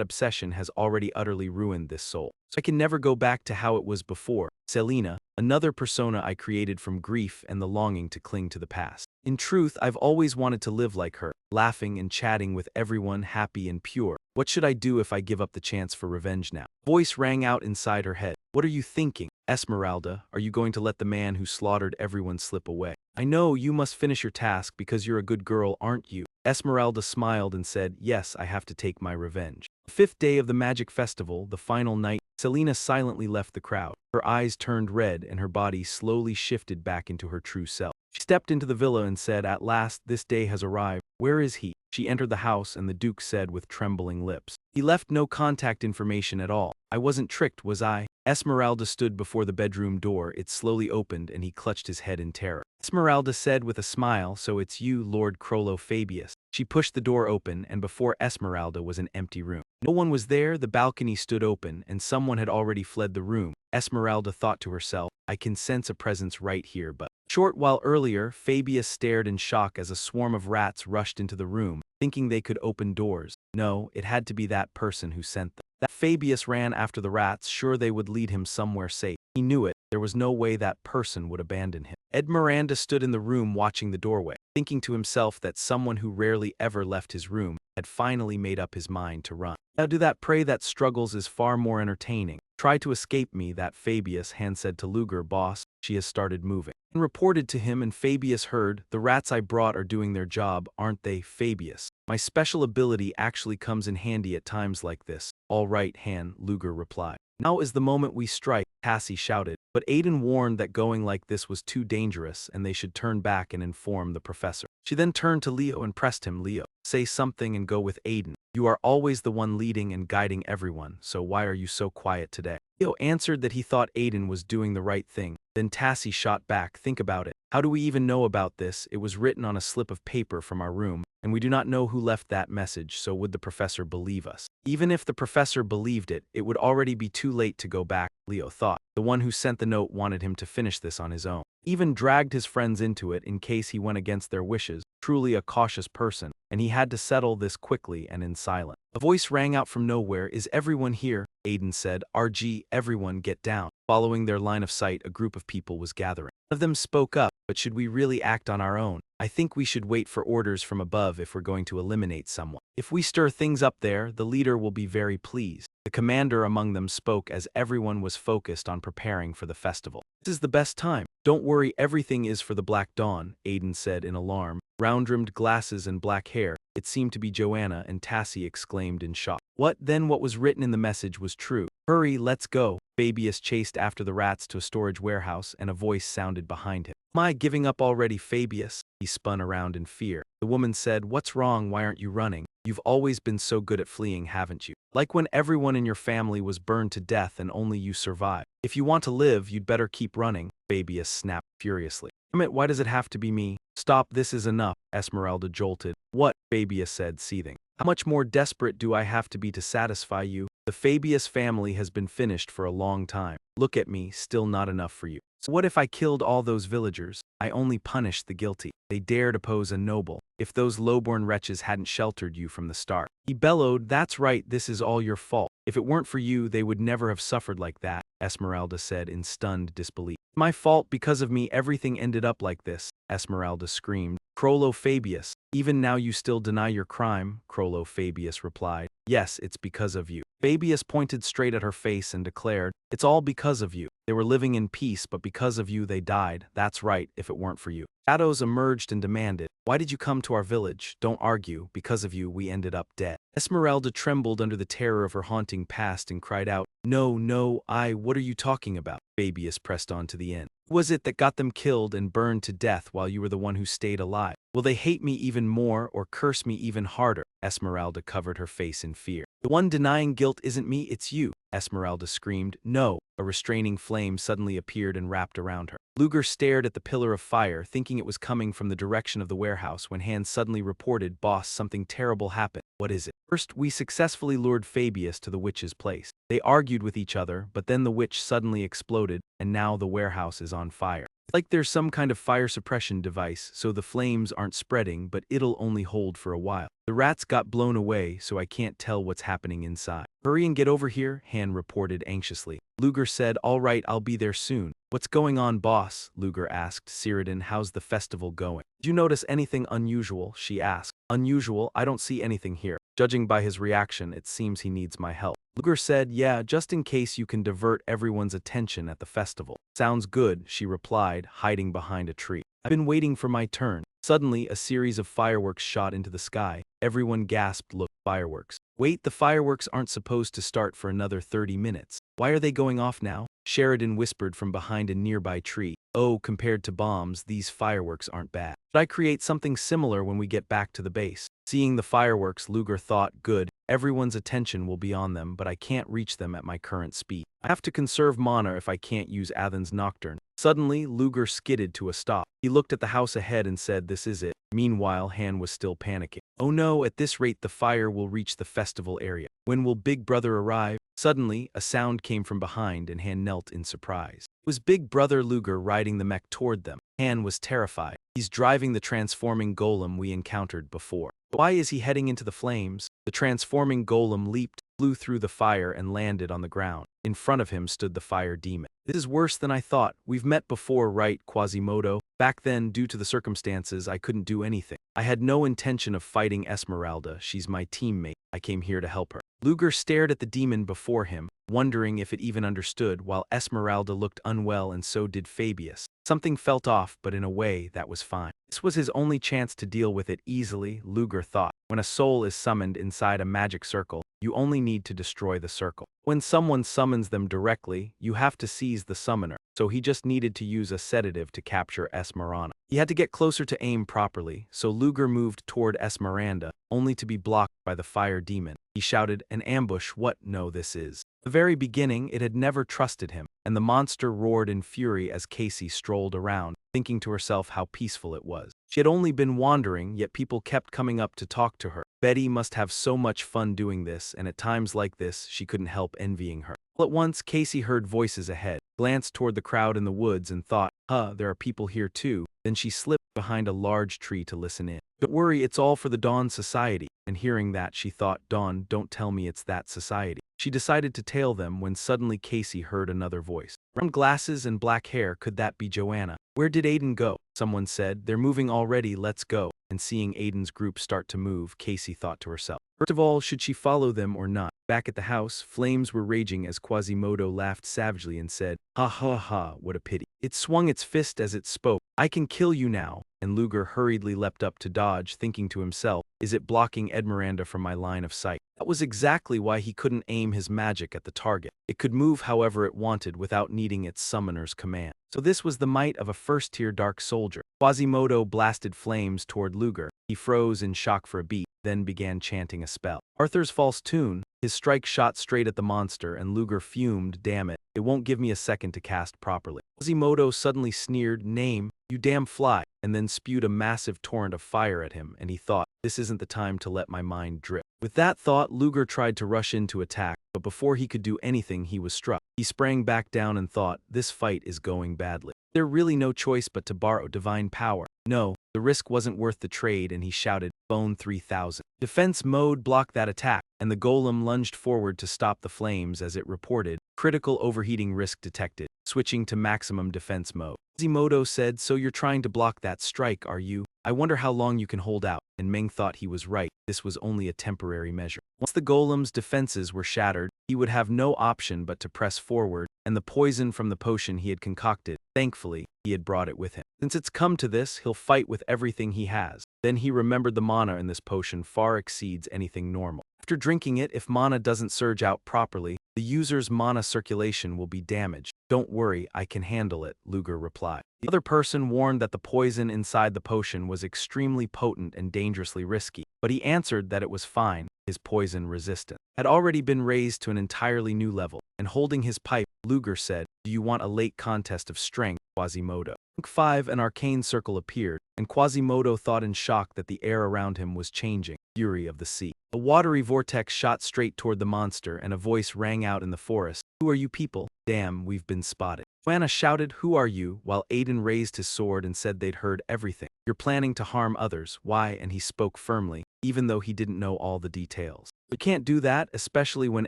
obsession has already utterly ruined this soul? So I can never go back to how it was before. Selena, another persona I created from grief and the longing to cling to the past. In truth, I've always wanted to live like her, laughing and chatting with everyone, happy and pure. What should I do if I give up the chance for revenge now? Voice rang out inside her head. What are you thinking? Esmeralda, are you going to let the man who slaughtered everyone slip away? I know you must finish your task because you're a good girl, aren't you? Esmeralda smiled and said, yes, I have to take my revenge. The fifth day of the magic festival, the final night, Selena silently left the crowd. Her eyes turned red and her body slowly shifted back into her true self. She stepped into the villa and said, at last, this day has arrived. Where is he? She entered the house and the Duke said with trembling lips, he left no contact information at all. I wasn't tricked, was I? Esmeralda stood before the bedroom door. It slowly opened and he clutched his head in terror. Esmeralda said with a smile, so it's you, Lord Crollo Fabius. She pushed the door open and before Esmeralda was an empty room. No one was there, the balcony stood open and someone had already fled the room. Esmeralda thought to herself, I can sense a presence right here, but short while earlier, Fabius stared in shock as a swarm of rats rushed into the room, thinking they could open doors. No, it had to be that person who sent them. That Fabius ran after the rats, sure they would lead him somewhere safe. He knew it, there was no way that person would abandon him. Ed Miranda stood in the room watching the doorway, thinking to himself that someone who rarely ever left his room had finally made up his mind to run. Now do that, pray that struggles is far more entertaining. Try to escape me, that Fabius hand said to Luger, boss, she has started moving. And reported to him and Fabius heard, the rats I brought are doing their job, aren't they, Fabius? My special ability actually comes in handy at times like this. All right, Han, Luger replied. Now is the moment we strike, Tassie shouted, but Aiden warned that going like this was too dangerous and they should turn back and inform the professor. She then turned to Leo and pressed him, Leo, say something and go with Aiden. You are always the one leading and guiding everyone, so why are you so quiet today? Leo answered that he thought Aiden was doing the right thing. Then Tassie shot back, think about it. How do we even know about this? It was written on a slip of paper from our room, and we do not know who left that message, so would the professor believe us? Even if the professor believed it, it would already be too late to go back, Leo thought. The one who sent the note wanted him to finish this on his own. Even dragged his friends into it in case he went against their wishes, truly a cautious person, and he had to settle this quickly and in silence. A voice rang out from nowhere, is everyone here? Aiden said, RG, everyone get down. Following their line of sight, a group of people was gathering. One of them spoke up, but should we really act on our own? I think we should wait for orders from above if we're going to eliminate someone. If we stir things up there, the leader will be very pleased. The commander among them spoke as everyone was focused on preparing for the festival. This is the best time. Don't worry, everything is for the Black Dawn, Aiden said in alarm. Round-rimmed glasses and black hair. It seemed to be Joanna, and Tassie exclaimed in shock. What then? What was written in the message was true. Hurry, let's go. Fabius chased after the rats to a storage warehouse, and a voice sounded behind him. Am I giving up already, Fabius? He spun around in fear. The woman said, what's wrong? Why aren't you running? You've always been so good at fleeing, haven't you? Like when everyone in your family was burned to death and only you survived. If you want to live, you'd better keep running, Fabius snapped furiously. Damn it, why does it have to be me? Stop, this is enough, Esmeralda jolted. What? Fabius said, seething. How much more desperate do I have to be to satisfy you? The Fabius family has been finished for a long time. Look at me, still not enough for you. So what if I killed all those villagers? I only punished the guilty. They dared oppose a noble. If those lowborn wretches hadn't sheltered you from the start. He bellowed, that's right, this is all your fault. If it weren't for you, they would never have suffered like that, Esmeralda said in stunned disbelief. My fault, because of me everything ended up like this, Esmeralda screamed. Crollo Fabius, even now you still deny your crime, Crollo Fabius replied. Yes, it's because of you. Fabius pointed straight at her face and declared, it's all because of you. They were living in peace, but because of you they died. That's right, if it weren't for you. Shadows emerged and demanded, "Why did you come to our village? Don't argue. Because of you, we ended up dead." Esmeralda trembled under the terror of her haunting past and cried out, "No, no, what are you talking about?" Fabius pressed on to the end. "Who was it that got them killed and burned to death while you were the one who stayed alive? Will they hate me even more or curse me even harder?" Esmeralda covered her face in fear. "The one denying guilt isn't me, it's you," Esmeralda screamed. "No." A restraining flame suddenly appeared and wrapped around her. Luger stared at the pillar of fire, thinking it was coming from the direction of the warehouse, when Hans suddenly reported, "Boss, something terrible happened." "What is it?" "First, we successfully lured Fabius to the witch's place. They argued with each other, but then the witch suddenly exploded, and now the warehouse is on fire. It's like there's some kind of fire suppression device, so the flames aren't spreading, but it'll only hold for a while. The rats got blown away, so I can't tell what's happening inside." "Hurry and get over here," Han reported anxiously. Luger said, "All right, I'll be there soon." "What's going on, boss?" Luger asked. "Cyrodiil, how's the festival going?" "Did you notice anything unusual?" she asked. "Unusual? I don't see anything here." Judging by his reaction, it seems he needs my help. Luger said, "Yeah, just in case you can divert everyone's attention at the festival." "Sounds good," she replied, hiding behind a tree. "I've been waiting for my turn." Suddenly, a series of fireworks shot into the sky. Everyone gasped, "Look, fireworks." "Wait, the fireworks aren't supposed to start for another 30 minutes. Why are they going off now?" Sheridan whispered from behind a nearby tree. "Oh, compared to bombs, these fireworks aren't bad. Should I create something similar when we get back to the base?" Seeing the fireworks, Luger thought, "Good, everyone's attention will be on them, but I can't reach them at my current speed. I have to conserve mana if I can't use Athens' Nocturne." Suddenly, Luger skidded to a stop. He looked at the house ahead and said, "This is it." Meanwhile, Han was still panicking. "Oh no, at this rate the fire will reach the festival area. When will Big Brother arrive?" Suddenly, a sound came from behind and Han knelt in surprise. It was Big Brother Luger riding the mech toward them. Han was terrified. "He's driving the transforming golem we encountered before." "But why is he heading into the flames?" The transforming golem leaped, flew through the fire and landed on the ground. In front of him stood the fire demon. "This is worse than I thought. We've met before, right, Quasimodo? Back then, due to the circumstances, I couldn't do anything. I had no intention of fighting Esmeralda. She's my teammate. I came here to help her." Luger stared at the demon before him, wondering if it even understood, while Esmeralda looked unwell and so did Fabius. Something felt off, but in a way, that was fine. This was his only chance to deal with it easily, Luger thought. When a soul is summoned inside a magic circle, you only need to destroy the circle. When someone summons them directly, you have to seize the summoner, so he just needed to use a sedative to capture Esmeralda. He had to get closer to aim properly, so Luger moved toward Esmeralda, only to be blocked by the fire demon. He shouted, "An ambush, what? No, this is." The very beginning, it had never trusted him, and the monster roared in fury as Casey strolled around, thinking to herself how peaceful it was. She had only been wandering, yet people kept coming up to talk to her. Betty must have so much fun doing this, and at times like this, she couldn't help envying her. All at once, Casey heard voices ahead, glanced toward the crowd in the woods and thought, there are people here too. Then she slipped behind a large tree to listen in. "Don't worry, it's all for the Dawn Society." And hearing that, she thought, "Dawn, don't tell me it's that society." She decided to tail them when suddenly Casey heard another voice. "Brown glasses and black hair, could that be Joanna? Where did Aiden go?" Someone said, "They're moving already, let's go." And seeing Aiden's group start to move, Casey thought to herself, first of all, should she follow them or not? Back at the house, flames were raging as Quasimodo laughed savagely and said, "Ha ha ha, what a pity." It swung its fist as it spoke, "I can kill you now." And Luger hurriedly leapt up to dodge, thinking to himself, is it blocking Esmeralda from my line of sight? That was exactly why he couldn't aim his magic at the target. It could move however it wanted without needing its summoner's command. So this was the might of a first-tier dark soldier. Quasimodo blasted flames toward Luger. He froze in shock for a beat, then began chanting a spell. Arthur's false tune. His strike shot straight at the monster, and Luger fumed, "Damn it, it won't give me a second to cast properly." Quasimodo suddenly sneered, "Name, you damn fly," and then spewed a massive torrent of fire at him, and he thought, this isn't the time to let my mind drift. With that thought, Luger tried to rush in to attack, but before he could do anything, he was struck. He sprang back down and thought, this fight is going badly. There really no choice but to borrow divine power. No, the risk wasn't worth the trade, and he shouted, "Bone 3000. Defense mode, block that attack." And the golem lunged forward to stop the flames as it reported, Critical overheating risk detected. Switching to maximum defense mode. Quasimodo said, so you're trying to block that strike, are you? I wonder how long you can hold out. And Meng thought he was right. This was only a temporary measure. Once the golem's defenses were shattered, he would have no option but to press forward, and the poison from the potion he had concocted, thankfully, he had brought it with him. Since it's come to this, he'll fight with everything he has. Then he remembered the mana in this potion far exceeds anything normal. After drinking it, if mana doesn't surge out properly, the user's mana circulation will be damaged. Don't worry, I can handle it, Luger replied. The other person warned that the poison inside the potion was extremely potent and dangerously risky, but he answered that it was fine. His poison resistance had already been raised to an entirely new level, and holding his pipe, Luger said, do you want a late contest of strength, Quasimodo? Rank 5, an arcane circle appeared, and Quasimodo thought in shock that the air around him was changing. Fury of the sea. A watery vortex shot straight toward the monster, and a voice rang out in the forest. Who are you people? Damn, we've been spotted. Joanna shouted, who are you, while Aiden raised his sword and said they'd heard everything. You're planning to harm others, why? And he spoke firmly, even though he didn't know all the details. We can't do that, especially when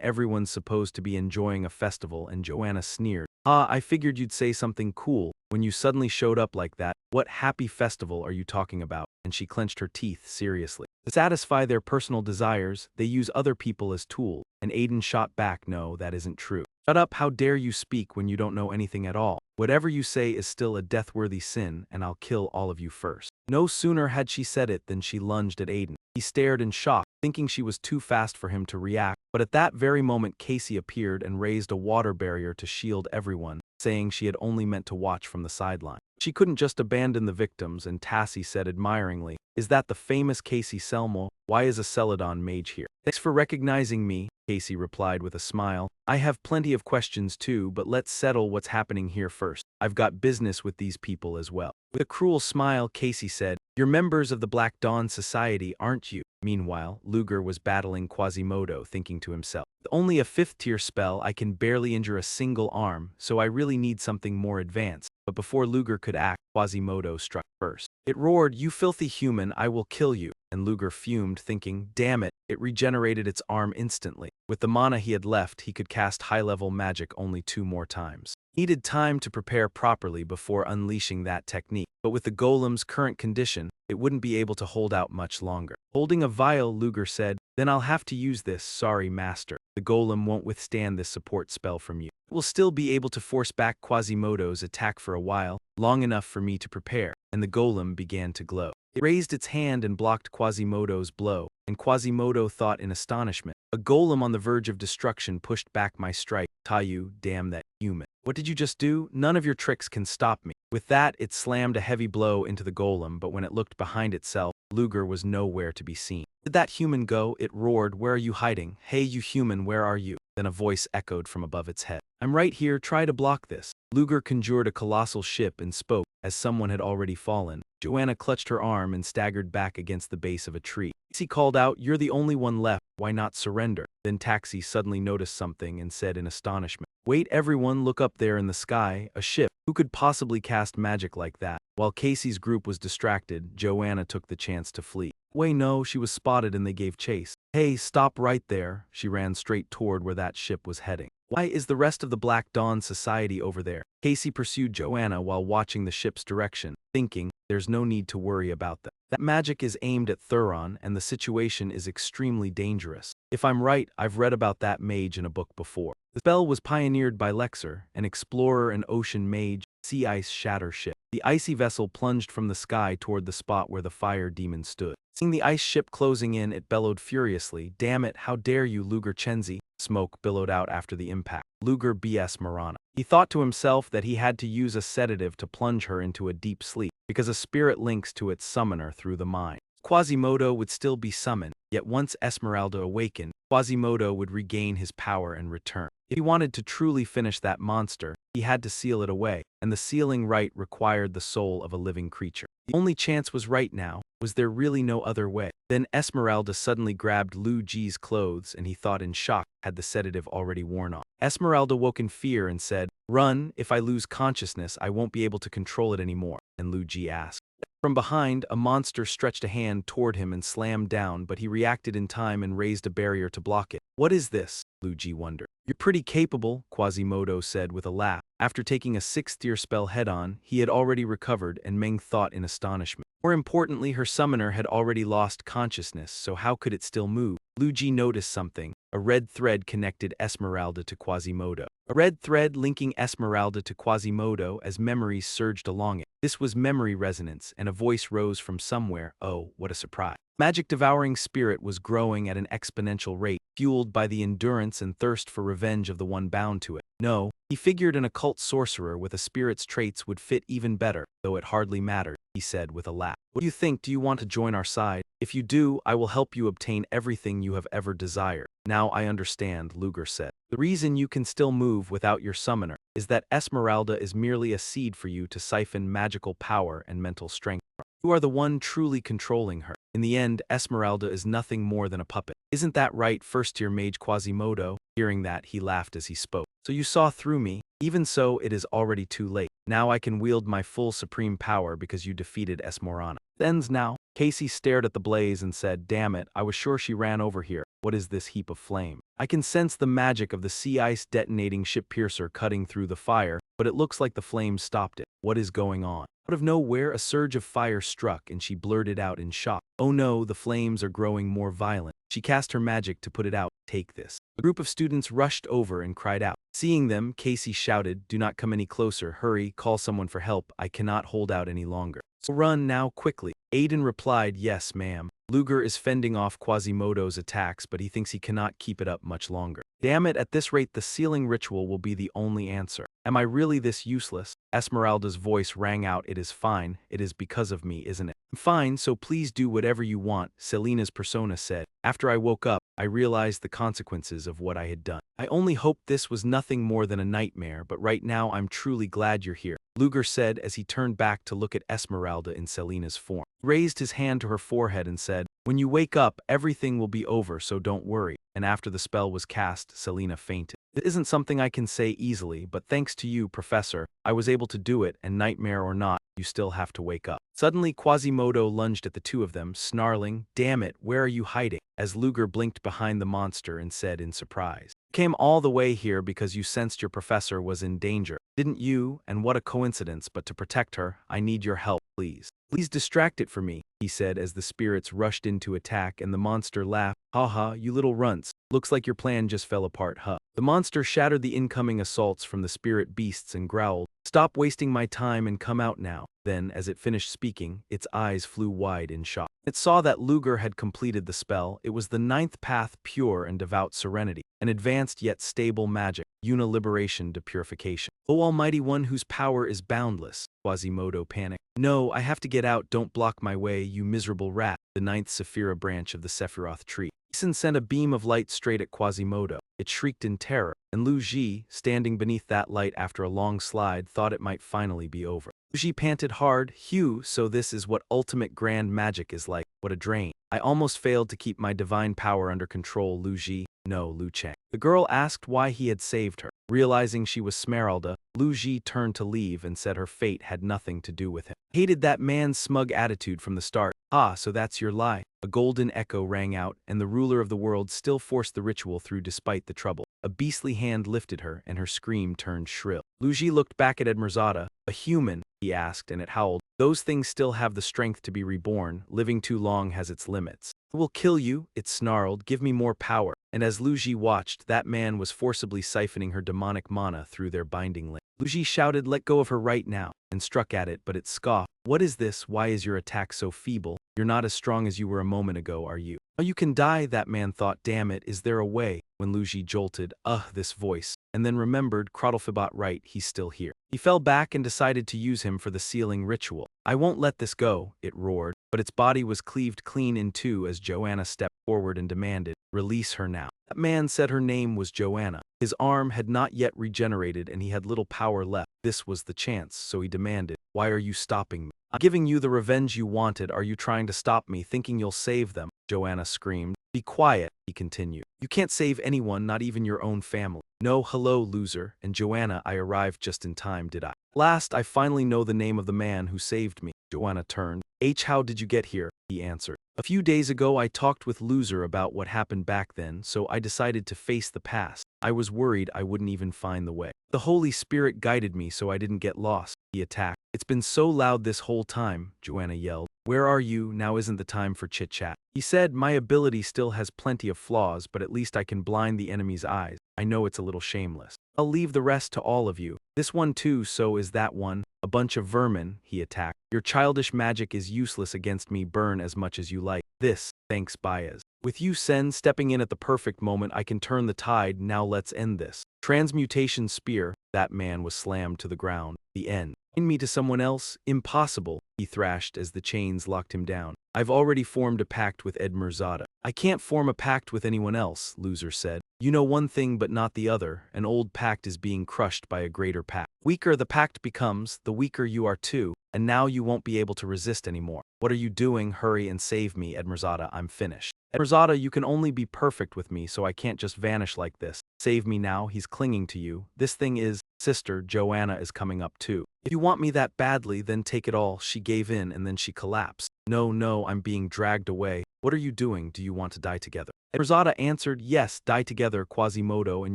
everyone's supposed to be enjoying a festival, and Joanna sneered. I figured you'd say something cool when you suddenly showed up like that. What happy festival are you talking about? And she clenched her teeth seriously. To satisfy their personal desires, they use other people as tools. And Aiden shot back, no, that isn't true. Shut up, how dare you speak when you don't know anything at all? Whatever you say is still a death-worthy sin, and I'll kill all of you first. No sooner had she said it than she lunged at Aiden. He stared in shock, thinking she was too fast for him to react, but at that very moment Casey appeared and raised a water barrier to shield everyone, saying she had only meant to watch from the sideline. She couldn't just abandon the victims, and Tassie said admiringly, is that the famous Casey Selmo? Why is a Celadon mage here? Thanks for recognizing me, Casey replied with a smile. I have plenty of questions too, but let's settle what's happening here first. I've got business with these people as well. With a cruel smile, Casey said, you're members of the Black Dawn Society, aren't you? Meanwhile, Luger was battling Quasimodo, thinking to himself, with only a 5th-tier spell, I can barely injure a single arm, so I really need something more advanced. But before Luger could act, Quasimodo struck first. It roared, you filthy human, I will kill you. And Luger fumed, thinking, damn it, it regenerated its arm instantly. With the mana he had left, he could cast high-level magic only 2 more times. He needed time to prepare properly before unleashing that technique, but with the golem's current condition, it wouldn't be able to hold out much longer. Holding a vial, Luger said, then I'll have to use this, sorry master. The golem won't withstand this support spell from you. It will still be able to force back Quasimodo's attack for a while, long enough for me to prepare, and the golem began to glow. It raised its hand and blocked Quasimodo's blow, and Quasimodo thought in astonishment, a golem on the verge of destruction pushed back my strike. Tayu, damn that human. What did you just do? None of your tricks can stop me. With that, it slammed a heavy blow into the golem, but when it looked behind itself, Luger was nowhere to be seen. Did that human go? It roared, where are you hiding? Hey you human, where are you? Then a voice echoed from above its head. I'm right here, try to block this. Luger conjured a colossal ship and spoke, as someone had already fallen. Joanna clutched her arm and staggered back against the base of a tree. He called out, you're the only one left, why not surrender? Then Taxi suddenly noticed something and said in astonishment, wait everyone, look up there in the sky, a ship. Who could possibly cast magic like that? While Casey's group was distracted, Joanna took the chance to flee. Wait, no, she was spotted and they gave chase. Hey, stop right there. She ran straight toward where that ship was heading. Why is the rest of the Black Dawn Society over there? Casey pursued Joanna while watching the ship's direction, thinking, there's no need to worry about them. That magic is aimed at Thuron and the situation is extremely dangerous. If I'm right, I've read about that mage in a book before. The spell was pioneered by Lexer, an explorer and ocean mage, sea ice shatter ship. The icy vessel plunged from the sky toward the spot where the fire demon stood. Seeing the ice ship closing in, it bellowed furiously, damn it, how dare you, Luger Chenzi? Smoke billowed out after the impact. Luger BS Marana. He thought to himself that he had to use a sedative to plunge her into a deep sleep, because a spirit links to its summoner through the mind. Quasimodo would still be summoned, yet once Esmeralda awakened, Quasimodo would regain his power and return. If he wanted to truly finish that monster, he had to seal it away, and the sealing rite required the soul of a living creature. The only chance was right now. Was there really no other way? Then Esmeralda suddenly grabbed Lu Ji's clothes and he thought in shock, had the sedative already worn off. Esmeralda woke in fear and said, run, if I lose consciousness I won't be able to control it anymore. And Lu Ji asked, From behind, a monster stretched a hand toward him and slammed down, but he reacted in time and raised a barrier to block it. What is this? Luigi wondered. You're pretty capable, Quasimodo said with a laugh. After taking a sixth-tier spell head-on, he had already recovered, and Meng thought in astonishment. More importantly, her summoner had already lost consciousness, so how could it still move? Luigi noticed something. A red thread connected Esmeralda to Quasimodo. A red thread linking Esmeralda to Quasimodo as memories surged along it. This was memory resonance, and a voice rose from somewhere. Oh, what a surprise. Magic-devouring spirit was growing at an exponential rate, fueled by the endurance and thirst for revenge of the one bound to it. No, he figured an occult sorcerer with a spirit's traits would fit even better, though it hardly mattered, he said with a laugh. What do you think? Do you want to join our side? If you do, I will help you obtain everything you have ever desired. Now I understand, Luger said. The reason you can still move without your summoner is that Esmeralda is merely a seed for you to siphon magical power and mental strength from. You are the one truly controlling her. In the end, Esmeralda is nothing more than a puppet. Isn't that right, first-tier mage Quasimodo? Hearing that, he laughed as he spoke. So you saw through me? Even so, it is already too late. Now I can wield my full supreme power because you defeated Esmeralda. Ends now. Casey stared at the blaze and said, damn it, I was sure she ran over here. What is this heap of flame? I can sense the magic of the sea ice detonating ship piercer cutting through the fire, but it looks like the flames stopped it. What is going on? Out of nowhere, a surge of fire struck and she blurted out in shock. Oh no, the flames are growing more violent. She cast her magic to put it out. Take this. A group of students rushed over and cried out. Seeing them, Casey shouted, do not come any closer. Hurry, call someone for help. I cannot hold out any longer. So run now quickly. Aiden replied, yes, ma'am. Luger is fending off Quasimodo's attacks, but he thinks he cannot keep it up much longer. Damn it, at this rate the sealing ritual will be the only answer. Am I really this useless? Esmeralda's voice rang out, it is fine, it is because of me, isn't it? Fine, so please do whatever you want, Selena's persona said. After I woke up, I realized the consequences of what I had done. I only hoped this was nothing more than a nightmare, but right now I'm truly glad you're here, Luger said as he turned back to look at Esmeralda in Selena's form. He raised his hand to her forehead and said, when you wake up, everything will be over, so don't worry. And after the spell was cast, Selena fainted. It isn't something I can say easily, but thanks to you, Professor, I was able to do it, and nightmare or not, you still have to wake up. Suddenly, Quasimodo lunged at the two of them, snarling, damn it, where are you hiding? As Luger blinked behind the monster and said in surprise. Came all the way here because you sensed your professor was in danger, didn't you? And what a coincidence, but to protect her, I need your help, please. Please distract it for me, he said as the spirits rushed in to attack and the monster laughed. Haha, you little runts. Looks like your plan just fell apart, huh? The monster shattered the incoming assaults from the spirit beasts and growled, stop wasting my time and come out now. Then, as it finished speaking, its eyes flew wide in shock. It saw that Luger had completed the spell. It was the ninth path, pure and devout serenity, an advanced yet stable magic, uniliberation to purification. O Almighty One whose power is boundless, Quasimodo panicked. No, I have to get out, don't block my way, you miserable rat, the ninth Sephira branch of the Sephiroth tree. Jason sent a beam of light straight at Quasimodo. It shrieked in terror, and Lu Ji, standing beneath that light after a long slide, thought it might finally be over. Lu Ji panted hard, Hugh, so this is what ultimate grand magic is like. What a drain. I almost failed to keep my divine power under control, Lu Ji. No, Lu Cheng. The girl asked why he had saved her. Realizing she was Smeralda, Lu Ji turned to leave and said her fate had nothing to do with him. Hated that man's smug attitude from the start. Ah, so that's your lie. A golden echo rang out, and the ruler of the world still forced the ritual through despite the trouble. A beastly hand lifted her, and her scream turned shrill. Lu Ji looked back at Edmerzada. A human, he asked, and it howled. Those things still have the strength to be reborn. Living too long has its limits. I will kill you, it snarled. Give me more power. And as Lu Ji watched, that man was forcibly siphoning her demonic mana through their binding link. Lu Ji shouted, let go of her right now, and struck at it, but it scoffed. What is this? Why is your attack so feeble? You're not as strong as you were a moment ago, are you? Oh, you can die, that man thought. Damn it, is there a way? When Lu Ji jolted, this voice, and then remembered, Crotalfibot right, he's still here. He fell back and decided to use him for the sealing ritual. I won't let this go, it roared, but its body was cleaved clean in two as Joanna stepped forward and demanded, release her now. That man said her name was Joanna. His arm had not yet regenerated and he had little power left. This was the chance, so he demanded, why are you stopping me? I'm giving you the revenge you wanted. Are you trying to stop me, thinking you'll save them? Joanna screamed. Be quiet, he continued. You can't save anyone, not even your own family. No, hello, loser, and Joanna, I arrived just in time, did I? Last, I finally know the name of the man who saved me. Joanna turned. How did you get here? He answered. A few days ago I talked with Loser about what happened back then, so I decided to face the past. I was worried I wouldn't even find the way. The Holy Spirit guided me so I didn't get lost, he attacked. It's been so loud this whole time, Joanna yelled. Where are you? Now isn't the time for chit-chat. He said, my ability still has plenty of flaws, but at least I can blind the enemy's eyes. I know it's a little shameless. I'll leave the rest to all of you. This one too, so is that one. A bunch of vermin, he attacked. Your childish magic is useless against me, burn as much as you like. This, thanks Baez. With you Sen stepping in at the perfect moment, I can turn the tide, now let's end this. Transmutation spear, that man was slammed to the ground. The end. Bind me to someone else? Impossible, he thrashed as the chains locked him down. I've already formed a pact with Ed Mirzada. I can't form a pact with anyone else, Loser said. You know one thing but not the other. An old pact is being crushed by a greater pact. Weaker the pact becomes, the weaker you are too, and now you won't be able to resist anymore. What are you doing? Hurry and save me, Ed Mirzada, I'm finished. Ed Mirzada, you can only be perfect with me, so I can't just vanish like this. Save me now, he's clinging to you. This thing is, sister, Joanna is coming up too. If you want me that badly, then take it all. She gave in and then she collapsed. No, I'm being dragged away. What are you doing? Do you want to die together? Mirzada answered, yes, die together, Quasimodo, and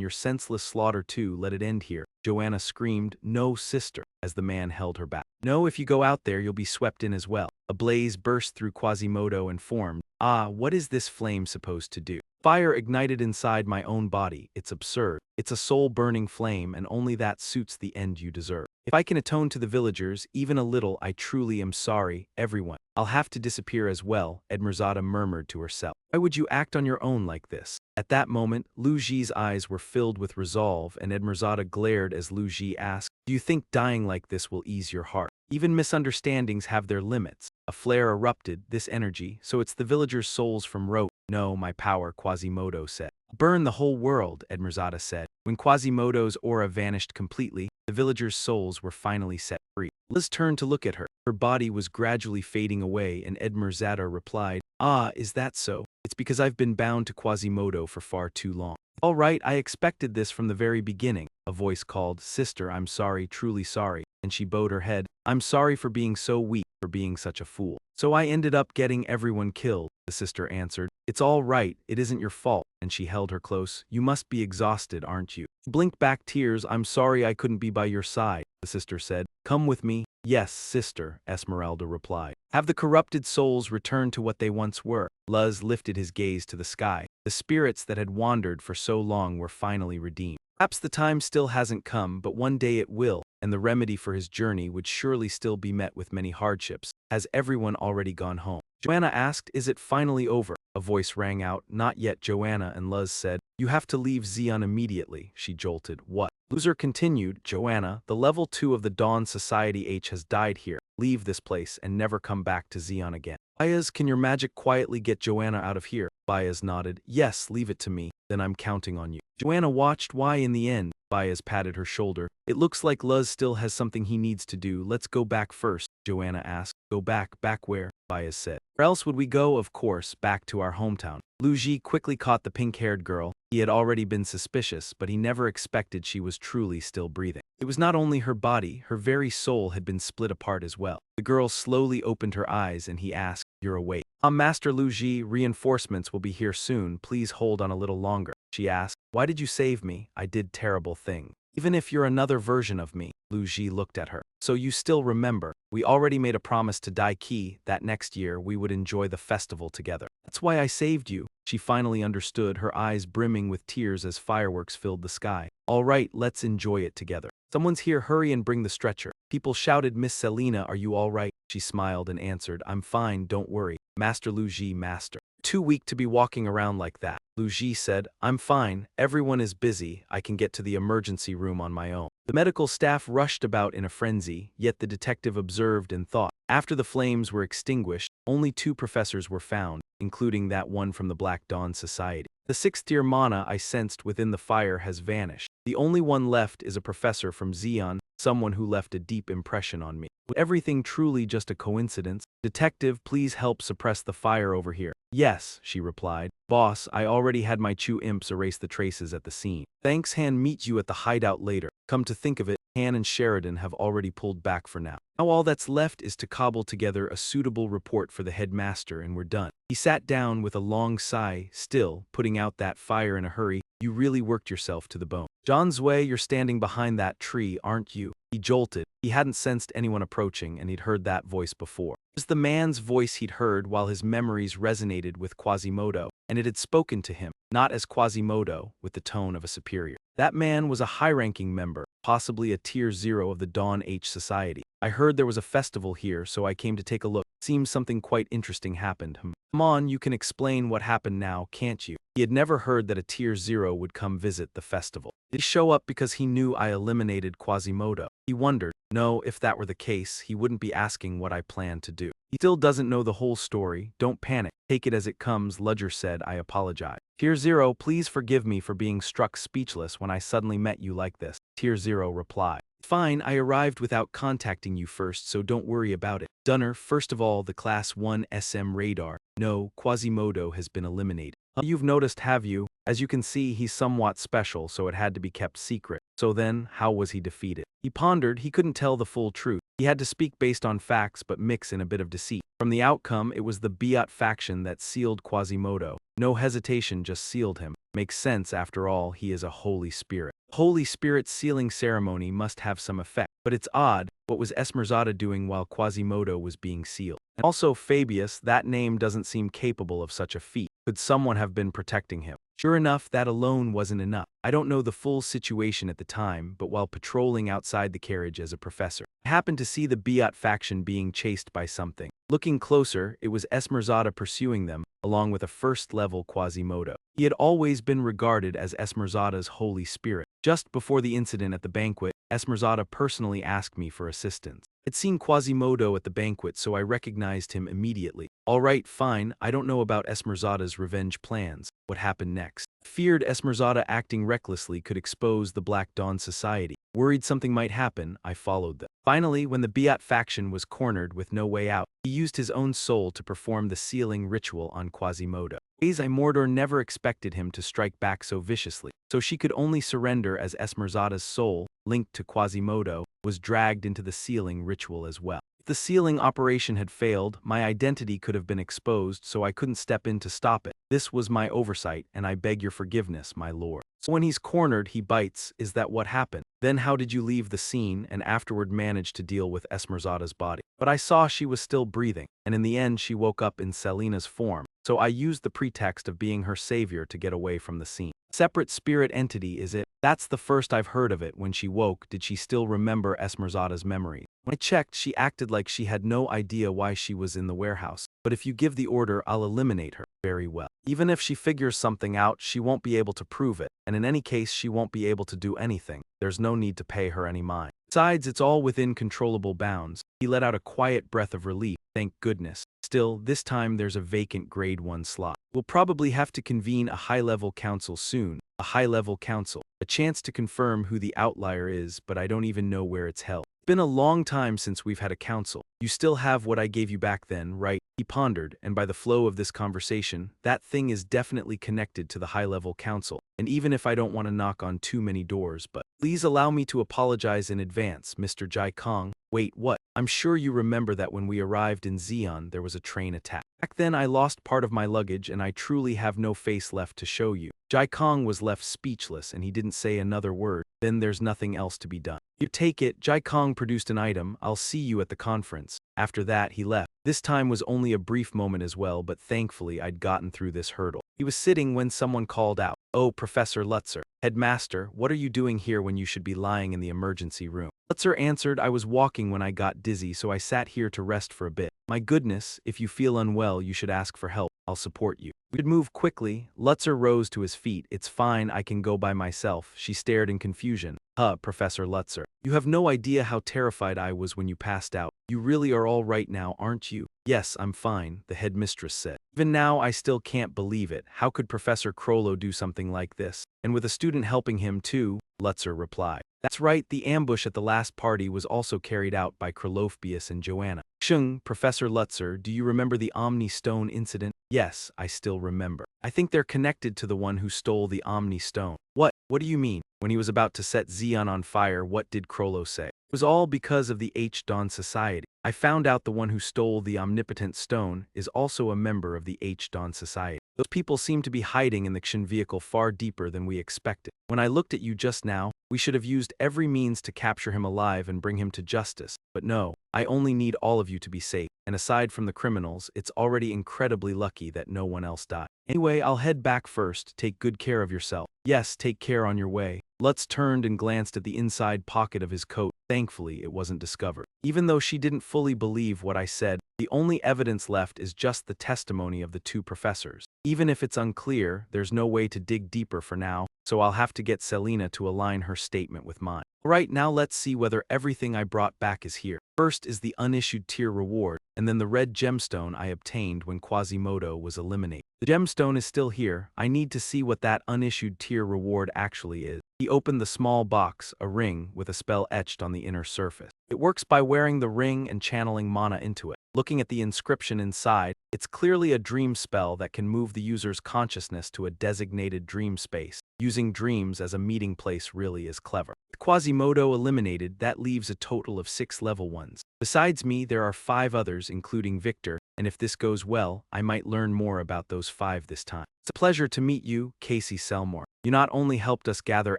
your senseless slaughter too, let it end here. Joanna screamed, no, sister, as the man held her back. No, if you go out there, you'll be swept in as well. A blaze burst through Quasimodo and formed. Ah, what is this flame supposed to do? Fire ignited inside my own body. It's absurd. It's a soul-burning flame, and only that suits the end you deserve. If I can atone to the villagers, even a little, I truly am sorry, everyone. I'll have to disappear as well, Ed Mirzada murmured to herself. Why would you act on your own like this? At that moment, Lu Ji's eyes were filled with resolve, and Ed Mirzada glared as Lu Ji asked, do you think dying like this will ease your heart? Even misunderstandings have their limits. A flare erupted, this energy, so it's the villagers' souls from rote. No, my power, Quasimodo said. Burn the whole world, Ed Mirzada said. When Quasimodo's aura vanished completely, the villagers' souls were finally set free. Liz turned to look at her. Her body was gradually fading away, and Ed Mirzada replied, ah, is that so? It's because I've been bound to Quasimodo for far too long. All right, I expected this from the very beginning. A voice called, sister, I'm sorry, truly sorry, and she bowed her head. I'm sorry for being so weak, for being such a fool. So I ended up getting everyone killed, the sister answered. It's all right, it isn't your fault, and she held her close. You must be exhausted, aren't you? Blinked back tears. I'm sorry I couldn't be by your side, the sister said. Come with me. Yes, sister, Esmeralda replied. Have the corrupted souls return to what they once were. Luz lifted his gaze to the sky. The spirits that had wandered for so long were finally redeemed. Perhaps the time still hasn't come, but one day it will, and the remedy for his journey would surely still be met with many hardships. Has everyone already gone home? Joanna asked, is it finally over? A voice rang out, not yet, Joanna, and Luz said, you have to leave Xion immediately. She jolted. What? Loser continued, Joanna, the level 2 of the Dawn Society H has died here. Leave this place and never come back to Xion again. Baez, can your magic quietly get Joanna out of here? Baez nodded. Yes, leave it to me. Then I'm counting on you. Joanna watched. Why in the end? Baez patted her shoulder. It looks like Luz still has something he needs to do. Let's go back first, Joanna asked. Go back? Back where? Baez said. Where else would we go? Of course, back to our hometown. Lu Ji quickly caught the pink-haired girl. He had already been suspicious, but he never expected she was truly still breathing. It was not only her body, her very soul had been split apart as well. The girl slowly opened her eyes and he asked, you're awake. Master Lu Ji, reinforcements will be here soon. Please hold on a little longer. She asked, why did you save me? I did terrible thing. Even if you're another version of me. Lu Ji looked at her. So you still remember. We already made a promise to Dai Qi that next year we would enjoy the festival together. That's why I saved you. She finally understood, her eyes brimming with tears as fireworks filled the sky. All right, let's enjoy it together. Someone's here, hurry and bring the stretcher. People shouted, Miss Selina, are you all right? She smiled and answered, I'm fine, don't worry. Master Lu Ji, master. Too weak to be walking around like that. Lu Ji said, I'm fine, everyone is busy, I can get to the emergency room on my own. The medical staff rushed about in a frenzy, yet the detective observed and thought. After the flames were extinguished, only 2 professors were found, including that one from the Black Dawn Society. The 6th-tier mana I sensed within the fire has vanished. The only one left is a professor from Xion, someone who left a deep impression on me. Was everything truly just a coincidence? Detective, please help suppress the fire over here. Yes, she replied. Boss, I already had my Chu imps erase the traces at the scene. Thanks, Han, meet you at the hideout later. Come to think of it, Han and Sheridan have already pulled back for now. Now all that's left is to cobble together a suitable report for the headmaster and we're done. He sat down with a long sigh, still putting out that fire in a hurry. You really worked yourself to the bone. John Zwei, you're standing behind that tree, aren't you? He jolted. He hadn't sensed anyone approaching and he'd heard that voice before. It was the man's voice he'd heard while his memories resonated with Quasimodo, and it had spoken to him, not as Quasimodo, with the tone of a superior. That man was a high-ranking member, possibly a Tier 0 of the Dawn H Society. I heard there was a festival here, so I came to take a look. Seems something quite interesting happened. Come on, you can explain what happened now, can't you? He had never heard that a Tier 0 would come visit the festival. Did he show up because he knew I eliminated Quasimodo? He wondered. No, if that were the case, he wouldn't be asking what I planned to do. He still doesn't know the whole story. Don't panic. Take it as it comes, Ludger said. I apologize. Tier 0, please forgive me for being struck speechless when I suddenly met you like this. Tier 0 replied. Fine, I arrived without contacting you first, so don't worry about it. Dunner, first of all, the Class 1 SM radar. No, Quasimodo has been eliminated. You've noticed, have you? As you can see, he's somewhat special, so it had to be kept secret. So then, how was he defeated? He pondered. He couldn't tell the full truth. He had to speak based on facts but mix in a bit of deceit. From the outcome, it was the Biot faction that sealed Quasimodo. No hesitation, just sealed him. Makes sense, after all, he is a Holy Spirit. Holy Spirit sealing ceremony must have some effect. But it's odd, what was Esmeralda doing while Quasimodo was being sealed? And also Fabius, that name doesn't seem capable of such a feat. Could someone have been protecting him? Sure enough, that alone wasn't enough. I don't know the full situation at the time, but while patrolling outside the carriage as a professor, I happened to see the Biot faction being chased by something. Looking closer, it was Esmeralda pursuing them, along with a first-level Quasimodo. He had always been regarded as Esmeralda's Holy Spirit. Just before the incident at the banquet, Esmeralda personally asked me for assistance. I'd seen Quasimodo at the banquet, so I recognized him immediately. All right, fine, I don't know about Esmeralda's revenge plans. What happened next? Feared Esmeralda acting recklessly could expose the Black Dawn Society. Worried something might happen, I followed them. Finally, when the Biot faction was cornered with no way out, he used his own soul to perform the sealing ritual on Quasimodo. Mordor never expected him to strike back so viciously, so she could only surrender as Esmeralda's soul, linked to Quasimodo, was dragged into the sealing ritual as well. If the sealing operation had failed, my identity could have been exposed, so I couldn't step in to stop it. This was my oversight, and I beg your forgiveness, my lord. So when he's cornered, he bites. Is that what happened? Then how did you leave the scene and afterward manage to deal with Esmeralda's body? But I saw she was still breathing, and in the end she woke up in Selina's form, so I used the pretext of being her savior to get away from the scene. Separate spirit entity, is it? That's the first I've heard of it. When she woke, did she still remember Esmeralda's memory? When I checked, she acted like she had no idea why she was in the warehouse. But if you give the order, I'll eliminate her. Very well. Even if she figures something out, she won't be able to prove it, and in any case she won't be able to do anything. There's no need to pay her any mind. Besides, it's all within controllable bounds. He let out a quiet breath of relief. Thank goodness. Still, this time there's a vacant grade 1 slot. We'll probably have to convene a high-level council soon. A high-level council. A chance to confirm who the outlier is, but I don't even know where it's held. It's been a long time since we've had a council. You still have what I gave you back then, right? He pondered, and by the flow of this conversation, that thing is definitely connected to the high-level council. And even if I don't want to knock on too many doors, but please allow me to apologize in advance, Mr. Jai Kong. Wait, what? I'm sure you remember that when we arrived in Xi'an, there was a train attack. Back then I lost part of my luggage and I truly have no face left to show you. Jai Kong was left speechless and he didn't say another word. Then there's nothing else to be done. You take it. Jai Kong produced an item. I'll see you at the conference. After that, he left. This time was only a brief moment as well, but thankfully I'd gotten through this hurdle. He was sitting when someone called out, "Oh, Professor Lutzer. Headmaster, what are you doing here when you should be lying in the emergency room?" Lutzer answered, "I was walking when I got dizzy, so I sat here to rest for a bit." "My goodness, if you feel unwell, you should ask for help. I'll support you." We should move quickly. Lutzer rose to his feet. "It's fine, I can go by myself." She stared in confusion. Professor Lutzer. You have no idea how terrified I was when you passed out. You really are all right now, aren't you? Yes, I'm fine, the headmistress said. Even now I still can't believe it. How could Professor Crollo do something like this? And with a student helping him too? Lutzer replied. That's right, the ambush at the last party was also carried out by Krolofbius and Joanna. Shung, Professor Lutzer, do you remember the Omni Stone incident? Yes, I still remember. I think they're connected to the one who stole the Omni Stone. What? What do you mean? When he was about to set Xeon on fire, what did Krollo say? It was all because of the H-Dawn Society. I found out the one who stole the Omnipotent Stone is also a member of the H-Dawn Society. Those people seem to be hiding in the Kshin vehicle far deeper than we expected. When I looked at you just now, we should have used every means to capture him alive and bring him to justice. But no, I only need all of you to be safe. And aside from the criminals, it's already incredibly lucky that no one else died. Anyway, I'll head back first. Take good care of yourself. Yes, take care on your way. Lutz turned and glanced at the inside pocket of his coat. Thankfully, it wasn't discovered. Even though she didn't fully believe what I said, the only evidence left is just the testimony of the two professors. Even if it's unclear, there's no way to dig deeper for now, so I'll have to get Selina to align her statement with mine. Alright, now let's see whether everything I brought back is here. First is the unissued tier reward, and then the red gemstone I obtained when Quasimodo was eliminated. The gemstone is still here. I need to see what that unissued tier reward actually is. He opened the small box, a ring, with a spell etched on the inner surface. It works by wearing the ring and channeling mana into it. Looking at the inscription inside, it's clearly a dream spell that can move the user's consciousness to a designated dream space. Using dreams as a meeting place really is clever. With Quasimodo eliminated, that leaves a total of 6 level 1s. Besides me, there are 5 others, including Victor, and if this goes well, I might learn more about those 5 this time. It's a pleasure to meet you, Casey Selmore. You not only helped us gather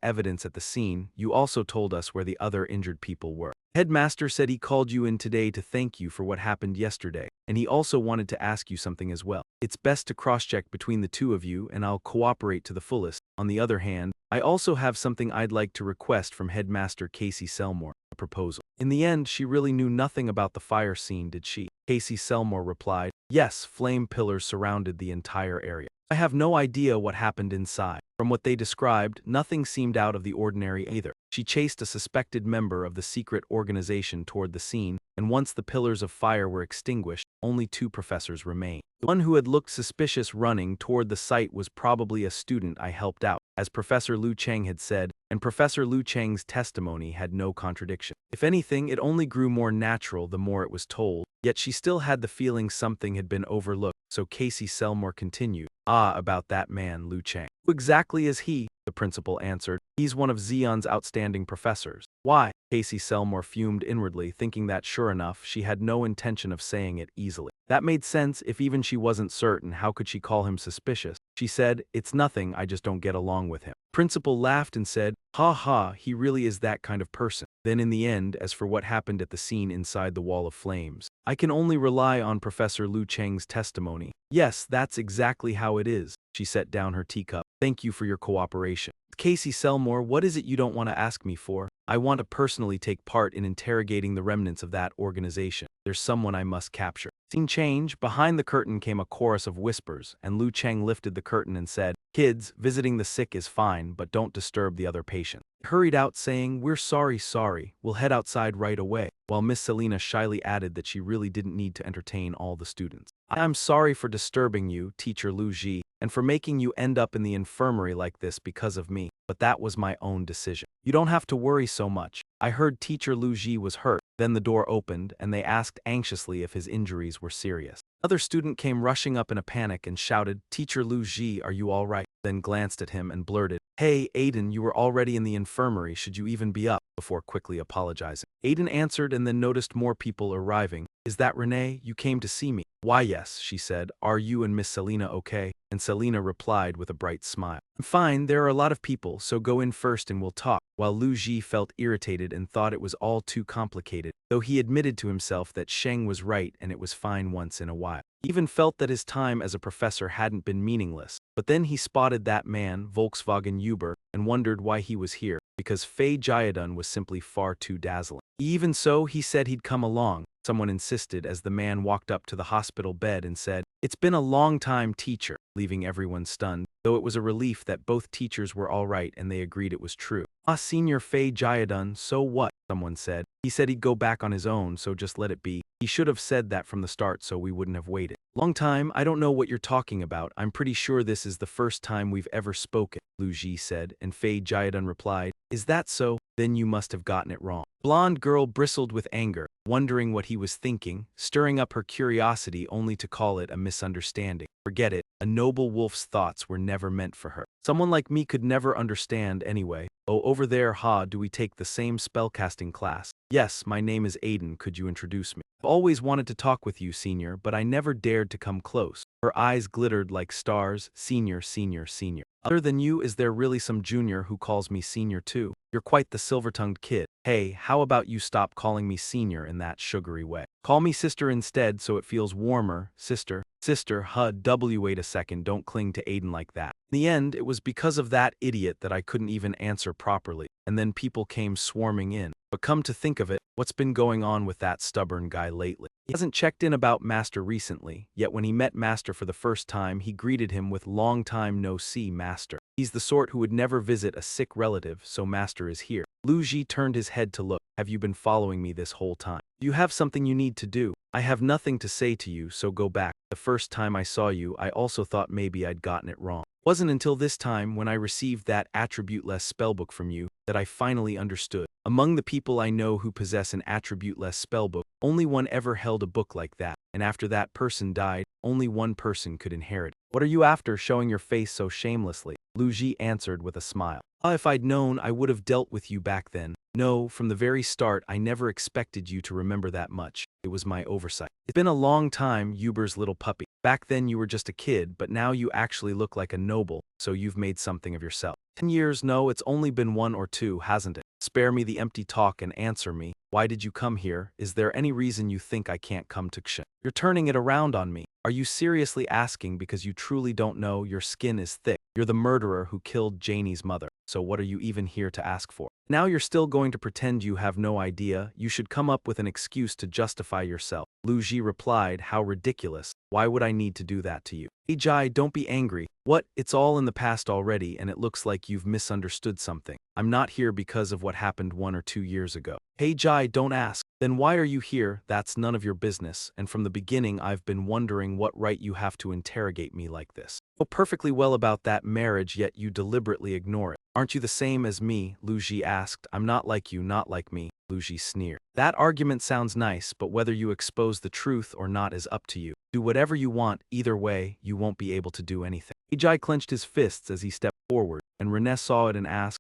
evidence at the scene, you also told us where the other injured people were. Headmaster said he called you in today to thank you for what happened yesterday, and he also wanted to ask you something as well. It's best to cross-check between the two of you, and I'll cooperate to the fullest. On the other hand, I also have something I'd like to request from Headmaster Casey Selmore, a proposal. In the end, she really knew nothing about the fire scene, did she? Casey Selmore replied, yes, flame pillars surrounded the entire area. I have no idea what happened inside. From what they described, nothing seemed out of the ordinary either. She chased a suspected member of the secret organization toward the scene, and once the pillars of fire were extinguished, only 2 professors remained. The one who had looked suspicious running toward the site was probably a student I helped out, as Professor Liu Cheng had said, and Professor Liu Cheng's testimony had no contradiction. If anything, it only grew more natural the more it was told, yet she still had the feeling something had been overlooked, so Casey Selmore continued. Ah, about that man, Liu Cheng. Who exactly is he? The principal answered. He's one of Xeon's outstanding professors. Why? Casey Selmore fumed inwardly, thinking that sure enough, she had no intention of saying it easily. That made sense. If even she wasn't certain, how could she call him suspicious? She said, it's nothing, I just don't get along with him. Principal laughed and said, ha ha, he really is that kind of person. Then in the end, as for what happened at the scene inside the Wall of Flames, I can only rely on Professor Liu Cheng's testimony. Yes, that's exactly how it is. She set down her teacup. Thank you for your cooperation. Casey Selmore, what is it you don't want to ask me for? I want to personally take part in interrogating the remnants of that organization. There's someone I must capture. Scene change. Behind the curtain came a chorus of whispers, and Liu Cheng lifted the curtain and said, kids, visiting the sick is fine, but don't disturb the other patient. He hurried out saying, we're sorry, we'll head outside right away, while Miss Selina shyly added that she really didn't need to entertain all the students. I'm sorry for disturbing you, Teacher Lu Ji, and for making you end up in the infirmary like this because of me, but that was my own decision. You don't have to worry so much. I heard Teacher Lu Ji was hurt. Then the door opened, and they asked anxiously if his injuries were serious. Another student came rushing up in a panic and shouted, Teacher Lu Ji, are you all right? Then glanced at him and blurted, hey, Aiden, you were already in the infirmary, should you even be up? Before quickly apologizing. Aiden answered and then noticed more people arriving. Is that Renee? You came to see me? Why yes, she said. Are you and Miss Selina okay? And Selina replied with a bright smile. I'm fine, there are a lot of people, so go in first and we'll talk. While Lu Ji felt irritated and thought it was all too complicated, though he admitted to himself that Sheng was right and it was fine once in a while. He even felt that his time as a professor hadn't been meaningless. But then he spotted that man, Volkswagen Uber, and wondered why he was here, because Fei Jayadun was simply far too dazzling. Even so, he said he'd come along, someone insisted as the man walked up to the hospital bed and said, "It's been a long time, teacher," leaving everyone stunned, though it was a relief that both teachers were all right and they agreed it was true. "Ah, Senior Fei Jayadun, so what?" someone said. "He said he'd go back on his own, so just let it be. He should have said that from the start so we wouldn't have waited." "Long time, I don't know what you're talking about. I'm pretty sure this is the first time we've ever spoken," Lu Ji said, and Fei Jayadun replied, "Is that so? Then you must have gotten it wrong." Blonde girl bristled with anger, wondering what he was thinking, stirring up her curiosity only to call it a misunderstanding. Forget it, a noble wolf's thoughts were never meant for her. Someone like me could never understand anyway. "Oh, over there, do we take the same spellcasting class?" "Yes, my name is Aiden, could you introduce me?" "I've always wanted to talk with you, Senior, but I never dared to come close." Her eyes glittered like stars. "Senior, Senior, Senior. Other than you, is there really some junior who calls me Senior too? You're quite the silver-tongued kid. Hey, how about you stop calling me Senior in that sugary way? Call me Sister instead so it feels warmer, Sister." "Sister, wait a second, don't cling to Aiden like that." In the end, it was because of that idiot that I couldn't even answer properly, and then people came swarming in. But come to think of it, what's been going on with that stubborn guy lately? He hasn't checked in about Master recently, yet when he met Master for the first time, he greeted him with "Long time no see, Master." He's the sort who would never visit a sick relative, so Master is here. Lu Ji turned his head to look. "Have you been following me this whole time? Do you have something you need to do? I have nothing to say to you, so go back. The first time I saw you, I also thought maybe I'd gotten it wrong. It wasn't until this time, when I received that attribute-less spellbook from you, that I finally understood. Among the people I know who possess an attribute-less spellbook, only one ever held a book like that, and after that person died, only one person could inherit it. What are you after, showing your face so shamelessly?" Lu Ji answered with a smile. If I'd known, I would have dealt with you back then. No, from the very start, I never expected you to remember that much. It was my oversight. It's been a long time, Uber's little puppy. Back then you were just a kid, but now you actually look like a noble, so you've made something of yourself. 10 years, no, it's only been 1 or 2, hasn't it? Spare me the empty talk and answer me. Why did you come here? Is there any reason you think I can't come to Kshin? You're turning it around on me. Are you seriously asking because you truly don't know? Your skin is thick. You're the murderer who killed Janie's mother. So what are you even here to ask for? Now you're still going to pretend you have no idea? You should come up with an excuse to justify yourself. Lu Ji replied, "How ridiculous. Why would I need to do that to you?" "Hey Jai, don't be angry. What? It's all in the past already, and it looks like you've misunderstood something. I'm not here because of what happened 1 or 2 years ago." "Hey Jai, don't ask. Then why are you here? That's none of your business, and from the beginning I've been wondering what right you have to interrogate me like this. You know perfectly well about that marriage, yet you deliberately ignore it. Aren't you the same as me?" Lu Ji asked. "I'm not like you, not like me," Lu Ji sneered. "That argument sounds nice, but whether you expose the truth or not is up to you. Do whatever you want, either way, you won't be able to do anything." Jai clenched his fists as he stepped forward, and Renee saw it and asked,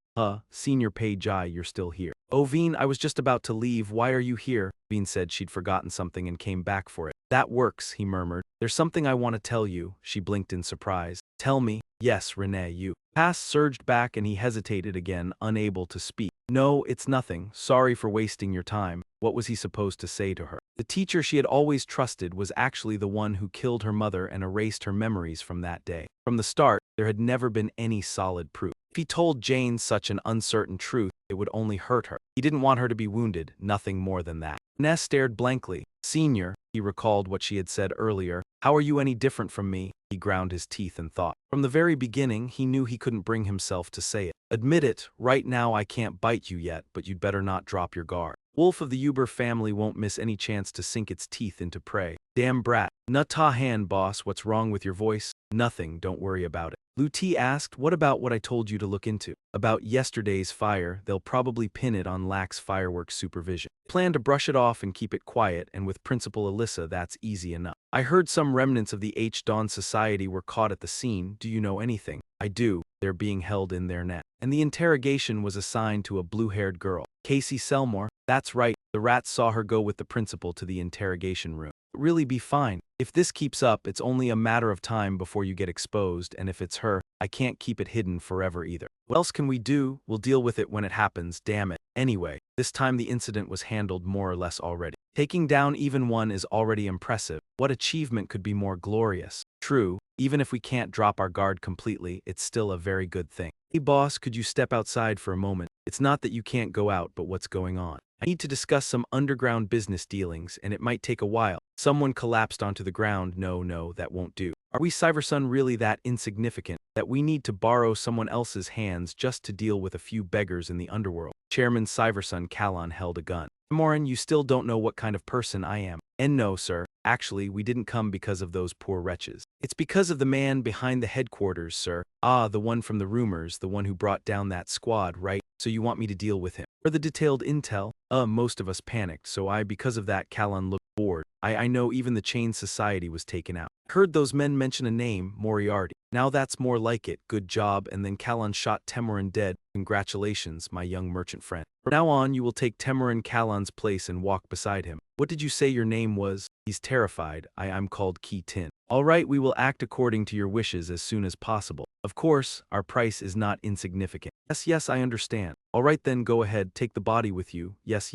Senior Pei Jai, you're still here." "Oh Veen, I was just about to leave, why are you here?" Veen said she'd forgotten something and came back for it. "That works," he murmured. "There's something I want to tell you." She blinked in surprise. "Tell me." "Yes, Renee, you." Pass surged back and he hesitated again, unable to speak. "No, it's nothing. Sorry for wasting your time." What was he supposed to say to her? The teacher she had always trusted was actually the one who killed her mother and erased her memories from that day. From the start, there had never been any solid proof. If he told Jane such an uncertain truth, it would only hurt her. He didn't want her to be wounded, nothing more than that. Ness stared blankly. "Senior," he recalled what she had said earlier. "How are you any different from me?" He ground his teeth and thought. From the very beginning, he knew he couldn't bring himself to say it. "Admit it, right now I can't bite you yet, but you'd better not drop your guard. Wolf of the Uber family won't miss any chance to sink its teeth into prey. Damn brat." "Nutta hand, boss, what's wrong with your voice?" "Nothing, don't worry about it." Lu Ti asked, "What about what I told you to look into? About yesterday's fire, they'll probably pin it on Lax fireworks supervision. Plan to brush it off and keep it quiet, and with Principal Alyssa that's easy enough. I heard some remnants of the H-Dawn Society were caught at the scene. Do you know anything?" "I do. They're being held in their net." "And the interrogation was assigned to a blue-haired girl. Casey Selmore?" "That's right. The rats saw her go with the principal to the interrogation room." "Really be fine. If this keeps up, it's only a matter of time before you get exposed, and if it's her, I can't keep it hidden forever either. What else can we do? We'll deal with it when it happens, damn it." Anyway, this time the incident was handled more or less already. Taking down even one is already impressive. What achievement could be more glorious? True, even if we can't drop our guard completely, it's still a very good thing. "Hey boss, could you step outside for a moment?" It's not that you can't go out, but what's going on. I need to discuss some underground business dealings, and it might take a while. Someone collapsed onto the ground. No, that won't do. Are we Cyversun really that insignificant that we need to borrow someone else's hands just to deal with a few beggars in the underworld? Chairman Cyversun Kalon held a gun. Morin, you still don't know what kind of person I am. And no, sir. Actually, we didn't come because of those poor wretches. It's because of the man behind the headquarters, sir. Ah, the one from the rumors, the one who brought down that squad, right? So you want me to deal with him? For the detailed intel? Most of us panicked, so because of that, Kalon looked bored. I know even the chain society was taken out. Heard those men mention a name, Moriarty. Now that's more like it. Good job. And then Kalon shot Temurin dead. Congratulations, my young merchant friend. From now on, you will take Temurin Kalon's place and walk beside him. What did you say your name was? He's terrified. I'm called Ki Tin. All right, we will act according to your wishes as soon as possible. Of course, our price is not insignificant. Yes, I understand. All right then, go ahead, take the body with you. Yes,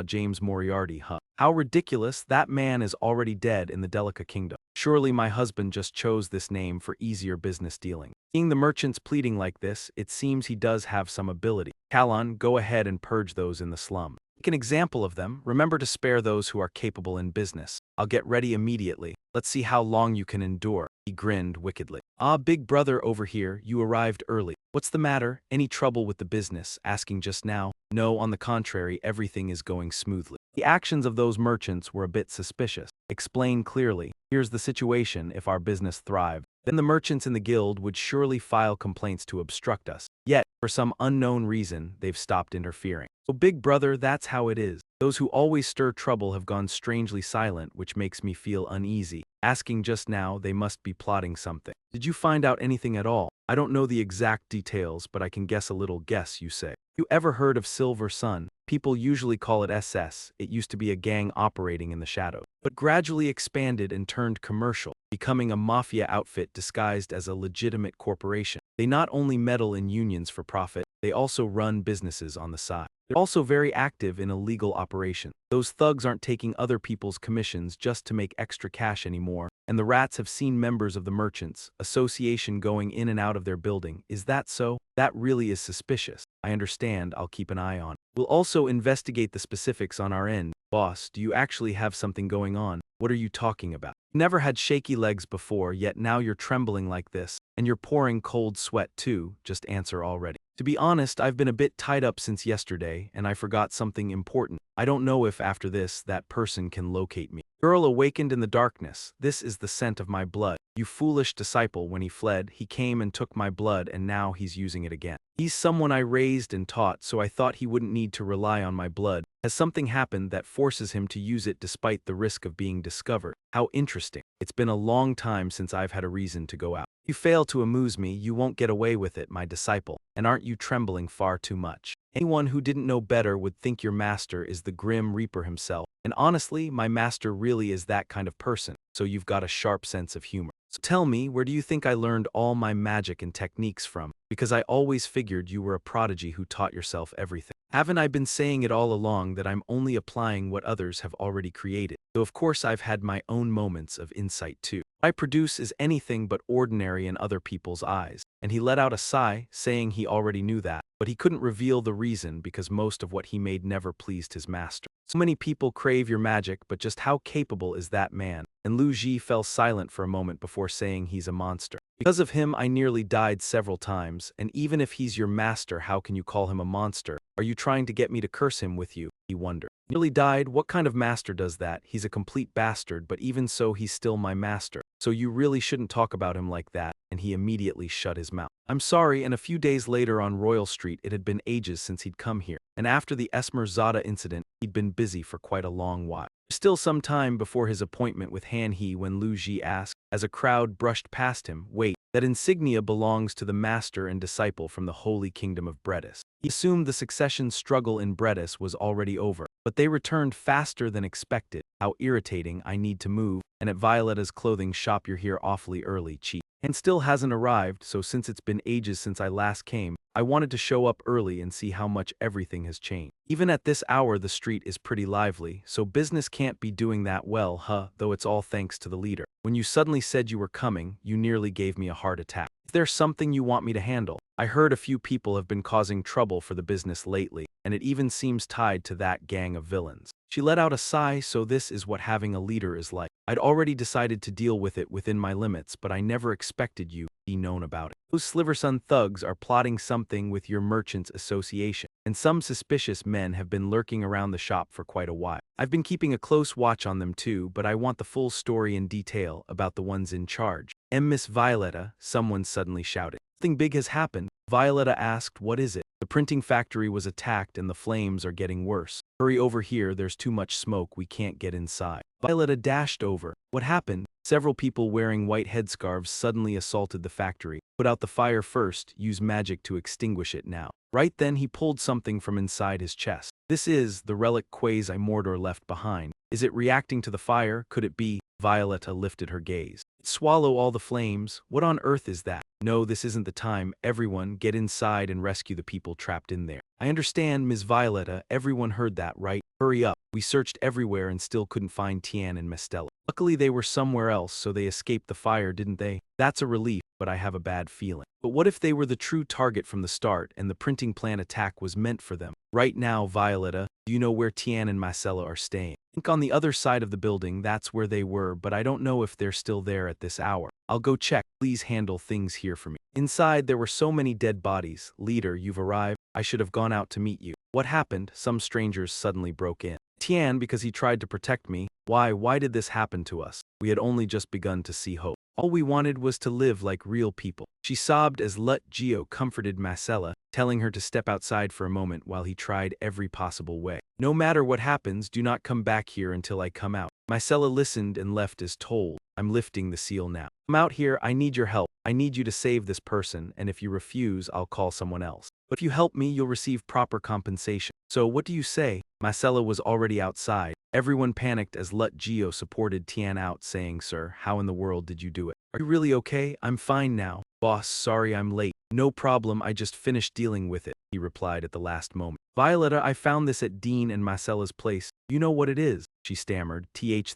James Moriarty, How ridiculous, that man is already dead in the Delica Kingdom. Surely my husband just chose this name for easier business dealing. Seeing the merchants pleading like this, it seems he does have some ability. Kalon, go ahead and purge those in the slum. Make an example of them. Remember to spare those who are capable in business. I'll get ready immediately. Let's see how long you can endure. He grinned wickedly. Ah, big brother over here, you arrived early. What's the matter? Any trouble with the business? Asking just now? No, on the contrary, everything is going smoothly. The actions of those merchants were a bit suspicious. Explain clearly. Here's the situation. If our business thrived, then the merchants in the guild would surely file complaints to obstruct us. Yet, for some unknown reason, they've stopped interfering. So big brother, that's how it is. Those who always stir trouble have gone strangely silent, which makes me feel uneasy. Asking just now, they must be plotting something. Did you find out anything at all? I don't know the exact details, but I can guess a little guess, you say. You ever heard of Silver Sun? People usually call it SS. It used to be a gang operating in the shadows, but gradually expanded and turned commercial, becoming a mafia outfit disguised as a legitimate corporation. They not only meddle in unions for profit, they also run businesses on the side. They're also very active in illegal operations. Those thugs aren't taking other people's commissions just to make extra cash anymore, and the rats have seen members of the Merchants Association going in and out of their building. Is that so? That really is suspicious. I understand, I'll keep an eye on it. We'll also investigate the specifics on our end. Boss, do you actually have something going on? What are you talking about? Never had shaky legs before, yet now you're trembling like this, and you're pouring cold sweat too. Just answer already. To be honest, I've been a bit tied up since yesterday, and I forgot something important. I don't know if after this, that person can locate me. Girl awakened in the darkness. This is the scent of my blood. You foolish disciple, when he fled, he came and took my blood, and now he's using it again. He's someone I raised and taught, so I thought he wouldn't need to rely on my blood. Has something happened that forces him to use it despite the risk of being discovered? How interesting. It's been a long time since I've had a reason to go out. You fail to amuse me, you won't get away with it, my disciple. And aren't you trembling far too much? Anyone who didn't know better would think your master is the Grim Reaper himself. And honestly, my master really is that kind of person, so you've got a sharp sense of humor. So tell me, where do you think I learned all my magic and techniques from? Because I always figured you were a prodigy who taught yourself everything. Haven't I been saying it all along that I'm only applying what others have already created? Though of course I've had my own moments of insight too. What I produce is anything but ordinary in other people's eyes. And he let out a sigh, saying he already knew that, but he couldn't reveal the reason because most of what he made never pleased his master. So many people crave your magic, but just how capable is that man? And Lu Ji fell silent for a moment before saying he's a monster. Because of him, I nearly died several times, and even if he's your master, how can you call him a monster? Are you trying to get me to curse him with you? He wondered. Nearly died? What kind of master does that? He's a complete bastard, but even so, he's still my master. So you really shouldn't talk about him like that. And he immediately shut his mouth. I'm sorry, and a few days later on Royal Street, it had been ages since he'd come here. And after the Esmer Zada incident, he'd been busy for quite a long while. Still some time before his appointment with Han He when Lu Ji asked, as a crowd brushed past him, wait, that insignia belongs to the master and disciple from the Holy Kingdom of Bredis. He assumed the succession struggle in Bredis was already over, but they returned faster than expected. How irritating, I need to move, and at Violetta's clothing shop you're here awfully early, cheap. And still hasn't arrived, so since it's been ages since I last came, I wanted to show up early and see how much everything has changed. Even at this hour the street is pretty lively, so business can't be doing that well, though it's all thanks to the leader. When you suddenly said you were coming, you nearly gave me a heart attack. If there's something you want me to handle, I heard a few people have been causing trouble for the business lately, and it even seems tied to that gang of villains. She let out a sigh, so this is what having a leader is like. I'd already decided to deal with it within my limits, but I never expected you to be known about it. Those Sliversun thugs are plotting something with your merchants association, and some suspicious men have been lurking around the shop for quite a while. I've been keeping a close watch on them too, but I want the full story in detail about the ones in charge. Miss Violetta, someone suddenly shouted. Something big has happened. Violetta asked, what is it? The printing factory was attacked and the flames are getting worse. Hurry over here, there's too much smoke, we can't get inside. Violetta dashed over. What happened? Several people wearing white headscarves suddenly assaulted the factory. Put out the fire first, use magic to extinguish it now. Right then he pulled something from inside his chest. This is the relic quasi-mortar left behind. Is it reacting to the fire? Could it be? Violetta lifted her gaze. Swallow all the flames. What on earth is that? No, this isn't the time. Everyone, get inside and rescue the people trapped in there. I understand, Ms. Violetta. Everyone heard that, right? Hurry up. We searched everywhere and still couldn't find Tian and Mestella. Luckily they were somewhere else, so they escaped the fire, didn't they? That's a relief, but I have a bad feeling. But what if they were the true target from the start and the printing plant attack was meant for them? Right now, Violetta, do you know where Tian and Marcella are staying? I think on the other side of the building, that's where they were, but I don't know if they're still there at this hour. I'll go check. Please handle things here for me. Inside, there were so many dead bodies. Leader, you've arrived. I should have gone out to meet you. What happened? Some strangers suddenly broke in. Tian, because he tried to protect me. Why did this happen to us? We had only just begun to see hope. All we wanted was to live like real people. She sobbed as Lut Geo comforted Marcella, telling her to step outside for a moment while he tried every possible way. No matter what happens, do not come back here until I come out. Marcella listened and left as told. I'm lifting the seal now. Come out here, I need your help. I need you to save this person, and if you refuse, I'll call someone else. But if you help me, you'll receive proper compensation. So what do you say? Marcella was already outside. Everyone panicked as Lut Geo supported Tian out, saying, Sir, how in the world did you do it? Are you really okay? I'm fine now. Boss, sorry I'm late. No problem, I just finished dealing with it, he replied at the last moment. Violetta, I found this at Dean and Marcella's place. You know what it is? She stammered.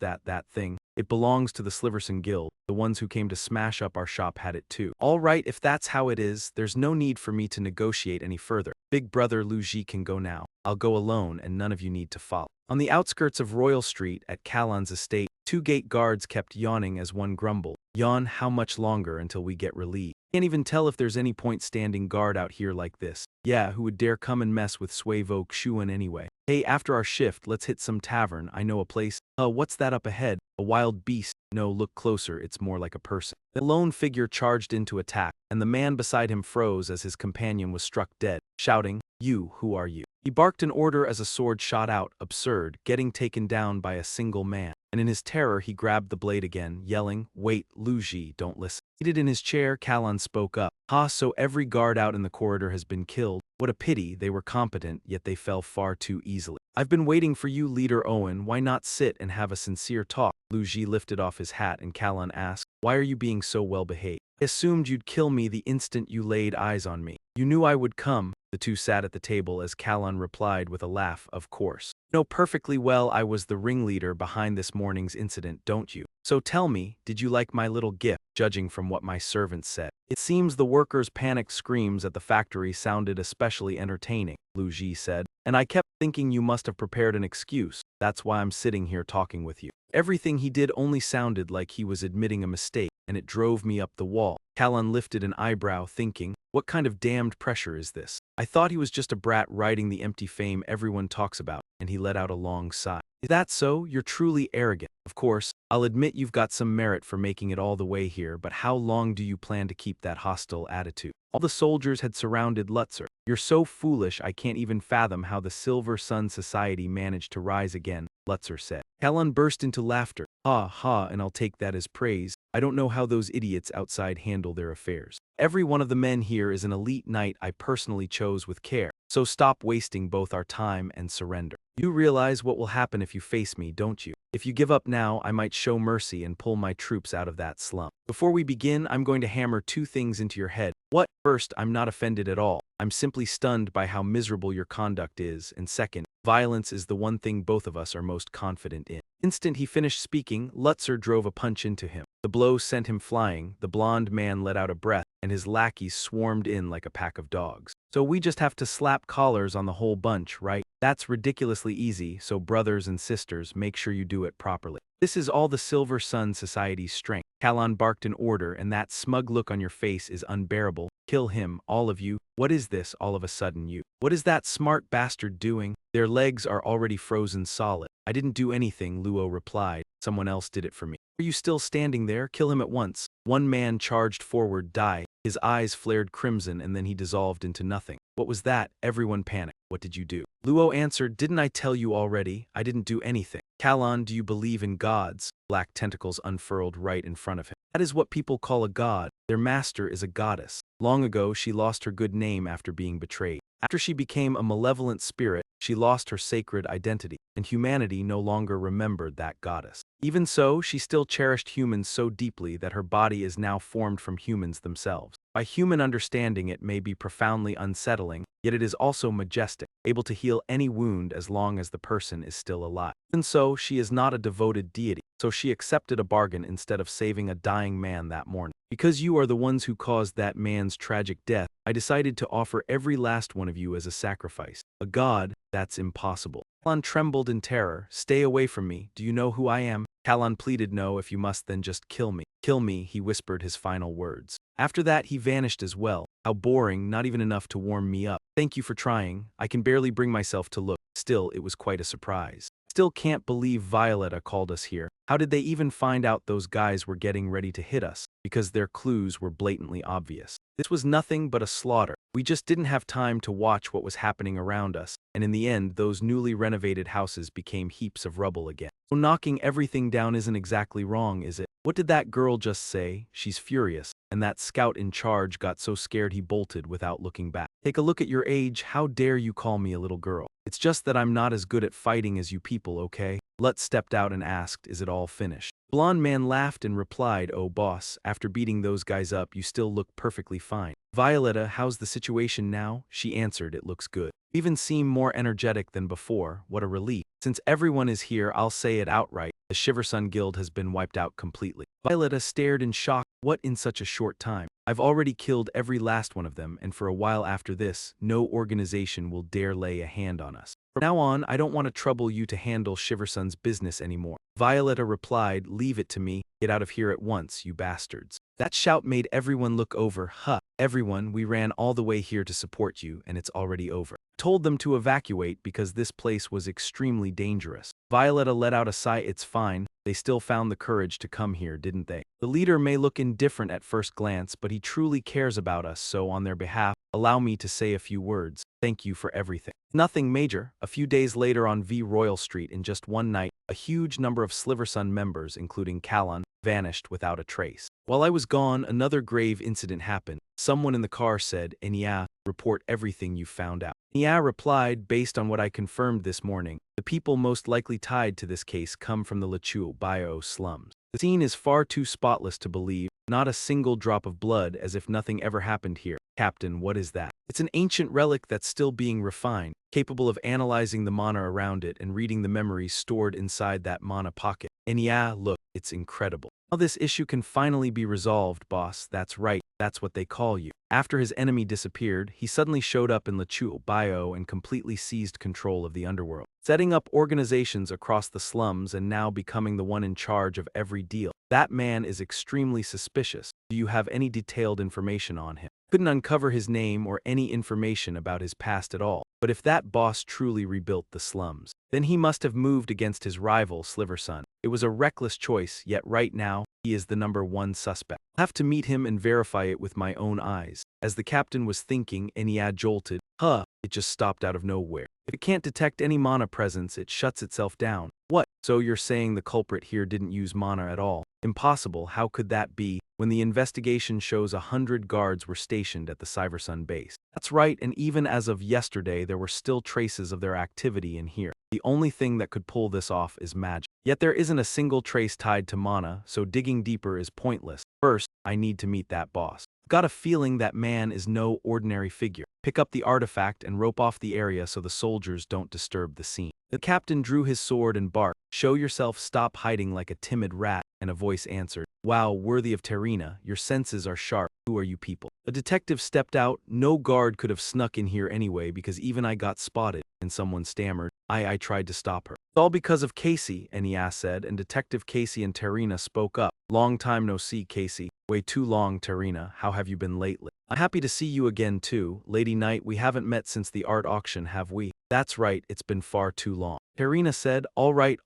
That thing. It belongs to the Sliverson Guild. The ones who came to smash up our shop had it too. All right, if that's how it is, there's no need for me to negotiate any further. Big brother Lu Ji can go now. I'll go alone and none of you need to follow. On the outskirts of Royal Street at Callan's estate, 2 gate guards kept yawning as one grumbled. Yawn, how much longer until we get relieved? Can't even tell if there's any point standing guard out here like this. Yeah, who would dare come and mess with Suevo Xuan anyway? Hey, after our shift, let's hit some tavern. I know a place. What's that up ahead? A wild beast? No, look closer, it's more like a person. The lone figure charged in to attack, and the man beside him froze as his companion was struck dead, shouting, You, who are you? He barked an order as a sword shot out, absurd, getting taken down by a single man. And in his terror he grabbed the blade again, yelling, Wait, Lu Ji, don't listen. Seated in his chair, Callan spoke up. So every guard out in the corridor has been killed. What a pity, they were competent, yet they fell far too easily. I've been waiting for you, Leader Owen, why not sit and have a sincere talk? Lu Ji lifted off his hat and Callan asked, Why are you being so well behaved? I assumed you'd kill me the instant you laid eyes on me. You knew I would come. The two sat at the table as Callan replied with a laugh, Of course. You know perfectly well I was the ringleader behind this morning's incident, don't you? So tell me, did you like my little gift, judging from what my servants said? It seems the workers' panicked screams at the factory sounded especially entertaining, Lu Ji said, and I kept thinking you must have prepared an excuse. That's why I'm sitting here talking with you. Everything he did only sounded like he was admitting a mistake, and it drove me up the wall. Callan lifted an eyebrow, thinking, What kind of damned pressure is this? I thought he was just a brat writing the empty fame everyone talks about, and he let out a long sigh. Is that so? You're truly arrogant. Of course, I'll admit you've got some merit for making it all the way here, but how long do you plan to keep that hostile attitude? All the soldiers had surrounded Lutzer. You're so foolish I can't even fathom how the Silver Sun Society managed to rise again, Lutzer said. Callan burst into laughter. Ha, and I'll take that as praise. I don't know how those idiots outside handle their affairs. Every one of the men here is an elite knight I personally chose with care, so stop wasting both our time and surrender. You realize what will happen if you face me, don't you? If you give up now, I might show mercy and pull my troops out of that slump. Before we begin, I'm going to hammer 2 things into your head. What? First, I'm not offended at all. I'm simply stunned by how miserable your conduct is, and second, Violence is the one thing both of us are most confident in. Instant he finished speaking, Lutzer drove a punch into him. The blow sent him flying, the blond man let out a breath, and his lackeys swarmed in like a pack of dogs. So we just have to slap collars on the whole bunch, right? That's ridiculously easy, so brothers and sisters, make sure you do it properly. This is all the Silver Sun Society's strength. Kalon barked an order, and that smug look on your face is unbearable. Kill him, all of you. What is this, all of a sudden you? What is that smart bastard doing? Their legs are already frozen solid. I didn't do anything, Luo replied. Someone else did it for me. Are you still standing there? Kill him at once. One man charged forward, died. His eyes flared crimson and then he dissolved into nothing. What was that? Everyone panicked. What did you do? Luo answered, didn't I tell you already? I didn't do anything. Kalon, do you believe in gods? Black tentacles unfurled right in front of him. That is what people call a god. Their master is a goddess. Long ago, she lost her good name after being betrayed. After she became a malevolent spirit, she lost her sacred identity, and humanity no longer remembered that goddess. Even so, she still cherished humans so deeply that her body is now formed from humans themselves. By human understanding, it may be profoundly unsettling, yet it is also majestic, able to heal any wound as long as the person is still alive. Even so, she is not a devoted deity, so she accepted a bargain instead of saving a dying man that morning. Because you are the ones who caused that man's tragic death, I decided to offer every last one of you as a sacrifice. A god? That's impossible. Kalon trembled in terror. Stay away from me. Do you know who I am? Kalon pleaded, no, if you must then just kill me. Kill me, he whispered his final words. After that he vanished as well. How boring, not even enough to warm me up. Thank you for trying. I can barely bring myself to look. Still, it was quite a surprise. Still can't believe Violetta called us here. How did they even find out those guys were getting ready to hit us? Because their clues were blatantly obvious. This was nothing but a slaughter. We just didn't have time to watch what was happening around us, and in the end, those newly renovated houses became heaps of rubble again. So knocking everything down isn't exactly wrong, is it? What did that girl just say? She's furious, and that scout in charge got so scared he bolted without looking back. Take a look at your age. How dare you call me a little girl? It's just that I'm not as good at fighting as you people, okay? Lutz stepped out and asked, is it all finished? Blonde man laughed and replied, oh boss, after beating those guys up, you still look perfectly fine. Violetta, how's the situation now? She answered, it looks good. You even seem more energetic than before. What a relief. Since everyone is here, I'll say it outright. The Shiversun Guild has been wiped out completely. Violetta stared in shock. What, in such a short time? I've already killed every last one of them, and for a while after this, no organization will dare lay a hand on us. From now on, I don't want to trouble you to handle Shiversun's business anymore. Violetta replied, leave it to me. Get out of here at once, you bastards. That shout made everyone look over. Huh. Everyone, we ran all the way here to support you, and it's already over. Told them to evacuate because this place was extremely dangerous. Violetta let out a sigh. It's fine. They still found the courage to come here, didn't they? The leader may look indifferent at first glance, but he truly cares about us, so on their behalf, allow me to say a few words. Thank you for everything. Nothing major. A few days later on V Royal Street, in just one night, a huge number of Sliversun members, including Kalon, vanished without a trace. While I was gone, another grave incident happened. Someone in the car said, Enya, report everything you found out. Enya replied, based on what I confirmed this morning, the people most likely tied to this case come from the Lechuo Bio slums. The scene is far too spotless to believe, not a single drop of blood, as if nothing ever happened here. Captain, what is that? It's an ancient relic that's still being refined, capable of analyzing the mana around it and reading the memories stored inside that mana pocket. And yeah, look, it's incredible. Now this issue can finally be resolved, boss. That's right, that's what they call you. After his enemy disappeared, he suddenly showed up in Lechuo Bio and completely seized control of the underworld, setting up organizations across the slums and now becoming the one in charge of every deal. That man is extremely suspicious. Do you have any detailed information on him? Couldn't uncover his name or any information about his past at all. But if that boss truly rebuilt the slums, then he must have moved against his rival, Sliversun. It was a reckless choice, yet right now, he is the #1 suspect. I'll have to meet him and verify it with my own eyes. As the captain was thinking, Enya jolted. Huh, it just stopped out of nowhere. If it can't detect any mana presence, it shuts itself down. What? So you're saying the culprit here didn't use mana at all? Impossible. How could that be, when the investigation shows 100 guards were stationed at the Cyversun base? That's right, and even as of yesterday, there were still traces of their activity in here. The only thing that could pull this off is magic. Yet there isn't a single trace tied to mana, so digging deeper is pointless. First, I need to meet that boss. I've got a feeling that man is no ordinary figure. Pick up the artifact and rope off the area so the soldiers don't disturb the scene. The captain drew his sword and barked, "Show yourself, stop hiding like a timid rat," and a voice answered, "Wow, worthy of Terina, your senses are sharp. Who are you people?" A detective stepped out. "No guard could have snuck in here anyway because even I got spotted," and someone stammered, I tried to stop her." "It's all because of Casey," Nia said, and Detective Casey and Terina spoke up. "Long time no see, Casey." "Way too long, Terina. How have you been lately?" "I'm happy to see you again too, Lady Knight. We haven't met since the art auction, have we?" "That's right, it's been far too long." Terina said, all right,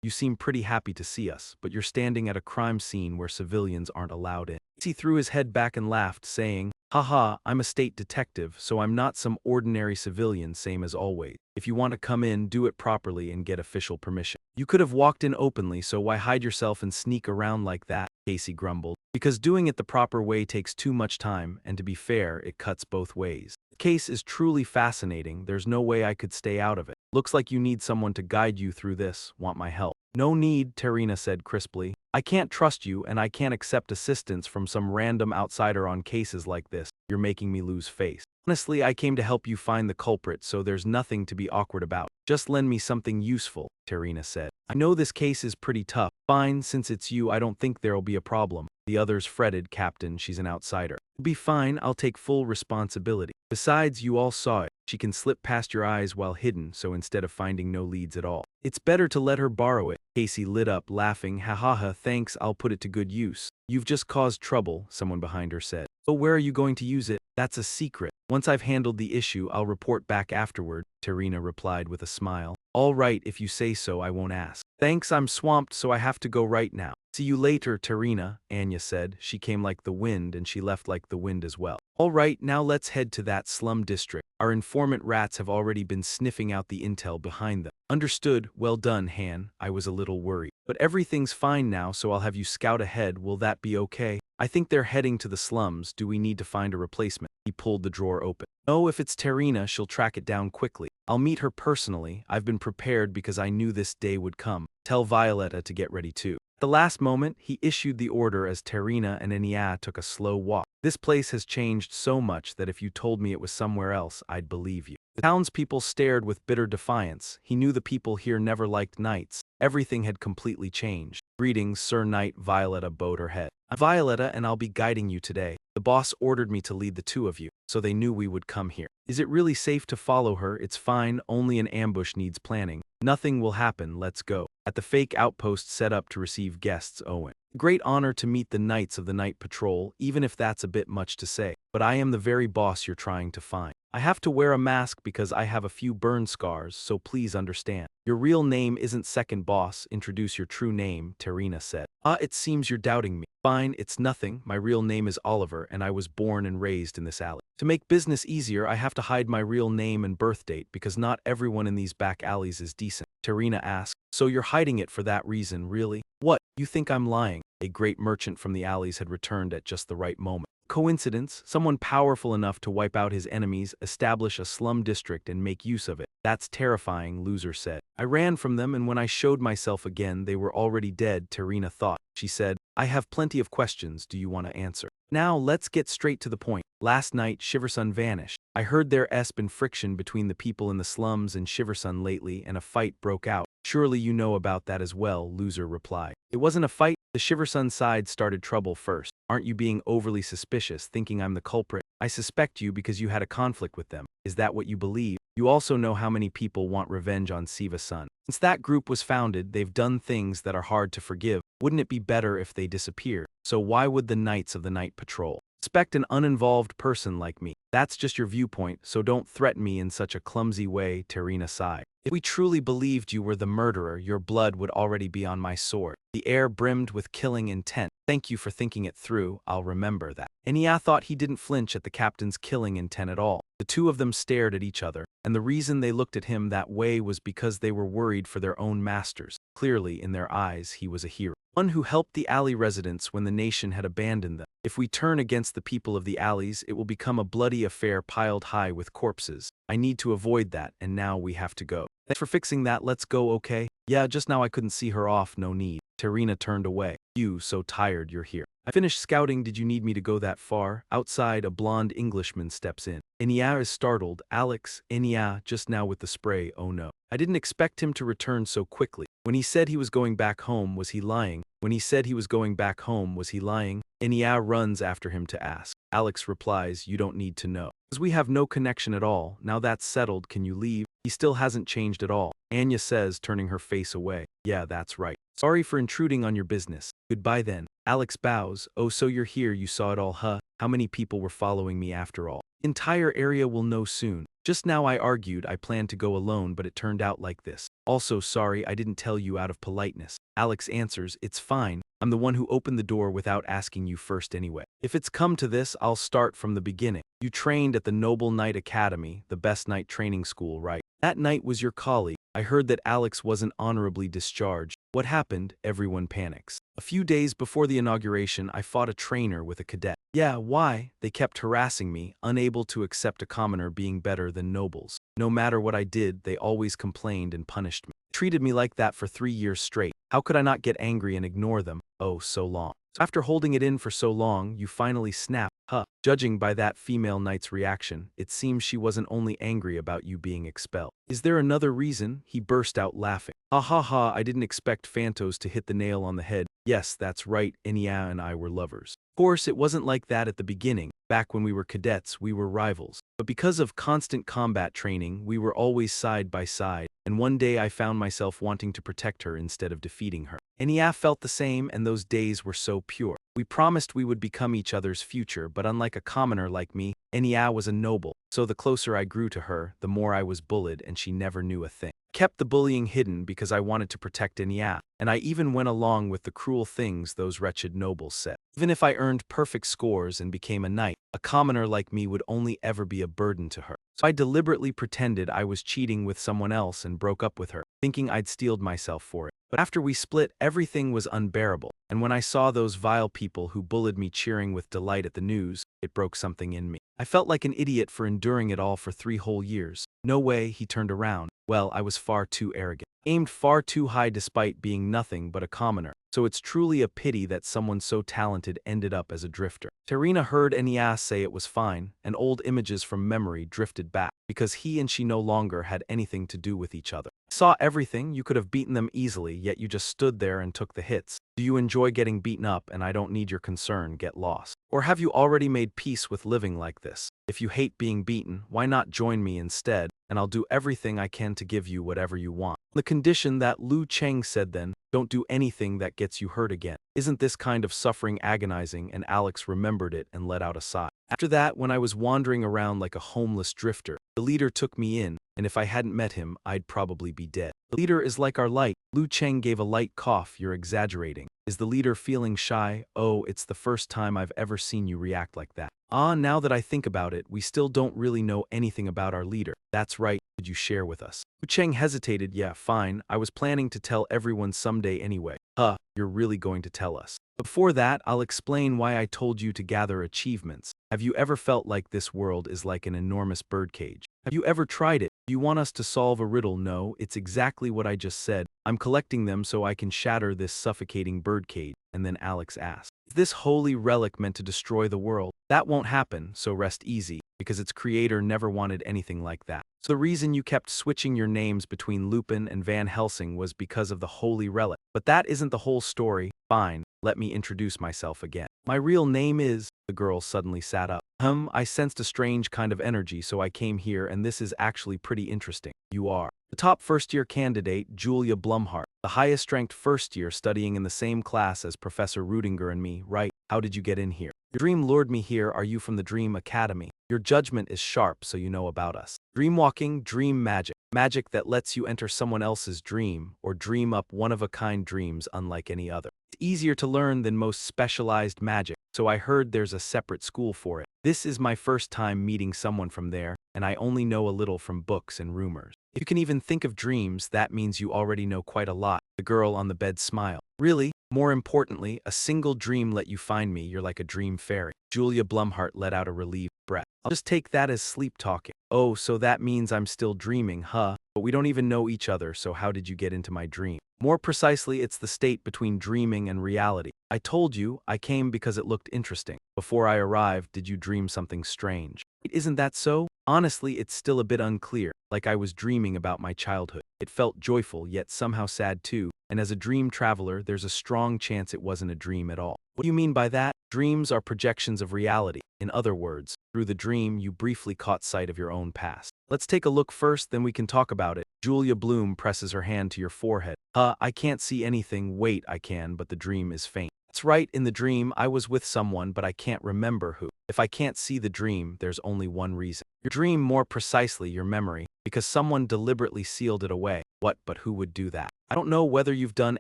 you seem pretty happy to see us, but you're standing at a crime scene where civilians aren't allowed in." He threw his head back and laughed, saying, "Haha, I'm a state detective, so I'm not some ordinary civilian, same as always. If you want to come in, do it properly and get official permission." "You could have walked in openly, so why hide yourself and sneak around like that?" Casey grumbled. "Because doing it the proper way takes too much time, and to be fair, it cuts both ways. The case is truly fascinating. There's no way I could stay out of it. Looks like you need someone to guide you through this. Want my help?" "No need," Terina said crisply. "I can't trust you, and I can't accept assistance from some random outsider on cases like this. You're making me lose face. Honestly, I came to help you find the culprit, so there's nothing to be awkward about. Just lend me something useful," Terina said. "I know this case is pretty tough." "Fine, since it's you, I don't think there'll be a problem." The others fretted. "Captain, she's an outsider." "It'll be fine, I'll take full responsibility. Besides, you all saw it. She can slip past your eyes while hidden, so instead of finding no leads at all, it's better to let her borrow it." Casey lit up, laughing. "Ha ha ha, thanks, I'll put it to good use." "You've just caused trouble," someone behind her said. "Oh, where are you going to use it?" "That's a secret. Once I've handled the issue, I'll report back afterward," Terina replied with a smile. "All right, if you say so, I won't ask." "Thanks, I'm swamped, so I have to go right now." "See you later, Terina," Anya said. She came like the wind, and she left like the wind as well. "All right, now let's head to that slum district. Our informant rats have already been sniffing out the intel behind them." "Understood. Well done, Han. I was a little worried. But everything's fine now, so I'll have you scout ahead. Will that be okay?" "I think they're heading to the slums. Do we need to find a replacement?" He pulled the drawer open. "No, if it's Terina, she'll track it down quickly. I'll meet her personally. I've been prepared because I knew this day would come. Tell Violetta to get ready too." At the last moment, he issued the order as Terina and Enya took a slow walk. "This place has changed so much that if you told me it was somewhere else, I'd believe you." The townspeople stared with bitter defiance. He knew the people here never liked knights. Everything had completely changed. "Greetings, Sir Knight," Violetta bowed her head. "I'm Violetta, and I'll be guiding you today. The boss ordered me to lead the two of you, so they knew we would come here." "Is it really safe to follow her?" "It's fine, only an ambush needs planning. Nothing will happen, let's go." At the fake outpost set up to receive guests, Owen. "Great honor to meet the knights of the night patrol, even if that's a bit much to say. But I am the very boss you're trying to find. I have to wear a mask because I have a few burn scars, so please understand." "Your real name isn't second boss. Introduce your true name," Terina said. "Ah, it seems you're doubting me." "Fine, it's nothing. My real name is Oliver, and I was born and raised in this alley. To make business easier, I have to hide my real name and birth date because not everyone in these back alleys is decent." Terina asked. "So you're hiding it for that reason, really?" "What? You think I'm lying?" A great merchant from the alleys had returned at just the right moment. Coincidence? Someone powerful enough to wipe out his enemies, establish a slum district, and make use of it. "That's terrifying," Loser said. "I ran from them, and when I showed myself again, they were already dead," Terina thought. She said, "I have plenty of questions. Do you want to answer?" "Now, let's get straight to the point. Last night, Shiversun vanished. I heard there's been friction between the people in the slums and Shiversun lately, and a fight broke out." "Surely you know about that as well," Loser replied. "It wasn't a fight. The Shiversun side started trouble first. Aren't you being overly suspicious, thinking I'm the culprit?" "I suspect you because you had a conflict with them. Is that what you believe? You also know how many people want revenge on Siva-sun. Since that group was founded, they've done things that are hard to forgive. Wouldn't it be better if they disappeared? So why would the Knights of the Night Patrol expect an uninvolved person like me?" "That's just your viewpoint, so don't threaten me in such a clumsy way," Terina sighed. "If we truly believed you were the murderer, your blood would already be on my sword." The air brimmed with killing intent. "Thank you for thinking it through. I'll remember that." Enya thought he didn't flinch at the captain's killing intent at all. The two of them stared at each other, and the reason they looked at him that way was because they were worried for their own masters. Clearly, in their eyes, he was a hero. One who helped the alley residents when the nation had abandoned them. If we turn against the people of the alleys, it will become a bloody affair piled high with corpses. I need to avoid that, and now we have to go. Thanks for fixing that. Let's go, okay? Yeah, just now I couldn't see her off. No need. Tarina turned away. You, so tired you're here. I finished scouting, did you need me to go that far? Outside, a blonde Englishman steps in. Enya is startled. Alex, Enya, just now with the spray, oh no. I didn't expect him to return so quickly. When he said he was going back home, was he lying? When he said he was going back home, was he lying? Enya runs after him to ask. Alex replies, you don't need to know. Because we have no connection at all. Now that's settled, can you leave? He still hasn't changed at all. Anya says, turning her face away. Yeah, that's right. Sorry for intruding on your business. Goodbye then. Alex bows. Oh, so you're here, you saw it all, huh? How many people were following me after all? Entire area will know soon. Just now I argued I planned to go alone, but it turned out like this. Also sorry I didn't tell you out of politeness. Alex answers, it's fine. I'm the one who opened the door without asking you first anyway. If it's come to this, I'll start from the beginning. You trained at the Noble Knight Academy, the best knight training school, right? That knight was your colleague. I heard that Alex wasn't honorably discharged. What happened? Everyone panics. A few days before the inauguration, I fought a trainer with a cadet. Yeah, why? They kept harassing me, unable to accept a commoner being better than nobles. No matter what I did, they always complained and punished me. Treated me like that for 3 years straight. How could I not get angry and ignore them? Oh, so long. So after holding it in for so long, you finally snapped. Huh. Judging by that female knight's reaction, it seems she wasn't only angry about you being expelled. Is there another reason? He burst out laughing. Ha ha ha, I didn't expect Phantos to hit the nail on the head. Yes, that's right, Enya and I were lovers. Of course, it wasn't like that at the beginning. Back when we were cadets, we were rivals. But because of constant combat training, we were always side by side, and one day I found myself wanting to protect her instead of defeating her. Enya felt the same, and those days were so pure. We promised we would become each other's future, but unlike a commoner like me, Enya was a noble. So the closer I grew to her, the more I was bullied, and she never knew a thing. Kept the bullying hidden because I wanted to protect Enya, and I even went along with the cruel things those wretched nobles said. Even if I earned perfect scores and became a knight, a commoner like me would only ever be a burden to her. So I deliberately pretended I was cheating with someone else and broke up with her, thinking I'd steeled myself for it. But after we split, everything was unbearable, and when I saw those vile people who bullied me cheering with delight at the news, it broke something in me. I felt like an idiot for enduring it all for 3 whole years. No way, he turned around. Well, I was far too arrogant. Aimed far too high despite being nothing but a commoner. So it's truly a pity that someone so talented ended up as a drifter. Tarina heard Enya say it was fine, and old images from memory drifted back, because he and she no longer had anything to do with each other. I saw everything, you could have beaten them easily, yet you just stood there and took the hits. Do you enjoy getting beaten up and I don't need your concern, get lost? Or have you already made peace with living like this? If you hate being beaten, why not join me instead, and I'll do everything I can to give you whatever you want. The condition that Lu Cheng said then, don't do anything that gets you hurt again. Isn't this kind of suffering agonizing? And Alex remembered it and let out a sigh. After that, when I was wandering around like a homeless drifter, the leader took me in, and if I hadn't met him, I'd probably be dead. The leader is like our light. Lu Cheng gave a light cough. You're exaggerating. Is the leader feeling shy? Oh, it's the first time I've ever seen you react like that. Ah, now that I think about it, we still don't really know anything about our leader. That's right, could you share with us? Lu Cheng hesitated. Yeah, fine, I was planning to tell everyone someday anyway. Huh, you're really going to tell us. Before that, I'll explain why I told you to gather achievements. Have you ever felt like this world is like an enormous birdcage? Have you ever tried it? Do you want us to solve a riddle? No, it's exactly what I just said. I'm collecting them so I can shatter this suffocating birdcage. And then Alex asked, is this holy relic meant to destroy the world? That won't happen, so rest easy, because its creator never wanted anything like that. So the reason you kept switching your names between Lupin and Van Helsing was because of the holy relic. But that isn't the whole story. Fine, let me introduce myself again. My real name is... The girl suddenly sat up. I sensed a strange kind of energy, so I came here, and this is actually pretty interesting. You are the top first-year candidate, Julia Blumhart, the highest-ranked first-year studying in the same class as Professor Rudinger and me, right? How did you get in here? Your dream lured me here. Are you from the Dream Academy? Your judgment is sharp, so you know about us. Dreamwalking, dream magic. Magic that lets you enter someone else's dream, or dream up one-of-a-kind dreams unlike any other. It's easier to learn than most specialized magic, so I heard there's a separate school for it. This is my first time meeting someone from there, and I only know a little from books and rumors. If you can even think of dreams, that means you already know quite a lot. The girl on the bed smiled. Really? More importantly, a single dream let you find me. You're like a dream fairy. Julia Blumhart let out a relieved breath. I'll just take that as sleep talking. Oh, so that means I'm still dreaming, huh? But we don't even know each other, so how did you get into my dream? More precisely, it's the state between dreaming and reality. I told you, I came because it looked interesting. Before I arrived, did you dream something strange? Isn't that so? Honestly, it's still a bit unclear, like I was dreaming about my childhood. It felt joyful, yet somehow sad too, and as a dream traveler, there's a strong chance it wasn't a dream at all. What do you mean by that? Dreams are projections of reality. In other words, through the dream, you briefly caught sight of your own past. Let's take a look first, then we can talk about it. Julia Bloom presses her hand to your forehead. I can't see anything. Wait, I can, but the dream is faint. That's right, in the dream, I was with someone, but I can't remember who. If I can't see the dream, there's only one reason. Your dream, more precisely your memory, because someone deliberately sealed it away. What, but who would do that? I don't know whether you've done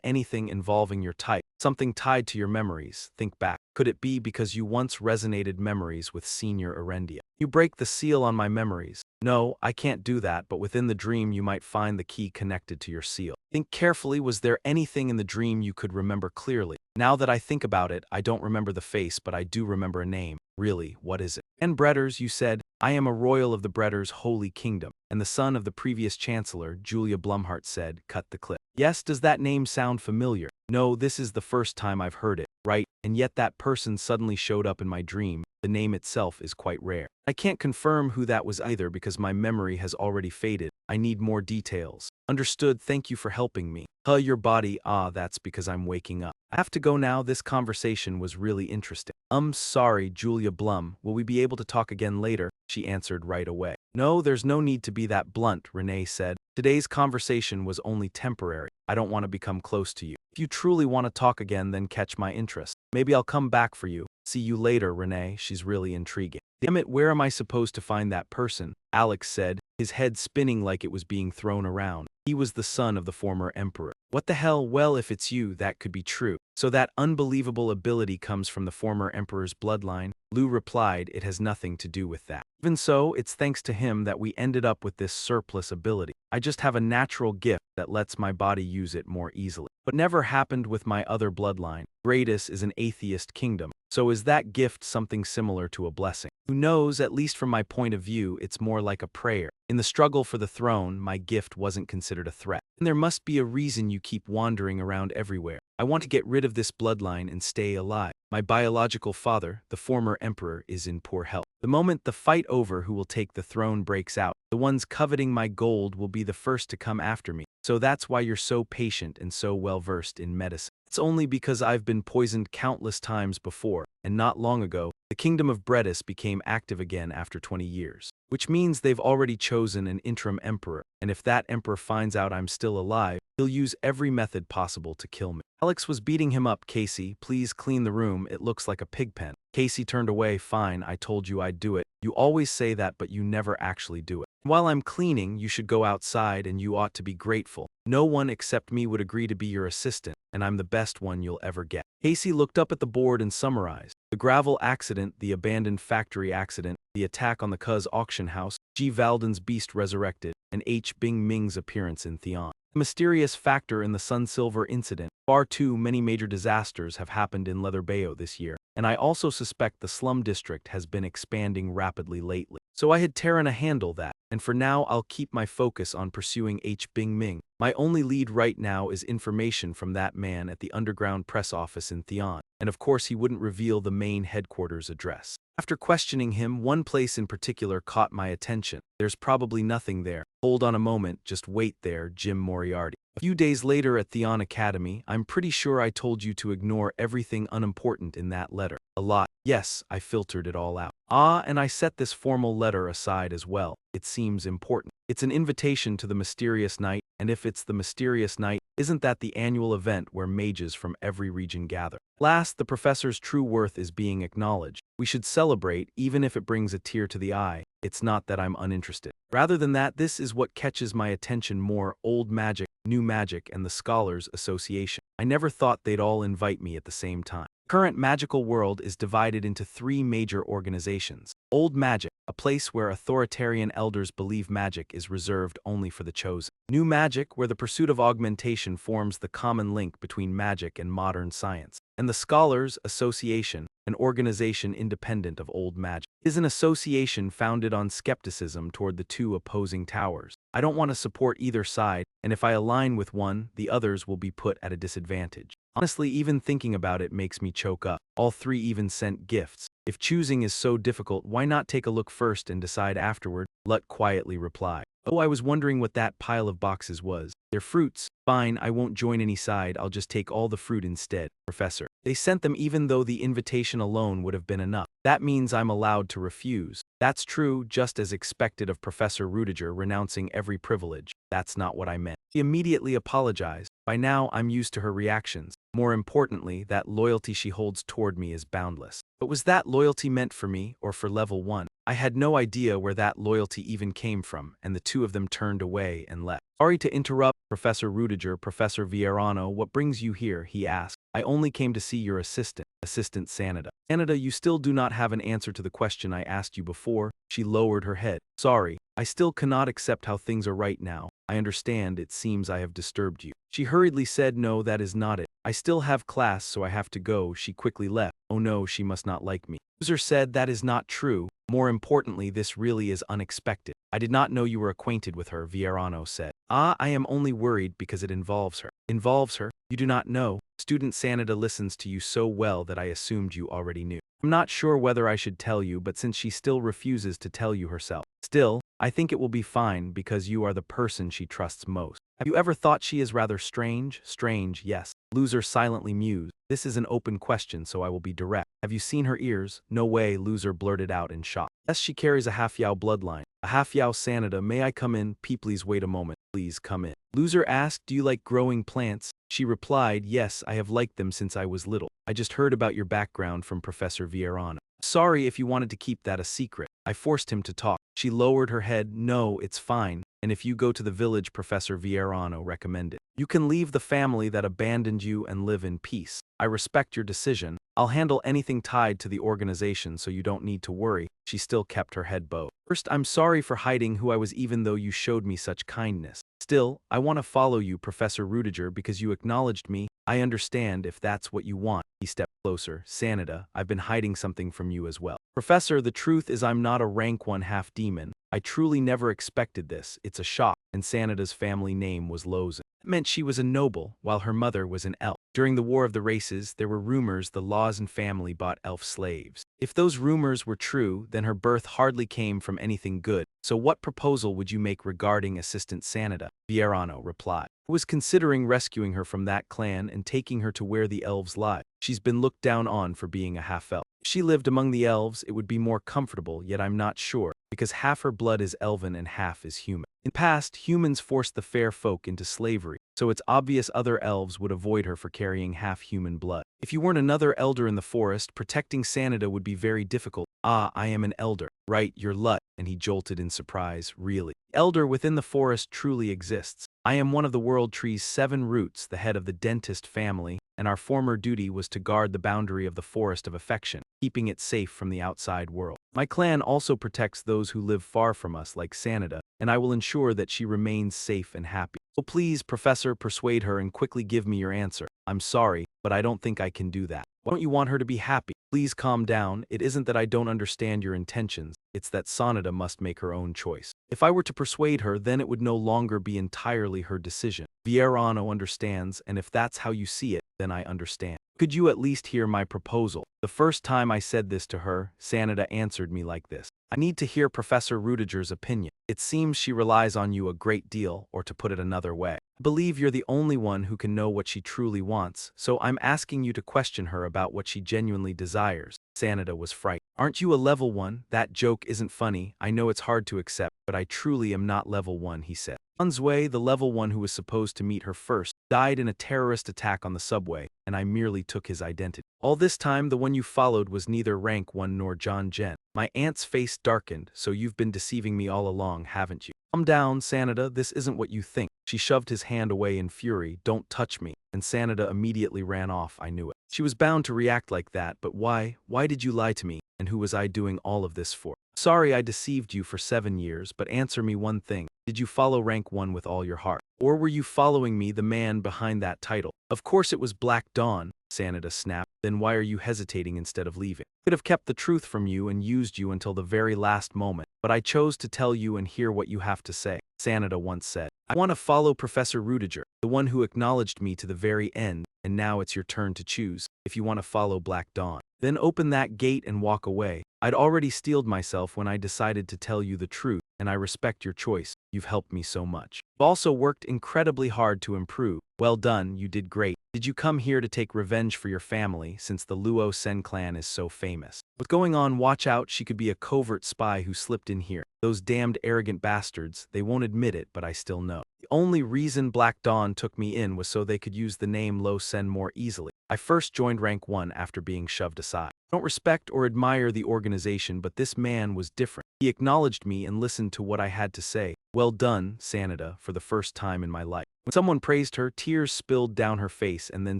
anything involving your type, something tied to your memories. Think back. Could it be because you once resonated memories with Senior Erendia? You break the seal on my memories. No, I can't do that, but within the dream you might find the key connected to your seal. Think carefully, was there anything in the dream you could remember clearly? Now that I think about it, I don't remember the face, but I do remember a name. Really, what is it? And Bredders, you said, I am a royal of the Bredders' holy kingdom, and the son of the previous chancellor, Julia Blumhart said, cut the clip. Yes, does that name sound familiar? No, this is the first time I've heard it, right? And yet that person suddenly showed up in my dream. The name itself is quite rare. I can't confirm who that was either because my memory has already faded. I need more details. Understood, thank you for helping me. Your body, that's because I'm waking up. I have to go now, this conversation was really interesting. Sorry, Julia Blum, will we be able to talk again later? She answered right away. No, there's no need to be that blunt, Renee said. Today's conversation was only temporary. I don't want to become close to you. If you truly want to talk again, then catch my interest. Maybe I'll come back for you. See you later, Renee. She's really intriguing. Damn it, where am I supposed to find that person? Alex said, his head spinning like it was being thrown around. He was the son of the former emperor. What the hell? Well, if it's you, that could be true. So that unbelievable ability comes from the former emperor's bloodline? Lou replied, it has nothing to do with that. Even so, it's thanks to him that we ended up with this surplus ability. I just have a natural gift that lets my body use it more easily. But never happened with my other bloodline. Greatus is an atheist kingdom. So is that gift something similar to a blessing? Who knows, at least from my point of view, it's more like a prayer. In the struggle for the throne, my gift wasn't considered a threat. And there must be a reason you keep wandering around everywhere. I want to get rid of this bloodline and stay alive. My biological father, the former emperor, is in poor health. The moment the fight over who will take the throne breaks out, the ones coveting my gold will be the first to come after me. So that's why you're so patient and so well-versed in medicine. It's only because I've been poisoned countless times before, and not long ago, the kingdom of Bretis became active again after 20 years. Which means they've already chosen an interim emperor, and if that emperor finds out I'm still alive, he'll use every method possible to kill me. Alex was beating him up. Casey, please clean the room, it looks like a pig pen. Casey turned away. Fine, I told you I'd do it. You always say that, but you never actually do it. While I'm cleaning, you should go outside and you ought to be grateful. No one except me would agree to be your assistant, and I'm the best one you'll ever get. Casey looked up at the board and summarized. The gravel accident, the abandoned factory accident, the attack on the Cuz auction house, G. Valden's beast resurrected, and H. Bing Ming's appearance in Theon. The mysterious factor in the Sun Silver incident. Far too many major disasters have happened in Leather Bayo this year, and I also suspect the slum district has been expanding rapidly lately. So I had Tarana handle that, and for now I'll keep my focus on pursuing H. Bing Ming. My only lead right now is information from that man at the underground press office in Theon, and of course he wouldn't reveal the main headquarters address. After questioning him, one place in particular caught my attention. There's probably nothing there. Hold on a moment, just wait there, Jim Moriarty. A few days later at Theon Academy, I'm pretty sure I told you to ignore everything unimportant in that letter. A lot. Yes, I filtered it all out. And I set this formal letter aside as well. It seems important. It's an invitation to the mysterious night, and if it's the mysterious night, isn't that the annual event where mages from every region gather? Last, the professor's true worth is being acknowledged. We should celebrate, even if it brings a tear to the eye. It's not that I'm uninterested. Rather than that, this is what catches my attention more: old magic, new magic, and the Scholars Association. I never thought they'd all invite me at the same time. Current magical world is divided into three major organizations. Old Magic, a place where authoritarian elders believe magic is reserved only for the chosen. New Magic, where the pursuit of augmentation forms the common link between magic and modern science. And the Scholars Association, an organization independent of old magic. It is an association founded on skepticism toward the two opposing towers. I don't want to support either side, and if I align with one, the others will be put at a disadvantage. Honestly, even thinking about it makes me choke up. All three even sent gifts. If choosing is so difficult, why not take a look first and decide afterward? Lut quietly replied. Oh, I was wondering what that pile of boxes was. They're fruits. Fine, I won't join any side, I'll just take all the fruit instead, Professor. They sent them even though the invitation alone would have been enough. That means I'm allowed to refuse. That's true, just as expected of Professor Rudiger renouncing every privilege. That's not what I meant. She immediately apologized. By now, I'm used to her reactions. More importantly, that loyalty she holds toward me is boundless. But was that loyalty meant for me or for level 1? I had no idea where that loyalty even came from, and the two of them turned away and left. Sorry to interrupt, Professor Rudiger. Professor Villarano, what brings you here? He asked. I only came to see your assistant, Assistant Sanada. Sanada, you still do not have an answer to the question I asked you before. She lowered her head. Sorry, I still cannot accept how things are right now. I understand, it seems I have disturbed you. She hurriedly said, no, that is not it. I still have class, so I have to go. She quickly left. Oh no, she must not like me. User said, that is not true. More importantly, this really is unexpected. I did not know you were acquainted with her, Villarano said. Ah, I am only worried because it involves her. Involves her? You do not know? Student Sanada listens to you so well that I assumed you already knew. I'm not sure whether I should tell you, but since she still refuses to tell you herself. Still, I think it will be fine because you are the person she trusts most. Have you ever thought she is rather strange? Strange, yes. Loser silently mused. This is an open question, so I will be direct. Have you seen her ears? No way, Loser blurted out in shock. Yes, she carries a half-Yao bloodline. A half-Yao Sanada. May I come in? Please wait a moment. Please come in. Loser asked, do you like growing plants? She replied, yes, I have liked them since I was little. I just heard about your background from Professor Villarano. Sorry if you wanted to keep that a secret. I forced him to talk. She lowered her head. No, it's fine. And if you go to the village Professor Villarano recommended, you can leave the family that abandoned you and live in peace. I respect your decision. I'll handle anything tied to the organization so you don't need to worry. She still kept her head bowed. First, I'm sorry for hiding who I was even though you showed me such kindness. Still, I want to follow you, Professor Rudiger, because you acknowledged me. I understand if that's what you want. He stepped closer. Sanada, I've been hiding something from you as well. Professor, the truth is I'm not a rank 1 half demon. I truly never expected this. It's a shock. And Sanada's family name was Lozen. It meant she was a noble, while her mother was an elf. During the War of the Races, there were rumors the Lozen family bought elf slaves. If those rumors were true, then her birth hardly came from anything good. So what proposal would you make regarding Assistant Sanada? Villarano replied. I was considering rescuing her from that clan and taking her to where the elves lie. She's been looked down on for being a half-elf. If she lived among the elves, it would be more comfortable, yet I'm not sure, because half her blood is elven and half is human. In the past, humans forced the fair folk into slavery, so it's obvious other elves would avoid her for carrying half-human blood. If you weren't another elder in the forest, protecting Sanada would be very difficult. Ah, I am an elder. Right, you're Lut, and he jolted in surprise. Really? The elder within the forest truly exists. I am one of the world tree's 7 roots, the head of the dentist family, and our former duty was to guard the boundary of the forest of affection, keeping it safe from the outside world. My clan also protects those who live far from us like Sanada, and I will ensure that she remains safe and happy. So please, Professor, persuade her and quickly give me your answer. I'm sorry, but I don't think I can do that. Why don't you want her to be happy? Please calm down. It isn't that I don't understand your intentions. It's that Sanada must make her own choice. If I were to persuade her, then it would no longer be entirely her decision. Villarano understands, and if that's how you see it, then I understand. Could you at least hear my proposal? The first time I said this to her, Sanada answered me like this. I need to hear Professor Rudiger's opinion. It seems she relies on you a great deal, or to put it another way. I believe you're the only one who can know what she truly wants, so I'm asking you to question her about what she genuinely desires. Sanada was frightened. Aren't you a level 1? That joke isn't funny. I know it's hard to accept, but I truly am not level 1, he said. Anzue, the level 1 who was supposed to meet her first, died in a terrorist attack on the subway, and I merely took his identity. All this time, the one you followed was neither rank 1 nor John Gen. My aunt's face darkened, so you've been deceiving me all along, haven't you? Calm down, Sanada, this isn't what you think. She shoved his hand away in fury. Don't touch me. And Sanada immediately ran off. I knew it. She was bound to react like that, but why? Why did you lie to me? And who was I doing all of this for? Sorry I deceived you for 7 years, but answer me one thing. Did you follow rank 1 with all your heart? Or were you following me, the man behind that title? Of course it was Black Dawn, Sanada snapped. Then why are you hesitating instead of leaving? I could have kept the truth from you and used you until the very last moment, but I chose to tell you and hear what you have to say, Sanada once said. I want to follow Professor Rudiger, the one who acknowledged me to the very end, and now it's your turn to choose, if you want to follow Black Dawn. Then open that gate and walk away. I'd already steeled myself when I decided to tell you the truth, and I respect your choice. You've helped me so much. You've also worked incredibly hard to improve. Well done, you did great. Did you come here to take revenge for your family, since the Luo Sen clan is so famous? What's going on? Watch out, she could be a covert spy who slipped in here. Those damned arrogant bastards, they won't admit it, but I still know. The only reason Black Dawn took me in was so they could use the name Lo Sen more easily. I first joined rank 1 after being shoved aside. I don't respect or admire the organization, but this man was different. He acknowledged me and listened to what I had to say. Well done, Sanada, for the first time in my life. When someone praised her, tears spilled down her face and then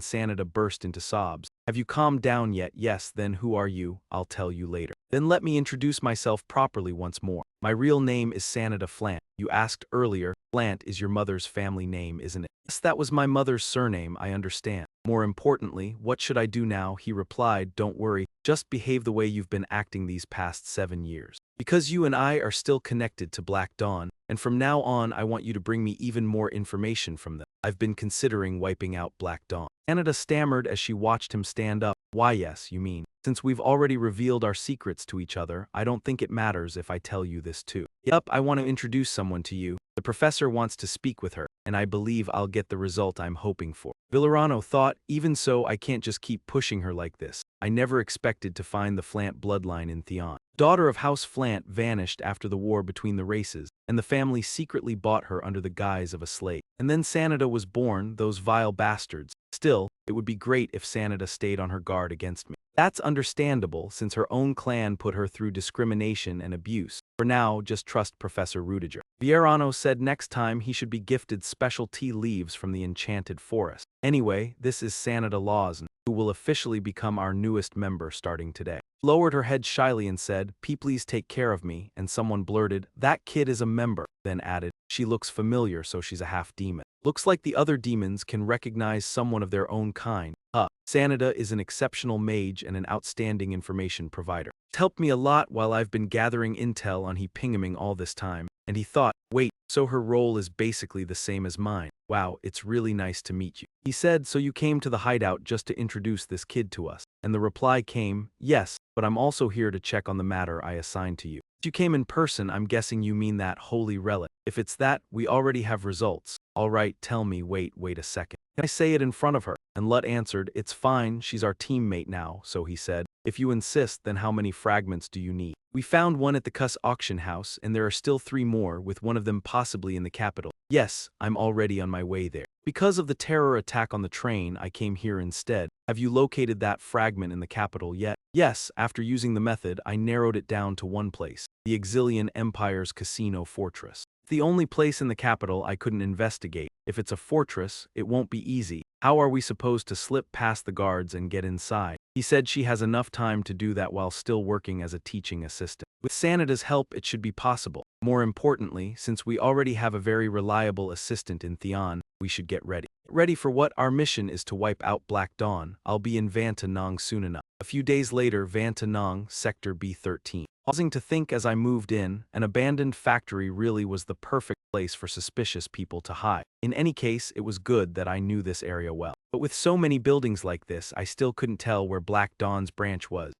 Sanada burst into sobs. Have you calmed down yet? Yes, then who are you? I'll tell you later. Then let me introduce myself properly once more. My real name is Sanada Flant. You asked earlier, Flant is your mother's family name, isn't it? Yes, that was my mother's surname, I understand. More importantly, what should I do now? He replied, don't worry, just behave the way you've been acting these past 7 years. Because you and I are still connected to Black Dawn, and from now on I want you to bring me even more information from them. I've been considering wiping out Black Dawn. Sanada stammered as she watched him stand up. Why yes, you mean? Since we've already revealed our secrets to each other, I don't think it matters if I tell you this too. Yup, I want to introduce someone to you. The professor wants to speak with her, and I believe I'll get the result I'm hoping for. Villarano thought, even so, I can't just keep pushing her like this. I never expected to find the Flant bloodline in Theon. Daughter of House Flant vanished after the war between the races, and the family secretly bought her under the guise of a slave. And then Sanada was born, those vile bastards. Still, it would be great if Sanada stayed on her guard against me. That's understandable, since her own clan put her through discrimination and abuse. For now, just trust Professor Rudiger. Villarano said next time he should be gifted special tea leaves from the enchanted forest. Anyway, this is Sanada Lawson, who will officially become our newest member starting today. Lowered her head shyly and said, please take care of me, and someone blurted, that kid is a member, then added, she looks familiar, so she's a half-demon. Looks like the other demons can recognize someone of their own kind. Sanada is an exceptional mage and an outstanding information provider. It's helped me a lot while I've been gathering intel on he Pingaming all this time, and he thought, wait, so her role is basically the same as mine. Wow, it's really nice to meet you. He said, so you came to the hideout just to introduce this kid to us. And the reply came, yes, but I'm also here to check on the matter I assigned to you. If you came in person, I'm guessing you mean that holy relic. If it's that, we already have results. All right, tell me, wait a second. Can I say it in front of her? And Lut answered, it's fine, she's our teammate now, so he said. If you insist, then how many fragments do you need? We found one at the Cuss auction house, and there are still 3 more, with one of them possibly in the capital. Yes, I'm already on my way there. Because of the terror attack on the train, I came here instead. Have you located that fragment in the capital yet? Yes, after using the method, I narrowed it down to one place, the Exilian Empire's casino fortress. It's the only place in the capital I couldn't investigate. If it's a fortress, it won't be easy. How are we supposed to slip past the guards and get inside? He said she has enough time to do that while still working as a teaching assistant. With Sanada's help, it should be possible. More importantly, since we already have a very reliable assistant in Theon, we should get ready. Ready for what? Our mission is to wipe out Black Dawn. I'll be in Vanta Nong soon enough. A few days later, Vanta Nong, Sector B13. Pausing to think as I moved in, an abandoned factory really was the perfect place for suspicious people to hide. In any case, it was good that I knew this area well. But with so many buildings like this, I still couldn't tell where Black Dawn's branch was.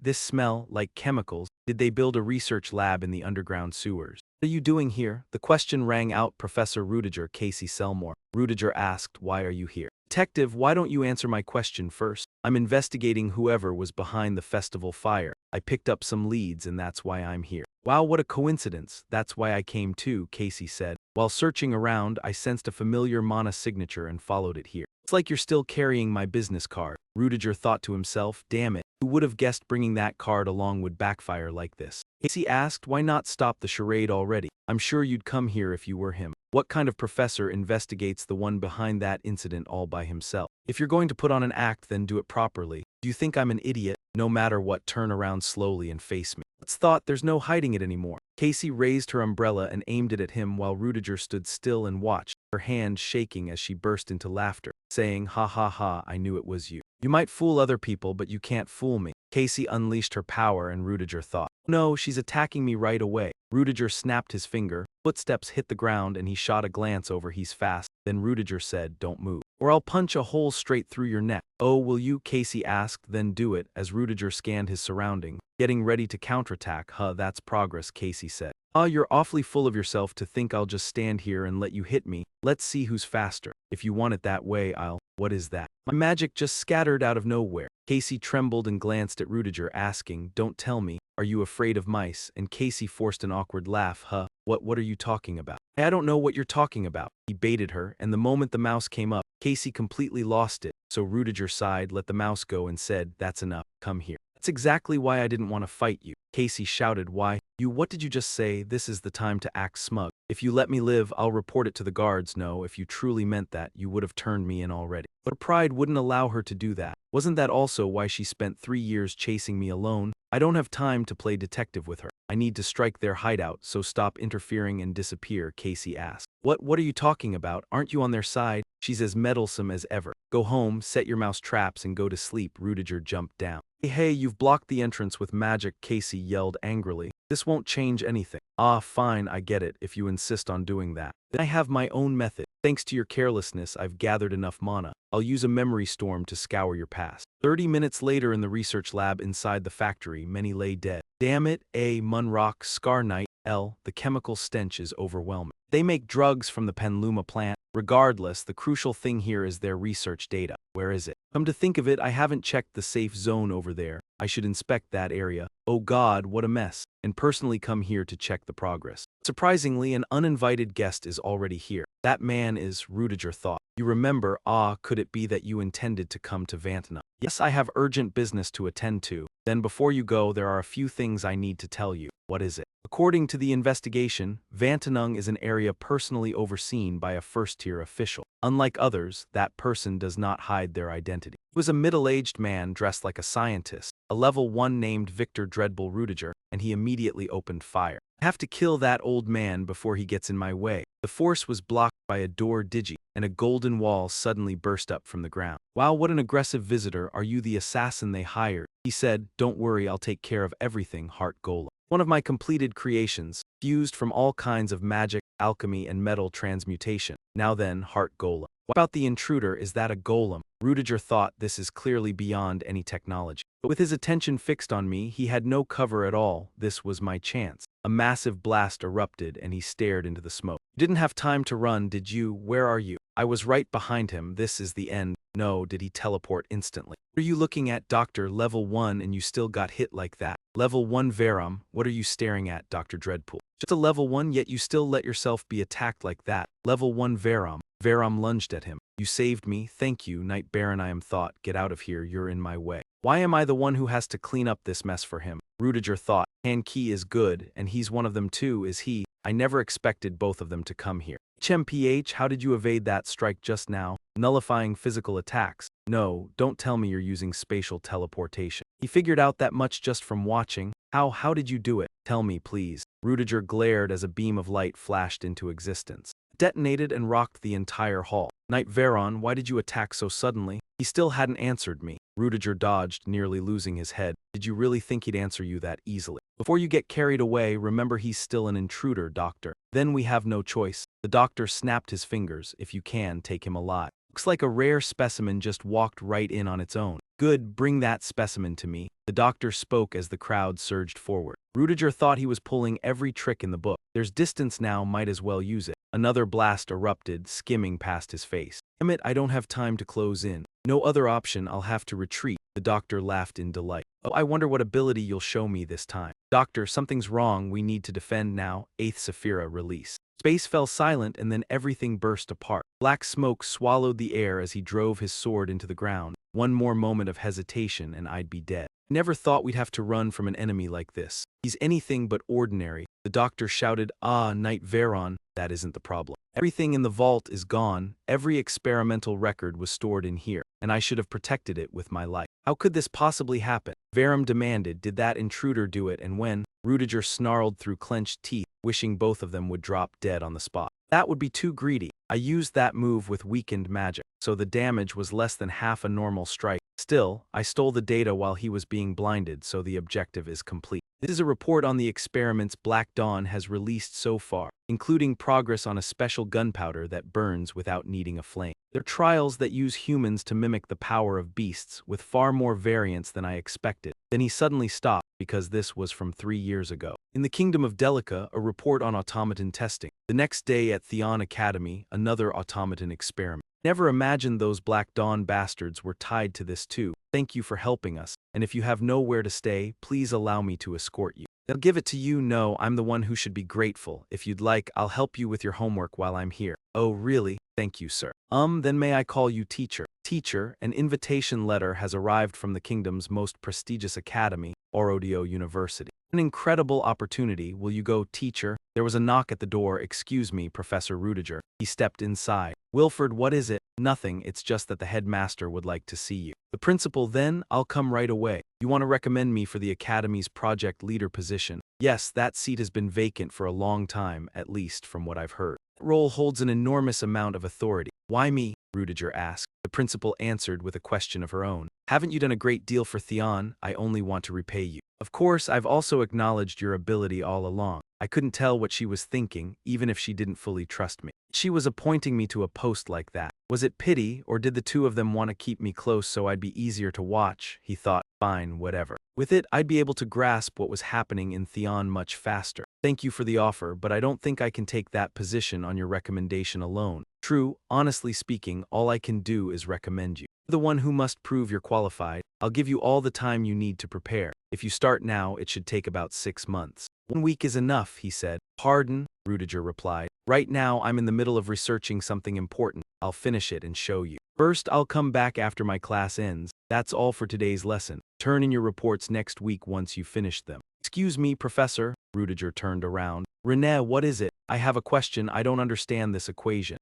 This smell, like chemicals. Did they build a research lab in the underground sewers? What are you doing here? The question rang out. Professor Rudiger, Casey Selmore. Rudiger asked, why are you here? Detective, why don't you answer my question first? I'm investigating whoever was behind the festival fire. I picked up some leads and that's why I'm here. Wow, what a coincidence. That's why I came too, Casey said. While searching around, I sensed a familiar mana signature and followed it here. It's like you're still carrying my business card. Rudiger thought to himself, damn it, who would have guessed bringing that card along would backfire like this? Casey asked, why not stop the charade already? I'm sure you'd come here if you were him. What kind of professor investigates the one behind that incident all by himself? If you're going to put on an act, then do it properly. Do you think I'm an idiot? No matter what, turn around slowly and face me. Let's thought there's no hiding it anymore. Casey raised her umbrella and aimed it at him while Rudiger stood still and watched, her hand shaking as she burst into laughter, saying, "Ha ha ha, I knew it was you. You might fool other people, but you can't fool me." Casey unleashed her power and Rudiger thought, "No, she's attacking me right away." Rudiger snapped his finger, footsteps hit the ground and he shot a glance over he's fast. Then Rudiger said, "Don't move, or I'll punch a hole straight through your neck." "Oh, will you?" Casey asked, then do it, as Rudiger scanned his surrounding, getting ready to counterattack. "Huh, that's progress," Casey said. "Ah, you're awfully full of yourself to think I'll just stand here and let you hit me. Let's see who's faster. If you want it that way, I'll—" "What is that?" "My magic just scattered out of nowhere." Casey trembled and glanced at Rudiger, asking, "Don't tell me, are you afraid of mice?" And Casey forced an awkward laugh. "Huh, what are you talking about?" "I don't know what you're talking about." He baited her, and the moment the mouse came up, Casey completely lost it. So Rudiger sighed, let the mouse go, and said, "That's enough, come here." "That's exactly why I didn't want to fight you." Casey shouted, "Why? What did you just say?" "This is the time to act smug. If you let me live, I'll report it to the guards." "No, if you truly meant that, you would have turned me in already." But her pride wouldn't allow her to do that. Wasn't that also why she spent 3 years chasing me alone? "I don't have time to play detective with her. I need to strike their hideout, so stop interfering and disappear," Casey asked. What are you talking about? Aren't you on their side?" "She's as meddlesome as ever. Go home, set your mouse traps, and go to sleep." Rudiger jumped down. Hey, you've blocked the entrance with magic," Casey yelled angrily. "This won't change anything." "Ah, fine, I get it, if you insist on doing that. Then I have my own method. Thanks to your carelessness, I've gathered enough mana. I'll use a memory storm to scour your past." 30 minutes later in the research lab inside the factory, many lay dead. "Damn it, A. Munrock, Scar Knight, L. The chemical stench is overwhelming. They make drugs from the Penluma plant. Regardless, the crucial thing here is their research data. Where is it? Come to think of it, I haven't checked the safe zone over there. I should inspect that area. Oh God, what a mess. And personally come here to check the progress." Surprisingly, an uninvited guest is already here. "That man is," Rudiger thought. "You remember, could it be that you intended to come to Vantana?" "Yes, I have urgent business to attend to." "Then before you go, there are a few things I need to tell you." "What is it?" "According to the investigation, Vantanung is an area personally overseen by a first-tier official. Unlike others, that person does not hide their identity." He was a middle-aged man dressed like a scientist, a level 1 named Victor Dreadbull Rudiger, and he immediately opened fire. "I have to kill that old man before he gets in my way." The force was blocked by a door digi, and a golden wall suddenly burst up from the ground. "Wow, what an aggressive visitor. Are you the assassin they hired?" He said, "Don't worry, I'll take care of everything, Heart Golem. One of my completed creations, fused from all kinds of magic, alchemy, and metal transmutation. Now then, Heart Golem. What about the intruder? Is that a golem?" Rudiger thought, this is clearly beyond any technology. But with his attention fixed on me, he had no cover at all. This was my chance. A massive blast erupted and he stared into the smoke. "You didn't have time to run, did you? Where are you?" "I was right behind him. This is the end." "No, did he teleport instantly?" "What are you looking at, Doctor? Level 1 and you still got hit like that." "Level 1 Verum, what are you staring at, Dr. Dreadpool?" "Just a level 1, yet you still let yourself be attacked like that." "Level 1 Verum." Verum lunged at him. "You saved me, thank you, Knight Baron. I am thought, get out of here, you're in my way." "Why am I the one who has to clean up this mess for him?" Rudiger thought, "Han-Ki is good, and he's one of them too, is he? I never expected both of them to come here." "HMPH, how did you evade that strike just now? Nullifying physical attacks." "No, don't tell me you're using spatial teleportation." "He figured out that much just from watching." How did you do it? Tell me, please." Rudiger glared as a beam of light flashed into existence. Detonated and rocked the entire hall. "Knight Veron, why did you attack so suddenly?" He still hadn't answered me. Rudiger dodged, nearly losing his head. "Did you really think he'd answer you that easily? Before you get carried away, remember he's still an intruder, Doctor." "Then we have no choice." The doctor snapped his fingers. "If you can, take him alive. Looks like a rare specimen just walked right in on its own." "Good, bring that specimen to me." The doctor spoke as the crowd surged forward. Rudiger thought he was pulling every trick in the book. There's distance now, might as well use it. Another blast erupted, skimming past his face. "Damn it, I don't have time to close in. No other option, I'll have to retreat." The doctor laughed in delight. "Oh, I wonder what ability you'll show me this time." "Doctor, something's wrong, we need to defend now." 8th Saphira release. Space fell silent and then everything burst apart. Black smoke swallowed the air as he drove his sword into the ground. One more moment of hesitation and I'd be dead. "Never thought we'd have to run from an enemy like this. He's anything but ordinary." The doctor shouted, "Ah, Knight Veron, that isn't the problem. Everything in the vault is gone. Every experimental record was stored in here, and I should have protected it with my life. How could this possibly happen?" Verum demanded, "Did that intruder do it, and when?" Rudiger snarled through clenched teeth, wishing both of them would drop dead on the spot. That would be too greedy. I used that move with weakened magic, so the damage was less than half a normal strike. Still, I stole the data while he was being blinded, so the objective is complete. This is a report on the experiments Black Dawn has released so far, including progress on a special gunpowder that burns without needing a flame. They're trials that use humans to mimic the power of beasts, with far more variants than I expected. Then he suddenly stopped, because this was from 3 years ago. In the Kingdom of Delica, a report on automaton testing. The next day at Theon Academy, another automaton experiment. Never imagined those Black Dawn bastards were tied to this too. Thank you for helping us, and if you have nowhere to stay, please allow me to escort you. They'll give it to you. No, I'm the one who should be grateful. If you'd like, I'll help you with your homework while I'm here. Oh, really? Thank you, sir. Then may I call you teacher? Teacher, an invitation letter has arrived from the kingdom's most prestigious academy, Orodio University. An incredible opportunity. Will you go, teacher? There was a knock at the door. Excuse me, Professor Rudiger. He stepped inside. Wilford, what is it? Nothing, it's just that the headmaster would like to see you. The principal, then? I'll come right away. You want to recommend me for the academy's project leader position? Yes, that seat has been vacant for a long time, at least from what I've heard. That role holds an enormous amount of authority. Why me? Rudiger asked. The principal answered with a question of her own. Haven't you done a great deal for Theon? I only want to repay you. Of course, I've also acknowledged your ability all along. I couldn't tell what she was thinking, even if she didn't fully trust me. She was appointing me to a post like that. Was it pity, or did the two of them want to keep me close so I'd be easier to watch? He thought. Fine, whatever. With it, I'd be able to grasp what was happening in Theon much faster. Thank you for the offer, but I don't think I can take that position on your recommendation alone. True, honestly speaking, all I can do is recommend you. You're the one who must prove you're qualified. I'll give you all the time you need to prepare. If you start now, it should take about 6 months. 1 week is enough, he said. Pardon? Rudiger replied. Right now, I'm in the middle of researching something important. I'll finish it and show you. First, I'll come back after my class ends. That's all for today's lesson. Turn in your reports next week once you've finished them. Excuse me, Professor. Rudiger turned around. René, what is it? I have a question. I don't understand this equation.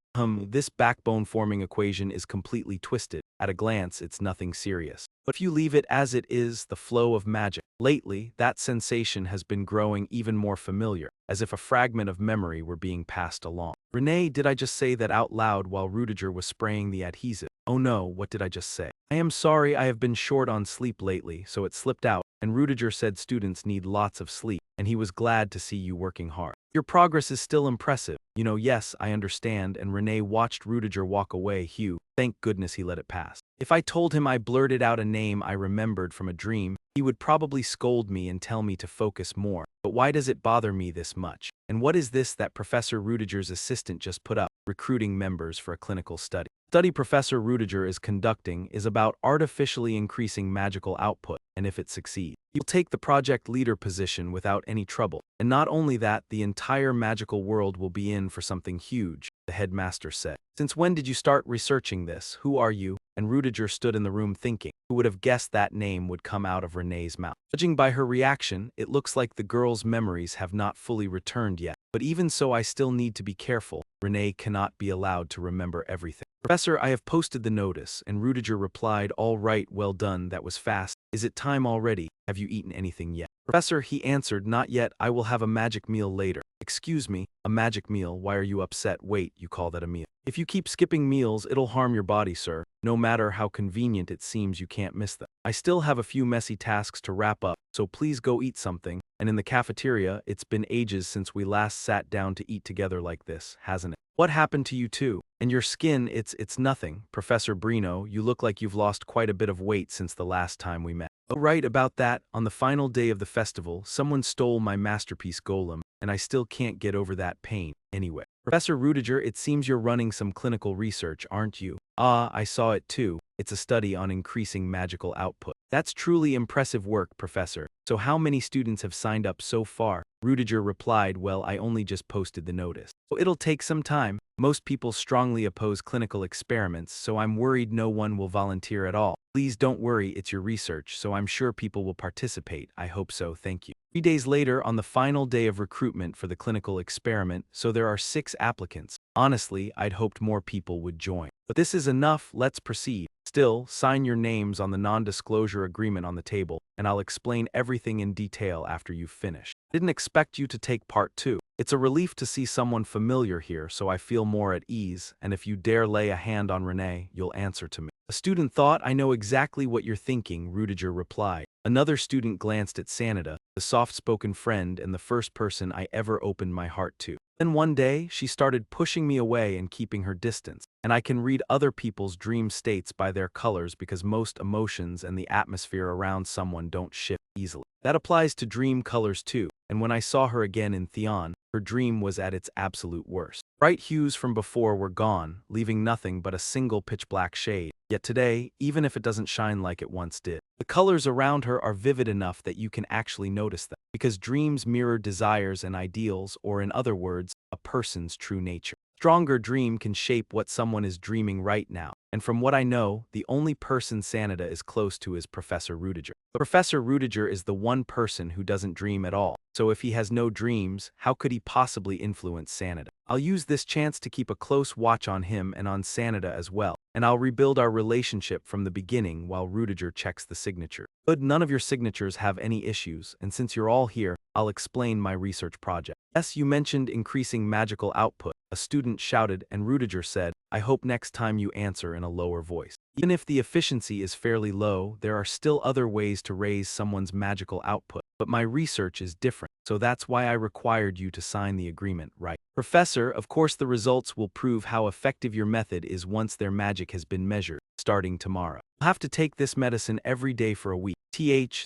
This backbone-forming equation is completely twisted. At a glance, it's nothing serious. But if you leave it as it is, the flow of magic. Lately, that sensation has been growing even more familiar, as if a fragment of memory were being passed along. René, did I just say that out loud while Rudiger was spraying the adhesive? Oh no, what did I just say? I am sorry, I have been short on sleep lately, so it slipped out, and Rudiger said students need lots of sleep, and he was glad to see you working hard. Your progress is still impressive. Yes, I understand, and René watched Rudiger walk away. Hugh, thank goodness he let it pass. If I told him I blurted out a name I remembered from a dream, he would probably scold me and tell me to focus more. But why does it bother me this much? And what is this that Professor Rudiger's assistant just put up? Recruiting members for a clinical study. The study Professor Rudiger is conducting is about artificially increasing magical output, and if it succeeds, you'll take the project leader position without any trouble. And not only that, the entire magical world will be in for something huge, the headmaster said. Since when did you start researching this? Who are you? And Rudiger stood in the room thinking, who would have guessed that name would come out of René's mouth? Judging by her reaction, it looks like the girl's memories have not fully returned yet. But even so, I still need to be careful. René cannot be allowed to remember everything. Professor, I have posted the notice, and Rudiger replied, all right, well done, that was fast. Is it time already? Have you eaten anything yet? Professor, he answered, not yet, I will have a magic meal later. Excuse me, a magic meal? Why are you upset? Wait, you call that a meal? If you keep skipping meals, it'll harm your body, sir. No matter how convenient it seems, you can't miss them. I still have a few messy tasks to wrap up, so please go eat something. And in the cafeteria, it's been ages since we last sat down to eat together like this, hasn't it? What happened to you too? And your skin, it's nothing. Professor Brino, you look like you've lost quite a bit of weight since the last time we met. Oh, right, about that, on the final day of the festival, someone stole my masterpiece golem, and I still can't get over that pain. Anyway, Professor Rudiger, it seems you're running some clinical research, aren't you? Ah, I saw it too. It's a study on increasing magical output. That's truly impressive work, Professor. So how many students have signed up so far? Rudiger replied, well, I only just posted the notice. So it'll take some time. Most people strongly oppose clinical experiments, so I'm worried no one will volunteer at all. Please don't worry, it's your research, so I'm sure people will participate. I hope so, thank you. 3 days later, on the final day of recruitment for the clinical experiment, so there are 6 applicants. Honestly, I'd hoped more people would join. But this is enough, let's proceed. Still, sign your names on the non-disclosure agreement on the table, and I'll explain everything in detail after you've finished. Didn't expect you to take part 2. It's a relief to see someone familiar here, so I feel more at ease, and if you dare lay a hand on Renee, you'll answer to me. A student thought, I know exactly what you're thinking, Rudiger replied. Another student glanced at Sanada, the soft-spoken friend and the first person I ever opened my heart to. Then one day, she started pushing me away and keeping her distance, and I can read other people's dream states by their colors because most emotions and the atmosphere around someone don't shift easily. That applies to dream colors too, and when I saw her again in Theon, her dream was at its absolute worst. Bright hues from before were gone, leaving nothing but a single pitch-black shade. Yet today, even if it doesn't shine like it once did, the colors around her are vivid enough that you can actually notice them, because dreams mirror desires and ideals, or in other words, a person's true nature. Stronger dream can shape what someone is dreaming right now, and from what I know, the only person Sanada is close to is Professor Rudiger. But Professor Rudiger is the one person who doesn't dream at all, so if he has no dreams, how could he possibly influence Sanada? I'll use this chance to keep a close watch on him and on Sanada as well, and I'll rebuild our relationship from the beginning while Rudiger checks the signature. Good, none of your signatures have any issues, and since you're all here, I'll explain my research project. Yes, you mentioned increasing magical output, a student shouted, and Rudiger said, I hope next time you answer in a lower voice. Even if the efficiency is fairly low, there are still other ways to raise someone's magical output, but my research is different, so that's why I required you to sign the agreement, right? Professor, of course the results will prove how effective your method is once their magic has been measured, starting tomorrow. You'll have to take this medicine every day for a week.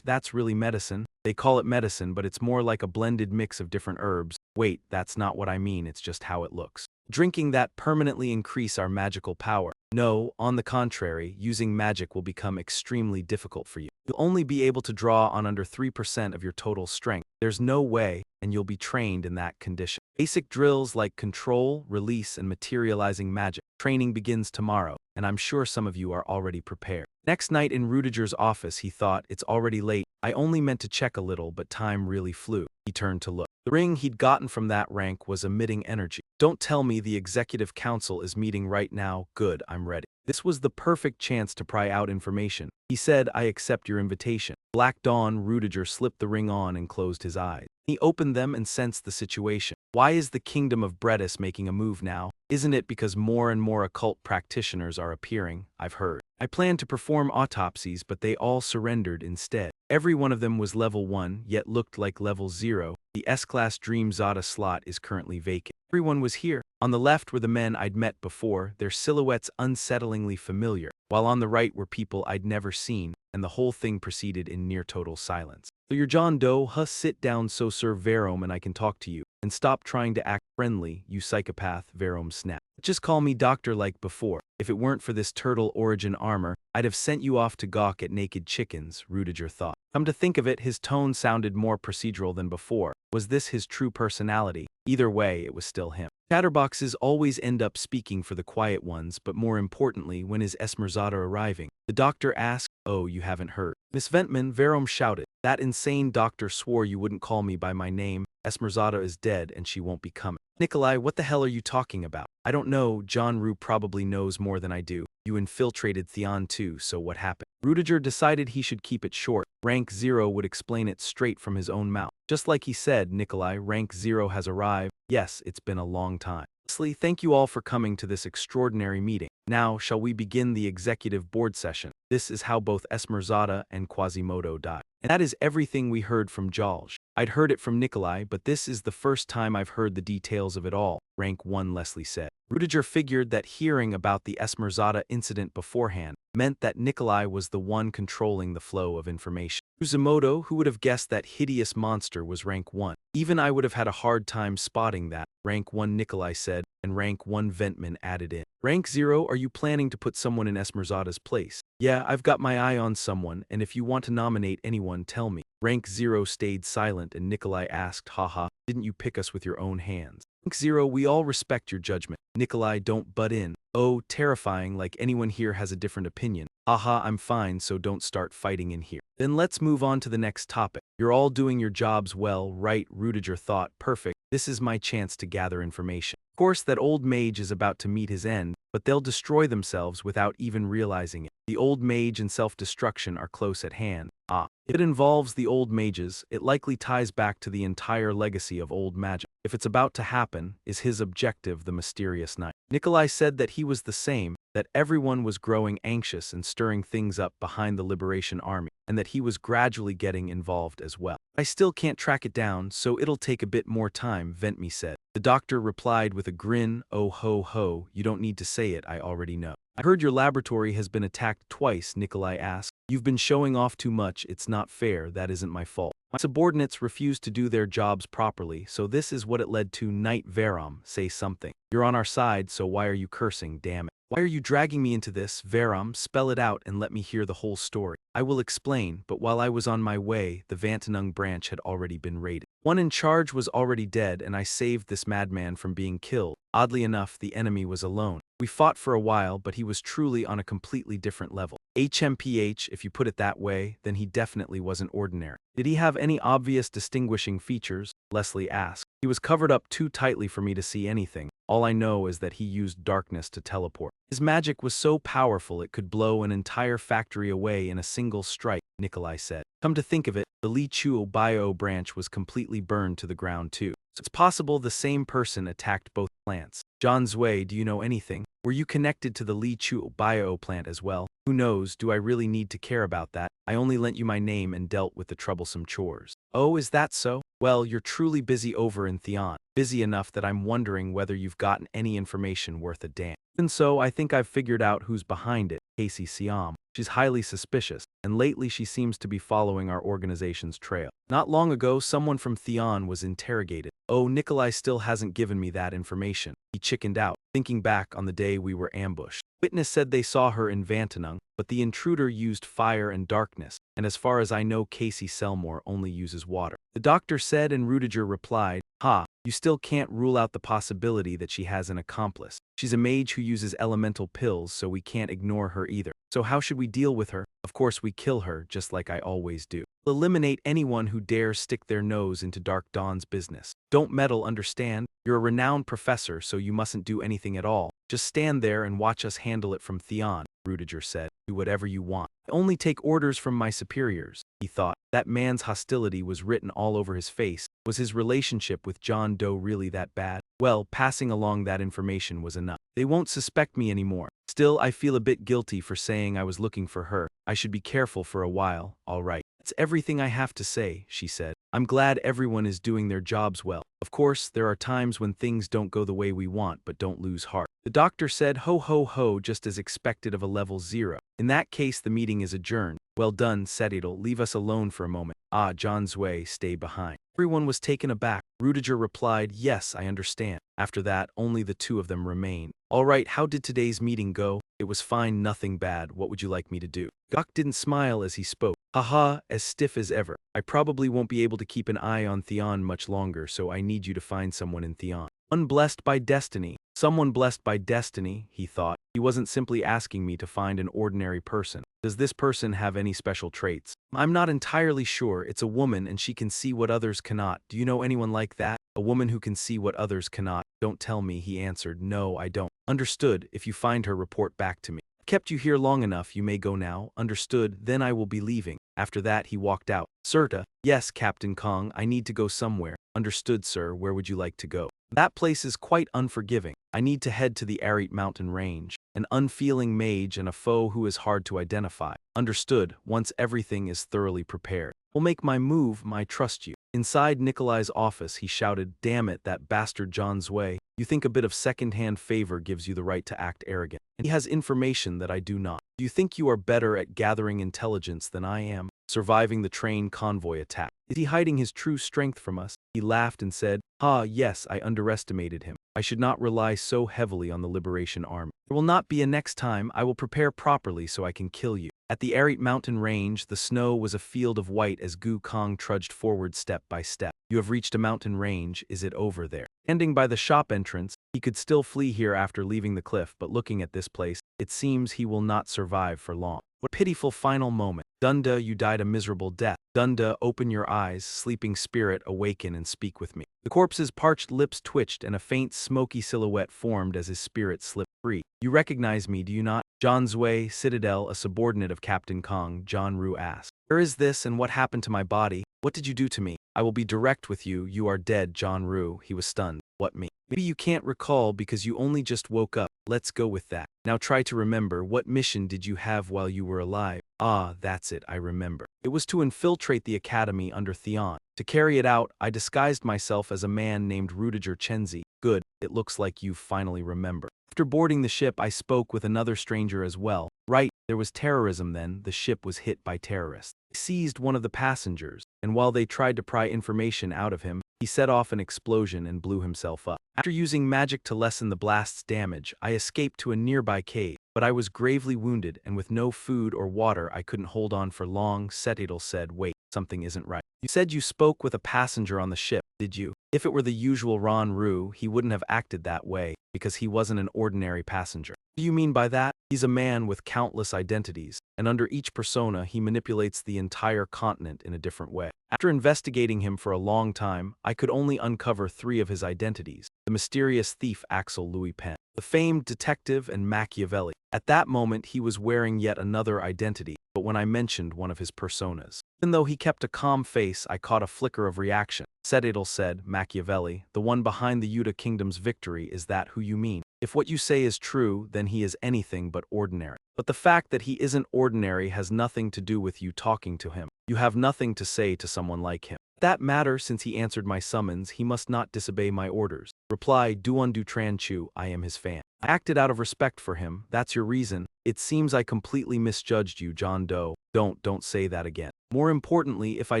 That's really medicine. They call it medicine, but it's more like a blended mix of different herbs. Wait, that's not what I mean, it's just how it looks. Drinking that permanently increase our magical power. No, on the contrary, using magic will become extremely difficult for you. You'll only be able to draw on under 3% of your total strength. There's no way, and you'll be trained in that condition. Basic drills like control, release, and materializing magic. Training begins tomorrow, and I'm sure some of you are already prepared. Next night in Rudiger's office, he thought, it's already late. I only meant to check a little, but time really flew. He turned to look. The ring he'd gotten from that rank was emitting energy. Don't tell me the executive council is meeting right now. Good, I'm ready. This was the perfect chance to pry out information. He said, I accept your invitation. Black Dawn, Rudiger slipped the ring on and closed his eyes. He opened them and sensed the situation. Why is the kingdom of Bredis making a move now? Isn't it because more and more occult practitioners are appearing? I've heard. I planned to perform autopsies, but they all surrendered instead. Every one of them was level 1, yet looked like level 0. The S-Class Dream Zada slot is currently vacant. Everyone was here. On the left were the men I'd met before, their silhouettes unsettlingly familiar, while on the right were people I'd never seen, and the whole thing proceeded in near-total silence. So you're John Doe, huh? Sit down so Sir Verom and I can talk to you. And stop trying to act friendly, you psychopath, Verom snapped. Just call me doctor like before. If it weren't for this turtle origin armor, I'd have sent you off to gawk at naked chickens, Rudiger thought. Come to think of it, his tone sounded more procedural than before. Was this his true personality? Either way, it was still him. Chatterboxes always end up speaking for the quiet ones, but more importantly, when is Esmeralda arriving? The doctor asked. Oh, you haven't heard. Miss Ventman, Verom shouted. That insane doctor swore you wouldn't call me by my name. Esmeralda is dead and she won't be coming. Nikolai, what the hell are you talking about? I don't know, John Rue probably knows more than I do. You infiltrated Theon too, so what happened? Rudiger decided he should keep it short. Rank 0 would explain it straight from his own mouth. Just like he said, Nikolai, Rank 0 has arrived. Yes, it's been a long time. Lastly, thank you all for coming to this extraordinary meeting. Now, shall we begin the executive board session? This is how both Esmeralda and Quasimodo died. And that is everything we heard from Jalj. I'd heard it from Nikolai, but this is the first time I've heard the details of it all, Rank 1 Leslie said. Rudiger figured that hearing about the Esmeralda incident beforehand meant that Nikolai was the one controlling the flow of information. Quasimodo, who would have guessed that hideous monster was Rank 1? Even I would have had a hard time spotting that, Rank 1 Nikolai said, and Rank 1 Ventman added in. Rank 0, are you planning to put someone in Esmeralda's place? Yeah, I've got my eye on someone, and if you want to nominate anyone, tell me. Rank 0 stayed silent and Nikolai asked, haha, didn't you pick us with your own hands? Rank 0, we all respect your judgment. Nikolai, don't butt in. Oh, terrifying, like anyone here has a different opinion. Haha, I'm fine, so don't start fighting in here. Then let's move on to the next topic. You're all doing your jobs well, right? Rudiger thought, perfect. This is my chance to gather information. Of course, that old mage is about to meet his end, but they'll destroy themselves without even realizing it. The old mage and self-destruction are close at hand. Ah, if it involves the old mages, it likely ties back to the entire legacy of old magic. If it's about to happen, is his objective the mysterious knight? Nikolai said that he was the same, that everyone was growing anxious and stirring things up behind the Liberation Army, and that he was gradually getting involved as well. I still can't track it down, so it'll take a bit more time, Ventmi said. The doctor replied with a grin, oh ho ho, you don't need to say it, I already know. I heard your laboratory has been attacked twice, Nikolai asked. You've been showing off too much, it's not fair, that isn't my fault. My subordinates refused to do their jobs properly, so this is what it led to. Knight Veram, say something. You're on our side, so why are you cursing, damn it? Why are you dragging me into this, Veram? Spell it out and let me hear the whole story. I will explain, but while I was on my way, the Vantanung branch had already been raided. One in charge was already dead, and I saved this madman from being killed. Oddly enough, the enemy was alone. We fought for a while, but he was truly on a completely different level. HMPH, if you put it that way, then he definitely wasn't ordinary. Did he have any obvious distinguishing features? Leslie asked. He was covered up too tightly for me to see anything. All I know is that he used darkness to teleport. His magic was so powerful it could blow an entire factory away in a single strike, Nikolai said. Come to think of it, the Li Chuo bio branch was completely burned to the ground too. So it's possible the same person attacked both plants. John Zui, do you know anything? Were you connected to the Li Chuo bio plant as well? Who knows, do I really need to care about that? I only lent you my name and dealt with the troublesome chores. Oh, is that so? Well, you're truly busy over in Theon. Busy enough that I'm wondering whether you've gotten any information worth a damn. Even so, I think I've figured out who's behind it, Casey Siam. She's highly suspicious, and lately she seems to be following our organization's trail. Not long ago, someone from Theon was interrogated. Oh, Nikolai still hasn't given me that information. He chickened out, thinking back on the day we were ambushed. Witness said they saw her in Vantanung, but the intruder used fire and darkness, and as far as I know, Casey Selmore only uses water. The doctor said, and Rudiger replied, ha, you still can't rule out the possibility that she has an accomplice. She's a mage who uses elemental pills, so we can't ignore her either. So how should we deal with her? Of course we kill her, just like I always do. Eliminate anyone who dares stick their nose into Dark Dawn's business. Don't meddle, understand? You're a renowned professor, so you mustn't do anything at all. Just stand there and watch us handle it from Theon, Rudiger said. Do whatever you want. I only take orders from my superiors, he thought. That man's hostility was written all over his face. Was his relationship with John Doe really that bad? Well, passing along that information was enough. They won't suspect me anymore. Still, I feel a bit guilty for saying I was looking for her. I should be careful for a while, all right. That's everything I have to say, she said. I'm glad everyone is doing their jobs well. Of course, there are times when things don't go the way we want, but don't lose heart. The doctor said ho ho ho, just as expected of a level 0. In that case, the meeting is adjourned. Well done, Setidal, leave us alone for a moment. Ah, John Zui, stay behind. Everyone was taken aback. Rudiger replied, yes, I understand. After that, only the two of them remained. All right, how did today's meeting go? It was fine, nothing bad. What would you like me to do? Gok didn't smile as he spoke. Haha, as stiff as ever. I probably won't be able to keep an eye on Theon much longer, so I need you to find someone in Theon. Unblessed by destiny. Someone blessed by destiny, he thought. He wasn't simply asking me to find an ordinary person. Does this person have any special traits? I'm not entirely sure. It's a woman and she can see what others cannot. Do you know anyone like that? A woman who can see what others cannot? Don't tell me, he answered. No, I don't. Understood. If you find her, report back to me. I've kept you here long enough, you may go now. Understood. Then I will be leaving. After that, he walked out. Serta. Yes, Captain Kong, I need to go somewhere. Understood, sir. Where would you like to go? That place is quite unforgiving. I need to head to the Arid mountain range. An unfeeling mage and a foe who is hard to identify. Understood. Once everything is thoroughly prepared. Will make my move, I trust you. Inside Nikolai's office, he shouted, damn it, that bastard John Zui. You think a bit of second-hand favor gives you the right to act arrogant. And he has information that I do not. Do you think you are better at gathering intelligence than I am? Surviving the train convoy attack. Is he hiding his true strength from us? He laughed and said, ah, yes, I underestimated him. I should not rely so heavily on the Liberation Army. There will not be a next time. I will prepare properly so I can kill you. At the Arid mountain range, the snow was a field of white as Gu Kong trudged forward step by step. You have reached a mountain range. Is it over there? Standing by the shop entrance, he could still flee here after leaving the cliff, but looking at this place, it seems he will not survive for long. What a pitiful final moment. Dunda, you died a miserable death. Dunda, open your eyes, sleeping spirit, awaken and speak with me. The corpse's parched lips twitched and a faint, smoky silhouette formed as his spirit slipped free. You recognize me, do you not? John Zui, Citadel, a subordinate of Captain Kong, John Ru asked. Where is this and what happened to my body? What did you do to me? I will be direct with you. You are dead, John Ru. He was stunned. What me? Maybe you can't recall because you only just woke up. Let's go with that. Now try to remember, what mission did you have while you were alive? Ah, that's it, I remember. It was to infiltrate the academy under Theon. To carry it out, I disguised myself as a man named Rudiger Chenzi. Good, it looks like you finally remember. After boarding the ship, I spoke with another stranger as well. Right, there was terrorism then, the ship was hit by terrorists. They seized one of the passengers, and while they tried to pry information out of him, he set off an explosion and blew himself up. After using magic to lessen the blast's damage, I escaped to a nearby cave, but I was gravely wounded, and with no food or water I couldn't hold on for long. Setidal said, wait, something isn't right. You said you spoke with a passenger on the ship, did you? If it were the usual Ron Ru, he wouldn't have acted that way, because he wasn't an ordinary passenger. What do you mean by that? He's a man with countless identities, and under each persona he manipulates the entire continent in a different way. After investigating him for a long time, I could only uncover 3 of his identities: the mysterious thief Axel Louis Pen, the famed detective, and Machiavelli. At that moment he was wearing yet another identity, but when I mentioned one of his personas, even though he kept a calm face, I caught a flicker of reaction. Setidal said, Machiavelli, the one behind the Yuta kingdom's victory, is that who you mean? If what you say is true, then he is anything but ordinary. But the fact that he isn't ordinary has nothing to do with you talking to him. You have nothing to say to someone like him. That matter, since he answered my summons, he must not disobey my orders. Reply, Duan Du Tran Chu, I am his fan. I acted out of respect for him, that's your reason. It seems I completely misjudged you, John Doe. Don't say that again. More importantly, if I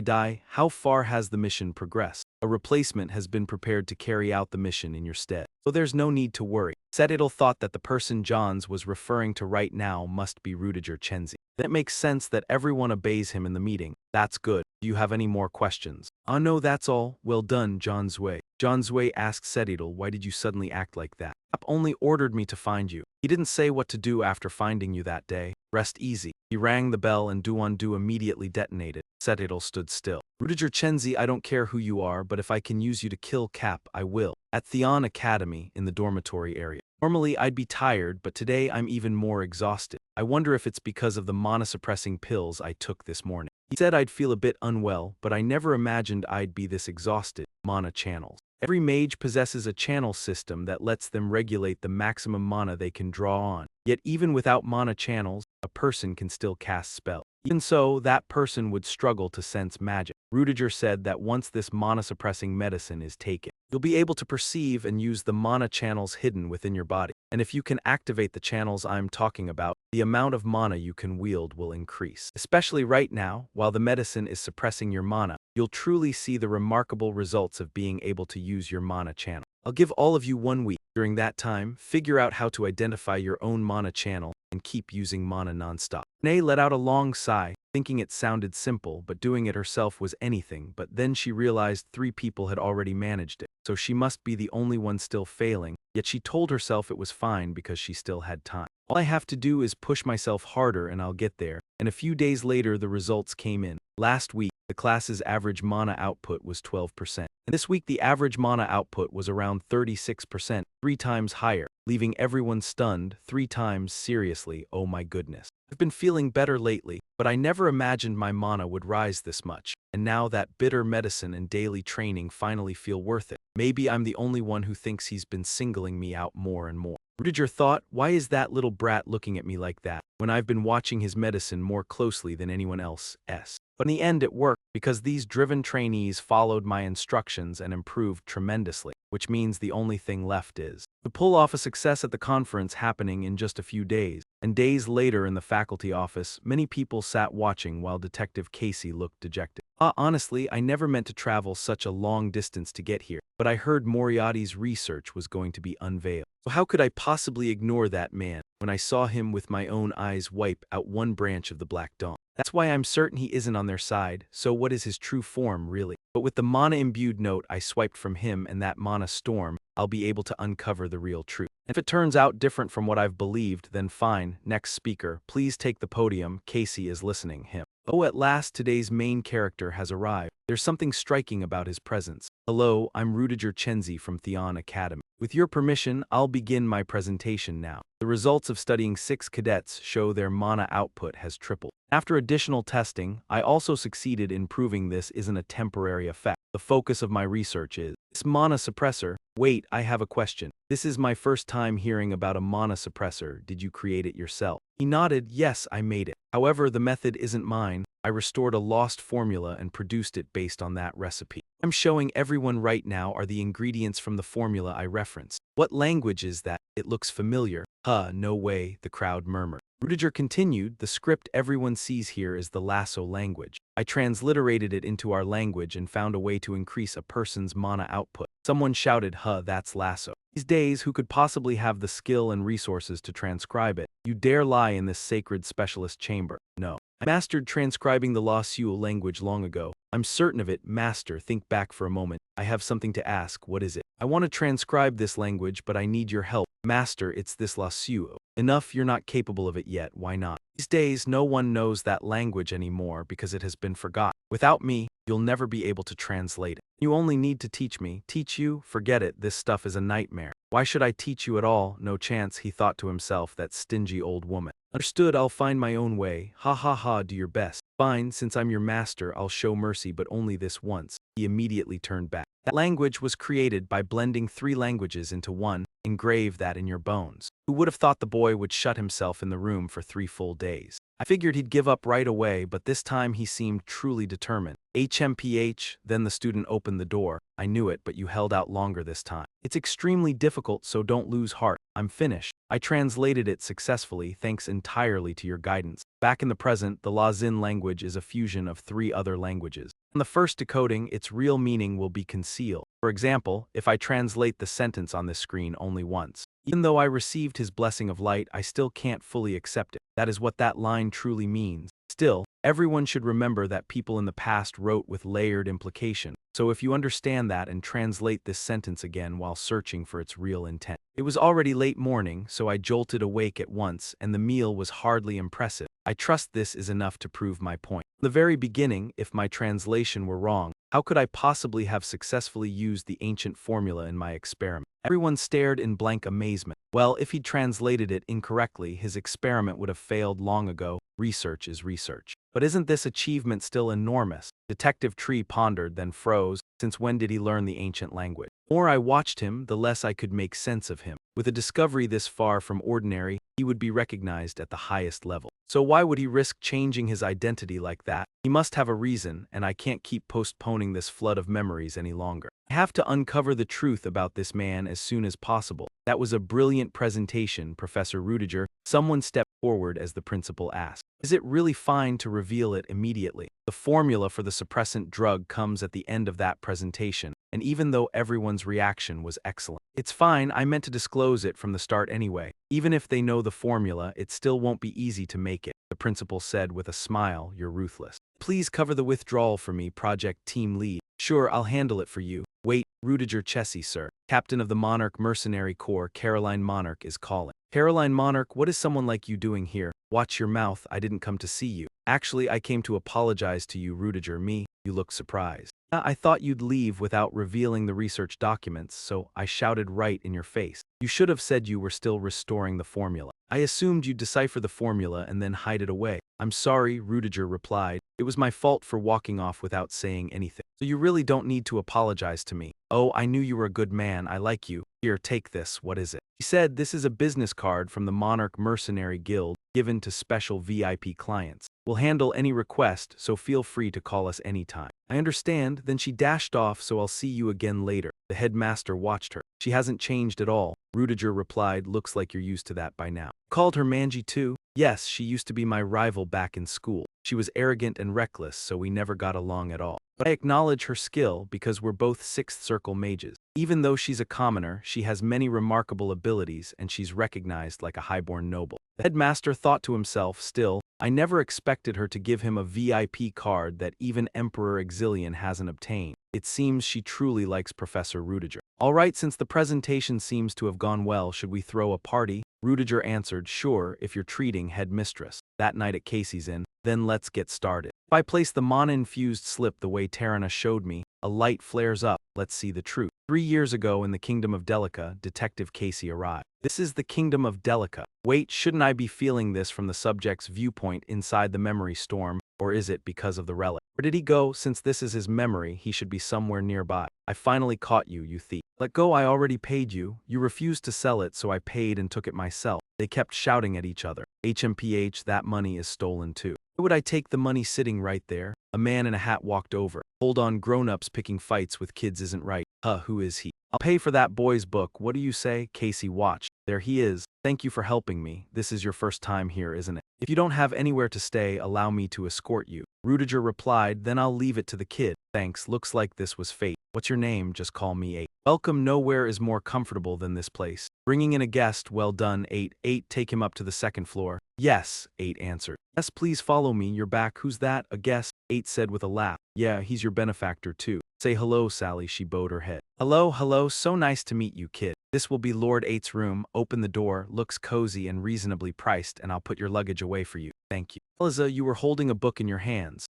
die, how far has the mission progressed? A replacement has been prepared to carry out the mission in your stead, so there's no need to worry. Setidal thought that the person Johns was referring to right now must be Rudiger Chenzi. Then it makes sense that everyone obeys him in the meeting. That's good. Do you have any more questions? No, that's all. Well done, John Zui. John Zui asked Setidal, why did you suddenly act like that? Cap only ordered me to find you. He didn't say what to do after finding you that day. Rest easy. He rang the bell and Duan Du immediately detonated. Setidal stood still. Rudiger Chenzi, I don't care who you are, but if I can use you to kill Cap, I will. At Theon Academy, in the dormitory area. Normally I'd be tired, but today I'm even more exhausted. I wonder if it's because of the mana-suppressing pills I took this morning. He said I'd feel a bit unwell, but I never imagined I'd be this exhausted. Mana channels. Every mage possesses a channel system that lets them regulate the maximum mana they can draw on. Yet even without mana channels, a person can still cast spells. Even so, that person would struggle to sense magic. Rudiger said that once this mana-suppressing medicine is taken, you'll be able to perceive and use the mana channels hidden within your body. And if you can activate the channels I'm talking about, the amount of mana you can wield will increase. Especially right now, while the medicine is suppressing your mana, you'll truly see the remarkable results of being able to use your mana channel. I'll give all of you 1 week. During that time, figure out how to identify your own mana channel and keep using mana non-stop. Nay let out a long sigh, thinking it sounded simple, but doing it herself was anything. But then she realized 3 people had already managed it, so she must be the only one still failing. Yet she told herself it was fine because she still had time. All I have to do is push myself harder and I'll get there. And a few days later the results came in. Last week, the class's average mana output was 12%. And this week the average mana output was around 36%, 3 times higher, leaving everyone stunned. 3 times, seriously, oh my goodness. I've been feeling better lately, but I never imagined my mana would rise this much. And now that bitter medicine and daily training finally feel worth it. Maybe I'm the only one who thinks he's been singling me out more and more. Rudiger thought, why is that little brat looking at me like that, when I've been watching his medicine more closely than anyone else? But in the end it worked, because these driven trainees followed my instructions and improved tremendously, which means the only thing left is to pull off a success at the conference happening in just a few days. And days later in the faculty office, many people sat watching while Detective Casey looked dejected. Honestly, I never meant to travel such a long distance to get here, but I heard Moriarty's research was going to be unveiled. So how could I possibly ignore that man when I saw him with my own eyes wipe out one branch of the Black Dawn? That's why I'm certain he isn't on their side, so what is his true form, really? But with the mana-imbued note I swiped from him and that mana storm, I'll be able to uncover the real truth. If it turns out different from what I've believed, then fine. Next speaker, please take the podium. Casey is listening. Him. Oh, at last today's main character has arrived. There's something striking about his presence. Hello, I'm Rudiger Chenzi from Theon Academy. With your permission, I'll begin my presentation now. The results of studying 6 cadets show their mana output has tripled. After additional testing, I also succeeded in proving this isn't a temporary effect. The focus of my research is this mana suppressor. Wait, I have a question. This is my first time hearing about a mana suppressor. Did you create it yourself? He nodded. Yes, I made it. However, the method isn't mine. I restored a lost formula and produced it based on that recipe. I'm showing everyone right now are the ingredients from the formula I referenced. What language is that? It looks familiar. No way, the crowd murmured. Rudiger continued, the script everyone sees here is the lasso language. I transliterated it into our language and found a way to increase a person's mana output. Someone shouted, that's lasso. These days, who could possibly have the skill and resources to transcribe it? You dare lie in this sacred specialist chamber. No. I mastered transcribing the lasso language long ago. I'm certain of it, master. Think back for a moment. I have something to ask. What is it? I want to transcribe this language, but I need your help. Master, it's this lasso. Enough, you're not capable of it yet. Why not? These days, no one knows that language anymore because it has been forgotten. Without me, you'll never be able to translate it. You only need to teach me. Teach you? Forget it. This stuff is a nightmare. Why should I teach you at all? No chance, he thought to himself, that stingy old woman. Understood, I'll find my own way. Ha ha ha, do your best. Fine, since I'm your master, I'll show mercy, but only this once. He immediately turned back. That language was created by blending 3 languages into one. Engrave that in your bones. Who would have thought the boy would shut himself in the room for 3 full days? I figured he'd give up right away, but this time he seemed truly determined. HMPH, then the student opened the door. I knew it, but you held out longer this time. It's extremely difficult, so don't lose heart. I'm finished. I translated it successfully thanks entirely to your guidance. Back in the present, the Lazin language is a fusion of 3 other languages. In the first decoding, its real meaning will be concealed. For example, if I translate the sentence on this screen only once. Even though I received his blessing of light, I still can't fully accept it. That is what that line truly means. Still, everyone should remember that people in the past wrote with layered implication. So if you understand that and translate this sentence again while searching for its real intent. It was already late morning, so I jolted awake at once, and the meal was hardly impressive. I trust this is enough to prove my point. From the very beginning, if my translation were wrong, how could I possibly have successfully used the ancient formula in my experiment? Everyone stared in blank amazement. Well, if he'd translated it incorrectly, his experiment would have failed long ago. Research is research. But isn't this achievement still enormous? Detective Tree pondered, then froze. Since when did he learn the ancient language? The more I watched him, the less I could make sense of him. With a discovery this far from ordinary, he would be recognized at the highest level. So why would he risk changing his identity like that? He must have a reason, and I can't keep postponing this flood of memories any longer. I have to uncover the truth about this man as soon as possible. That was a brilliant presentation, Professor Rudiger. Someone stepped forward as the principal asked. Is it really fine to reveal it immediately? The formula for the suppressant drug comes at the end of that presentation, and even though everyone's reaction was excellent. It's fine, I meant to disclose it from the start anyway. Even if they know the formula, it still won't be easy to make it, the principal said with a smile. You're ruthless. Please cover the withdrawal for me, project team lead. Sure, I'll handle it for you. Wait, Rudiger Chessie, sir. Captain of the Monarch Mercenary Corps, Caroline Monarch is calling. Caroline Monarch, what is someone like you doing here? Watch your mouth, I didn't come to see you. Actually, I came to apologize to you, Rudiger. Me? You look surprised. I thought you'd leave without revealing the research documents, so I shouted right in your face. You should have said you were still restoring the formula. I assumed you'd decipher the formula and then hide it away. I'm sorry, Rudiger replied. It was my fault for walking off without saying anything. So you really don't need to apologize to me. Oh, I knew you were a good man. I like you. Here, take this. What is it? He said, this is a business card from the Monarch Mercenary Guild, given to special VIP clients. We'll handle any request, so feel free to call us anytime. I understand. Then she dashed off, so I'll see you again later. The headmaster watched her. She hasn't changed at all. Rudiger replied, looks like you're used to that by now. Called her Manji too? Yes, she used to be my rival back in school. She was arrogant and reckless, so we never got along at all. But I acknowledge her skill because we're both 6th Circle mages. Even though she's a commoner, she has many remarkable abilities and she's recognized like a highborn noble. The headmaster thought to himself, still, I never expected her to give him a VIP card that even Emperor Exilian hasn't obtained. It seems she truly likes Professor Rudiger. All right, since the presentation seems to have gone well, should we throw a party? Rudiger answered, sure, if you're treating headmistress. That night at Casey's Inn, then let's get started. If I place the mana-infused slip the way Tarana showed me, a light flares up. Let's see the truth. 3 years ago in the kingdom of Delica, Detective Casey arrived. This is the kingdom of Delica. Wait, shouldn't I be feeling this from the subject's viewpoint inside the memory storm, or is it because of the relic? Where did he go? Since this is his memory, he should be somewhere nearby. I finally caught you, you thief. Let go, I already paid you. You refused to sell it, so I paid and took it myself. They kept shouting at each other. HMPH, that money is stolen too. Why would I take the money sitting right there? A man in a hat walked over. Hold on, grown-ups picking fights with kids isn't right. Who is he? I'll pay for that boy's book. What do you say? Casey watched. There he is. Thank you for helping me. This is your first time here, isn't it? If you don't have anywhere to stay, allow me to escort you. Rudiger replied, then I'll leave it to the kid. Thanks, looks like this was fate. What's your name? Just call me 8. Welcome, nowhere is more comfortable than this place. Bringing in a guest, well done, 8. 8, take him up to the second floor. Yes, 8 answered. Yes, please follow me, you're back. Who's that? A guest? 8 said with a laugh. Yeah, he's your benefactor too. Say hello, Sally, she bowed her head. Hello, hello, so nice to meet you, kid. This will be Lord 8's room. Open the door, looks cozy and reasonably priced, and I'll put your luggage away for you. Thank you. Eliza, you were holding a book in your hands.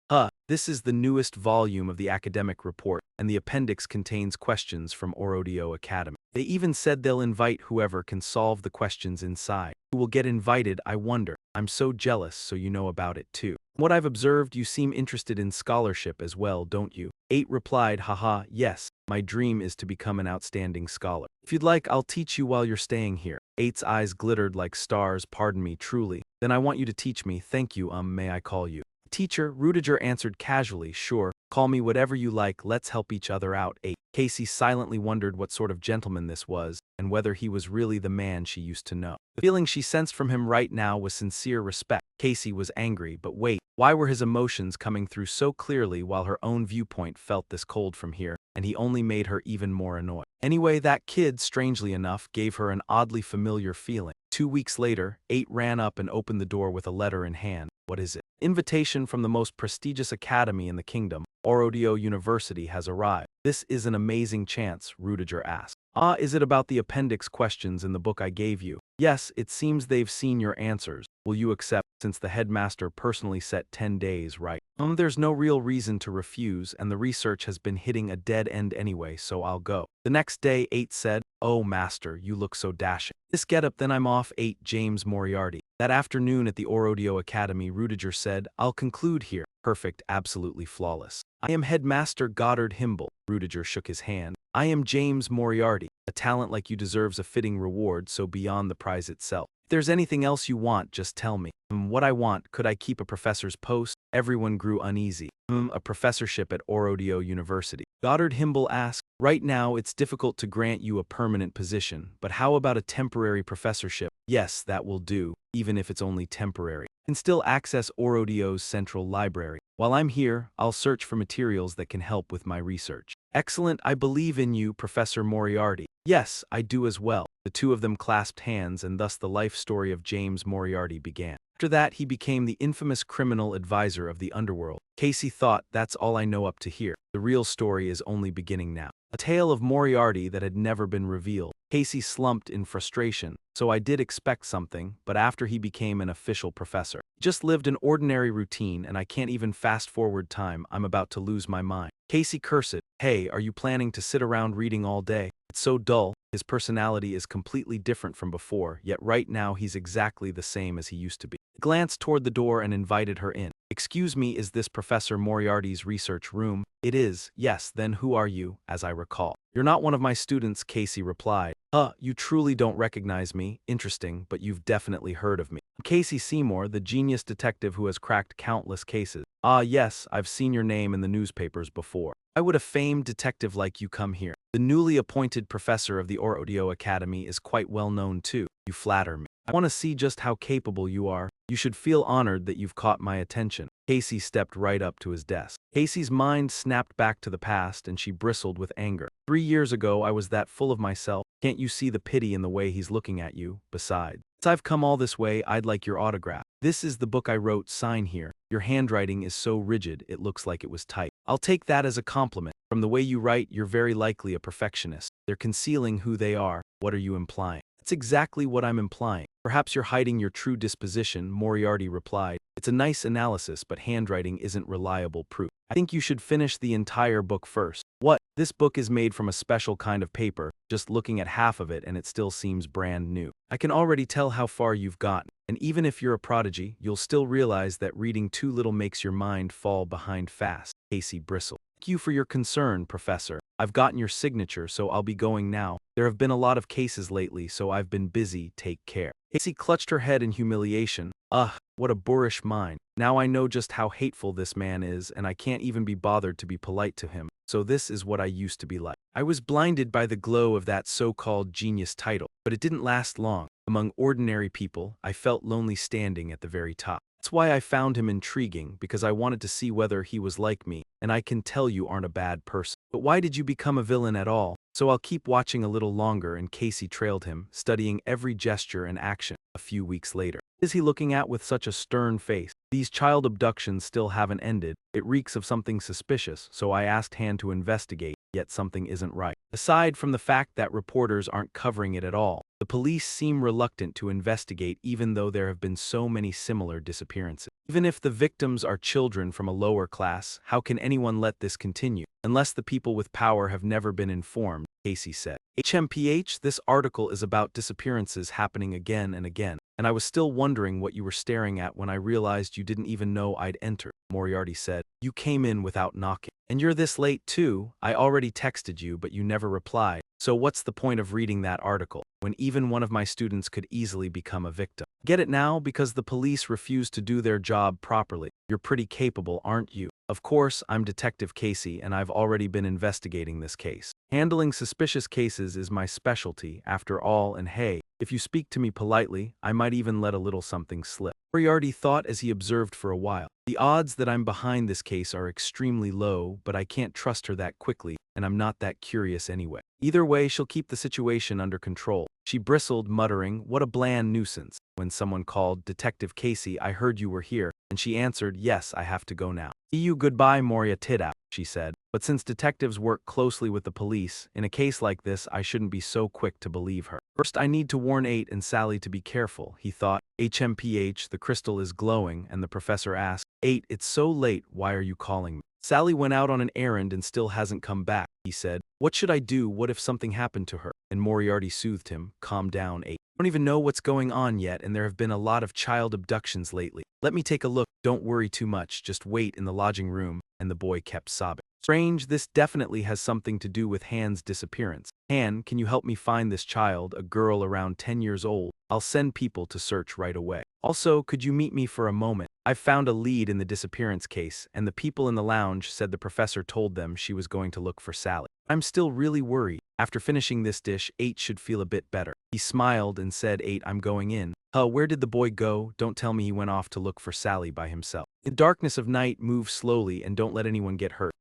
This is the newest volume of the academic report, and the appendix contains questions from Orodio Academy. They even said they'll invite whoever can solve the questions inside. Who will get invited, I wonder. I'm so jealous, so you know about it too. From what I've observed, you seem interested in scholarship as well, don't you? 8 replied, haha, yes. My dream is to become an outstanding scholar. If you'd like, I'll teach you while you're staying here. 8's eyes glittered like stars. Pardon me, truly. Then I want you to teach me. Thank you, may I call you? Teacher, Rudiger answered casually, sure. Call me whatever you like, let's help each other out. 8. Casey silently wondered what sort of gentleman this was, and whether he was really the man she used to know. The feeling she sensed from him right now was sincere respect. Casey was angry, but wait, why were his emotions coming through so clearly while her own viewpoint felt this cold from here, and he only made her even more annoyed? Anyway, that kid, strangely enough, gave her an oddly familiar feeling. 2 weeks later, 8 ran up and opened the door with a letter in hand. What is it? Invitation from the most prestigious academy in the kingdom. Orodio University has arrived. This is an amazing chance, Rudiger asked. Is it about the appendix questions in the book I gave you? Yes, it seems they've seen your answers. Will you accept, since the headmaster personally set 10 days, right? There's no real reason to refuse, and the research has been hitting a dead end anyway, so I'll go. The next day, 8 said, oh, master, you look so dashing. This getup, then I'm off. 8, James Moriarty. That afternoon at the Orodio Academy, Rudiger said, I'll conclude here. Perfect, absolutely flawless. I am Headmaster Goddard Himble. Rudiger shook his hand. I am James Moriarty. A talent like you deserves a fitting reward, so beyond the prize itself. If there's anything else you want, just tell me. What I want, could I keep a professor's post? Everyone grew uneasy. A professorship at Orodio University. Goddard Himble asked, right now it's difficult to grant you a permanent position, but how about a temporary professorship? Yes, that will do, even if it's only temporary. You can still access Orodio's central library. While I'm here, I'll search for materials that can help with my research. Excellent, I believe in you, Professor Moriarty. Yes, I do as well. The two of them clasped hands, and thus the life story of James Moriarty began. After that, he became the infamous criminal advisor of the underworld. Casey thought, that's all I know up to here. The real story is only beginning now. A tale of Moriarty that had never been revealed. Casey slumped in frustration. So I did expect something, but after he became an official professor. He just lived an ordinary routine, and I can't even fast forward time. I'm about to lose my mind. Casey cursed. Hey, are you planning to sit around reading all day? It's so dull. His personality is completely different from before, yet right now he's exactly the same as he used to be. He glanced toward the door and invited her in. Excuse me, is this Professor Moriarty's research room? It is. Yes, then who are you, as I recall? You're not one of my students, Casey replied. You truly don't recognize me. Interesting, but you've definitely heard of me. Casey Seymour, the genius detective who has cracked countless cases. Yes, I've seen your name in the newspapers before. Why would a famed detective like you come here? The newly appointed professor of the Orodio Academy is quite well known too. You flatter me. I want to see just how capable you are. You should feel honored that you've caught my attention. Casey stepped right up to his desk. Casey's mind snapped back to the past, and she bristled with anger. 3 years ago, I was that full of myself. Can't you see the pity in the way he's looking at you? Besides, since I've come all this way, I'd like your autograph. This is the book I wrote, sign here. Your handwriting is so rigid, it looks like it was typed. I'll take that as a compliment. From the way you write, you're very likely a perfectionist. They're concealing who they are. What are you implying? That's exactly what I'm implying. Perhaps you're hiding your true disposition, Moriarty replied. It's a nice analysis, but handwriting isn't reliable proof. I think you should finish the entire book first. What? This book is made from a special kind of paper. Just looking at half of it and it still seems brand new. I can already tell how far you've gotten. And even if you're a prodigy, you'll still realize that reading too little makes your mind fall behind fast. Casey bristled. Thank you for your concern, Professor. I've gotten your signature, so I'll be going now. There have been a lot of cases lately, so I've been busy. Take care. Casey clutched her head in humiliation. Ugh, what a boorish mind. Now I know just how hateful this man is, and I can't even be bothered to be polite to him. So this is what I used to be like. I was blinded by the glow of that so-called genius title, but it didn't last long. Among ordinary people, I felt lonely standing at the very top. That's why I found him intriguing, because I wanted to see whether he was like me, and I can tell you aren't a bad person. But why did you become a villain at all? So I'll keep watching a little longer, and Casey trailed him, studying every gesture and action. A few weeks later. Is he looking at with such a stern face? These child abductions still haven't ended. It reeks of something suspicious, so I asked Han to investigate, yet something isn't right. Aside from the fact that reporters aren't covering it at all, the police seem reluctant to investigate even though there have been so many similar disappearances. Even if the victims are children from a lower class, how can anyone let this continue? Unless the people with power have never been informed, Casey said. HMPH, this article is about disappearances happening again and again, and I was still wondering what you were staring at when I realized you didn't even know I'd entered, Moriarty said. You came in without knocking. And you're this late too. I already texted you, but you never replied. So what's the point of reading that article, when even one of my students could easily become a victim? Get it now? Because the police refuse to do their job properly. You're pretty capable, aren't you? Of course, I'm Detective Casey, and I've already been investigating this case. Handling suspicious cases is my specialty, after all, and hey, if you speak to me politely, I might even let a little something slip. Moriarty thought as he observed for a while. The odds that I'm behind this case are extremely low, but I can't trust her that quickly, and I'm not that curious anyway. Either way, she'll keep the situation under control. She bristled, muttering, what a bland nuisance. When someone called, Detective Casey, I heard you were here, and she answered, yes, I have to go now. See you goodbye, Moria Tiddow, she said. But since detectives work closely with the police, in a case like this, I shouldn't be so quick to believe her. First, I need to warn 8 and Sally to be careful, he thought. HMPH, the crystal is glowing, and the professor asked, 8, it's so late, why are you calling me? Sally went out on an errand and still hasn't come back, he said. What should I do? What if something happened to her? And Moriarty soothed him. Calm down, 8. I don't even know what's going on yet, and there have been a lot of child abductions lately. Let me take a look. Don't worry too much, just wait in the lodging room, and the boy kept sobbing. Strange, this definitely has something to do with Han's disappearance. Han, can you help me find this child, a girl around 10 years old? I'll send people to search right away. Also, could you meet me for a moment? I've found a lead in the disappearance case, and the people in the lounge said the professor told them she was going to look for Sally. I'm still really worried. After finishing this dish, 8 should feel a bit better. He smiled and said, 8, I'm going in. Where did the boy go? Don't tell me he went off to look for Sally by himself. In the darkness of night, move slowly and don't let anyone get hurt.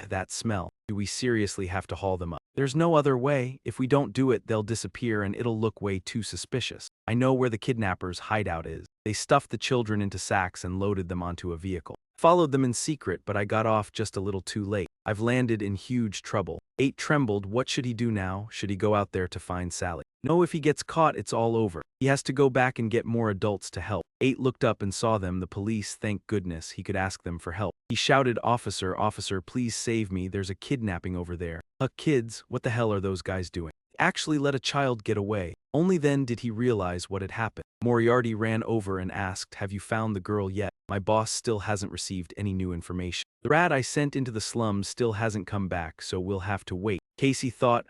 That smell. Do we seriously have to haul them up? There's no other way. If we don't do it, they'll disappear and it'll look way too suspicious. I know where the kidnappers' hideout is. They stuffed the children into sacks and loaded them onto a vehicle. Followed them in secret, but I got off just a little too late. I've landed in huge trouble. 8 trembled. What should he do now? Should he go out there to find Sally? No, if he gets caught, it's all over. He has to go back and get more adults to help. 8 looked up and saw them, the police. Thank goodness he could ask them for help. He shouted, officer, please save me. There's a kidnapping over there. Kids, what the hell are those guys doing? Actually let a child get away. Only then did he realize what had happened. Moriarty ran over and asked, have you found the girl yet? My boss still hasn't received any new information. The rat I sent into the slums still hasn't come back, so we'll have to wait. Casey thought,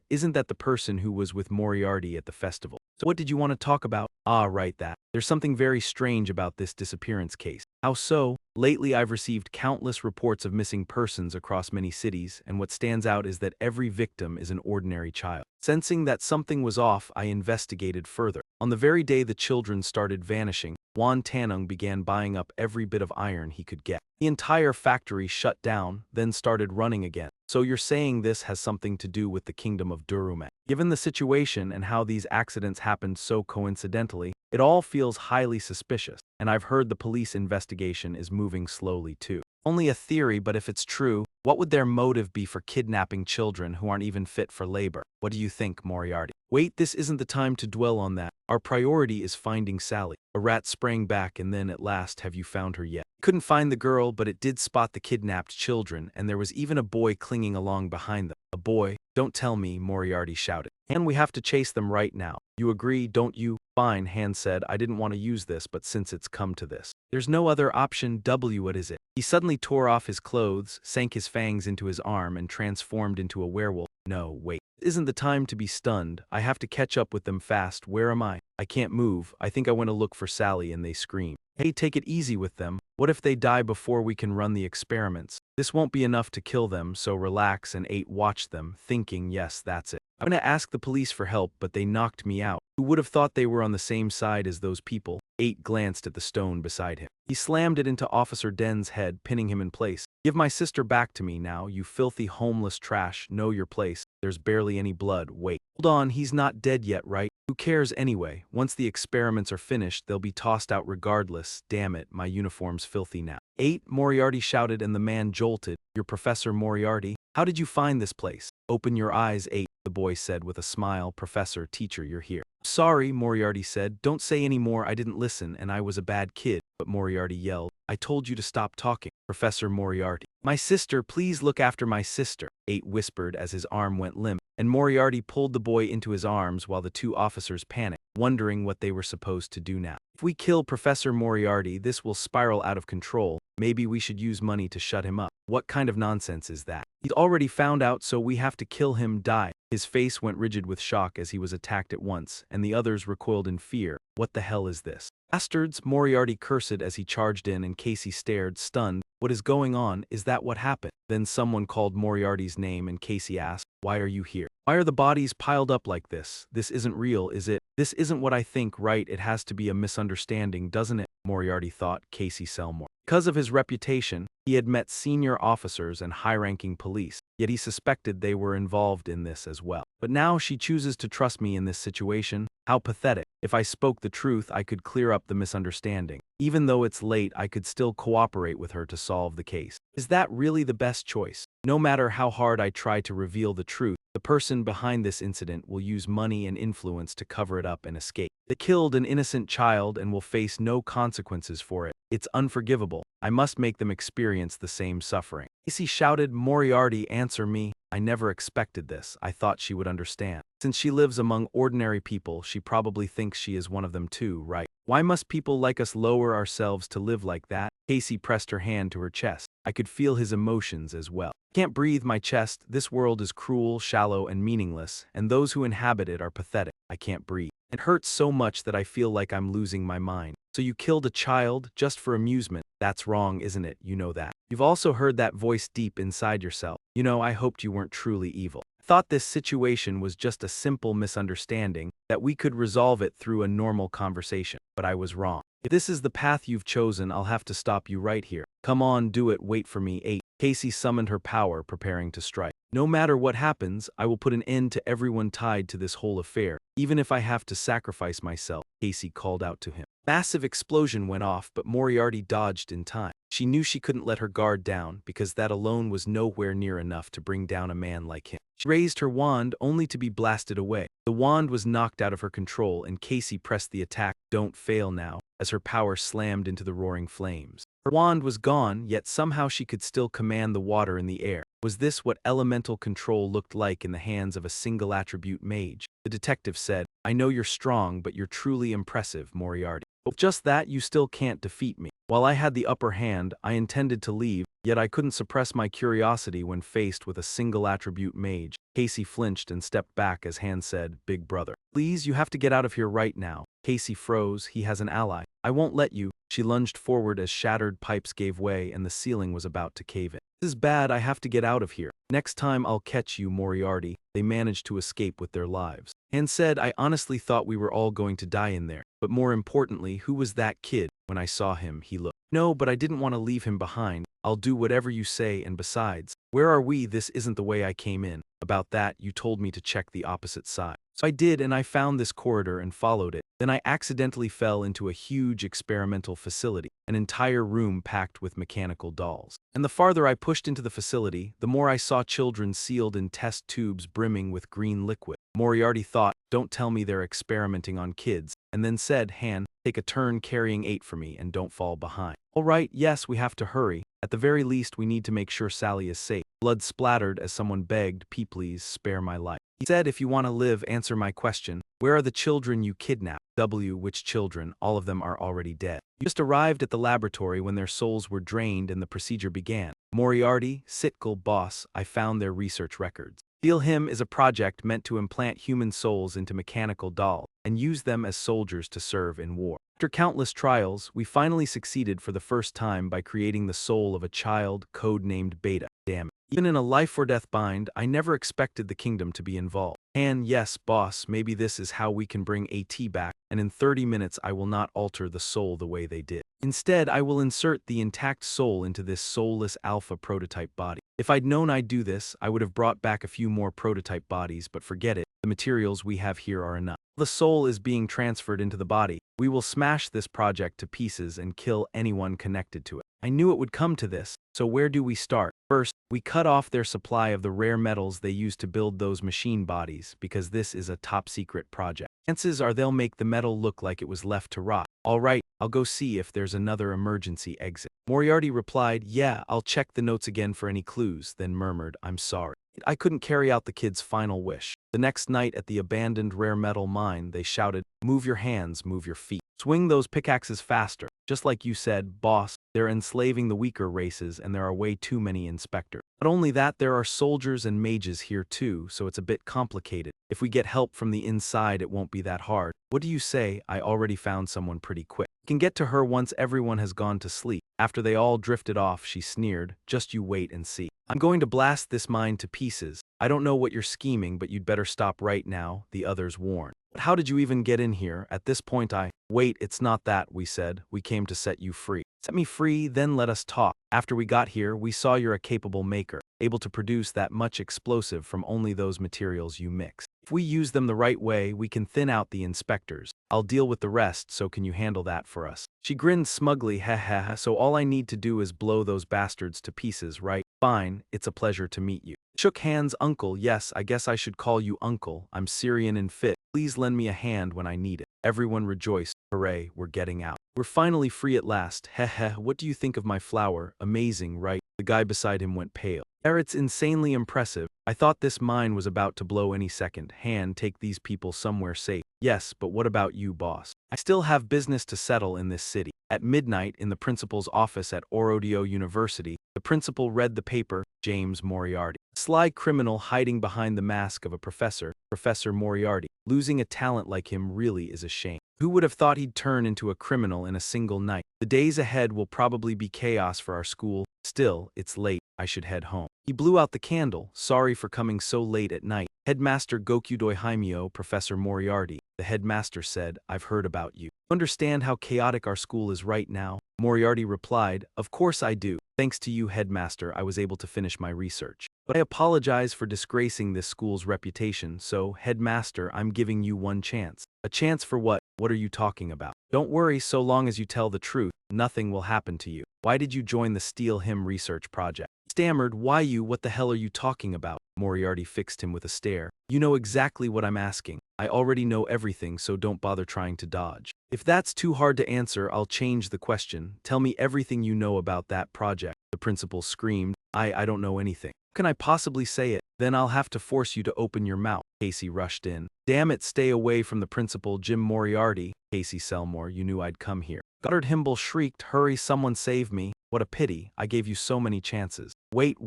isn't that the person who was with Moriarty at the festival? So what did you want to talk about? Right, that. There's something very strange about this disappearance case. How so? Lately I've received countless reports of missing persons across many cities, and what stands out is that every victim is an ordinary child. Sensing that something was off, I investigated further. On the very day the children started vanishing, Wan Tanung began buying up every bit of iron he could get. The entire factory shut down, then started running again. So you're saying this has something to do with the kingdom of Durume? Given the situation and how these accidents happened so coincidentally, it all feels highly suspicious, and I've heard the police investigation is moving slowly too. Only a theory, but if it's true, what would their motive be for kidnapping children who aren't even fit for labor? What do you think, Moriarty? Wait, this isn't the time to dwell on that. Our priority is finding Sally. A rat sprang back, and then at last, have you found her yet? Couldn't find the girl, but it did spot the kidnapped children, and there was even a boy clinging along behind them. A boy? Don't tell me, Moriarty shouted. And we have to chase them right now. You agree, don't you? Fine, Han said. I didn't want to use this, but since it's come to this, there's no other option. What is it? He suddenly tore off his clothes, sank his fangs into his arm, and transformed into a werewolf. No, wait. Isn't the time to be stunned. I have to catch up with them fast. Where am I? I can't move. I think I went to look for Sally and they scream. Hey, take it easy with them. What if they die before we can run the experiments? This won't be enough to kill them, so relax and watch them, thinking, yes, that's it. I'm gonna ask the police for help, but they knocked me out. Who would have thought they were on the same side as those people? 8 glanced at the stone beside him. He slammed it into Officer Den's head, pinning him in place. Give my sister back to me now, you filthy homeless trash. Know your place. There's barely any blood. Wait. Hold on, he's not dead yet, right? Who cares anyway? Once the experiments are finished, they'll be tossed out regardless. Damn it, my uniform's filthy now. 8, Moriarty shouted, and the man jolted. You're Professor Moriarty? How did you find this place? Open your eyes, 8, the boy said with a smile. Professor, teacher, you're here. Sorry, Moriarty said. Don't say any more. I didn't listen, and I was a bad kid. But Moriarty yelled, I told you to stop talking. Professor Moriarty. My sister, please look after my sister, 8 whispered as his arm went limp, and Moriarty pulled the boy into his arms while the 2 officers panicked, wondering what they were supposed to do now. If we kill Professor Moriarty, this will spiral out of control. Maybe we should use money to shut him up. What kind of nonsense is that? He's already found out, so we have to kill him. Die. His face went rigid with shock as he was attacked at once, and the others recoiled in fear. What the hell is this? Bastards, Moriarty cursed as he charged in, and Casey stared, stunned. What is going on? Is that what happened? Then someone called Moriarty's name, and Casey asked, why are you here? Why are the bodies piled up like this? This isn't real, is it? This isn't what I think, right? It has to be a misunderstanding, doesn't it? Moriarty thought. Casey Selmore. Because of his reputation, he had met senior officers and high-ranking police, yet he suspected they were involved in this as well. But now she chooses to trust me in this situation? How pathetic. If I spoke the truth, I could clear up the misunderstanding. Even though it's late, I could still cooperate with her to solve the case. Is that really the best choice? No matter how hard I try to reveal the truth, the person behind this incident will use money and influence to cover it up and escape. They killed an innocent child and will face no consequences for it. It's unforgivable. I must make them experience the same suffering. Casey shouted, Moriarty, answer me. I never expected this. I thought she would understand. Since she lives among ordinary people, she probably thinks she is one of them too, right? Why must people like us lower ourselves to live like that? Casey pressed her hand to her chest. I could feel his emotions as well. Can't breathe, my chest. This world is cruel, shallow, and meaningless, and those who inhabit it are pathetic. I can't breathe. It hurts so much that I feel like I'm losing my mind. So you killed a child just for amusement. That's wrong, isn't it? You know that. You've also heard that voice deep inside yourself. You know, I hoped you weren't truly evil. I thought this situation was just a simple misunderstanding, that we could resolve it through a normal conversation. But I was wrong. If this is the path you've chosen, I'll have to stop you right here. Come on, do it. Wait for me. 8. Casey summoned her power, preparing to strike. No matter what happens, I will put an end to everyone tied to this whole affair, even if I have to sacrifice myself, Casey called out to him. Massive explosion went off, but Moriarty dodged in time. She knew she couldn't let her guard down, because that alone was nowhere near enough to bring down a man like him. She raised her wand, only to be blasted away. The wand was knocked out of her control, and Casey pressed the attack, don't fail now, as her power slammed into the roaring flames. Her wand was gone, yet somehow she could still command the water in the air. Was this what elemental control looked like in the hands of a single attribute mage? The detective said, I know you're strong, but you're truly impressive, Moriarty. But just that, you still can't defeat me. While I had the upper hand, I intended to leave, yet I couldn't suppress my curiosity when faced with a single attribute mage. Casey flinched and stepped back as Han said, Big brother. Please, you have to get out of here right now. Casey froze. He has an ally. I won't let you. She lunged forward as shattered pipes gave way and the ceiling was about to cave in. This is bad, I have to get out of here. Next time I'll catch you, Moriarty. They managed to escape with their lives. Han said, I honestly thought we were all going to die in there. But more importantly, who was that kid? When I saw him, he looked. No, but I didn't want to leave him behind. I'll do whatever you say, and besides, where are we? This isn't the way I came in. About that, you told me to check the opposite side. So I did, and I found this corridor and followed it. Then I accidentally fell into a huge experimental facility, an entire room packed with mechanical dolls. And the farther I pushed into the facility, the more I saw children sealed in test tubes brimming with green liquid. Moriarty thought, don't tell me they're experimenting on kids, and then said, Han, take a turn carrying 8 for me and don't fall behind. All right, yes, we have to hurry. At the very least, we need to make sure Sally is safe. Blood splattered as someone begged, please spare my life. He said, if you want to live, answer my question. Where are the children you kidnapped? Which children? All of them are already dead. You just arrived at the laboratory when their souls were drained and the procedure began. Moriarty, Sitkel, boss, I found their research records. Steal Him is a project meant to implant human souls into mechanical dolls and use them as soldiers to serve in war. After countless trials, we finally succeeded for the first time by creating the soul of a child, code-named Beta. Damn it. Even in a life-or-death bind, I never expected the kingdom to be involved. And yes, boss, maybe this is how we can bring AT back, and in 30 minutes I will not alter the soul the way they did. Instead, I will insert the intact soul into this soulless alpha prototype body. If I'd known I'd do this, I would have brought back a few more prototype bodies, but forget it, the materials we have here are enough. The soul is being transferred into the body. We will smash this project to pieces and kill anyone connected to it. I knew it would come to this, so where do we start? First, we cut off their supply of the rare metals they use to build those machine bodies, because this is a top-secret project. Chances are they'll make the metal look like it was left to rot. All right, I'll go see if there's another emergency exit. Moriarty replied, yeah, I'll check the notes again for any clues, then murmured, I'm sorry. I couldn't carry out the kid's final wish. The next night at the abandoned rare metal mine, they shouted, move your hands, move your feet. Swing those pickaxes faster. Just like you said, boss, they're enslaving the weaker races and there are way too many inspectors. Not only that, there are soldiers and mages here too, so it's a bit complicated. If we get help from the inside, it won't be that hard. What do you say? I already found someone pretty quick. We can get to her once everyone has gone to sleep. After they all drifted off, she sneered, just you wait and see. I'm going to blast this mine to pieces. I don't know what you're scheming, but you'd better stop right now, the others warned. But how did you even get in here? At this point wait, it's not that, we said. We came to set you free. Set me free, then let us talk. After we got here, we saw you're a capable maker, able to produce that much explosive from only those materials you mix. If we use them the right way, we can thin out the inspectors. I'll deal with the rest, so can you handle that for us? She grinned smugly, heh, so all I need to do is blow those bastards to pieces, right? Fine, it's a pleasure to meet you. Shook hands, uncle. Yes, I guess I should call you uncle. I'm Syrian and fit. Please lend me a hand when I need it. Everyone rejoiced. Hooray, we're getting out. We're finally free at last. Heh, what do you think of my flower? Amazing, right? The guy beside him went pale. It's insanely impressive. I thought this mine was about to blow any second. Han, take these people somewhere safe. Yes, but what about you, boss? I still have business to settle in this city. At midnight, in the principal's office at Orodio University, the principal read the paper, James Moriarty. A sly criminal hiding behind the mask of a professor, Professor Moriarty. Losing a talent like him really is a shame. Who would have thought he'd turn into a criminal in a single night? The days ahead will probably be chaos for our school. Still, it's late. I should head home. He blew out the candle. Sorry for coming so late at night. Headmaster Gokudoi Haimyo, Professor Moriarty. The headmaster said, I've heard about you. Understand how chaotic our school is right now? Moriarty replied, of course I do. Thanks to you, headmaster, I was able to finish my research. But I apologize for disgracing this school's reputation, so, headmaster, I'm giving you one chance. A chance for what? What are you talking about? Don't worry, so long as you tell the truth, nothing will happen to you. Why did you join the Steal Him research project? Stammered, why you? What the hell are you talking about? Moriarty fixed him with a stare. You know exactly what I'm asking. I already know everything, so don't bother trying to dodge. If that's too hard to answer, I'll change the question. Tell me everything you know about that project. The principal screamed, I don't know anything. How can I possibly say it? Then I'll have to force you to open your mouth. Casey rushed in. Damn it, stay away from the principal, Jim Moriarty. Casey Selmore, you knew I'd come here. Goddard Himble shrieked, hurry, someone save me. What a pity, I gave you so many chances. Wait.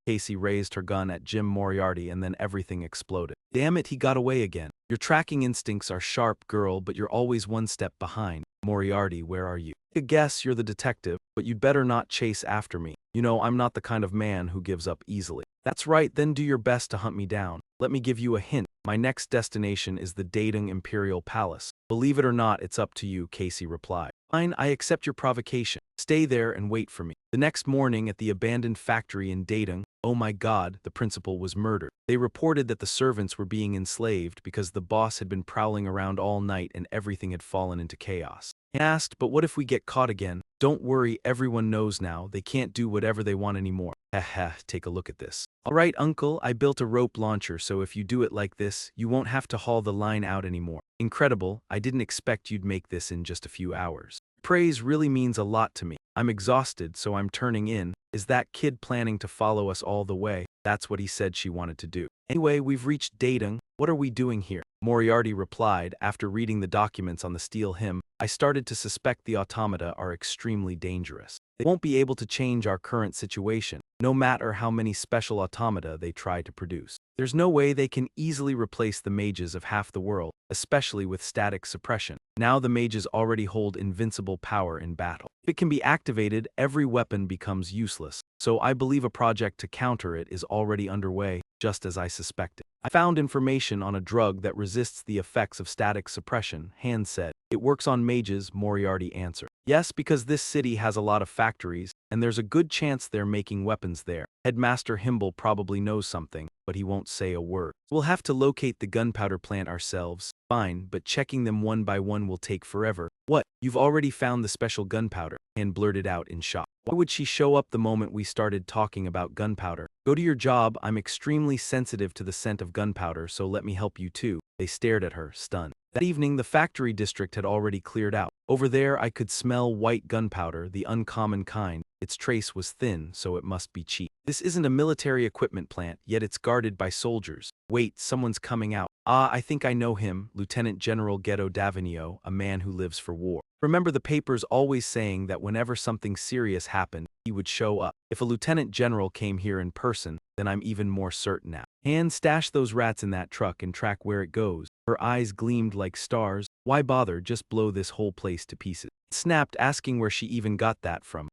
Casey raised her gun at Jim Moriarty and then everything exploded. Damn it, he got away again. Your tracking instincts are sharp, girl, but you're always one step behind. Moriarty, where are you? I guess you're the detective, but you'd better not chase after me. You know, I'm not the kind of man who gives up easily. That's right, then do your best to hunt me down. Let me give you a hint. My next destination is the Daedong Imperial Palace. Believe it or not, it's up to you, Casey replied. Fine, I accept your provocation. Stay there and wait for me. The next morning at the abandoned factory in Daedong, oh my God, the principal was murdered. They reported that the servants were being enslaved because the boss had been prowling around all night and everything had fallen into chaos. He asked, but what if we get caught again? Don't worry, everyone knows now. They can't do whatever they want anymore. Haha, take a look at this. All right, uncle, I built a rope launcher, so if you do it like this, you won't have to haul the line out anymore. Incredible, I didn't expect you'd make this in just a few hours. Praise really means a lot to me. I'm exhausted, so I'm turning in. Is that kid planning to follow us all the way? That's what he said she wanted to do. Anyway, we've reached Daedong. What are we doing here? Moriarty replied, after reading the documents on the steel hymn, I started to suspect the automata are extremely dangerous. They won't be able to change our current situation, no matter how many special automata they try to produce. There's no way they can easily replace the mages of half the world, especially with static suppression. Now the mages already hold invincible power in battle. If it can be activated, every weapon becomes useless. So I believe a project to counter it is already underway, just as I suspected. I found information on a drug that resists the effects of static suppression, Hand said. It works on mages, Moriarty answered. Yes, because this city has a lot of factories, and there's a good chance they're making weapons there. Headmaster Himble probably knows something, but he won't say a word. We'll have to locate the gunpowder plant ourselves. Fine, but checking them one by one will take forever. What? You've already found the special gunpowder? Hand blurted out in shock. Why would she show up the moment we started talking about gunpowder? Go to your job. I'm extremely sensitive to the scent of gunpowder, so let me help you too. They stared at her, stunned. That evening, the factory district had already cleared out. Over there, I could smell white gunpowder, the uncommon kind. Its trace was thin, so it must be cheap. This isn't a military equipment plant, yet it's guarded by soldiers. Wait, someone's coming out. Ah, I think I know him, Lieutenant General Ghetto Davigno, a man who lives for war. Remember the papers always saying that whenever something serious happened, he would show up. If a lieutenant general came here in person, then I'm even more certain now. Hand, stash those rats in that truck and track where it goes. Her eyes gleamed like stars. Why bother, just blow this whole place to pieces. Snapped, asking where she even got that from.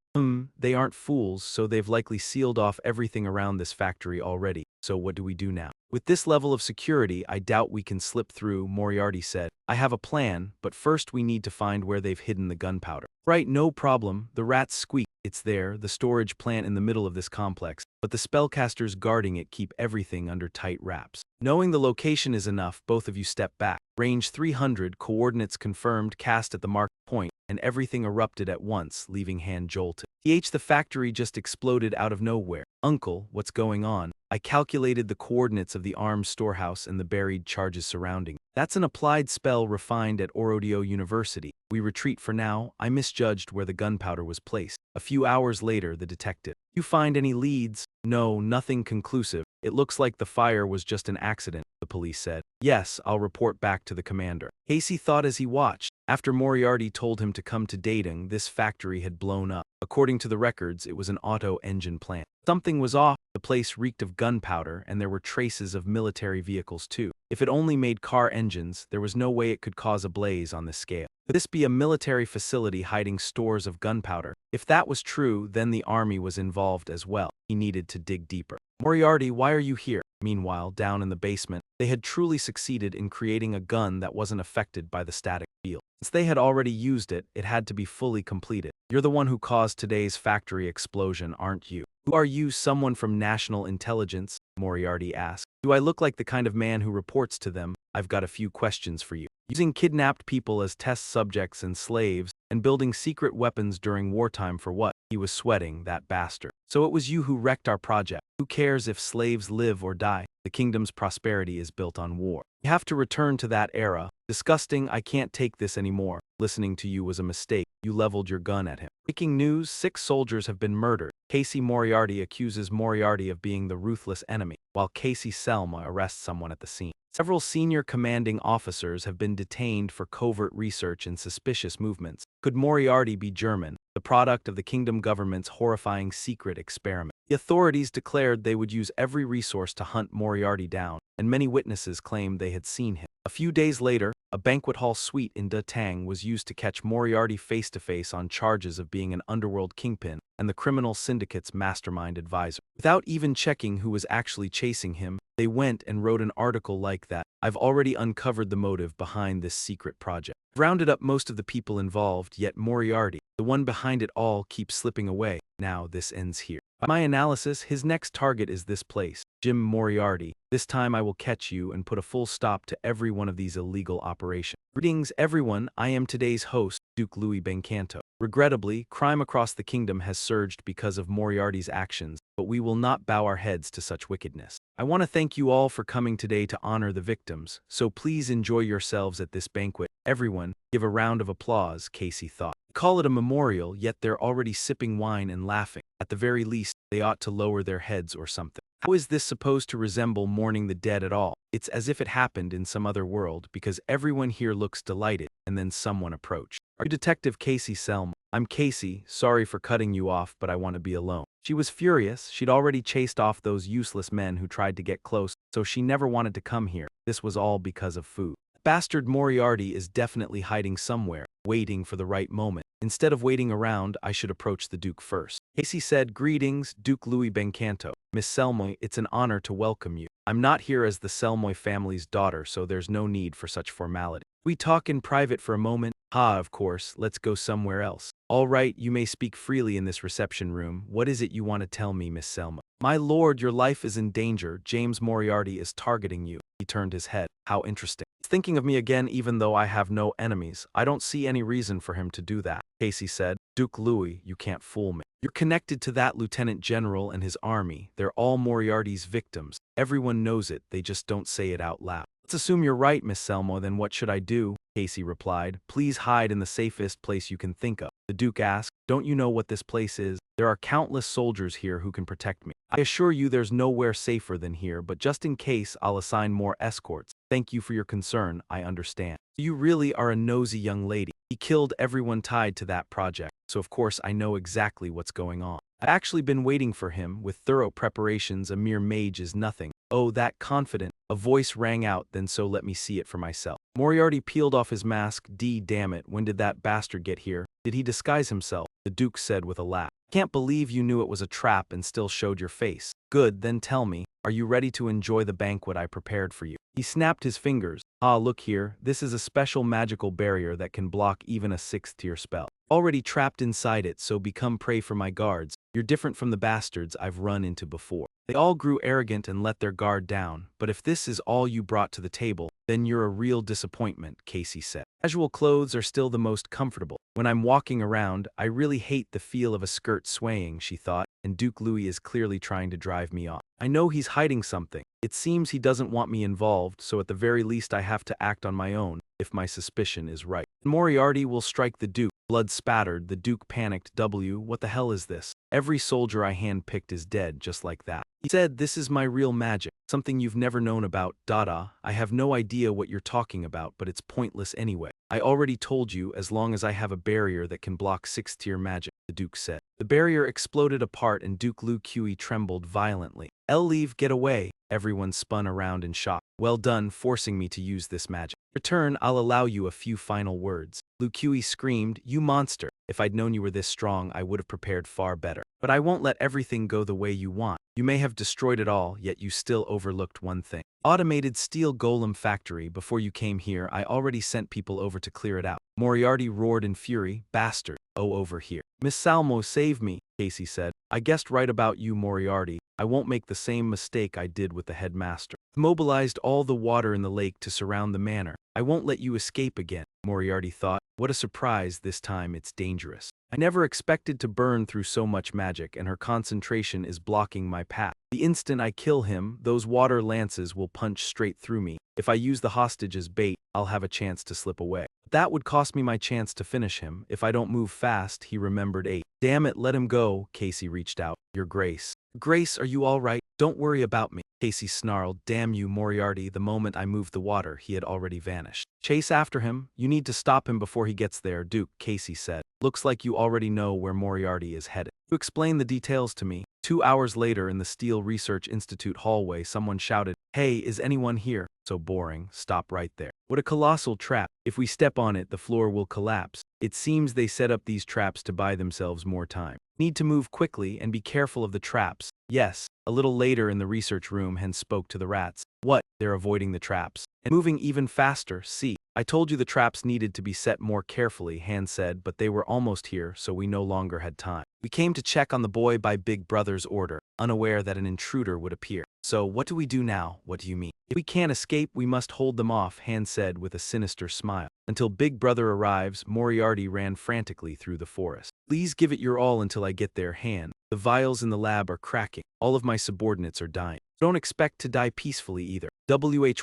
They aren't fools, so they've likely sealed off everything around this factory already. So what do we do now? With this level of security, I doubt we can slip through, Moriarty said. I have a plan, but first we need to find where they've hidden the gunpowder. Right, no problem. The rats squeak. It's there, the storage plant in the middle of this complex, but the spellcasters guarding it keep everything under tight wraps. Knowing the location is enough, both of you step back. Range 300, coordinates confirmed, cast at the marked point, and everything erupted at once, leaving Hand jolted. The factory just exploded out of nowhere. Uncle, what's going on? I calculated the coordinates of the arms storehouse and the buried charges surrounding. That's an applied spell refined at Orodio University. We retreat for now. I misjudged where the gunpowder was placed. A few hours later, the detective. You find any leads? No, nothing conclusive. It looks like the fire was just an accident, the police said. Yes, I'll report back to the commander. Casey thought as he watched. After Moriarty told him to come to Daedong, this factory had blown up. According to the records, it was an auto engine plant. Something was off. The place reeked of gunpowder, and there were traces of military vehicles too. If it only made car engines, there was no way it could cause a blaze on this scale. Could this be a military facility hiding stores of gunpowder? If that was true, then the army was involved as well. He needed to dig deeper. Moriarty, why are you here? Meanwhile, down in the basement, they had truly succeeded in creating a gun that wasn't affected by the static field. Since they had already used it, it had to be fully completed. You're the one who caused today's factory explosion, aren't you? Who are you, someone from National Intelligence? Moriarty asked. Do I look like the kind of man who reports to them? I've got a few questions for you. Using kidnapped people as test subjects and slaves, and building secret weapons during wartime for what? He was sweating, that bastard. So it was you who wrecked our project. Who cares if slaves live or die? The kingdom's prosperity is built on war. You have to return to that era. Disgusting, I can't take this anymore. Listening to you was a mistake. You leveled your gun at him. Breaking news, 6 soldiers have been murdered. Casey Moriarty accuses Moriarty of being the ruthless enemy, while Casey Selma arrests someone at the scene. Several senior commanding officers have been detained for covert research and suspicious movements. Could Moriarty be German, the product of the kingdom government's horrifying secret experiment? The authorities declared they would use every resource to hunt Moriarty down, and many witnesses claimed they had seen him. A few days later, a banquet hall suite in Da Tang was used to catch Moriarty face-to-face on charges of being an underworld kingpin and the criminal syndicate's mastermind advisor. Without even checking who was actually chasing him, they went and wrote an article like that. I've already uncovered the motive behind this secret project. I've rounded up most of the people involved, yet Moriarty, the one behind it all, keeps slipping away. Now this ends here. By my analysis, his next target is this place, Jim Moriarty. This time I will catch you and put a full stop to every one of these illegal operations. Greetings, everyone. I am today's host, Duke Louis Bencanto. Regrettably, crime across the kingdom has surged because of Moriarty's actions, but we will not bow our heads to such wickedness. I want to thank you all for coming today to honor the victims, so please enjoy yourselves at this banquet. Everyone, give a round of applause, Casey thought. Call it a memorial, yet they're already sipping wine and laughing. At the very least, they ought to lower their heads or something. How is this supposed to resemble mourning the dead at all? It's as if it happened in some other world, because everyone here looks delighted, and then someone approached. Are you Detective Casey Selma? I'm Casey, sorry for cutting you off, but I want to be alone. She was furious. She'd already chased off those useless men who tried to get close, so she never wanted to come here. This was all because of food. Bastard Moriarty is definitely hiding somewhere, waiting for the right moment. Instead of waiting around, I should approach the Duke first. Casey said, "Greetings, Duke Louis Bencanto. Miss Selmoy, it's an honor to welcome you. I'm not here as the Selmoy family's daughter, so there's no need for such formality. We talk in private for a moment? Of course, let's go somewhere else. All right, you may speak freely in this reception room. What is it you want to tell me, Miss Selma?" "My lord, your life is in danger. James Moriarty is targeting you." He turned his head. "How interesting. He's thinking of me again even though I have no enemies. I don't see any reason for him to do that." Casey said, "Duke Louis, you can't fool me. You're connected to that lieutenant general and his army. They're all Moriarty's victims. Everyone knows it, they just don't say it out loud." "Let's assume you're right, Miss Selma, then what should I do?" Casey replied. "Please hide in the safest place you can think of." The Duke asked, "Don't you know what this place is? There are countless soldiers here who can protect me. I assure you there's nowhere safer than here, but just in case, I'll assign more escorts. Thank you for your concern, I understand. You really are a nosy young lady. He killed everyone tied to that project, so of course I know exactly what's going on. I've actually been waiting for him. With thorough preparations, a mere mage is nothing." "Oh, that confident." A voice rang out, "Then so let me see it for myself." Moriarty peeled off his mask. Damn it, when did that bastard get here? Did he disguise himself?" The Duke said with a laugh. "Can't believe you knew it was a trap and still showed your face. Good, then tell me, are you ready to enjoy the banquet I prepared for you?" He snapped his fingers. "Ah, look here, this is a special magical barrier that can block even a 6th-tier spell. Already trapped inside it, so become prey for my guards. You're different from the bastards I've run into before. They all grew arrogant and let their guard down, but if this is all you brought to the table, then you're a real disappointment," Casey said. "Casual clothes are still the most comfortable. When I'm walking around, I really hate the feel of a skirt swaying," she thought, "and Duke Louis is clearly trying to drive me off. I know he's hiding something. It seems he doesn't want me involved, so at the very least I have to act on my own, if my suspicion is right. Moriarty will strike the Duke." Blood spattered. The Duke panicked. What the hell is this? Every soldier I handpicked is dead just like that." He said, "This is my real magic, something you've never known about. Dada, I have no idea what you're talking about, but it's pointless anyway. I already told you, as long as I have a barrier that can block 6th-tier magic," the Duke said. The barrier exploded apart and Duke Lu Kui trembled violently. "Leave, get away." Everyone spun around in shock. "Well done, forcing me to use this magic. Return, I'll allow you a few final words." Lu Kui screamed, "You monster. If I'd known you were this strong, I would have prepared far better. But I won't let everything go the way you want. You may have destroyed it all, yet you still overlooked one thing. Automated steel golem factory. Before you came here, I already sent people over to clear it out." Moriarty roared in fury. "Bastard. Oh, over here. Miss Salmo, save me," Casey said. "I guessed right about you, Moriarty. I won't make the same mistake I did with the headmaster. I've mobilized all the water in the lake to surround the manor. I won't let you escape again." Moriarty thought, "What a surprise, this time it's dangerous. I never expected to burn through so much magic, and her concentration is blocking my path. The instant I kill him, those water lances will punch straight through me. If I use the hostage as bait, I'll have a chance to slip away. That would cost me my chance to finish him. If I don't move fast," he remembered 8. "Damn it, let him go." Casey reached out. "Your Grace." "Grace, are you all right? Don't worry about me." Casey snarled. "Damn you, Moriarty." The moment I moved the water, he had already vanished. "Chase after him. You need to stop him before he gets there, Duke," Casey said. "Looks like you already know where Moriarty is headed. You explain the details to me." 2 hours later in the Steel Research Institute hallway, someone shouted, "Hey, is anyone here?" So boring, stop right there. What a colossal trap. If we step on it, the floor will collapse. It seems they set up these traps to buy themselves more time. Need to move quickly and be careful of the traps. Yes. A little later in the research room, Hen spoke to the rats. What? They're avoiding the traps. And moving even faster, see. I told you the traps needed to be set more carefully, Han said, but they were almost here, so we no longer had time. We came to check on the boy by Big Brother's order, unaware that an intruder would appear. So what do we do now? What do you mean? If we can't escape, we must hold them off, Han said with a sinister smile. Until Big Brother arrives, Moriarty ran frantically through the forest. Please give it your all until I get there, Han. The vials in the lab are cracking. All of my subordinates are dying. Don't expect to die peacefully either.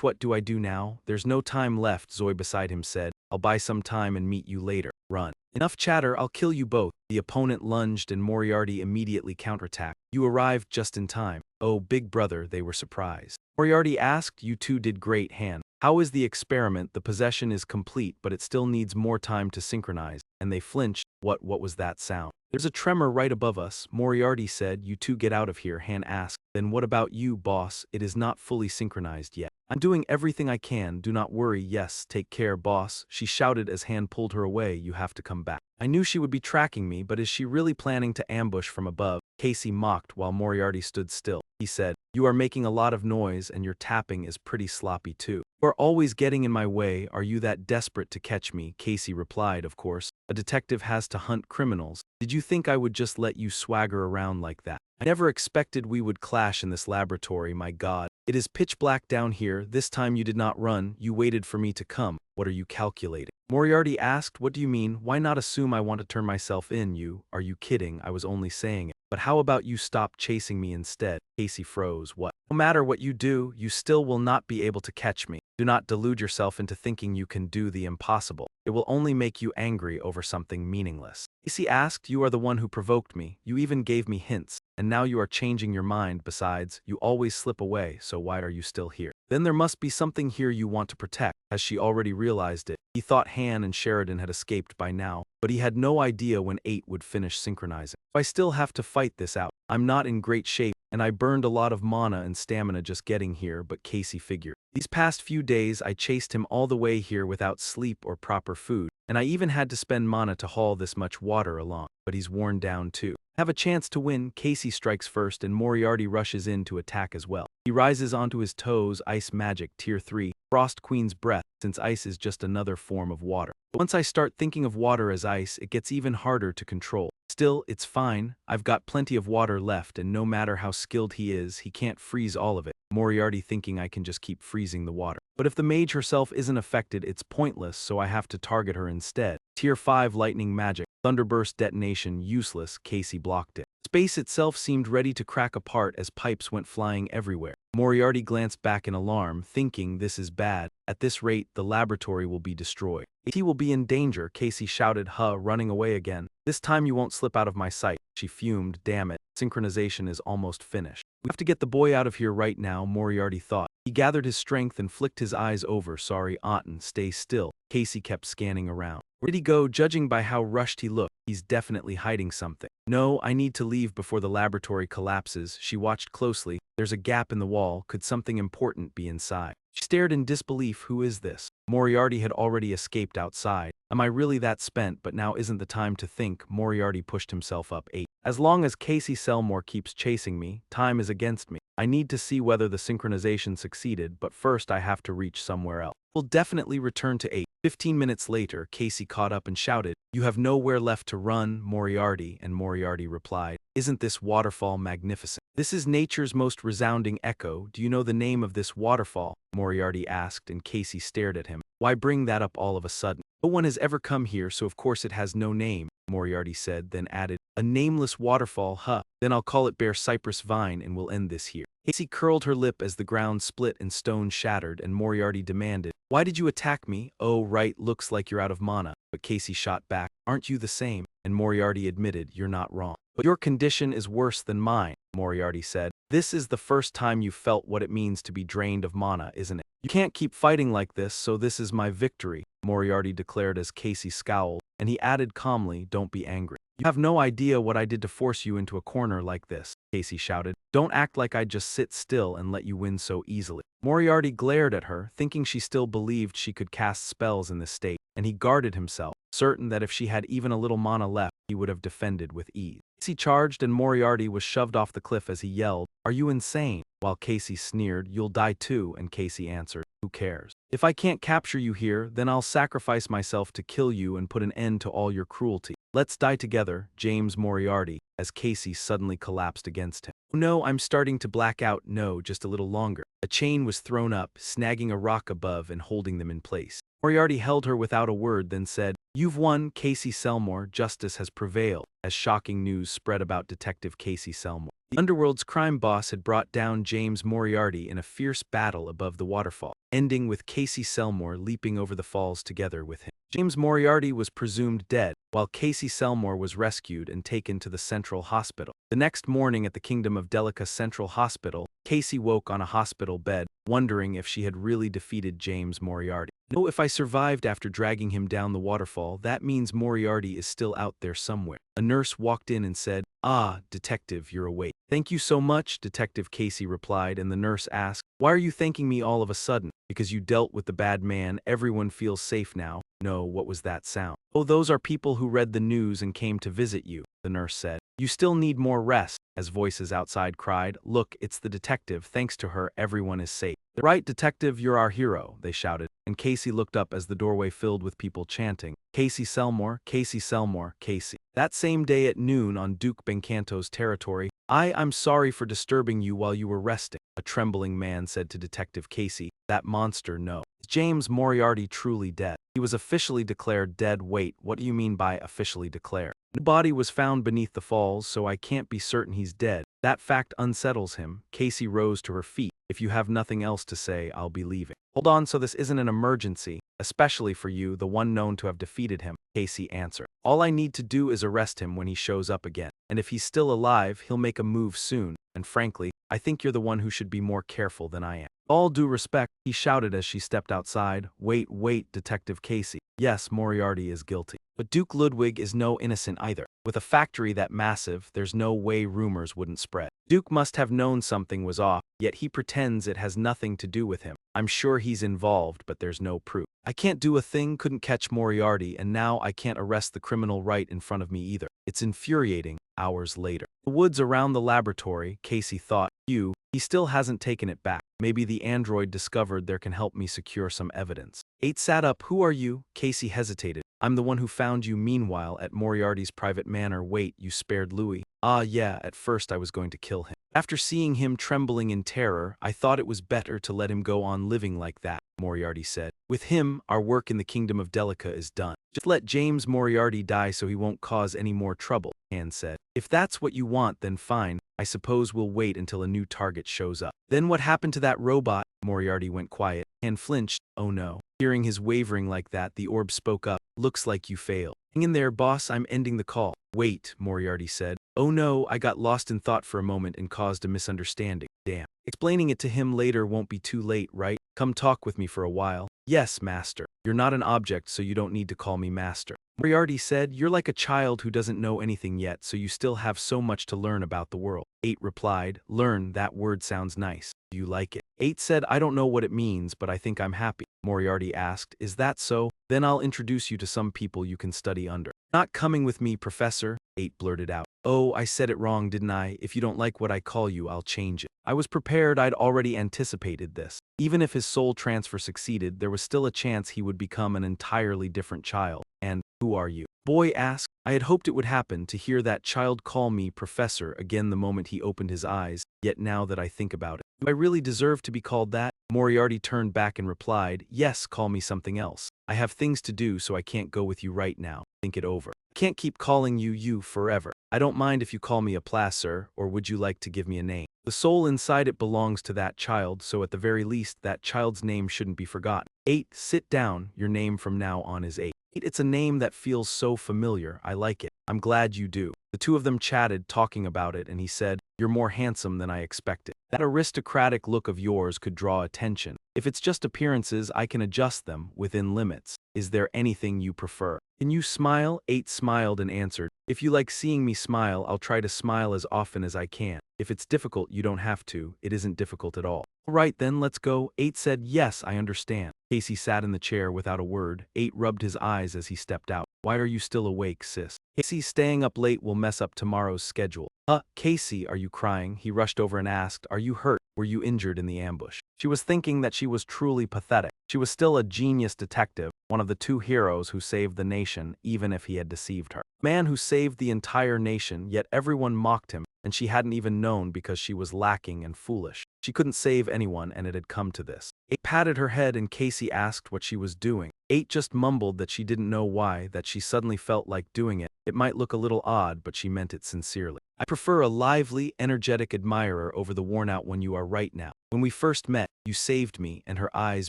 What do I do now? There's no time left, Zoe beside him said. I'll buy some time and meet you later. Run. Enough chatter, I'll kill you both. The opponent lunged and Moriarty immediately counterattacked. You arrived just in time. Oh, Big Brother, they were surprised. Moriarty asked, you two did great, Han. How is the experiment? The possession is complete, but it still needs more time to synchronize. And they flinched. What was that sound? There's a tremor right above us, Moriarty said. You two get out of here, Han asked. Then what about you, boss? It is not fully synchronized yet. I'm doing everything I can, do not worry. Yes, take care, boss, she shouted as Han pulled her away. You have to come back. I knew she would be tracking me, but is she really planning to ambush from above? Casey mocked while Moriarty stood still. He said, you are making a lot of noise and your tapping is pretty sloppy too. You are always getting in my way. Are you that desperate to catch me? Casey replied, of course. A detective has to hunt criminals. Did you think I would just let you swagger around like that? I never expected we would clash in this laboratory, my God. It is pitch black down here. This time you did not run, you waited for me to come. What are you calculating? Moriarty asked, what do you mean? Why not assume I want to turn myself in? Are you kidding? I was only saying it. But how about you stop chasing me instead? Casey froze. What? No matter what you do, you still will not be able to catch me. Do not delude yourself into thinking you can do the impossible. It will only make you angry over something meaningless. Casey asked, you are the one who provoked me. You even gave me hints. And now you are changing your mind. Besides, you always slip away, so why are you still here? Then there must be something here you want to protect. Has she already realized it? He thought Han and Sheridan had escaped by now, but he had no idea when 8 would finish synchronizing. I still have to fight this out. I'm not in great shape, and I burned a lot of mana and stamina just getting here, but Casey figured. These past few days I chased him all the way here without sleep or proper food, and I even had to spend mana to haul this much water along, but he's worn down too. Have a chance to win. Casey strikes first and Moriarty rushes in to attack as well. He rises onto his toes. Ice magic, tier 3, Frost Queen's breath, since ice is just another form of water. But once I start thinking of water as ice, it gets even harder to control. Still, it's fine. I've got plenty of water left, and no matter how skilled he is, he can't freeze all of it. Moriarty thinking I can just keep freezing the water. But if the mage herself isn't affected, it's pointless, so I have to target her instead. Tier 5 lightning magic, thunderburst detonation, useless. Casey blocked it. Space itself seemed ready to crack apart as pipes went flying everywhere. Moriarty glanced back in alarm, thinking this is bad. At this rate, the laboratory will be destroyed. He will be in danger, Casey shouted, running away again. This time you won't slip out of my sight. She fumed, damn it, synchronization is almost finished. We have to get the boy out of here right now, Moriarty thought. He gathered his strength and flicked his eyes over. Sorry, Auten, stay still. Casey kept scanning around. Where did he go? Judging by how rushed he looked, he's definitely hiding something. No, I need to leave before the laboratory collapses. She watched closely. There's a gap in the wall. Could something important be inside? She stared in disbelief. Who is this? Moriarty had already escaped outside. Am I really that spent? But now isn't the time to think. Moriarty pushed himself up. 8. As long as Casey Selmore keeps chasing me, time is against me. I need to see whether the synchronization succeeded, but first I have to reach somewhere else. We'll definitely return to 8. 15 minutes later, Casey caught up and shouted, you have nowhere left to run, Moriarty, and Moriarty replied, isn't this waterfall magnificent? This is nature's most resounding echo. Do you know the name of this waterfall? Moriarty asked, and Casey stared at him. Why bring that up all of a sudden? No one has ever come here, so of course it has no name, Moriarty said, then added, a nameless waterfall, Then I'll call it Bare Cypress Vine and we'll end this here. Casey curled her lip as the ground split and stone shattered, and Moriarty demanded, why did you attack me? Oh, right, looks like you're out of mana. But Casey shot back, aren't you the same? And Moriarty admitted, you're not wrong. But your condition is worse than mine, Moriarty said. This is the first time you've felt what it means to be drained of mana, isn't it? You can't keep fighting like this, so this is my victory, Moriarty declared as Casey scowled, and he added calmly, don't be angry. You have no idea what I did to force you into a corner like this, Casey shouted. Don't act like I'd just sit still and let you win so easily. Moriarty glared at her, thinking she still believed she could cast spells in this state, and he guarded himself, certain that if she had even a little mana left, he would have defended with ease. Casey charged and Moriarty was shoved off the cliff as he yelled, "Are you insane?" While Casey sneered, "You'll die too," and Casey answered, "Who cares? If I can't capture you here, then I'll sacrifice myself to kill you and put an end to all your cruelty. Let's die together, James Moriarty," as Casey suddenly collapsed against him. "Oh no, I'm starting to black out." "No, just a little longer." A chain was thrown up, snagging a rock above and holding them in place. Moriarty held her without a word, then said, "You've won, Casey Selmore. Justice has prevailed," as shocking news spread about Detective Casey Selmore. The Underworld's crime boss had brought down James Moriarty in a fierce battle above the waterfall, ending with Casey Selmore leaping over the falls together with him. James Moriarty was presumed dead, while Casey Selmore was rescued and taken to the Central Hospital. The next morning at the Kingdom of Delica Central Hospital, Casey woke on a hospital bed, wondering if she had really defeated James Moriarty. "No, if I survived after dragging him down the waterfall, that means Moriarty is still out there somewhere." A nurse walked in and said, "Ah, Detective, you're awake." "Thank you so much," Detective Casey replied, and the nurse asked, "Why are you thanking me all of a sudden?" "Because you dealt with the bad man, everyone feels safe now." "No, what was that sound?" "Oh, those are people who read the news and came to visit you," the nurse said. "You still need more rest," as voices outside cried. "Look, it's the detective. Thanks to her, everyone is safe." "Right, Detective, you're our hero," they shouted, and Casey looked up as the doorway filled with people chanting, "Casey Selmore, Casey Selmore, Casey." That same day at noon on Duke Bencanto's territory, I'm sorry for disturbing you while you were resting," a trembling man said to Detective Casey. "That monster, no. Is James Moriarty truly dead?" "He was officially declared dead." "Wait, what do you mean by officially declared?" "No body was found beneath the falls, so I can't be certain he's dead. That fact unsettles him." Casey rose to her feet. "If you have nothing else to say, I'll be leaving." "Hold on, so this isn't an emergency, especially for you, the one known to have defeated him," Casey answered. "All I need to do is arrest him when he shows up again. And if he's still alive, he'll make a move soon, and frankly, I think you're the one who should be more careful than I am." "All due respect," he shouted as she stepped outside. Wait, Detective Casey. Yes, Moriarty is guilty. But Duke Ludwig is no innocent either. With a factory that massive, there's no way rumors wouldn't spread. Duke must have known something was off, yet he pretends it has nothing to do with him. I'm sure he's involved, but there's no proof. I can't do a thing, couldn't catch Moriarty, and now I can't arrest the criminal right in front of me either. It's infuriating. Hours later. The woods around the laboratory, Casey thought, he still hasn't taken it back. Maybe the android discovered there can help me secure some evidence. 8 sat up. "Who are you?" Casey hesitated. "I'm the one who found you meanwhile at Moriarty's private manor." "Wait, you spared Louis?" "Ah, yeah, at first I was going to kill him. After seeing him trembling in terror, I thought it was better to let him go on living like that," Moriarty said. "With him, our work in the Kingdom of Delica is done. Just let James Moriarty die so he won't cause any more trouble," Anne said. "If that's what you want, then fine. I suppose we'll wait until a new target shows up." "Then what happened to that robot?" Moriarty went quiet. Anne flinched. "Oh no." Hearing his wavering like that, the orb spoke up. "Looks like you failed. Hang in there, boss, I'm ending the call." "Wait," Moriarty said. "Oh no, I got lost in thought for a moment and caused a misunderstanding. Damn. Explaining it to him later won't be too late, right? Come talk with me for a while." "Yes, master. You're not an object, so you don't need to call me master." Moriarty said, "You're like a child who doesn't know anything yet, so you still have so much to learn about the world." 8 replied, "Learn, that word sounds nice. Do you like it?" 8 said, "I don't know what it means, but I think I'm happy." Moriarty asked, "Is that so? Then I'll introduce you to some people you can study under." "Not coming with me, Professor," 8 blurted out. "Oh, I said it wrong, didn't I? If you don't like what I call you, I'll change it." I was prepared. I'd already anticipated this. Even if his soul transfer succeeded, there was still a chance he would become an entirely different child. "And who are you?" Boy asked. I had hoped it would happen, to hear that child call me Professor again the moment he opened his eyes, yet now that I think about it, do I really deserve to be called that? Moriarty turned back and replied, "Yes, call me something else. I have things to do, so I can't go with you right now. Think it over. I can't keep calling you forever. I don't mind if you call me a placer, or would you like to give me a name? The soul inside it belongs to that child, so at the very least, that child's name shouldn't be forgotten." 8 sit down. Your name from now on is 8. It's a name that feels so familiar. I like it. I'm glad you do. The two of them chatted, talking about it, and he said, "You're more handsome than I expected. That aristocratic look of yours could draw attention. If it's just appearances, I can adjust them within limits." Is there anything you prefer? Can you smile? 8 smiled and answered, if you like seeing me smile, I'll try to smile as often as I can. If it's difficult, you don't have to. It isn't difficult at all. All right then, let's go. 8 said, yes, I understand. Casey sat in the chair without a word. 8 rubbed his eyes as he stepped out. Why are you still awake, sis? Casey, staying up late will mess up tomorrow's schedule. Casey, are you crying? He rushed over and asked, are you hurt? Were you injured in the ambush? She was thinking that she was truly pathetic. She was still a genius detective, one of the 2 heroes who saved the nation, even if he had deceived her. A man who saved the entire nation, yet everyone mocked him, and she hadn't even known because she was lacking and foolish. She couldn't save anyone, and it had come to this. 8 patted her head and Casey asked what she was doing. 8 just mumbled that she didn't know why, that she suddenly felt like doing it. It might look a little odd, but she meant it sincerely. I prefer a lively, energetic admirer over the worn-out one you are right now. When we first met, you saved me, and her eyes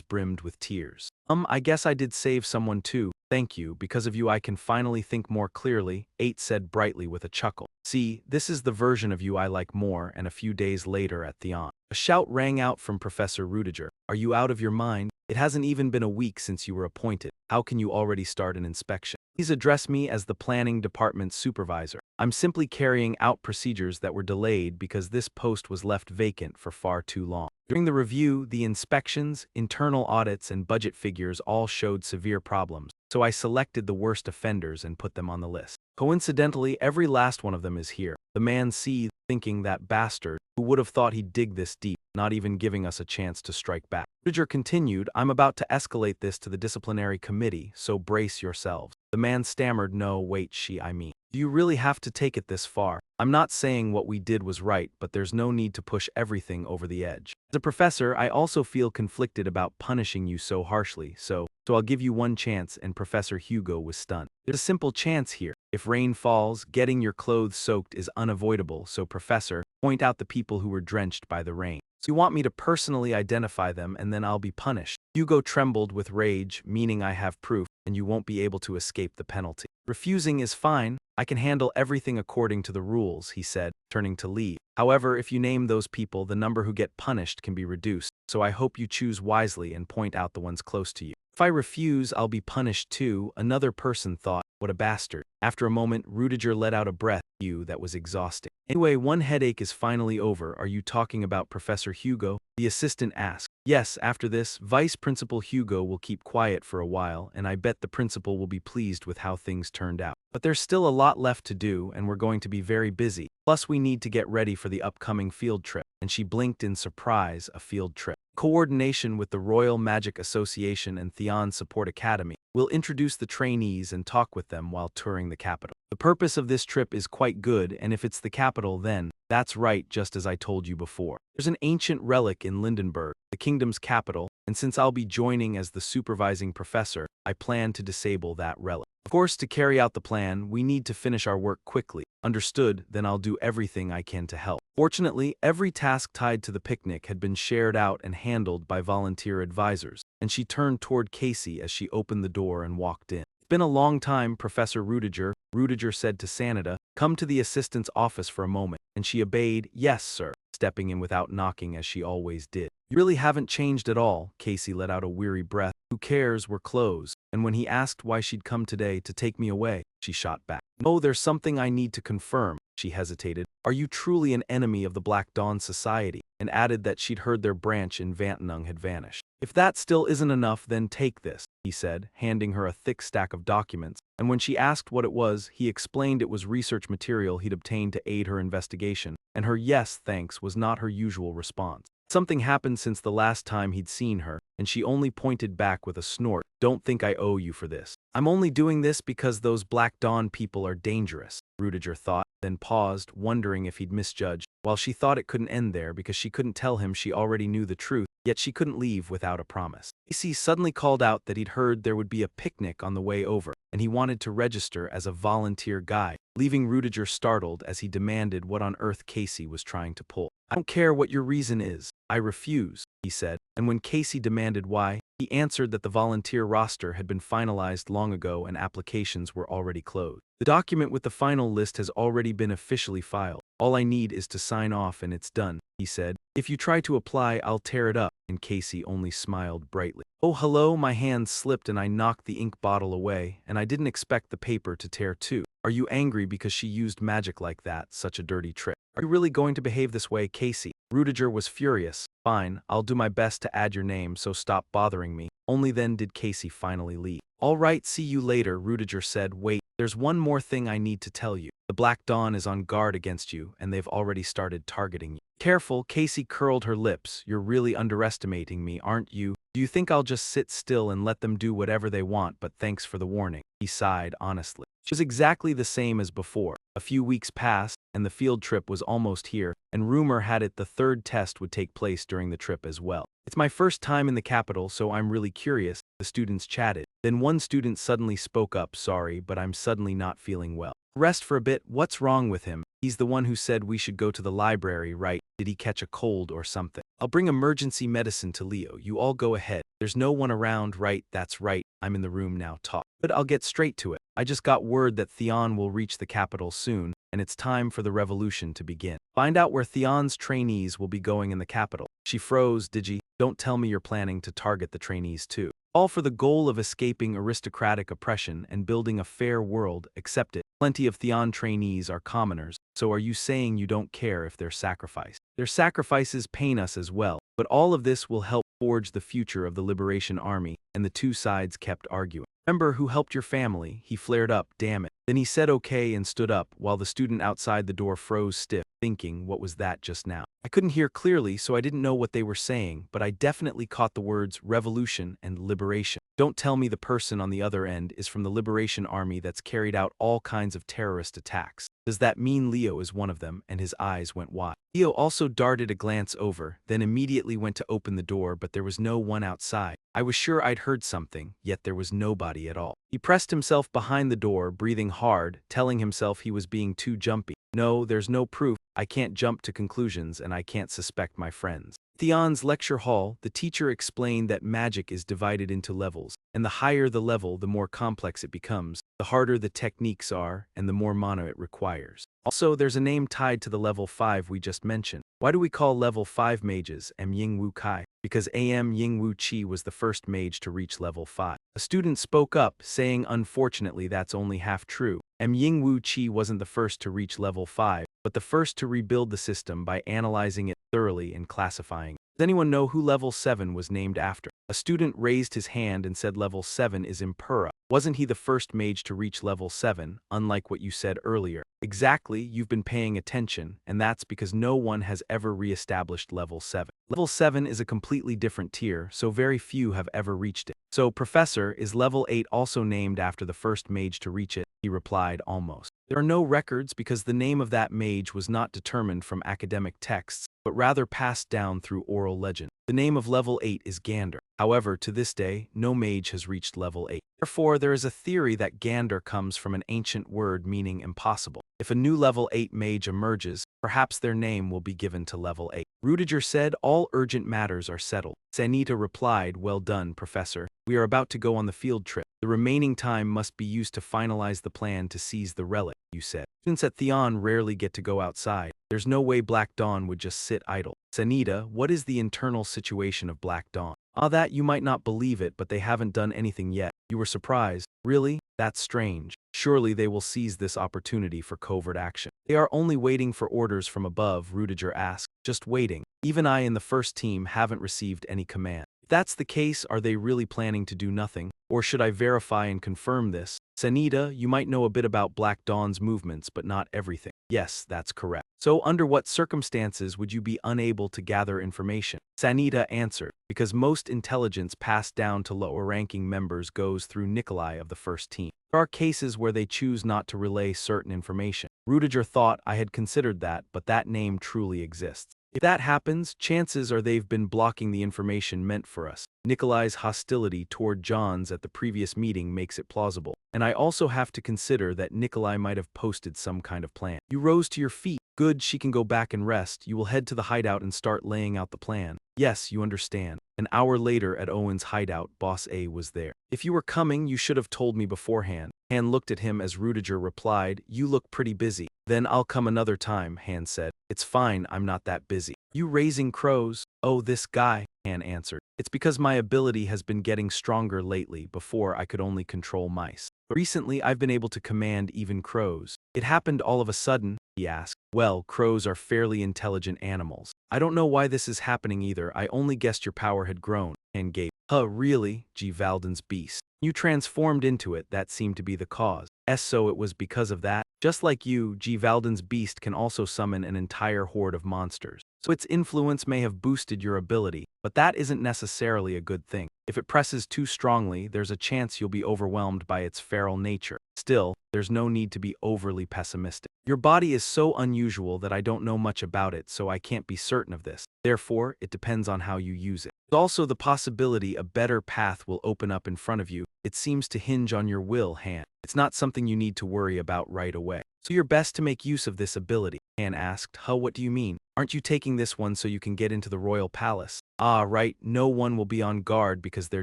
brimmed with tears. I guess I did save someone too. Thank you. Because of you I can finally think more clearly, 8 said brightly with a chuckle. See, this is the version of you I like more. And a few days later at Theon, a shout rang out from Professor Rudiger. Are you out of your mind? It hasn't even been a week since you were appointed. How can you already start an inspection? Please address me as the planning department supervisor. I'm simply carrying out procedures that were delayed because this post was left vacant for far too long. During the review, the inspections, internal audits, and budget figures all showed severe problems, so I selected the worst offenders and put them on the list. Coincidentally, every last one of them is here. The man seethed, thinking that bastard, who would have thought he'd dig this deep, not even giving us a chance to strike back. Rudiger continued, I'm about to escalate this to the disciplinary committee, so brace yourselves. The man stammered, no, wait, I mean. Do you really have to take it this far? I'm not saying what we did was right, but there's no need to push everything over the edge. As a professor, I also feel conflicted about punishing you so harshly, so I'll give you one chance, and Professor Hugo was stunned. There's a simple chance here. If rain falls, getting your clothes soaked is unavoidable, so Professor, point out the people who were drenched by the rain. So you want me to personally identify them and then I'll be punished. Hugo trembled with rage, meaning I have proof, and you won't be able to escape the penalty. Refusing is fine. I can handle everything according to the rules, he said, turning to leave. However, if you name those people, the number who get punished can be reduced, so I hope you choose wisely and point out the ones close to you. If I refuse, I'll be punished too, another person thought. What a bastard. After a moment, Rudiger let out a breath, that was exhausting. Anyway, one headache is finally over. Are you talking about Professor Hugo? The assistant asked. Yes, after this, Vice Principal Hugo will keep quiet for a while, and I bet the principal will be pleased with how things turned out. But there's still a lot left to do, and we're going to be very busy. Plus, we need to get ready for the upcoming field trip. And she blinked in surprise, a field trip. Coordination with the Royal Magic Association and Theon Support Academy. We'll introduce the trainees and talk with them while touring the capital. The purpose of this trip is quite good, and if it's the capital, then that's right, just as I told you before. There's an ancient relic in Lindenburg, the kingdom's capital, and since I'll be joining as the supervising professor, I plan to disable that relic. Of course, to carry out the plan, we need to finish our work quickly. Understood, then I'll do everything I can to help. Fortunately, every task tied to the picnic had been shared out and handled by volunteer advisors, and she turned toward Casey as she opened the door and walked in. It's been a long time, Professor Rudiger, Rudiger said to Sanada. Come to the assistant's office for a moment, and she obeyed, yes, sir, stepping in without knocking as she always did. You really haven't changed at all, Casey let out a weary breath. Who cares, we're closed. And when he asked why she'd come today to take me away, she shot back. No, there's something I need to confirm. She hesitated. Are you truly an enemy of the Black Dawn Society? And added that she'd heard their branch in Vantanung had vanished. If that still isn't enough, then take this, he said, handing her a thick stack of documents. And when she asked what it was, he explained it was research material he'd obtained to aid her investigation, and her yes, thanks, was not her usual response. Something happened since the last time he'd seen her, and she only pointed back with a snort. Don't think I owe you for this. I'm only doing this because those Black Dawn people are dangerous, Rudiger thought, then paused, wondering if he'd misjudged. While she thought it couldn't end there because she couldn't tell him she already knew the truth, yet she couldn't leave without a promise. Casey suddenly called out that he'd heard there would be a picnic on the way over, and he wanted to register as a volunteer guide, leaving Rudiger startled as he demanded what on earth Casey was trying to pull. I don't care what your reason is. I refuse, he said, and when Casey demanded why, He answered that the volunteer roster had been finalized long ago and applications were already closed. The document with the final list has already been officially filed. All I need is to sign off and it's done, he said. If you try to apply, I'll tear it up. And Casey only smiled brightly. Oh, hello, my hand slipped and I knocked the ink bottle away, and I didn't expect the paper to tear too. Are you angry because she used magic like that, such a dirty trick? Are you really going to behave this way, Casey? Rudiger was furious. Fine, I'll do my best to add your name, so stop bothering me. Only then did Casey finally leave. All right, see you later, Rudiger said. Wait, there's one more thing I need to tell you. The Black Dawn is on guard against you, and they've already started targeting you. Careful, Casey curled her lips. You're really underestimating me, aren't you? Do you think I'll just sit still and let them do whatever they want, but thanks for the warning? He sighed honestly. She was exactly the same as before. A few weeks passed, and the field trip was almost here, and rumor had it the third test would take place during the trip as well. It's my first time in the capital, so I'm really curious, the students chatted. Then one student suddenly spoke up, sorry, but I'm suddenly not feeling well. Rest for a bit, what's wrong with him? He's the one who said we should go to the library, right? Did he catch a cold or something? I'll bring emergency medicine to Leo, you all go ahead. There's no one around, right? That's right, I'm in the room now, talk. But I'll get straight to it. I just got word that Theon will reach the capital soon, and it's time for the revolution to begin. Find out where Theon's trainees will be going in the capital. She froze, Digi. Don't tell me you're planning to target the trainees too. All for the goal of escaping aristocratic oppression and building a fair world, accept it. Plenty of Theon trainees are commoners, so are you saying you don't care if they're sacrificed? Their sacrifices pain us as well, but all of this will help forge the future of the Liberation Army, and the two sides kept arguing. Remember who helped your family? He flared up, damn it. Then he said okay and stood up, while the student outside the door froze stiff, thinking, what was that just now? I couldn't hear clearly, so I didn't know what they were saying, but I definitely caught the words revolution and liberation. Don't tell me the person on the other end is from the Liberation Army that's carried out all kinds of terrorist attacks. Does that mean Leo is one of them? And his eyes went wide. Leo also darted a glance over, then immediately went to open the door, but there was no one outside. I was sure I'd heard something, yet there was nobody at all. He pressed himself behind the door, breathing hard, telling himself he was being too jumpy. No, there's no proof. I can't jump to conclusions and I can't suspect my friends. Theon's lecture hall, the teacher explained that magic is divided into levels, and the higher the level, the more complex it becomes, the harder the techniques are, and the more mana it requires. Also, there's a name tied to the level 5 we just mentioned. Why do we call level 5 mages M Ying Wu Kai? Because AM Ying Wu Chi was the first mage to reach level 5. A student spoke up, saying unfortunately that's only half true. M Ying Wu Chi wasn't the first to reach level 5, but the first to rebuild the system by analyzing it thoroughly and classifying it. Does anyone know who level 7 was named after? A student raised his hand and said level 7 is Impura. Wasn't he the first mage to reach level 7, unlike what you said earlier? Exactly, you've been paying attention, and that's because no one has ever re-established level 7. Level 7 is a completely different tier, so very few have ever reached it. So, Professor, is level 8 also named after the first mage to reach it? He replied, almost. There are no records because the name of that mage was not determined from academic texts, but rather passed down through oral legend. The name of level 8 is Gander. However, to this day, no mage has reached level 8. Therefore, there is a theory that Gander comes from an ancient word meaning impossible. If a new level 8 mage emerges, perhaps their name will be given to level 8. Rudiger said all urgent matters are settled. Sanita replied, well done, Professor. We are about to go on the field trip. The remaining time must be used to finalize the plan to seize the relic, you said. Students at Theon rarely get to go outside. There's no way Black Dawn would just sit idle. Sanita, what is the internal situation of Black Dawn? That you might not believe it, but they haven't done anything yet. You were surprised. Really? That's strange. Surely they will seize this opportunity for covert action. They are only waiting for orders from above, Rudiger asked. Just waiting. Even I in the first team haven't received any command. If that's the case, are they really planning to do nothing? Or should I verify and confirm this? Sanita, you might know a bit about Black Dawn's movements, but not everything. Yes, that's correct. So under what circumstances would you be unable to gather information? Sanita answered, because most intelligence passed down to lower-ranking members goes through Nikolai of the first team. There are cases where they choose not to relay certain information. Rudiger thought I had considered that, but that name truly exists. If that happens, chances are they've been blocking the information meant for us. Nikolai's hostility toward John's at the previous meeting makes it plausible. And I also have to consider that Nikolai might have posted some kind of plan. You rose to your feet. Good, she can go back and rest. You will head to the hideout and start laying out the plan. Yes, you understand. An hour later at Owen's hideout, Boss A was there. If you were coming, you should have told me beforehand. Han looked at him as Rudiger replied, you look pretty busy. Then I'll come another time, Han said. It's fine, I'm not that busy. You raising crows? Oh, this guy, Han answered. It's because my ability has been getting stronger lately. Before I could only control mice. But recently I've been able to command even crows. It happened all of a sudden, he asked. Well, crows are fairly intelligent animals. I don't know why this is happening either. I only guessed your power had grown. Han gaped. Huh, really? G. Valden's beast. You transformed into it, that seemed to be the cause. So it was because of that? Just like you, G. Valden's beast can also summon an entire horde of monsters. So its influence may have boosted your ability, but that isn't necessarily a good thing. If it presses too strongly, there's a chance you'll be overwhelmed by its feral nature. Still, there's no need to be overly pessimistic. Your body is so unusual that I don't know much about it, so I can't be certain of this. Therefore, it depends on how you use it. There's also the possibility a better path will open up in front of you. It seems to hinge on your will, Han. It's not something you need to worry about right away. So you're best to make use of this ability. Han asked. Huh, what do you mean? Aren't you taking this one so you can get into the royal palace? Ah, right, no one will be on guard because they're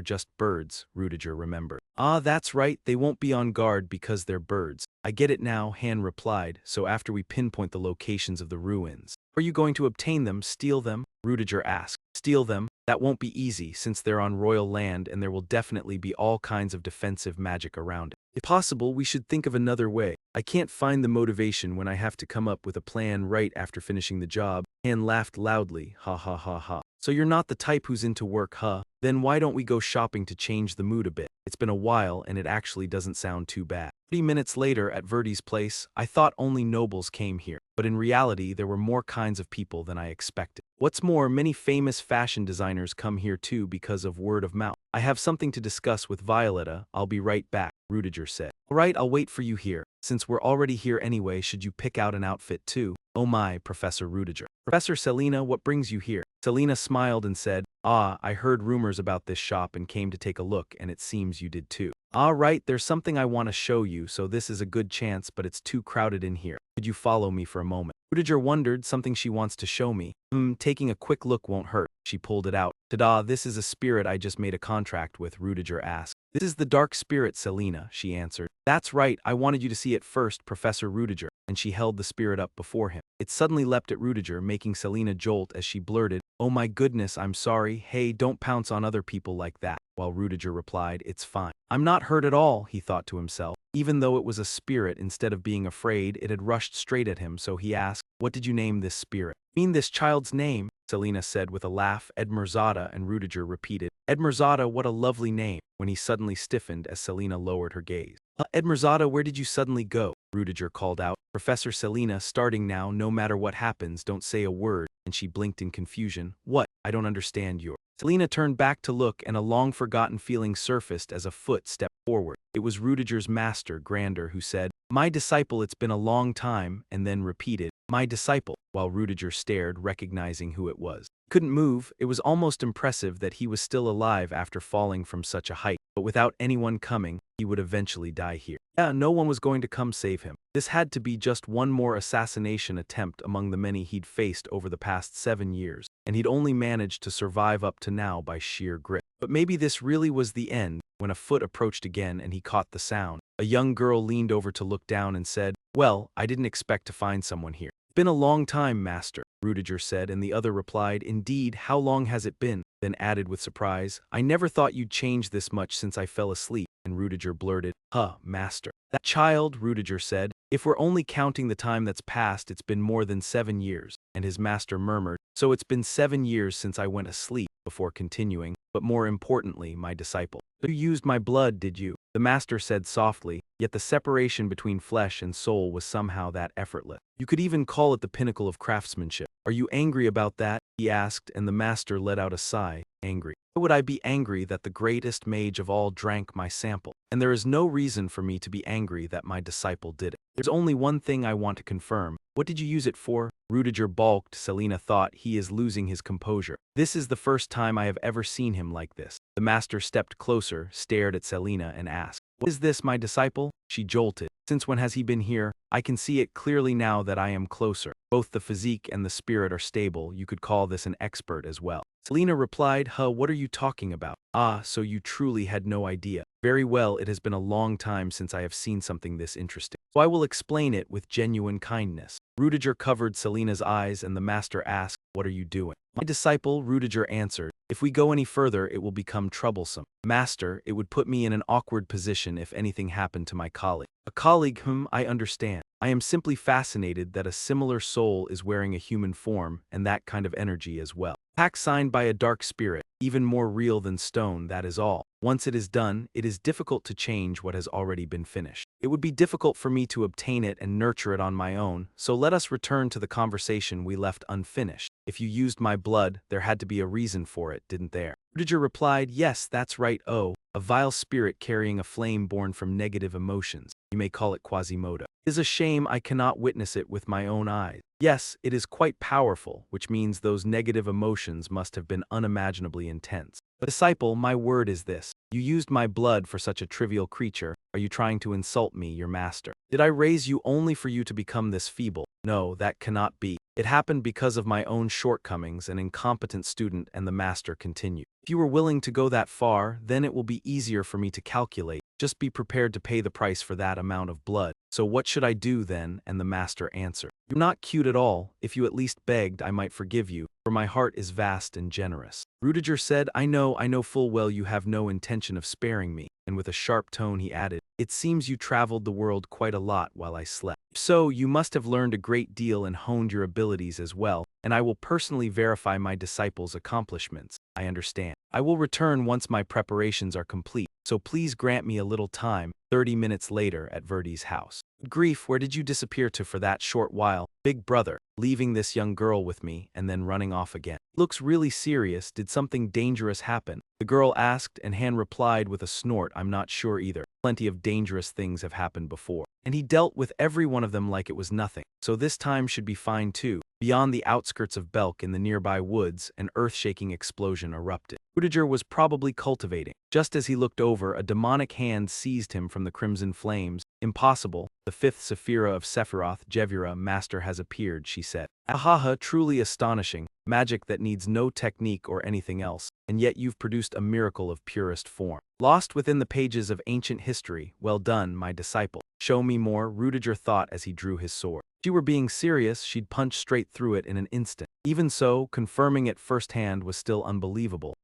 just birds, Rudiger remembered. Ah, that's right, they won't be on guard because they're birds. I get it now, Han replied, so after we pinpoint the locations of the ruins. Are you going to obtain them, steal them? Rudiger asked. Steal them? That won't be easy since they're on royal land and there will definitely be all kinds of defensive magic around it. If possible, we should think of another way. I can't find the motivation when I have to come up with a plan right after finishing the job. Han laughed loudly, ha ha ha ha. So you're not the type who's into work, huh? Then why don't we go shopping to change the mood a bit? It's been a while and it actually doesn't sound too bad. 30 minutes later at Verdi's place, I thought only nobles came here, but in reality there were more kinds of people than I expected. What's more, many famous fashion designers come here too because of word of mouth. I have something to discuss with Violetta. I'll be right back, Rudiger said. All right, I'll wait for you here. Since we're already here anyway, should you pick out an outfit too? Oh my, Professor Rudiger. Professor Selina, what brings you here? Selina smiled and said, Ah, I heard rumors about this shop and came to take a look, and it seems you did too. All right, there's something I want to show you, so this is a good chance, but it's too crowded in here. Could you follow me for a moment? Rudiger wondered, something she wants to show me. Taking a quick look won't hurt. She pulled it out. Ta-da, this is a spirit I just made a contract with, Rudiger asked. This is the dark spirit, Selina, she answered. That's right, I wanted you to see it first, Professor Rudiger, and she held the spirit up before him. It suddenly leapt at Rudiger, making Selina jolt as she blurted, Oh my goodness, I'm sorry, hey, don't pounce on other people like that, while Rudiger replied, It's fine. I'm not hurt at all, he thought to himself. Even though it was a spirit, instead of being afraid, it had rushed straight at him, so he asked, What did you name this spirit? Mean this child's name? Selina said with a laugh. Edmerzada, and Rudiger repeated, Edmerzada, what a lovely name, when he suddenly stiffened as Selina lowered her gaze. Edmerzada, where did you suddenly go? Rudiger called out. Professor Selina, starting now, no matter what happens, don't say a word, and she blinked in confusion. What? I don't understand your. Selina turned back to look, and a long-forgotten feeling surfaced as a foot stepped forward. It was Rudiger's master, Grander, who said, My disciple, it's been a long time, and then repeated, My disciple, while Rudiger stared, recognizing who it was. Couldn't move. It was almost impressive that he was still alive after falling from such a height, but without anyone coming, he would eventually die here. Yeah, no one was going to come save him. This had to be just one more assassination attempt among the many he'd faced over the past 7 years, and he'd only managed to survive up to now by sheer grit. But maybe this really was the end, when a foot approached again and he caught the sound. A young girl leaned over to look down and said, Well, I didn't expect to find someone here. It's been a long time, Master, Rudiger said, and the other replied, Indeed, how long has it been? Then added with surprise, I never thought you'd change this much since I fell asleep. And Rudiger blurted, Huh, Master. That child, Rudiger said, if we're only counting the time that's passed, it's been more than 7 years. And his master murmured, So it's been 7 years since I went asleep, before continuing, but more importantly, my disciple. You used my blood, did you? The master said softly, yet the separation between flesh and soul was somehow that effortless. You could even call it the pinnacle of craftsmanship. Are you angry about that? He asked, and the master let out a sigh, angry. Why would I be angry that the greatest mage of all drank my sample? And there is no reason for me to be angry that my disciple did it. There's only one thing I want to confirm. What did you use it for? Rudiger balked. Selina thought, he is losing his composure. This is the first time I have ever seen him like this. The master stepped closer, stared at Selina, and asked, What is this, my disciple? She jolted. Since when has he been here? I can see it clearly now that I am closer. Both the physique and the spirit are stable. You could call this an expert as well. Selena replied, Huh, what are you talking about? Ah, so you truly had no idea. Very well, it has been a long time since I have seen something this interesting. So I will explain it with genuine kindness. Rudiger covered Selena's eyes and the master asked, What are you doing? My disciple, Rudiger answered, If we go any further, it will become troublesome. Master, it would put me in an awkward position if anything happened to my colleague. A colleague whom I understand. I am simply fascinated that a similar soul is wearing a human form and that kind of energy as well. Pact signed by a dark spirit, even more real than stone, that is all. Once it is done, it is difficult to change what has already been finished. It would be difficult for me to obtain it and nurture it on my own, so let us return to the conversation we left unfinished. If you used my blood, there had to be a reason for it, didn't there? Rudiger replied, Yes, that's right. Oh, a vile spirit carrying a flame born from negative emotions. You may call it Quasimodo. It is a shame I cannot witness it with my own eyes. Yes, it is quite powerful, which means those negative emotions must have been unimaginably intense. But disciple, my word is this. You used my blood for such a trivial creature. Are you trying to insult me, your master? Did I raise you only for you to become this feeble? No, that cannot be. It happened because of my own shortcomings, an incompetent student, and the master continued. If you were willing to go that far, then it will be easier for me to calculate. Just be prepared to pay the price for that amount of blood. So what should I do then? And the master answered, You're not cute at all. If you at least begged, I might forgive you, for my heart is vast and generous. Rudiger said, I know full well you have no intention of sparing me. And with a sharp tone he added, It seems you traveled the world quite a lot while I slept. So you must have learned a great deal and honed your abilities as well, and I will personally verify my disciples' accomplishments. I understand. I will return once my preparations are complete, so please grant me a little time. 30 minutes later at Verdi's house. Grief, where did you disappear to for that short while? Big brother, leaving this young girl with me and then running off again. Looks really serious. Did something dangerous happen? The girl asked, and Han replied with a snort, I'm not sure either. Plenty of dangerous things have happened before. And he dealt with every one of them like it was nothing. So this time should be fine too. Beyond the outskirts of Belk in the nearby woods, an earth-shaking explosion erupted. Rudiger was probably cultivating. Just as he looked over, a demonic hand seized him from the crimson flames. Impossible. The fifth Sephira of Sephiroth, Jevira, master has appeared, she said. Ahaha, truly astonishing. Magic that needs no technique or anything else, and yet you've produced a miracle of purest form. Lost within the pages of ancient history. Well done, my disciple. Show me more, Rudiger thought as he drew his sword. If she were being serious, she'd punch straight through it in an instant. Even so, confirming it firsthand was still unbelievable.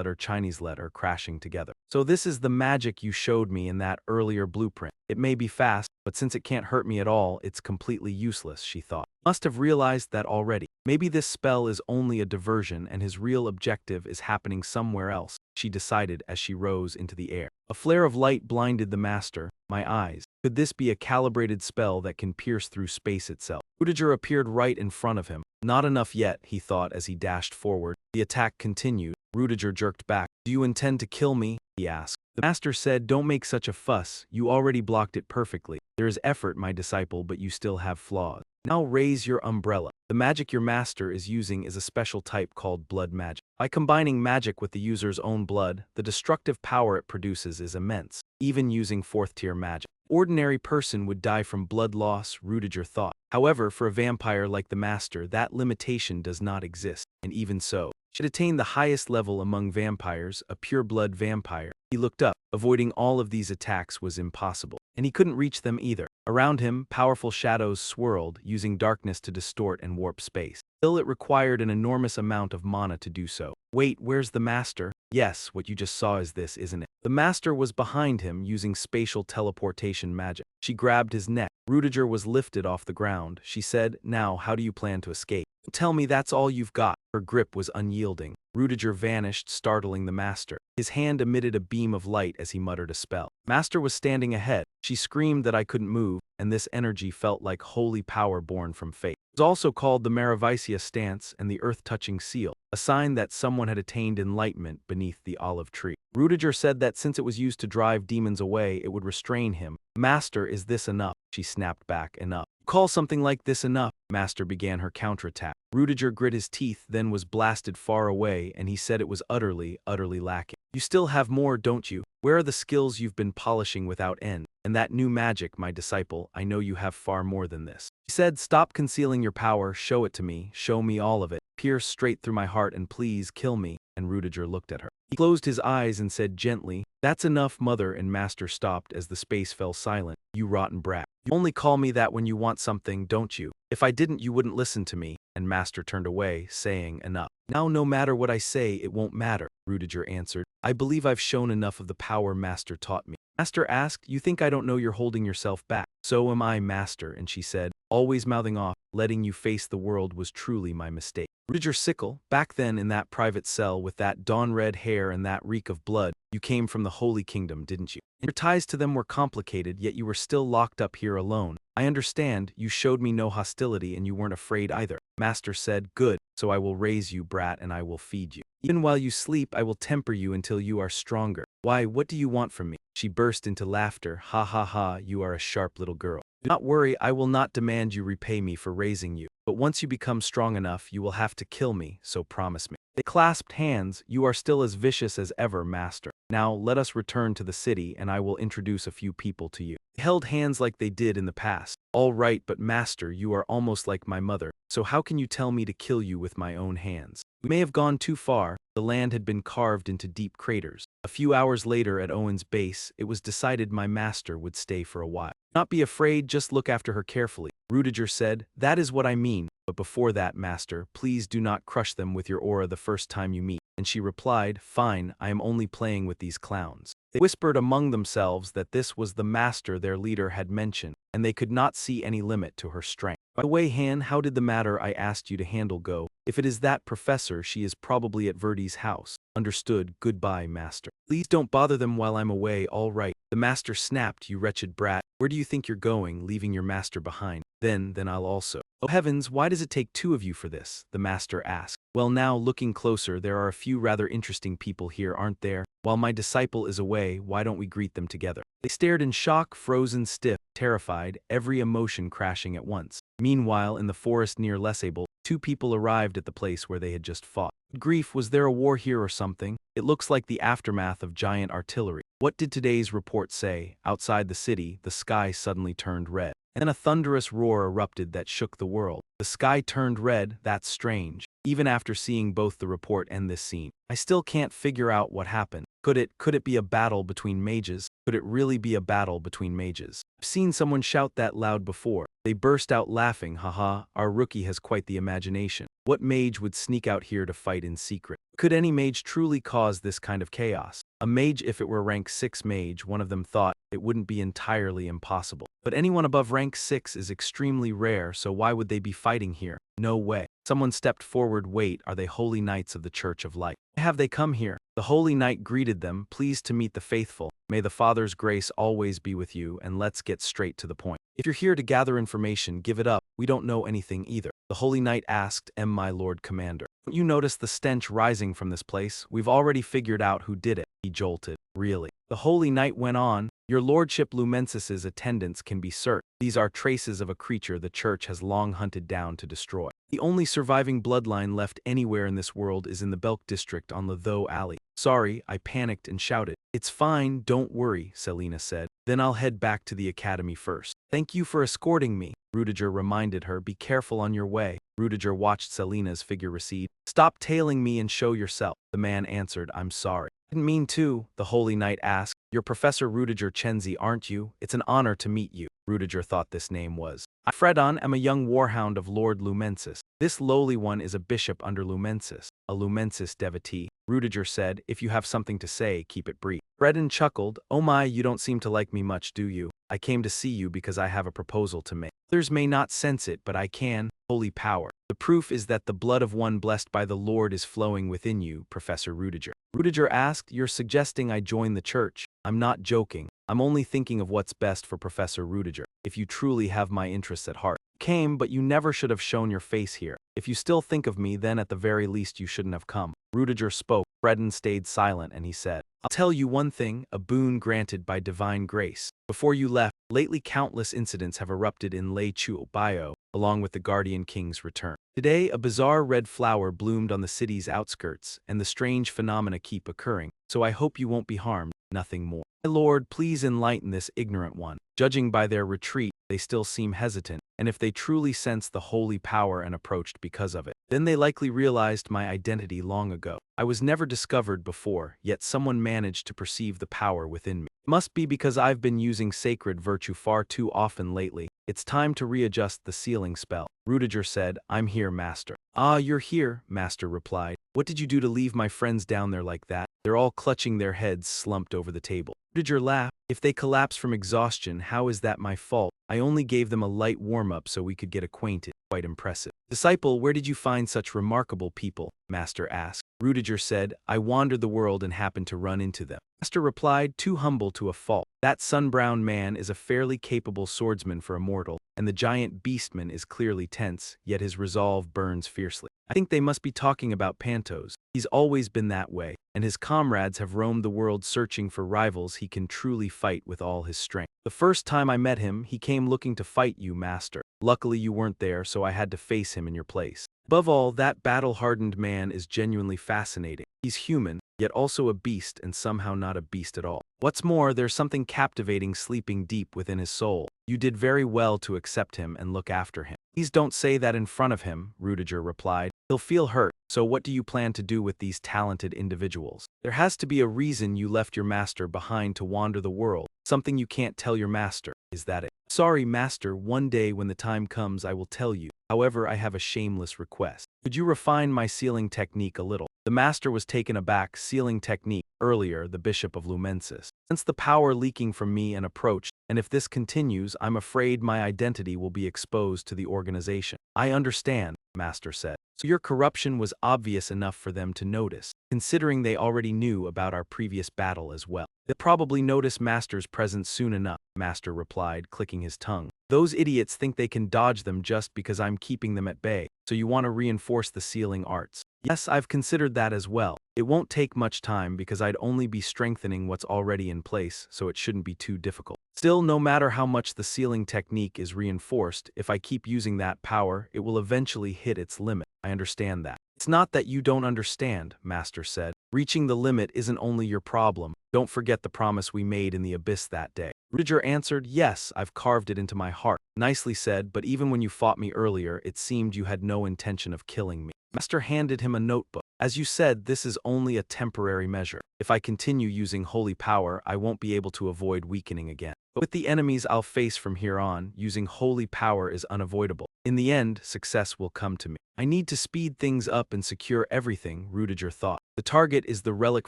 Their Chinese letter crashing together. So this is the magic you showed me in that earlier blueprint. It may be fast, but since it can't hurt me at all, it's completely useless, she thought. Must have realized that already. Maybe this spell is only a diversion and his real objective is happening somewhere else, she decided as she rose into the air. A flare of light blinded the master. My eyes. Could this be a calibrated spell that can pierce through space itself? Rudiger appeared right in front of him. Not enough yet, he thought as he dashed forward. The attack continued. Rudiger jerked back. Do you intend to kill me? He asked. The master said, Don't make such a fuss. You already blocked it perfectly. There is effort, my disciple, but you still have flaws. Now raise your umbrella. The magic your master is using is a special type called blood magic. By combining magic with the user's own blood, the destructive power it produces is immense, even using 4th-tier magic. Ordinary person would die from blood loss, Rudiger thought. However, for a vampire like the master, that limitation does not exist, and even so, should attain the highest level among vampires, a pure-blood vampire. He looked up. Avoiding all of these attacks was impossible, and he couldn't reach them either. Around him, powerful shadows swirled, using darkness to distort and warp space. Still, it required an enormous amount of mana to do so. Wait, where's the master? Yes, what you just saw is this, isn't it? The master was behind him, using spatial teleportation magic. She grabbed his neck. Rudiger was lifted off the ground. She said, Now, how do you plan to escape? Tell me that's all you've got. Her grip was unyielding. Rudiger vanished, startling the master. His hand emitted a beam of light as he muttered a spell. Master was standing ahead. She screamed that I couldn't move, and this energy felt like holy power born from fate. It was also called the Maravisia stance and the earth-touching seal, a sign that someone had attained enlightenment beneath the olive tree. Rudiger said that since it was used to drive demons away, it would restrain him. Master, is this enough? She snapped back. Enough. Call something like this enough. Master began her counterattack. Rudiger grit his teeth, then was blasted far away, and he said it was utterly lacking. You still have more, don't you? Where are the skills you've been polishing without end? And that new magic, my disciple, I know you have far more than this. She said, stop concealing your power, show it to me, show me all of it. Pierce straight through my heart and please kill me. And Rudiger looked at her. He closed his eyes and said gently, that's enough, mother, and master stopped as the space fell silent. You rotten brat. You only call me that when you want something, don't you? If I didn't, you wouldn't listen to me. And master turned away, saying, enough. Now no matter what I say, it won't matter, Rudiger answered. I believe I've shown enough of the power master taught me. Master asked, you think I don't know you're holding yourself back? So am I, master, and she said, always mouthing off, letting you face the world was truly my mistake. Rudiger Sickle, back then in that private cell with that dawn-red hair and that reek of blood, you came from the Holy Kingdom, didn't you? Your ties to them were complicated, yet you were still locked up here alone. I understand, you showed me no hostility and you weren't afraid either. Master said, good, so I will raise you, brat, and I will feed you. Even while you sleep, I will temper you until you are stronger. Why, what do you want from me? She burst into laughter. Ha ha ha, you are a sharp little girl. Do not worry, I will not demand you repay me for raising you. But once you become strong enough, you will have to kill me, so promise me. They clasped hands. You are still as vicious as ever, master. Now let us return to the city and I will introduce a few people to you. They held hands like they did in the past. All right, but master, you are almost like my mother, so how can you tell me to kill you with my own hands? We may have gone too far. The land had been carved into deep craters. A few hours later at Owen's base, it was decided my master would stay for a while. Not be afraid, just look after her carefully. Rudiger said, that is what I mean, but before that, master, please do not crush them with your aura the first time you meet. And she replied, fine, I am only playing with these clowns. They whispered among themselves that this was the master their leader had mentioned, and they could not see any limit to her strength. By the way, Han, how did the matter I asked you to handle go? If it is that professor, she is probably at Verdi's house. Understood, goodbye, master. Please don't bother them while I'm away, all right. The master snapped, you wretched brat. Where do you think you're going, leaving your master behind? Then I'll also. Oh heavens, why does it take two of you for this? The master asked. Well now, looking closer, there are a few rather interesting people here, aren't there? While my disciple is away, why don't we greet them together? They stared in shock, frozen stiff, terrified, every emotion crashing at once. Meanwhile, in the forest near Lesable, two people arrived at the place where they had just fought. Grief, was there a war here or something? It looks like the aftermath of giant artillery. What did today's report say? Outside the city, the sky suddenly turned red. And then a thunderous roar erupted that shook the world. The sky turned red, that's strange. Even after seeing both the report and this scene, I still can't figure out what happened. Could it be a battle between mages? Could it really be a battle between mages? I've seen someone shout that loud before. They burst out laughing, haha, our rookie has quite the imagination. What mage would sneak out here to fight in secret? Could any mage truly cause this kind of chaos? A mage, if it were rank 6 mage, one of them thought, it wouldn't be entirely impossible. But anyone above rank 6 is extremely rare, so why would they be fighting here? No way. Someone stepped forward. Wait, are they holy knights of the Church of Light? Why have they come here? The holy knight greeted them, pleased to meet the faithful. May the Father's grace always be with you, and let's get straight to the point. If you're here to gather information, give it up. We don't know anything either. The holy knight asked, my lord commander. Don't you notice the stench rising from this place? We've already figured out who did it. He jolted. Really? The holy knight went on, your lordship Lumencis's attendants can be searched. These are traces of a creature the church has long hunted down to destroy. The only surviving bloodline left anywhere in this world is in the Belk district on Latho Alley. Sorry, I panicked and shouted. It's fine, don't worry, Selena said. Then I'll head back to the academy first. Thank you for escorting me. Rudiger reminded her, be careful on your way. Rudiger watched Selena's figure recede. Stop tailing me and show yourself. The man answered, I'm sorry. Didn't mean to, the holy knight asked. You're Professor Rudiger Chenzi, aren't you? It's an honor to meet you. Rudiger thought this name was. I, Fredon, am a young warhound of Lord Lumensis. This lowly one is a bishop under Lumensis, a Lumensis devotee. Rudiger said, if you have something to say, keep it brief. Fredon chuckled, oh my, you don't seem to like me much, do you? I came to see you because I have a proposal to make. Others may not sense it, but I can. Holy power. The proof is that the blood of one blessed by the Lord is flowing within you, Professor Rudiger. Rudiger asked, you're suggesting I join the church? I'm not joking. I'm only thinking of what's best for Professor Rudiger. If you truly have my interests at heart. Came, but you never should have shown your face here. If you still think of me, then at the very least you shouldn't have come. Rudiger spoke. Fredon stayed silent and he said, I'll tell you one thing, a boon granted by divine grace. Before you left, lately countless incidents have erupted in Lei Chuo Bio, along with the Guardian King's return. Today, a bizarre red flower bloomed on the city's outskirts, and the strange phenomena keep occurring, so I hope you won't be harmed, nothing more. My lord, please enlighten this ignorant one. Judging by their retreat, they still seem hesitant, and if they truly sensed the holy power and approached because of it, then they likely realized my identity long ago. I was never discovered before, yet someone managed to perceive the power within me. It must be because I've been using sacred virtue far too often lately. It's time to readjust the sealing spell. Rudiger said, I'm here, master. Ah, you're here, master replied. What did you do to leave my friends down there like that? They're all clutching their heads slumped over the table. Rudiger laughed. If they collapse from exhaustion, how is that my fault? I only gave them a light warm-up so we could get acquainted. Quite impressive. Disciple, where did you find such remarkable people? Master asked. Rudiger said, I wandered the world and happened to run into them. Master replied, too humble to a fault. That sun-brown man is a fairly capable swordsman for a mortal, and the giant beastman is clearly tense, yet his resolve burns fiercely. I think they must be talking about Pantos. He's always been that way, and his comrades have roamed the world searching for rivals he can truly fight with all his strength. The first time I met him, he came looking to fight you, master. Luckily you weren't there, so I had to face him in your place. Above all, that battle-hardened man is genuinely fascinating. He's human, yet also a beast and somehow not a beast at all. What's more, there's something captivating sleeping deep within his soul. You did very well to accept him and look after him. Please don't say that in front of him, Rudiger replied. He'll feel hurt. So what do you plan to do with these talented individuals? There has to be a reason you left your master behind to wander the world. Something you can't tell your master. Is that it? Sorry, master, one day when the time comes I will tell you. However, I have a shameless request. Could you refine my sealing technique a little? The master was taken aback. Sealing technique. Earlier, the Bishop of Lumensis. Since the power leaking from me and approached, and if this continues, I'm afraid my identity will be exposed to the organization. I understand, Master said. So your corruption was obvious enough for them to notice, considering they already knew about our previous battle as well. They'll probably notice Master's presence soon enough, Master replied, clicking his tongue. Those idiots think they can dodge them just because I'm keeping them at bay, so you want to reinforce the sealing arts. Yes, I've considered that as well. It won't take much time because I'd only be strengthening what's already in place, so it shouldn't be too difficult. Still, no matter how much the sealing technique is reinforced, if I keep using that power, it will eventually hit its limit. I understand that. It's not that you don't understand, Master said. Reaching the limit isn't only your problem. Don't forget the promise we made in the abyss that day. Rudiger answered, yes, I've carved it into my heart. Nicely said, but even when you fought me earlier, it seemed you had no intention of killing me. Master handed him a notebook. As you said, this is only a temporary measure. If I continue using holy power, I won't be able to avoid weakening again. But with the enemies I'll face from here on, using holy power is unavoidable. In the end, success will come to me. I need to speed things up and secure everything, Rudiger thought. The target is the relic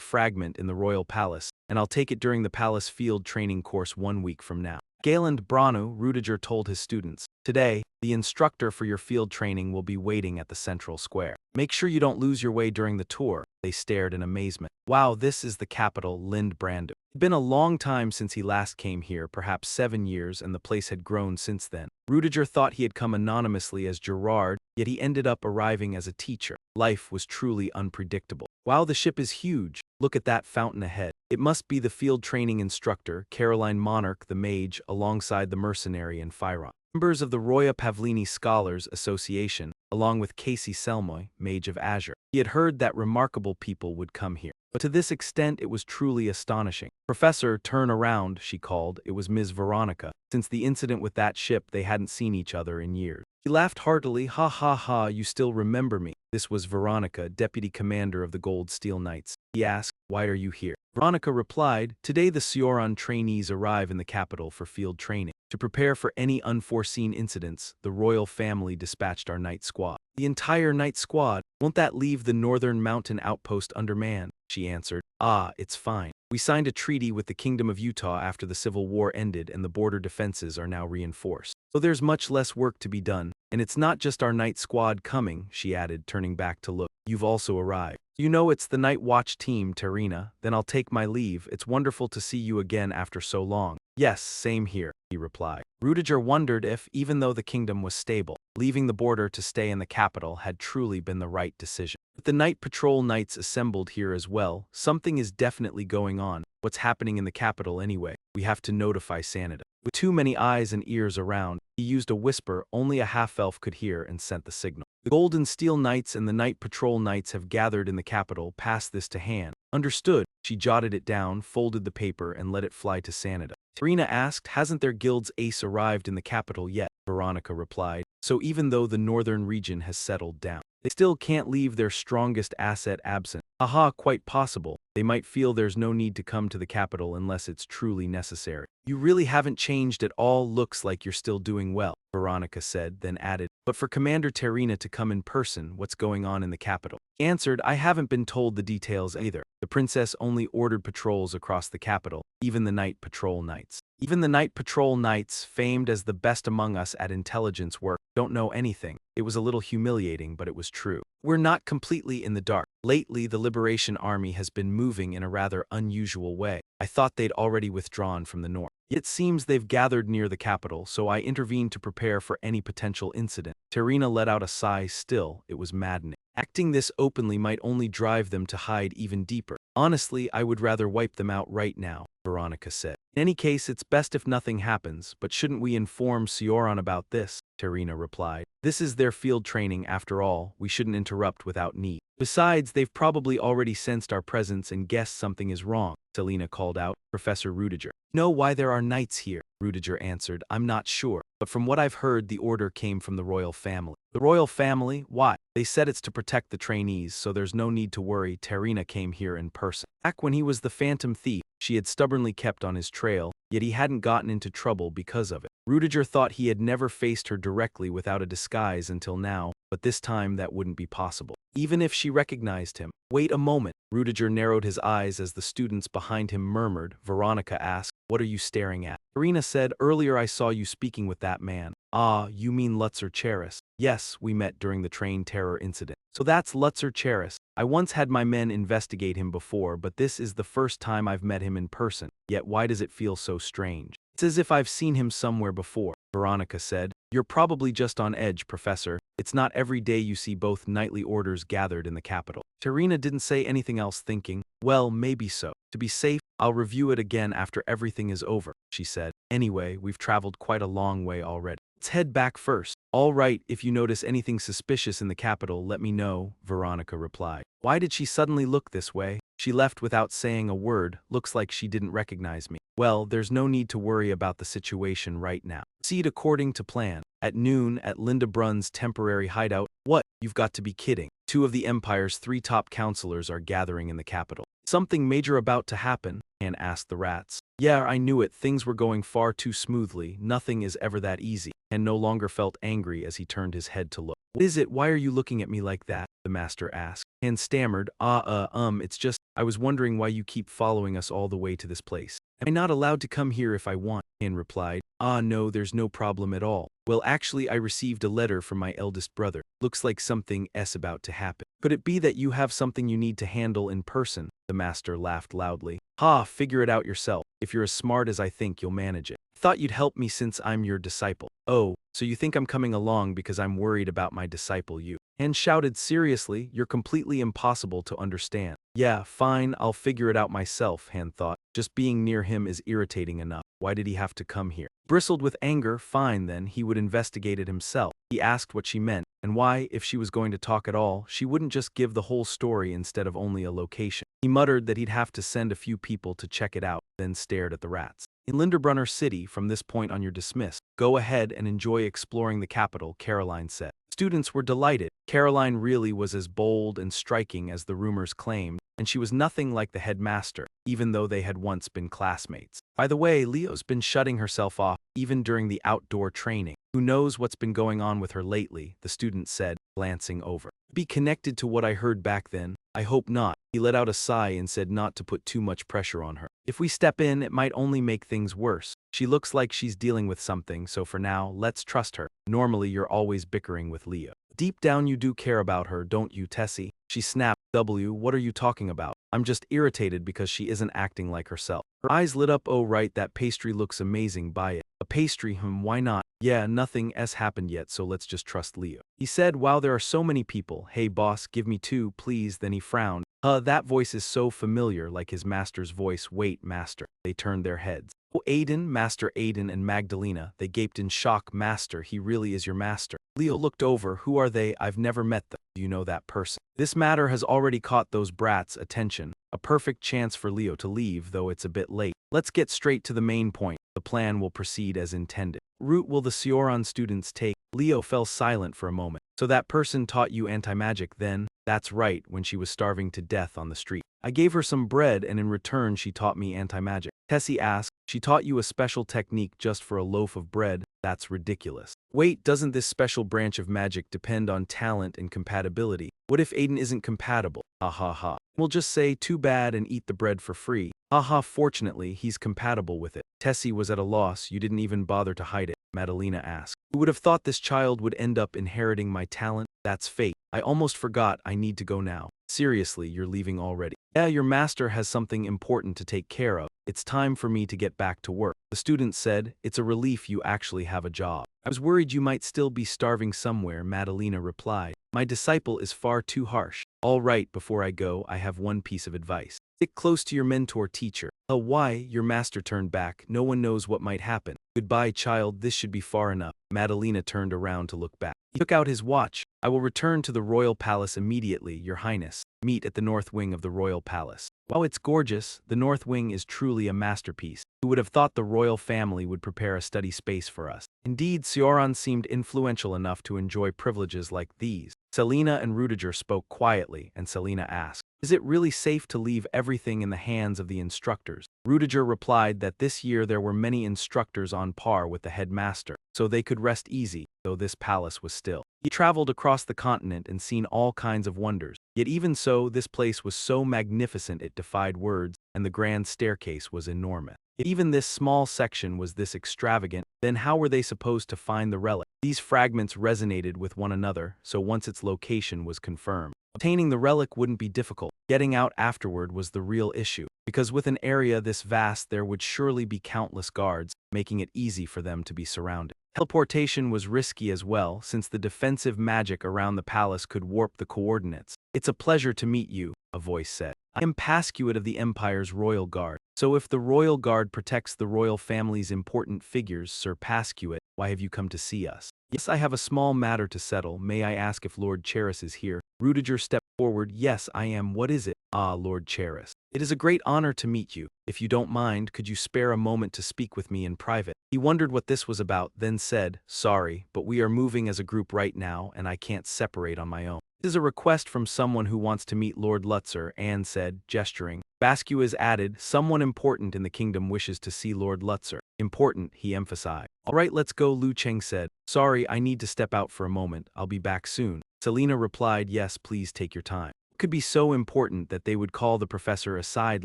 fragment in the royal palace, and I'll take it during the palace field training course 1 week from now. Galen Branu, Rudiger told his students. Today, the instructor for your field training will be waiting at the central square. Make sure you don't lose your way during the tour. They stared in amazement. Wow, this is the capital, Lindbrand. It'd been a long time since he last came here, perhaps 7 years, and the place had grown since then. Rudiger thought he had come anonymously as Gerard, yet he ended up arriving as a teacher. Life was truly unpredictable. Wow, the ship is huge. Look at that fountain ahead. It must be the field training instructor, Caroline Monarch the mage, alongside the mercenary and Phyron. Members of the Roya Pavlini Scholars Association, along with Casey Selmoy, Mage of Azure. He had heard that remarkable people would come here. But to this extent it was truly astonishing. Professor, turn around, she called. It was Ms. Veronica. Since the incident with that ship, they hadn't seen each other in years. He laughed heartily. Ha ha ha, you still remember me. This was Veronica, deputy commander of the Gold Steel Knights. He asked, why are you here? Veronica replied, today the Sioran trainees arrive in the capital for field training. To prepare for any unforeseen incidents, the royal family dispatched our night squad. The entire night squad? Won't that leave the northern mountain outpost undermanned? She answered, ah, it's fine. We signed a treaty with the Kingdom of Utah after the Civil War ended and the border defenses are now reinforced. So there's much less work to be done. And it's not just our night squad coming, she added, turning back to look. You've also arrived. You know it's the night watch team, Terina. Then I'll take my leave. It's wonderful to see you again after so long. Yes, same here, he replied. Rudiger wondered if, even though the kingdom was stable, leaving the border to stay in the capital had truly been the right decision. With the night patrol knights assembled here as well, something is definitely going on. What's happening in the capital anyway? We have to notify Sanada. With too many eyes and ears around, he used a whisper only a half-elf could hear and sent the signal. The Golden Steel Knights and the Night Patrol Knights have gathered in the capital. Pass this to Han. Understood. She jotted it down, folded the paper, and let it fly to Sanada. Tarina asked, hasn't their guild's ace arrived in the capital yet? Veronica replied. So even though the northern region has settled down, they still can't leave their strongest asset absent. Aha, quite possible. They might feel there's no need to come to the capital unless it's truly necessary. You really haven't changed at all. Looks like you're still doing well, Veronica said, then added, but for Commander Tarina to come in person, what's going on in the capital? He answered, I haven't been told the details either. The princess only ordered patrols across the capital, even the Night Patrol Knights. Even the Night Patrol Knights, famed as the best among us at intelligence work, don't know anything. It was a little humiliating, but it was true. We're not completely in the dark. Lately, the Liberation Army has been moving in a rather unusual way. I thought they'd already withdrawn from the north. It seems they've gathered near the capital, so I intervened to prepare for any potential incident. Tarina let out a sigh. Still, it was maddening. Acting this openly might only drive them to hide even deeper. Honestly, I would rather wipe them out right now, Veronica said. In any case, it's best if nothing happens, but shouldn't we inform Sioran about this? Tarina replied. This is their field training after all. We shouldn't interrupt without need. Besides, they've probably already sensed our presence and guessed something is wrong, Selena called out. Professor Rudiger. Know why there are knights here? Rudiger answered. I'm not sure, but from what I've heard, the order came from the royal family. The royal family? Why? They said it's to protect the trainees, so there's no need to worry. Tarina came here in person. Back when he was the Phantom Thief, she had stubbornly kept on his trail, yet he hadn't gotten into trouble because of it. Rudiger thought he had never faced her directly without a disguise until now, but this time that wouldn't be possible. Even if she recognized him. Wait a moment. Rudiger narrowed his eyes as the students behind him murmured. Veronica asked, what are you staring at? Tarina said, earlier I saw you speaking with that man. Ah, you mean Lutzer Cheris. Yes, we met during the train terror incident. So that's Lutzer Cheris. I once had my men investigate him before, but this is the first time I've met him in person. Yet why does it feel so strange? It's as if I've seen him somewhere before, Veronica said. You're probably just on edge, Professor. It's not every day you see both knightly orders gathered in the capital. Tarina didn't say anything else, thinking, well, maybe so. To be safe, I'll review it again after everything is over, she said. Anyway, we've traveled quite a long way already. Let's head back first. All right, if you notice anything suspicious in the capital, let me know, Veronica replied. Why did she suddenly look this way? She left without saying a word. Looks like she didn't recognize me. Well, there's no need to worry about the situation right now. Proceed according to plan. At noon, at Linda Brunn's temporary hideout. What? You've got to be kidding. 2 of the Empire's 3 top counselors are gathering in the capital. Something major about to happen? Han asked the rats. Yeah, I knew it. Things were going far too smoothly. Nothing is ever that easy. Han no longer felt angry as he turned his head to look. What is it? Why are you looking at me like that? The master asked. Han stammered. It's just, I was wondering why you keep following us all the way to this place. Am I not allowed to come here if I want? Han replied. No, there's no problem at all. Well, actually, I received a letter from my eldest brother. Looks like something's about to happen. Could it be that you have something you need to handle in person? The master laughed loudly. Ha, figure it out yourself. If you're as smart as I think, you'll manage it. Thought you'd help me since I'm your disciple. Oh, so you think I'm coming along because I'm worried about my disciple you? Han shouted seriously, you're completely impossible to understand. Yeah, fine, I'll figure it out myself, Han thought. Just being near him is irritating enough. Why did he have to come here? Bristled with anger, fine then, he would investigate it himself. He asked what she meant, and why, if she was going to talk at all, she wouldn't just give the whole story instead of only a location. He muttered that he'd have to send a few people to check it out, then stared at the rats. In Linderbrunner City, from this point on you're dismissed. Go ahead and enjoy exploring the capital, Caroline said. Students were delighted. Caroline really was as bold and striking as the rumors claimed, and she was nothing like the headmaster, even though they had once been classmates. By the way, Leo's been shutting herself off, even during the outdoor training. Who knows what's been going on with her lately, the student said, glancing over. Be connected to what I heard back then? I hope not. He let out a sigh and said not to put too much pressure on her. If we step in, it might only make things worse. She looks like she's dealing with something, so for now, let's trust her. Normally, you're always bickering with Leo. Deep down you do care about her, don't you, Tessie? She snapped. What are you talking about? I'm just irritated because she isn't acting like herself. Her eyes lit up. Oh right, that pastry looks amazing, buy it. A pastry, why not? Yeah, nothing has happened yet, so let's just trust Leo. He said, wow, there are so many people. Hey boss, give me two, please. Then he frowned. That voice is so familiar, like his master's voice. Wait, master. They turned their heads. Oh, Aiden, Master Aiden and Magdalena. They gaped in shock. Master, he really is your master. Leo looked over. Who are they? I've never met them. Do you know that person? This matter has already caught those brats' attention. A perfect chance for Leo to leave, though it's a bit late. Let's get straight to the main point. The plan will proceed as intended. Route will the Sioran students take? Leo fell silent for a moment. So that person taught you anti-magic then? That's right, when she was starving to death on the street. I gave her some bread and in return she taught me anti-magic. Tessie asked, she taught you a special technique just for a loaf of bread? That's ridiculous. Wait, doesn't this special branch of magic depend on talent and compatibility? What if Aiden isn't compatible? Ha ha ha. We'll just say too bad and eat the bread for free. Haha, fortunately, he's compatible with it. Tessie was at a loss. You didn't even bother to hide it, Madalena asked. Who would have thought this child would end up inheriting my talent? That's fate. I almost forgot. I need to go now. Seriously, you're leaving already. Yeah, your master has something important to take care of. It's time for me to get back to work. The student said, it's a relief you actually have a job. I was worried you might still be starving somewhere, Madalena replied. My disciple is far too harsh. All right, before I go, I have one piece of advice. Stick close to your mentor teacher. Why? Your master turned back. No one knows what might happen. Goodbye, child. This should be far enough. Madalena turned around to look back. He took out his watch. I will return to the royal palace immediately, your highness. Meet at the north wing of the royal palace. While it's gorgeous, the north wing is truly a masterpiece. Who would have thought the royal family would prepare a study space for us? Indeed, Sioran seemed influential enough to enjoy privileges like these. Selena and Rudiger spoke quietly, and Selena asked, is it really safe to leave everything in the hands of the instructors? Rudiger replied that this year there were many instructors on par with the headmaster, so they could rest easy, though this palace was still. He traveled across the continent and seen all kinds of wonders. Yet even so, this place was so magnificent it defied words, and the grand staircase was enormous. If even this small section was this extravagant, then how were they supposed to find the relic? These fragments resonated with one another, so once its location was confirmed, obtaining the relic wouldn't be difficult. Getting out afterward was the real issue, because with an area this vast there would surely be countless guards, making it easy for them to be surrounded. Teleportation was risky as well, since the defensive magic around the palace could warp the coordinates. It's a pleasure to meet you, a voice said. I am Pascuit of the Empire's Royal Guard. So if the Royal Guard protects the royal family's important figures, Sir Pascuit, why have you come to see us? Yes, I have a small matter to settle. May I ask if Lord Cheris is here? Rudiger stepped forward. Yes, I am. What is it? Ah, Lord Cheris. It is a great honor to meet you. If you don't mind, could you spare a moment to speak with me in private? He wondered what this was about, then said, sorry, but we are moving as a group right now, and I can't separate on my own. This is a request from someone who wants to meet Lord Lutzer, Anne said, gesturing. Bascuas added, someone important in the kingdom wishes to see Lord Lutzer. Important, he emphasized. All right, let's go, Lu Cheng said. Sorry, I need to step out for a moment. I'll be back soon. Selena replied, yes, please take your time. It could be so important that they would call the professor aside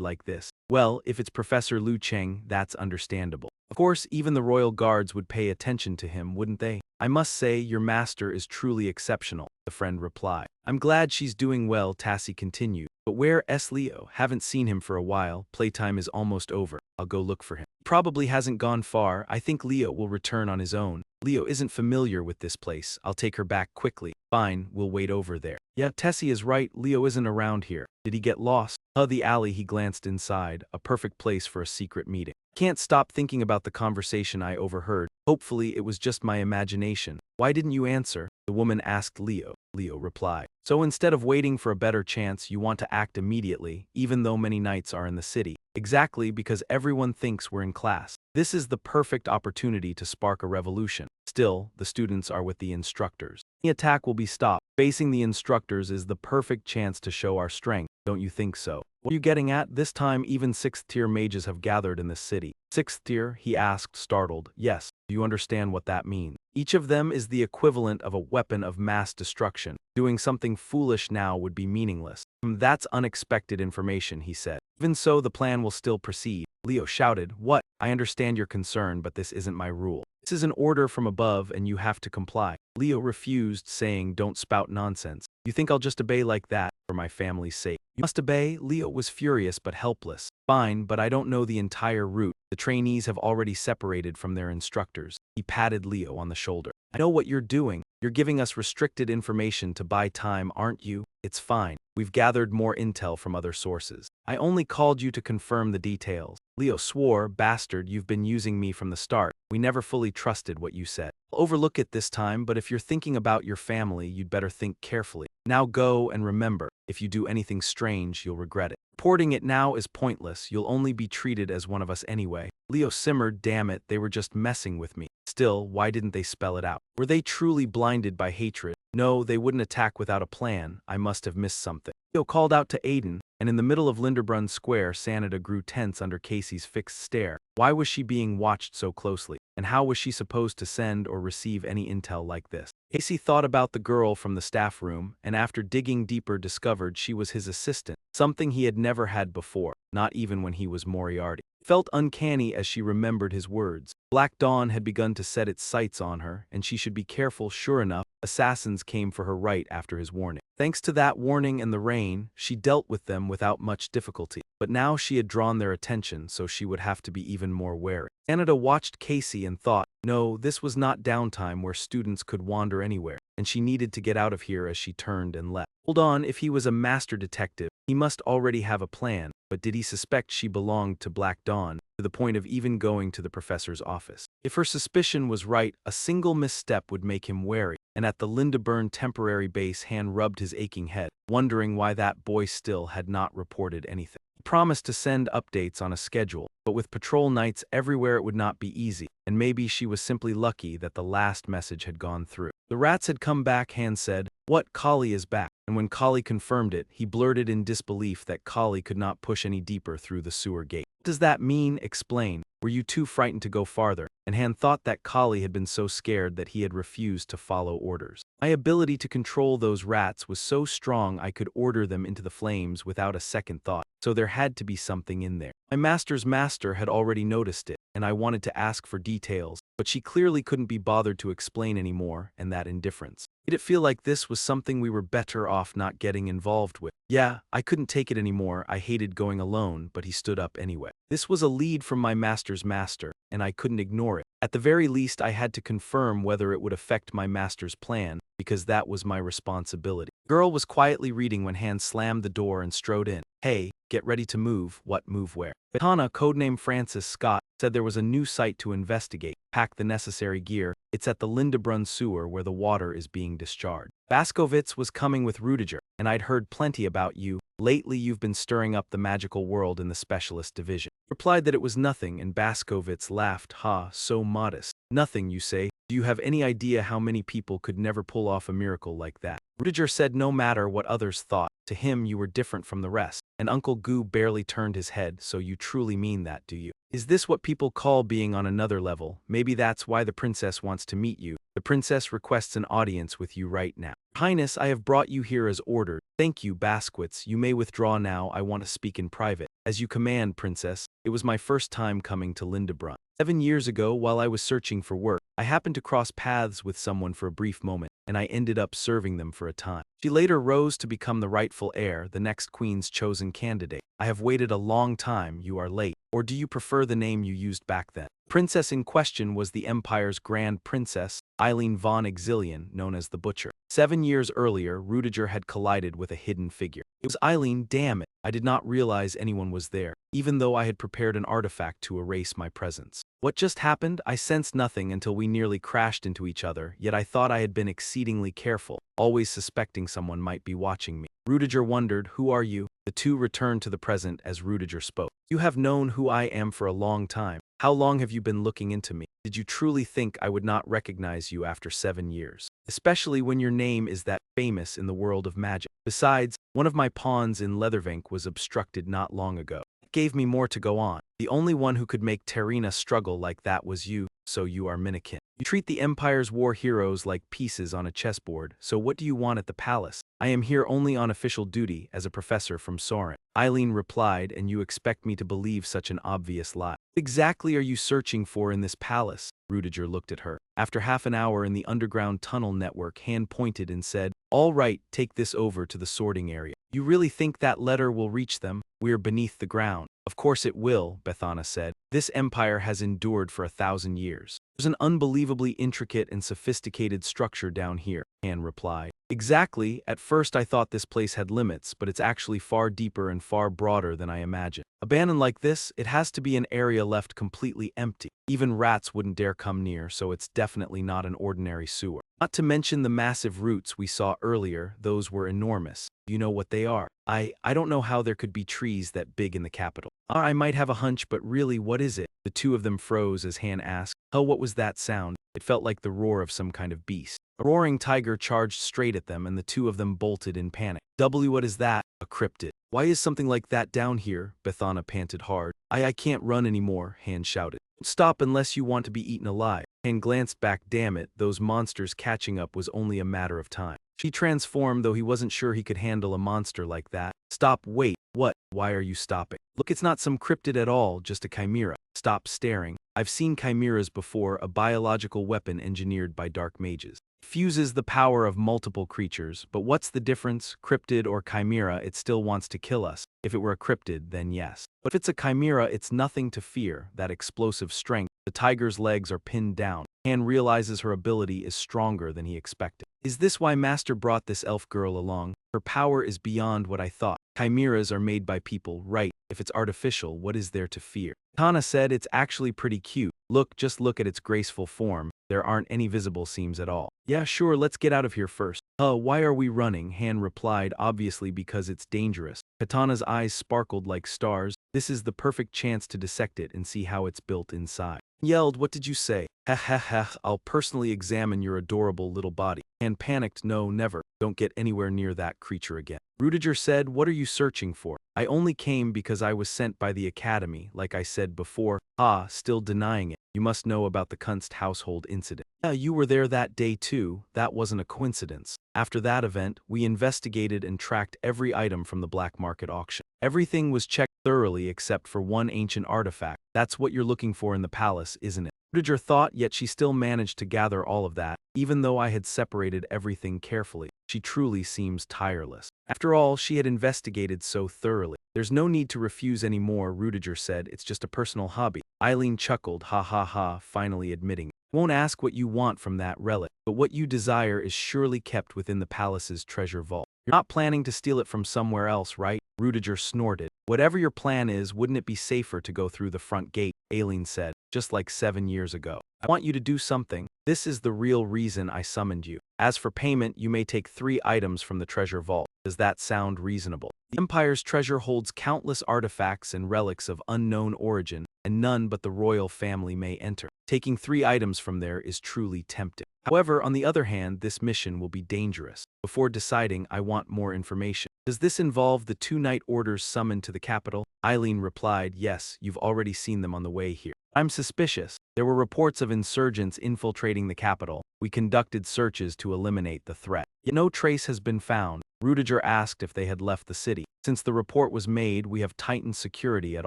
like this. Well, if it's Professor Lu Cheng, that's understandable. Of course, even the royal guards would pay attention to him, wouldn't they? I must say, your master is truly exceptional, the friend replied. I'm glad she's doing well, Tassie continued. But where is Leo? Haven't seen him for a while. Playtime is almost over. I'll go look for him. Probably hasn't gone far. I think Leo will return on his own. Leo isn't familiar with this place. I'll take her back quickly. Fine, we'll wait over there. Yeah, Tessie is right. Leo isn't around here. Did he get lost? The alley. He glanced inside. A perfect place for a secret meeting. Can't stop thinking about the conversation I overheard. Hopefully it was just my imagination. Why didn't you answer? The woman asked Leo. Leo replied. So instead of waiting for a better chance, you want to act immediately, even though many knights are in the city. Exactly, because everyone thinks we're in class. This is the perfect opportunity to spark a revolution. Still, the students are with the instructors. The attack will be stopped. Facing the instructors is the perfect chance to show our strength. Don't you think so? What are you getting at? This time even 6th tier mages have gathered in this city. 6th tier? He asked, startled. Yes. Do you understand what that means? Each of them is the equivalent of a weapon of mass destruction. Doing something foolish now would be meaningless. That's unexpected information, he said. Even so, the plan will still proceed. Leo shouted, what? I understand your concern, but this isn't my rule. This is an order from above and you have to comply. Leo refused, saying, don't spout nonsense. You think I'll just obey like that for my family's sake? You must obey. Leo was furious but helpless. Fine, but I don't know the entire route. The trainees have already separated from their instructors. He patted Leo on the shoulder. I know what you're doing. You're giving us restricted information to buy time, aren't you? It's fine. We've gathered more intel from other sources. I only called you to confirm the details. Leo swore, bastard, you've been using me from the start. We never fully trusted what you said. I'll overlook it this time, but if you're thinking about your family, you'd better think carefully. Now go and remember, if you do anything strange, you'll regret it. Reporting it now is pointless. You'll only be treated as one of us anyway. Leo simmered, damn it, they were just messing with me. Still, why didn't they spell it out? Were they truly blinded by hatred? No, they wouldn't attack without a plan. I must have missed something. Leo called out to Aiden, and in the middle of Linderbrunn Square, Sanada grew tense under Casey's fixed stare. Why was she being watched so closely? And how was she supposed to send or receive any intel like this? Casey thought about the girl from the staff room, and after digging deeper discovered she was his assistant, something he had never had before, not even when he was Moriarty. It felt uncanny as she remembered his words. Black Dawn had begun to set its sights on her, and she should be careful. Sure enough, assassins came for her right after his warning. Thanks to that warning and the rain, she dealt with them without much difficulty. But now she had drawn their attention, so she would have to be even more wary. Sanada watched Casey and thought, no, this was not downtime where students could wander anywhere, and she needed to get out of here as she turned and left. Hold on, if he was a master detective, he must already have a plan, but did he suspect she belonged to Black Dawn, to the point of even going to the professor's office? If her suspicion was right, a single misstep would make him wary, and at the Linderbrunn temporary base, Han rubbed his aching head, wondering why that boy still had not reported anything. He promised to send updates on a schedule, but with patrol nights everywhere it would not be easy, and maybe she was simply lucky that the last message had gone through. The rats had come back, Han said. What, Kali is back? And when Kali confirmed it, he blurted in disbelief that Kali could not push any deeper through the sewer gate. What does that mean? Explain. Were you too frightened to go farther? And Han thought that Kali had been so scared that he had refused to follow orders. My ability to control those rats was so strong I could order them into the flames without a second thought, so there had to be something in there. My master's master had already noticed it, and I wanted to ask for details, but she clearly couldn't be bothered to explain anymore, and that indifference made it feel like this was something we were better off not getting involved with. Yeah, I couldn't take it anymore. I hated going alone, but he stood up anyway. This was a lead from my master's master, and I couldn't ignore it. At the very least, I had to confirm whether it would affect my master's plan, because that was my responsibility. The girl was quietly reading when Han slammed the door and strode in. Hey, get ready to move. What move where? Katana, codename Francis Scott, said there was a new site to investigate. Pack the necessary gear. It's at the Linderbrunn sewer where the water is being discharged. Baskovitz was coming with Rudiger, and I'd heard plenty about you. Lately you've been stirring up the magical world in the specialist division. Replied that it was nothing, and Baskovitz laughed. Ha, so modest. Nothing, you say? Do you have any idea how many people could never pull off a miracle like that? Rudiger said no matter what others thought, to him you were different from the rest. And Uncle Goo barely turned his head. So you truly mean that, do you? Is this what people call being on another level? Maybe that's why the princess wants to meet you. The princess requests an audience with you right now. Highness, I have brought you here as ordered. Thank you, Baskwitz. You may withdraw now. I want to speak in private. As you command, princess. It was my first time coming to Linderbrunn. 7 years ago, while I was searching for work, I happened to cross paths with someone for a brief moment, and I ended up serving them for a time. She later rose to become the rightful heir, the next queen's chosen candidate. I have waited a long time. You are late. Or do you prefer the name you used back then? Princess in question was the Empire's Grand Princess, Eileen von Exilian, known as the Butcher. 7 years earlier, Rudiger had collided with a hidden figure. It was Eileen, damn it. I did not realize anyone was there, even though I had prepared an artifact to erase my presence. What just happened? I sensed nothing until we nearly crashed into each other, yet I thought I had been exceedingly careful, always suspecting someone might be watching me. Rudiger wondered, who are you? The two returned to the present as Rudiger spoke. You have known who I am for a long time. How long have you been looking into me? Did you truly think I would not recognize you after 7 years? Especially when your name is that famous in the world of magic. Besides, one of my pawns in Leathervink was obstructed not long ago. It gave me more to go on. The only one who could make Terina struggle like that was you, so you are Minikin. You treat the Empire's war heroes like pieces on a chessboard, so what do you want at the palace? I am here only on official duty as a professor from Soren. Eileen replied, and you expect me to believe such an obvious lie. What exactly are you searching for in this palace? Rudiger looked at her. After half an hour in the underground tunnel network, Han pointed and said, all right, take this over to the sorting area. You really think that letter will reach them? We're beneath the ground. Of course it will, Bethana said. This empire has endured for 1,000 years. There's an unbelievably intricate and sophisticated structure down here, Han replied. Exactly, at first I thought this place had limits, but it's actually far deeper and far broader than I imagined. Abandoned like this, it has to be an area left completely empty. Even rats wouldn't dare come near, so it's definitely not an ordinary sewer. Not to mention the massive roots we saw earlier, those were enormous. You know what they are. I don't know how there could be trees that big in the capital. I might have a hunch, but really, what is it? The two of them froze as Han asked. Oh, what was that sound? It felt like the roar of some kind of beast. A roaring tiger charged straight at them, and the two of them bolted in panic. What is that? A cryptid. Why is something like that down here? Bethana panted hard. I can't run anymore, Han shouted. Stop unless you want to be eaten alive. Han glanced back. Damn it, those monsters catching up was only a matter of time. He transformed, though he wasn't sure he could handle a monster like that. Stop, wait, what? Why are you stopping? Look, it's not some cryptid at all, just a chimera. Stop staring. I've seen chimeras before, a biological weapon engineered by dark mages. Fuses the power of multiple creatures, but what's the difference? Cryptid or chimera, it still wants to kill us. If it were a cryptid, then yes. But if it's a chimera, it's nothing to fear. That explosive strength. The tiger's legs are pinned down. Han realizes her ability is stronger than he expected. Is this why Master brought this elf girl along? Her power is beyond what I thought. Chimeras are made by people, right? If it's artificial, what is there to fear? Tana said it's actually pretty cute. Just look at its graceful form. There aren't any visible seams at all. Yeah, sure, let's get out of here first. Why are we running? Han replied, obviously because it's dangerous. Katana's eyes sparkled like stars. This is the perfect chance to dissect it and see how it's built inside. Yelled, what did you say? Ha ha ha, I'll personally examine your adorable little body. Han panicked, no, never. Don't get anywhere near that creature again. Rudiger said, what are you searching for? I only came because I was sent by the academy, like I said before. Still denying it. You must know about the Kunst household incident. Yeah, you were there that day too. That wasn't a coincidence. After that event, we investigated and tracked every item from the black market auction. Everything was checked thoroughly except for one ancient artifact. That's what you're looking for in the palace, isn't it? Rudiger thought, yet she still managed to gather all of that, even though I had separated everything carefully. She truly seems tireless. After all, she had investigated so thoroughly. There's no need to refuse anymore, Rudiger said. It's just a personal hobby. Eileen chuckled, ha ha ha, finally admitting. Won't ask what you want from that relic, but what you desire is surely kept within the palace's treasure vault. You're not planning to steal it from somewhere else, right? Rudiger snorted. Whatever your plan is, wouldn't it be safer to go through the front gate? Aileen said, just like 7 years ago. I want you to do something. This is the real reason I summoned you. As for payment, you may take 3 items from the treasure vault. Does that sound reasonable? The Empire's treasure holds countless artifacts and relics of unknown origin, and none but the royal family may enter. Taking 3 items from there is truly tempting. However, on the other hand, this mission will be dangerous. Before deciding, I want more information. Does this involve the 2 night orders summoned to the capital? Eileen replied, yes, you've already seen them on the way here. I'm suspicious. There were reports of insurgents infiltrating the capital. We conducted searches to eliminate the threat. Yet no trace has been found. Rudiger asked if they had left the city. Since the report was made, we have tightened security at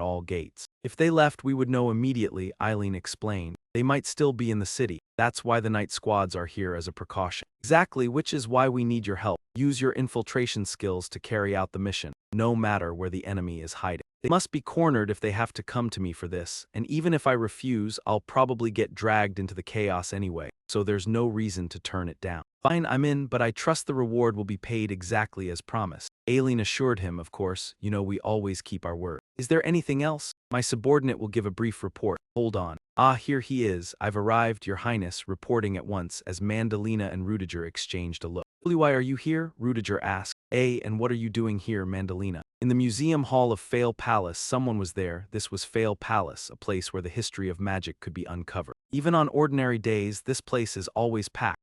all gates. If they left, we would know immediately, Eileen explained. They might still be in the city. That's why the night squads are here as a precaution. Exactly, which is why we need your help. Use your infiltration skills to carry out the mission, no matter where the enemy is hiding. They must be cornered if they have to come to me for this, and even if I refuse, I'll probably get dragged into the chaos anyway, so there's no reason to turn it down. Fine, I'm in, but I trust the reward will be paid exactly as promised. Aileen assured him, of course, we always keep our word. Is there anything else? My subordinate will give a brief report. Hold on. Here he is. I've arrived, Your Highness, reporting at once as Mandalina and Rudiger exchanged a look. Why are you here? Rudiger asked. And what are you doing here, Mandalina? In the museum hall of Fail Palace, someone was there. This was Fail Palace, a place where the history of magic could be uncovered. Even on ordinary days, this place is always packed.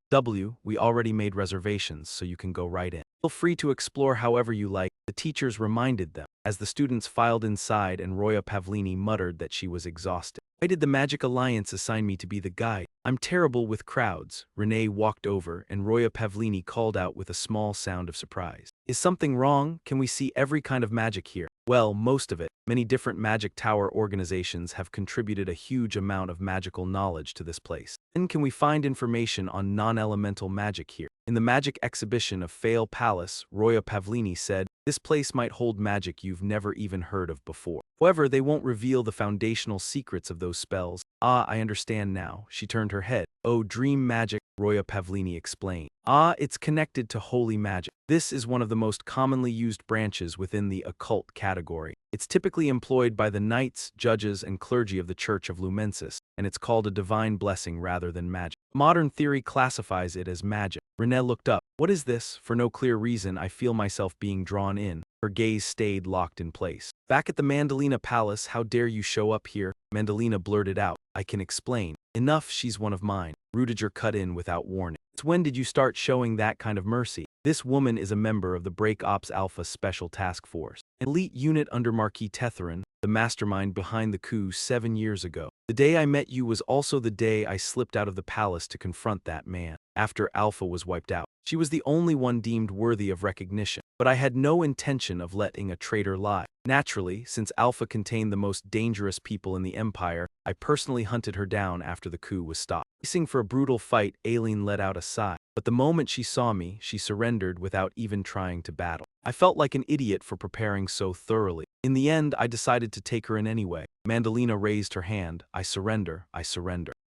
We already made reservations, so you can go right in. Feel free to explore however you like, the teachers reminded them, as the students filed inside and Roya Pavlini muttered that she was exhausted. Why did the Magic Alliance assign me to be the guide? I'm terrible with crowds. Renee walked over and Roya Pavlini called out with a small sound of surprise. Is something wrong? Can we see every kind of magic here? Well, most of it. Many different magic tower organizations have contributed a huge amount of magical knowledge to this place. Then can we find information on non-elemental magic here? In the magic exhibition of Fale Palace, Roya Pavlini said, "This place might hold magic you've never even heard of before. However, they won't reveal the foundational secrets of those spells." "Ah, I understand now." She turned her head. "Oh, dream magic," Roya Pavlini explained. "Ah, it's connected to holy magic. This is one of the most commonly used branches within the occult category. It's typically employed by the knights, judges, and clergy of the Church of Lumensis, and it's called a divine blessing rather than magic. Modern theory classifies it as magic." Renelle looked up. "What is this?" For no clear reason, I feel myself being drawn in. Her gaze stayed locked in place. "Back at the Mandalina Palace, how dare you show up here?" Mandalina blurted out. "I can explain." "Enough, she's one of mine." Rudiger cut in without warning. "It's when did you start showing that kind of mercy?" "This woman is a member of the Break Ops Alpha Special Task Force, an elite unit under Marquis Tetherin, the mastermind behind the coup 7 years ago. The day I met you was also the day I slipped out of the palace to confront that man. After Alpha was wiped out, she was the only one deemed worthy of recognition. But I had no intention of letting a traitor lie. Naturally, since Alpha contained the most dangerous people in the Empire, I personally hunted her down after the coup was stopped." Bracing for a brutal fight, Aileen let out a sigh. "But the moment she saw me, she surrendered without even trying to battle. I felt like an idiot for preparing so thoroughly. In the end, I decided to take her in anyway." Mandalina raised her hand. I surrender.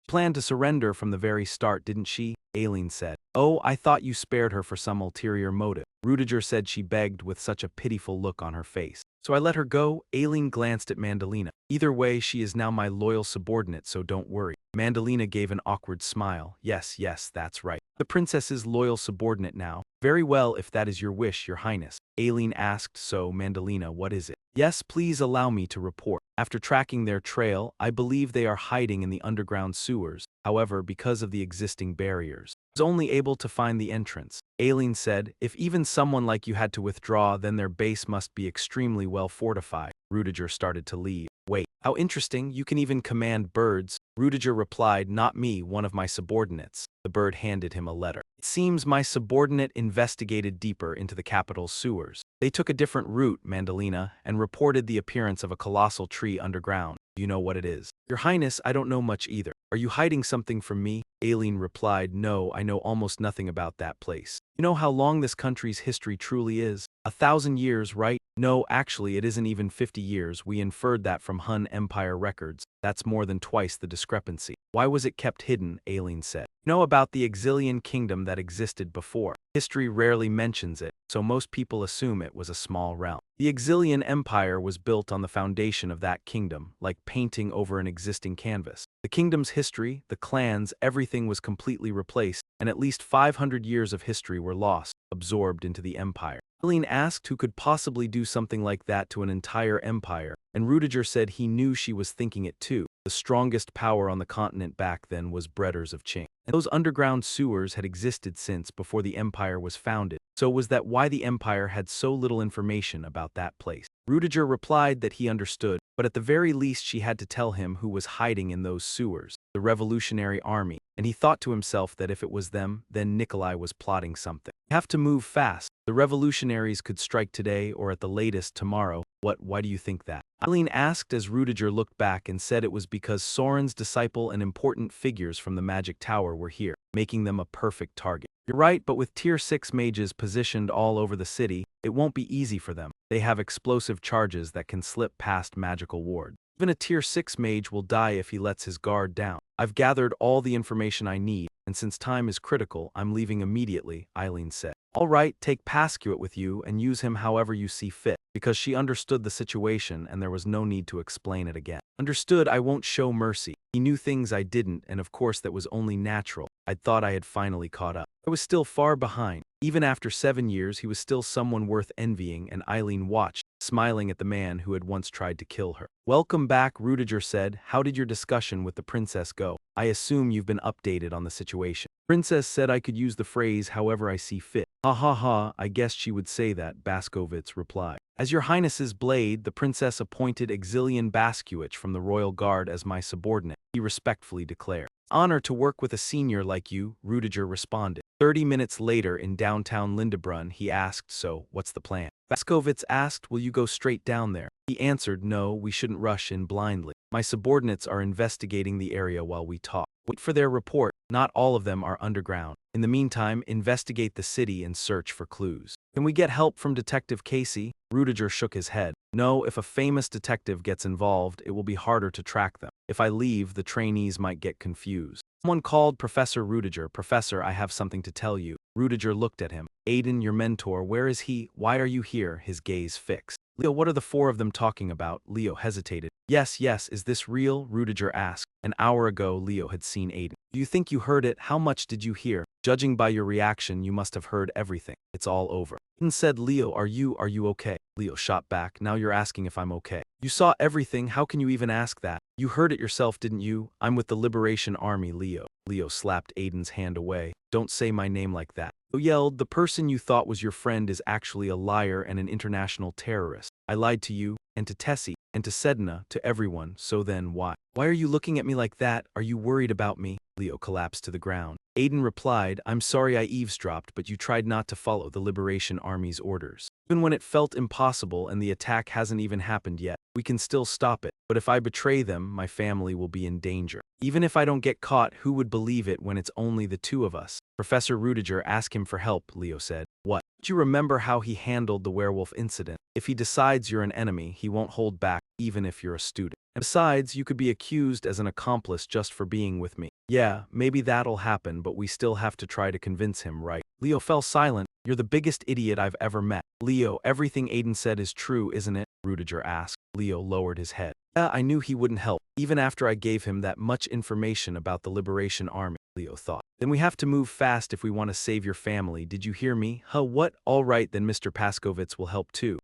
"Planned to surrender from the very start, didn't she?" Aileen said. "Oh, I thought you spared her for some ulterior motive." Rudiger said she begged with such a pitiful look on her face. "So I let her go." Aileen glanced at Mandalina. "Either way, she is now my loyal subordinate, so don't worry." Mandalina gave an awkward smile. Yes, that's right. "The princess's loyal subordinate now." "Very well, if that is your wish, your highness." Aileen asked, "So, Mandalina, what is it?" "Yes, please allow me to report. After tracking their trail, I believe they are hiding in the underground sewers. However, because of the existing barriers, I was only able to find the entrance." Aileen said, "If even someone like you had to withdraw, then their base must be extremely well fortified." Rudiger started to leave. "Wait, how interesting, you can even command birds." Rudiger replied, "Not me, one of my subordinates." The bird handed him a letter. "It seems my subordinate investigated deeper into the capital's sewers. They took a different route, Mandalina, and reported the appearance of a colossal tree underground. Do you know what it is?" "Your Highness, I don't know much either." "Are you hiding something from me?" Aileen replied, "No, I know almost nothing about that place." "You know how long this country's history truly is? 1,000 years, right?" "No, actually, it isn't even 50 years. We inferred that from Hun Empire records. That's more than twice the discrepancy." "Why was it kept hidden?" Aileen said. "You know about the Exilian kingdom that existed before. History rarely mentions it, so most people assume it was a small realm. The Exilian Empire was built on the foundation of that kingdom, like painting over an existing canvas. The kingdom's history, the clans, everything was completely replaced, and at least 500 years of history were lost, absorbed into the empire." Aileen asked who could possibly do something like that to an entire empire, and Rudiger said he knew she was thinking it too. The strongest power on the continent back then was Breeders of Qing. And those underground sewers had existed since before the empire was founded. So was that why the empire had so little information about that place? Rudiger replied that he understood, but at the very least she had to tell him who was hiding in those sewers. The Revolutionary Army. And he thought to himself that if it was them, then Nikolai was plotting something. "You have to move fast. The revolutionaries could strike today or at the latest tomorrow." Why do you think that?" Aileen asked as Rudiger looked back and said it was because Soren's disciple and important figures from the Magic Tower were here, making them a perfect target. "You're right, but with Tier 6 mages positioned all over the city, it won't be easy for them. They have explosive charges that can slip past magical wards. Even a Tier 6 mage will die if he lets his guard down. I've gathered all the information I need, and since time is critical, I'm leaving immediately," Aileen said. "All right, take Pascuit with you and use him however you see fit," because she understood the situation and there was no need to explain it again. "Understood, I won't show mercy." He knew things I didn't, and of course that was only natural. I'd thought I had finally caught up. I was still far behind. Even after 7 years, he was still someone worth envying, and Aileen watched, smiling at the man who had once tried to kill her. "Welcome back," Rudiger said. "How did your discussion with the princess go? I assume you've been updated on the situation." "Princess said I could use the phrase however I see fit." "Ha ha ha, I guessed she would say that," Baskovitz replied. "As your highness's blade, the princess appointed Exilian Baskuich from the royal guard as my subordinate," he respectfully declared. "Honor to work with a senior like you," Rudiger responded. 30 minutes later in downtown Lindebrunn, he asked, "So, what's the plan?" Baskovitz asked, "Will you go straight down there?" He answered, "No, we shouldn't rush in blindly. My subordinates are investigating the area while we talk. Wait for their report. Not all of them are underground. In the meantime, investigate the city and search for clues. Can we get help from Detective Casey? Rudiger shook his head. No, if a famous detective gets involved, it will be harder to track them. If I leave, the trainees might get confused. Someone called Professor Rudiger. Professor, I have something to tell you. Rudiger looked at him. Aiden, your mentor, where is he? Why are you here? His gaze fixed. Leo, what are the four of them talking about? Leo hesitated. Yes, is this real? Rudiger asked. An hour ago, Leo had seen Aiden. Do you think you heard it? How much did you hear? Judging by your reaction, you must have heard everything. It's all over. Aiden said, Leo, are you okay? Leo shot back. Now you're asking if I'm okay. You saw everything. How can you even ask that? You heard it yourself, didn't you? I'm with the Liberation Army, Leo. Leo slapped Aiden's hand away. Don't say my name like that. Leo yelled, the person you thought was your friend is actually a liar and an international terrorist. I lied to you, and to Tessie, and to Sedna, to everyone, so then why? Why are you looking at me like that? Are you worried about me? Leo collapsed to the ground. Aiden replied, I'm sorry I eavesdropped, but you tried not to follow the Liberation Army's orders. Even when it felt impossible and the attack hasn't even happened yet, we can still stop it. But if I betray them, my family will be in danger. Even if I don't get caught, who would believe it when it's only the two of us? Professor Rudiger, ask him for help, Leo said. What? Do you remember how he handled the werewolf incident? If he decides you're an enemy, he won't hold back, even if you're a student. And besides, you could be accused as an accomplice just for being with me. Yeah, maybe that'll happen, but we still have to try to convince him, right? Leo fell silent. You're the biggest idiot I've ever met. Leo, everything Aiden said is true, isn't it? Rudiger asked. Leo lowered his head. Yeah, I knew he wouldn't help, even after I gave him that much information about the Liberation Army, Leo thought. Then we have to move fast if we want to save your family. Did you hear me? Huh, what? All right, then Mr. Paskovitz will help too.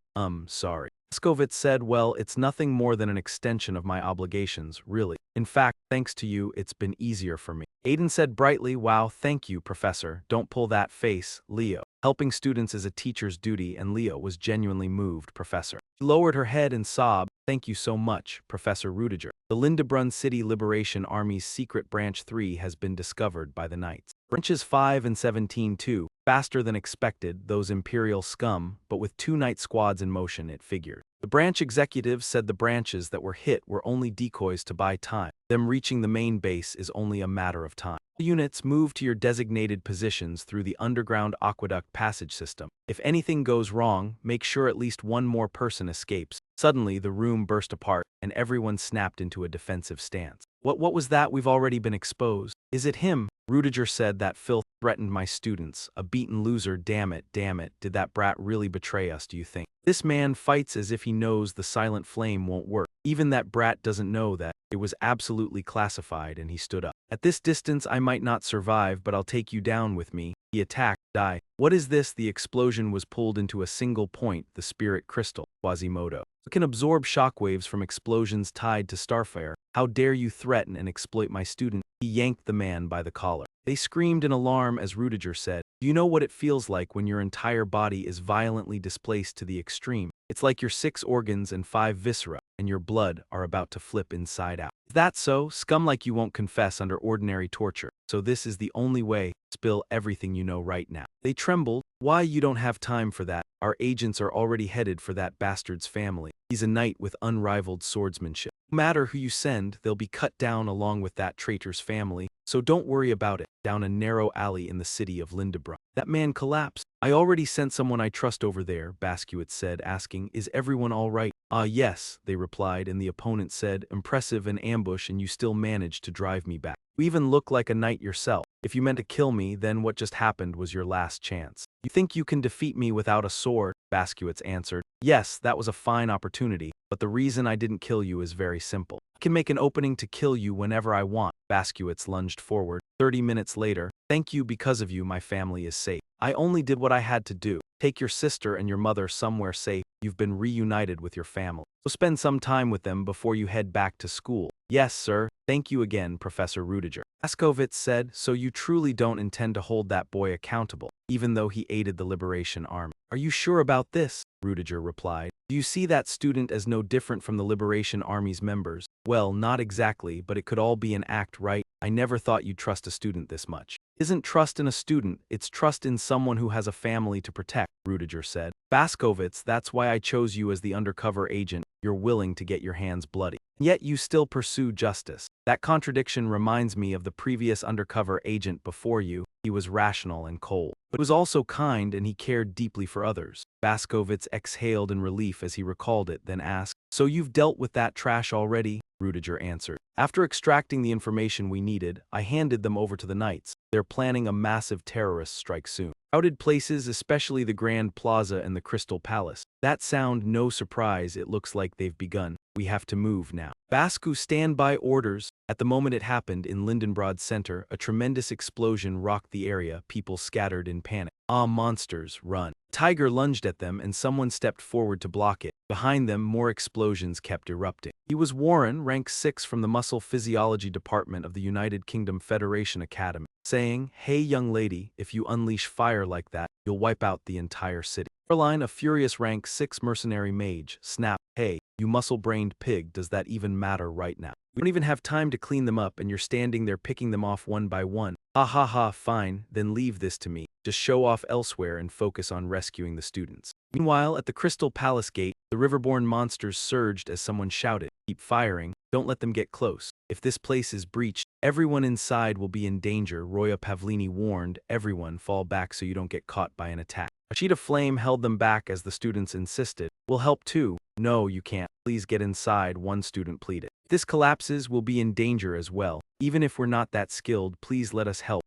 Sorry. Paskovitz said, well, it's nothing more than an extension of my obligations, really. In fact, thanks to you, it's been easier for me. Aiden said brightly, wow, thank you, Professor. Don't pull that face, Leo. Helping students is a teacher's duty, and Leo was genuinely moved, Professor. She lowered her head and sobbed, thank you so much, Professor Rudiger. The Lindebrunn City Liberation Army's secret Branch 3 has been discovered by the Knights. Branches 5 and 17 too, faster than expected, those Imperial scum, but with 2 Knight squads in motion, it figured. The branch executives said the branches that were hit were only decoys to buy time. Them reaching the main base is only a matter of time. The units move to your designated positions through the underground aqueduct passage system. If anything goes wrong, make sure at least one more person escapes. Suddenly, the room burst apart, and everyone snapped into a defensive stance. What was that? We've already been exposed. Is it him? Rudiger said that filth threatened my students. A beaten loser, damn it. Did that brat really betray us, do you think? This man fights as if he knows the silent flame won't work. Even that brat doesn't know that. It was absolutely classified, and he stood up. At this distance, I might not survive, but I'll take you down with me. He attacked. Die. What is this? The explosion was pulled into a single point, the spirit crystal, Quasimodo. It can absorb shockwaves from explosions tied to Starfire. How dare you threaten and exploit my student? He yanked the man by the collar. They screamed in alarm as Rudiger said, do you know what it feels like when your entire body is violently displaced to the extreme? It's like your 6 organs and 5 viscera, and your blood are about to flip inside out. Is that so? Scum like you won't confess under ordinary torture. So this is the only way. Spill everything you know right now. They trembled. Why, you don't have time for that. Our agents are already headed for that bastard's family. He's a knight with unrivaled swordsmanship. No matter who you send, they'll be cut down along with that traitor's family. So don't worry about it. Down a narrow alley in the city of Lindebrunn. That man collapsed. I already sent someone I trust over there, Basquiat said, asking, is everyone all right? Yes, they replied, and the opponent said, impressive, an ambush, and you still managed to drive me back. You even look like a knight yourself. If you meant to kill me, then what just happened was your last chance. You think you can defeat me without a sword? Basquiat answered. Yes, that was a fine opportunity, but the reason I didn't kill you is very simple. I can make an opening to kill you whenever I want. Basquiat lunged forward. 30 minutes later, thank you, because of you my family is safe. I only did what I had to do. Take your sister and your mother somewhere safe. You've been reunited with your family. So spend some time with them before you head back to school. Yes, sir. Thank you again, Professor Rudiger. Paskovitz said, so you truly don't intend to hold that boy accountable, even though he aided the Liberation Army. Are you sure about this? Rudiger replied. Do you see that student as no different from the Liberation Army's members? Well, not exactly, but it could all be an act, right? I never thought you'd trust a student this much. Isn't trust in a student, it's trust in someone who has a family to protect, Rudiger said. Baskovitz, that's why I chose you as the undercover agent. You're willing to get your hands bloody. Yet you still pursue justice. That contradiction reminds me of the previous undercover agent before you. He was rational and cold, but was also kind and he cared deeply for others. Baskovitz exhaled in relief as he recalled it, then asked, "So you've dealt with that trash already?" Rudiger answered. "After extracting the information we needed, I handed them over to the Knights. They're planning a massive terrorist strike soon. Crowded places, especially the Grand Plaza and the Crystal Palace. That sound no surprise, it looks like they've begun. We have to move now." Basku, stand by orders. At the moment it happened, in Lindenbrod Center, a tremendous explosion rocked the area, people scattered in panic. "Ah, monsters, run." Tiger lunged at them and someone stepped forward to block it. Behind them, more explosions kept erupting. He was Warren, rank 6 from the Muscle Physiology Department of the United Kingdom Federation Academy, saying, "Hey young lady, if you unleash fire like that, you'll wipe out the entire city." Caroline, a furious rank 6 mercenary mage, snapped, "Hey, you muscle-brained pig, does that even matter right now? We don't even have time to clean them up and you're standing there picking them off one by one. Ha ha ha, fine, then leave this to me. Just show off elsewhere and focus on rescuing the students." Meanwhile, at the Crystal Palace gate, the riverborn monsters surged as someone shouted, "Keep firing, don't let them get close. If this place is breached, everyone inside will be in danger." Roya Pavlini warned, "Everyone fall back so you don't get caught by an attack." A sheet of flame held them back as the students insisted, "We'll help too." "No, you can't. Please get inside," one student pleaded. "If this collapses, we'll be in danger as well. Even if we're not that skilled, please let us help."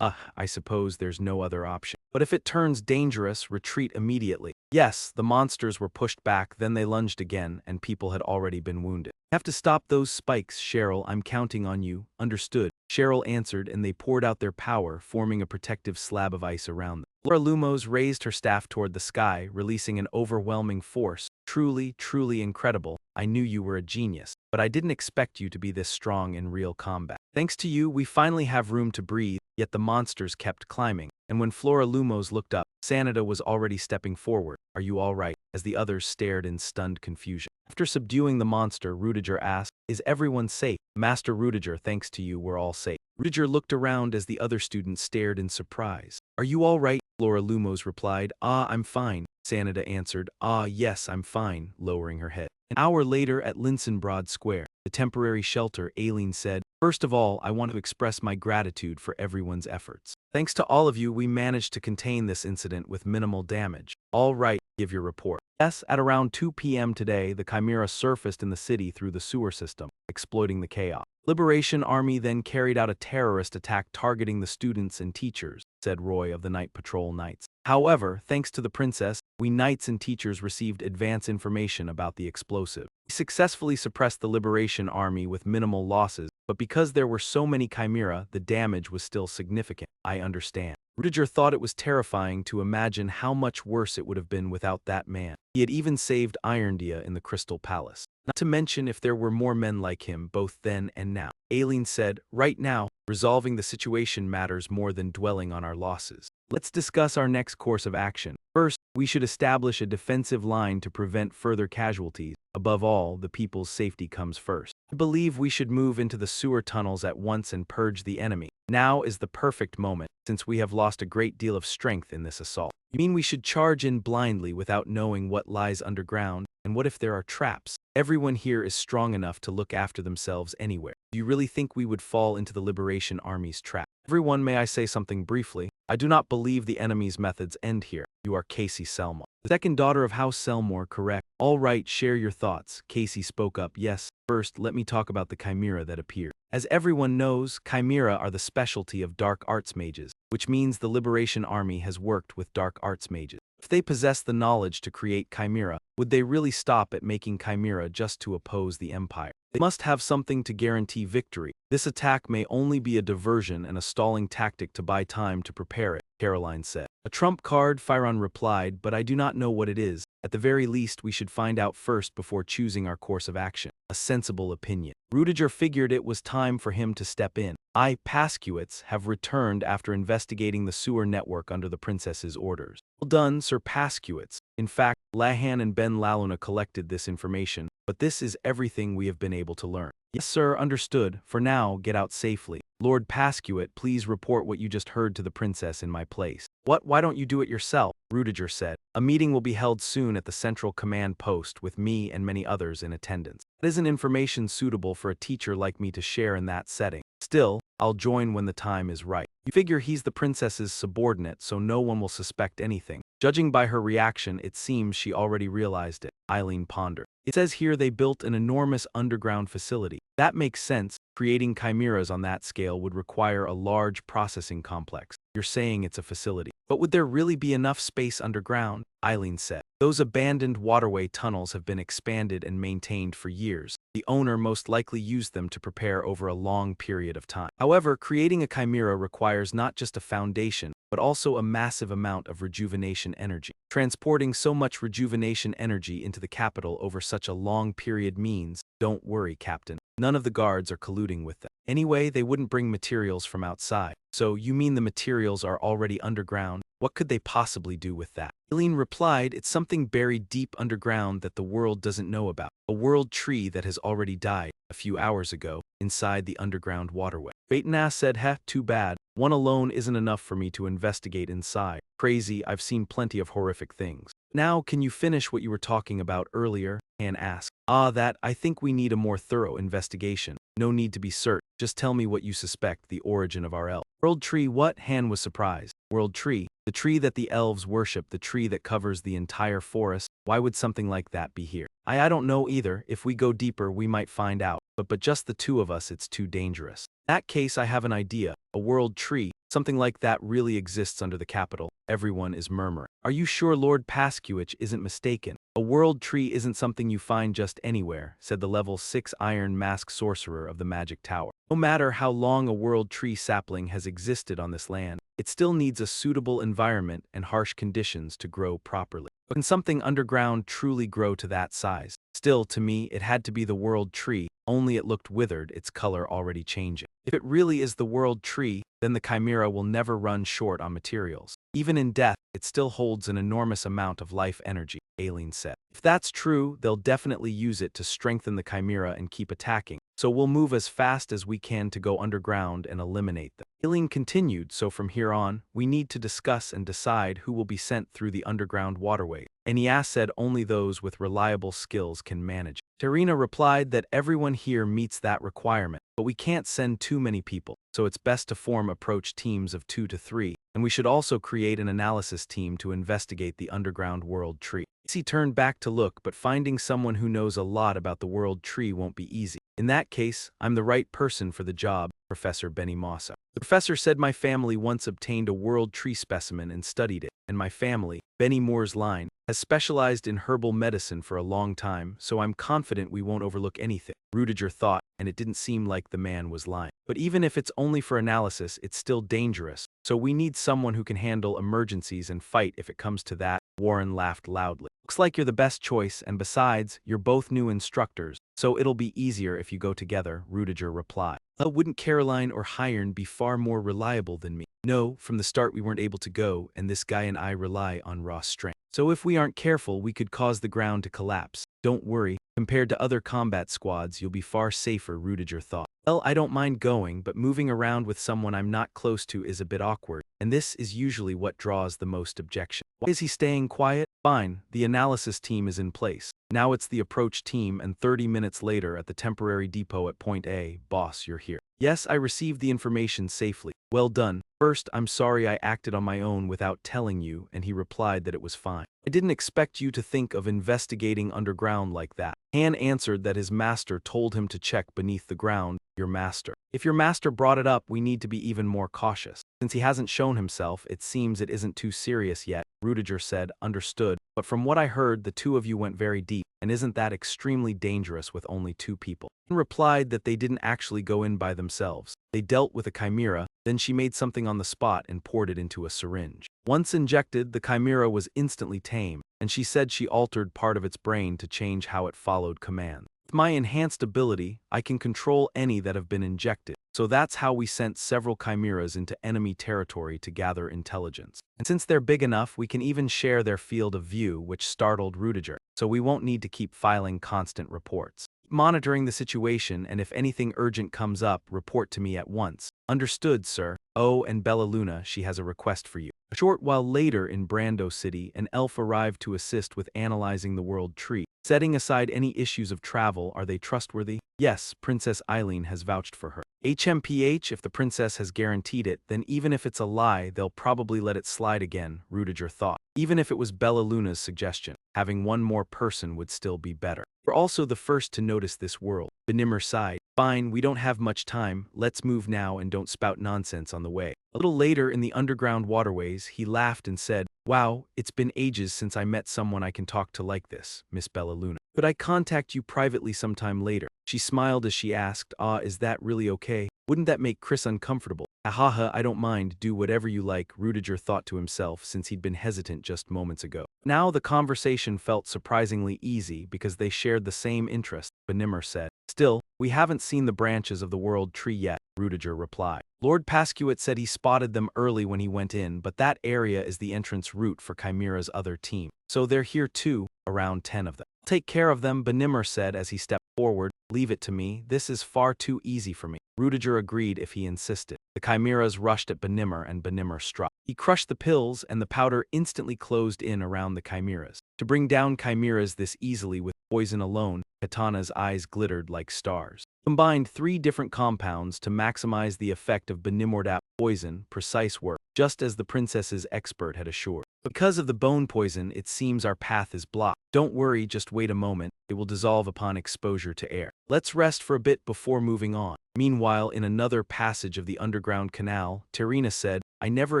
I suppose there's no other option. "But if it turns dangerous, retreat immediately." Yes, the monsters were pushed back, then they lunged again, and people had already been wounded. "You have to stop those spikes, Cheryl. I'm counting on you." "Understood," Cheryl answered, and they poured out their power, forming a protective slab of ice around them. Laura Lumos raised her staff toward the sky, releasing an overwhelming force. "Truly, truly incredible. I knew you were a genius, but I didn't expect you to be this strong in real combat. Thanks to you, we finally have room to breathe." Yet the monsters kept climbing, and when Flora Lumos looked up, Sanada was already stepping forward. "Are you all right?" as the others stared in stunned confusion. After subduing the monster, Rudiger asked, "Is everyone safe?" "Master Rudiger, thanks to you, we're all safe." Rudiger looked around as the other students stared in surprise. "Are you all right?" Flora Lumos replied, "Ah, I'm fine." Sanada answered, "Ah, yes, I'm fine," lowering her head. An hour later at Linsenbrod Square, the temporary shelter, Aileen said, "First of all, I want to express my gratitude for everyone's efforts. Thanks to all of you, we managed to contain this incident with minimal damage." "All right, give your report." "Yes, at around 2 p.m. today, the Chimera surfaced in the city through the sewer system, exploiting the chaos. Liberation Army then carried out a terrorist attack targeting the students and teachers," said Roy of the Night Patrol Knights. "However, thanks to the princess, we knights and teachers received advance information about the explosive. We successfully suppressed the Liberation Army with minimal losses, but because there were so many Chimera, the damage was still significant." "I understand." Rudiger thought it was terrifying to imagine how much worse it would have been without that man. He had even saved Irondia in the Crystal Palace. Not to mention if there were more men like him, both then and now. Aileen said, "Right now, resolving the situation matters more than dwelling on our losses. Let's discuss our next course of action. First, we should establish a defensive line to prevent further casualties. Above all, the people's safety comes first. I believe we should move into the sewer tunnels at once and purge the enemy. Now is the perfect moment, since we have lost a great deal of strength in this assault." "You mean we should charge in blindly without knowing what lies underground? And what if there are traps? Everyone here is strong enough to look after themselves anywhere. Do you really think we would fall into the Liberation Army's trap?" "Everyone, may I say something briefly? I do not believe the enemy's methods end here." "You are Casey Selmore, the second daughter of House Selmore, correct?" "All right, share your thoughts." Casey spoke up. "Yes, first let me talk about the Chimera that appeared. As everyone knows, Chimera are the specialty of dark arts mages, which means the Liberation Army has worked with dark arts mages. If they possess the knowledge to create Chimera, would they really stop at making Chimera just to oppose the Empire? They must have something to guarantee victory. This attack may only be a diversion and a stalling tactic to buy time to prepare it," Caroline said. "A trump card," Fyron replied, "but I do not know what it is. At the very least, we should find out first before choosing our course of action." A sensible opinion. Rudiger figured it was time for him to step in. "I, Pasquitz, have returned after investigating the sewer network under the princess's orders." "Well done, Sir Pasquitz. In fact, Lahan and Ben Laluna collected this information, but this is everything we have been able to learn." "Yes, sir, understood. For now, get out safely." Lord Pascuit, please report what you just heard to the princess in my place. What? Why don't you do it yourself? Rudiger said. A meeting will be held soon at the central command post with me and many others in attendance. It isn't information suitable for a teacher like me to share in that setting. Still, I'll join when the time is right. You figure he's the princess's subordinate, so no one will suspect anything. Judging by her reaction, it seems she already realized it. Eileen pondered. It says here they built an enormous underground facility. That makes sense. Creating chimeras on that scale would require a large processing complex. You're saying it's a facility. But would there really be enough space underground? Eileen said. Those abandoned waterway tunnels have been expanded and maintained for years. The owner most likely used them to prepare over a long period of time. However, creating a chimera requires not just a foundation, but also a massive amount of rejuvenation energy. Transporting so much rejuvenation energy into the capital over such a long period means, don't worry, Captain. None of the guards are colluding with them. Anyway, they wouldn't bring materials from outside. So, you mean the materials are already underground? What could they possibly do with that? Eileen replied, it's something buried deep underground that the world doesn't know about. A world tree that has already died, a few hours ago, inside the underground waterway. Baitna said, too bad. One alone isn't enough for me to investigate inside. Crazy, I've seen plenty of horrific things. Now, can you finish what you were talking about earlier? Han asked. That, I think we need a more thorough investigation. No need to be certain. Just tell me what you suspect the origin of our elf. World tree, what? Han was surprised. World tree? The tree that the elves worship, the tree that covers the entire forest. Why would something like that be here? I don't know either. If we go deeper, we might find out. But just the two of us, it's too dangerous. In that case, I have an idea. A world tree. Something like that really exists under the capital. Everyone is murmuring. Are you sure Lord Pascuit isn't mistaken? A world tree isn't something you find just anywhere, said the level 6 Iron Mask Sorcerer of the Magic Tower. No matter how long a world tree sapling has existed on this land, it still needs a suitable environment and harsh conditions to grow properly. But can something underground truly grow to that size? Still, to me, it had to be the world tree, only it looked withered, its color already changing. If it really is the world tree, then the chimera will never run short on materials. Even in death, it still holds an enormous amount of life energy, Aileen said. If that's true, they'll definitely use it to strengthen the chimera and keep attacking. So we'll move as fast as we can to go underground and eliminate them. Aileen continued, so from here on, we need to discuss and decide who will be sent through the underground waterway. Enias said only those with reliable skills can manage. Terina replied that everyone here meets that requirement, but we can't send too many people, so it's best to form approach teams of 2 to 3, and we should also create an analysis team to investigate the underground world tree. He turned back to look, but finding someone who knows a lot about the world tree won't be easy. In that case, I'm the right person for the job, Professor Benny Mossa. The professor said my family once obtained a world tree specimen and studied it, and my family, Benny Moore's line, has specialized in herbal medicine for a long time, so I'm confident we won't overlook anything. Rudiger thought, and it didn't seem like the man was lying. But even if it's only for analysis, it's still dangerous, so we need someone who can handle emergencies and fight if it comes to that. Warren laughed loudly. Looks like you're the best choice, and besides, you're both new instructors, so it'll be easier if you go together, Rudiger replied. Wouldn't Caroline or Hiron be far more reliable than me? No, from the start we weren't able to go, and this guy and I rely on raw strength. So if we aren't careful, we could cause the ground to collapse. Don't worry, compared to other combat squads, you'll be far safer, Rudiger thought. Well, I don't mind going, but moving around with someone I'm not close to is a bit awkward, and this is usually what draws the most objection. Why is he staying quiet? Fine, the analysis team is in place. Now it's the approach team, and 30 minutes later at the temporary depot at Point A, boss, you're here. Yes, I received the information safely. Well done. First, I'm sorry I acted on my own without telling you, and he replied that it was fine. I didn't expect you to think of investigating underground like that. Han answered that his master told him to check beneath the ground. Your master. If your master brought it up, we need to be even more cautious. Since he hasn't shown himself, it seems it isn't too serious yet, Rudiger said. Understood. But from what I heard, the two of you went very deep, and isn't that extremely dangerous with only 2 people? Han replied that they didn't actually go in by themselves. They dealt with a chimera, then she made something on the spot and poured it into a syringe. Once injected, the chimera was instantly tame, and she said she altered part of its brain to change how it followed commands. With my enhanced ability, I can control any that have been injected. So that's how we sent several chimeras into enemy territory to gather intelligence. And since they're big enough, we can even share their field of view, which startled Rudiger. So we won't need to keep filing constant reports. Keep monitoring the situation, and if anything urgent comes up, report to me at once. Understood, sir. Oh, and Bella Luna, she has a request for you. A short while later in Brando City, an elf arrived to assist with analyzing the world tree. Setting aside any issues of travel, are they trustworthy? Yes, Princess Eileen has vouched for her. HMPH, if the princess has guaranteed it, then even if it's a lie, they'll probably let it slide again, Rudiger thought. Even if it was Bella Luna's suggestion, having one more person would still be better. We're also the first to notice this world. Benimmer sighed. Fine, we don't have much time, let's move now and don't spout nonsense on the way. A little later in the underground waterways, he laughed and said, Wow, it's been ages since I met someone I can talk to like this, Miss Bella Luna. Could I contact you privately sometime later? She smiled as she asked, is that really okay? Wouldn't that make Chris uncomfortable? Ahaha, I don't mind, do whatever you like, Rudiger thought to himself since he'd been hesitant just moments ago. Now the conversation felt surprisingly easy because they shared the same interest, Benimmer said. Still, we haven't seen the branches of the world tree yet, Rudiger replied. Lord Pasquet said he spotted them early when he went in, but that area is the entrance route for Chimera's other team. So they're here too, around 10 of them. Take care of them, Benimmer said as he stepped forward. Leave it to me, this is far too easy for me. Rudiger agreed if he insisted. The chimeras rushed at Benimmer and Benimmer struck. He crushed the pills and the powder instantly closed in around the chimeras. To bring down chimeras this easily with poison alone, Katana's eyes glittered like stars. Combined 3 different compounds to maximize the effect of Benimordat poison, precise work, just as the princess's expert had assured. Because of the bone poison, it seems our path is blocked. Don't worry, just wait a moment, it will dissolve upon exposure to air. Let's rest for a bit before moving on. Meanwhile, in another passage of the underground canal, Terina said, I never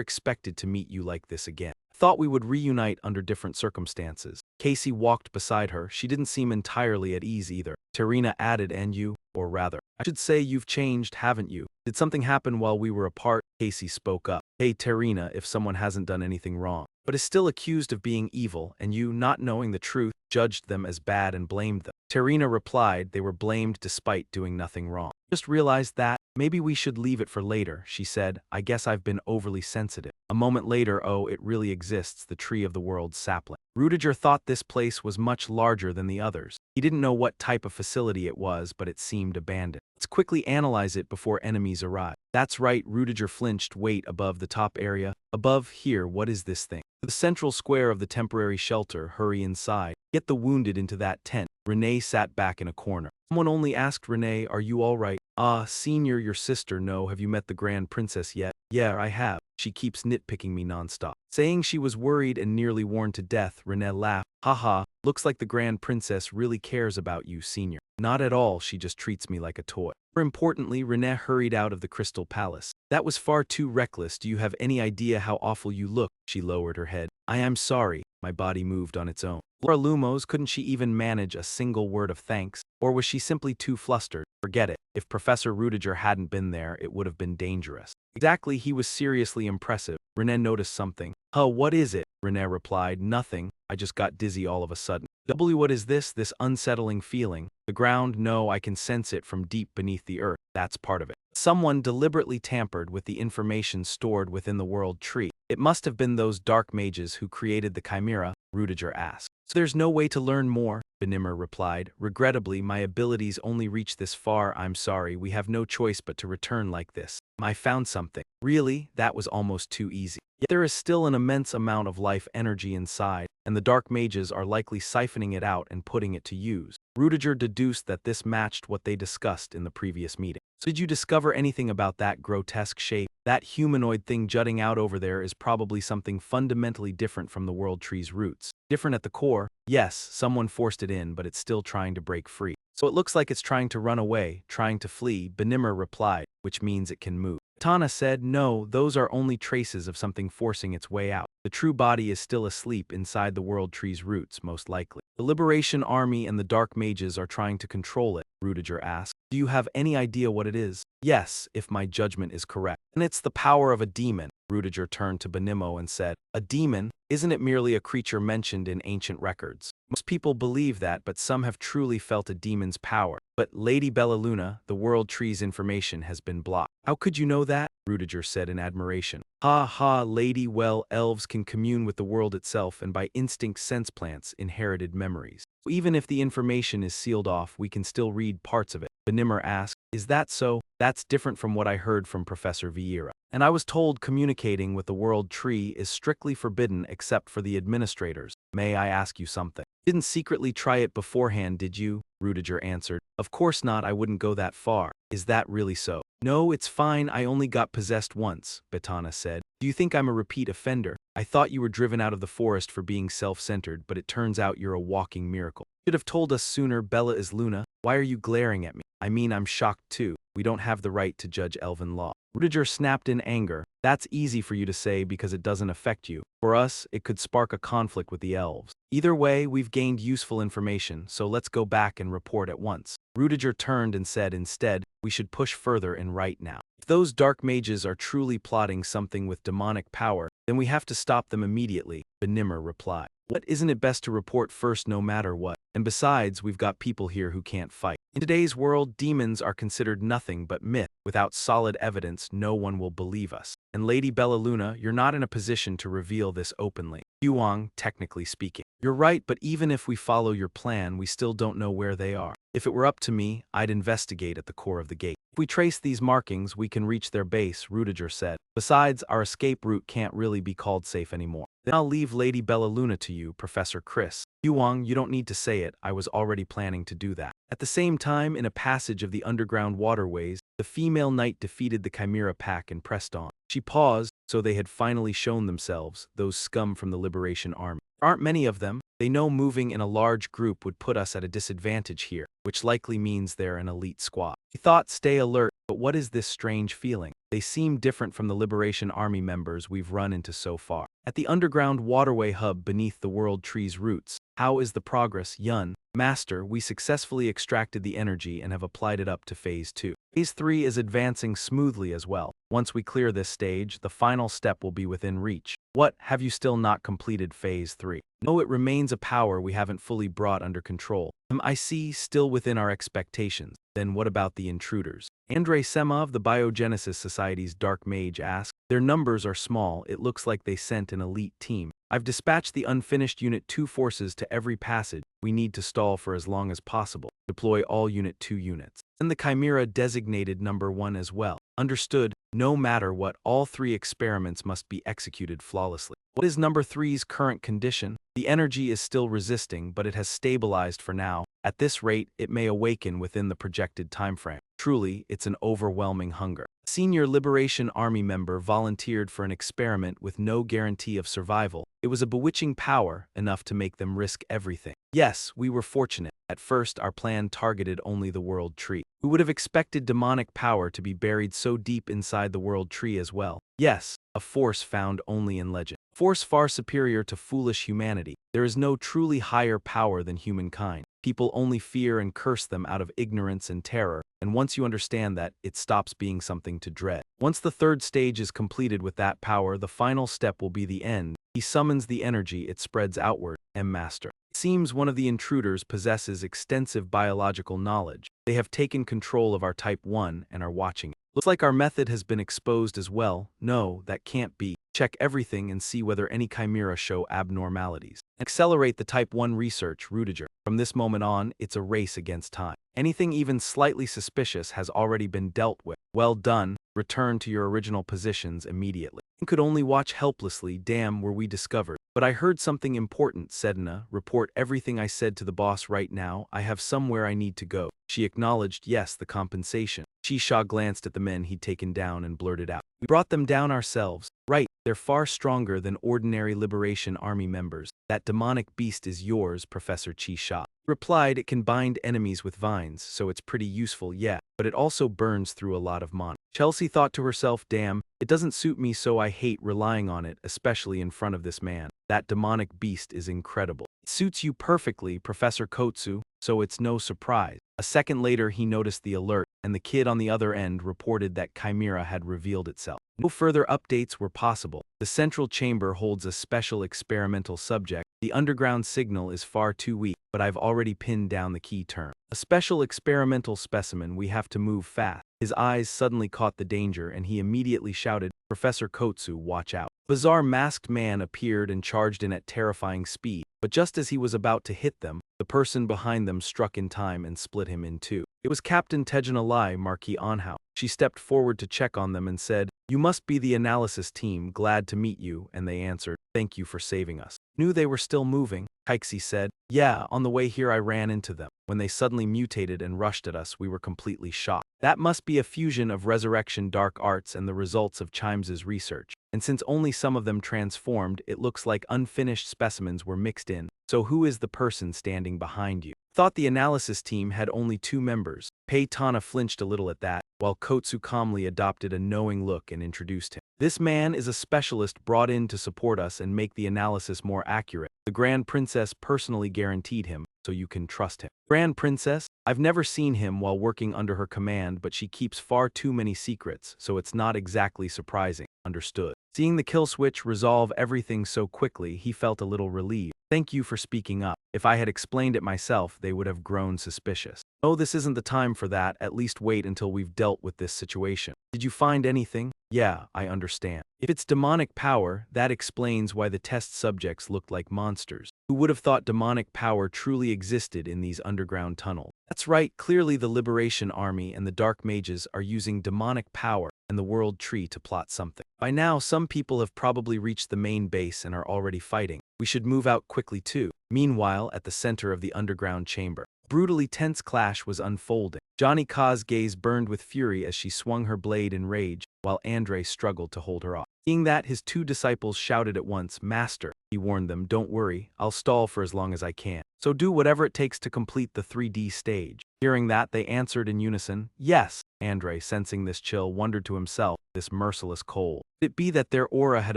expected to meet you like this again. Thought we would reunite under different circumstances. Casey walked beside her. She didn't seem entirely at ease either. Terina added, and you, or rather, I should say you've changed, haven't you? Did something happen while we were apart? Casey spoke up. Hey, Terina, if someone hasn't done anything wrong, but is still accused of being evil, and you, not knowing the truth, judged them as bad and blamed them. Terina replied they were blamed despite doing nothing wrong. Just realized that. Maybe we should leave it for later, she said. I guess I've been overly sensitive. A moment later, oh, it really exists, the tree of the world's sapling. Rudiger thought this place was much larger than the others. He didn't know what type of facility it was, but it seemed abandoned. Let's quickly analyze it before enemies arrive. That's right, Rudiger flinched. Wait, above the top area? Above here, what is this thing? To the central square of the temporary shelter, hurry inside. Get the wounded into that tent. Renee sat back in a corner. Someone only asked Renee, are you all right? Senior, your sister, no, have you met the Grand Princess yet? Yeah, I have. She keeps nitpicking me nonstop. Saying she was worried and nearly worn to death, Renee laughed. Haha, looks like the Grand Princess really cares about you, Senior. Not at all, she just treats me like a toy. More importantly, Renee hurried out of the Crystal Palace. That was far too reckless. Do you have any idea how awful you look? She lowered her head. I am sorry. My body moved on its own. Laura Lumos, couldn't she even manage a single word of thanks? Or was she simply too flustered? Forget it. If Professor Rudiger hadn't been there, it would have been dangerous. Exactly, he was seriously impressive. Renee noticed something. What is it? Renee replied, nothing. I just got dizzy all of a sudden. What is this unsettling feeling? The ground? No, I can sense it from deep beneath the earth. That's part of it. Someone deliberately tampered with the information stored within the world tree. It must have been those dark mages who created the chimera, Rudiger asked. So there's no way to learn more, Benimmer replied. Regrettably, my abilities only reach this far. I'm sorry, we have no choice but to return like this. I found something. Really? That was almost too easy. Yet there is still an immense amount of life energy inside, and the dark mages are likely siphoning it out and putting it to use. Rudiger deduced that this matched what they discussed in the previous meeting. So did you discover anything about that grotesque shape? That humanoid thing jutting out over there is probably something fundamentally different from the world tree's roots. Different at the core? Yes, someone forced it in, but it's still trying to break free. So it looks like it's trying to run away, trying to flee, Benimmer replied, which means it can move. Tana said, no, those are only traces of something forcing its way out. The true body is still asleep inside the world tree's roots, most likely. The Liberation Army and the Dark Mages are trying to control it, Rudiger asked. Do you have any idea what it is? Yes, if my judgment is correct. And it's the power of a demon. Rudiger turned to Benimmo and said, a demon? Isn't it merely a creature mentioned in ancient records? Most people believe that, but some have truly felt a demon's power. But Lady Bellaluna, the world tree's information has been blocked. How could you know that? Rudiger said in admiration. Ha ha, lady, well, elves can commune with the world itself and by instinct sense plants inherited memories. Even if the information is sealed off, we can still read parts of it. Benimmer asked, is that so? That's different from what I heard from Professor Vieira. And I was told communicating with the World Tree is strictly forbidden except for the administrators. May I ask you something? Didn't secretly try it beforehand, did you? Rudiger answered. Of course not, I wouldn't go that far. Is that really so? No, it's fine, I only got possessed once, Betana said. Do you think I'm a repeat offender? I thought you were driven out of the forest for being self-centered, but it turns out you're a walking miracle. Should have told us sooner, Bella is Luna. Why are you glaring at me? I mean, I'm shocked too. We don't have the right to judge elven law. Rudiger snapped in anger. That's easy for you to say because it doesn't affect you. For us, it could spark a conflict with the elves. Either way, we've gained useful information, so let's go back and report at once. Rudiger turned and said instead, we should push further and right now. If those dark mages are truly plotting something with demonic power, then we have to stop them immediately, Benimmer replied. What, isn't it best to report first no matter what? And besides, we've got people here who can't fight. In today's world, demons are considered nothing but myth. Without solid evidence, no one will believe us. And Lady Bellaluna, you're not in a position to reveal this openly. Yuang, technically speaking. You're right, but even if we follow your plan, we still don't know where they are. If it were up to me, I'd investigate at the core of the gate. If we trace these markings, we can reach their base, Rudiger said. Besides, our escape route can't really be called safe anymore. Then I'll leave Lady Bellaluna to you, Professor Chris. Yuang, you don't need to say it, I was already planning to do that. At the same time, in a passage of the underground waterways, the female knight defeated the Chimera pack and pressed on. She paused, so they had finally shown themselves, those scum from the Liberation Army. There aren't many of them. They know moving in a large group would put us at a disadvantage here, which likely means they're an elite squad. He thought, stay alert, but what is this strange feeling? They seem different from the Liberation Army members we've run into so far. At the underground waterway hub beneath the World Tree's roots, how is the progress, Yun? Master, we successfully extracted the energy and have applied it up to Phase 2. Phase 3 is advancing smoothly as well. Once we clear this stage, the final step will be within reach. What, have you still not completed Phase 3? No, it remains a power we haven't fully brought under control. I see, still within our expectations. Then what about the intruders? Andrei Semov, the Biogenesis Society's Dark Mage, asked. Their numbers are small, it looks like they sent an elite team. I've dispatched the unfinished Unit 2 forces to every passage. We need to stall for as long as possible. Deploy all Unit 2 units. And the Chimera designated number 1 as well. Understood, no matter what, all 3 experiments must be executed flawlessly. What is number 3's current condition? The energy is still resisting, but it has stabilized for now. At this rate, it may awaken within the projected timeframe. Truly, it's an overwhelming hunger. A senior Liberation Army member volunteered for an experiment with no guarantee of survival. It was a bewitching power, enough to make them risk everything. Yes, we were fortunate. At first, our plan targeted only the World Tree. We would have expected demonic power to be buried so deep inside the World Tree as well. Yes, a force found only in legend. Force far superior to foolish humanity. There is no truly higher power than humankind. People only fear and curse them out of ignorance and terror, and once you understand that, it stops being something to dread. Once the 3rd stage is completed with that power, the final step will be the end. He summons the energy, it spreads outward. Master. It seems one of the intruders possesses extensive biological knowledge. They have taken control of our Type 1 and are watching it. Looks like our method has been exposed as well. No, that can't be. Check everything and see whether any chimera show abnormalities. Accelerate the Type 1 research, Rudiger. From this moment on, it's a race against time. Anything even slightly suspicious has already been dealt with. Well done. Return to your original positions immediately. You could only watch helplessly. Damn, were we discovered. But I heard something important, Sedna. Report everything I said to the boss right now. I have somewhere I need to go. She acknowledged, yes, the compensation. Shisha glanced at the men he'd taken down and blurted out. We brought them down ourselves. Right, they're far stronger than ordinary Liberation Army members. That demonic beast is yours, Professor Shisha. Replied, it can bind enemies with vines, so it's pretty useful, yeah, but it also burns through a lot of mana. Chelsea thought to herself, damn, it doesn't suit me, so I hate relying on it, especially in front of this man. That demonic beast is incredible. It suits you perfectly, Professor Kotsu, so it's no surprise. A second later, he noticed the alert, and the kid on the other end reported that Chimera had revealed itself. No further updates were possible. The central chamber holds a special experimental subject. The underground signal is far too weak, but I've already pinned down the key term. A special experimental specimen, we have to move fast. His eyes suddenly caught the danger and he immediately shouted, Professor Kotsu, watch out. A bizarre masked man appeared and charged in at terrifying speed, but just as he was about to hit them, the person behind them struck in time and split him in two. It was Captain Tejanalai Marquis Anhao. She stepped forward to check on them and said, "You must be the analysis team, glad to meet you," and they answered, "Thank you for saving us." Knew they were still moving, Keixi said. "Yeah, on the way here I ran into them. When they suddenly mutated and rushed at us, we were completely shocked. That must be a fusion of resurrection dark arts and the results of Chimes's research. And since only some of them transformed, it looks like unfinished specimens were mixed in. So who is the person standing behind you?" Thought the analysis team had only 2 members. Pei Tana flinched a little at that, while Kotsu calmly adopted a knowing look and introduced him. "This man is a specialist brought in to support us and make the analysis more accurate. The Grand Princess personally guaranteed him, so you can trust him." Grand Princess? I've never seen him while working under her command, but she keeps far too many secrets, so it's not exactly surprising. Understood. Seeing the kill switch resolve everything so quickly, he felt a little relieved. "Thank you for speaking up. If I had explained it myself, they would have grown suspicious." "Oh, this isn't the time for that. At least wait until we've dealt with this situation." "Did you find anything?" "Yeah, I understand. If it's demonic power, that explains why the test subjects looked like monsters. Who would have thought demonic power truly existed in these underground tunnels?" "That's right, clearly the Liberation Army and the Dark Mages are using demonic power and the World Tree to plot something. By now, some people have probably reached the main base and are already fighting. We should move out quickly too." Meanwhile, at the center of the underground chamber, brutally tense clash was unfolding. Johnny Ka's gaze burned with fury as she swung her blade in rage, while Andre struggled to hold her off. Seeing that, his 2 disciples shouted at once, "Master," he warned them, "don't worry, I'll stall for as long as I can. So do whatever it takes to complete the 3D stage." Hearing that, they answered in unison, "Yes." Andre, sensing this chill, wondered to himself, this merciless cold. Could it be that their aura had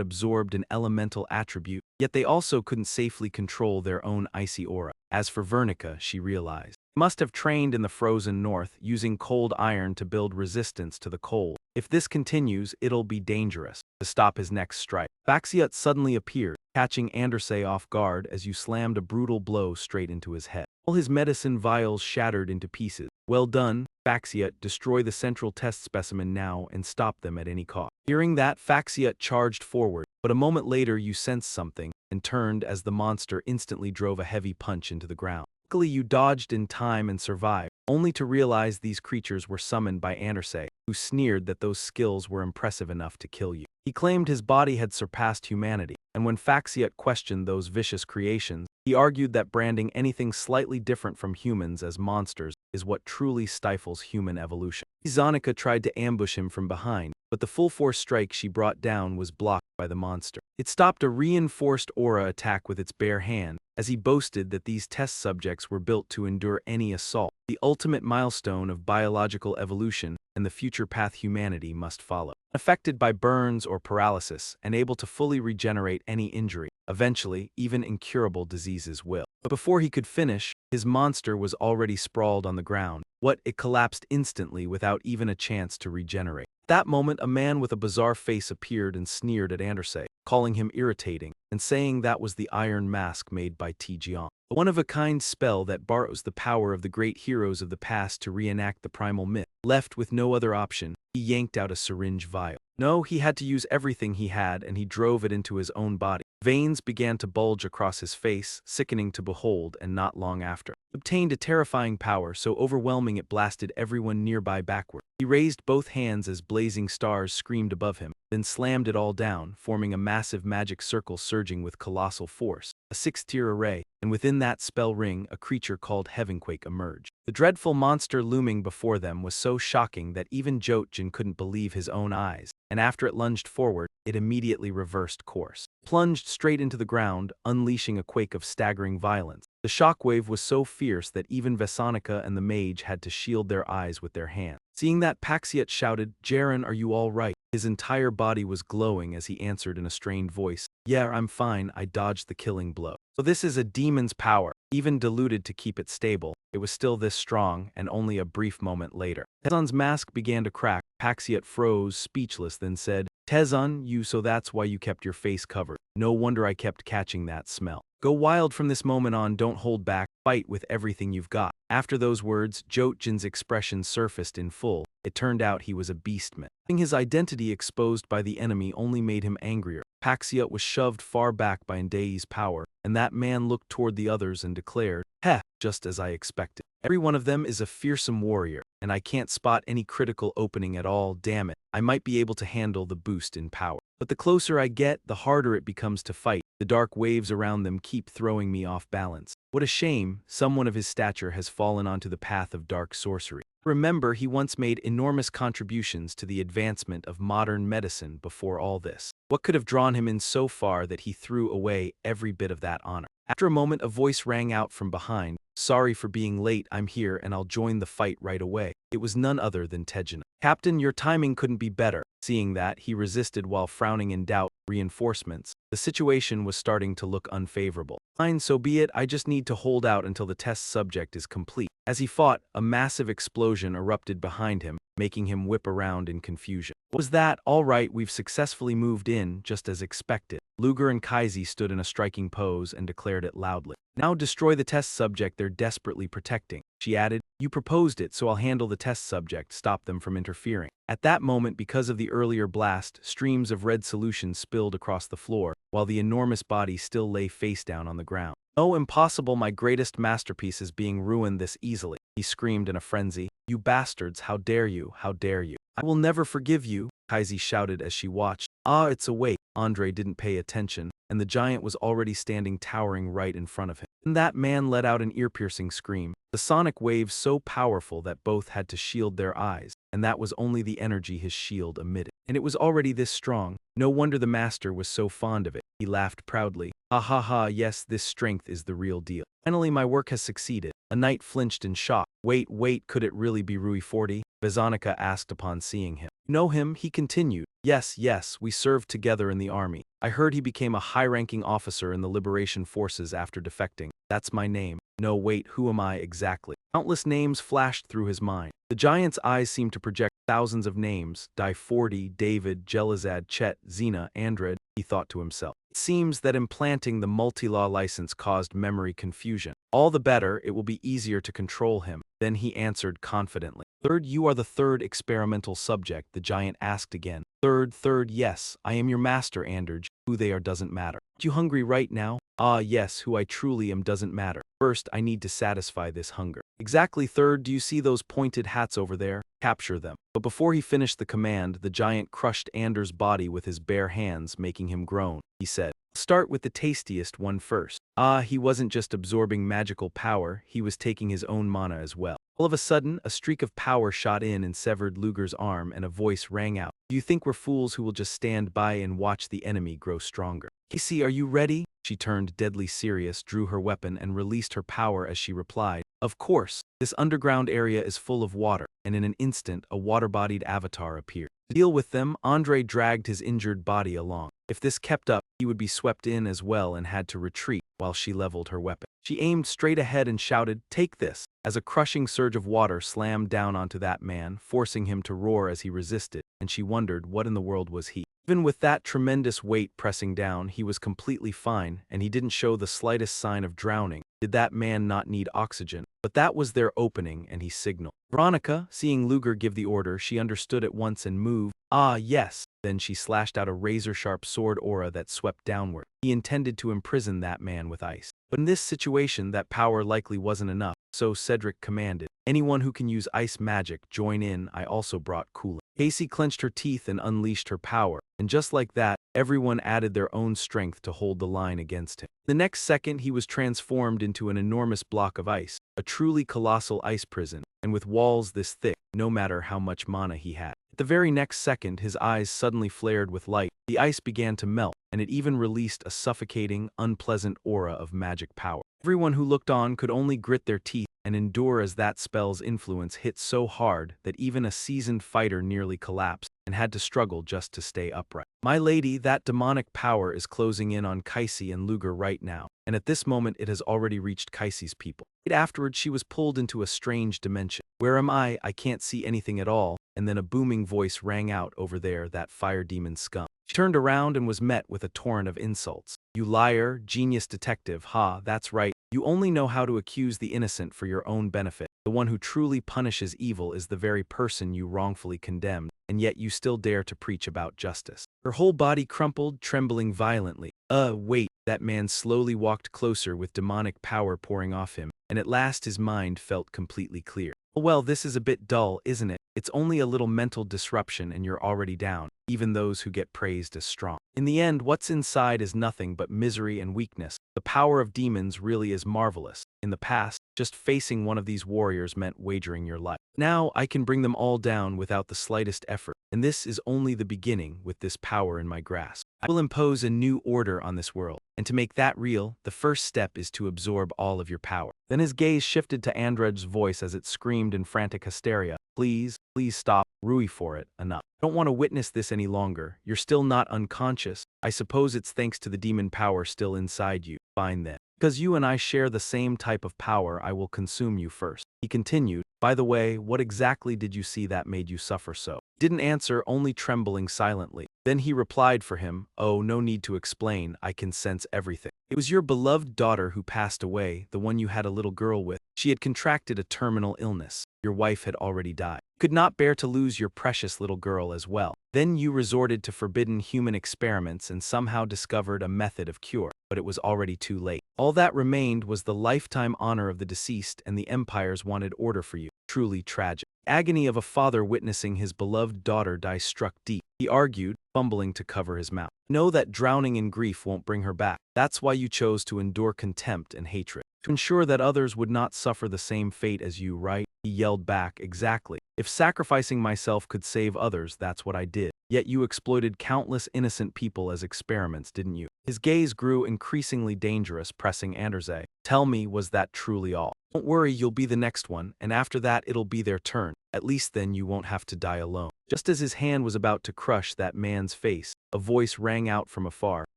absorbed an elemental attribute, yet they also couldn't safely control their own icy aura? As for Vernica, she realized, must have trained in the frozen north, using cold iron to build resistance to the cold. If this continues, it'll be dangerous. To stop his next strike, Faxiot suddenly appeared, catching Andersay off guard as you slammed a brutal blow straight into his head. All his medicine vials shattered into pieces. "Well done, Faxiot. Destroy the central test specimen now and stop them at any cost." Hearing that, Faxiot charged forward, but a moment later you sensed something and turned as the monster instantly drove a heavy punch into the ground. Luckily, you dodged in time and survived, only to realize these creatures were summoned by Andersay, who sneered that those skills were impressive enough to kill you. He claimed his body had surpassed humanity, and when Faxiot questioned those vicious creations, he argued that branding anything slightly different from humans as monsters is what truly stifles human evolution. Izanika tried to ambush him from behind, but the full-force strike she brought down was blocked by the monster. It stopped a reinforced aura attack with its bare hand, as he boasted that these test subjects were built to endure any assault, the ultimate milestone of biological evolution and the future path humanity must follow. Affected by burns or paralysis and able to fully regenerate any injury, eventually, even incurable diseases will. But before he could finish, his monster was already sprawled on the ground. It collapsed instantly without even a chance to regenerate. At that moment, a man with a bizarre face appeared and sneered at Andersay, calling him irritating, and saying that was the iron mask made by Ti Jiang, a one-of-a-kind spell that borrows the power of the great heroes of the past to reenact the primal myth. Left with no other option, he yanked out a syringe vial. No, he had to use everything he had, and he drove it into his own body. Veins began to bulge across his face, sickening to behold, and not long after, obtained a terrifying power so overwhelming it blasted everyone nearby backward. He raised both hands as blazing stars screamed above him, then slammed it all down, forming a massive magic circle surging with colossal force, a 6-tier array, and within that spell ring, a creature called Heavenquake emerged. The dreadful monster looming before them was so shocking that even Jotjin couldn't believe his own eyes, and after it lunged forward, it immediately reversed course, plunged straight into the ground, unleashing a quake of staggering violence. The shockwave was so fierce that even Vesonica and the mage had to shield their eyes with their hands. Seeing that, Paxiot shouted, "Jaren, are you all right?" His entire body was glowing as he answered in a strained voice, "Yeah, I'm fine, I dodged the killing blow." So this is a demon's power. Even diluted to keep it stable, it was still this strong, and only a brief moment later. Tezon's mask began to crack. Paxiot froze, speechless, then said, "Tezon, so that's why you kept your face covered. No wonder I kept catching that smell. Go wild from this moment on, don't hold back, fight with everything you've got." After those words, Jotjin's expression surfaced in full. It turned out he was a beastman. Having his identity exposed by the enemy only made him angrier. Paxiot was shoved far back by Ndei's power, and that man looked toward the others and declared, "Heh, just as I expected. Every one of them is a fearsome warrior, and I can't spot any critical opening at all, damn it. I might be able to handle the boost in power. But the closer I get, the harder it becomes to fight. The dark waves around them keep throwing me off balance. What a shame, someone of his stature has fallen onto the path of dark sorcery. Remember, he once made enormous contributions to the advancement of modern medicine before all this. What could have drawn him in so far that he threw away every bit of that honor?" After a moment, a voice rang out from behind. "Sorry for being late, I'm here and I'll join the fight right away." It was none other than Tejana. "Captain, your timing couldn't be better." Seeing that, he resisted while frowning in doubt. Reinforcements. The situation was starting to look unfavorable. "Fine, so be it, I just need to hold out until the test subject is complete." As he fought, a massive explosion erupted behind him, making him whip around in confusion. "What was that? All right, we've successfully moved in, just as expected." Luger and Kaisi stood in a striking pose and declared it loudly. "Now destroy the test subject they're desperately protecting." She added, "You proposed it, so I'll handle the test subject, stop them from interfering." At that moment, because of the earlier blast, streams of red solution spilled across the floor, while the enormous body still lay face down on the ground. "Oh, impossible, my greatest masterpiece is being ruined this easily," he screamed in a frenzy. "You bastards, how dare you, how dare you. I will never forgive you," Kaisi shouted as she watched. "Ah, it's a wait." Andre didn't pay attention, and the giant was already standing towering right in front of him. And that man let out an ear-piercing scream, the sonic wave so powerful that both had to shield their eyes, and that was only the energy his shield emitted. And it was already this strong. No wonder the master was so fond of it. He laughed proudly. "Ha ha ha, yes, this strength is the real deal. Finally my work has succeeded." A knight flinched in shock. Wait, could it really be Rui 40? Vazanika asked upon seeing him. "You know him?" he continued. Yes, we served together in the army. I heard he became a high-ranking officer in the liberation forces after defecting. That's my name." "No, wait, who am I exactly?" Countless names flashed through his mind. The giant's eyes seemed to project thousands of names. Dai 40, David, Jelizad, Chet, Xena, Andred, he thought to himself. It seems that implanting the multi-law license caused memory confusion. All the better, it will be easier to control him. Then he answered confidently. "Third, you are the third experimental subject," the giant asked again. Third, yes, I am your master, Andrej. Who they are doesn't matter." "Aren't you hungry right now?" "Ah, yes, who I truly am doesn't matter. First, I need to satisfy this hunger." "Exactly, third, do you see those pointed hats over there? Capture them." But before he finished the command, the giant crushed Anders' body with his bare hands, making him groan. He said, "Start with the tastiest one first." Ah, he wasn't just absorbing magical power, he was taking his own mana as well. All of a sudden, a streak of power shot in and severed Luger's arm, and a voice rang out. "Do you think we're fools who will just stand by and watch the enemy grow stronger?" "Casey, are you ready?" She turned deadly serious, drew her weapon, and released her power as she replied, "Of course. This underground area is full of water," and in an instant, a water-bodied avatar appeared. To deal with them, Andre dragged his injured body along. If this kept up, he would be swept in as well and had to retreat while she leveled her weapon. She aimed straight ahead and shouted, "Take this!" as a crushing surge of water slammed down onto that man, forcing him to roar as he resisted, and she wondered what in the world was he. Even with that tremendous weight pressing down, he was completely fine, and he didn't show the slightest sign of drowning. Did that man not need oxygen? But that was their opening, and he signaled. Veronica, seeing Luger give the order, she understood at once and moved. "Ah, yes." Then she slashed out a razor-sharp sword aura that swept downward. He intended to imprison that man with ice. But in this situation, that power likely wasn't enough, so Cedric commanded, "Anyone who can use ice magic, join in. I also brought cooling." Casey clenched her teeth and unleashed her power, and just like that, everyone added their own strength to hold the line against him. The next second, he was transformed into an enormous block of ice, a truly colossal ice prison, and with walls this thick, no matter how much mana he had. At the very next second, his eyes suddenly flared with light, the ice began to melt, and it even released a suffocating, unpleasant aura of magic power. Everyone who looked on could only grit their teeth and endure as that spell's influence hit so hard that even a seasoned fighter nearly collapsed and had to struggle just to stay upright. "My lady, that demonic power is closing in on Kaisi and Luger right now, and at this moment it has already reached Kaisi's people." Right afterwards, she was pulled into a strange dimension. "Where am I? I can't see anything at all." And then a booming voice rang out, "Over there, that fire demon scum." She turned around and was met with a torrent of insults. "You liar, genius detective, ha, that's right. You only know how to accuse the innocent for your own benefit. The one who truly punishes evil is the very person you wrongfully condemned, and yet you still dare to preach about justice." Her whole body crumpled, trembling violently. Wait, That man slowly walked closer with demonic power pouring off him, and at last his mind felt completely clear. Well, this is a bit dull, isn't it? It's only a little mental disruption and you're already down, even those who get praised as strong. In the end, what's inside is nothing but misery and weakness. The power of demons really is marvelous. In the past, just facing one of these warriors meant wagering your life. Now, I can bring them all down without the slightest effort, and this is only the beginning with this power in my grasp. I will impose a new order on this world, and to make that real, the first step is to absorb all of your power. Then his gaze shifted to Andrej's voice as it screamed in frantic hysteria. Please stop, Rui for it, enough. I don't want to witness this any longer. You're still not unconscious. I suppose it's thanks to the demon power still inside you. Fine then. Because you and I share the same type of power, I will consume you first. He continued, by the way, what exactly did you see that made you suffer so? Didn't answer, only trembling silently. Then he replied for him, oh, no need to explain, I can sense everything. It was your beloved daughter who passed away, the one you had a little girl with. She had contracted a terminal illness. Your wife had already died. You could not bear to lose your precious little girl as well. Then you resorted to forbidden human experiments and somehow discovered a method of cure, but it was already too late. All that remained was the lifetime honor of the deceased, and the empires wanted order for you. Truly tragic. Agony of a father witnessing his beloved daughter die struck deep. He argued, fumbling to cover his mouth. Know that drowning in grief won't bring her back. That's why you chose to endure contempt and hatred. To ensure that others would not suffer the same fate as you, right? He yelled back, exactly. If sacrificing myself could save others, that's what I did. Yet you exploited countless innocent people as experiments, didn't you? His gaze grew increasingly dangerous, pressing Andrzej. Tell me, was that truly all? Don't worry, you'll be the next one, and after that it'll be their turn. At least then you won't have to die alone. Just as his hand was about to crush that man's face, a voice rang out from afar.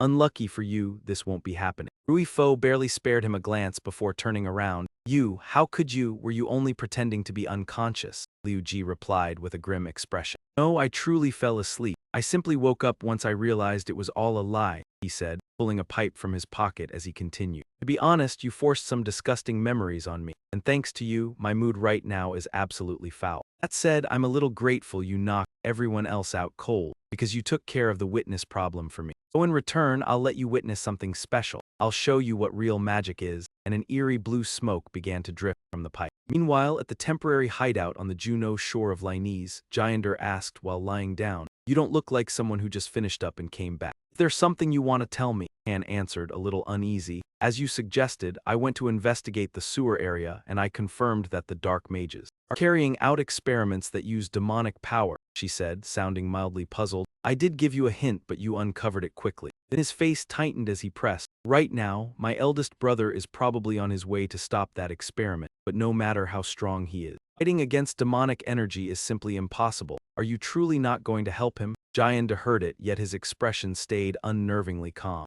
Unlucky for you, this won't be happening. Rui Fo barely spared him a glance before turning around. You, how could you? Were you only pretending to be unconscious? Liu Ji replied with a grim expression. No, I truly fell asleep. I simply woke up once I realized it was all a lie, he said, pulling a pipe from his pocket as he continued. To be honest, you forced some disgusting memories on me, and thanks to you, my mood right now is absolutely foul. That said, I'm a little grateful you knocked everyone else out cold, because you took care of the witness problem for me. So in return, I'll let you witness something special. I'll show you what real magic is, and an eerie blue smoke began to drift from the pipe. Meanwhile, at the temporary hideout on the Juno shore of Linese, Jiander asked while lying down, you don't look like someone who just finished up and came back. If there's something you want to tell me, Han answered, a little uneasy. As you suggested, I went to investigate the sewer area, and I confirmed that the dark mages are carrying out experiments that use demonic power, she said, sounding mildly puzzled. I did give you a hint, but you uncovered it quickly. Then his face tightened as he pressed. Right now, my eldest brother is probably on his way to stop that experiment, but no matter how strong he is, fighting against demonic energy is simply impossible. Are you truly not going to help him? Jiander heard it, yet his expression stayed unnervingly calm.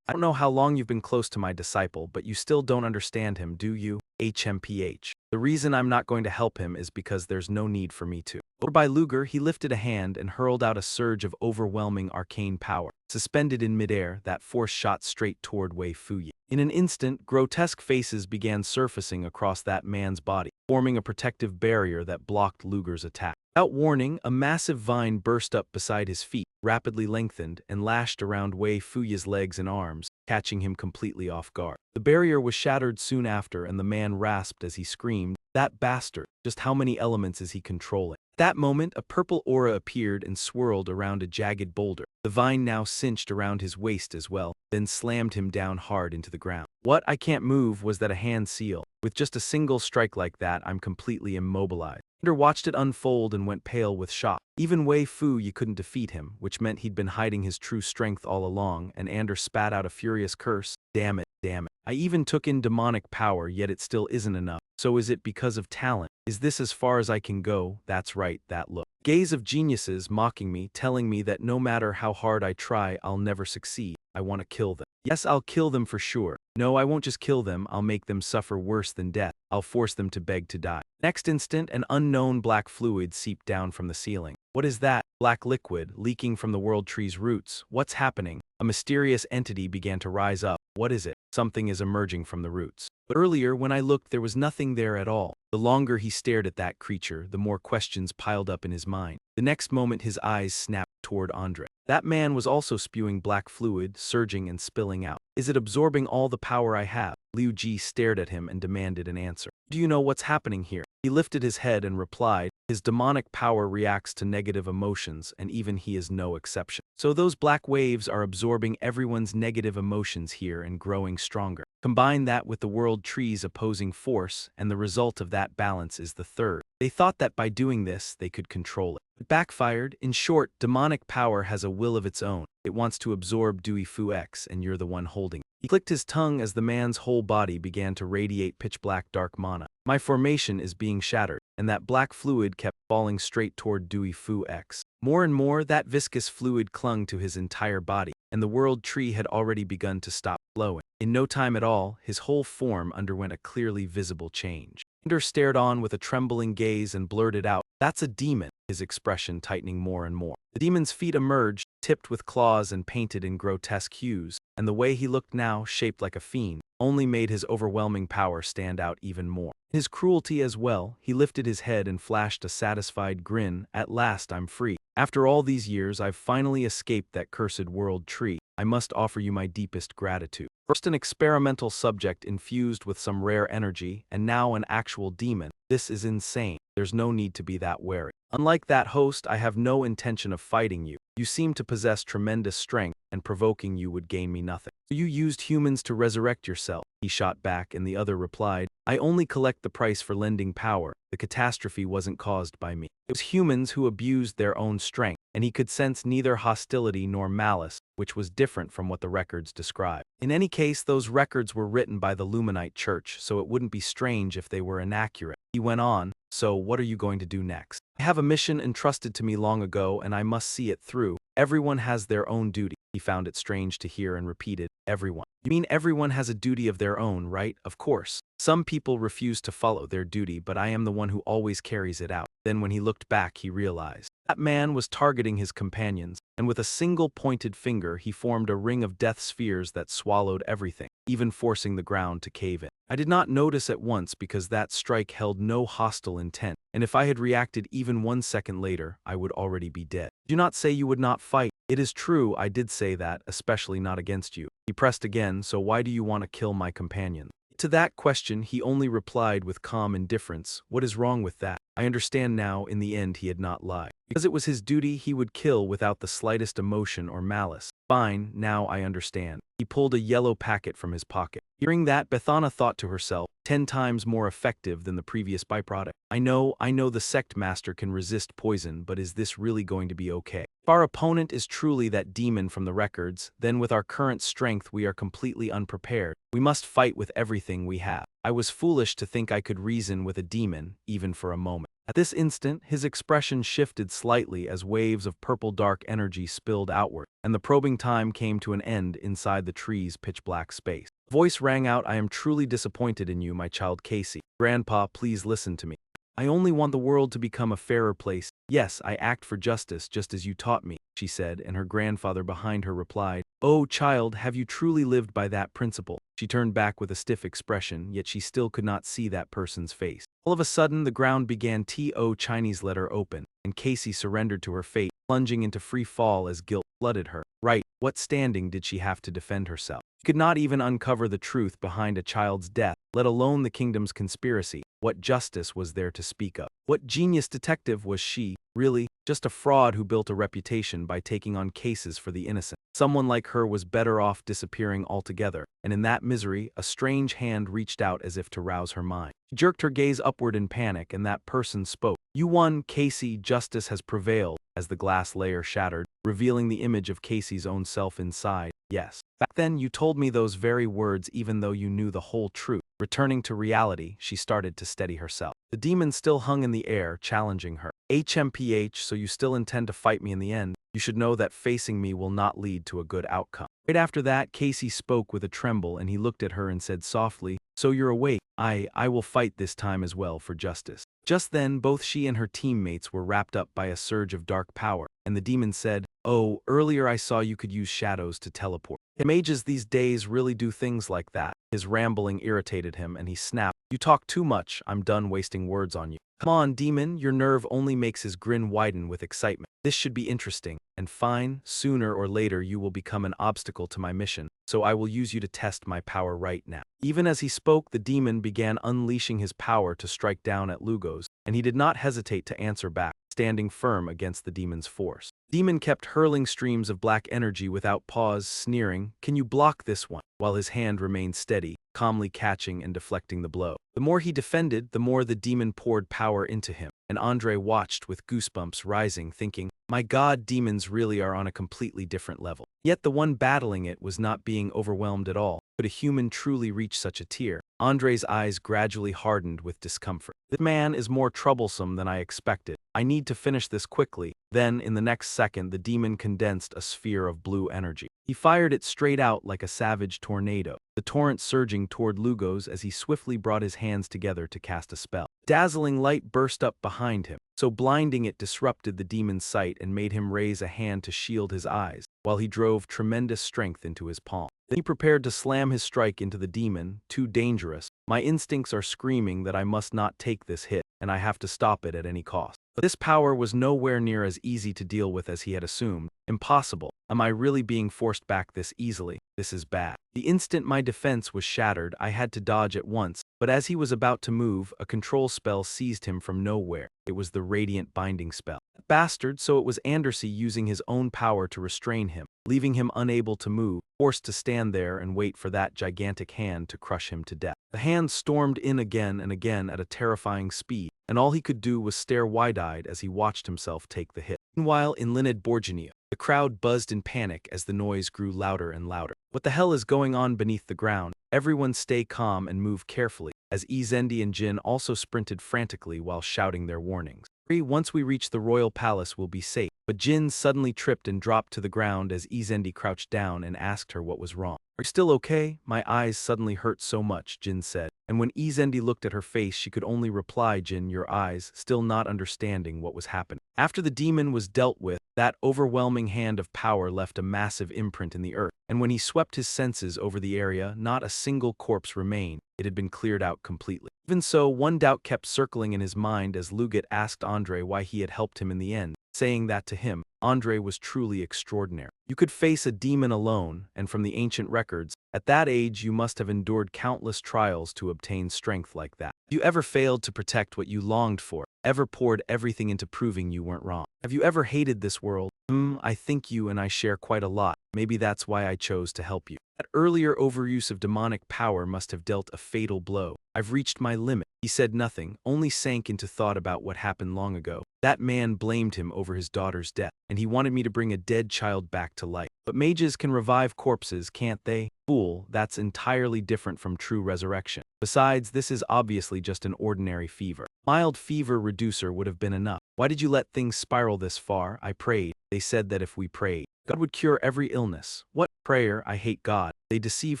I don't know how long you've been close to my disciple, but you still don't understand him, do you? HMPH. The reason I'm not going to help him is because there's no need for me to. Over by Luger, he lifted a hand and hurled out a surge of overwhelming arcane power. Suspended in midair, that force shot straight toward Wei Fuyi. In an instant, grotesque faces began surfacing across that man's body, forming a protective barrier that blocked Luger's attack. Without warning, a massive vine burst up beside his feet, rapidly lengthened, and lashed around Wei Fuyi's legs and arms, catching him completely off guard. The barrier was shattered soon after, and the man rasped as he screamed, that bastard, just how many elements is he controlling? At that moment, a purple aura appeared and swirled around a jagged boulder. The vine now cinched around his waist as well, then slammed him down hard into the ground. What I can't move was that a hand seal. With just a single strike like that, I'm completely immobilized. Ander watched it unfold and went pale with shock. Even Wei Fuyi couldn't defeat him, which meant he'd been hiding his true strength all along, and Ander spat out a furious curse. Damn it, damn it. I even took in demonic power, yet it still isn't enough. So is it because of talent? Is this as far as I can go? That's right, that look. Gaze of geniuses mocking me, telling me that no matter how hard I try, I'll never succeed. I want to kill them. Yes, I'll kill them for sure. No, I won't just kill them, I'll make them suffer worse than death. I'll force them to beg to die. Next instant, an unknown black fluid seeped down from the ceiling. What is that? Black liquid, leaking from the world tree's roots. What's happening? A mysterious entity began to rise up. What is it? Something is emerging from the roots. But earlier, when I looked, there was nothing there at all. The longer he stared at that creature, the more questions piled up in his mind. The next moment, his eyes snapped toward Andre. That man was also spewing black fluid, surging and spilling out. Is it absorbing all the power I have? Liu Ji stared at him and demanded an answer. Do you know what's happening here? He lifted his head and replied, his demonic power reacts to negative emotions, and even he is no exception. So those black waves are absorbing everyone's negative emotions here and growing stronger. Combine that with the world tree's opposing force, and the result of that balance is the third. They thought that by doing this, they could control it. It backfired. In short, demonic power has a will of its own. It wants to absorb Dui Fu X, and you're the one holding it. He clicked his tongue as the man's whole body began to radiate pitch-black dark mana. My formation is being shattered, and that black fluid kept falling straight toward Dui Fu X. More and more, that viscous fluid clung to his entire body, and the world tree had already begun to stop flowing. In no time at all, his whole form underwent a clearly visible change. Ender stared on with a trembling gaze and blurted out, "That's a demon," his expression tightening more and more. The demon's feet emerged, tipped with claws and painted in grotesque hues, and the way he looked now, shaped like a fiend, only made his overwhelming power stand out even more. His cruelty as well, he lifted his head and flashed a satisfied grin. At last I'm free. After all these years, I've finally escaped that cursed world tree. I must offer you my deepest gratitude. First an experimental subject infused with some rare energy, and now an actual demon. This is insane. There's no need to be that wary. Unlike that host, I have no intention of fighting you. You seem to possess tremendous strength, and provoking you would gain me nothing. You used humans to resurrect yourself, he shot back, and the other replied, I only collect the price for lending power. The catastrophe wasn't caused by me. It was humans who abused their own strength, and he could sense neither hostility nor malice, which was different from what the records described. In any case, those records were written by the Luminite Church, so it wouldn't be strange if they were inaccurate. He went on, so what are you going to do next? I have a mission entrusted to me long ago, and I must see it through. Everyone has their own duty. He found it strange to hear and repeated, everyone. You mean everyone has a duty of their own, right? Of course. Some people refuse to follow their duty, but I am the one who always carries it out. Then when he looked back, he realized that man was targeting his companions, and with a single pointed finger he formed a ring of death spheres that swallowed everything, even forcing the ground to cave in. I did not notice at once because that strike held no hostile intent, and if I had reacted even 1 second later, I would already be dead. Do not say you would not fight. It is true, I did say that, especially not against you. He pressed again, so why do you want to kill my companion? To that question, he only replied with calm indifference, what is wrong with that? I understand now, in the end he had not lied. Because it was his duty, he would kill without the slightest emotion or malice. Fine, now I understand. He pulled a yellow packet from his pocket. Hearing that, Bethana thought to herself, 10 times more effective than the previous byproduct. I know the sect master can resist poison, but is this really going to be okay? If our opponent is truly that demon from the records, then with our current strength we are completely unprepared. We must fight with everything we have. I was foolish to think I could reason with a demon, even for a moment. At this instant, his expression shifted slightly as waves of purple dark energy spilled outward, and the probing time came to an end inside the tree's pitch-black space. A voice rang out, I am truly disappointed in you, my child Casey. Grandpa, please listen to me. I only want the world to become a fairer place. Yes, I act for justice just as you taught me, she said, and her grandfather behind her replied, Oh, child, have you truly lived by that principle? She turned back with a stiff expression, yet she still could not see that person's face. All of a sudden, the ground began to Chinese letter open, and Casey surrendered to her fate, plunging into free fall as guilt flooded her. Right, what standing did she have to defend herself? She could not even uncover the truth behind a child's death, let alone the kingdom's conspiracy. What justice was there to speak of? What genius detective was she, really? Just a fraud who built a reputation by taking on cases for the innocent. Someone like her was better off disappearing altogether, and in that misery, a strange hand reached out as if to rouse her mind. She jerked her gaze upward in panic, and that person spoke. You won, Casey, justice has prevailed, as the glass layer shattered, revealing the image of Casey's own self inside. Yes. Back then, you told me those very words even though you knew the whole truth. Returning to reality, she started to steady herself. The demon still hung in the air, challenging her. HMPH, so you still intend to fight me in the end? You should know that facing me will not lead to a good outcome. Right after that, Casey spoke with a tremble, and he looked at her and said softly, So you're awake. I will fight this time as well for justice. Just then, both she and her teammates were wrapped up by a surge of dark power, and the demon said, Oh, earlier I saw you could use shadows to teleport. Mages these days really do things like that. His rambling irritated him, and he snapped, You talk too much, I'm done wasting words on you. Come on, demon, your nerve only makes his grin widen with excitement. This should be interesting. and fine, sooner or later you will become an obstacle to my mission, so I will use you to test my power right now. Even as he spoke, the demon began unleashing his power to strike down at Lugos, and he did not hesitate to answer back, standing firm against the demon's force. Demon kept hurling streams of black energy without pause, sneering, "Can you block this one?" while his hand remained steady, calmly catching and deflecting the blow. The more he defended, the more the demon poured power into him, and Andre watched with goosebumps rising, thinking, "My God, demons really are on a completely different level." Yet the one battling it was not being overwhelmed at all. Could a human truly reach such a tier? Andre's eyes gradually hardened with discomfort. "This man is more troublesome than I expected. I need to finish this quickly." Then, in the next second, the demon condensed a sphere of blue energy. He fired it straight out like a savage tornado, the torrent surging toward Lugos as he swiftly brought his hands together to cast a spell. Dazzling light burst up behind him, so blinding it disrupted the demon's sight and made him raise a hand to shield his eyes, while he drove tremendous strength into his palm. Then he prepared to slam his strike into the demon, too dangerous. My instincts are screaming that I must not take this hit, and I have to stop it at any cost. But this power was nowhere near as easy to deal with as he had assumed. Impossible. Am I really being forced back this easily? This is bad. The instant my defense was shattered, I had to dodge at once, but as he was about to move, a control spell seized him from nowhere. It was the Radiant Binding spell. Bastard, so it was Andersey using his own power to restrain him, leaving him unable to move, forced to stand there and wait for that gigantic hand to crush him to death. The hand stormed in again and again at a terrifying speed, and all he could do was stare wide-eyed as he watched himself take the hit. Meanwhile, in Lined Borginia, the crowd buzzed in panic as the noise grew louder and louder. "What the hell is going on beneath the ground? Everyone stay calm and move carefully," as Izendi and Jin also sprinted frantically while shouting their warnings. "Once we reach the royal palace, we'll be safe." But Jin suddenly tripped and dropped to the ground as Izendi crouched down and asked her what was wrong. "Are you still okay?" "My eyes suddenly hurt so much," Jin said. And when Izendi looked at her face, she could only reply, "Jin, your eyes," still not understanding what was happening. After the demon was dealt with, that overwhelming hand of power left a massive imprint in the earth, and when he swept his senses over the area, not a single corpse remained. It had been cleared out completely. Even so, one doubt kept circling in his mind as Lugat asked Andre why he had helped him in the end, saying that to him, Andre was truly extraordinary. You could face a demon alone, and from the ancient records, at that age you must have endured countless trials to obtain strength like that. Have you ever failed to protect what you longed for? Ever poured everything into proving you weren't wrong? Have you ever hated this world? I think you and I share quite a lot. Maybe that's why I chose to help you. That earlier overuse of demonic power must have dealt a fatal blow. I've reached my limit." He said nothing, only sank into thought about what happened long ago. That man blamed him over his daughter's death, and he wanted me to bring a dead child back to life. But mages can revive corpses, can't they? Fool, that's entirely different from true resurrection. Besides, this is obviously just an ordinary fever. Mild fever reducer would have been enough. Why did you let things spiral this far? I prayed. They said that if we prayed, God would cure every illness. What prayer? I hate God. They deceive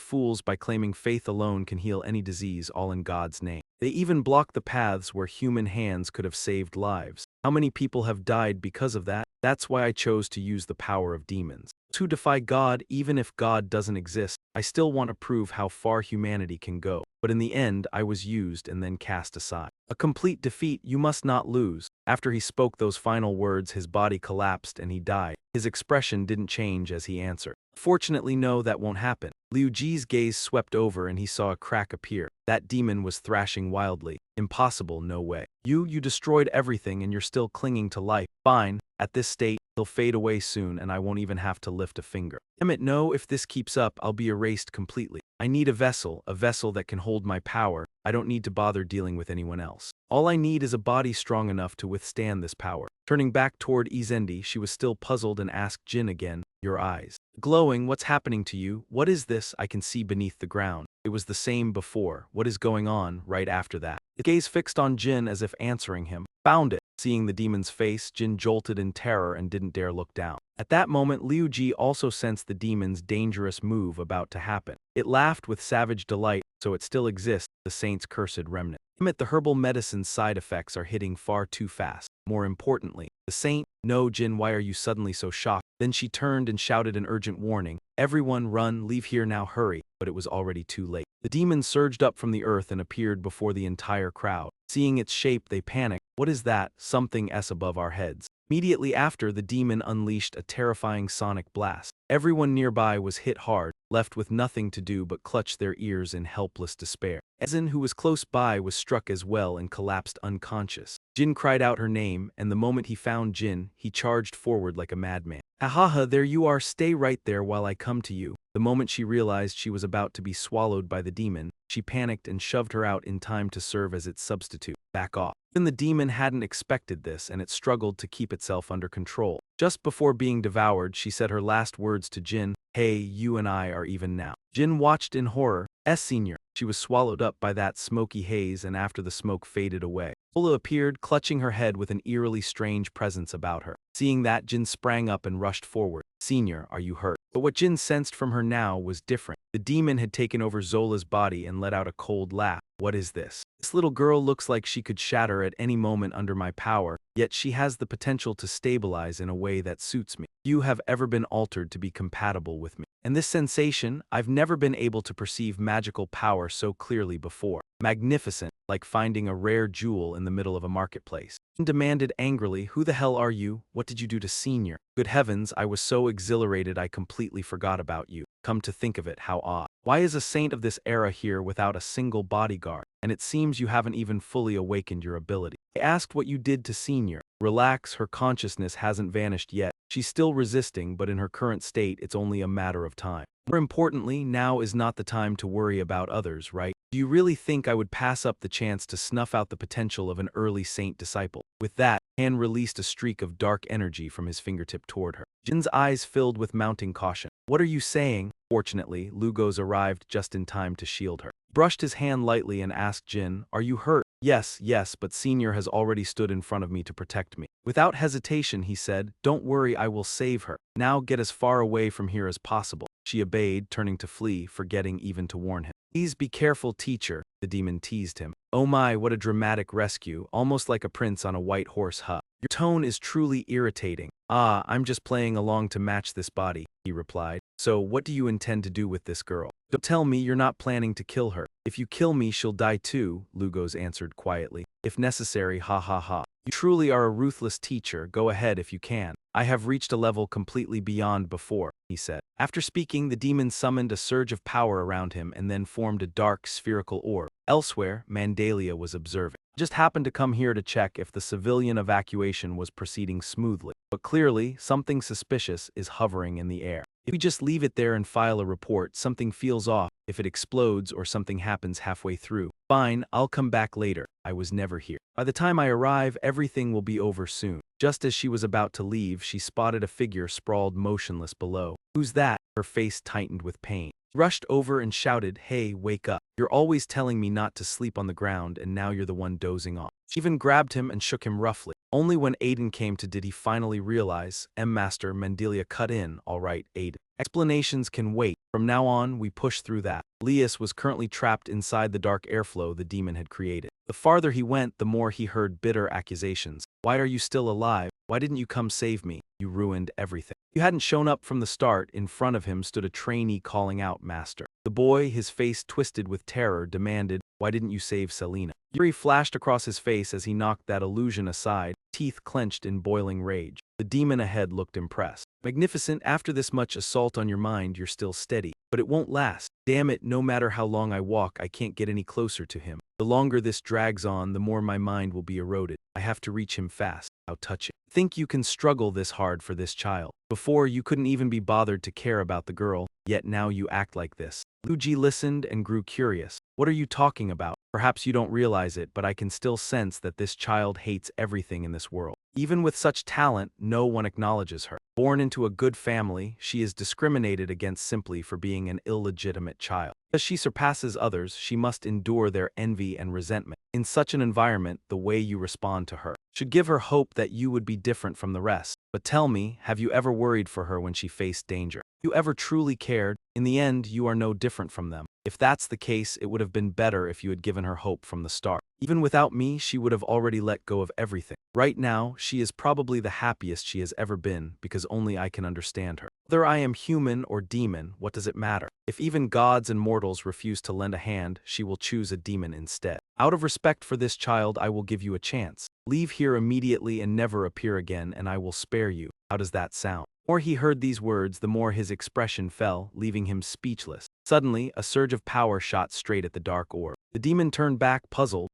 fools by claiming faith alone can heal any disease, all in God's name. They even block the paths where human hands could have saved lives. How many people have died because of that? That's why I chose to use the power of demons. To defy God, even if God doesn't exist, I still want to prove how far humanity can go. But in the end, I was used and then cast aside. A complete defeat, you must not lose. After he spoke those final words, his body collapsed and he died. His expression didn't change as he answered. Fortunately, no, that won't happen. Liu Ji's gaze swept over and he saw a crack appear. That demon was thrashing wildly. Impossible, no way. You destroyed everything and you're still clinging to life. Fine. At this state, he'll fade away soon and I won't even have to lift a finger. Damn it, no, if this keeps up, I'll be erased completely. I need a vessel that can hold my power. I don't need to bother dealing with anyone else. All I need is a body strong enough to withstand this power. Turning back toward Izendi, she was still puzzled and asked Jin again, "Your eyes. Glowing, what's happening to you? What is this I can see beneath the ground?" It was the same before. What is going on right after that? His gaze fixed on Jin as if answering him. Found it. Seeing the demon's face, Jin jolted in terror and didn't dare look down. At that moment, Liu Ji also sensed the demon's dangerous move about to happen. It laughed with savage delight, so it still exists, the saint's cursed remnant. Admit the herbal medicine's side effects are hitting far too fast. More importantly, the saint, "No, Jin, why are you suddenly so shocked?" Then she turned and shouted an urgent warning. "Everyone run, leave here now, hurry." But it was already too late. The demon surged up from the earth and appeared before the entire crowd. Seeing its shape, they panicked. "What is that? Something above our heads." Immediately after, the demon unleashed a terrifying sonic blast. Everyone nearby was hit hard, left with nothing to do but clutch their ears in helpless despair. Ezin, who was close by, was struck as well and collapsed unconscious. Jin cried out her name, and the moment he found Jin, he charged forward like a madman. "Ahaha, there you are, stay right there while I come to you." The moment she realized she was about to be swallowed by the demon, she panicked and shoved her out in time to serve as its substitute. "Back off." Even the demon hadn't expected this, and it struggled to keep itself under control. Just before being devoured, she said her last words to Jin, "Hey, you and I are even now." Jin watched in horror. Senior. She was swallowed up by that smoky haze, and after the smoke faded away, Ola appeared, clutching her head with an eerily strange presence about her. Seeing that, Jin sprang up and rushed forward. "Senior, are you hurt?" But what Jin sensed from her now was different. The demon had taken over Zola's body and let out a cold laugh. "What is this? This little girl looks like she could shatter at any moment under my power, yet she has the potential to stabilize in a way that suits me. You have ever been altered to be compatible with me. And this sensation, I've never been able to perceive magical power so clearly before. Magnificent, like finding a rare jewel in the middle of a marketplace." Jin demanded angrily, "Who the hell are you? What did you do to Senior?" "Good heavens, I was so exhilarated I completely forgot about you. Come to think of it, how odd. Why is a saint of this era here without a single bodyguard? And it seems you haven't even fully awakened your ability. I asked what you did to Senior." Relax, her consciousness hasn't vanished yet. She's still resisting, but in her current state, it's only a matter of time. More importantly, now is not the time to worry about others, right? Do you really think I would pass up the chance to snuff out the potential of an early saint disciple? With that, Han released a streak of dark energy from his fingertip toward her. Jin's eyes filled with mounting caution. "What are you saying?" Fortunately, Lugos arrived just in time to shield her. He brushed his hand lightly and asked Jin, "Are you hurt?" Yes, but Senior has already stood in front of me to protect me." Without hesitation, he said, "Don't worry, I will save her. Now get as far away from here as possible." She obeyed, turning to flee, forgetting even to warn him. "Please be careful, teacher," the demon teased him. "Oh my, what a dramatic rescue, almost like a prince on a white horse, huh? Your tone is truly irritating." "Ah, I'm just playing along to match this body," he replied. "So, what do you intend to do with this girl? Don't tell me you're not planning to kill her." "If you kill me, she'll die too," Lugos answered quietly. "If necessary, ha ha ha. You truly are a ruthless teacher, go ahead if you can. I have reached a level completely beyond before," he said. After speaking, the demon summoned a surge of power around him and then formed a dark, spherical orb. Elsewhere, Mandalia was observing. "Just happened to come here to check if the civilian evacuation was proceeding smoothly. But clearly, something suspicious is hovering in the air. If we just leave it there and file a report, something feels off. If it explodes or something happens halfway through. Fine, I'll come back later. I was never here. By the time I arrive, everything will be over soon." Just as she was about to leave, she spotted a figure sprawled motionless below. "Who's that?" Her face tightened with pain. She rushed over and shouted, "Hey, wake up. You're always telling me not to sleep on the ground, and now you're the one dozing off." She even grabbed him and shook him roughly. Only when Aiden came to did he finally realize. Master Mandalia cut in. "All right, Aiden. Explanations can wait. From now on, we push through that." Elias was currently trapped inside the dark airflow the demon had created. The farther he went, the more he heard bitter accusations. "Why are you still alive? Why didn't you come save me? You ruined everything." You hadn't shown up from the start. In front of him stood a trainee calling out, "Master." The boy, his face twisted with terror, demanded, "Why didn't you save Selena?" Fury flashed across his face as he knocked that illusion aside, teeth clenched in boiling rage. The demon ahead looked impressed. "Magnificent, after this much assault on your mind, you're still steady. But it won't last. Damn it, no matter how long I walk, I can't get any closer to him. The longer this drags on, the more my mind will be eroded. I have to reach him fast. How touching. Think you can struggle this hard for this child. Before, you couldn't even be bothered to care about the girl, yet now you act like this." Luigi listened and grew curious. "What are you talking about? Perhaps you don't realize it, but I can still sense that this child hates everything in this world. Even with such talent, no one acknowledges her. Born into a good family, she is discriminated against simply for being an illegitimate child. As she surpasses others, she must endure their envy and resentment. In such an environment, the way you respond to her should give her hope that you would be different from the rest. But tell me, have you ever worried for her when she faced danger? You ever truly cared? In the end, you are no different from them. If that's the case, it would have been better if you had given her hope from the start. Even without me, she would have already let go of everything. Right now, she is probably the happiest she has ever been because only I can understand her. Whether I am human or demon, what does it matter? If even gods and mortals refuse to lend a hand, she will choose a demon instead." Out of respect for this child, I will give you a chance. Leave here immediately and never appear again, and I will spare you. How does that sound?" The more he heard these words, the more his expression fell, leaving him speechless. Suddenly, a surge of power shot straight at the dark orb. The demon turned back, puzzled.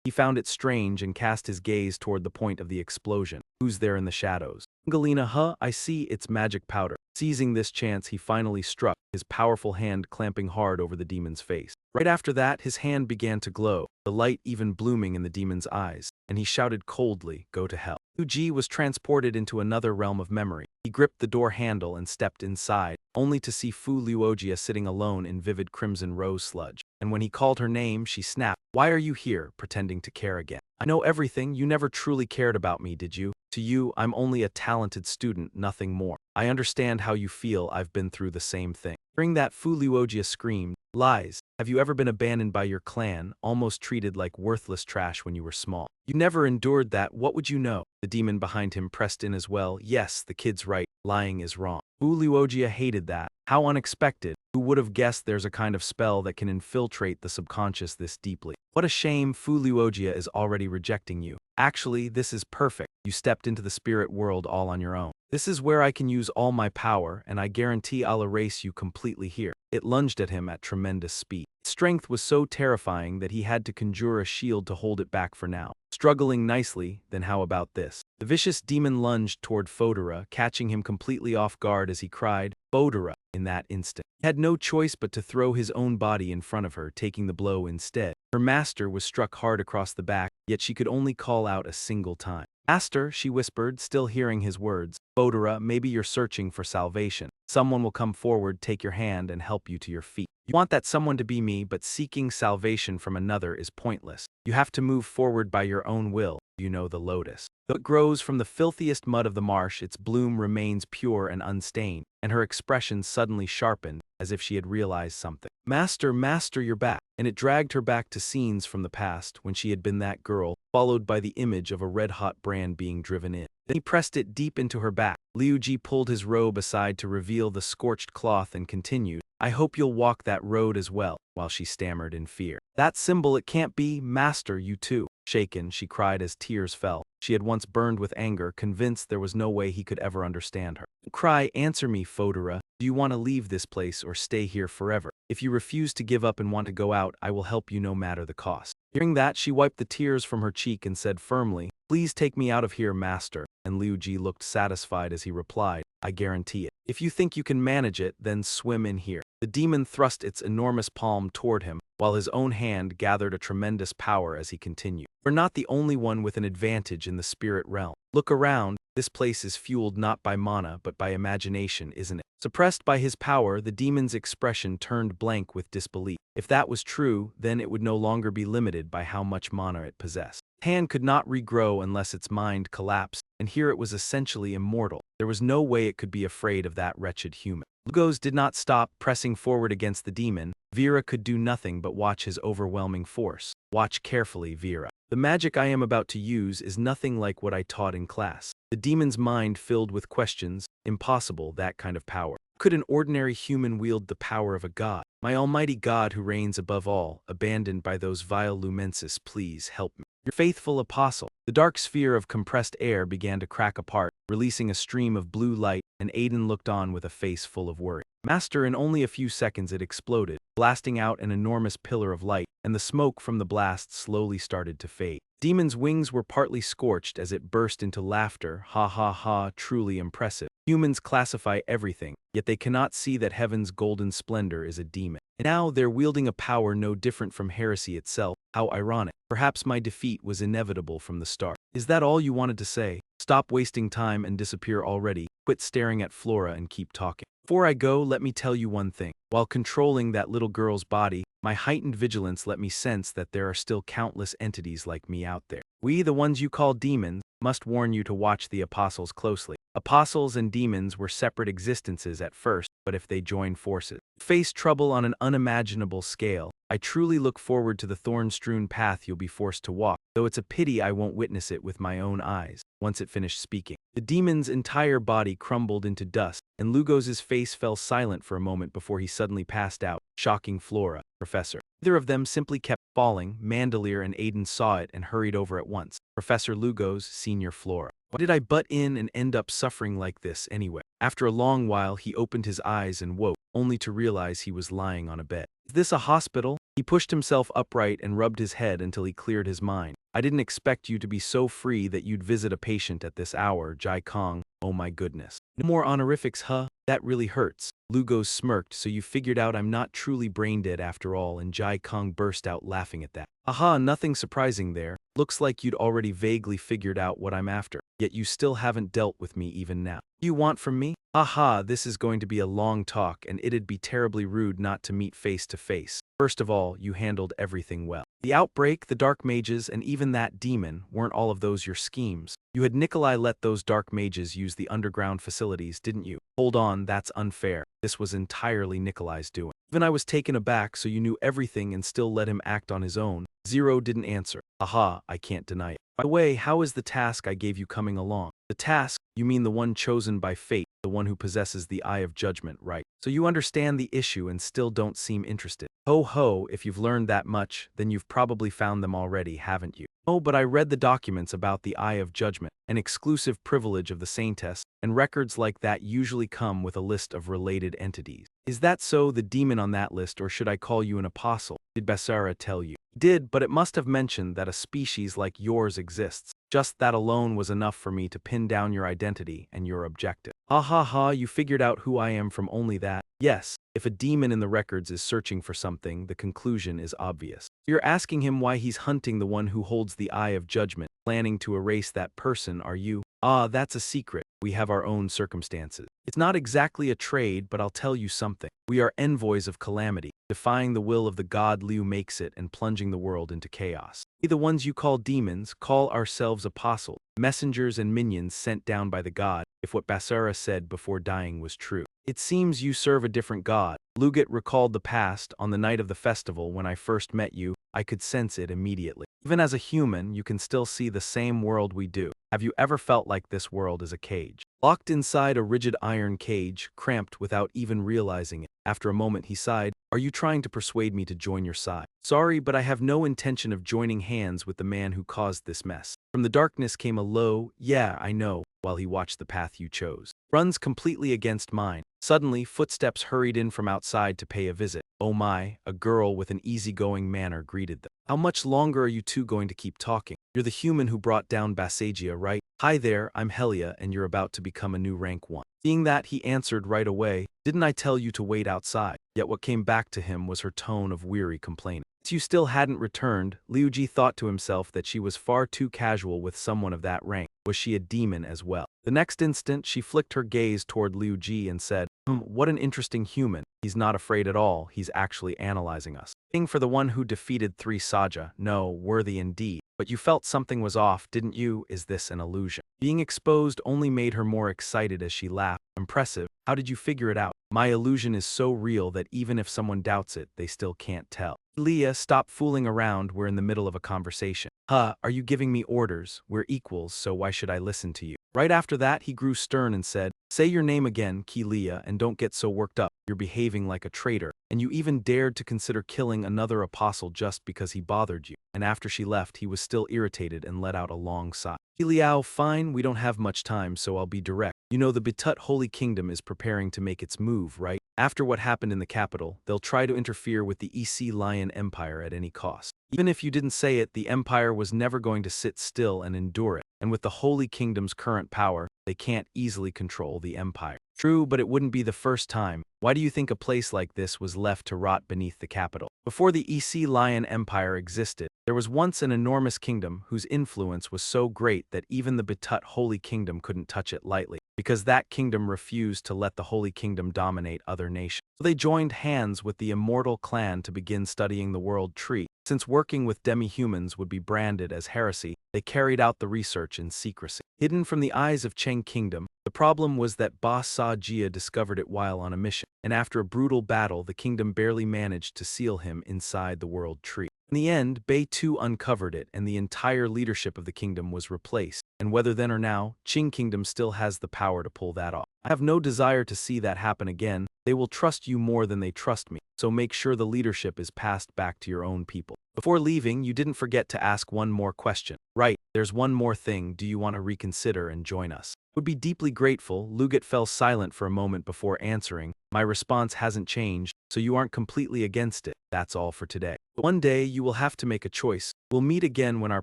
He found it strange and cast his gaze toward the point of the explosion. "Who's there in the shadows?" "Galena, I see, it's magic powder." Seizing this chance, he finally struck, his powerful hand clamping hard over the demon's face. Right after that, his hand began to glow, the light even blooming in the demon's eyes, and he shouted coldly, "Go to hell." Liu was transported into another realm of memory. He gripped the door handle and stepped inside, only to see Fu Luogia sitting alone in vivid crimson rose sludge. And when he called her name, she snapped, "Why are you here, pretending to care again? I know everything. You never truly cared about me, did you? To you, I'm only a talented student, nothing more. I understand how you feel. I've been through the same thing." Hearing that, Fu Luogia screamed, "Lies! Have you ever been abandoned by your clan, almost treated like worthless trash when you were small? You never endured that. What would you know?" The demon behind him pressed in as well. "Yes, the kid's right. Lying is wrong." Fu Luogia hated that. How unexpected. Who would have guessed there's a kind of spell that can infiltrate the subconscious this deeply? What a shame. Fu Luogia is already rejecting you. Actually, this is perfect. You stepped into the spirit world all on your own. This is where I can use all my power, and I guarantee I'll erase you completely here. It lunged at him at tremendous speed. Its strength was so terrifying that he had to conjure a shield to hold it back for now. Struggling nicely, then how about this? The vicious demon lunged toward Fodora, catching him completely off guard as he cried, "Fodora!" In that instant, he had no choice but to throw his own body in front of her, taking the blow instead. Her master was struck hard across the back, yet she could only call out a single time. "Master," she whispered, still hearing his words. "Fodora, maybe you're searching for salvation. Someone will come forward, take your hand, and help you to your feet. You want that someone to be me, but seeking salvation from another is pointless. You have to move forward by your own will. You know the lotus. Though it grows from the filthiest mud of the marsh, its bloom remains pure and unstained." And her expression suddenly sharpened, as if she had realized something. "Master, master, you're back." And it dragged her back to scenes from the past, when she had been that girl, followed by the image of a red-hot brand being driven in. Then he pressed it deep into her back. Liu Ji pulled his robe aside to reveal the scorched cloth and continued, "I hope you'll walk that road as well," while she stammered in fear. "That symbol, it can't be. Master, you too." Shaken, she cried as tears fell. She had once burned with anger, convinced there was no way he could ever understand her. "Cry, answer me, Fodora. Do you want to leave this place or stay here forever? If you refuse to give up and want to go out, I will help you no matter the cost." Hearing that, she wiped the tears from her cheek and said firmly, "Please take me out of here, master." And Liu Ji looked satisfied as he replied, "I guarantee it. If you think you can manage it, then swim in here." The demon thrust its enormous palm toward him, while his own hand gathered a tremendous power as he continued. "We're not the only one with an advantage in the spirit realm. Look around. This place is fueled not by mana but by imagination, isn't it?" Suppressed by his power, the demon's expression turned blank with disbelief. If that was true, then it would no longer be limited by how much mana it possessed. Its hand could not regrow unless its mind collapsed, and here it was essentially immortal. There was no way it could be afraid of that wretched human. Lugos did not stop pressing forward against the demon. Vera could do nothing but watch his overwhelming force. "Watch carefully, Vera. The magic I am about to use is nothing like what I taught in class." The demon's mind filled with questions. Impossible, that kind of power. Could an ordinary human wield the power of a god? "My almighty God who reigns above all, abandoned by those vile lumensis, please help me. Your faithful apostle." The dark sphere of compressed air began to crack apart, releasing a stream of blue light, and Aiden looked on with a face full of worry. "Master," in only a few seconds it exploded, blasting out an enormous pillar of light, and the smoke from the blast slowly started to fade. Demon's wings were partly scorched as it burst into laughter. "Ha ha ha, truly impressive. Humans classify everything, yet they cannot see that heaven's golden splendor is a demon. And now they're wielding a power no different from heresy itself. How ironic. Perhaps my defeat was inevitable from the start." "Is that all you wanted to say? Stop wasting time and disappear already. Quit staring at Flora and keep talking. Before I go, let me tell you one thing. While controlling that little girl's body, my heightened vigilance let me sense that there are still countless entities like me out there. We, the ones you call demons, must warn you to watch the apostles closely. Apostles and demons were separate existences at first, but if they join forces, face trouble on an unimaginable scale. I truly look forward to the thorn-strewn path you'll be forced to walk, though it's a pity I won't witness it with my own eyes." once it finished speaking. The demon's entire body crumbled into dust, and Lugos's face fell silent for a moment before he suddenly passed out, shocking Flora, Professor. Neither of them simply kept falling. Mandelier and Aiden saw it and hurried over at once. Professor Lugos, Senior Flora. Why did I butt in and end up suffering like this anyway? After a long while, he opened his eyes and woke, only to realize he was lying on a bed. Is this a hospital? He pushed himself upright and rubbed his head until he cleared his mind. I didn't expect you to be so free that you'd visit a patient at this hour, Jai Kong. Oh my goodness. No more honorifics, huh? That really hurts. Lugos smirked, so you figured out I'm not truly brain dead after all, and Jai Kong burst out laughing at that. Aha, nothing surprising there. Looks like you'd already vaguely figured out what I'm after, yet you still haven't dealt with me even now. What do you want from me? Aha, this is going to be a long talk, and it'd be terribly rude not to meet face to face. First of all, you handled everything well. The outbreak, the dark mages, and even that demon, weren't all of those your schemes? You had Nikolai let those dark mages use the underground facilities, didn't you? Hold on, that's unfair. This was entirely Nikolai's doing. Even I was taken aback, so you knew everything and still let him act on his own. Zero didn't answer. Aha, I can't deny it. By the way, how is the task I gave you coming along? The task? You mean the one chosen by fate, the one who possesses the eye of judgment, right? So you understand the issue and still don't seem interested. Ho ho, if you've learned that much, then you've probably found them already, haven't you? Oh, but I read the documents about the Eye of Judgment, an exclusive privilege of the Saintess, and records like that usually come with a list of related entities. Is that so, the demon on that list, or should I call you an apostle? Did Basara tell you? Did, but it must have mentioned that a species like yours exists. Just that alone was enough for me to pin down your identity and your objective. Ha ha ha, you figured out who I am from only that? Yes, if a demon in the records is searching for something, the conclusion is obvious. You're asking him why he's hunting the one who holds the Eye of Judgment, planning to erase that person, are you? Ah, that's a secret. We have our own circumstances. It's not exactly a trade, but I'll tell you something. We are envoys of calamity, defying the will of the god Liu makes it and plunging the world into chaos. We, the ones you call demons, call ourselves apostles, messengers and minions sent down by the god, if what Basara said before dying was true. It seems you serve a different god. Lugat recalled the past. On the night of the festival when I first met you, I could sense it immediately. Even as a human, you can still see the same world we do. Have you ever felt like this world is a cage? Locked inside a rigid iron cage, cramped without even realizing it. After a moment he sighed, are you trying to persuade me to join your side? Sorry, but I have no intention of joining hands with the man who caused this mess. From the darkness came a low, yeah, I know, while he watched the path you chose. Runs completely against mine. Suddenly, footsteps hurried in from outside to pay a visit. Oh my, a girl with an easygoing manner greeted them. How much longer are you two going to keep talking? You're the human who brought down Basagia, right? Hi there, I'm Helia, and you're about to become a new rank 1. Seeing that, he answered right away, didn't I tell you to wait outside? Yet what came back to him was her tone of weary complaining. Since you still hadn't returned, Liuji thought to himself that she was far too casual with someone of that rank. Was she a demon as well? The next instant, she flicked her gaze toward Liuji and said, what an interesting human. He's not afraid at all, he's actually analyzing us. Thing for the one who defeated 3 Saja, no, worthy indeed. But you felt something was off, didn't you? Is this an illusion? Being exposed only made her more excited as she laughed. Impressive. How did you figure it out? My illusion is so real that even if someone doubts it, they still can't tell. Leah, stop fooling around, we're in the middle of a conversation. Huh, are you giving me orders? We're equals, so why should I listen to you? Right after that, he grew stern and said, say your name again, Leah, and don't get so worked up. You're behaving like a traitor, and you even dared to consider killing another apostle just because he bothered you. And after she left, he was still irritated and let out a long sigh. Liao, fine, we don't have much time, so I'll be direct. You know the Bitut Holy Kingdom is preparing to make its move, right? After what happened in the capital, they'll try to interfere with the EC Lion Empire at any cost. Even if you didn't say it, the Empire was never going to sit still and endure it. And with the Holy Kingdom's current power, they can't easily control the Empire. True, but it wouldn't be the first time. Why do you think a place like this was left to rot beneath the capital? Before the EC Lion Empire existed, there was once an enormous kingdom whose influence was so great that even the Bitut Holy Kingdom couldn't touch it lightly, because that kingdom refused to let the Holy Kingdom dominate other nations. So they joined hands with the Immortal Clan to begin studying the world tree. Since working with demi-humans would be branded as heresy, they carried out the research in secrecy. Hidden from the eyes of Cheng Kingdom, the problem was that boss Sa Jia discovered it while on a mission, and after a brutal battle, the kingdom barely managed to seal him inside the world tree. In the end, Bei too uncovered it, and the entire leadership of the kingdom was replaced. And whether then or now, Qing Kingdom still has the power to pull that off. I have no desire to see that happen again. They will trust you more than they trust me, so make sure the leadership is passed back to your own people. Before leaving, you didn't forget to ask one more question. Right, there's one more thing. Do you want to reconsider and join us? Would be deeply grateful. Lugat fell silent for a moment before answering. My response hasn't changed, so you aren't completely against it. That's all for today. But one day you will have to make a choice. We'll meet again when our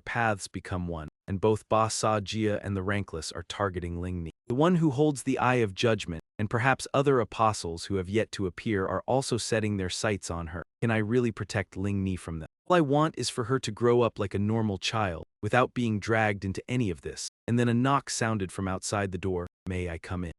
paths become one, and both Ba Sa Jia and the Rankless are targeting Lingni. The one who holds the eye of judgment, and perhaps other apostles who have yet to appear, are also setting their sights on her. Can I really protect Lingni from them? All I want is for her to grow up like a normal child, without being dragged into any of this. And then a knock sounded from outside the door. May I come in?